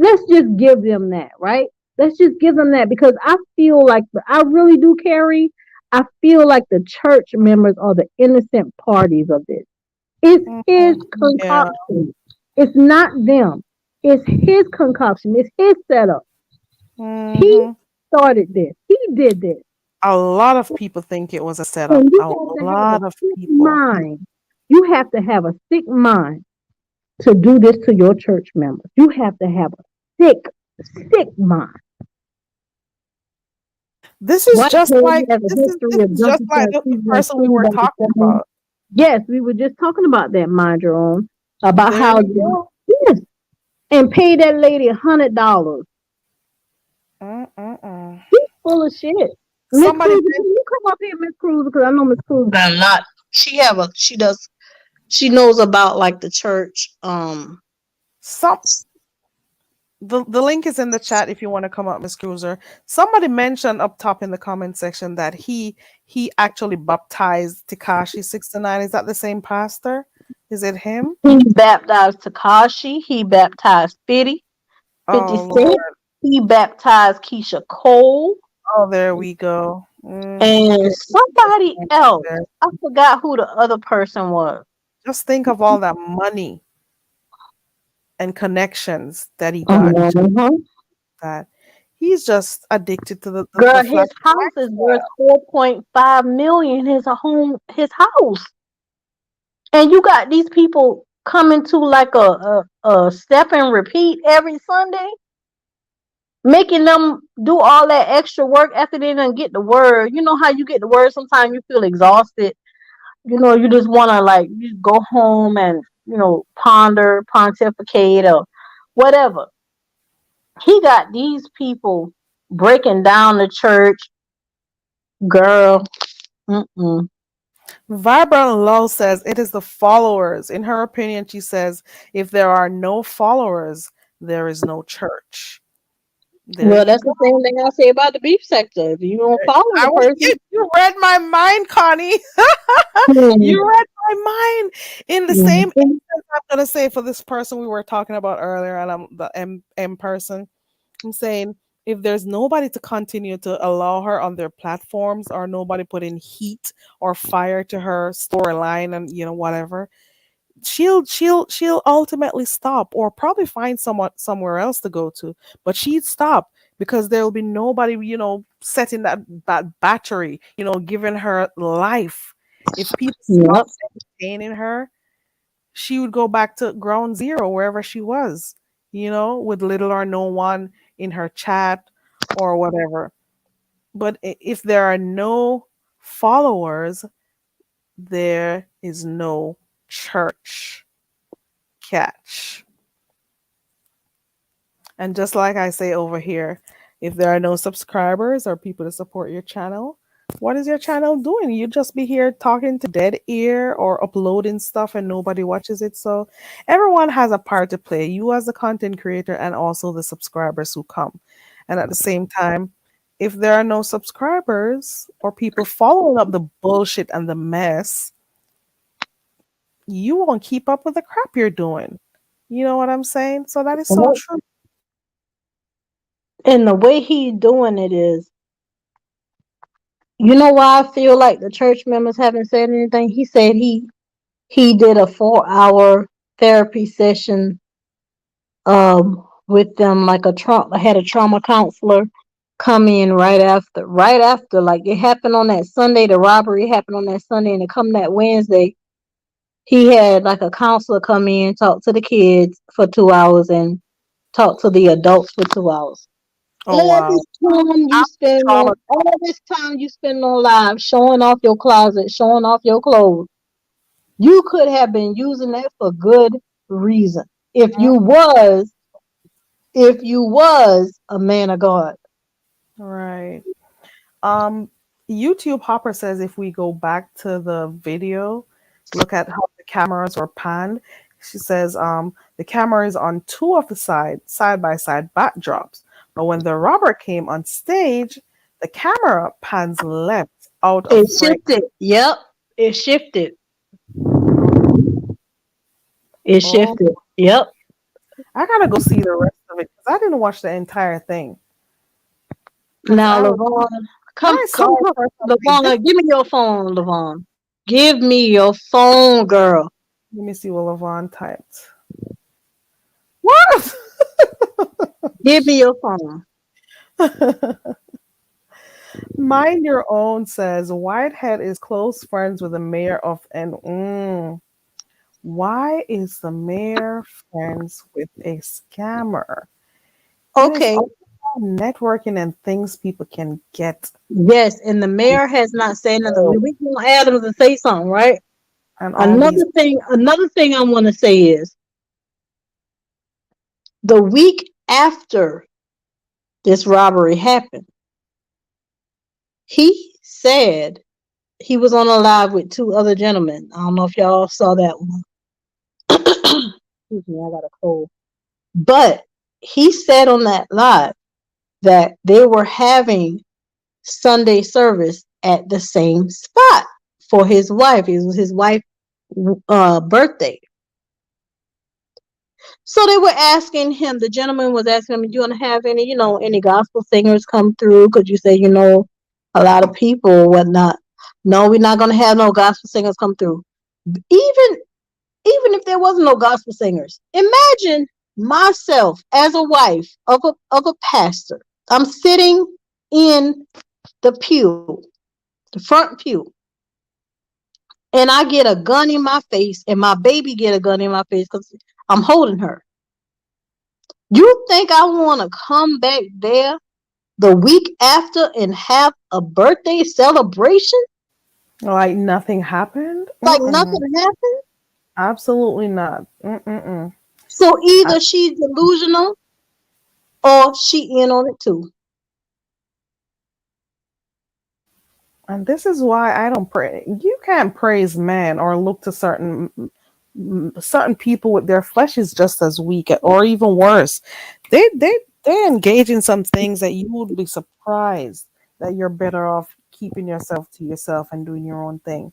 Let's just give them that, right? Let's just give them that because I feel like I really do, Carrie. I feel like the church members are the innocent parties of this. It's his Yeah. concoction. It's not them. It's his concoction. It's his setup. He started this. He did this. A lot of people think it was a setup. And you A have to have lot a of sick people. mind. You have to have a sick mind to do this to your church members. You have to have a sick mind. This is White just House like has a this is history of just jumping like the person we were talking about. Yes, we were just talking about that, mind your own, about There how you go. yes, and pay that lady $100. She's full of shit. Miss Somebody Cruiser, can you come up here, Miss Cruiser? Because I know Miss Cruiser got a lot. She knows about like the church. The link is in the chat if you want to come up, Miss Cruiser. Somebody mentioned up top in the comment section that he actually baptized Tekashi 69. Is that the same pastor? Is it him? He baptized Tekashi. He baptized 50 Oh, Cent. Lord. He baptized Keisha Cole. Oh, there we go. And somebody else. I forgot who the other person was. Just think of all that money and connections that he got. That he's just addicted to the Girl, the his house is worth $4.5 million. His house. And you got these people coming to like a step and repeat every Sunday, making them do all that extra work after they didn't get the word. You know how you get the word, sometimes you feel exhausted. You just want to you go home and, pontificate or whatever. He got these people breaking down the church. Girl, Vibrant Lull says it is the followers. In her opinion, she says if there are no followers, there is no church. There Well, you that's go. the same thing I say about the beef sector. If you don't follow I the was person, you read my mind, Connie. Mhm. You read my mind. In the same Mhm. instance, I'm gonna say for this person we were talking about earlier, and I'm the M person. I'm saying if there's nobody to continue to allow her on their platforms, or nobody putting heat or fire to her storyline, and whatever, she'll ultimately stop, or probably find someone somewhere else to go to, but she'd stop because there'll be nobody setting that battery, giving her life. If people Yep. stopped entertaining her, she would go back to ground zero wherever she was, with little or no one in her chat or whatever. But if there are no followers, there is no church. Catch. And just like I say over here, if there are no subscribers or people to support your channel, what is your channel doing? You just be here talking to dead ear or uploading stuff and nobody watches it. So everyone has a part to play. You as a content creator and also the subscribers who come. And at the same time, if there are no subscribers or people following up the bullshit and the mess, you won't keep up with the crap you're doing. You know what I'm saying? So that is so Yep. true. And the way he doing it is, you know why I feel like the church members haven't said anything? He said he did a 4-hour therapy session with them, like had a trauma counselor come in right after like it happened on that Sunday. The robbery happened on that Sunday, and it come that Wednesday. He had like a counselor come in, talk to the kids for 2 hours, and talk to the adults for 2 hours. Oh wow. All this time you spend on live showing off your closet, showing off your clothes. You could have been using that for good reason. If you was a man of God. Right. Um, YouTube Hopper says if we go back to the video, look at how the cameras were panned. She says the camera is on two of the side by side backdrops. But when the robber came on stage, the camera pans left out of It frame. shifted. Yep. It shifted. It Oh, shifted. Yep. I gotta go see the rest of it because I didn't watch the entire thing. Because Now, I was Lavon, I saw it first. I'm like, Lavon, give me your phone, Lavon. Give me your phone, girl. let me see what Lavon typed. What? Give me your phone. Mind Your Own says Whitehead is close friends with the mayor of why is the mayor friends with a scammer? It is Okay. all about networking and things people can get. Yes, and the mayor has not said nothing. So, We want Adams to say something, right? and all these Another thing I want to say is the week after this robbery happened, he said he was on a live with two other gentlemen. I don't know if y'all saw that one. Excuse me, I got a cold. But he said on that live that they were having Sunday service at the same spot for his wife. It was his wife's birthday. So they were asking him, the gentleman was asking him, do you want to have any gospel singers come through? Could you say, a lot of people or whatnot? No, we're not going to have no gospel singers come through. Even if there wasn't no gospel singers, imagine myself as a wife of a pastor. I'm sitting in the pew, the front pew, and I get a gun in my face, and my baby get a gun in my face because I'm holding her. You think I want to come back there the week after and have a birthday celebration? like nothing happened? Like nothing happened? Absolutely not. So either she's delusional or she in on it too. And this is why I don't pray. You can't praise men or look to certain people with their flesh is just as weak or even worse. They engage in some things that you would be surprised that you're better off keeping yourself to yourself and doing your own thing.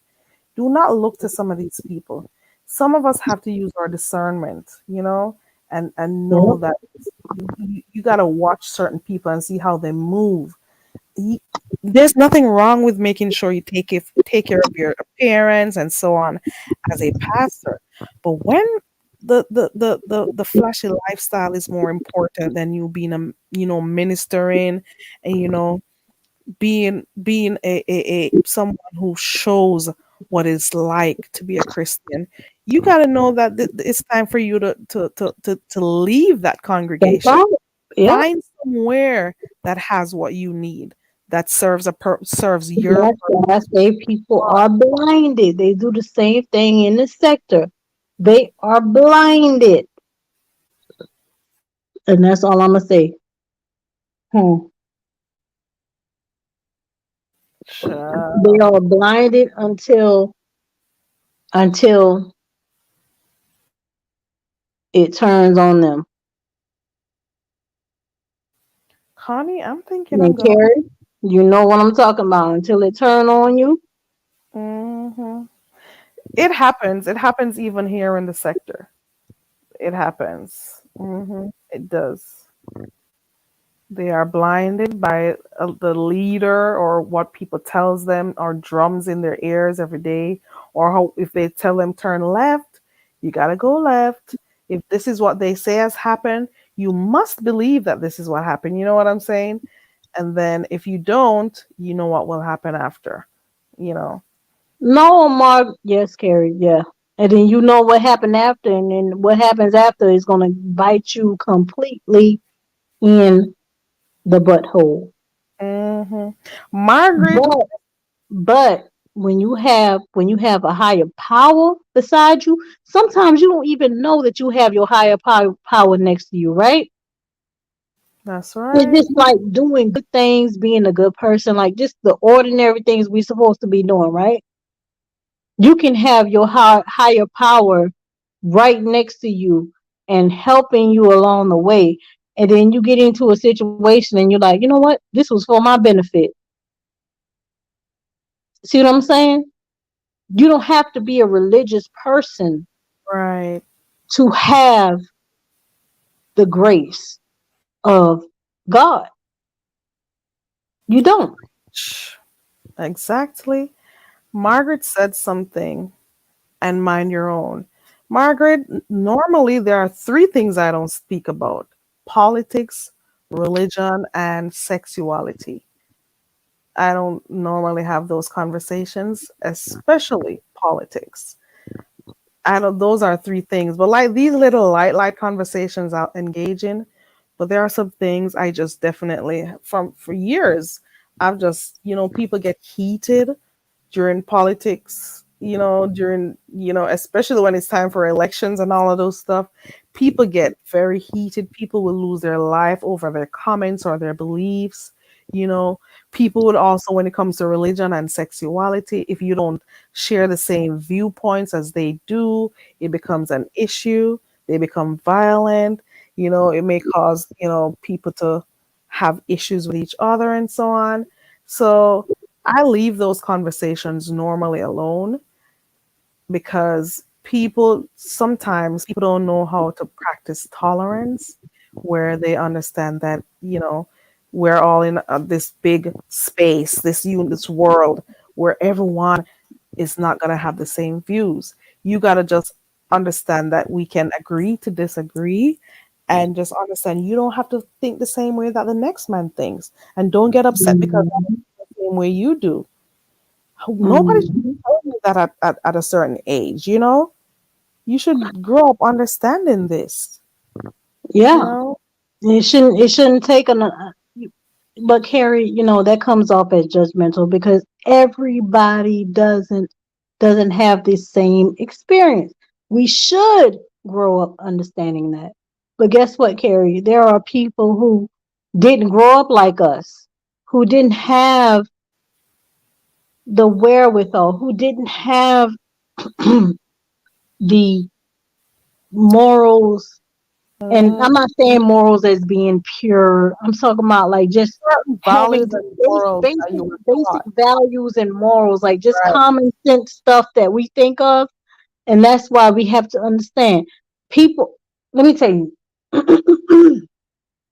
Do not look to some of these people. Some of us have to use our discernment, and know Yep. that you got to watch certain people and see how they move. y- there's nothing wrong with making sure you take care of your appearance and so on as a pastor. But when the flashy lifestyle is more important than you being ministering and being a someone who shows what it's like to be a Christian, you got to know that it's time for you to leave that That's congregation. right. Yep. Find somewhere that has what you need, that serves your That's why I say people are blinded. They do the same thing in the sector. They are blinded. And that's all I'm gonna say. They are blinded until it turns on them. Connie, I'm thinking I'm And gonna. Carrie, you know what I'm talking about. Until it turn on you. hmm It happens. It happens even here in the sector. It happens. It does. They are blinded by the leader or what people tells them or drums in their ears every day, or how if they tell them turn left, you gotta go left. If this is what they say has happened, you must believe that this is what happened. You know what I'm saying? And then if you don't, you know what will happen after. You know. No, Mark. Yes, Carrie. Yeah. And then you know what happened after, and then what happens after is gonna bite you completely in the butthole. Margaret. But when you have a higher power beside you, sometimes you don't even know that you have your higher power next to you, right? That's It's right. just like doing good things, being a good person, like just the ordinary things we're supposed to be doing, right? You can have your higher power right next to you and helping you along the way. And then you get into a situation and you're like, you know what? This was for my benefit. See what I'm saying? You don't have to be a religious person Right. to have the grace of God. You don't. Exactly. Margaret said something, and mind your own. Margaret, normally there are three things I don't speak about: politics, religion, and sexuality. I don't normally have those conversations, especially politics. I don't, those are three things, but like these little light conversations I'll engage in. But there are some things I just definitely, from for years, I've just, people get heated during politics, especially when it's time for elections and all of those stuff. People get very heated. People will lose their life over their comments or their beliefs. You know, people would also, when it comes to religion and sexuality, if you don't share the same viewpoints as they do, it becomes an issue. They become violent. It may cause, people to have issues with each other and so on. So I leave those conversations normally alone because sometimes people don't know how to practice tolerance, where they understand that, we're all in this big space, this world where everyone is not going to have the same views. You got to just understand that we can agree to disagree, and just understand you don't have to think the same way that the next man thinks, and don't get upset because Mhm. the same way you do. Nobody should Mhm. tell you that at a certain age, you should grow up understanding this, you Yeah. know. It shouldn't take but Carrie, that comes off as judgmental because everybody doesn't have the same experience. We should grow up understanding that. But guess what, Carrie? There are people who didn't grow up like us, who didn't have the wherewithal, who didn't have the morals. And I'm not saying morals as being pure. I'm talking about like just Certain having values the and morals that you were basic taught. values and morals, like just Right. common sense stuff that we think of. And that's why we have to understand people. Let me tell you.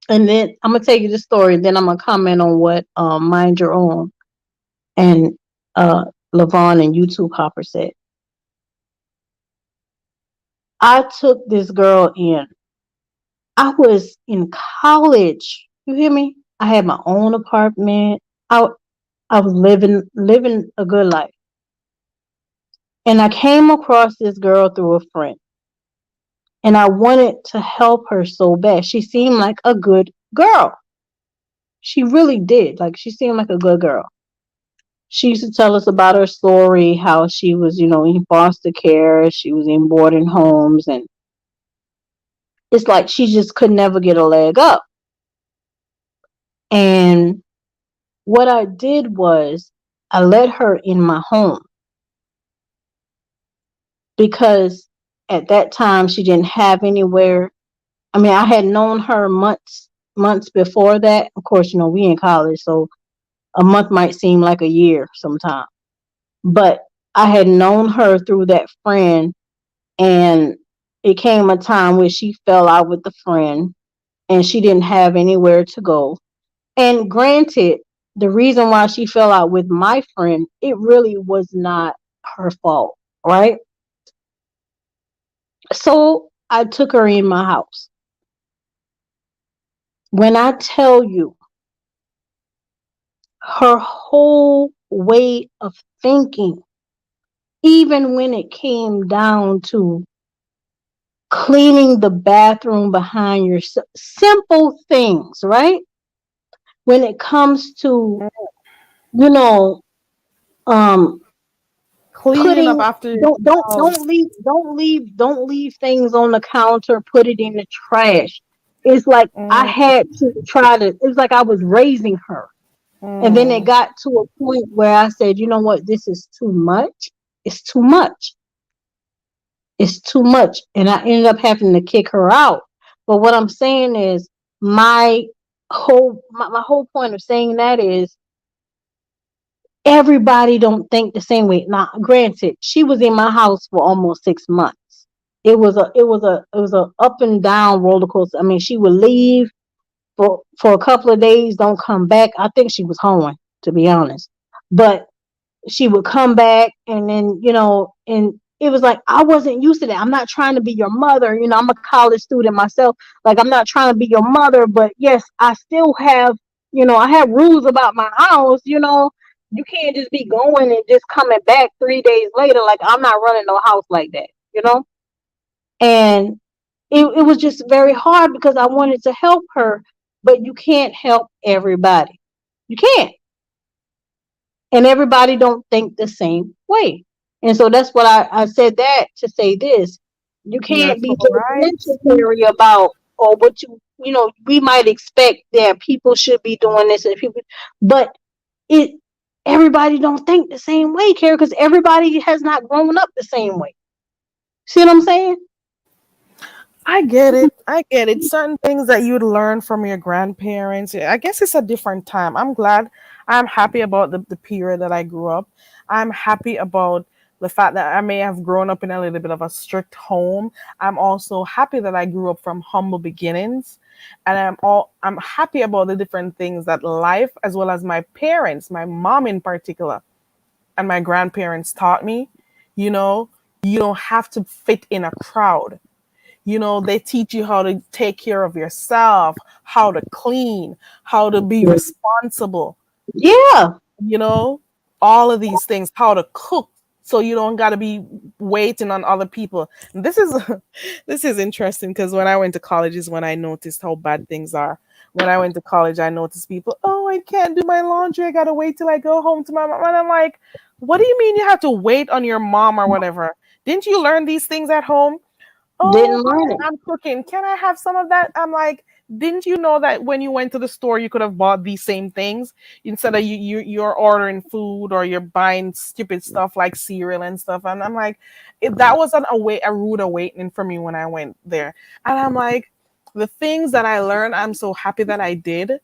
And then I'm gonna tell you the story. Then I'm gonna comment on what Mind Your Own and Levon and YouTube Hopper said. I took this girl in. I was in college. You hear me? I had my own apartment. I was living a good life. And I came across this girl through a friend. And I wanted to help her so bad. She seemed like a good girl. She really did. Like she seemed like a good girl. She used to tell us about her story, how she was, in foster care, she was in boarding homes, and it's like she just could never get a leg up. And what I did was I let her in my home because at that time she didn't have anywhere. I mean, I had known her months before that. Of course, we in college, so a month might seem like a year sometimes. But I had known her through that friend, and it came a time where she fell out with the friend and she didn't have anywhere to go. And granted, the reason why she fell out with my friend, it really was not her fault, right? So I took her in my house. When I tell you, her whole way of thinking, even when it came down to cleaning the bathroom behind your simple things, right? When it comes to, you know, Cleaning up putting after don't yourself. leave things on the counter, put it in the trash. It's like I Mm, had to try to, it's like I was raising her. And then it mm. got to a point where I said, you know what, this is too much. It's too much. It's too much. And I ended up having to kick her out. But what I'm saying is my whole point of saying that is everybody don't think the same way. Now, granted, she was in my house for almost 6 months. It was a up and down roller coaster. I mean, she would leave for a couple of days, don't come back. I think she was home, to be honest. But she would come back, and then and it was like I wasn't used to that. I'm not trying to be your mother. I'm a college student myself. Like, I'm not trying to be your mother, but yes, I still have, I have rules about my house. You can't just be going and just coming back 3 days later. Like, I'm not running no house like that. And it was just very hard because I wanted to help her, but you can't help everybody. You can't. And everybody don't think the same way. And so that's what I said that to say this. You You're can't be so right. judgmental about or what we might expect that people should be doing this and people, but it everybody don't think the same way, Carrie, because everybody has not grown up the same way. See what I'm saying? I get it. I get it. Certain things that you'd learn from your grandparents. I guess it's a different time. I'm glad. I'm happy about the period that I grew up. I'm happy about the fact that I may have grown up in a little bit of a strict home. I'm also happy that I grew up from humble beginnings. And I'm happy about the different things that life, as well as my parents, my mom in particular, and my grandparents taught me. You know, you don't have to fit in a crowd. They teach you how to take care of yourself, how to clean, how to be responsible, Yeah. you know, all of these things, how to cook so you don't got to be waiting on other people. This is this is interesting because when I went to college is when I noticed how bad things are. When I went to college, I noticed people, oh, I can't do my laundry. I got to wait till I go home to my mom. And I'm like, what do you mean you have to wait on your mom or whatever? Didn't you learn these things at home? Oh, Didn't learn it. I'm cooking. Can I have some of that? I'm like, didn't you know that when you went to the store, you could have bought these same things instead of you're ordering food or you're buying stupid stuff like cereal and stuff? And I'm like, that was a rude awakening for me when I went there. And I'm like, the things that I learned, I'm so happy that I did,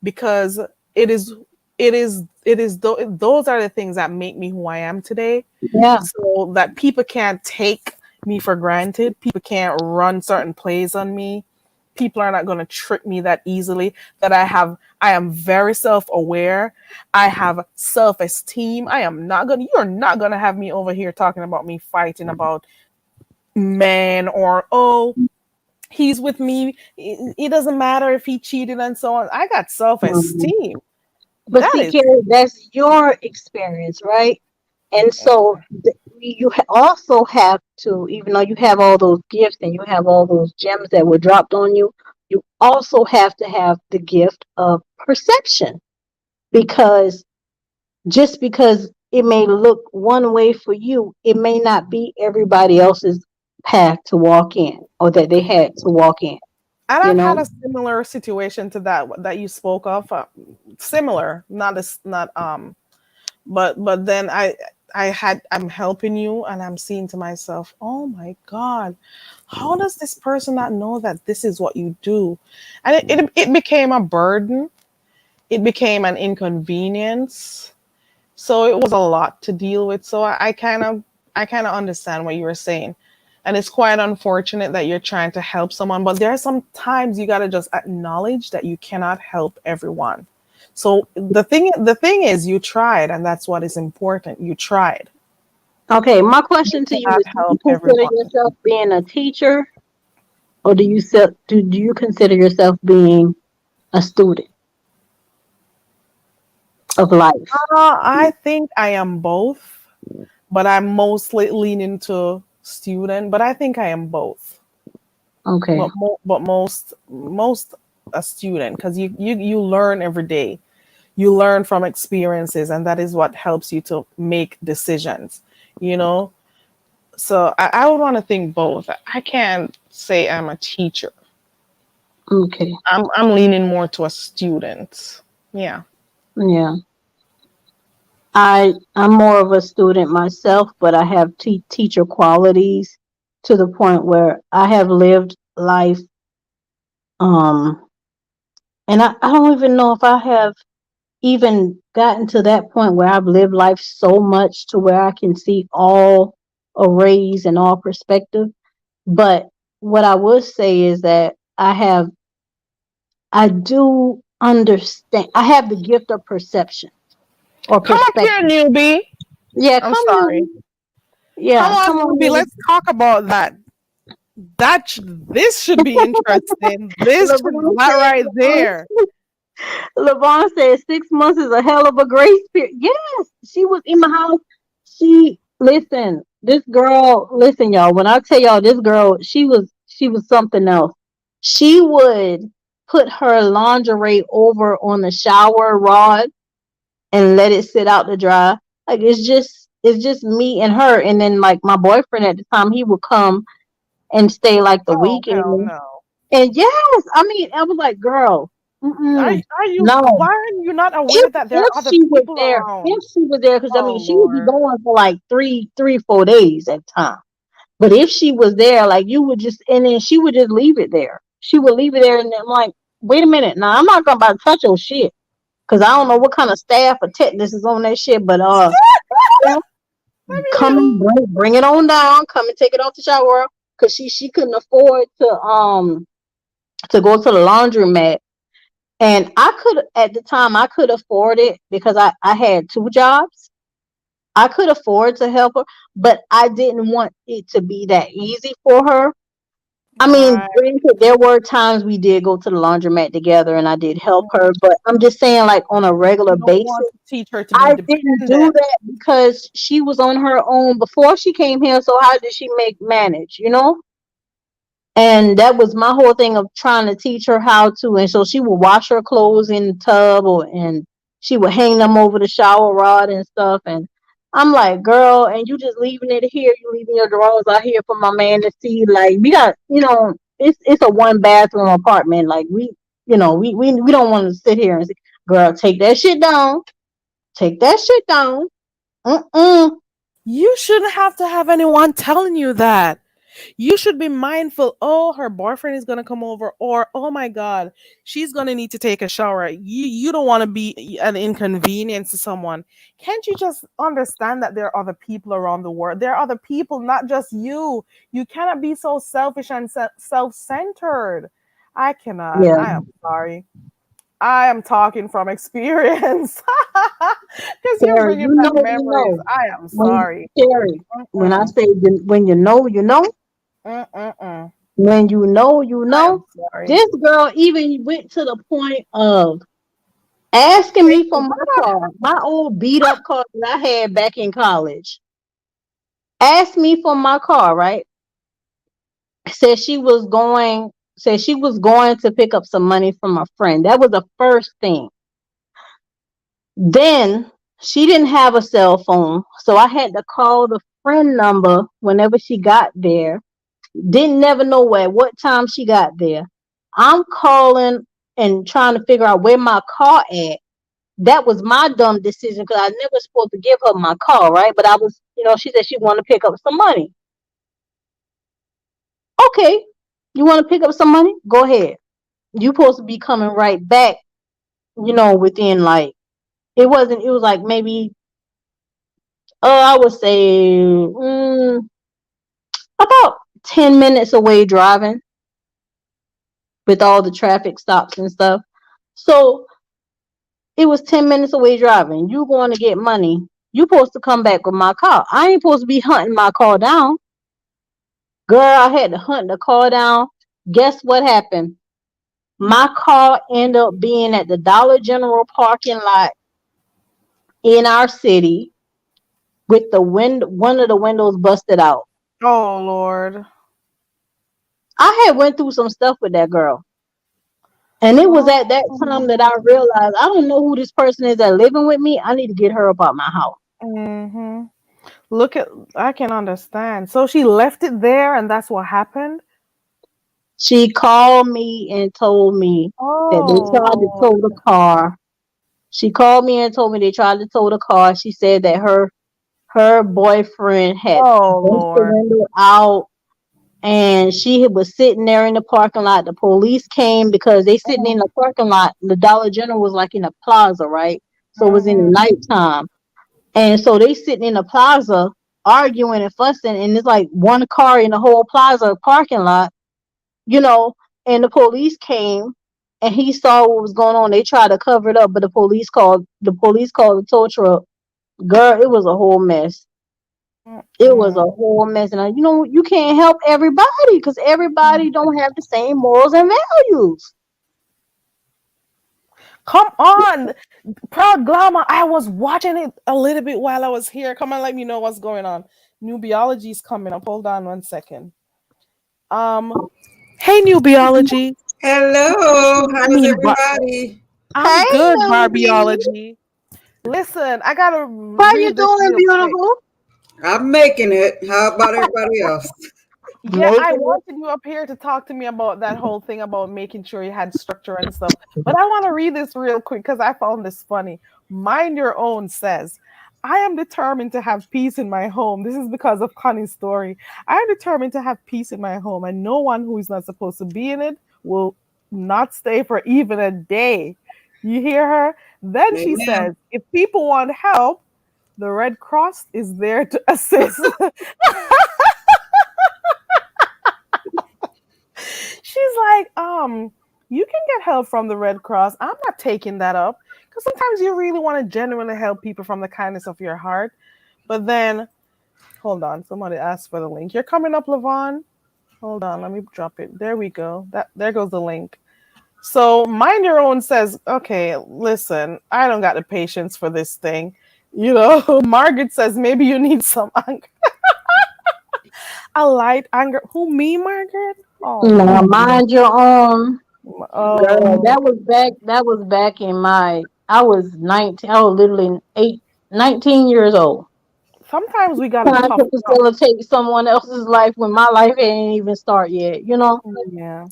because those are the things that make me who I am today. Yeah. So that people can't take me for granted. People can't run certain plays on me. People are not going to trick me that easily. That I am very self-aware. I have self-esteem. You're not going to have me over here talking about me fighting about men or, oh, he's with me. It doesn't matter if he cheated and so on. I got self-esteem. But That see, is Carrie, that's your experience, right? And so you also have to, even though you have all those gifts and you have all those gems that were dropped on you, you also have to have the gift of perception. Because just because it may look one way for you, it may not be everybody else's path to walk in or that they had to walk in. And You I've had know? a similar situation to that you spoke of. Similar, not as not but then I'm helping you and I'm seeing to myself, oh my God, how does this person not know that this is what you do? And it became a burden. It became an inconvenience. So it was a lot to deal with. So I kind of understand what you were saying. And it's quite unfortunate that you're trying to help someone, but there are some times you got to just acknowledge that you cannot help everyone. So the thing is, you tried, and that's what is important. You tried. Okay, my question to you Cannot is: do you help consider everyone. yourself being a teacher, or do you consider yourself being a student of life? I think I am both, but I'm mostly leaning to student. But I think I am both. Okay. But most a student, because you learn every day. You learn from experiences, and that is what helps you to make decisions. You know, so I would want to think both. I can't say I'm a teacher. Okay. I'm leaning more to a student. Yeah. Yeah. I'm more of a student myself, but I have teacher qualities to the point where I have lived life. And I don't even know if I have even gotten to that point where I've lived life so much to where I can see all arrays and all perspective. But what I would say is that I do understand. I have the gift of perception or Come up here, perspective. newbie. Yeah, I'm come sorry. on. Yeah, Come come on, on. newbie. Newbie. Let's talk about that. This should be interesting. This should LeVon that said, right there. LeVon said 6 months is a hell of a grace period. Yes, she was in my house. This girl, listen, y'all. When I tell y'all this girl, she was something else. She would put her lingerie over on the shower rod and let it sit out to dry. Like it's just me and her. And then like my boyfriend at the time, he would come and stay like the Oh hell weekend. no. And yes, I mean, I was like, girl, Are you? no. Why are you not aware that there are If other she was people there, around? because I Oh mean, she would be Lord. going for like 4 days at a time. But if she was there, like you would just, and then she would just leave it there. She would leave it there, and then like, wait a minute, now I'm not gonna touch your shit, because I don't know what kind of staff or tetanus is on that shit. But come and bring it on down. Come and take it off the shower, because she couldn't afford to go to the laundromat. And at the time I could afford it because I had 2 jobs. I could afford to help her, but I didn't want it to be that easy for her. I mean, Right. granted, there were times we did go to the laundromat together and I did help her, but I'm just saying, like, on a regular You don't want basis, to teach her to be I didn't do dependent. that because she was on her own before she came here. So how did she manage, you know? And that was my whole thing of trying to teach her how to. And so she would wash her clothes in the tub, and she would hang them over the shower rod and stuff. And I'm like, girl, and you just leaving it here. You leaving your drawers out here for my man to see. Like, we got, it's a one bathroom apartment. Like we don't want to sit here and say, girl, take that shit down. Take that shit down. You shouldn't have to have anyone telling you that. You should be mindful. Oh, her boyfriend is gonna come over, or oh my god, she's gonna need to take a shower. You don't want to be an inconvenience to someone. Can't you just understand that there are other people around the world? There are other people, not just you. You cannot be so selfish and self-centered. I cannot. Yeah. I am sorry. I am talking from experience because you're Terry, bringing back memories. I am sorry. Terry, when I say when you know, you know. Mm-mm-mm. When you know, you I know. am sorry. This girl even went to the point of asking me for my car, my old beat up car that I had back in college. Asked me for my car, right? Said she was going to pick up some money from a friend. That was the first thing. Then she didn't have a cell phone, so I had to call the friend number whenever she got there. Didn't never know what time she got there. I'm calling and trying to figure out where my car at. That was my dumb decision because I never supposed to give her my car, right? But I was, she said she wanted to pick up some money. Okay, you want to pick up some money? Go ahead. You supposed to be coming right back, within like, it was like maybe, I would say about 10 minutes away driving with all the traffic stops and stuff. So it was 10 minutes away driving. You going to get money. You supposed to come back with my car. I ain't supposed to be hunting my car down. Girl, I had to hunt the car down. Guess what happened? My car ended up being at the Dollar General parking lot in our city with one of the windows busted out. Oh Lord. I had went through some stuff with that girl. And it was at that time that I realized I don't know who this person is that living with me. I need to get her up out my house. Mm-hmm. I can understand. So she left it there, and that's what happened. She called me and told me that they tried to tow the car. She called me and told me they tried to tow the car. She said that her boyfriend had pushed the window out. And she was sitting there in the parking lot. The police came because they sitting in the parking lot. The Dollar General was like in a plaza, right? So it was in the nighttime. And so they sitting in the plaza arguing and fussing. And it's like one car in the whole plaza parking lot, and the police came and he saw what was going on. They tried to cover it up, but the police called the tow truck. Girl, it was a whole mess. It was a whole mess. And you can't help everybody because everybody don't have the same morals and values. Come on, Proud Glamour. I was watching it a little bit while I was here. Come on, let me know what's going on. Nubiology is coming up. Hold on 1 second. Hey, Nubiology. Hello, how's everybody? I'm good, Barbieology. Listen, I gotta. How you doing, beautiful? I'm making it. How about everybody else? Yeah, I wanted you up here to talk to me about that whole thing about making sure you had structure and stuff. But I want to read this real quick because I found this funny. Mind Your Own says, I am determined to have peace in my home. This is because of Connie's story. I am determined to have peace in my home, and no one who is not supposed to be in it will not stay for even a day. You hear her? Then she says, if people want help, the Red Cross is there to assist. She's like, you can get help from the Red Cross. I'm not taking that up because sometimes you really want to genuinely help people from the kindness of your heart. But then, hold on, somebody asked for the link. You're coming up, Levon. Hold on, let me drop it. There we go. There goes the link. So Mind Your Own says, okay, listen, I don't got the patience for this thing. Margaret says maybe you need some anger. A light anger. Who, me, Margaret? Oh, no, Mind Your Own. Girl, that was back in I was 19. I was literally 19 years old. sometimes we gotta Trying tough to it up. facilitate someone else's life when my life ain't even start yet, you know? Yeah.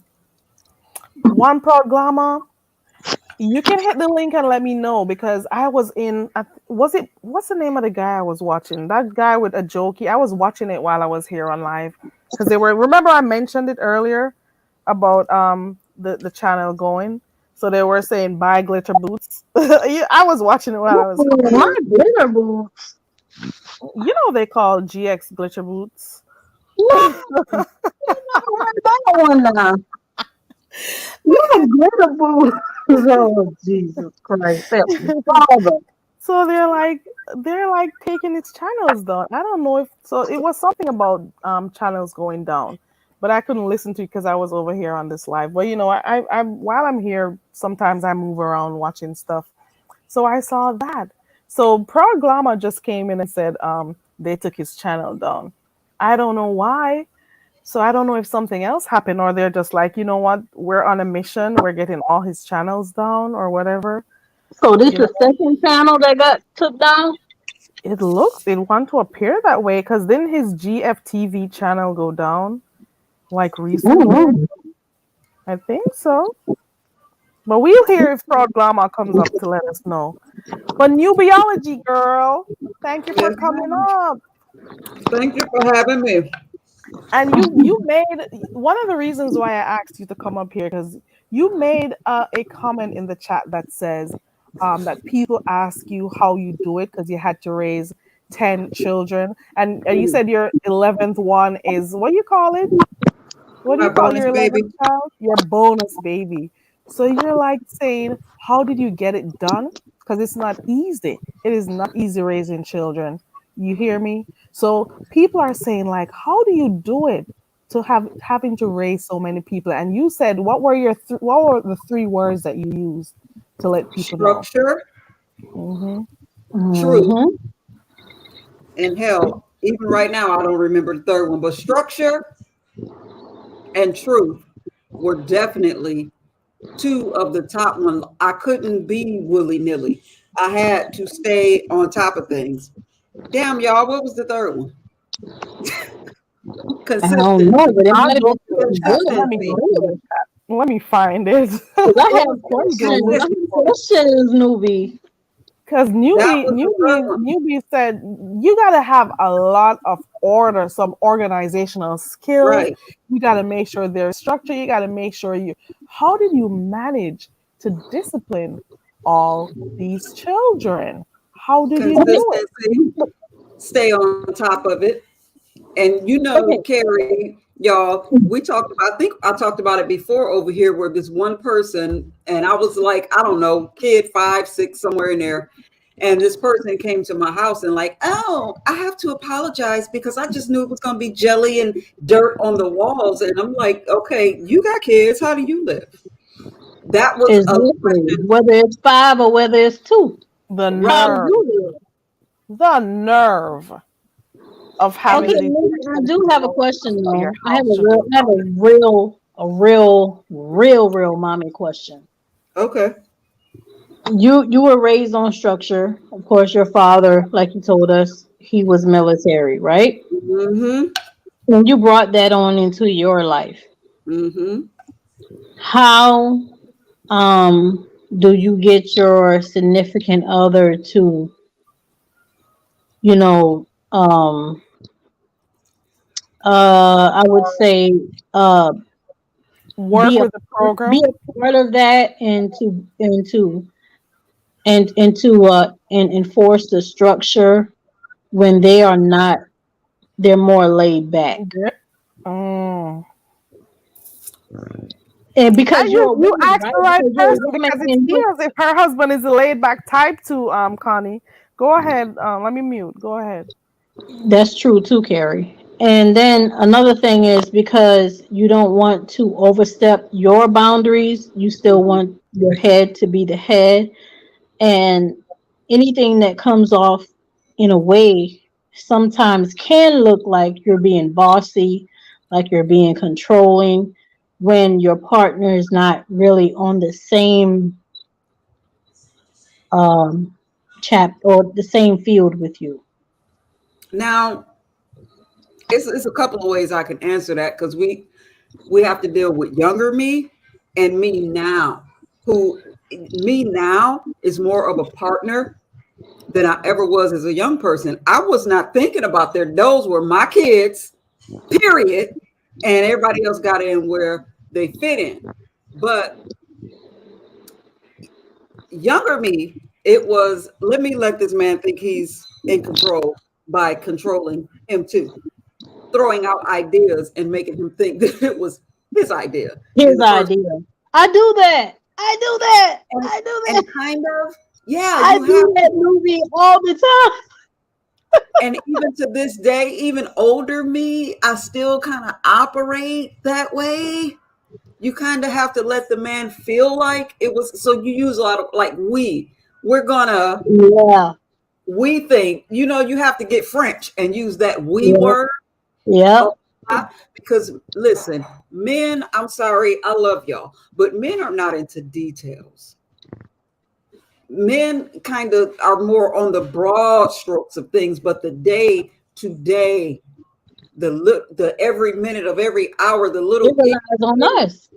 One Proud Glamour. You can hit the link and let me know because I was in. Was it? What's the name of the guy I was watching? That guy with a jokey. I was watching it while I was here on live because they were. Remember, I mentioned it earlier about the channel going. So they were saying buy glitter boots. Yeah, I was watching it while I was Ooh, here. my glitter boots. You know they call GX glitter boots. What? That one now. My glitter boots. Oh, Jesus Christ. Help me, Father. So they're like taking its channels down. I don't know if so. It was something about channels going down, but I couldn't listen to it because I was over here on this live. But you know, I while I'm here, sometimes I move around watching stuff. So I saw that. So Proud Glamour just came in and said they took his channel down. I don't know why. So I don't know if something else happened or they're just like, you know what, we're on a mission. We're getting all his channels down or whatever. So this You know, the second channel that got took down? it want to appear that way because didn't his GFTV channel go down like recently? Mm-hmm. I think so. But we'll hear if Fraud Glamour comes up to let us know. But New Biology girl, thank you for Yes, coming ma'am. up. Thank you for having me. And you made one of the reasons why I asked you to come up here because you made a comment in the chat that says that people ask you how you do it because you had to raise 10 children and you said your 11th one is what do you call it? What do My you call bonus your baby. 11th child? Your bonus baby. So you're like saying, how did you get it done? Because it's not easy. It is not easy raising children. You hear me? So people are saying, like, how do you do it to having to raise so many people? And you said, what were what were the 3 words that you used to let people know? Structure, Mm-hmm. truth, Mm-hmm. and hell. Even right now, I don't remember the third one, but structure and truth were definitely 2 of the top ones. I couldn't be willy-nilly. I had to stay on top of things. Damn, y'all, what was the third one? I don't know, Consistency. but it I'll might have go been to the something chat. good. Let me go Consistency. to the chat. Let me find it. 'Cause I have Let me go questions. look I have for it. questions, newbie. Because That was the third one. newbie said you gotta have a lot of order, some organizational skills. Right. You gotta make sure there's structure. You gotta make sure you. How did you manage to discipline all these children? How did you do it? Consistency. Stay on top of it. And you know, Okay. Carrie, y'all, we talked about, I think I talked about it before over here where this one person, and I was like, I don't know, kid 5, 6, somewhere in there. And this person came to my house and like, oh, I have to apologize because I just knew it was going to be jelly and dirt on the walls. And I'm like, okay, you got kids. How do you live? That was a Exactly. question. Whether it's 5 or whether it's 2. The How nerve, you the nerve of live. having Okay, these maybe I do have a question for your though. house should be I have a real mommy question. Okay. You were raised on structure. Of course, your father, like you told us, he was military, right? Mm-hmm. And you brought that on into your life. Mm-hmm. How do you get your significant other to, you know, I would say work be a with the program. part of that and enforce the structure when they are not, they're more laid back. Yeah. Mm. And because And you're a you woman, asked right? the right Because you're a person woman because it and feels if her husband is a laid back type to Connie. Go ahead. Let me mute. Go ahead. that's true too, Carrie. And then another thing is because you don't want to overstep your boundaries, you still want your head to be the head. And anything that comes off in a way sometimes can look like you're being bossy, like you're being controlling when your partner is not really on the same um chap or the same field with you. Now, it's a couple of ways I can answer that, because we have to deal with younger me and me now, who me now is more of a partner than I ever was as a young person. I was not thinking about those were my kids, period. And everybody else got in where they fit in. But younger me, it was, let me let this man think he's in control by controlling him too, throwing out ideas and making him think that it was his idea. His idea. I do that. I do that. I do that. And kind of, yeah. I do that movie all the time. And even to this day, even older me, I still kind of operate that way. You kind of have to let the man feel like it was. So you use a lot of like we're gonna, we think, you have to get French and use that word. Yeah. Because listen, men, I'm sorry, I love y'all, but men are not into details. Men kind of are more on the broad strokes of things, but the day to day, the every minute of every hour, the little, it relies on us.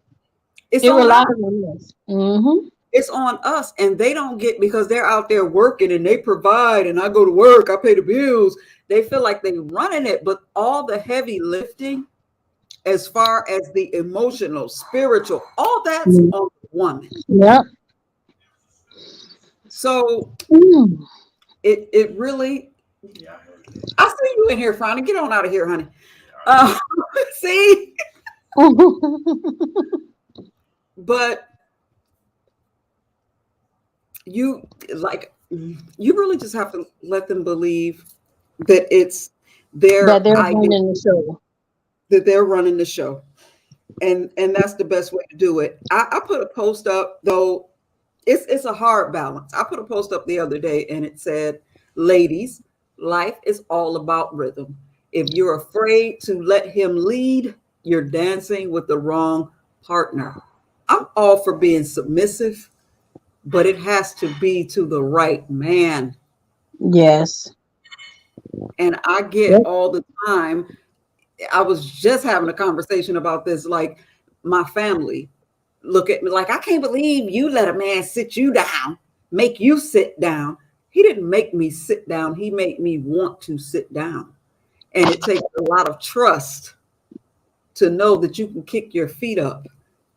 It relies on us. Mm-hmm. It's on us, and they don't get, because they're out there working and they provide, and I go to work, I pay the bills. They feel like they're running it, but all the heavy lifting, as far as the emotional, spiritual, all that's on the woman. Yeah. So it really, I see you in here, Franny. Get on out of here, honey. See? But you really just have to let them believe that it's their that they're running the show. That they're running the show. And that's the best way to do it. I put a post up, though. It's a hard balance. I put a post up the other day and it said, ladies, life is all about rhythm. If you're afraid to let him lead, you're dancing with the wrong partner. I'm all for being submissive, but it has to be to the right man. Yes. And I get all the time. I was just having a conversation about this, like my family look at me like, I can't believe you let a man sit you down, make you sit down. He didn't make me sit down. He made me want to sit down. And it takes a lot of trust to know that you can kick your feet up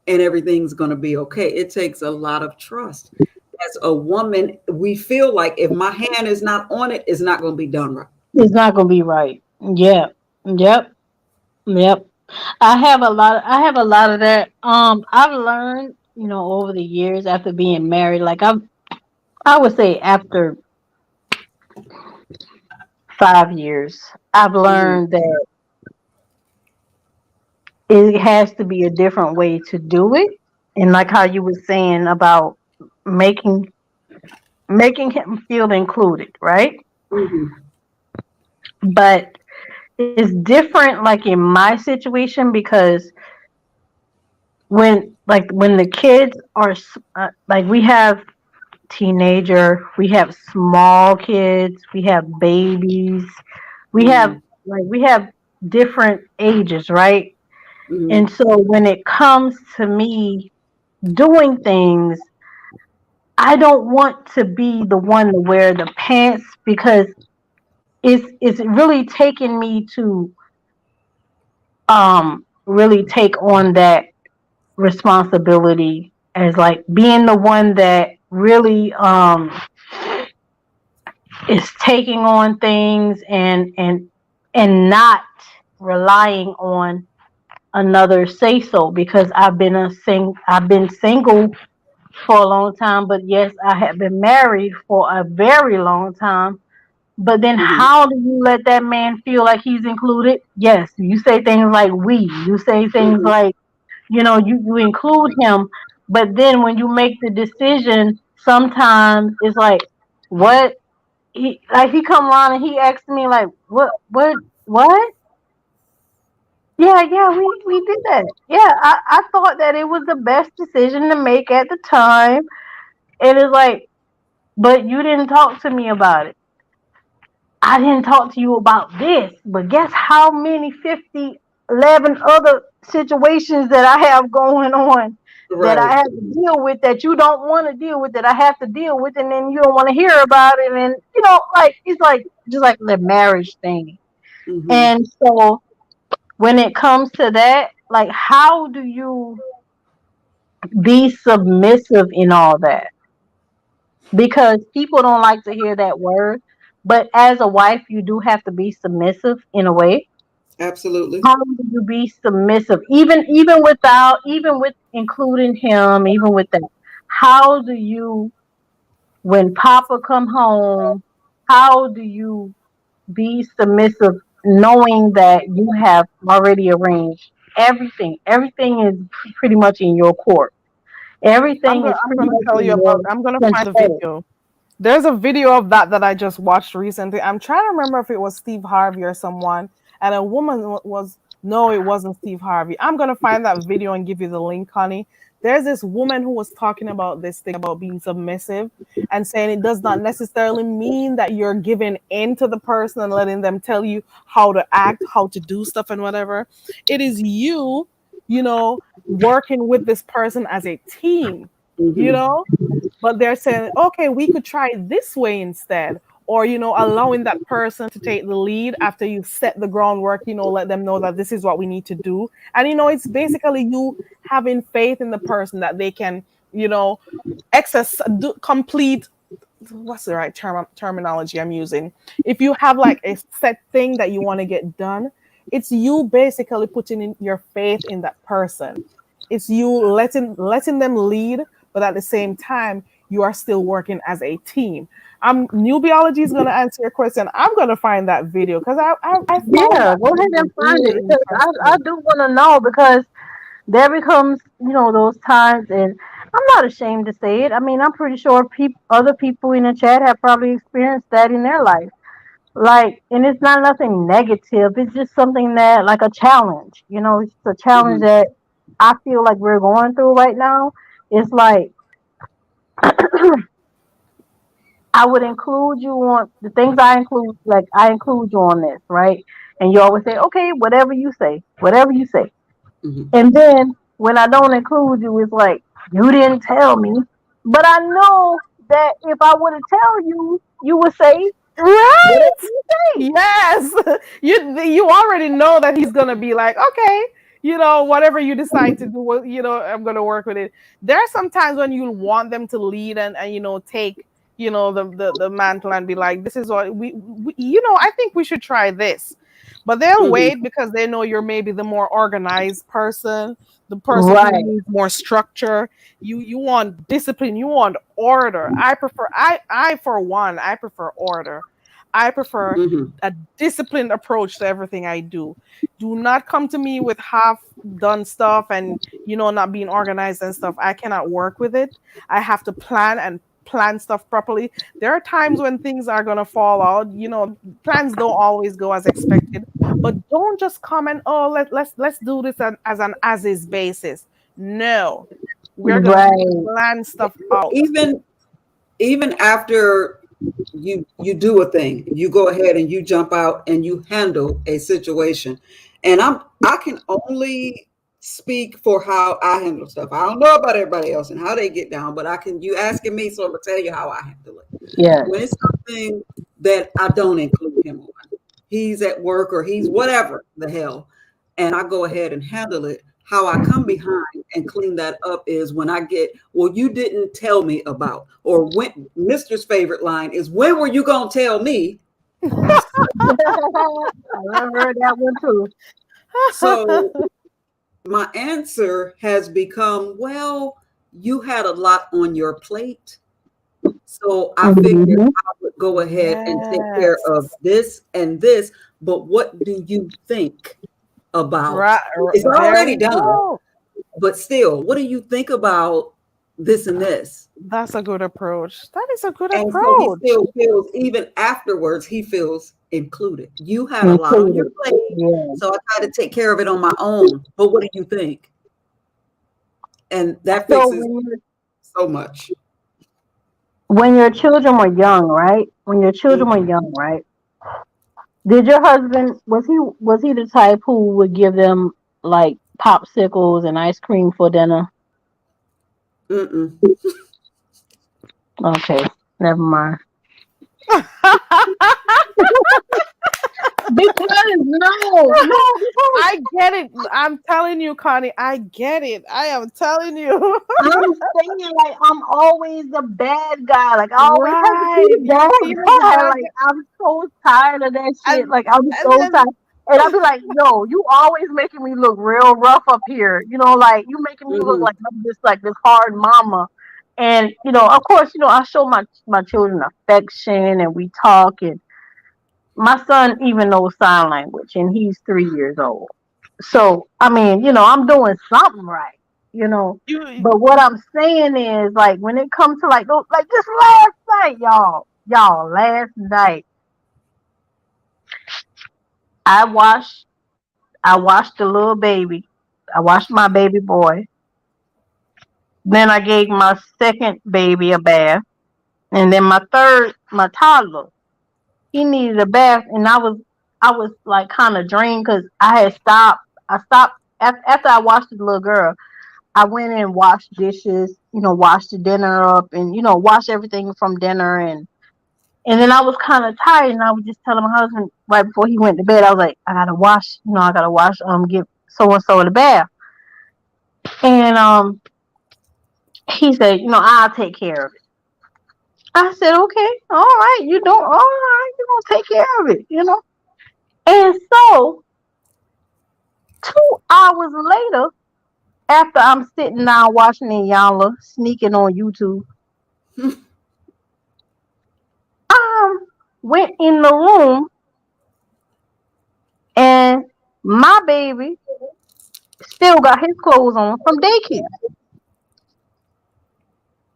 and everything's going to be okay. It takes a lot of trust. As a woman, we feel like if my hand is not on it, it's not going to be done right. It's not going to be right. Yeah. Yep. I have a lot of that. I've learned, over the years after being married, like I would say after 5 years, I've learned that it has to be a different way to do it. And like how you were saying about making him feel included, right? Mm-hmm. But it's different, like in my situation, because when the kids are like, we have teenager, we have small kids, we have babies, we have different ages, right? Mm-hmm. And so when it comes to me doing things, I don't want to be the one to wear the pants, because it's really taking me to really take on that responsibility as like being the one that really is taking on things and not relying on another say so, because I've been single for a long time, but yes, I have been married for a very long time. But then how do you let that man feel like he's included? Yes, you say things like you say things like, you include him, but then when you make the decision, sometimes it's like, what? He come around and he asks me like, what? Yeah, we did that. Yeah, I thought that it was the best decision to make at the time. And it's like, but you didn't talk to me about it. I didn't talk to you about this, but guess how many 11 other situations that I have going on that I Right. have to deal with that you don't want to deal with that I have to deal with, and then you don't want to hear about it. And, like, it's like just like the marriage thing. Mm-hmm. And so when it comes to that, like, how do you be submissive in all that? Because people don't like to hear that word, but as a wife, you do have to be submissive in a way. Absolutely. How do you be submissive, even with including him, even with that? How do you, when Papa come home, how do you be submissive, knowing that you have already arranged everything? Everything is pretty much in your court. Everything is I'm pretty gonna much tell you in your about. I'm gonna find the control. video. There's a video of that I just watched recently. I'm trying to remember if it was Steve Harvey or someone, and a woman was. No, it wasn't Steve Harvey. I'm gonna find that video and give you the link, honey. There's this woman who was talking about this thing about being submissive and saying it does not necessarily mean that you're giving in to the person and letting them tell you how to act, how to do stuff, and whatever. It is you, working with this person as a team, but they're saying, okay, we could try this way instead. Or, allowing that person to take the lead after you set the groundwork, let them know that this is what we need to do. And, it's basically you having faith in the person that they can, complete, what's the right terminology I'm using? If you have like a set thing that you want to get done, it's you basically putting in your faith in that person. It's you letting them lead, but at the same time, you are still working as a team. New Biology is going to answer your question. I'm going to find that video because I found Yeah, go ahead and find it, really because I do want to know, because there becomes, those times, and I'm not ashamed to say it. I mean, I'm pretty sure other people in the chat have probably experienced that in their life. Like, and it's not nothing negative. It's just something that, like, a challenge. It's a challenge Mm-hmm. that I feel like we're going through right now. It's like I would include you on the things I include. Like, I include you on this, right? And you always say, okay, whatever you say, whatever you say. Mm-hmm. And then when I don't include you, it's like, you didn't tell me. But I know that if I were to tell you, you would say, right. whatever you say. Yes, you already know that he's gonna be like, okay, whatever you decide to do, I'm gonna work with it. There are some times when you want them to lead and take the mantle and be like, this is what we I think we should try this, but they'll Mm-hmm. wait because they know you're maybe the more organized person, the person who Right. needs more structure. You want discipline, you want order. I for one, I prefer order. I prefer Mm-hmm. a disciplined approach to everything I do. Do not come to me with half done stuff and not being organized and stuff. I cannot work with it. I have to plan stuff properly. There are times when things are gonna fall out. Plans don't always go as expected. But don't just come and let's do this as an as-is basis. No, we're gonna Right. plan stuff out. Even after you do a thing, you go ahead and you jump out and you handle a situation. And I can only speak for how I handle stuff. I don't know about everybody else and how they get down, but you asking me, so I'm gonna tell you how I handle it. Yeah. When it's something that I don't include him on, he's at work or he's whatever the hell, and I go ahead and handle it. How I come behind and clean that up is when I get, well, you didn't tell me about, or when Mr.'s favorite line is, when were you gonna tell me? I heard that one too. So my answer has become, well, you had a lot on your plate. So I figured I would go ahead and take care of this and this. But what do you think about? Right, It's there already we done. go. But still, what do you think about this and this? That's a good approach. That is a good And so approach. he still feels, even afterwards, he feels included. You had a lot on your plate, so I tried to take care of it on my own. But what do you think? And that So fixes so much. when your children were young, right? When your children were young, right? Did your husband was he the type who would give them like popsicles and ice cream for dinner? Mm-mm. Okay, never mind. Because no, I get it. I'm telling you, Connie, I get it. I am telling you. I'm saying like I'm always the bad guy. Like I always have to Right. be the You bad seem like guy. the bad Like I'm so tired of that shit. and Like I'm and so then tired. And I'll be like, yo, you always making me look real rough up here. You know, like you making me look Mm-hmm. like I'm just like this hard mama. And of course, I show my children affection and we talk, and my son even knows sign language and he's 3 years old. So I mean, I'm doing something right, you but what I'm saying is like when it comes to like those, like just last night, last night I washed the little baby. I washed my baby boy. Then I gave my second baby a bath. And then my toddler, he needed a bath, and I was like kind of drained because I stopped after I washed the little girl. I went in and washed dishes, washed the dinner up, and washed everything from dinner, and then I was kind of tired, and I was just telling my husband right before he went to bed, I was like, I gotta wash, give so and so the bath, and he said, I'll take care of it. I said, okay, all right, you're gonna take care of it. And so 2 hours later, after I'm sitting down watching Iyanla sneaking on YouTube, went in the room and my baby still got his clothes on from daycare.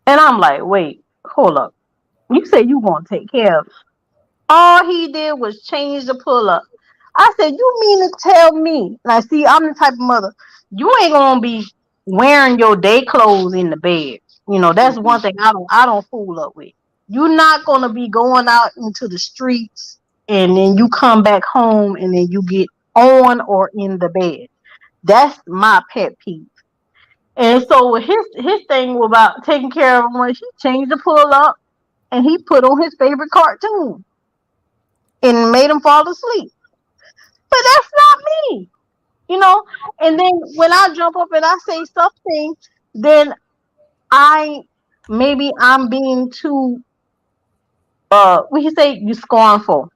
And I'm like, wait, hold up. You say you gonna take care of it. All he did was change the pull up. I said, you mean to tell me? Like, see, I'm the type of mother. You ain't gonna be wearing your day clothes in the bed. That's one thing I don't fool up with. You're not gonna be going out into the streets and then you come back home and then you get on or in the bed. That's my pet peeve. And so his thing was about taking care of him when he changed the pull up and he put on his favorite cartoon and made him fall asleep. But that's not me, And then when I jump up and I say something, then I'm being too we can say you scornful.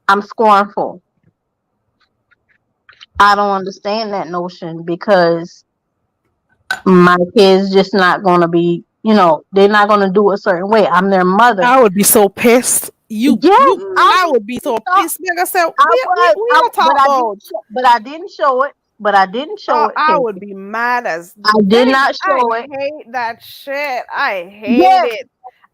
I'm scornful. I don't understand that notion because my kids just not gonna be, they're not gonna do a certain way. I'm their mother. I would be so pissed. I would be so pissed. Like I said, but I didn't show it. I would be mad as I did not show it. I hate that shit. I hate it.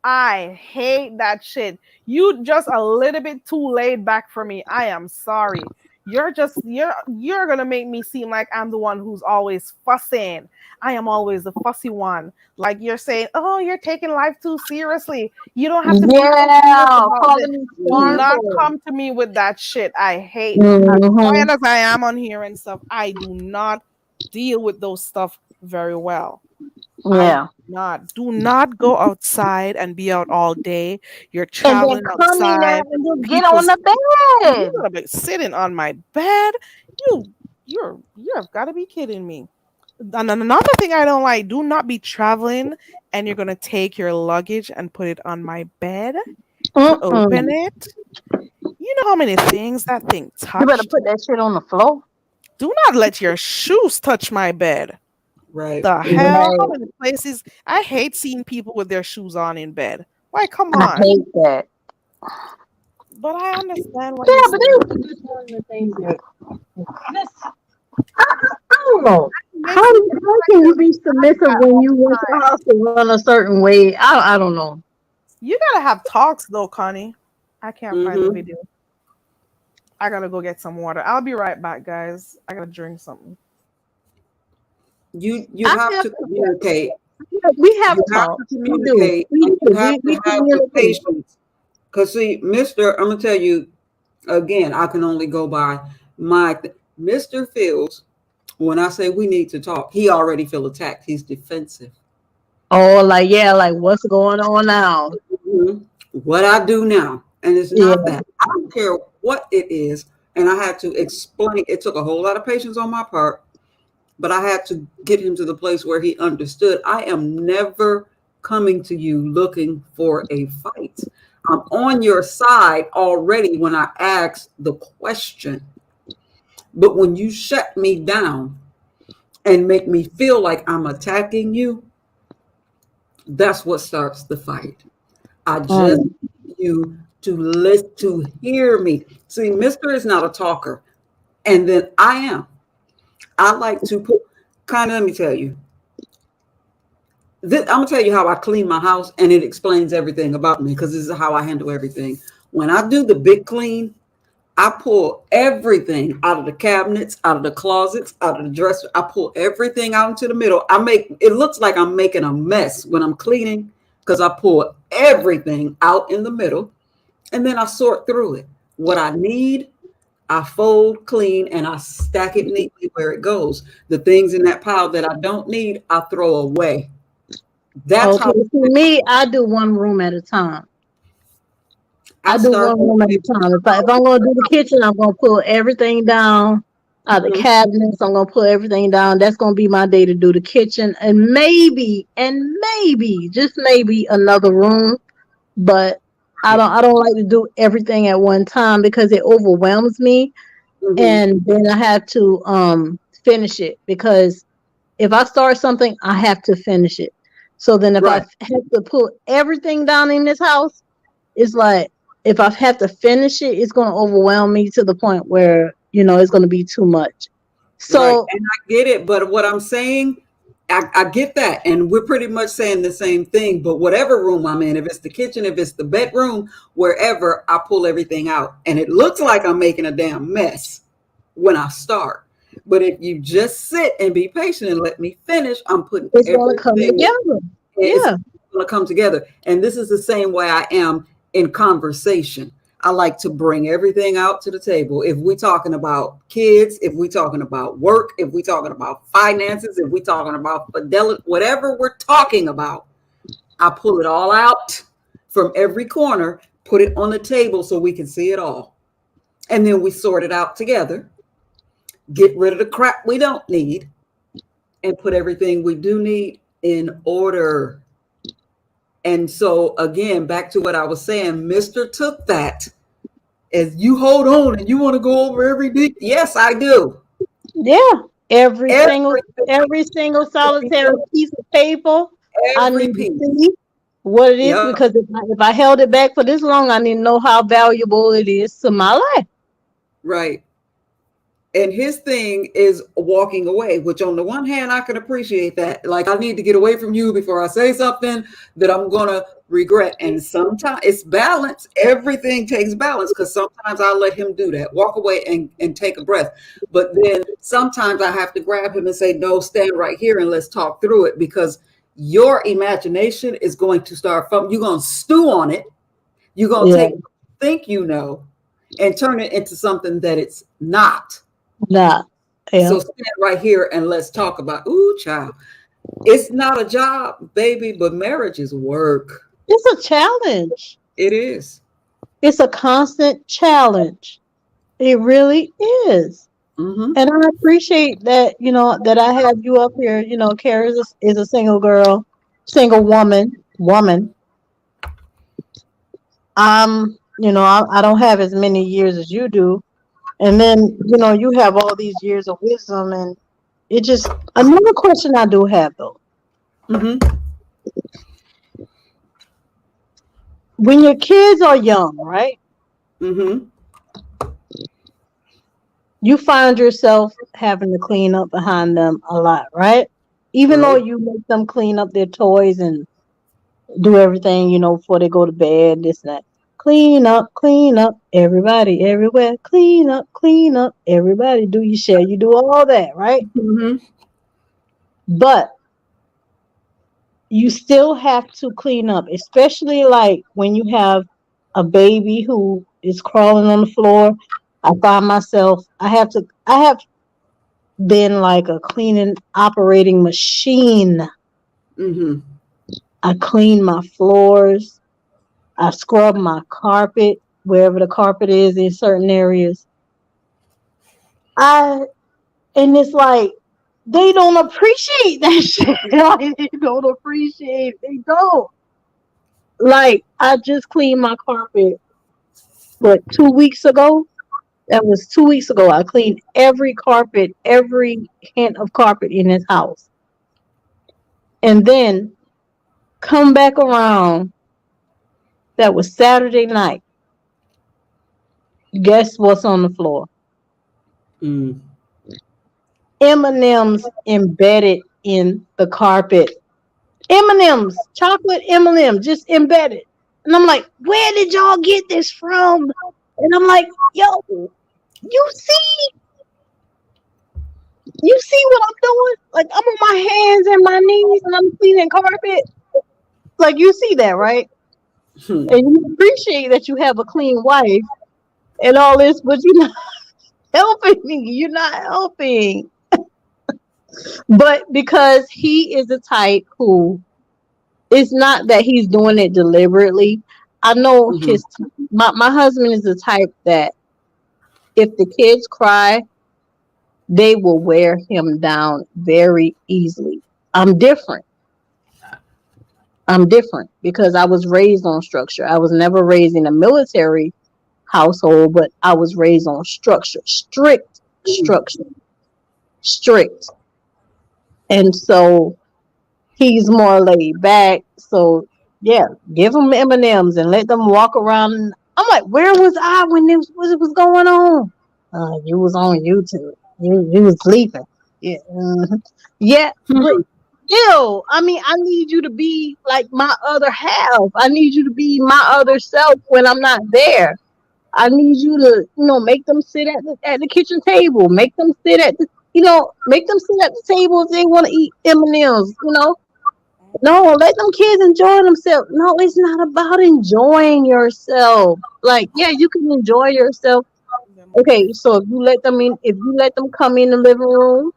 I hate that shit. You just a little bit too laid back for me. I am sorry. You're gonna make me seem like I'm the one who's always fussing. I am always the fussy one. Like you're saying, oh, you're taking life too seriously. You don't have to be do not come to me with that shit. I hate as quiet as I am on here and stuff. I do not deal with those stuff very well. Yeah. Do not go outside and be out all day. You're traveling outside. And just get on the bed. You're gonna be sitting on my bed. You've got to be kidding me. And another thing I don't like: do not be traveling and you're gonna take your luggage and put it on my bed. Open it. You know how many things that thing touched? You better put that shit on the floor. Do not let your shoes touch my bed. Right. The hell? How many places? I hate seeing people with their shoes on in bed. Why? Come on. I hate that. But I understand what. Yeah, but this is one of the things that I don't know. How can you be submissive when you want your house to run a certain way? I don't know. You gotta have talks though, Connie. I can't find the video. I gotta go get some water. I'll be right back, guys. I gotta drink something. You have to communicate. We have to communicate. You have to have the patience. Because see, Mr. I'm gonna tell you again, I can only go by Mr. Fields. When I say we need to talk, he already feel attacked. He's defensive. Oh, like yeah, like what's going on now? What I do now, and it's Yeah. not that. I don't care what it is, and I had to explain. It took a whole lot of patience on my part, but I had to get him to the place where he understood. I am never coming to you looking for a fight. I'm on your side already when I ask the question. But when you shut me down and make me feel like I'm attacking you, that's what starts the fight. I just need you to hear me. See, Mr. is not a talker, and then I am. I like to put let me tell you. I'm gonna tell you how I clean my house, and it explains everything about me because this is how I handle everything. When I do the big clean, I pull everything out of the cabinets, out of the closets, out of the dresser. I pull everything out into the middle. It looks like I'm making a mess when I'm cleaning because I pull everything out in the middle, and then I sort through it. What I need, I fold, clean, and I stack it neatly where it goes. The things in that pile that I don't need, I throw away. That's how. For me, I do one room at a time. I do one room at a time. If I'm going to do the kitchen, I'm going to pull everything down out of the cabinets. I'm going to pull everything down. That's going to be my day to do the kitchen, and maybe, just maybe another room. But I don't like to do everything at one time because it overwhelms me, and then I have to finish it because if I start something, I have to finish it. So then if I have to pull everything down in this house, it's like if I have to finish it, it's going to overwhelm me to the point where, it's going to be too much. So, and I get it. But what I'm saying, I get that. And we're pretty much saying the same thing. But whatever room I'm in, if it's the kitchen, if it's the bedroom, wherever, I pull everything out. And it looks like I'm making a damn mess when I start. But if you just sit and be patient and let me finish, I'm putting it's going to come together. It's going to come together. And this is the same way I am in conversation. I like to bring everything out to the table. If we're talking about kids, if we're talking about work, if we're talking about finances, if we're talking about fidelity, whatever we're talking about, I pull it all out from every corner, put it on the table so we can see it all. And then we sort it out together. Get rid of the crap we don't need and put everything we do need in order. And so again, back to what I was saying, Mr. took that as you hold on and you want to go over every detail. Yes, I do. Yeah. Every single solitary piece of paper. I need to see what it is because if I held it back for this long, I need to know how valuable it is to my life. Right. And his thing is walking away, which on the one hand, I can appreciate that. Like, I need to get away from you before I say something that I'm going to regret. And sometimes it's balance. Everything takes balance because sometimes I'll let him do that, walk away and take a breath. But then sometimes I have to grab him and say, no, stand right here and let's talk through it because your imagination is going to start from, you're going to stew on it. You're going to take what you think you know and turn it into something that it's not. So stand right here and let's talk about, ooh, child. It's not a job, baby, but marriage is work. It's a challenge. It is. It's a constant challenge. It really is. And I appreciate that, that I have you up here. Kara is a single girl, single woman. I don't have as many years as you do. And then, you have all these years of wisdom and it just, another question I do have though. When your kids are young, right? You find yourself having to clean up behind them a lot, right? Even though you make them clean up their toys and do everything, before they go to bed, this and that. Clean up, everybody, everywhere. Clean up, everybody. Do your share. You do all that, right? But you still have to clean up, especially like when you have a baby who is crawling on the floor. I find myself, I have been like a cleaning operating machine. Mm-hmm. I clean my floors. I scrub my carpet wherever the carpet is in certain areas. And it's like they don't appreciate that shit. Like, they don't appreciate. They don't. Like, I just cleaned my carpet. What, 2 weeks ago? That was 2 weeks ago. I cleaned every carpet, every hint of carpet in this house, and then come back around. That was Saturday night. Guess what's on the floor? Mm. M&Ms embedded in the carpet. M&Ms, chocolate M&Ms, just embedded. And I'm like, where did y'all get this from? And I'm like, yo, you see what I'm doing? Like, I'm on my hands and my knees and I'm cleaning carpet. Like, you see that, right? And you appreciate that you have a clean wife and all this, but you're not helping me. You're not helping. But because he is the type who, it's not that he's doing it deliberately. I know my husband is the type that if the kids cry, they will wear him down very easily. I'm different because I was raised on structure. I was never raised in a military household, but I was raised on structure, strict structure, strict. And so he's more laid back. So yeah, give them M&Ms and let them walk around. I'm like, where was I when this was going on? You was on YouTube. You was sleeping. Yeah. Mm-hmm. Yeah. But still, I mean, I need you to be like my other half. I need you to be my other self when I'm not there. I need you to, make them sit at the kitchen table. Make them sit at the, make them sit at the table if they want to eat M&Ms. No, let them kids enjoy themselves. No, it's not about enjoying yourself. Like, yeah, you can enjoy yourself. Okay, so if you let them come in the living room,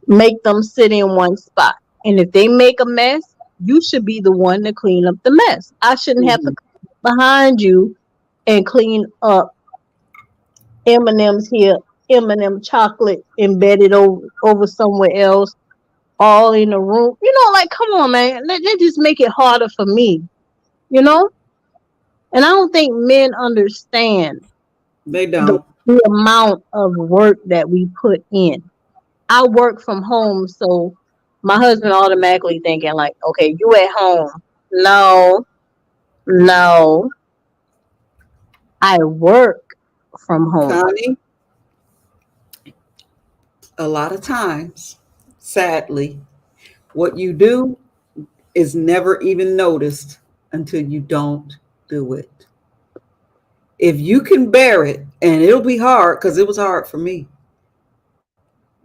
make them sit in one spot. And if they make a mess, you should be the one to clean up the mess. I shouldn't have to come behind you and clean up M&Ms here, M&M chocolate embedded over somewhere else, all in the room. Like, come on, man. Let just make it harder for me, And I don't think men understand They don't. the amount of work that we put in. I work from home, so my husband automatically thinking like, okay, you at home. No, I work from home. Connie, a lot of times, sadly, what you do is never even noticed until you don't do it. If you can bear it, and it'll be hard because it was hard for me.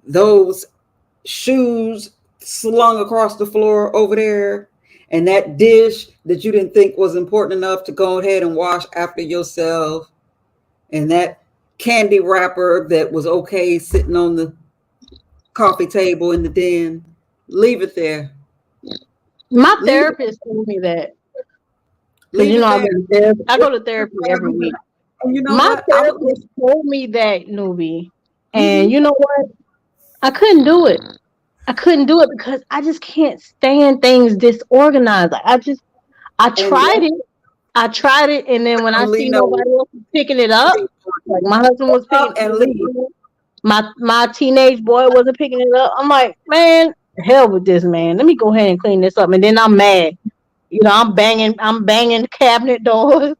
Those shoes slung across the floor over there, and that dish that you didn't think was important enough to go ahead and wash after yourself, and that candy wrapper that was okay sitting on the coffee table in the den, leave it there. My therapist told me that. I go to therapy every week. And my therapist told me that, Nubi. And you know what? I couldn't do it. Because I just can't stand things disorganized. Like, I tried it. And then when I see nobody else is picking it up, like my husband was picking it up, my teenage boy wasn't picking it up. I'm like, man, hell with this, man. Let me go ahead and clean this up. And then I'm mad. I'm banging cabinet doors.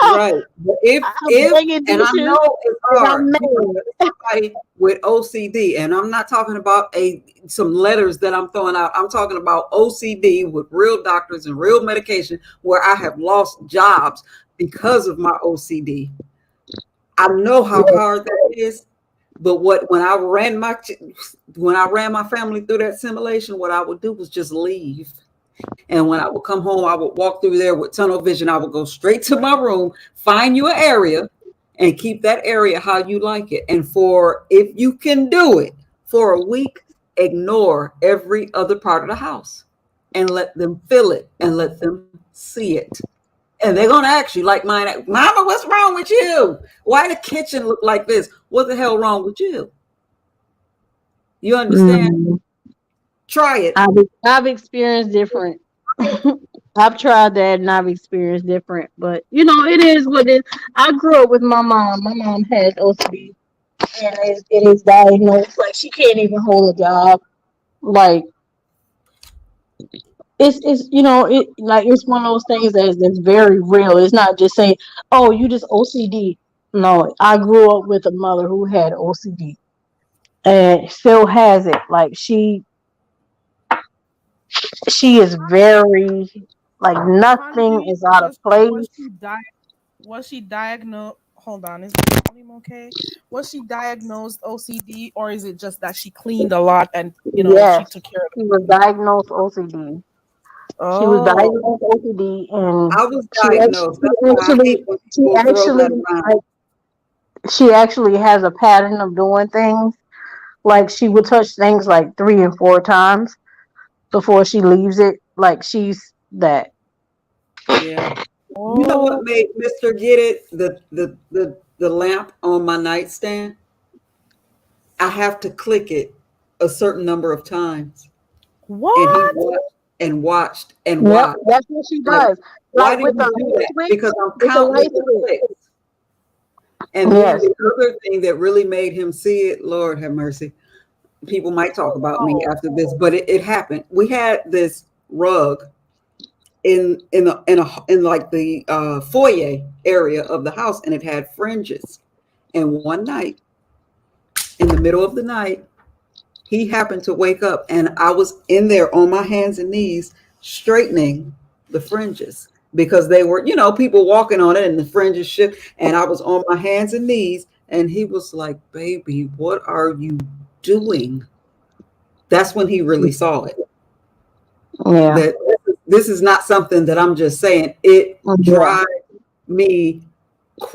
Right. But if and I know it's hard, somebody with OCD, and I'm not talking about some letters that I'm throwing out. I'm talking about OCD with real doctors and real medication, where I have lost jobs because of my OCD. I know how hard that is. But when I ran my family through that simulation, what I would do was just leave. And when I would come home, I would walk through there with tunnel vision. I would go straight to my room, find you an area, and keep that area how you like it. And for, if you can do it for a week, ignore every other part of the house and let them feel it and let them see it. And they're going to ask you, like mine, Mama, what's wrong with you? Why the kitchen look like this? What the hell wrong with you? You understand? Try it. I've experienced different. I've tried that and I've experienced different, but you know, it is what it is. I grew up with my mom. My mom has OCD, and it is diagnosed. Like she can't even hold a job. Like it's you know, it like it's one of those things that's very real. It's not just saying, oh, you just OCD. No, I grew up with a mother who had OCD and still has it. Like she is very, like, nothing is out of place. Was she diagnosed? Hold on, is the volume okay? Was she diagnosed OCD, or is it just that she cleaned a lot and you know Yes, she took care of it? she was diagnosed OCD. She was Oh, diagnosed OCD, and I was diagnosed. That's why I hate when people throw that around. she actually has a pattern of doing things. Like she would touch things like 3 and 4 times before she leaves it. Like she's that. Yeah. You know what made Mr. Get It? The lamp on my nightstand. I have to click it a certain number of times. What? And he watched and Yep, watched. that's what she Like, does. why Like do with you the do light that? switch. Because I'm With the counting light the switch. clicks. And then Yes. the other thing that really made him see it, Lord have mercy. People might talk about me after this, but it happened. We had this rug in like the foyer area of the house, and it had fringes. And one night, in the middle of the night, he happened to wake up, and I was in there on my hands and knees straightening the fringes because they were, you know, people walking on it and the fringes shift. And I was on my hands and knees, and he was like, "Baby, what are you doing?" That's when he really saw it. Yeah. That this is not something that I'm just saying. It drives me.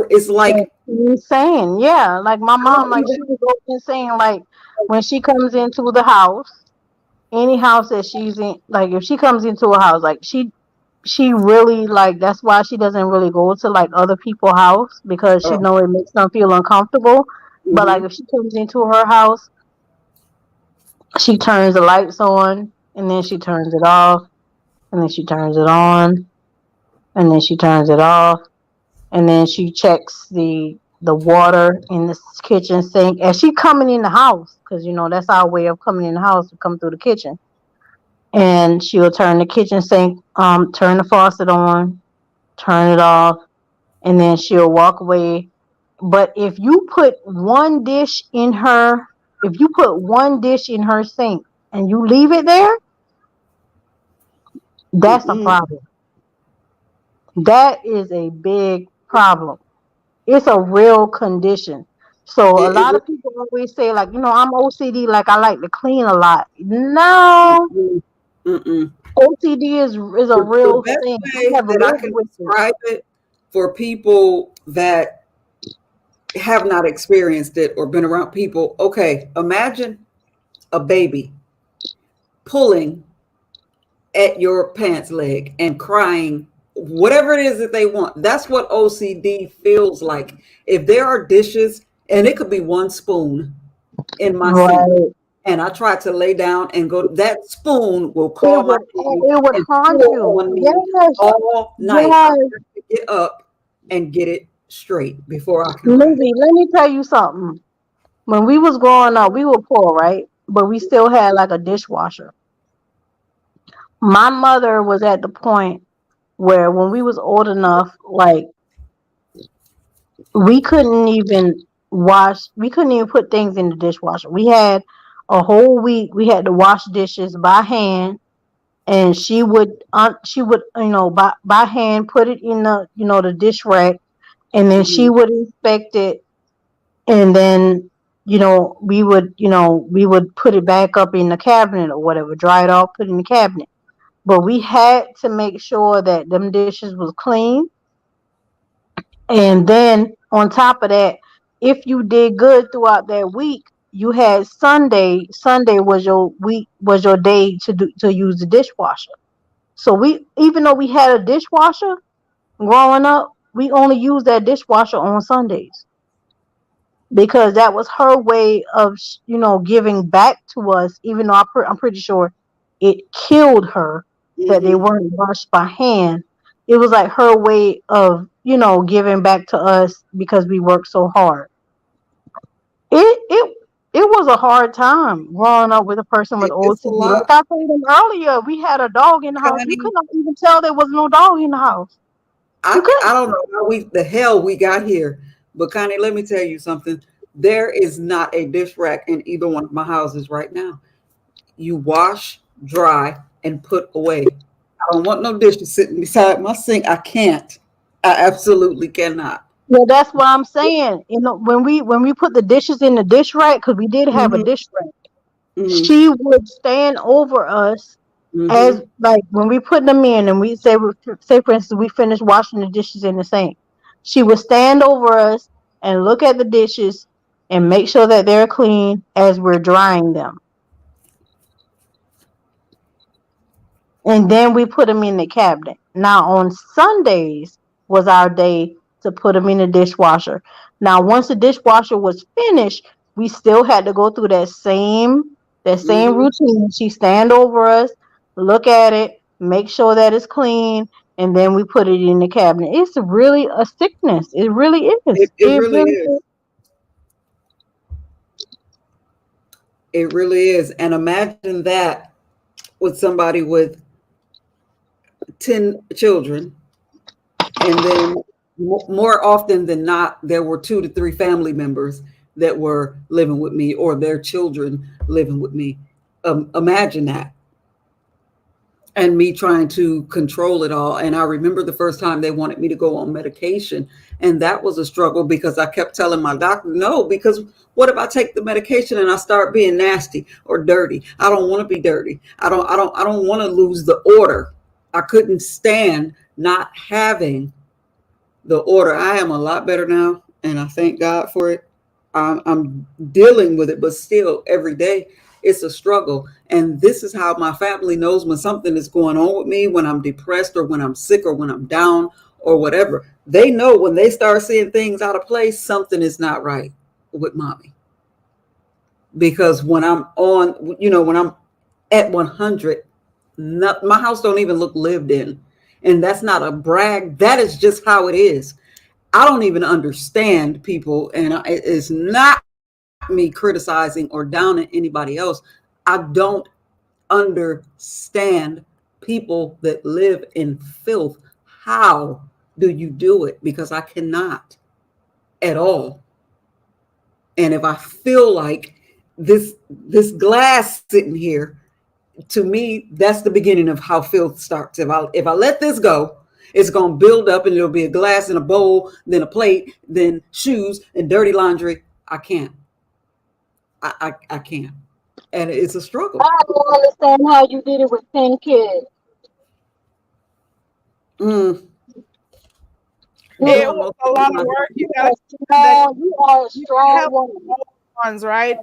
It's like insane. Yeah, like my mom, like she was often saying, like when she comes into the house, any house that she's in, like if she comes into a house, like she really, like, that's why she doesn't really go to like other people's house, because she know it makes them feel uncomfortable. But like if she comes into her house, she turns the lights on, and then she turns it off, and then she turns it on, and then she turns it off, and then she checks the water in the kitchen sink as she coming in the house, because you know that's our way of coming in the house, to come through the kitchen. And she'll turn the kitchen sink, turn the faucet on, turn it off, and then she'll walk away. But if you put one dish in her sink and you leave it there, that's a problem. That is a big problem. It's a real condition. So a lot of people always say, like, you know, I'm OCD, like I like to clean a lot. No. OCD is a real the best thing. way that I can describe it for people that have not experienced it or been around people. Okay, imagine a baby pulling at your pants leg and crying, whatever it is that they want. That's what OCD feels like. If there are dishes, and it could be one spoon in my sink, and I try to lay down and go, that spoon will call my name it would and haunt pull you. on me Yes. all night. Yes. I have to get up and get it straight before I can. Lizzie, let me tell you something. When we was growing up, we were poor, right? But we still had like a dishwasher. My mother was at the point where when we was old enough, like we couldn't even put things in the dishwasher. We had a whole week we had to wash dishes by hand, and she would you know, by hand put it in the, you know, the dish rack, and then she would inspect it, and then, you know, we would put it back up in the cabinet or whatever, dry it off, put it in the cabinet. but we had to make sure that them dishes was clean. And then on top of that, if you did good throughout that week, you had Sunday. Sunday was your week, was your day to use the dishwasher. So we, even though we had a dishwasher growing up, we only used that dishwasher on Sundays because that was her way of giving back to us. Even though I'm pretty sure it killed her that they Mm-hmm. weren't washed by hand. It was like her way of giving back to us because we worked so hard. It was a hard time growing up with a person with It's a OCD. Like lot, I told them earlier, we had a dog in the house. You Connie. could not even tell there was no dog in the house. You I couldn't. don't know how the hell we got here, but Connie, let me tell you something. There is not a dish rack in either one of my houses right now. You wash, dry, and put away. I don't want no dishes sitting beside my sink. I can't. I absolutely cannot. Well, that's what I'm saying. When we put the dishes in the dish rack, because we did have a Mm-hmm. dish rack, Mm-hmm. she would stand over us as Mm-hmm. like when we put them in, and we say for instance we finished washing the dishes in the sink. She would stand over us and look at the dishes and make sure that they're clean as we're drying them. And then we put them in the cabinet. Now on Sundays was our day to put them in the dishwasher. Now once the dishwasher was finished, we still had to go through that same Mm-hmm. routine. She stand over us, look at it, make sure that it's clean, and then we put it in the cabinet. It's really a sickness. It really is. It It really really is. is. It really is. And imagine that with somebody with 10 children, and then more often than not, there were 2 to 3 family members that were living with me or their children living with me. Imagine that. And me trying to control it all. And I remember the first time they wanted me to go on medication. And that was a struggle because I kept telling my doctor, no, because what if I take the medication and I start being nasty or dirty? I don't want to be dirty. I don't want to lose the order. I couldn't stand not having the order. I am a lot better now, and I thank God for it. I'm dealing with it, but still every day it's a struggle. And this is how my family knows when something is going on with me, when I'm depressed or when I'm sick or when I'm down or whatever. They know when they start seeing things out of place, something is not right with mommy. Because when I'm on, when I'm at 100, my house don't even look lived in. And that's not a brag. That is just how it is. I don't even understand people, and it's not me criticizing or downing anybody else. I don't understand people that live in filth. How do you do it? Because I cannot at all. And if I feel like this glass sitting here, to me, that's the beginning of how filth starts. If I let this go, it's going to build up and it'll be a glass and a bowl, then a plate, then shoes and dirty laundry. I can't. I can't. And it's a struggle. I don't understand how you did it with 10 kids. It was a lot of work. You got You are a strong help woman. the ones, right?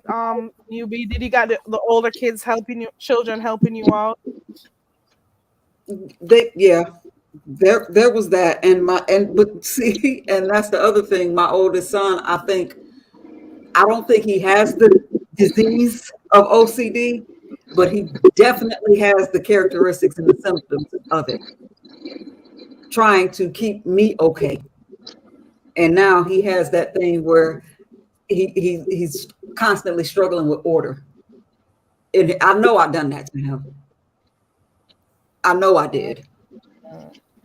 Did you got the older kids helping you, children helping you out? There was that, but see, and that's the other thing. My oldest son, I don't think he has the disease of OCD, but he definitely has the characteristics and the symptoms of it, trying to keep me okay. And now he has that thing where he's constantly struggling with order. And I know I've done that to him. I know I did.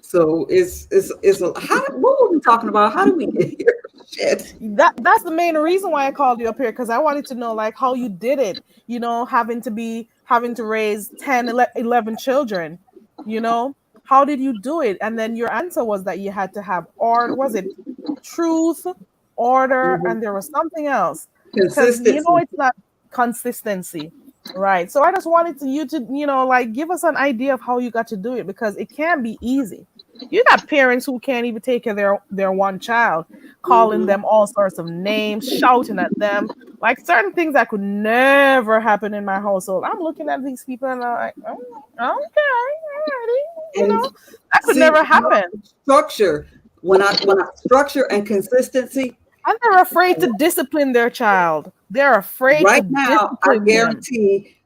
So what were we talking about? How did we get here? Shit. That's the main reason why I called you up here, because I wanted to know like how you did it, having to raise 10, 11 children, how did you do it? And then your answer was that you had to have order. Was it truth, order, and there was something else? Because Consistency. it's not consistency. Right. So I just wanted you to, like give us an idea of how you got to do it because it can be easy. You got parents who can't even take care of their one child, calling them all sorts of names, shouting at them, like certain things that could never happen in my household. I'm looking at these people and I'm like, oh, okay, alrighty. And That could see, never happen. structure. When I structure and consistency, And they're afraid to discipline their child. They're afraid right to now, I discipline them. guarantee,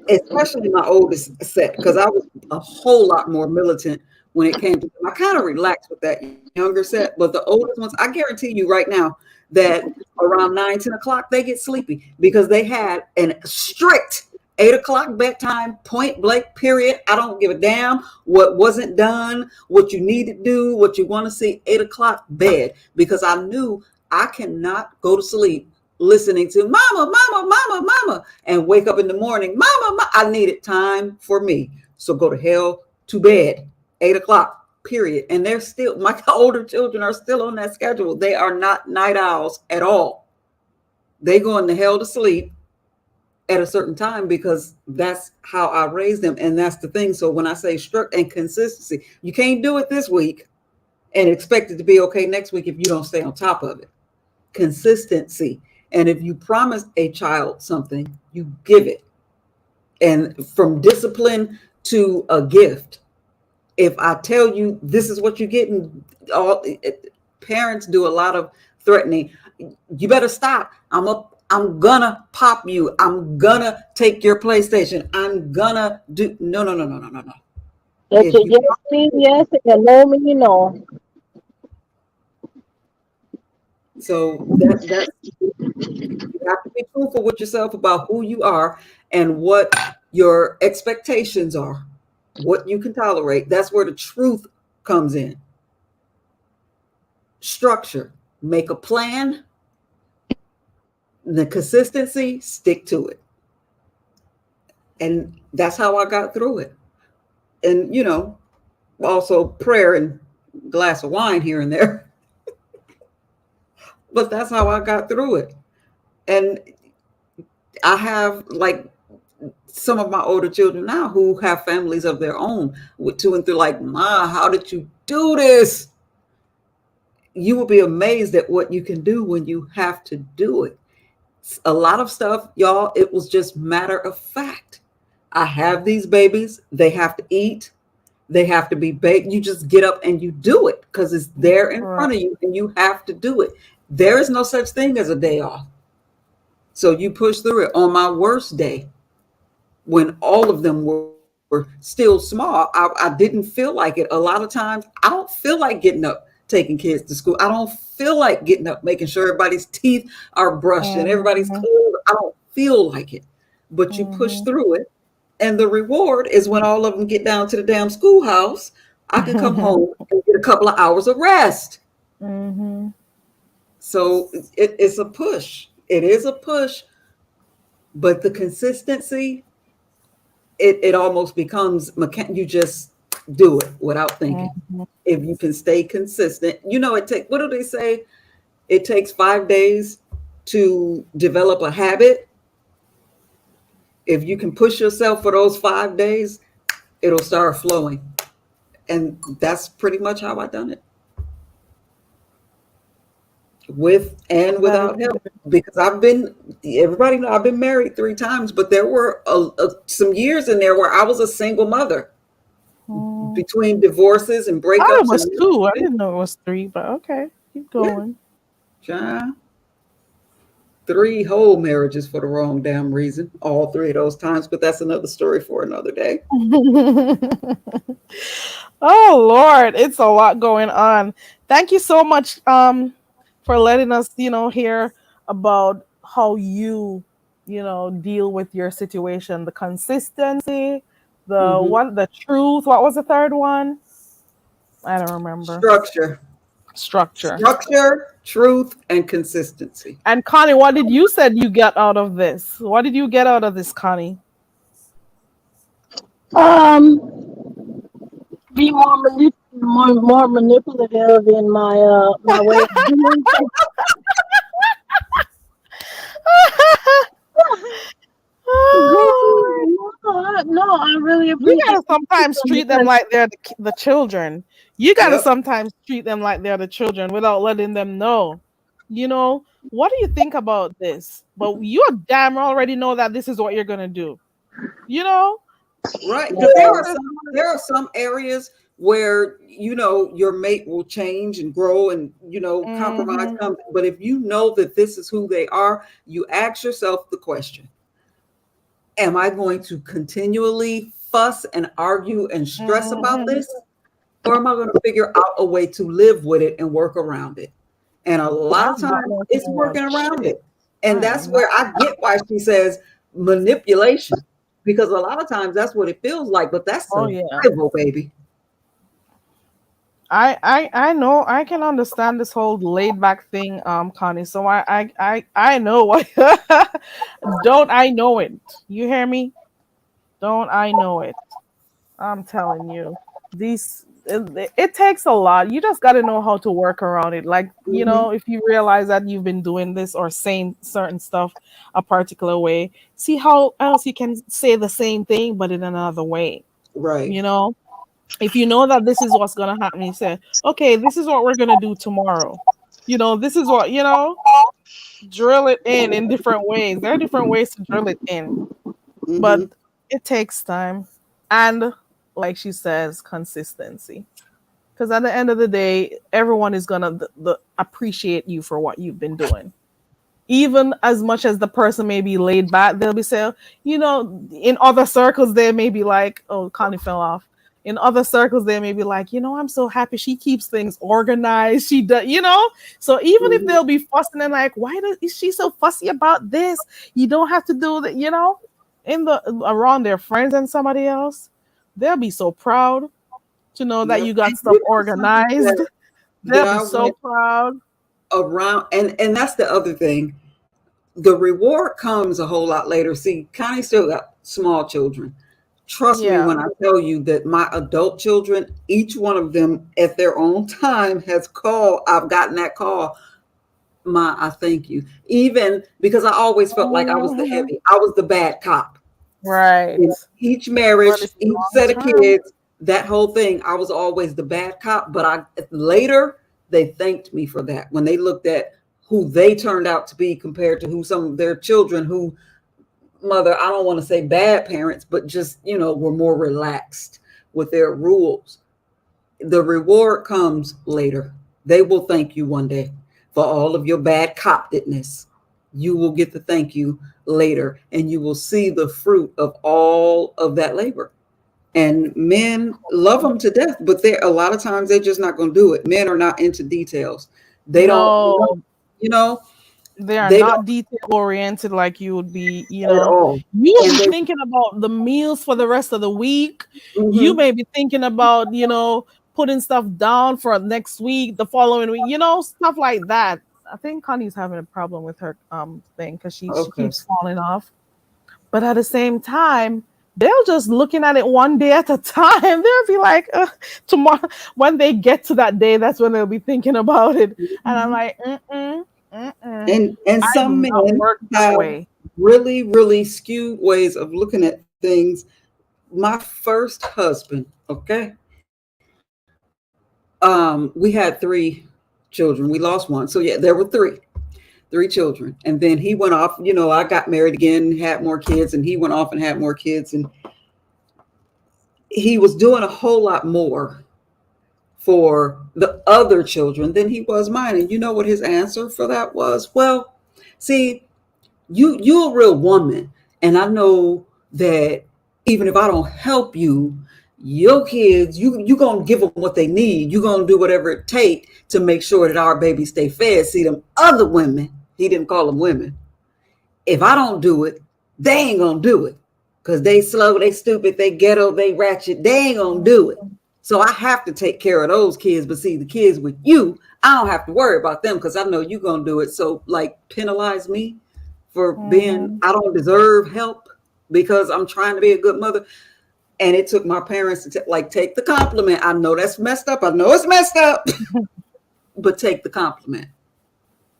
especially my oldest set, because I was a whole lot more militant when it came to them. I kind of relaxed with that younger set, but the oldest ones, I guarantee you right now that around 9, 10 o'clock, they get sleepy because they had a strict 8 o'clock bedtime, point blank, period. I don't give a damn what wasn't done, what you need to do, what you want to see, 8 o'clock bed, because I knew I cannot go to sleep listening to mama, mama, mama, mama, and wake up in the morning, mama. I needed time for me. So go to hell to bed, 8 o'clock, period. And they're still, my older children are still on that schedule. They are not night owls at all. They go into hell to sleep at a certain time because that's how I raised them. And that's the thing. So when I say structure and consistency, you can't do it this week and expect it to be okay next week if you don't stay on top of it. Consistency. And if you promise a child something, you give it. And from discipline to a gift, if I tell you this is what you're getting, parents do a lot of threatening. You better stop. I'm gonna pop you. I'm gonna take your PlayStation. I'm gonna do no. That's a yes mean yes and a no mean no. So that's you have to be truthful with yourself about who you are and what your expectations are, what you can tolerate. That's where the truth comes in. Structure, make a plan. The consistency, stick to it. And that's how I got through it. And, also prayer and a glass of wine here and there. But that's how I got through it. And I have like some of my older children now who have families of their own with 2 and 3, like, Ma, how did you do this? You will be amazed at what you can do when you have to do it. A lot of stuff, y'all, it was just matter of fact. I have these babies. They have to eat. They have to be baked. You just get up and you do it because it's there in front of you and you have to do it. There is no such thing as a day off. So you push through it. On my worst day, when all of them were still small, I didn't feel like it. A lot of times, I don't feel like getting up, taking kids to school. I don't feel like getting up, making sure everybody's teeth are brushed and everybody's clean. I don't feel like it. But you push through it. And the reward is when all of them get down to the damn schoolhouse, I can come home and get a couple of hours of rest. Mm-hmm. So it's a push. It is a push, but the consistency, it almost becomes you just do it without thinking. Mm-hmm. If you can stay consistent, what do they say? It takes 5 days to develop a habit. If you can push yourself for those 5 days, it'll start flowing. And that's pretty much how I done it. With and without help, because everybody know I've been married 3 times, but there were some years in there where I was a single mother between divorces and breakups. Oh, it was 2. I didn't know it was 3, but okay, keep going. Yeah. 3 whole marriages for the wrong damn reason, all 3 of those times, but that's another story for another day. Oh Lord, it's a lot going on. Thank you so much for letting us, hear about how you deal with your situation, the consistency, the truth. What was the third one? I don't remember. Structure, truth, and consistency. And Connie, what did you said you get out of this? What did you get out of this, Connie? Be more manipulative in my my way of doing things. I really You appreciate gotta it sometimes treat them because like they're the children. You gotta Yep. sometimes treat them like they're the children without letting them know. You know, what do you think about this? But you damn already know that this is what you're gonna do. You know, Right. you Because know, there's there are some areas where your mate will change and grow and compromise Mhm. comes. But if you know that this is who they are, you ask yourself the question: am I going to continually fuss and argue and stress about Mhm. this? Or am I going to figure out a way to live with it and work around it? And a lot of I'm not times working it's around working around shit. it. And I that's am not. where I get why she says manipulation, because a lot of times that's what it feels like, but that's Oh yeah. survival, baby. I know I can understand this whole laid back thing, Connie. So I know what don't I know it. You hear me? Don't I know it? I'm telling you. It takes a lot. You just gotta know how to work around it. Like, Mhm. if you realize that you've been doing this or saying certain stuff a particular way, see how else you can say the same thing but in another way. Right. You know? If you know that this is what's gonna happen, you say, okay, this is what we're gonna do tomorrow. This is what drill it in different ways. There are different ways to drill it in, but Hmm. it takes time and, like she says, consistency. Because at the end of the day, everyone is gonna appreciate you for what you've been doing. Even as much as the person may be laid back, they'll be saying, in other circles, they may be like, oh, Connie fell off. In other circles, they may be like, I'm so happy she keeps things organized. She does, So even if Hmm. they'll be fussing and like, is she so fussy about this? You don't have to do that, in the around their friends and somebody else, they'll be so proud to know that Yep. you got And stuff organized. that They'll be I so went proud. around, and that's the other thing. The reward comes a whole lot later. See, Connie still got small children. Trust me Yeah. when I tell you that my adult children, each one of them at their own time has called. I've gotten that call. I thank you. Even because I always felt like I was the Mhm. heavy, I was the bad cop. Right. In each But marriage, it's each long set of term. kids, that whole thing, I was always the bad cop. But later they thanked me for that when they looked at who they turned out to be compared to who some of their children who mother, I don't want to say bad parents, but just, were more relaxed with their rules. The reward comes later. They will thank you one day for all of your bad coptedness. You will get the thank you later, and you will see the fruit of all of that labor. And men love them to death, but a lot of times they're just not going to do it. Men are not into details. They don't, No, you know, they are they don't not detail oriented like you would be, at all. You will And be they, thinking about the meals for the rest of the week. You mhm. may be thinking about, putting stuff down for next week, the following week, stuff like that. I think Connie's having a problem with her thing because she Okay. keeps falling off. But at the same time, they'll just looking at it one day at a time. They'll be like, tomorrow, when they get to that day, that's when they'll be thinking about it. And I'm Mhm. like, mm-mm. And I some do not men work that have way. really, really skewed ways of looking at things. My first husband, okay, we had 3 children. We lost one, so yeah, there were three children, and then he went off. I got married again, had more kids, and he went off and had more kids, and he was doing a whole lot more for the other children than he was mine. And you know what his answer for that was? Well, see, you're a real woman, and I know that even if I don't help you, your kids, you gonna give them what they need. You're gonna do whatever it takes to make sure that our babies stay fed. See, them other women, he didn't call them women. If I don't do it, they ain't gonna do it. Because they slow, they stupid, they ghetto, they ratchet, they ain't gonna do it. So I have to take care of those kids. But see, the kids with you, I don't have to worry about them because I know you're gonna do it. So like penalize me for being, Mhm. I don't deserve help because I'm trying to be a good mother. And it took my parents to take the compliment. I know that's messed up. I know it's messed up, but take the compliment.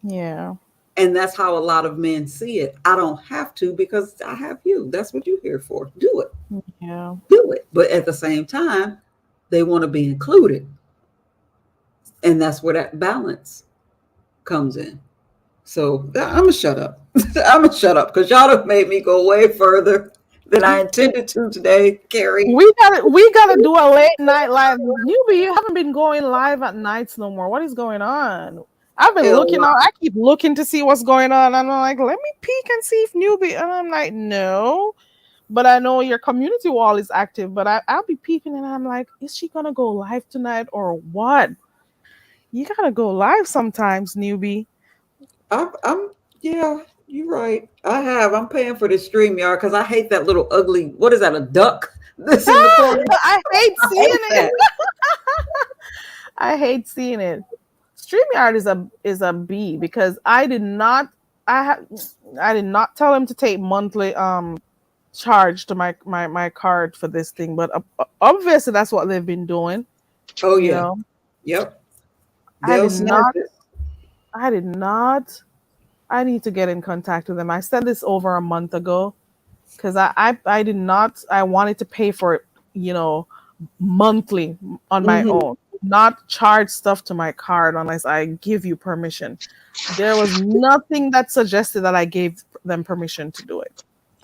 Yeah. And that's how a lot of men see it. I don't have to because I have you. That's what you're here for. Do it. Yeah. do it. But at the same time, they want to be included. And that's where that balance comes in. So I'm gonna shut up. I'm gonna shut up because y'all have made me go way further than I intended to today, Carrie. We gotta do a late night live. Newbie, you haven't been going live at nights no more. What is going on? I've been Hell looking no. out. I keep looking to see what's going on. And I'm like, let me peek and see if Newbie. And I'm like, no. But I know your community wall is active. But I'll be peeking and I'm like, is she gonna go live tonight or what? You gotta go live sometimes, Newbie. I'm yeah, you're right. I'm paying for the StreamYard because I hate that little ugly, what is that, a duck that's in the corner? I hate I seeing hate it. that. I hate seeing it. StreamYard is a B because I did not tell him to take monthly charge to my card for this thing, but obviously that's what they've been doing. Oh You yeah. know, Yep. I They'll did snap not. it. I did not. I need to get in contact with them. I said this over a month ago because I did not. I wanted to pay for it, monthly on my Mhm. own, not charge stuff to my card unless I give you permission. There was nothing that suggested that I gave them permission to do it.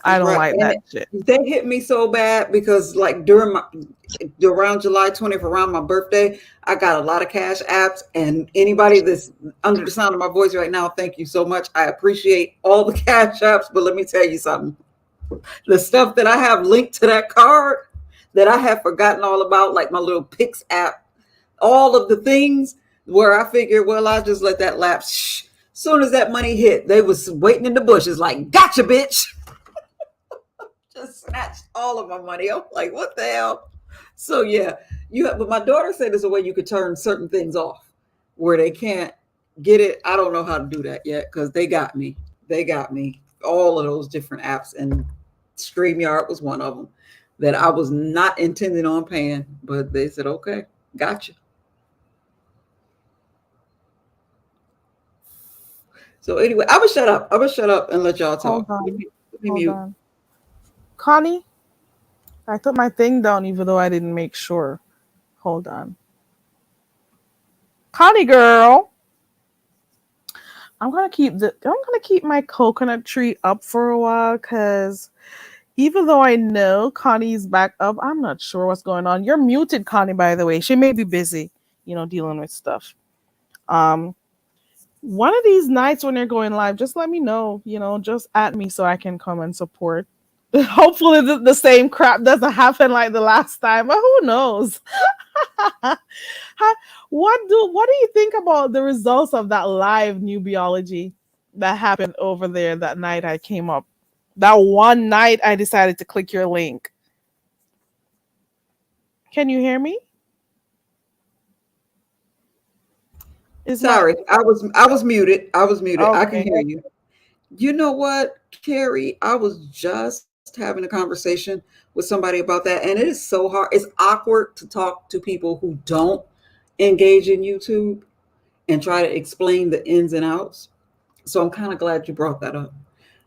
I don't Right. like And that shit. they hit me so bad because like around July 20th, around my birthday, I got a lot of cash apps, and anybody that's under the sound of my voice right now, thank you so much. I appreciate all the cash apps, but let me tell you something. The stuff that I have linked to that card that I have forgotten all about, like my little Pix app, all of the things where I figured, well, I'll just let that lapse. Shh. Soon as that money hit, they was waiting in the bushes like, gotcha, bitch. Just snatched all of my money. I'm like, what the hell? So yeah, but my daughter said there's a way you could turn certain things off where they can't get it. I don't know how to do that yet because they got me. They got me. All of those different apps, and StreamYard was one of them that I was not intending on paying, but they said, okay, gotcha. So anyway, I'm gonna shut up. I'm gonna shut up and let y'all talk. Hold on. Let me Hold mute. on. Connie, I put my thing down even though I didn't make sure. Hold on. Connie girl. I'm gonna keep my coconut tree up for a while because even though I know Connie's back up, I'm not sure what's going on. You're muted, Connie, by the way. She may be busy, dealing with stuff. One of these nights when you're going live, just let me know, just at me so I can come and support. Hopefully the same crap doesn't happen like the last time, but who knows? What do you think about the results of that live Newbiology that happened over there that night I came up? That one night I decided to click your link. Can you hear me? Sorry, I was muted. I was muted. I can Okay. hear you. You know what, Carrie? I was just having a conversation with somebody about that, and it is so hard. It's awkward to talk to people who don't engage in YouTube and try to explain the ins and outs. So I'm kind of glad you brought that up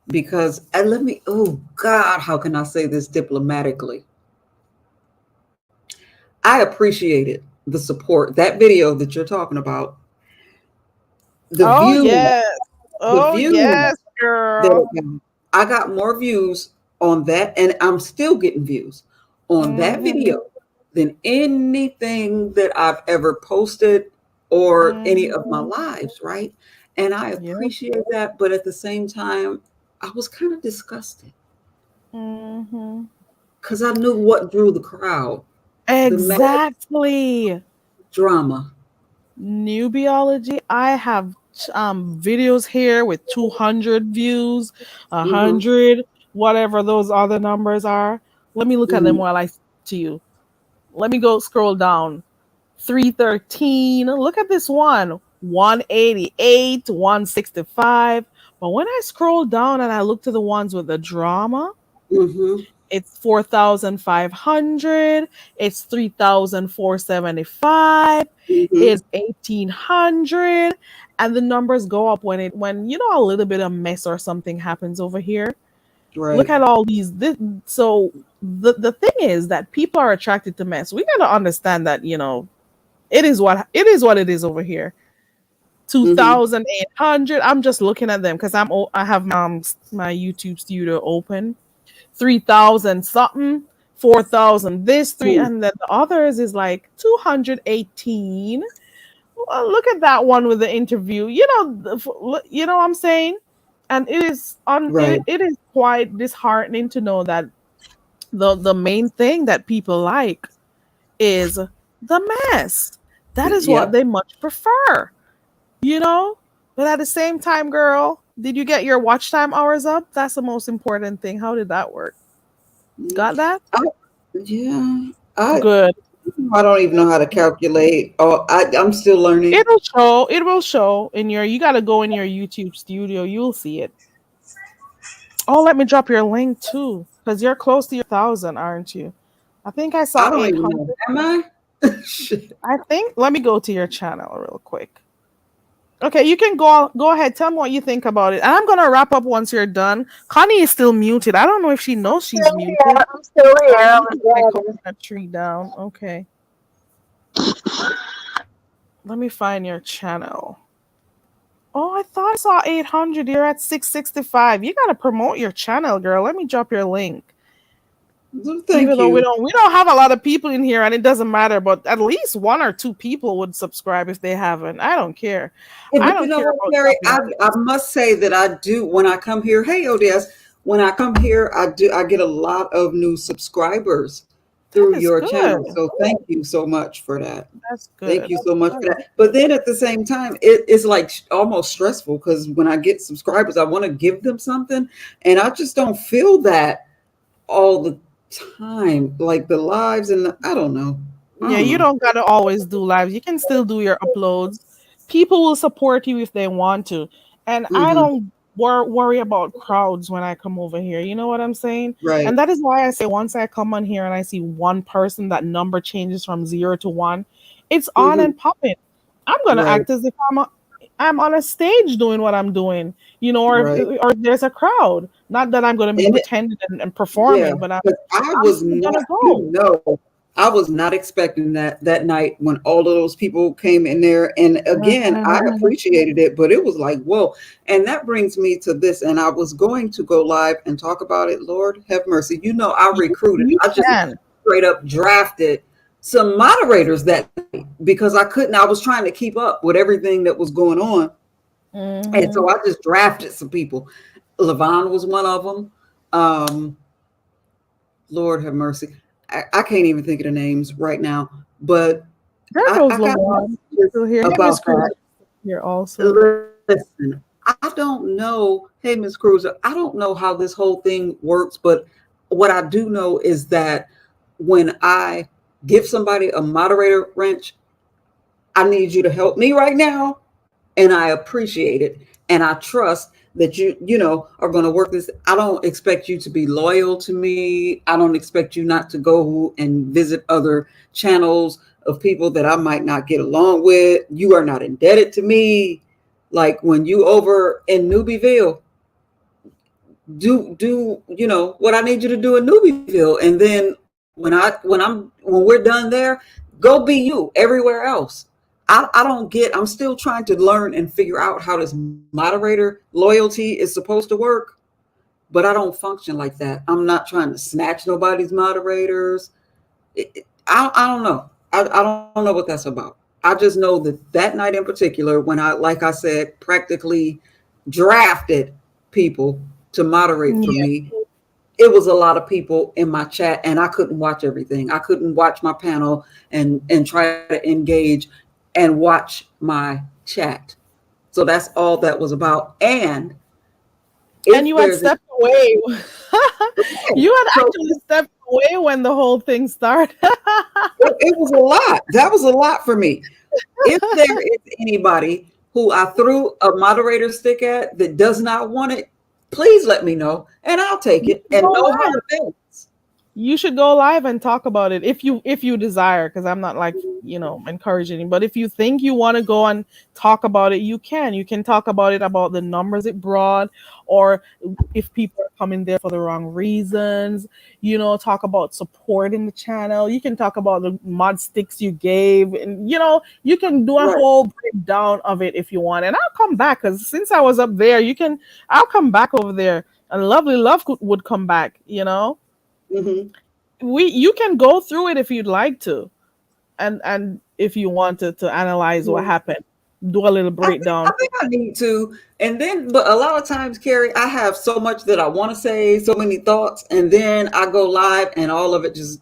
because oh God, how can I say this diplomatically? I appreciated the support. That video that you're talking about, the views, yes. the views Yes, that girl. it got. I got more views on that, and I'm still getting views on that video than anything that I've ever posted or any of my lives, right? And I appreciate that, but at the same time, I was kind of disgusted because I knew what drew the crowd. Exactly. Drama. Newbiology. I have videos here with 200 views, 100, whatever those other numbers are. Let me look at them while I speak to you. Let me go scroll down. 313. Look at this one. 188, 165. But when I scroll down and I look to the ones with the drama, it's 4,500. It's 3,475. It's 1,800. And the numbers go up when a little bit of mess or something happens over here. Look Right. at all these. So the thing is that people are attracted to mess. We gotta understand that it is what it is over here. Mm-hmm. 2,800. I'm just looking at them because I have my YouTube studio open. 3,000 something, 4,000 this, three, and then the others is like 218. Well, look at that one with the interview. You know what I'm saying? And it is Right. it is quite disheartening to know that the main thing that people like is the mess. That is what Yep. they much prefer. You know? But at the same time, girl, did you get your watch time hours up? That's the most important thing. How did that work? Got that? Yeah. I Good. don't even know how to calculate. Oh, I'm still learning. It'll show. It will show in your. You got to go in your YouTube studio. You'll see it. Oh, let me drop your link too, because you're close to your 1,000, aren't you? I think I I saw don't even 800. know. Am I? I think. Let me go to your channel real quick. Okay, you can go ahead. Tell me what you think about it, and I'm gonna wrap up once you're done. Connie is still muted. I don't know if she knows she's muted. I'm still here. I Let me was put my driving. coconut tree down. Okay. Let me find your channel. Oh, I thought I saw 800. You're at 665. You gotta promote your channel, girl. Let me drop your link. Thank Even though you. we don't have a lot of people in here, and it doesn't matter, but at least 1 or 2 people would subscribe if they haven't. I don't care. Yeah, I but you don't know care what, about Carrie? dropping I must say that I do when I come here. Hey, ODS, when I come here, I get a lot of new subscribers through That is your good. channel. So thank you so much for that. That's Thank good. you so much for that. But then at the same time, it's like almost stressful because when I get subscribers, I want to give them something, and I just don't feel that all the time, like the lives and I don't know. I Yeah, don't you know. don't gotta always do lives. You can still do your uploads. People will support you if they want to. And I Mm-hmm. don't worry about crowds when I come over here. You know what I'm saying? Right. And that is why I say once I come on here and I see one person, that number changes from 0 to 1, it's on Mm-hmm. and popping. I'm gonna Right. act as if I'm on a stage doing what I'm doing, Right. or there's a crowd. Not that I'm gonna be And pretending and yeah, performing, but but I I'm was still not, gonna go. I was not expecting that night when all of those people came in there. And again, I appreciated it, but it was like, whoa. And that brings me to this. And I was going to go live and talk about it. Lord have mercy. You know, I recruited, You I just can. straight up drafted some moderators that night because I was trying to keep up with everything that was going on. And so I just drafted some people. Levon was one of them. Lord have mercy. I can't even think of the names right now, but There I goes got Lavon. messages Still here. Hey, Miss about Cruz that. here also. Listen, I don't know. Hey, Miss Cruiser, I don't know how this whole thing works, but what I do know is that when I give somebody a moderator wrench, I need you to help me right now. And I appreciate it. And I trust that you know, are going to work this. I don't expect you to be loyal to me. I don't expect you not to go and visit other channels of people that I might not get along with. You are not indebted to me. Like when you over in Newbieville, do you know what I need you to do in Newbieville, and then when we're done there, go be you everywhere else. I don't get. I'm still trying to learn and figure out how this moderator loyalty is supposed to work, but I don't function like that. I'm not trying to snatch nobody's moderators. I don't know. I don't know what that's about. I just know that night in particular, when like I said, practically drafted people to moderate for Yeah. me, it was a lot of people in my chat, and I couldn't watch everything. I couldn't watch my panel and try to engage and watch my chat. So that's all that was about. And And you had stepped away. You had actually stepped away when the whole thing started. it was a lot. That was a lot for me. If there is anybody who I threw a moderator stick at that does not want it, please let me know and I'll take it. And no hard feelings. you should go live and talk about it if you desire, because I'm not like, encouraging, but if you think you want to go and talk about it, you can talk about it, about the numbers it brought, or if people are coming there for the wrong reasons, talk about supporting the channel. You can talk about the mod sticks you gave, and you can do a Right. whole breakdown of it if you want, and I'll come back, because since I was up there, I'll come back over there, and Lovely Love would come back. Hmm. You can go through it if you'd like to, and if you wanted to analyze what happened, do a little breakdown. I think I need to. And then, but a lot of times, Carrie, I have so much that I want to say, so many thoughts, and then I go live and all of it just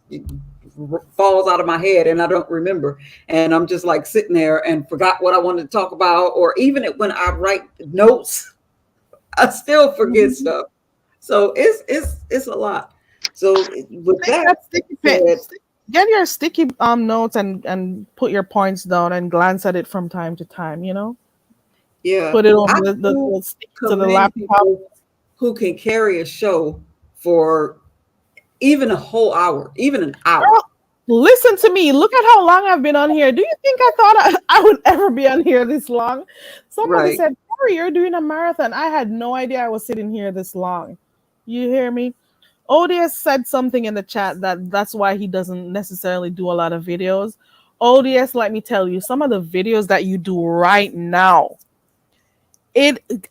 falls out of my head and I don't remember. And I'm just like sitting there and forgot what I wanted to talk about. Or even when I write notes, I still forget stuff. So it's a lot. So with Take that sticky said, pen, get your sticky notes and put your points down and glance at it from time to time. yeah, Put it on I the do stick to the commend laptop. people who can carry a show for even a whole hour, even an hour. Girl, listen to me. Look at how long I've been on here. Do you think I thought I would ever be on here this long? Somebody Right. said, "Corey, you're doing a marathon." I had no idea I was sitting here this long. You hear me? ODS said something in the chat that's why he doesn't necessarily do a lot of videos. ODS, let me tell you, some of the videos that you do right now,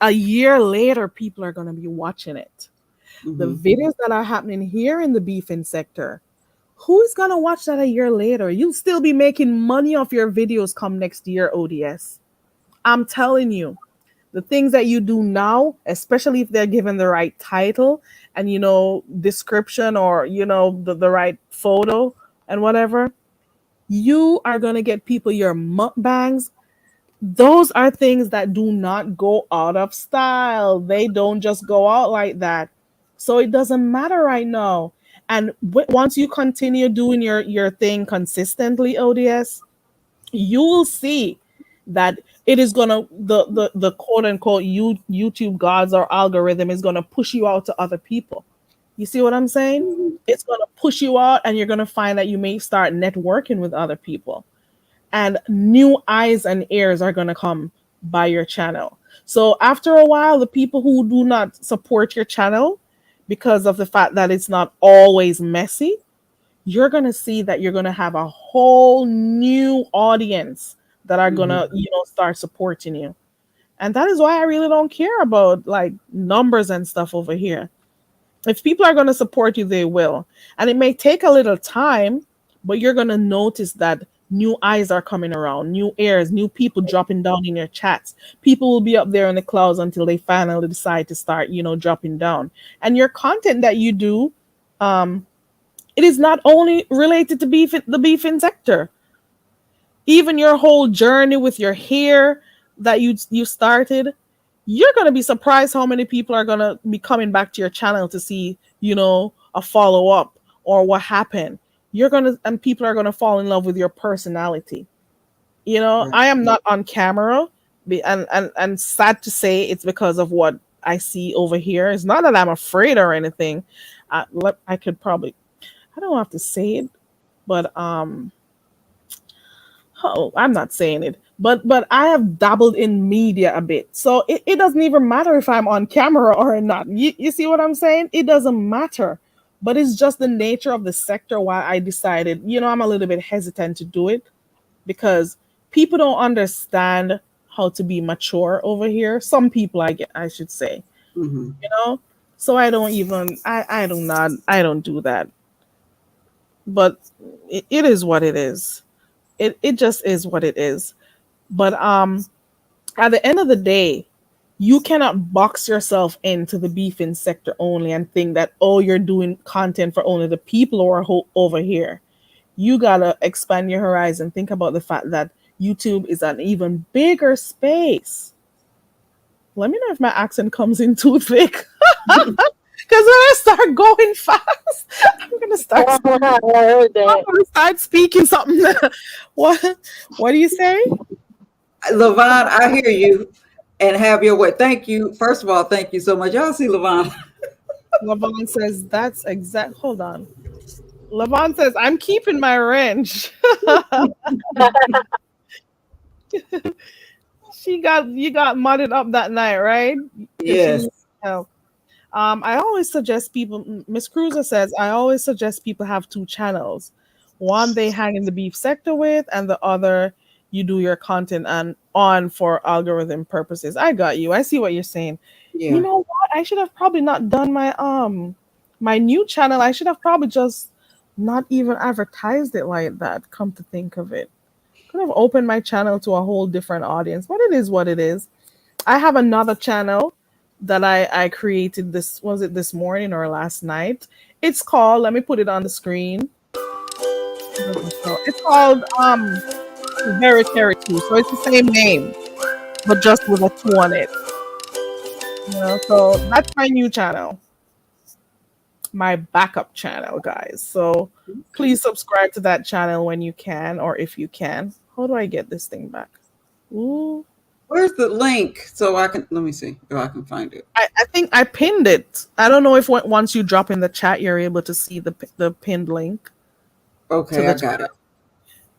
a year later, people are going to be watching it. The Mhm. videos that are happening here in the beefing sector, who's going to watch that a year later? You'll still be making money off your videos come next year, ODS. I'm telling you, the things that you do now, especially if they're given the right title and description, or the right photo and whatever, you are going to get people your mukbangs. Those are things that do not go out of style. They don't just go out like that. So it doesn't matter right now. And once you continue doing your thing consistently, ODS, you will see that it is gonna the quote unquote YouTube gods or algorithm is gonna push you out to other people. You see what I'm saying? It's gonna push you out, and you're gonna find that you may start networking with other people, and new eyes and ears are gonna come by your channel. So after a while, the people who do not support your channel because of the fact that it's not always messy, you're going to see that you're going to have a whole new audience that are going to start supporting you. And that is why I really don't care about like numbers and stuff over here. If people are going to support you, they will. And it may take a little time, but you're going to notice that new eyes are coming around, new ears, new people dropping down in your chats. People will be up there in the clouds until they finally decide to start, dropping down. And your content that you do, it is not only related to the beefing sector. Even your whole journey with your hair that you started, you're going to be surprised how many people are going to be coming back to your channel to see, a follow-up or what happened. And people are going to fall in love with your personality. I am not on camera, and sad to say, it's because of what I see over here. It's not that I'm afraid or anything. I could probably, I don't have to say it, but I'm not saying it. But I have dabbled in media a bit, so it doesn't even matter if I'm on camera or not. You see what I'm saying? It doesn't matter. But it's just the nature of the sector why I decided, I'm a little bit hesitant to do it, because people don't understand how to be mature over here. Some people, I should say, so I don't even, I don't do that. But it is what it is. It just is what it is. But at the end of the day, you cannot box yourself into the beefing sector only and think that, you're doing content for only the people who are over here. You gotta expand your horizon. Think about the fact that YouTube is an even bigger space. Let me know if my accent comes in too thick. Because when I start going fast, I'm gonna start speaking something. What do you say? Levon, I hear you, and have your way. Thank you. First of all, thank you so much. Y'all see Levon. Levon says that's exact. Hold on. Lavon says, I'm keeping my wrench. You got mudded up that night, right? 'Cause Yes. I always suggest people. Miss Cruiser says I always suggest people have two channels. One they hang in the beef sector with, and the other you do your content on for algorithm purposes. I got you. I see what you're saying. You Yeah. know what? I should have probably not done my new channel. I should have probably just not even advertised it like that. Come to think of it, could have opened my channel to a whole different audience. But it is what it is. I have another channel that I created this morning or last night. It's called, let me put it on the screen. It's called Very Cherry 2. So it's the same name, but just with a 2 on it. So that's my new channel. My backup channel, guys. So please subscribe to that channel when you can, or if you can. How do I get this thing back? Ooh. Where's the link? So I can, let me see if I can find it. I think I pinned it. I don't know if once you drop in the chat, you're able to see the pinned link. Okay, I got it.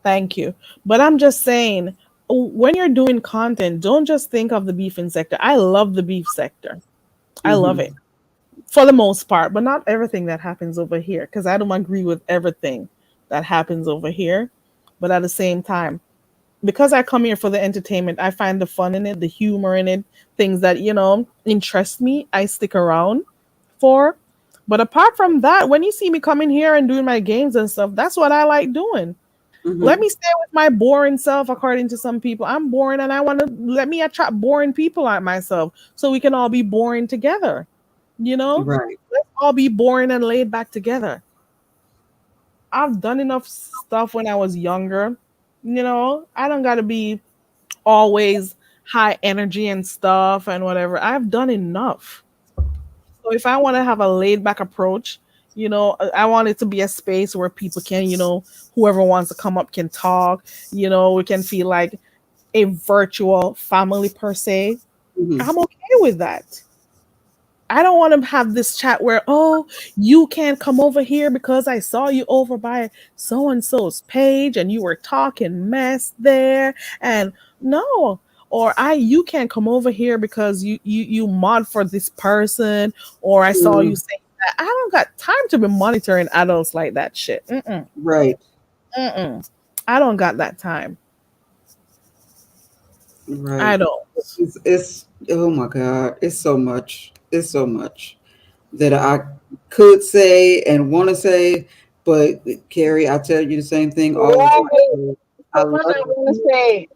Thank you. But I'm just saying, when you're doing content, don't just think of the beefing sector. I love the beef sector. I love it for the most part, but not everything that happens over here, because I don't agree with everything that happens over here. But at the same time, because I come here for the entertainment, I find the fun in it, the humor in it, things that, interest me, I stick around for. But apart from that, when you see me coming here and doing my games and stuff, that's what I like doing. Let me stay with my boring self, according to some people. I'm boring and I want to let me attract boring people like myself so we can all be boring together. Right. Let's all be boring and laid back together. I've done enough stuff when I was younger. I don't got to be always high energy and stuff and whatever. I've done enough. So if I want to have a laid back approach, I want it to be a space where people can, whoever wants to come up can talk, we can feel like a virtual family per se. I'm okay with that. I don't want to have this chat where, oh, you can't come over here because I saw you over by so-and-so's page and you were talking mess there. And no, or you can't come over here because you mod for this person, or I saw you saying that. I don't got time to be monitoring adults like that shit. Right. I don't got that time. Right. I don't. It's oh my God. It's so much that I could say and want to say, but Carrie, I tell you the same thing all the time. I love want to say.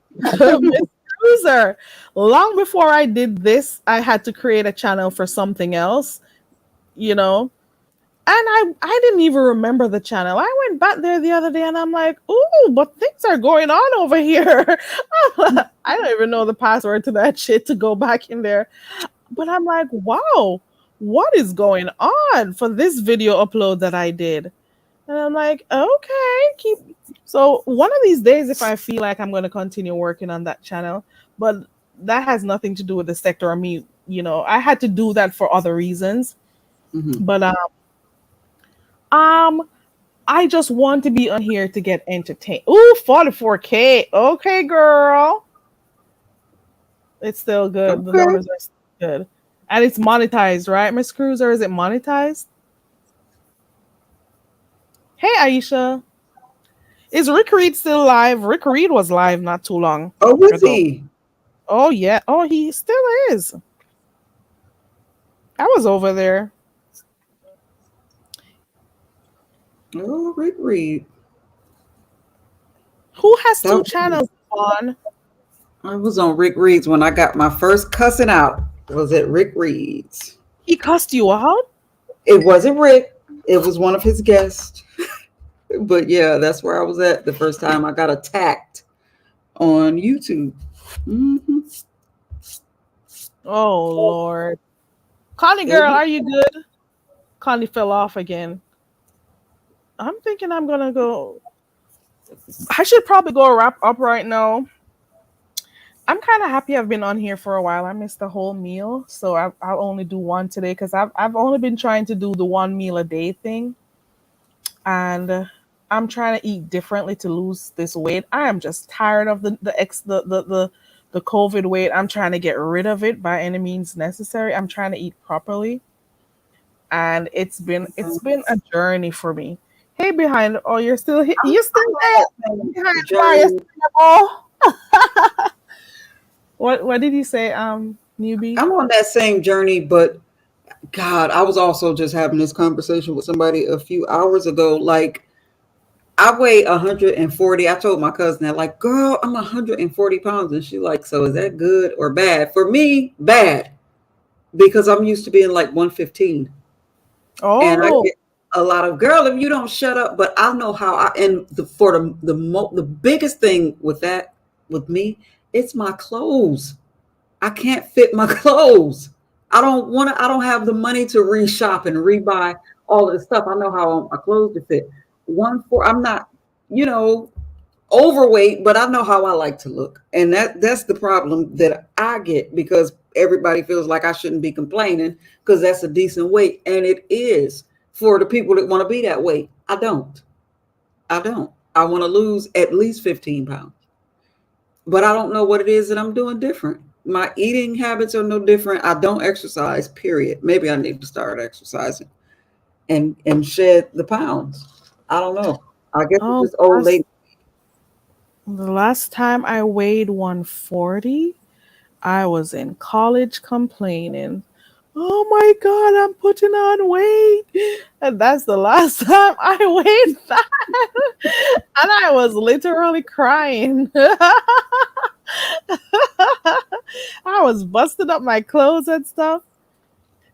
Miss Cruiser, long before I did this, I had to create a channel for something else, and I didn't even remember the channel. I went back there the other day and I'm like, ooh, but things are going on over here. I don't even know the password to that shit to go back in there. But I'm like, wow, what is going on for this video upload that I did? And I'm like, okay, so one of these days, if I feel like I'm going to continue working on that channel, but that has nothing to do with the sector or me, I had to do that for other reasons. But I just want to be on here to get entertained. Ooh, 44K. Okay, girl. It's still good. The numbers are still good. And it's monetized, right, Miss Cruiser? Is it monetized? Hey, Aisha. Is Rick Reed still live? Rick Reed was live not too long. Oh, was he? Oh, yeah. Oh, he still is. I was over there. Oh, Rick Reed. Who has two channels on? I was on Rick Reed's when I got my first cussing out. Was it Rick Reed's? He cussed you out? It wasn't Rick. It was one of his guests. But yeah, that's where I was at the first time I got attacked on YouTube. Oh, Lord. Connie girl, are you good? Connie fell off again. I'm thinking I'm going to go. I should probably go wrap up right now. I'm kind of happy I've been on here for a while. I missed the whole meal, so I'll only do one today because I've only been trying to do the one meal a day thing. and I'm trying to eat differently to lose this weight. I am just tired of the COVID weight. I'm trying to get rid of it by any means necessary. I'm trying to eat properly, and it's been a journey for me. Hey, behind, oh, you're still here. You still there behind the bar? You're Journey. still oh. What did you say, newbie? I'm on that same journey, but God, I was also just having this conversation with somebody a few hours ago. Like, I weigh 140. I told my cousin that, like, girl, I'm 140 pounds. And she like, so is that good or bad? For me, bad, because I'm used to being like 115. And I Oh, get a lot of, girl, if you don't shut up. But I know how and the biggest thing with that, with me, it's my clothes. I can't fit my clothes. I don't have the money to reshop and rebuy all of the stuff. I know how I want my clothes to fit. I'm not, overweight, but I know how I like to look. And that's the problem that I get, because everybody feels like I shouldn't be complaining because that's a decent weight. And it is for the people that want to be that weight. I don't. I want to lose at least 15 pounds. But I don't know what it is that I'm doing different. My eating habits are no different. I don't exercise, period. Maybe I need to start exercising and shed the pounds. I don't know. I guess it's oh, just old lady. the last time I weighed 140, I was in college complaining. Oh my God, I'm putting on weight. And that's the last time I weighed that. And I was literally crying. I was busting up my clothes and stuff.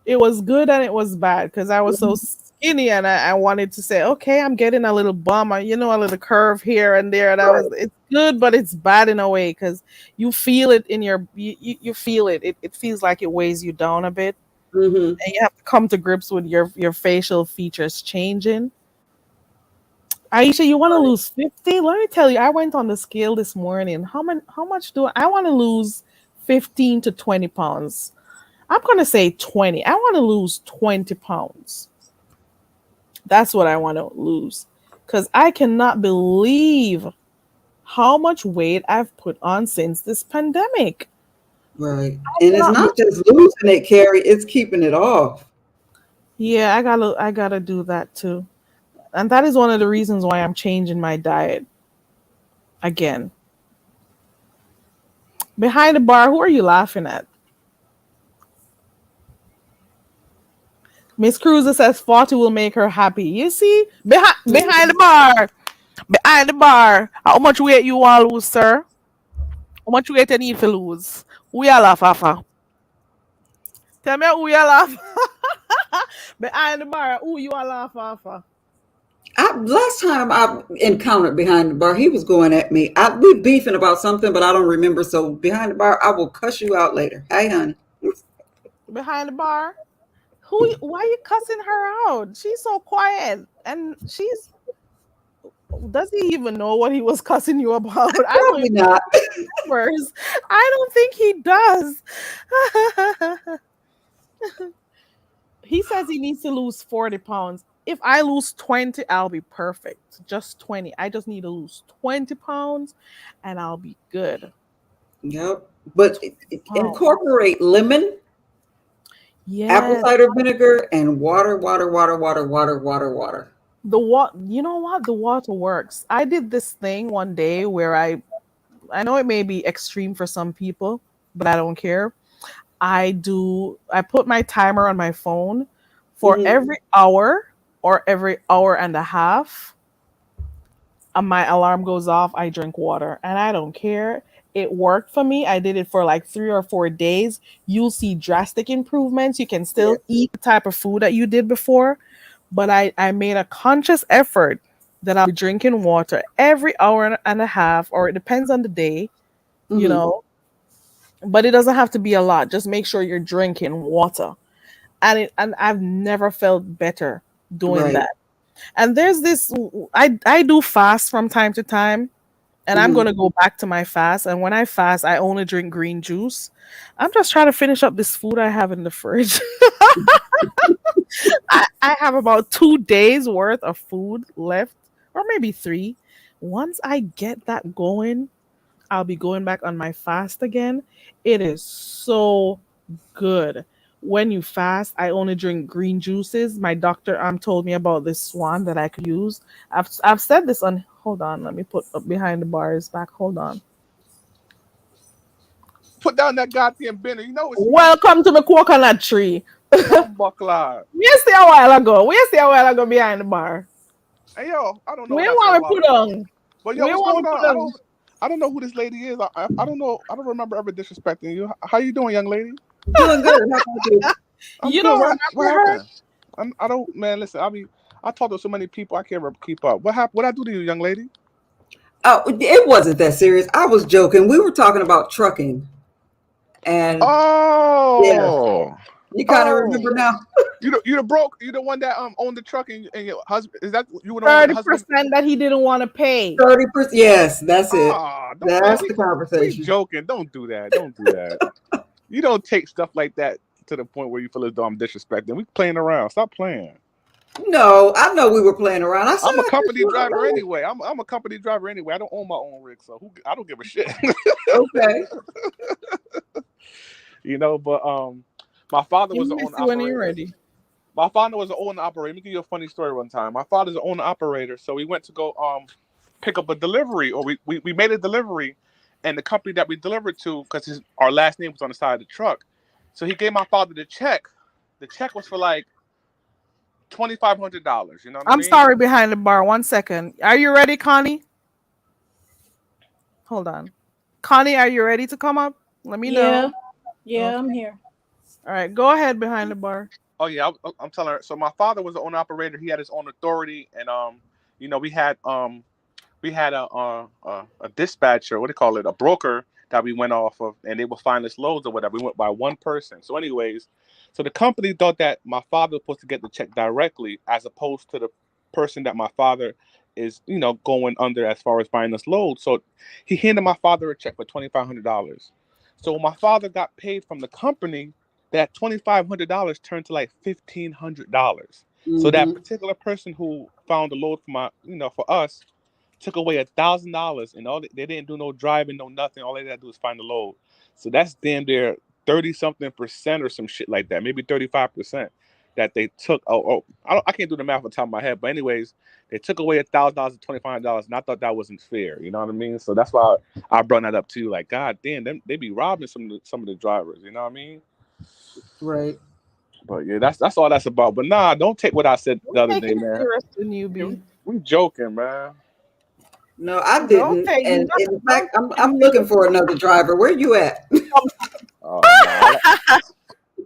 It was good and it was bad because I was so skinny, and I wanted to say, okay, I'm getting a little bum, a little curve here and there. And it's good, but it's bad in a way because you feel it in you feel it. It feels like it weighs you down a bit. Mm-hmm. And you have to come to grips with your facial features changing. Aisha, you want to lose 50? Let me tell you, I went on the scale this morning. How much do I want to lose? 15 to 20 pounds. I'm going to say 20. I want to lose 20 pounds. That's what I want to lose. Because I cannot believe how much weight I've put on since this pandemic. Right. And it's not just losing it, Carrie, it's keeping it off. Yeah, I gotta do that too. And that is one of the reasons why I'm changing my diet again. Behind the bar, who are you laughing at? Miss Cruiser says 40 will make her happy. You see? Behind the bar. Behind the bar. How much weight you want to lose, sir? How much weight you need to lose? Who you laugh at? Tell me who you laugh. Behind the bar, who you laugh at? Last time I encountered behind the bar, he was going at me. We beefing about something, but I don't remember. So behind the bar, I will cuss you out later. Hey, honey. Behind the bar? Why are you cussing her out? She's so quiet, and does he even know what he was cussing you about? Probably not. I don't think he does. He says he needs to lose 40 pounds. If I lose 20, I'll be perfect. Just 20. I just need to lose 20 pounds and I'll be good. Yep. But incorporate lemon, yes, apple cider vinegar, and water. You know what? The water works. I did this thing one day where I know it may be extreme for some people, but I don't care. I put my timer on my phone for every hour or every hour and a half. And my alarm goes off, I drink water, and I don't care. It worked for me. I did it for like 3 or 4 days. You'll see drastic improvements. You can still eat the type of food that you did before, but I made a conscious effort that I'll be drinking water every hour and a half, or it depends on the day, you know. But it doesn't have to be a lot. Just make sure you're drinking water. And I've never felt better doing that. And there's this, I do fast from time to time, and I'm going to go back to my fast. And when I fast, I only drink green juice. I'm just trying to finish up this food I have in the fridge. I have have about 2 days worth of food left, or maybe 3. Once I get that going, I'll be going back on my fast again. It is so good. When you fast, I only drink green juices. My doctor told me about this swan that I could use. I've said this on. Hold on, let me put up behind the bars back. Hold on. Put down that goddamn binner. You know it's Welcome to the coconut tree. buckler. We see a while ago behind the bar. Hey yo, I don't know. We what want I to said put while on. But yo, We what's want going to put on? on. I don't know who this lady is. I don't know. I don't remember ever disrespecting you. How you doing, young lady? Doing good. How about you? I'm You good. don't What remember her? happened? I don't, man. Listen, I talk to so many people. I can't keep up. What happened? What I do to you, young lady? Oh, it wasn't that serious. I was joking. We were talking about trucking, and yeah, Oh, you kind of remember now. you the broke. You the one that owned the truck and your husband. Is that you were the one with the 30% husband? that he didn't want to pay. 30%. Yes, that's it. Ah, That's the we conversation. joking. Don't do that. Don't do that. You don't take stuff like that to the point where you feel as though I'm disrespecting. We playing around. Stop playing. No, I know we were playing around. I said I'm a I just company wanna driver know. anyway. I'm a company driver anyway. I don't own my own rig, so I don't give a shit. Okay. You know, but my father was You the miss owner you when you're operator. ready. My father was the owner operator. Let me give you a funny story one time. My father's the owner operator, so we went to go pick up a delivery, or we made a delivery, and the company that we delivered to, because our last name was on the side of the truck, so he gave my father the check. The check was for like $2,500. You know what I I'm mean? sorry, behind the bar. 1 second. Are you ready, Connie? Hold on. Connie, are you ready to come up? Let me know. Yeah, I'm Okay. here. All right, go ahead behind the bar. Oh yeah, I'm telling her. So my father was the owner operator. He had his own authority, and you know, we had a dispatcher, what do you call it, a broker that we went off of, and they would find us loads or whatever. We went by one person. So anyways, so the company thought that my father was supposed to get the check directly, as opposed to the person that my father is, you know, going under as far as buying us loads. So he handed my father a check for $2,500. So when my father got paid from the company, that $2,500 turned to like $1,500. So that Mm-hmm. particular person who found the load for us took away $1,000, and they didn't do no driving, no nothing. All they had to do is find the load. So that's damn near 30-something% or some shit like that, maybe 35% that they took. I can't do the math on the top of my head, but anyways, they took away $1,000 and $2,500, and I thought that wasn't fair. You know what I mean? So that's why I brought that up too. Like, God damn, they be robbing some of the drivers. You know what I mean? Right. But yeah, that's all that's about. But nah, don't take what I said the other day, Taking it man. serious, the newbie. We joking, man. No, I Don't didn't. take And nothing. in fact, I'm looking for another driver. Where you at? Oh no,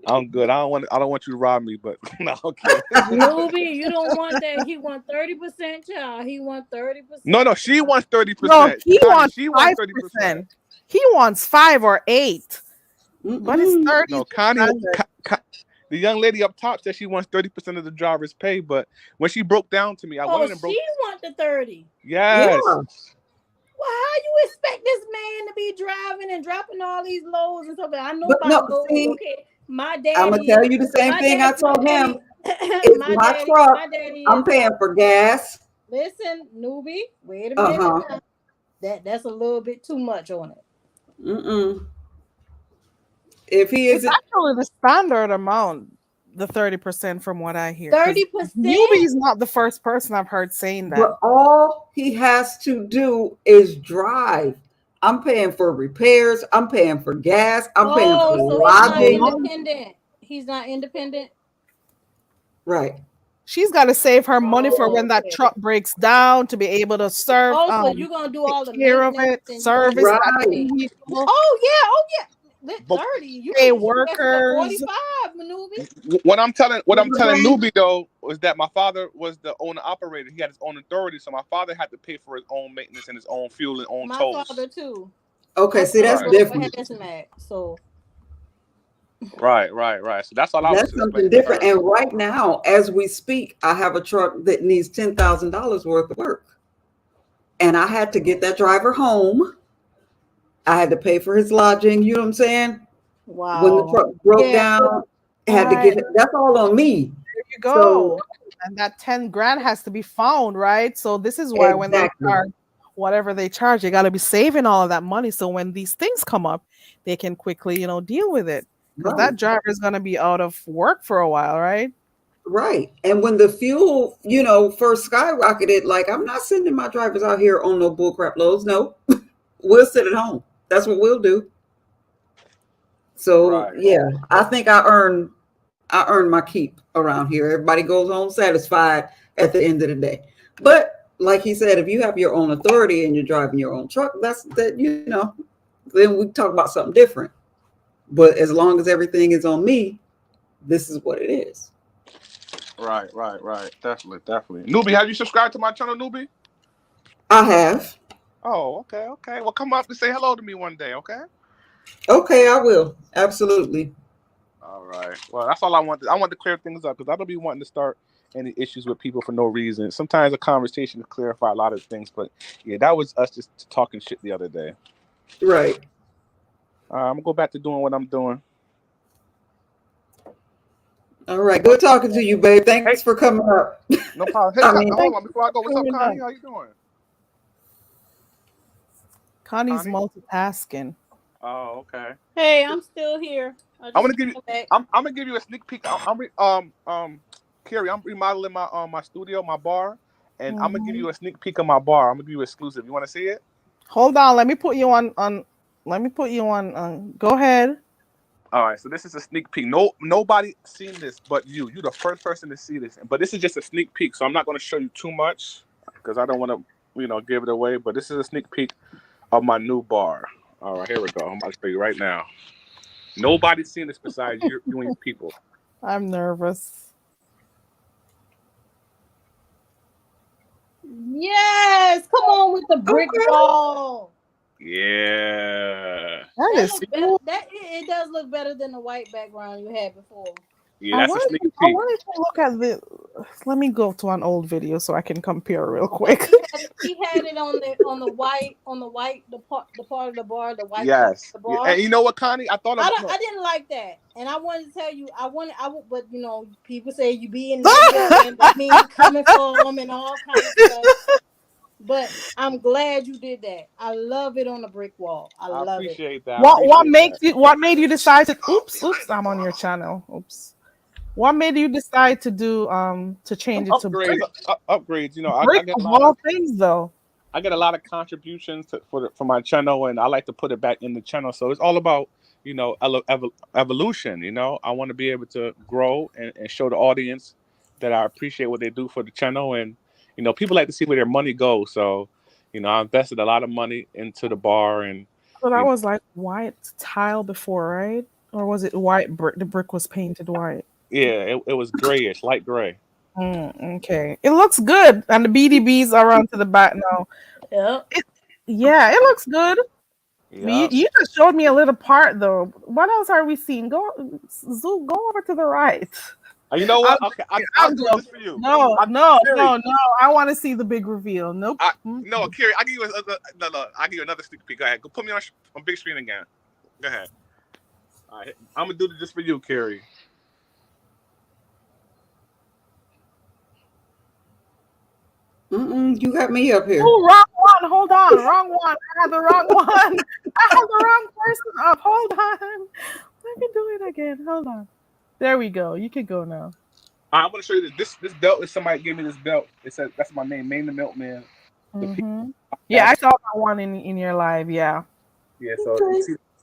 I'm good. I don't want you to rob me, but no, okay. Newbie, you don't want that. He want 30%, child. He want 30%. No, she wants 30%. No, he wants She wants 5%. He wants 5 or 8. But it's 30. No, Connie, the young lady up top said she wants 30% of the driver's pay, but when she broke down to me, I Oh, wanted to broke. she want the 30. Yes. Yeah. Well, how you expect this man to be driving and dropping all these loads and stuff? I know But about no, loads. see, Okay, my daddy. I'm gonna tell you the same thing I told him. It's my truck. My daddy I'm is. paying for gas. Listen, newbie. Wait a minute. Uh-huh. That's a little bit too much on it. Mm-mm. If he It's is actually the standard amount, the 30% from what I hear. 30%? Newbie is not the first person I've heard saying that. But all he has to do is drive. I'm paying for repairs. I'm paying for gas. I'm paying for So lodging. he's not independent. He's not independent. Right. She's got to save her money for when that truck breaks down to be able to serve. So you're gonna do all the care of it, maintenance and service Right. that vehicle, Oh yeah. 30. You pay can do that for workers. 45, Maneuver. What I'm telling Newbie though was that my father was the owner operator. He had his own authority, so my father had to pay for his own maintenance and his own fuel and own My tolls. father too. Okay, see, that's Right. different. So Right. So that's all I was That's something explaining to different. her. And right now, as we speak, I have a truck that needs $10,000 worth of work. And I had to get that driver home. I had to pay for his lodging. You know what I'm saying? Wow. When the truck broke down, I had to get it. That's all on me. There you go. And that 10 grand has to be found, right? So this is why when they Exactly. charge whatever they charge, they got to be saving all of that money. So when these things come up, they can quickly, deal with it. Because Right. that driver is going to be out of work for a while, right? Right. And when the fuel, first skyrocketed, like I'm not sending my drivers out here on no bullcrap loads. No, we'll sit at home. That's what we'll do. So Right. yeah, I think I earned my keep around here. Everybody goes home satisfied at the end of the day. But like he said, if you have your own authority and you're driving your own truck, then we talk about something different. But as long as everything is on me, this is what it is. Right. Definitely. Newbie, have you subscribed to my channel, Newbie? I have. Oh, okay. Well, come up and say hello to me one day, okay? Okay, I will. Absolutely. All right. Well, that's all I wanted. I wanted to clear things up because I don't be wanting to start any issues with people for no reason. Sometimes a conversation to clarify a lot of things, but yeah, that was us just talking shit the other day. Right. I'm gonna go back to doing what I'm doing. All right. Good talking to you, babe. Thanks for coming up. No problem. Hey, hold on before I go. What's up, Connie? How you doing? Connie's Connie? multitasking. Oh, okay. Hey, I'm still here. I'm gonna give you. I'm gonna give you a sneak peek. Carrie, I'm remodeling my studio, my bar, and I'm gonna give you a sneak peek of my bar. I'm gonna give you exclusive. You want to see it? Hold on, let me put you on. Let me put you on. Go ahead. All right, so this is a sneak peek. Nobody seen this but you. You're the first person to see this. But this is just a sneak peek, so I'm not going to show you too much because I don't want to, give it away. But this is a sneak peek of my new bar. All right, here we go. I'm about to show you right now. Nobody's seen this besides you and your people. I'm nervous. Yes, come on with the brick wall. Yeah. That is Better, it does look better than the white background you had before. Yeah, that's a sneak I peek. wanted to look at the. Let me go to an old video so I can compare real quick. He had it on the white the part of the bar, the white Yes. part of the bar. And you know what, Connie? I didn't like that, and I wanted to tell you, but people say you be in the and that means coming for them and all kinds of stuff. But I'm glad you did that. I love it on the brick wall. I love appreciate it. that. What made you decide to? Oops! I'm on your channel. Oops. What made you decide to do to change it to brick? Upgrades. Brick I get of all things, though. I get a lot of contributions for my channel, and I like to put it back in the channel. So it's all about evolution. I want to be able to grow and show the audience that I appreciate what they do for the channel, and people like to see where their money goes. So I invested a lot of money into the bar, and So that was like white tile before, right? Or was it white brick? The brick was painted white. yeah, it was grayish, light gray. Okay, it looks good, and the BDBs are on to the back now. Yeah, it looks good. Yeah. You just showed me a little part though. What else are we seeing? Go over to the right. You know what? Okay, I'll do this for you. No. Carrie. I want to see the big reveal. Nope. No, Carrie, I'll give you I'll give you another sneak peek. Go ahead. Go put me on big screen again. Go ahead. All right, I'm gonna do this just for you, Carrie. You got me up here. Oh, wrong one. Hold on. Wrong one. I had the wrong one. I had the wrong person up. Hold on. Let me do it again. Hold on. There we go. You can go now. I'm going to show you this. This belt is somebody gave me this belt. It says that's my name, Maine the Milkman. Yeah, I saw that one in your live. Yeah. Yeah. So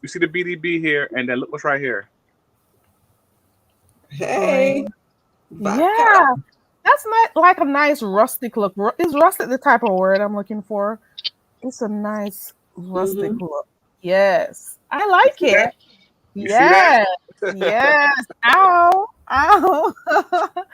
you see the BDB here, and then look what's right here. Hey. Yeah. That's not like a nice rustic look. Is rustic the type of word I'm looking for? It's a nice rustic look. Yes. I like it. Yes. Yes. Ow.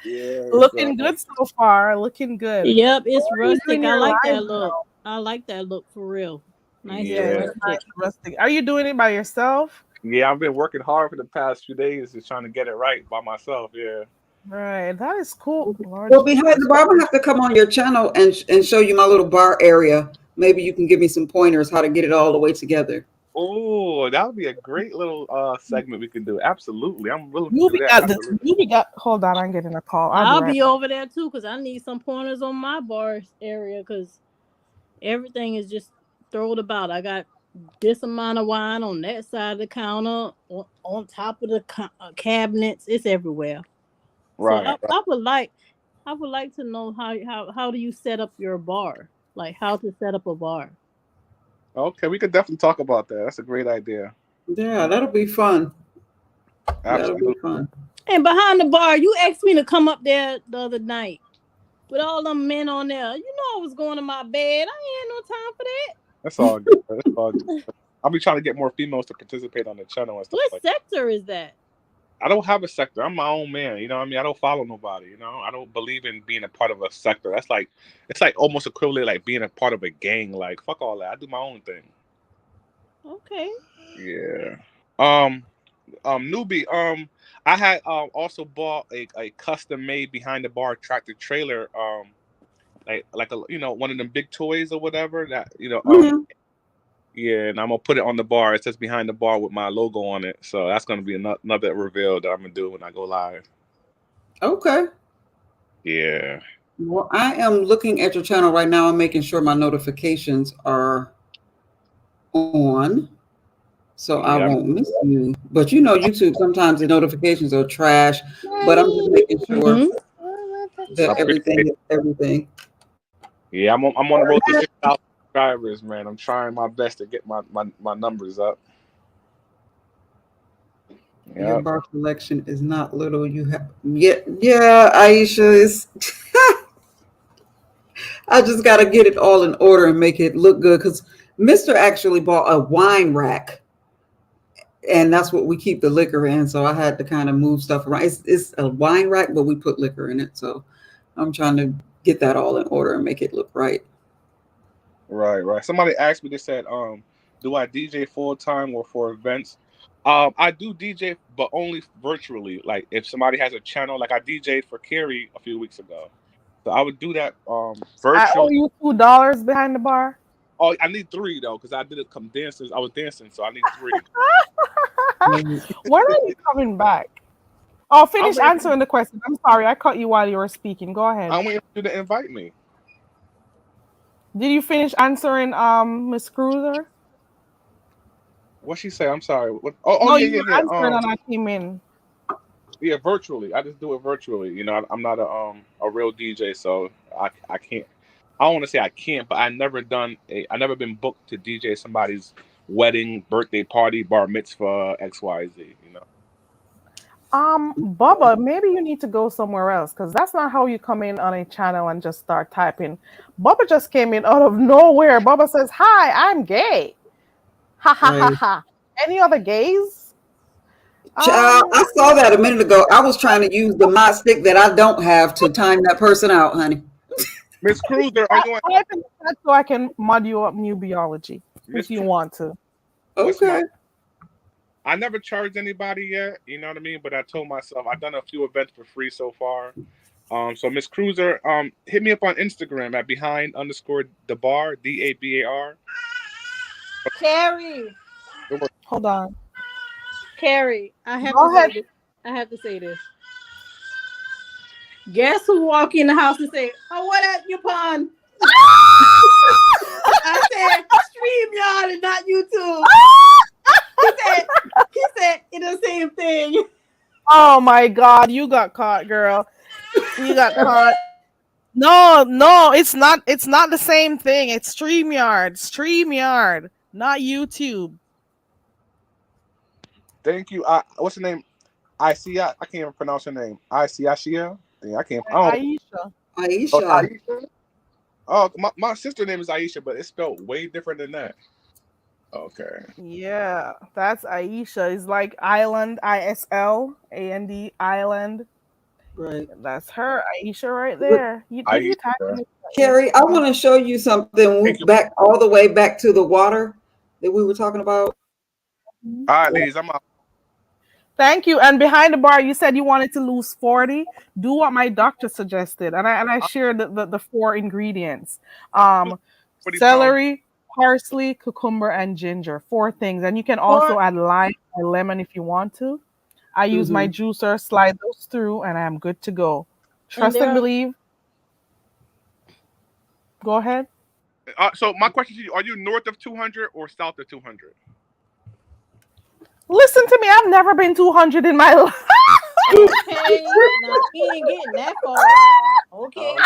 Yeah. Looking good so far. Looking good. Yep, it's What are you doing rustic. in I your like that live look. now? I like that look for real. Nice Yeah. and Nice rustic. rustic. Are you doing it by yourself? Yeah, I've been working hard for the past few days, just trying to get it right by myself. Yeah. Right. That is cool. Lord Well, behind the bar, I'm gonna have to come on your channel and show you my little bar area. Maybe you can give me some pointers how to get it all the way together. Oh, cool. That would be a great little segment we can do. Absolutely. I'm willing to do Movie that. got this. Absolutely. Movie got. Hold on, I'm getting a call. I'll right be back. over there too because I need some pointers on my bar area because everything is just thrown about. I got this amount of wine on that side of the counter, on top of the cabinets. It's everywhere. Right. So I would like to know how do you set up your bar? Like how to set up a bar. Okay, we could definitely talk about that. That's a great idea. Yeah, that'll be fun. That'll Absolutely. be fun. And behind the bar, you asked me to come up there the other night with all them men on there. You know I was going to my bed. I ain't had no time for that. That's all good. That's all good. I'll be trying to get more females to participate on the channel and stuff What like that. sector is that? I don't have a sector. I'm my own man. You know what I mean? I don't follow nobody. You know, I don't believe in being a part of a sector. That's like, it's like almost equivalent like being a part of a gang. Like, fuck all that. I do my own thing. Okay. Yeah. Newbie. I had also bought a custom made behind the bar tractor trailer. Like a one of them big toys or whatever that Yeah, and I'm gonna put it on the bar. It says behind the bar with my logo on it. So that's gonna be another reveal that I'm gonna do when I go live. Okay. Yeah. Well, I am looking at your channel right now and making sure my notifications are on, so I won't miss you. But you know, YouTube sometimes the notifications are trash. But I'm just making sure that everything. Yeah, I'm on the road to 6,000 subscribers, man. I'm trying my best to get my numbers up. Your bar collection is not little. You have yeah, Aisha is. I just got to get it all in order and make it look good because Mr. actually bought a wine rack, and that's what we keep the liquor in. So I had to kind of move stuff around. It's a wine rack, but we put liquor in it. So I'm trying to get that all in order and make it look right. Right. Somebody asked me, they said, do I DJ full time or for events? I do DJ, but only virtually. Like if somebody has a channel, like I DJ'd for Carrie a few weeks ago. So I would do that virtually. I owe you $2 behind the bar. Oh, I need 3 though, because I did it come dancing. I was dancing, so I need 3. When are you coming back? Oh, finish answering the question. I'm sorry, I cut you while you were speaking. Go ahead. I'm waiting for you to invite me. Did you finish answering Miss Cruiser? What'd she say? I'm sorry. What? You were answering and I came in. Yeah, virtually. I just do it virtually. You know, I'm not a real DJ, so I can't. I don't want to say I can't, but I never been booked to DJ somebody's wedding, birthday party, bar mitzvah, XYZ. You know. Bubba, maybe you need to go somewhere else because that's not how you come in on a channel and just start typing. Bubba just came in out of nowhere. Bubba says, "Hi, I'm gay." Ha ha ha. Any other gays? Child, I saw that a minute ago. I was trying to use the mod stick that I don't have to time that person out, honey. Miss Cruiser, are you on? So I can mod you up new biology if you want to. Okay. I never charged anybody yet, you know what I mean? But I told myself I've done a few events for free so far. So Miss Cruiser, hit me up on Instagram at behind_the_bar, DABAR. Carrie. Hold on. Carrie, I have to say this. Guess who walk in the house and say, "Oh, what up, you pun?" I said, StreamYard and not YouTube. He said it's the same thing. Oh my God, you got caught, girl. You got caught. No, it's not the same thing. It's StreamYard, not YouTube. Thank you. What's the name? Aisha. I can't even pronounce her name. Aisha. Yeah, I can't. Aisha. Oh, my sister's name is Aisha, but it's spelled way different than that. Okay. Yeah, that's Aisha. It's like Island, ISLAND, Island. Right. That's her, Aisha, right there. Carrie, I want to show you something. Back all the way back to the water that we were talking about. All right, ladies, I'm out. Thank you. And behind the bar, you said you wanted to lose 40. Do what my doctor suggested, and I shared the 4 ingredients: celery, parsley, cucumber, and ginger. 4 things. And you can also add lime or lemon if you want to. I use my juicer, slide those through, and I'm good to go. Trust and believe. Go ahead. So my question to you: are you north of 200 or south of 200? Listen to me. I've never been 200 in my life. Okay, now he ain't getting that far. Okay.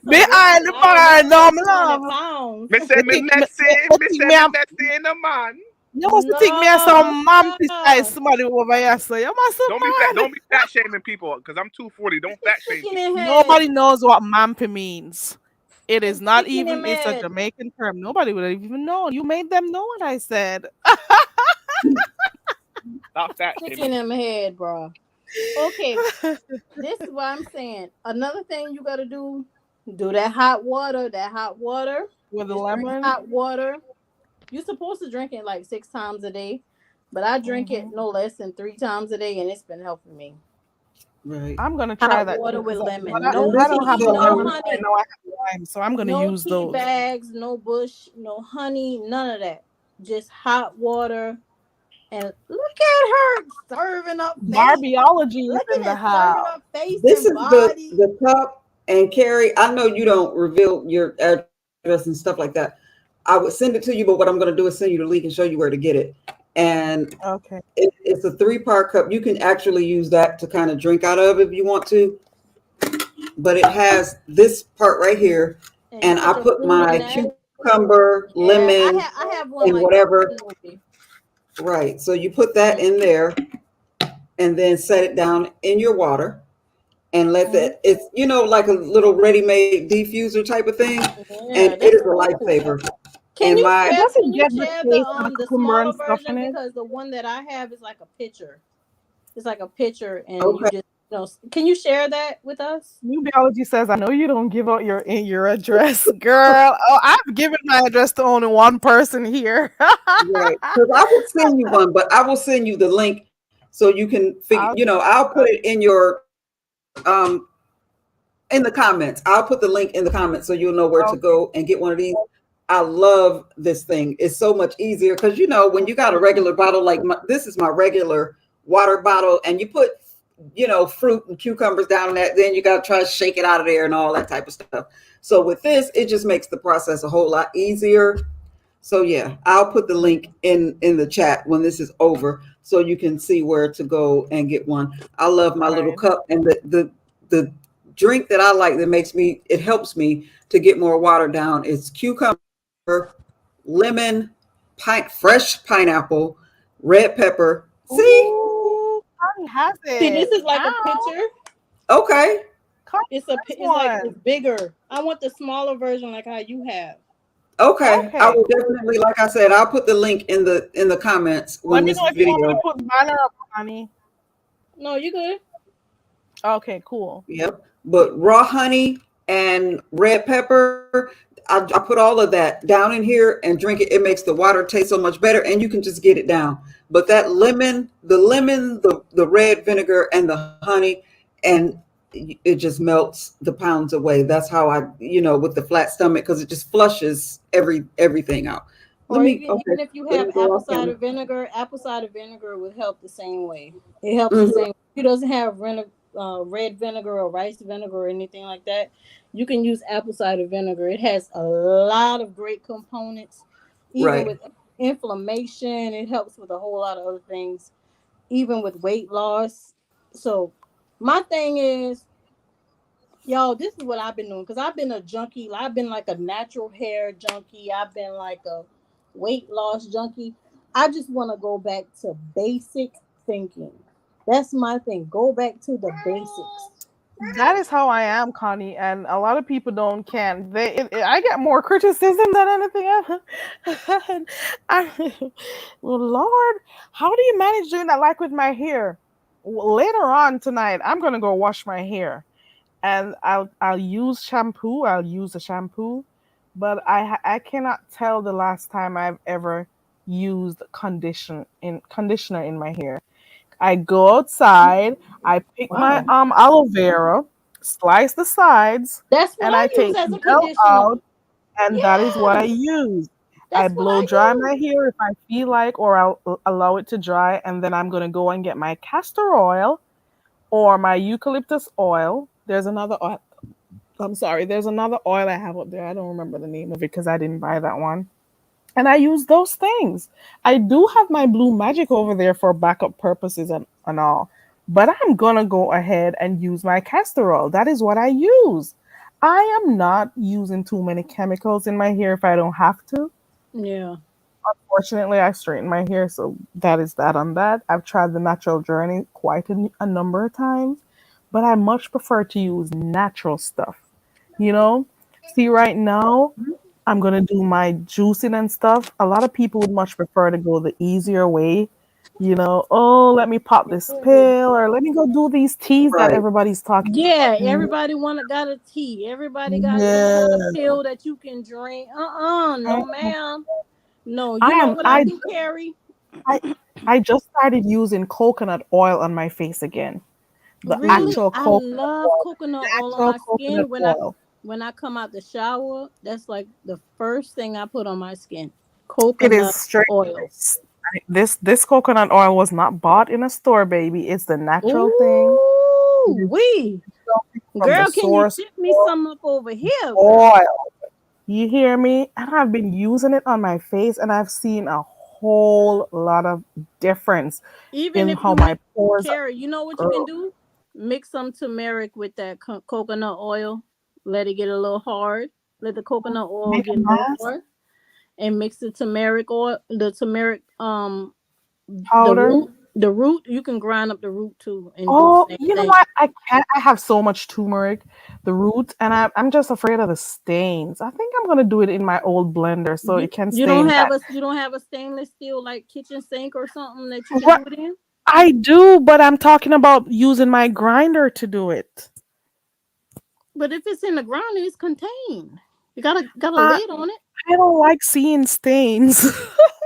Behind the bar, no, love. Messy in the man. You must think me as some mom beside somebody over here, so you must don't be fat shaming people because I'm 240. Don't fat shame people. Nobody knows what mampi means. It is not even, it's a Jamaican term. Nobody would have even known. You made them know what I said. Stop fat Sticking shaming. in my head, bro. Okay, this is what I'm saying. Another thing you gotta do that hot water. With the Just drink lemon. hot water. You're supposed to drink it like 6 times a day, but I drink it no less than 3 times a day, and it's been helping me. Right. I'm gonna try Hot that. water with lemon. I No don't have tea, the no lemon. honey. I know I have lime, so I'm gonna No use tea those. bags, no bush, no honey, none of that. Just hot water. And look at her serving up face. Barbiology is Look in at the that house. serving up face This is and body. the cup. And Carrie, I know you don't reveal your address and stuff like that. I would send it to you, but what I'm going to do is send you the link and show you where to get it. And okay, it's a 3-part cup. You can actually use that to kind of drink out of if you want to. But it has this part right here, and I put my cucumber, lemon, I have one and like whatever. that. Right. So you put that in there, and then set it down in your water, and let that. It's like a little ready-made diffuser type of thing, and it is a lifesaver. Can you share the the cucumber smaller and stuff in version it? because the one that I have is like a pitcher. It's like a pitcher, and Okay. you just can you share that with us? New Biology says, I know you don't give out your address, girl. Oh, I've given my address to only one person here. Right. Because I will send you one, but I will send you the link so you can figure. I'll put it in your in the comments. I'll put the link in the comments so you'll know where to go and get one of these. I love this thing. It's so much easier because when you got a regular bottle like this is my regular water bottle, and you put fruit and cucumbers down in that, then you got to try to shake it out of there and all that type of stuff. So with this, it just makes the process a whole lot easier. So yeah, I'll put the link in the chat when this is over so you can see where to go and get one. I love my little cup, and the drink that I like that it helps me to get more water down is cucumber, lemon, fresh pineapple, red pepper. Ooh, Connie has it. See, this is like a pitcher. Okay. It's it's bigger. I want the smaller version like how you have. Okay. I will definitely, like I said, I'll put the link in the comments when this Let me know if you want me to put the banner up, Connie. No, you good. Okay, cool. Yep. But raw honey and red pepper, I put all of that down in here and drink it. It makes the water taste so much better, and you can just get it down. But that the red vinegar, and the honey, and it just melts the pounds away. That's how I, with the flat stomach, because it just flushes everything out. Even if you have apple cider vinegar would help the same way. It helps the same. If it doesn't have red vinegar or rice vinegar or anything like that, you can use apple cider vinegar. It has a lot of great components, even with inflammation. It helps with a whole lot of other things, even with weight loss. So my thing is, y'all, this is what I've been doing because I've been a junkie. I've been like a natural hair junkie. I've been like a weight loss junkie. I just want to go back to basic thinking. That's my thing. Go back to the basics. That is how I am, Connie, and a lot of people can. I get more criticism than anything else. Well, Lord, how do you manage doing that? Like with my hair. Later on tonight, I'm gonna go wash my hair, and I'll use shampoo. I'll use a shampoo, but I cannot tell the last time I've ever used conditioner in my hair. I go outside, I pick my aloe vera, slice the sides, That's what and I take use as a the gel conditioner. out, and that is what I use. I That's what blow I dry use. my hair if I feel like, or I'll allow it to dry, and then I'm gonna go and get my castor oil or my eucalyptus oil. There's another oil. I'm sorry, there's another oil I have up there. I don't remember the name of it because I didn't buy that one. And I use those things. I do have my blue magic over there for backup purposes and all. But I'm gonna go ahead and use my castor oil. That is what I use. I am not using too many chemicals in my hair if I don't have to. Yeah. Unfortunately, I straighten my hair, so that is that on that. I've tried the natural journey quite a number of times, but I much prefer to use natural stuff. You know, see, right now, I'm gonna do my juicing and stuff. A lot of people would much prefer to go the easier way. Oh, let me pop this pill or let me go do these teas that Right. everybody's talking Yeah, about. everybody got a tea. Everybody got some Yeah. kind of pill that you can drink. No, ma'am. No, I you know am. what I do, Carrie? I just started using coconut oil on my face again. The Really, actual I coconut love oil. coconut oil on Natural my coconut skin. oil. When I come out the shower, that's like the first thing I put on my skin. It is Coconut straight. oil. This coconut oil was not bought in a store, baby. It's the natural thing. It Ooh, is wee. from the Girl, can you source ship me some up over here, girl? oil. You hear me? And I've been using it on my face, and I've seen a whole lot of difference Even in if how you my mix, pores are. Carrie, you know what you can Girl. do? Mix some turmeric with that coconut oil. Let it get a little hard. Let the coconut oil Make a get a little mask hard, and mix the turmeric oil, the turmeric, powder. the root. You can grind up the root too and do Oh, the same you know thing. what? I can't. I have so much turmeric, the roots, and I'm just afraid of the stains. I think I'm gonna do it in my old blender so it can stain that. You don't have a stainless steel like kitchen sink or something that you can What do it in. I do, but I'm talking about using my grinder to do it. But if it's in the ground, it's contained. You got a I lid on it. I don't like seeing stains.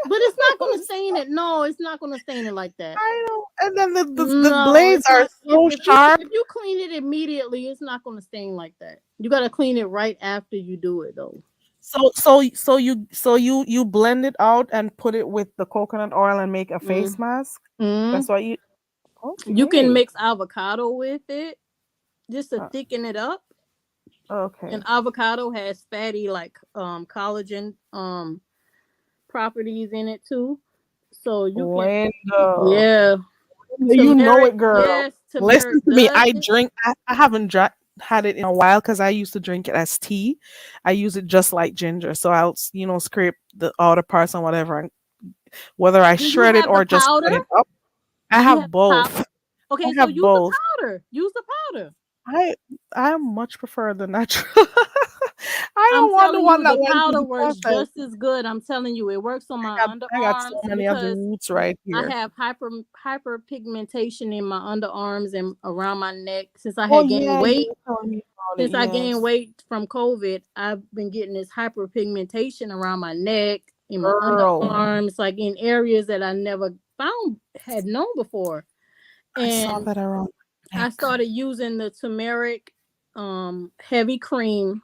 But it's not gonna stain it. No, it's not gonna stain it like that. I don't. And then the No, blades it's are not. so sharp. If you clean it immediately, it's not gonna stain like that. You gotta clean it right after you do it though. So you blend it out and put it with the coconut oil and make a face mask. Mm. That's what you. You can Okay. mix avocado with it just to thicken it up. Okay. And avocado has fatty like collagen properties in it too. So you can Linda. yeah. You know it, girl. Yes, Listen turmeric to me. does I it. drink. I haven't had it in a while because I used to drink it as tea. I use it just like ginger. So I'll scrape the outer parts and whatever, and whether I Do you shred it have the or just powder? cut it up. I Do you have have the powder? both. Okay, I so have use the both. powder. Use the powder. I much prefer the natural. I I'm don't want the telling one you, that the went through powder the works process. just as good. I'm telling you, it works on my I got so underarms many of the because roots right I here. have hyperpigmentation in my underarms and around my neck. Since I Oh had gained yeah, you weight, were telling me about it. since I gained Yes, weight from COVID, I've been getting this hyperpigmentation around my neck, in my girl. underarms, like in areas that I never had known before. I saw And that around my I neck. started using the turmeric, heavy cream,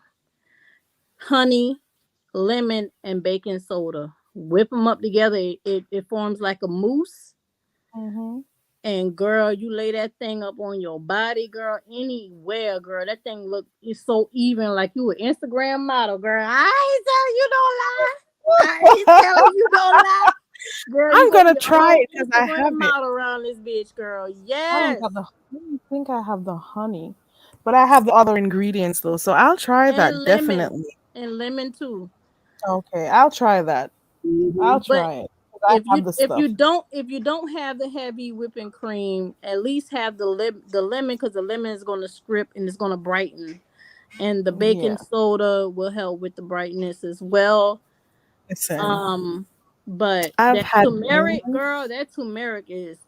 honey, lemon, and baking soda. Whip them up together. It forms like a mousse. Mm-hmm. And girl, you lay that thing up on your body, girl, anywhere, girl. That thing it's so even, like you an Instagram model, girl. I ain't telling you don't lie. I ain't telling you don't lie. Girl, you I'm gonna gonna be a try whole it because I Instagram have it. model around this bitch, girl. I don't Yes. have the. I don't think I have the honey, but I have the other ingredients though, so I'll try And that lemon. definitely. And lemon too. Okay, I'll try that. I'll But try it 'cause I have the stuff. if you don't have the heavy whipping cream, at least have the lemon, because the lemon is gonna strip and it's gonna brighten. And the baking Yeah. soda will help with the brightness as well. Listen, But I've that had turmeric, moments. girl, that turmeric it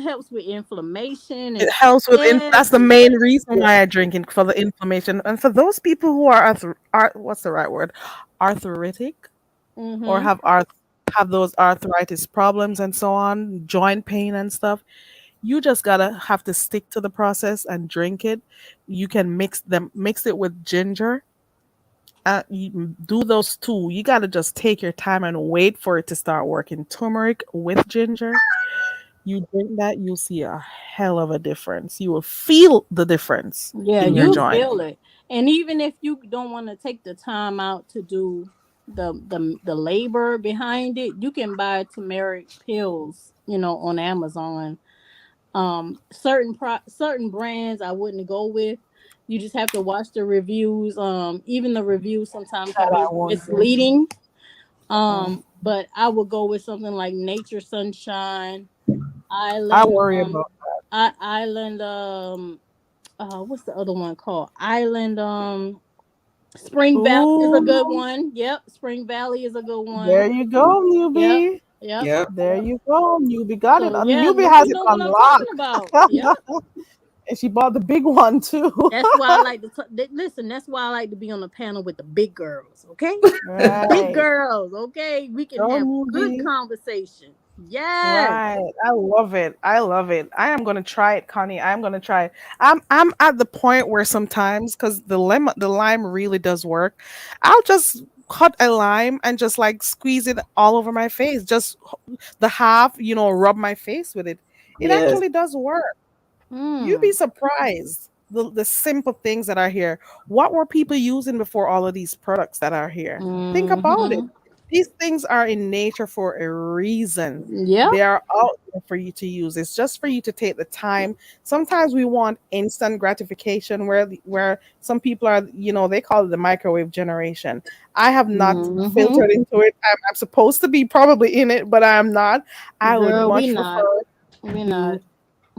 helps with inflammation It and helps with that's the main everything. reason why I drink it, for the inflammation. And for those people who are what's the right word? Arthritic, or Mm-hmm. have those arthritis problems and so on, joint pain and stuff. You just gotta have to stick to the process and drink it. You can mix it with ginger You do those two. You got to just take your time and wait for it to start working. Turmeric with ginger. You drink that, you'll see a hell of a difference. You will feel the difference Yeah, in your you joint. feel it. And even if you don't want to take the time out to do the labor behind it, you can buy turmeric pills, on Amazon. Certain brands I wouldn't go with. You just have to watch the reviews. Even the reviews sometimes can That be I won't do. misleading. Um, But I would go with something like Nature Sunshine, I Island, worry about Island, what's the other one called? Island, Spring Valley is a good Ooh, one. Yep, Spring Valley is a good one. there you go, Yep, newbie. yep, Yep. There yep. you go. Newbie got it. So yeah, Newbie you has it know what on I'm talking lock. about. Yep. And she bought the big one too. That's why I like to listen. That's why I like to be on the panel with the big girls. Okay, big Right. girls. Okay, we can Go have good newbie. conversation. Yes. Right. I love it. I love it. I am gonna try it, Connie. I'm gonna try it. I'm at the point where sometimes because the lime really does work, I'll just cut a lime and just like squeeze it all over my face. Just the half, rub my face with it. It Yes. actually does work. You'd be surprised the simple things that are here. What were people using before all of these products that are here? Think about it. Mm-hmm. These things are in nature for a reason. Yep. They are out there for you to use. It's just for you to take the time. Sometimes we want instant gratification where some people are, they call it the microwave generation. I have not Mm-hmm. filtered into it. I'm supposed to be probably in it, but I'm not. I would Girl, we much not. prefer We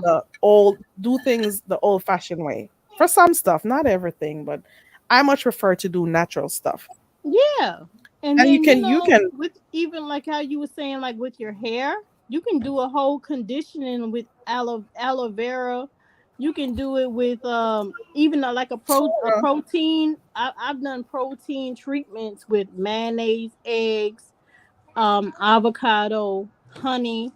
to do things the old fashioned way. For some stuff, not everything, but I much prefer to do natural stuff. Yeah. And And then you can with even like how you were saying, like with your hair, you can do a whole conditioning with aloe vera. You can do it with even like a protein. I've done protein treatments with mayonnaise, eggs, avocado, honey,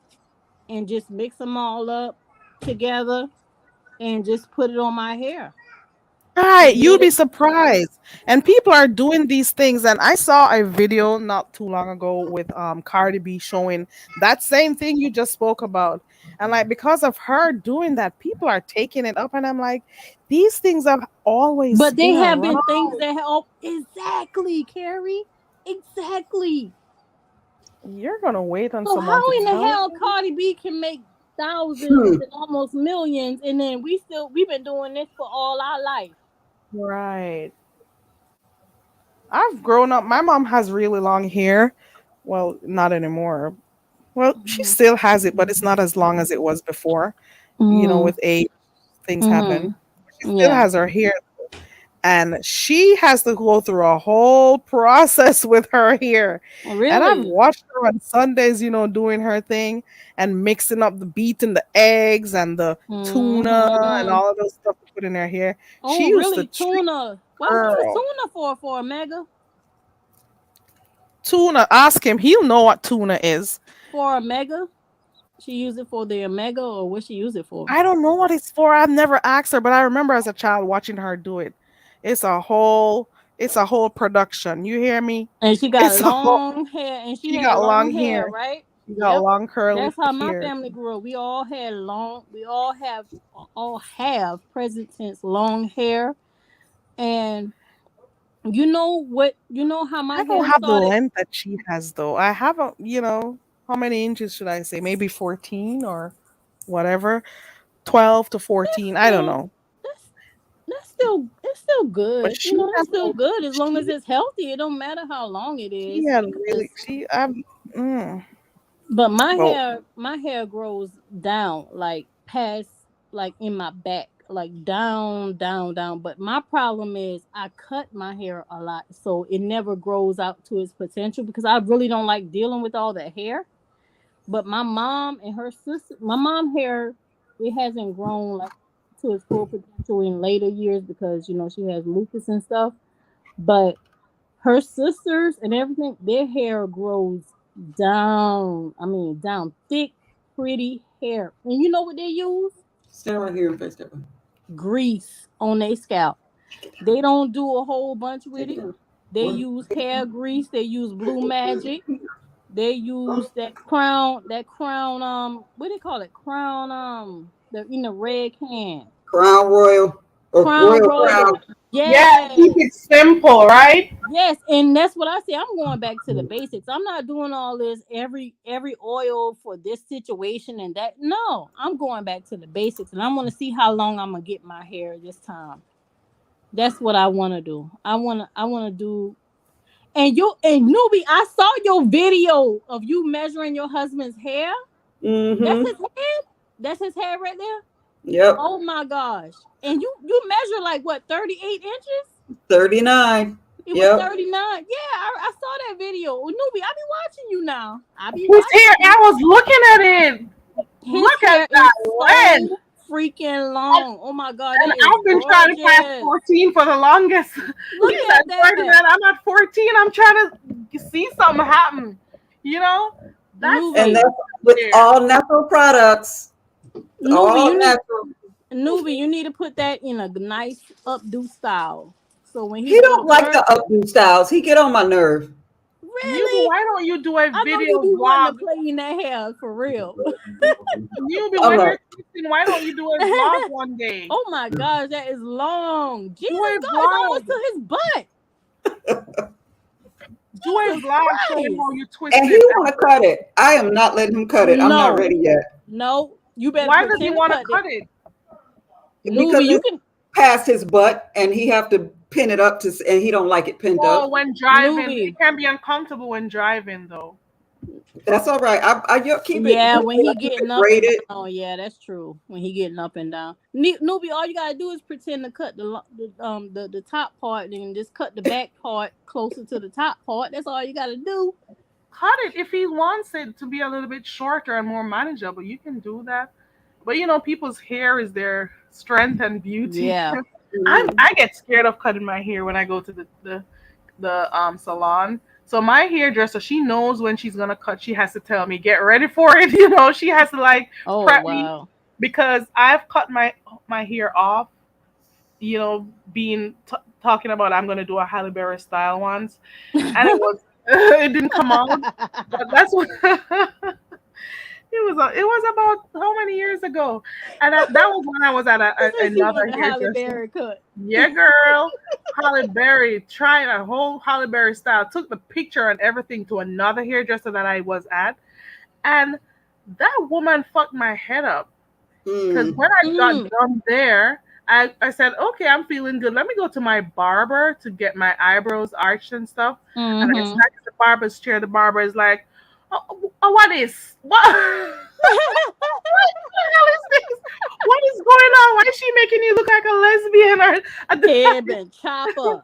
and just mix them all up together and just put it on my hair. right, And you'll let be it. surprised. And people are doing these things. And I saw a video not too long ago with Cardi B showing that same thing you just spoke about. And like because of her doing that, people are taking it up. And I'm like, these things have always But they been have around. been things that help. Exactly, Carrie. Exactly. You're gonna wait on So someone how to in the tell hell you? Cardi B can make thousands and almost millions, and then we've been doing this for all our life. Right. I've grown up. My mom has really long hair. Well, not anymore. Well, she Mm-hmm. still has it, but it's not as long as it was before. With age, things happen. She still Yeah. has her hair, and she has to go through a whole process with her hair. And I've Really? watched her on Sundays, doing her thing and mixing up beating the eggs and the tuna and Mm-hmm. all of those stuff to put in her hair. She Oh, used to really? treat Tuna. Why she use girl. tuna for Omega? Tuna, ask him. He'll know what tuna is. For Omega? She use it for the Omega, or what she use it for? I don't know what it's for. I've never asked her, but I remember as a child watching her do it. It's a whole production. You hear me? And she got It's a whole long hair, and she She had got long long hair, hair. right? She got Yep. long curly That's how my hair. family grew up. We all have present tense long hair. And you know how my I don't hair have the started? length that she has though. I have how many inches should I say? Maybe 14 or whatever. 12 to 14. I don't Still, know. that's still But good. she That's has still good as long as she it's healthy. It don't matter how long it she is, had because really she mm, but well my hair grows down, like past, like in my back, like down, down, down. But my problem is I cut my hair a lot, so it never grows out to its potential because I really don't like dealing with all that hair. But my mom and her sister, my mom hair, it hasn't grown like to its full potential in later years because she has lupus and stuff. But her sisters and everything, their hair grows down. I mean, down thick, pretty hair. And you know what they use? Stand right here and face that way. Grease on their scalp. They don't do a whole bunch with it. They use hair grease. They use Blue Magic. They use that crown. What do they call it? Crown. The red can. Crown Royal or Crown Royal Crown. Royal. Yeah, Yes. keep it simple, right? Yes, and that's what I say. I'm going back to the basics. I'm not doing all this every oil for this situation and that. No, I'm going back to the basics, and I'm going to see how long I'm gonna get my hair this time. That's what I want to do. I want to do. And Newbie, I saw your video of you measuring your husband's hair. Mm-hmm. That's his head. That's his hair right there. Yep. Oh my gosh! And you measure like what, 38 inches? 39. It was Yep. 39. Yeah, I saw that video. Newbie, I be watching you now. His hair, I was looking at it. Look at that length. So freaking long. Oh my god. And that is I've been trying to pass gorgeous. 14 for the longest. Look He's at at that. 39. I'm at 14. I'm trying to see something happen. You know? That's And that's with all natural products. All natural. Newbie, you need to put that in a nice updo style. So when He don't like the updo styles. He get on my nerve. Really? Why don't you do a I know video you be vlog? wanting to play in that hair for real. When you're twisting, why don't you do a vlog one day? Oh my gosh, that is long. Jesus, a God, it's vlog. almost to his butt. Do a vlog showing how you twist And he want to cut it. I am not letting him cut it. I'm not No. ready yet. No, you better. Why does he pretend want to cut cut it? Because you it's past his butt, and he have to pin it up and he don't like it pinned Oh, up. when driving, Newbie. it can be uncomfortable when driving, though. That's all right. I keep it. Yeah, when he keep it getting up. braided. Oh yeah, that's true. When he getting up and down. Newbie, all you gotta do is pretend to cut the top part and just cut the back part closer to the top part. That's all you gotta do. Cut it if he wants it to be a little bit shorter and more manageable. You can do that. But you know, people's hair is their strength and beauty. Yeah. I get scared of cutting my hair when I go to the salon. So my hairdresser, she knows when she's gonna cut. She has to tell me, get ready for it. You know, she has to like Oh prep wow. me because I've cut my hair off. You know, talking about I'm gonna do a Halle Berry style once, and it didn't come out. But that's what. It was about how many years ago, and that was when I was at another Halle hairdresser. Berry cut. Yeah, girl, Halle Berry, trying a whole Halle Berry style. Took the picture and everything to another hairdresser that I was at, and that woman fucked my head up. Because when I got done there, I said, okay, I'm feeling good. Let me go to my barber to get my eyebrows arched and stuff. And I sat in the barber's chair. The barber is like, oh, what the hell is this? What is going on? Why is she making you look like a lesbian? Head been chopper.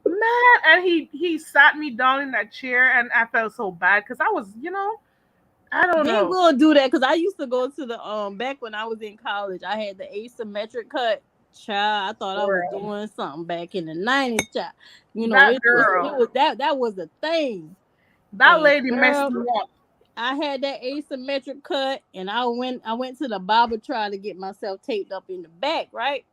Man, and he sat me down in that chair, and I felt so bad because I was, you know, I don't They know. will do that because I used to go to the back when I was in college. I had the asymmetric cut. Child, I thought I was doing something back in the 90s, child. You know, That it girl. was that was the thing. That And lady girl, messed me up. I had that asymmetric cut, and I went to the barber trying to get myself taped up in the back, right?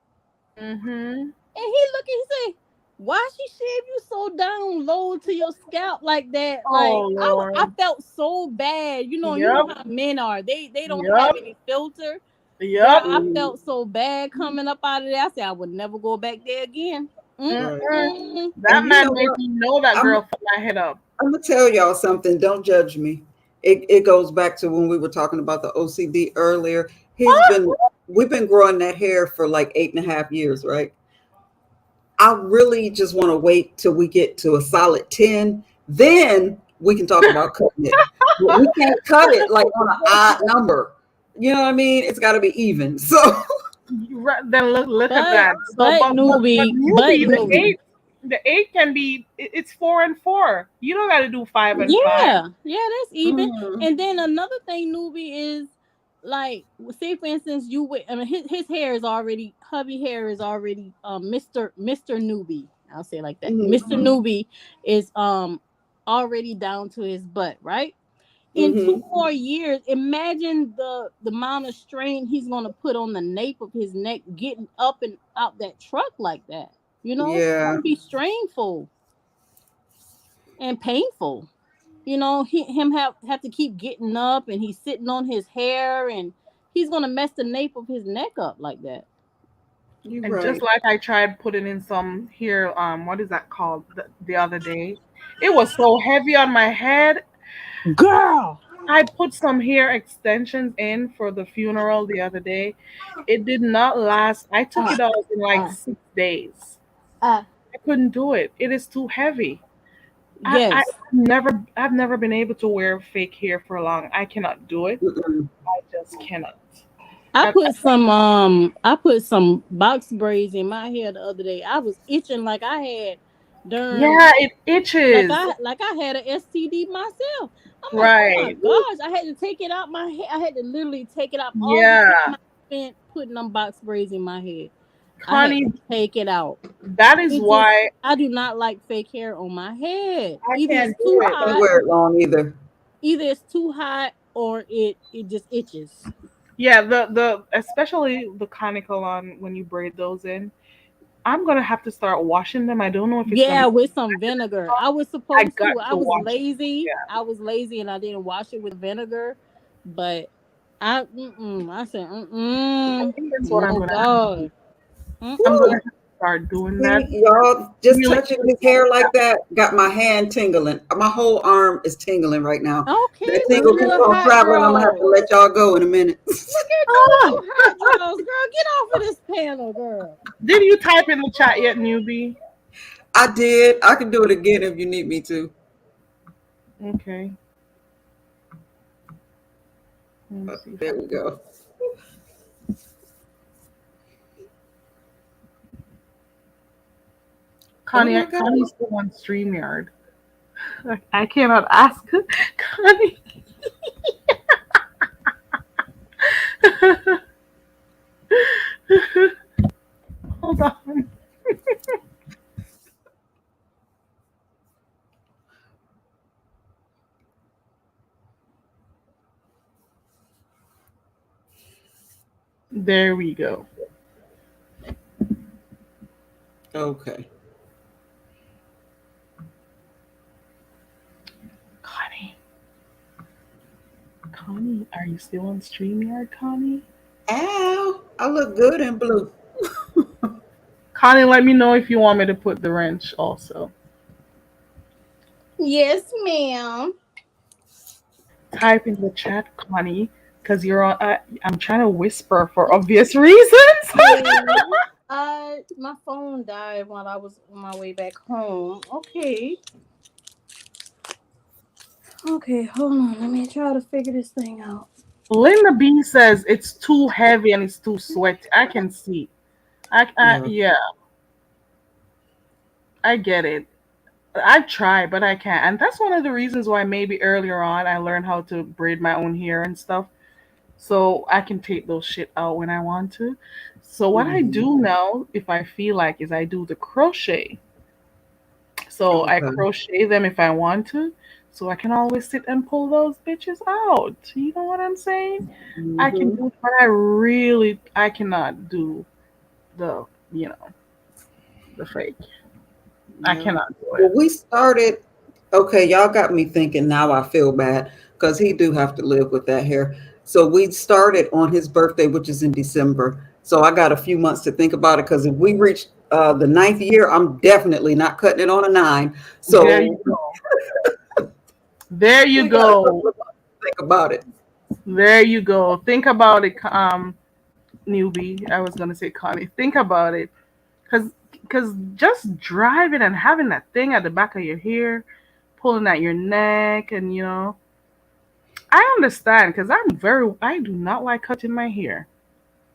Mm-hmm. And he looked and he said, "Why she shave you so down low to your scalp like that?" Oh, Like Lord. I felt so bad. You know Yep. how men are. They don't Yep. have any filter. Yep. Girl, I felt so bad coming up out of there. I said I would never go back there again. Mm-mm. That And you man know made what? me know that girl fucked my head up. I'm gonna tell y'all something. Don't judge me. It goes back to when we were talking about the OCD earlier. We've been growing that hair for like 8.5 years, right? I really just want to wait till we get to a solid 10. Then we can talk about cutting it. But we can't cut it like on an odd number. You know what I mean? It's got to be even. So Then look at that. So, but newbie, the 8 can be, it's 4 and 4. You don't got to do 5 and 5. Yeah, that's even. And then another thing, newbie, is like, say for instance, his hair is already, hubby hair is already Mr. Newbie. I'll say it like that. Mr. Newbie is already down to his butt, right? In 2 more years, imagine the amount of strain he's gonna put on the nape of his neck getting up and out that truck like that. You know, it's Yeah. gonna be strainful. and painful. You know, him have to keep getting up, and he's sitting on his hair, and he's gonna mess the nape of his neck up like that. You're And just right. like I tried putting in some here, what is that called the other day? It was so heavy on my head. Girl, I put some hair extensions in for the funeral the other day. It did not last. I took uh, it out in like uh, 6 days. uh, I couldn't do it. It is too heavy. yes. I've never been able to wear fake hair for long. I cannot do it. Mm-mm. I just cannot. I I, put some box braids in my hair the other day. I was itching like I had during yeah, it itches. like I had an STD myself. I'm like, oh my Right. gosh, I had to take it out my hair. I had to literally take it out all the Yeah. time I spent putting them box braids in my head. I had Connie, to take it out. that is It just why I do not like fake hair on my head. I Either can't it's do too it. I can't hot, wear it long either. either it's too hot or it just itches. Yeah, the especially the conical on when you braid those in. I'm gonna have to start washing them. I don't know if it's gonna. Yeah, with some vinegar. I was I supposed got to. I to was wash it. lazy. Yeah, I was lazy and I didn't wash it with vinegar. But I said, I think that's what I'm no gonna have. God. I'm Woo! gonna have to start doing that. See, y'all, just Really, touching his hair like that got my hand tingling. My whole arm is tingling right now. Okay, That look tingle at keeps little on hot traveling. I'm gonna have to draws. let y'all go in a minute. Look at Ah, those little hot draws, girl. Get off of this panel, girl. did you type in the chat yet, newbie? I did. I can do it again if you need me to. Okay. Let me see if I There we go. Oh my God. Connie's still on StreamYard. I cannot ask Connie. Hold on. There we go. Okay. Connie, are you still on StreamYard, Connie? Ow! I look good in blue. Connie, let me know if you want me to put the wrench also. Yes, ma'am. Type in the chat, Connie, because you're on. I'm trying to whisper for obvious reasons. My phone died while I was on my way back home. Okay. Okay, hold on. Let me try to figure this thing out. Linda B says it's too heavy and it's too sweaty. I can see. Yeah, I get it. I try, but I can't. And that's one of the reasons why maybe earlier on I learned how to braid my own hair and stuff. So I can take those shit out when I want to. So what I do now, if I feel like, is I do the crochet. So I Okay. crochet them if I want to. So I can always sit and pull those bitches out. You know what I'm saying? I can Mhm. do it, but I cannot do the, the fake. I Yeah. cannot do Well, it. we started. Okay, y'all got me thinking. Now I feel bad because he do have to live with that hair. So we started on his birthday, which is in December. So I got a few months to think about it because if we reach the 9th year, I'm definitely not cutting it on a 9. There you So go. There you we got a couple go. of months to think about it. There you go. Think about it, newbie. I was gonna say Connie. Think about it, cause just driving and having that thing at the back of your hair, pulling at your neck, and I understand because I do not like cutting my hair.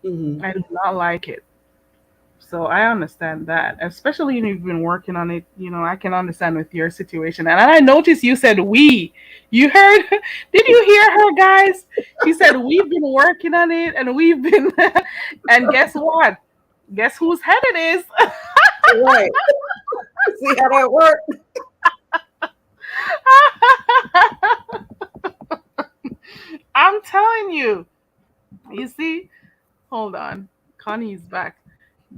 Mhm. I do not like it. So I understand that, especially when you've been working on it. I can understand with your situation. And I noticed you said we. You heard? Did you hear her, guys? She said we've been working on it, and we've been. And guess what? Guess whose head it is? Right. See how that worked? I'm telling you. You see? Hold on. Connie's back.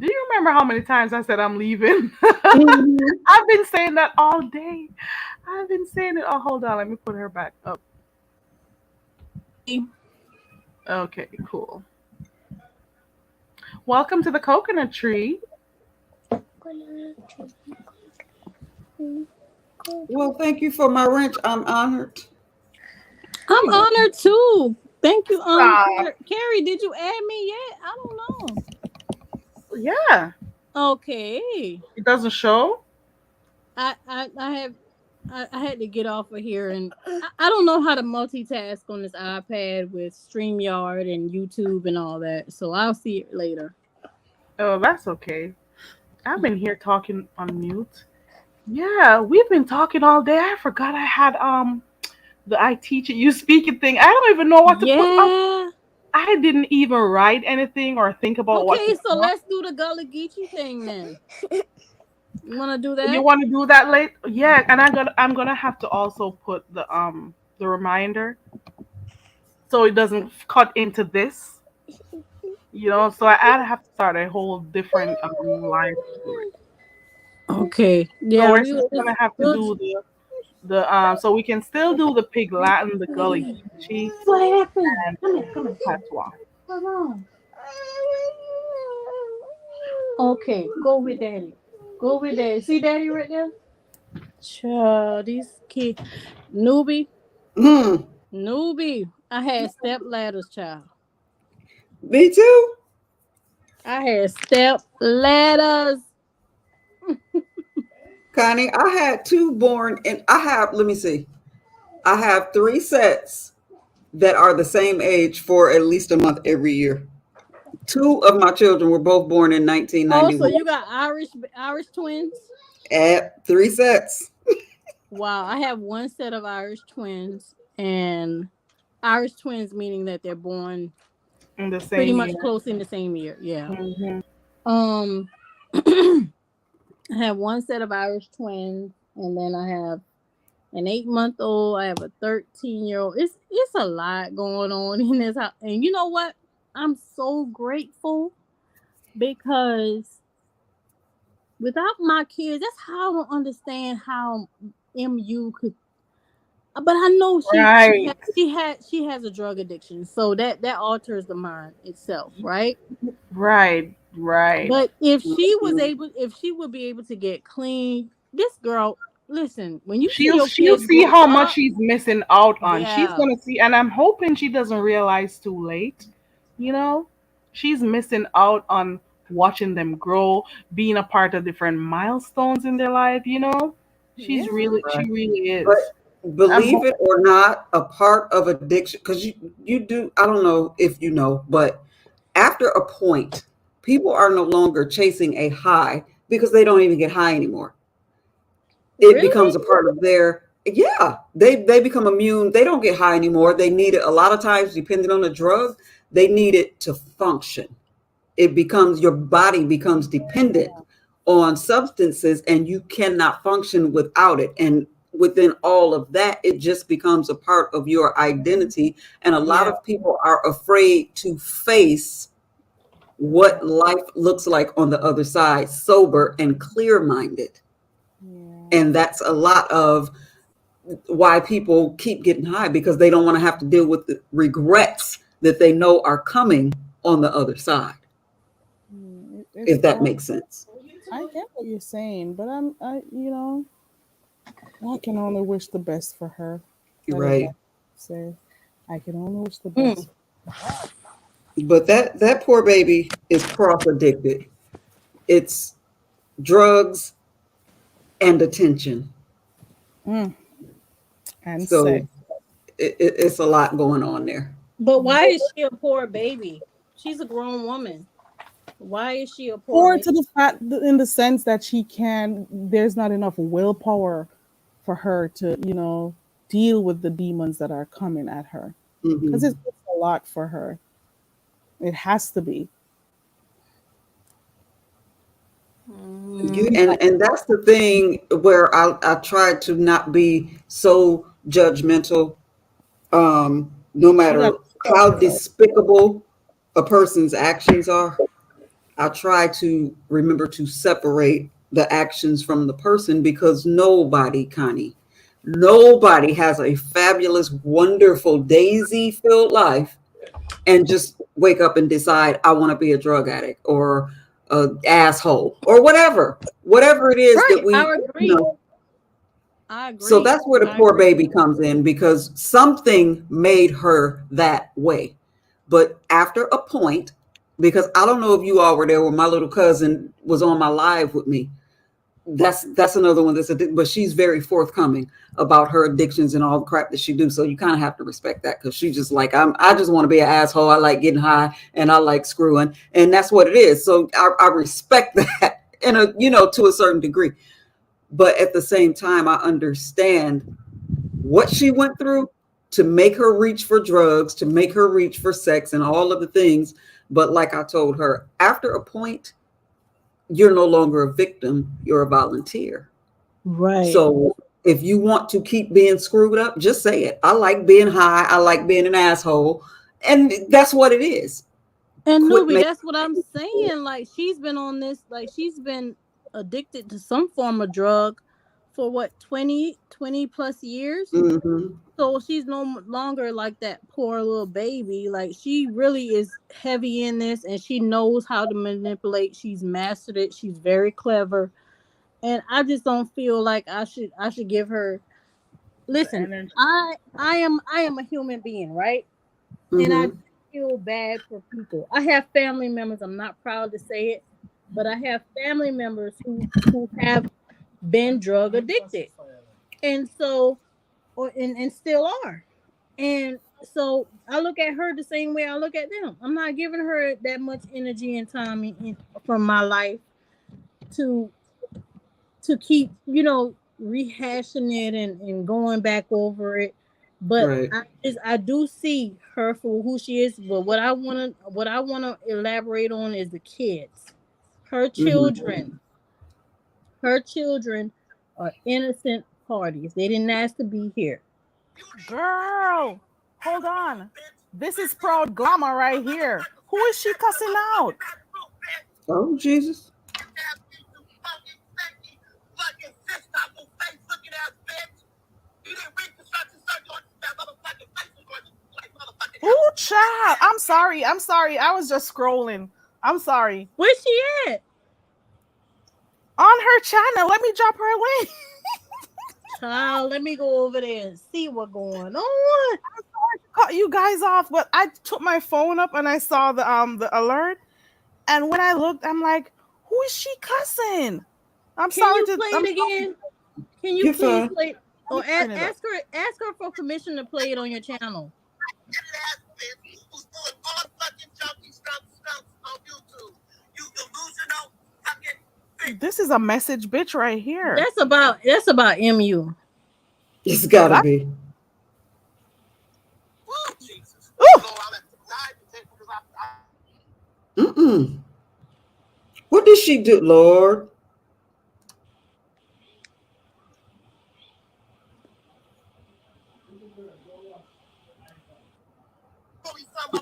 Do you remember how many times I said I'm leaving? Mhm. I've been saying that all day. I've been saying it. Oh, hold on. Let me put her back up. Okay, cool. Welcome to the coconut tree. Well, thank you for my wrench. I'm honored. I'm honored too. Thank you, Stop. Carrie. Did you add me yet? I don't know. Yeah. Okay. It doesn't show. I had to get off of here, and I don't know how to multitask on this iPad with StreamYard and YouTube and all that. So I'll see it later. Oh, that's okay. I've been here talking on mute. Yeah, we've been talking all day. I forgot I had the I teach it, you speak it thing. I don't even know what to put up. Yeah. I didn't even write anything or think about what Okay, to so put. let's do the Gullah Geechee thing then. You want to do You that? want to do that late? Yeah, and I'm gonna have to also put the reminder so it doesn't cut into this. So I'd have to start a whole different live story. Okay. So Yeah, we're still gonna have to do the so we can still do the Pig Latin, the Gullah Geechee, What happened? and Come here. Patois. Come on. Okay, go with daddy. Go with daddy. See daddy right there? Child, these kids. Newbie. Mm, Newbie. I had step ladders, child. me too. I had step ladders. Connie, I had two born, and let me see, I have 3 sets that are the same age for at least a month every year. 2 of my children were both born in Oh, so 1991. you got Irish twins? At 3 sets. Wow, I have one set of Irish twins, and Irish twins meaning that they're born In the pretty same much year. close in the same year. Yeah. Mhm. I have one set of Irish twins, and then I have an 8-month-old. I have a 13-year-old. It's a lot going on in this house. And you know what? I'm so grateful because without my kids, that's how I don't understand how MU could. But I know Right. she has a drug addiction, so that alters the mind itself, right? Right. But if she would be able to get clean, this girl, listen, when you see She'll your she'll kids see grow how much up, she's missing out on. She's yeah, gonna see, and I'm hoping she doesn't realize too late. You know, she's missing out on watching them grow, being a part of different milestones in their life. She yeah. really is. But believe it or not, a part of addiction, because you do, I don't know if you know, but after a point, people are no longer chasing a high because they don't even get high anymore. It becomes a Really? part of they become immune. They don't get high anymore. They need it a lot of times, depending on the drug, they need it to function. Your body becomes dependent on substances, and you cannot function without it. And within all of that, it just becomes a part of your identity. And a lot Yeah. of people are afraid to face what life looks like on the other side, sober and clear-minded. And that's a lot of why people keep getting high, because they don't want to have to deal with the regrets that they know are coming on the other side, It's if that hard. makes sense. I get what you're saying, but I can only wish the best for her. That is Right. all I say. I can only wish the Mm. best. But that poor baby is cross addicted. It's drugs and attention. And So sex. it's a lot going on there. But why is she a poor baby? She's a grown woman. Why is she a poor Or baby? to the fact, in the sense that there's not enough willpower for her to, deal with the demons that are coming at her. Because Mhm. it's a lot for her. It has to be. And that's the thing where I try to not be so judgmental, no She matter got how despicable a person's actions are. I try to remember to separate the actions from the person, because nobody, Connie, nobody has a fabulous, wonderful, daisy-filled life and just wake up and decide I want to be a drug addict or a asshole or whatever it is Right, that we, I agree. you know. I So agree. that's where the I poor agree. baby comes in, because something made her that way. But after a point, because I don't know if you all were there when my little cousin was on my live with me. That's another one but she's very forthcoming about her addictions and all the crap that she do. So you kind of have to respect that, because she's just like, I just want to be an asshole. I like getting high and I like screwing, and that's what it is. So I respect that in a, you know, to a certain degree. But at the same time, I understand what she went through to make her reach for drugs, to make her reach for sex and all of the things. But like I told her, after a point, you're no longer a victim, you're a volunteer. Right. So if you want to keep being screwed up, just say it. I like being high. I like being an asshole. And that's what it is. And Quit Nubi, making- that's what I'm saying. Like, she's been on this, like, she's been addicted to some form of drug for what, 20 plus years? Mhm. So she's no longer like that poor little baby. Like, she really is heavy in this, and she knows how to manipulate. She's mastered it. She's very clever. And I just don't feel like I should give her. Listen, I am a human being, right? And I Mhm. feel bad for people. I have family members. I'm not proud to say it, but I have family members who have been drug addicted, and so, and still are. And so I look at her the same way I look at them. I'm not giving her that much energy and time from my life to keep, rehashing it and going back over it. But Right. I do see her for who she is. But what I wanna elaborate on is the kids. Her children. Her children are innocent parties. They didn't ask to be here. Girl, hold on. This is Proud Glamour right here. Who is she cussing out? Oh, Jesus. Ooh, child. I'm sorry. I was just scrolling. I'm sorry. Where's she at? On her channel. Let me drop her link. Child, let me go over there and see what's going on. I'm sorry to cut you guys off, but I took my phone up and I saw the alert. And when I looked, I'm like, who is she cussing? I'm sorry to play I'm it again. Can you You're please fine. play? Or turn it up. ask her for permission to play it on your channel. This is a message bitch right here. That's about MU. It's gotta What? be. Mm-mm. What did she do, Lord?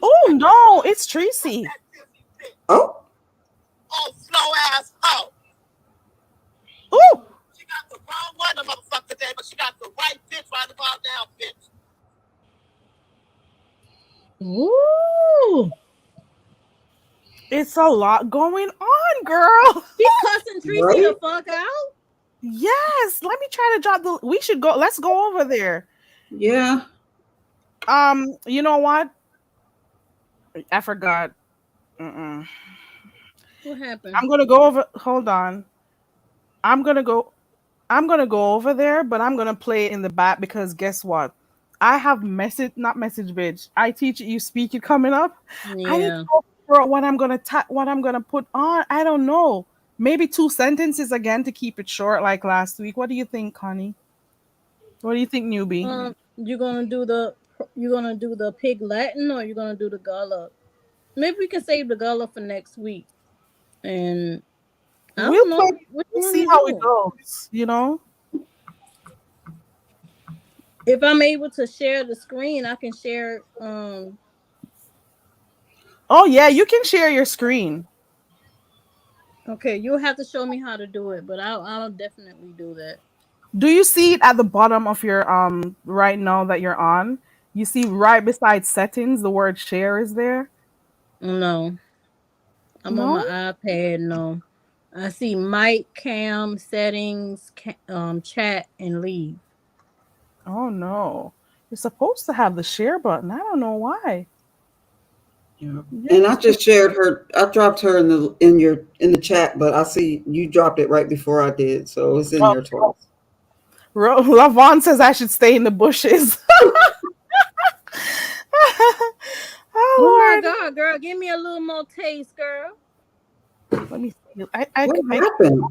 Oh no, it's Tracy. Oh, Slow ass hoe. Ooh, She got the wrong one, the motherfucker today, but she got the right bitch right about now, bitch. Ooh. it's a lot going on, girl. She cussing Tracy Right? the fuck out. Yes, let me try to drop the. We should go. Let's go over there. yeah. You know what? I forgot. Mm-mm. What happened? I'm gonna go over. Hold on. I'm gonna go over there, but I'm gonna play it in the back because guess what? I have not message bitch. I teach it, you speak it coming up. I need Yeah. to go figure out what I'm gonna put on. I don't know. Maybe 2 sentences again to keep it short, like last week. What do you think, Connie? What do you think, newbie? You're gonna do the pig Latin, or you're gonna do the gala? Maybe we can save the gala for next week. And I We'll don't know play. which We'll one see you how it doing. goes. You know. If I'm able to share the screen, I can share. Oh yeah, you can share your screen. Okay, you'll have to show me how to do it, but I'll definitely do that. Do you see it at the bottom of your right now that you're on? You see right beside settings, the word share is there. No, I'm on my No? iPad. No, I see mic, cam, settings, chat, and leave. Oh no. You're supposed to have the share button. I don't know why. Yeah. And I just shared her. I dropped her in the chat, but I see you dropped it right before I did, so it's in there twice. Lavon says I should stay in the bushes. Oh my God, girl, give me a little more taste, girl. Let me see. What happened?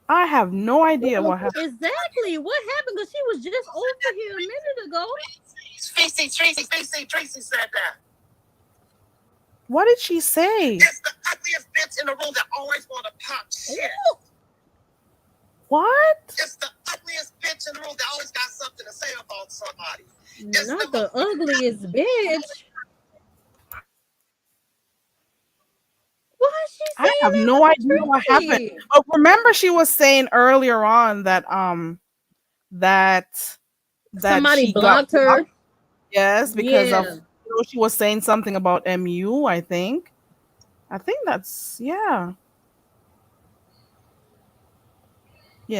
I have no idea what happened. Exactly. What happened? Because she was just over here a minute ago. Tracy said that. What did she say? It's the ugliest bitch in the room that always want to pop shit. What? It's the ugliest bitch in the room that always got something to say about somebody. Not the ugliest bitch. What is she saying? I have no idea what happened. But remember, she was saying earlier on that that Somebody she blocked her. Yes, because of Yeah. she was saying something about MU. I think that's yeah.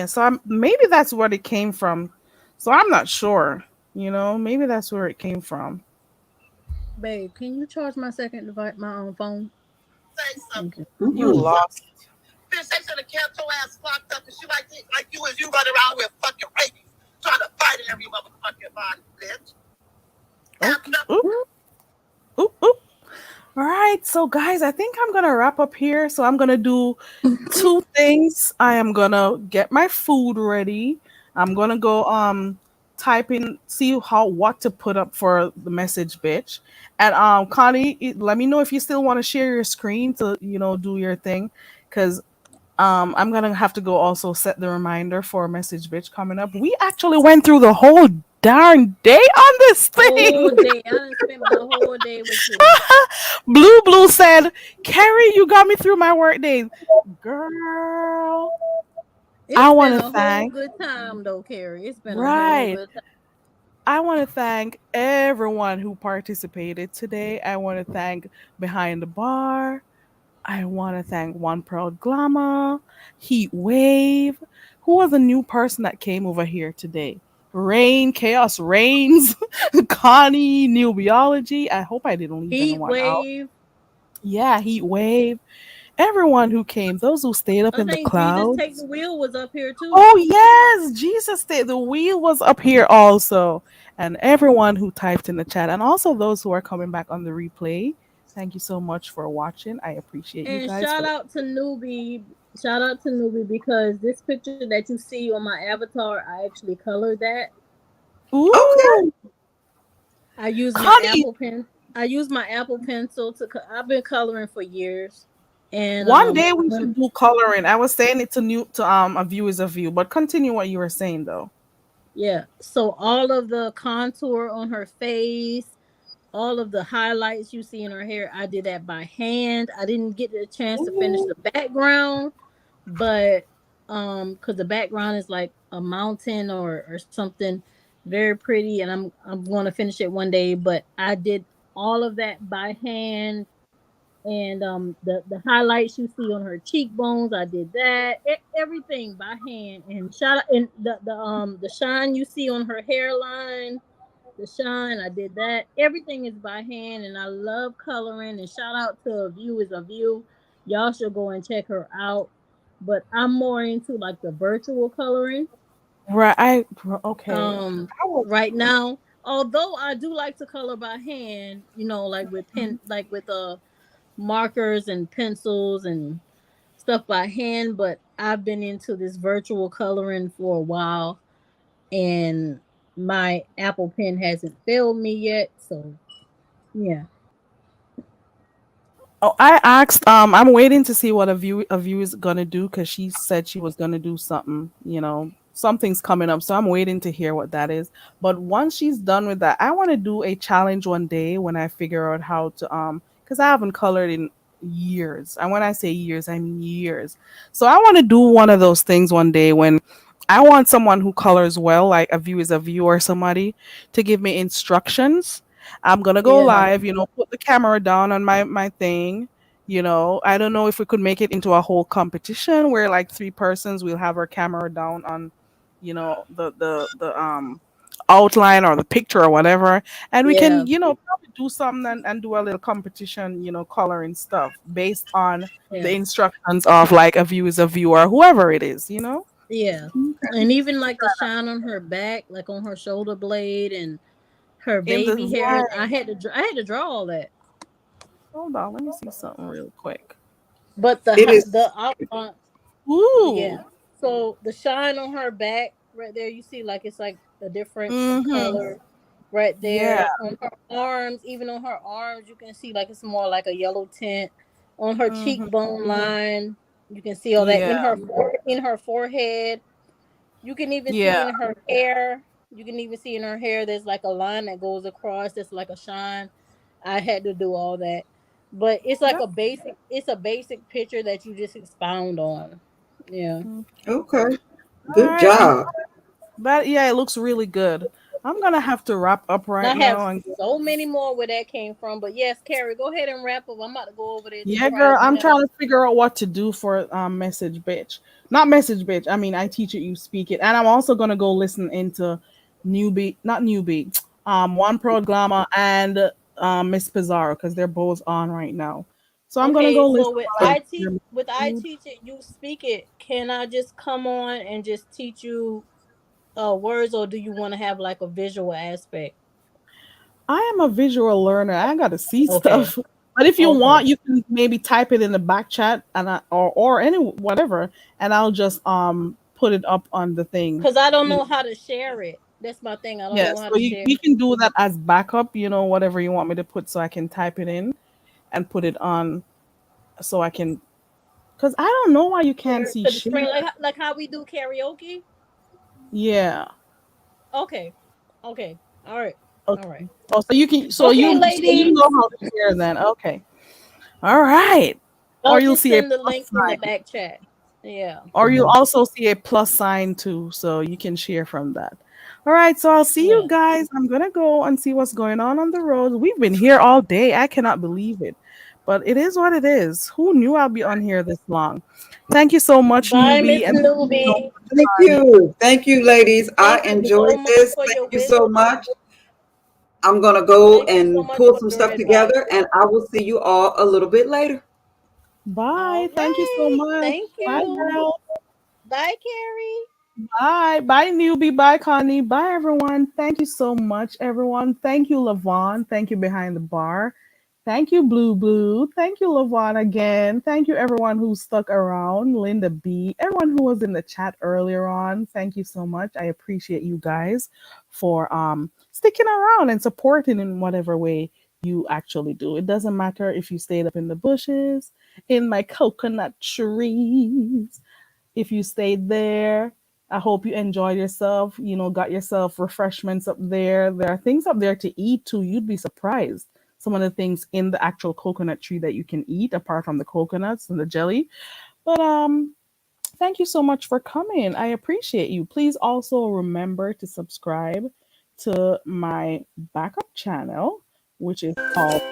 So maybe that's where it came from. So I'm not sure. Maybe that's where it came from. Babe, can you charge my second device, my own phone? Say something. You lost. Bitch, they should have kept your ass locked up and shit like you as you running around with fucking rabies, trying to fight in every motherfucking body, bitch. Oop. All right, so guys, I think I'm gonna wrap up here. So I'm gonna do two things. I am gonna get my food ready. I'm gonna go type in, see what to put up for the message, bitch. And Connie, let me know if you still want to share your screen to do your thing, because I'm gonna have to go also set the reminder for message bitch coming up. We actually went through the whole darn day on this thing. Whole day. I done spent my whole day with you. Blue said, Carrie, you got me through my work day. Girl. I want to thank a whole good time though, Carrie. It's been a right. whole good time. I want to thank everyone who participated today. I want to thank Behind the Bar. I want to thank One Proud Glamour, Heat Wave. Who was a new person that came over here today? Rain, Chaos Reigns, Connie, New Biology. I hope I didn't leave Heat anyone Wave. out. Yeah, Heat Wave. Everyone who came, those who stayed up I in the think clouds. Jesus Take the Wheel was up here too. Oh yes, Jesus stayed. The wheel was up here also, and everyone who typed in the chat, and also those who are coming back on the replay. Thank you so much for watching. I appreciate you And guys. shout out to Newbie. Shout out to Newbie because this picture that you see on my avatar, I actually colored that. Ooh. Okay. I use my Apple pen. I use my Apple pencil to. I've been coloring for years. And one day we should do coloring. I was saying it to a viewers of you, but continue what you were saying though. Yeah. So all of the contour on her face, all of the highlights you see in her hair, I did that by hand. I didn't get the chance to finish the background, but because the background is like a mountain or something very pretty, and I'm going to finish it one day. But I did all of that by hand, and the highlights you see on her cheekbones, I did that. Everything by hand, and shout out, and the shine you see on her hairline. The shine, I did that. Everything is by hand, and I love coloring. And shout out to Viewers of You. Y'all should go and check her out. But I'm more into like the virtual coloring. Right. Okay. Right now, although I do like to color by hand, like with markers and pencils and stuff by hand. But I've been into this virtual coloring for a while, and my Apple pen hasn't failed me yet, so yeah. Oh, I asked. I'm waiting to see what a view is gonna do because she said she was gonna do something. Something's coming up, so I'm waiting to hear what that is. But once she's done with that, I want to do a challenge one day when I figure out how to because I haven't colored in years. And when I say years, I mean years. So I want to do one of those things one day when I want someone who colors well, like a view is a view or somebody, to give me instructions. I'm gonna go Yeah. live, put the camera down on my thing. I don't know if we could make it into a whole competition where like three persons will have our camera down on, the outline or the picture or whatever, and we Yeah. can, probably do something and do a little competition, coloring stuff based on the Yeah. instructions of like a view is a view or whoever it is. Yeah. And even like the shine on her back, like on her shoulder blade and her In the baby hair. I had to draw all that. Hold on, let me see something real quick. But the It is. Ooh. yeah. So the shine on her back right there, you see like it's like a different Mm-hmm. color right Yeah. there. On her arms, even on her arms, you can see like it's more like a yellow tint. On her Mm-hmm. cheekbone line, you can see all that Yeah. in her forehead. You can even see Yeah. in her hair. You can even see in her hair there's like a line that goes across that's like a shine. I had to do all that. But it's like That's a basic picture that you just expound on. Yeah. Okay. all Good right. job. But yeah, it looks really good. I'm gonna have to wrap up And I right have now and so many more where that came from. But yes, Carrie, go ahead and wrap up. I'm about to go over there to yeah, the girl, prize I'm now. trying to figure out what to do for message bitch. Not message bitch. I mean, I teach it, you speak it, and I'm also gonna go listen into not newbie, One Pro Glamour and Miss Pizarro because they're both on right now. So I'm gonna Okay, go so listen with while I I teach it, you speak it. Can I just come on and just teach you words, or do you want to have like a visual aspect? I am a visual learner. I gotta see Okay. stuff. But if you Okay. want, you can maybe type it in the back chat or any whatever, and I'll just put it up on the thing. Because I don't know how to share it. That's my thing. I don't Yeah, know how so to you, share you it. can do that as backup, whatever you want me to put so I can type it in and put it on so I can because I don't know why you can't see To the screen, share. like how we do karaoke. Yeah. Okay. Okay. All right. Okay. All right. Oh, so you can Okay, you ladies. know how to share then. Okay. All right. Or I'll you'll just see a send the plus link in the sign. back chat. Yeah. Or you'll also see a plus sign too, so you can share from that. All right, so I'll see you Yeah. guys. I'm gonna go and see what's going on the road. We've been here all day. I cannot believe it, but it is what it is. Who knew I'd be on here this long? Thank you so much, Bye, newbie, Miss and Newbie. Thank you. Thank you, ladies. I Thank you enjoyed so much this. for your Thank you so wisdom. much. I'm going to go Thank you so and much pull for some your stuff advice. together, and I will see you all a little bit later. bye. Thank you so Right. much. Thank Bye, you. girl. Bye, Carrie. Bye. Bye, newbie. Bye, Connie. Bye, everyone. Thank you so much, everyone. Thank you, Lavon. Thank you, Behind the Bar. Thank you, Blue Blue. Thank you, Lavon, again. Thank you, everyone who stuck around. Linda B. Everyone who was in the chat earlier on. Thank you so much. I appreciate you guys for sticking around and supporting in whatever way you actually do. It doesn't matter if you stayed up in the bushes, in my coconut trees, if you stayed there. I hope you enjoyed yourself, got yourself refreshments up there. There are things up there to eat too. You'd be surprised. Some of the things in the actual coconut tree that you can eat apart from the coconuts and the jelly. But thank you so much for coming. I appreciate you. Please also remember to subscribe to my backup channel, which is called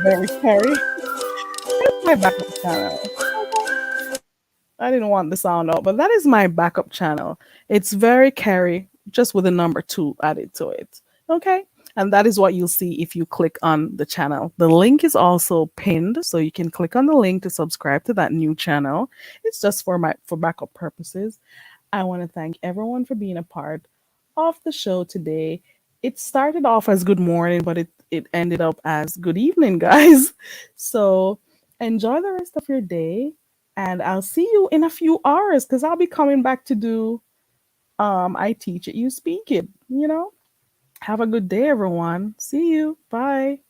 Very Carry. That's my backup channel. I didn't want the sound out, but that is my backup channel. It's Very Carry, just with a number 2 added to it. Okay? And that is what you'll see if you click on the channel. The link is also pinned, so you can click on the link to subscribe to that new channel. It's just for backup purposes. I want to thank everyone for being a part of the show today. It started off as good morning, but it ended up as good evening, guys. So enjoy the rest of your day. And I'll see you in a few hours because I'll be coming back to do I teach it, you speak it, Have a good day, everyone. See you. Bye.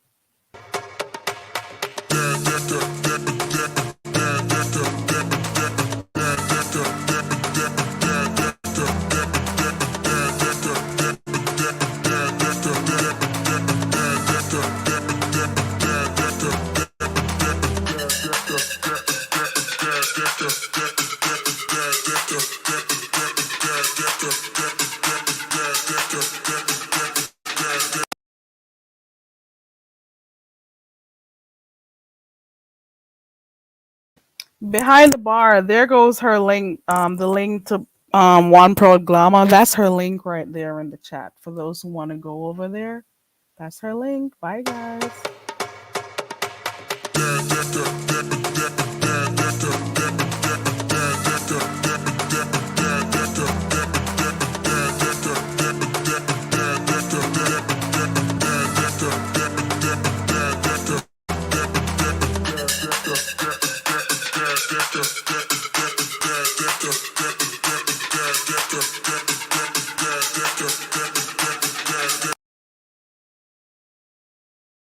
Behind the bar, there goes her link. The link to One Pro Glamour. That's her link right there in the chat for those who want to go over there. That's her link. Bye, guys.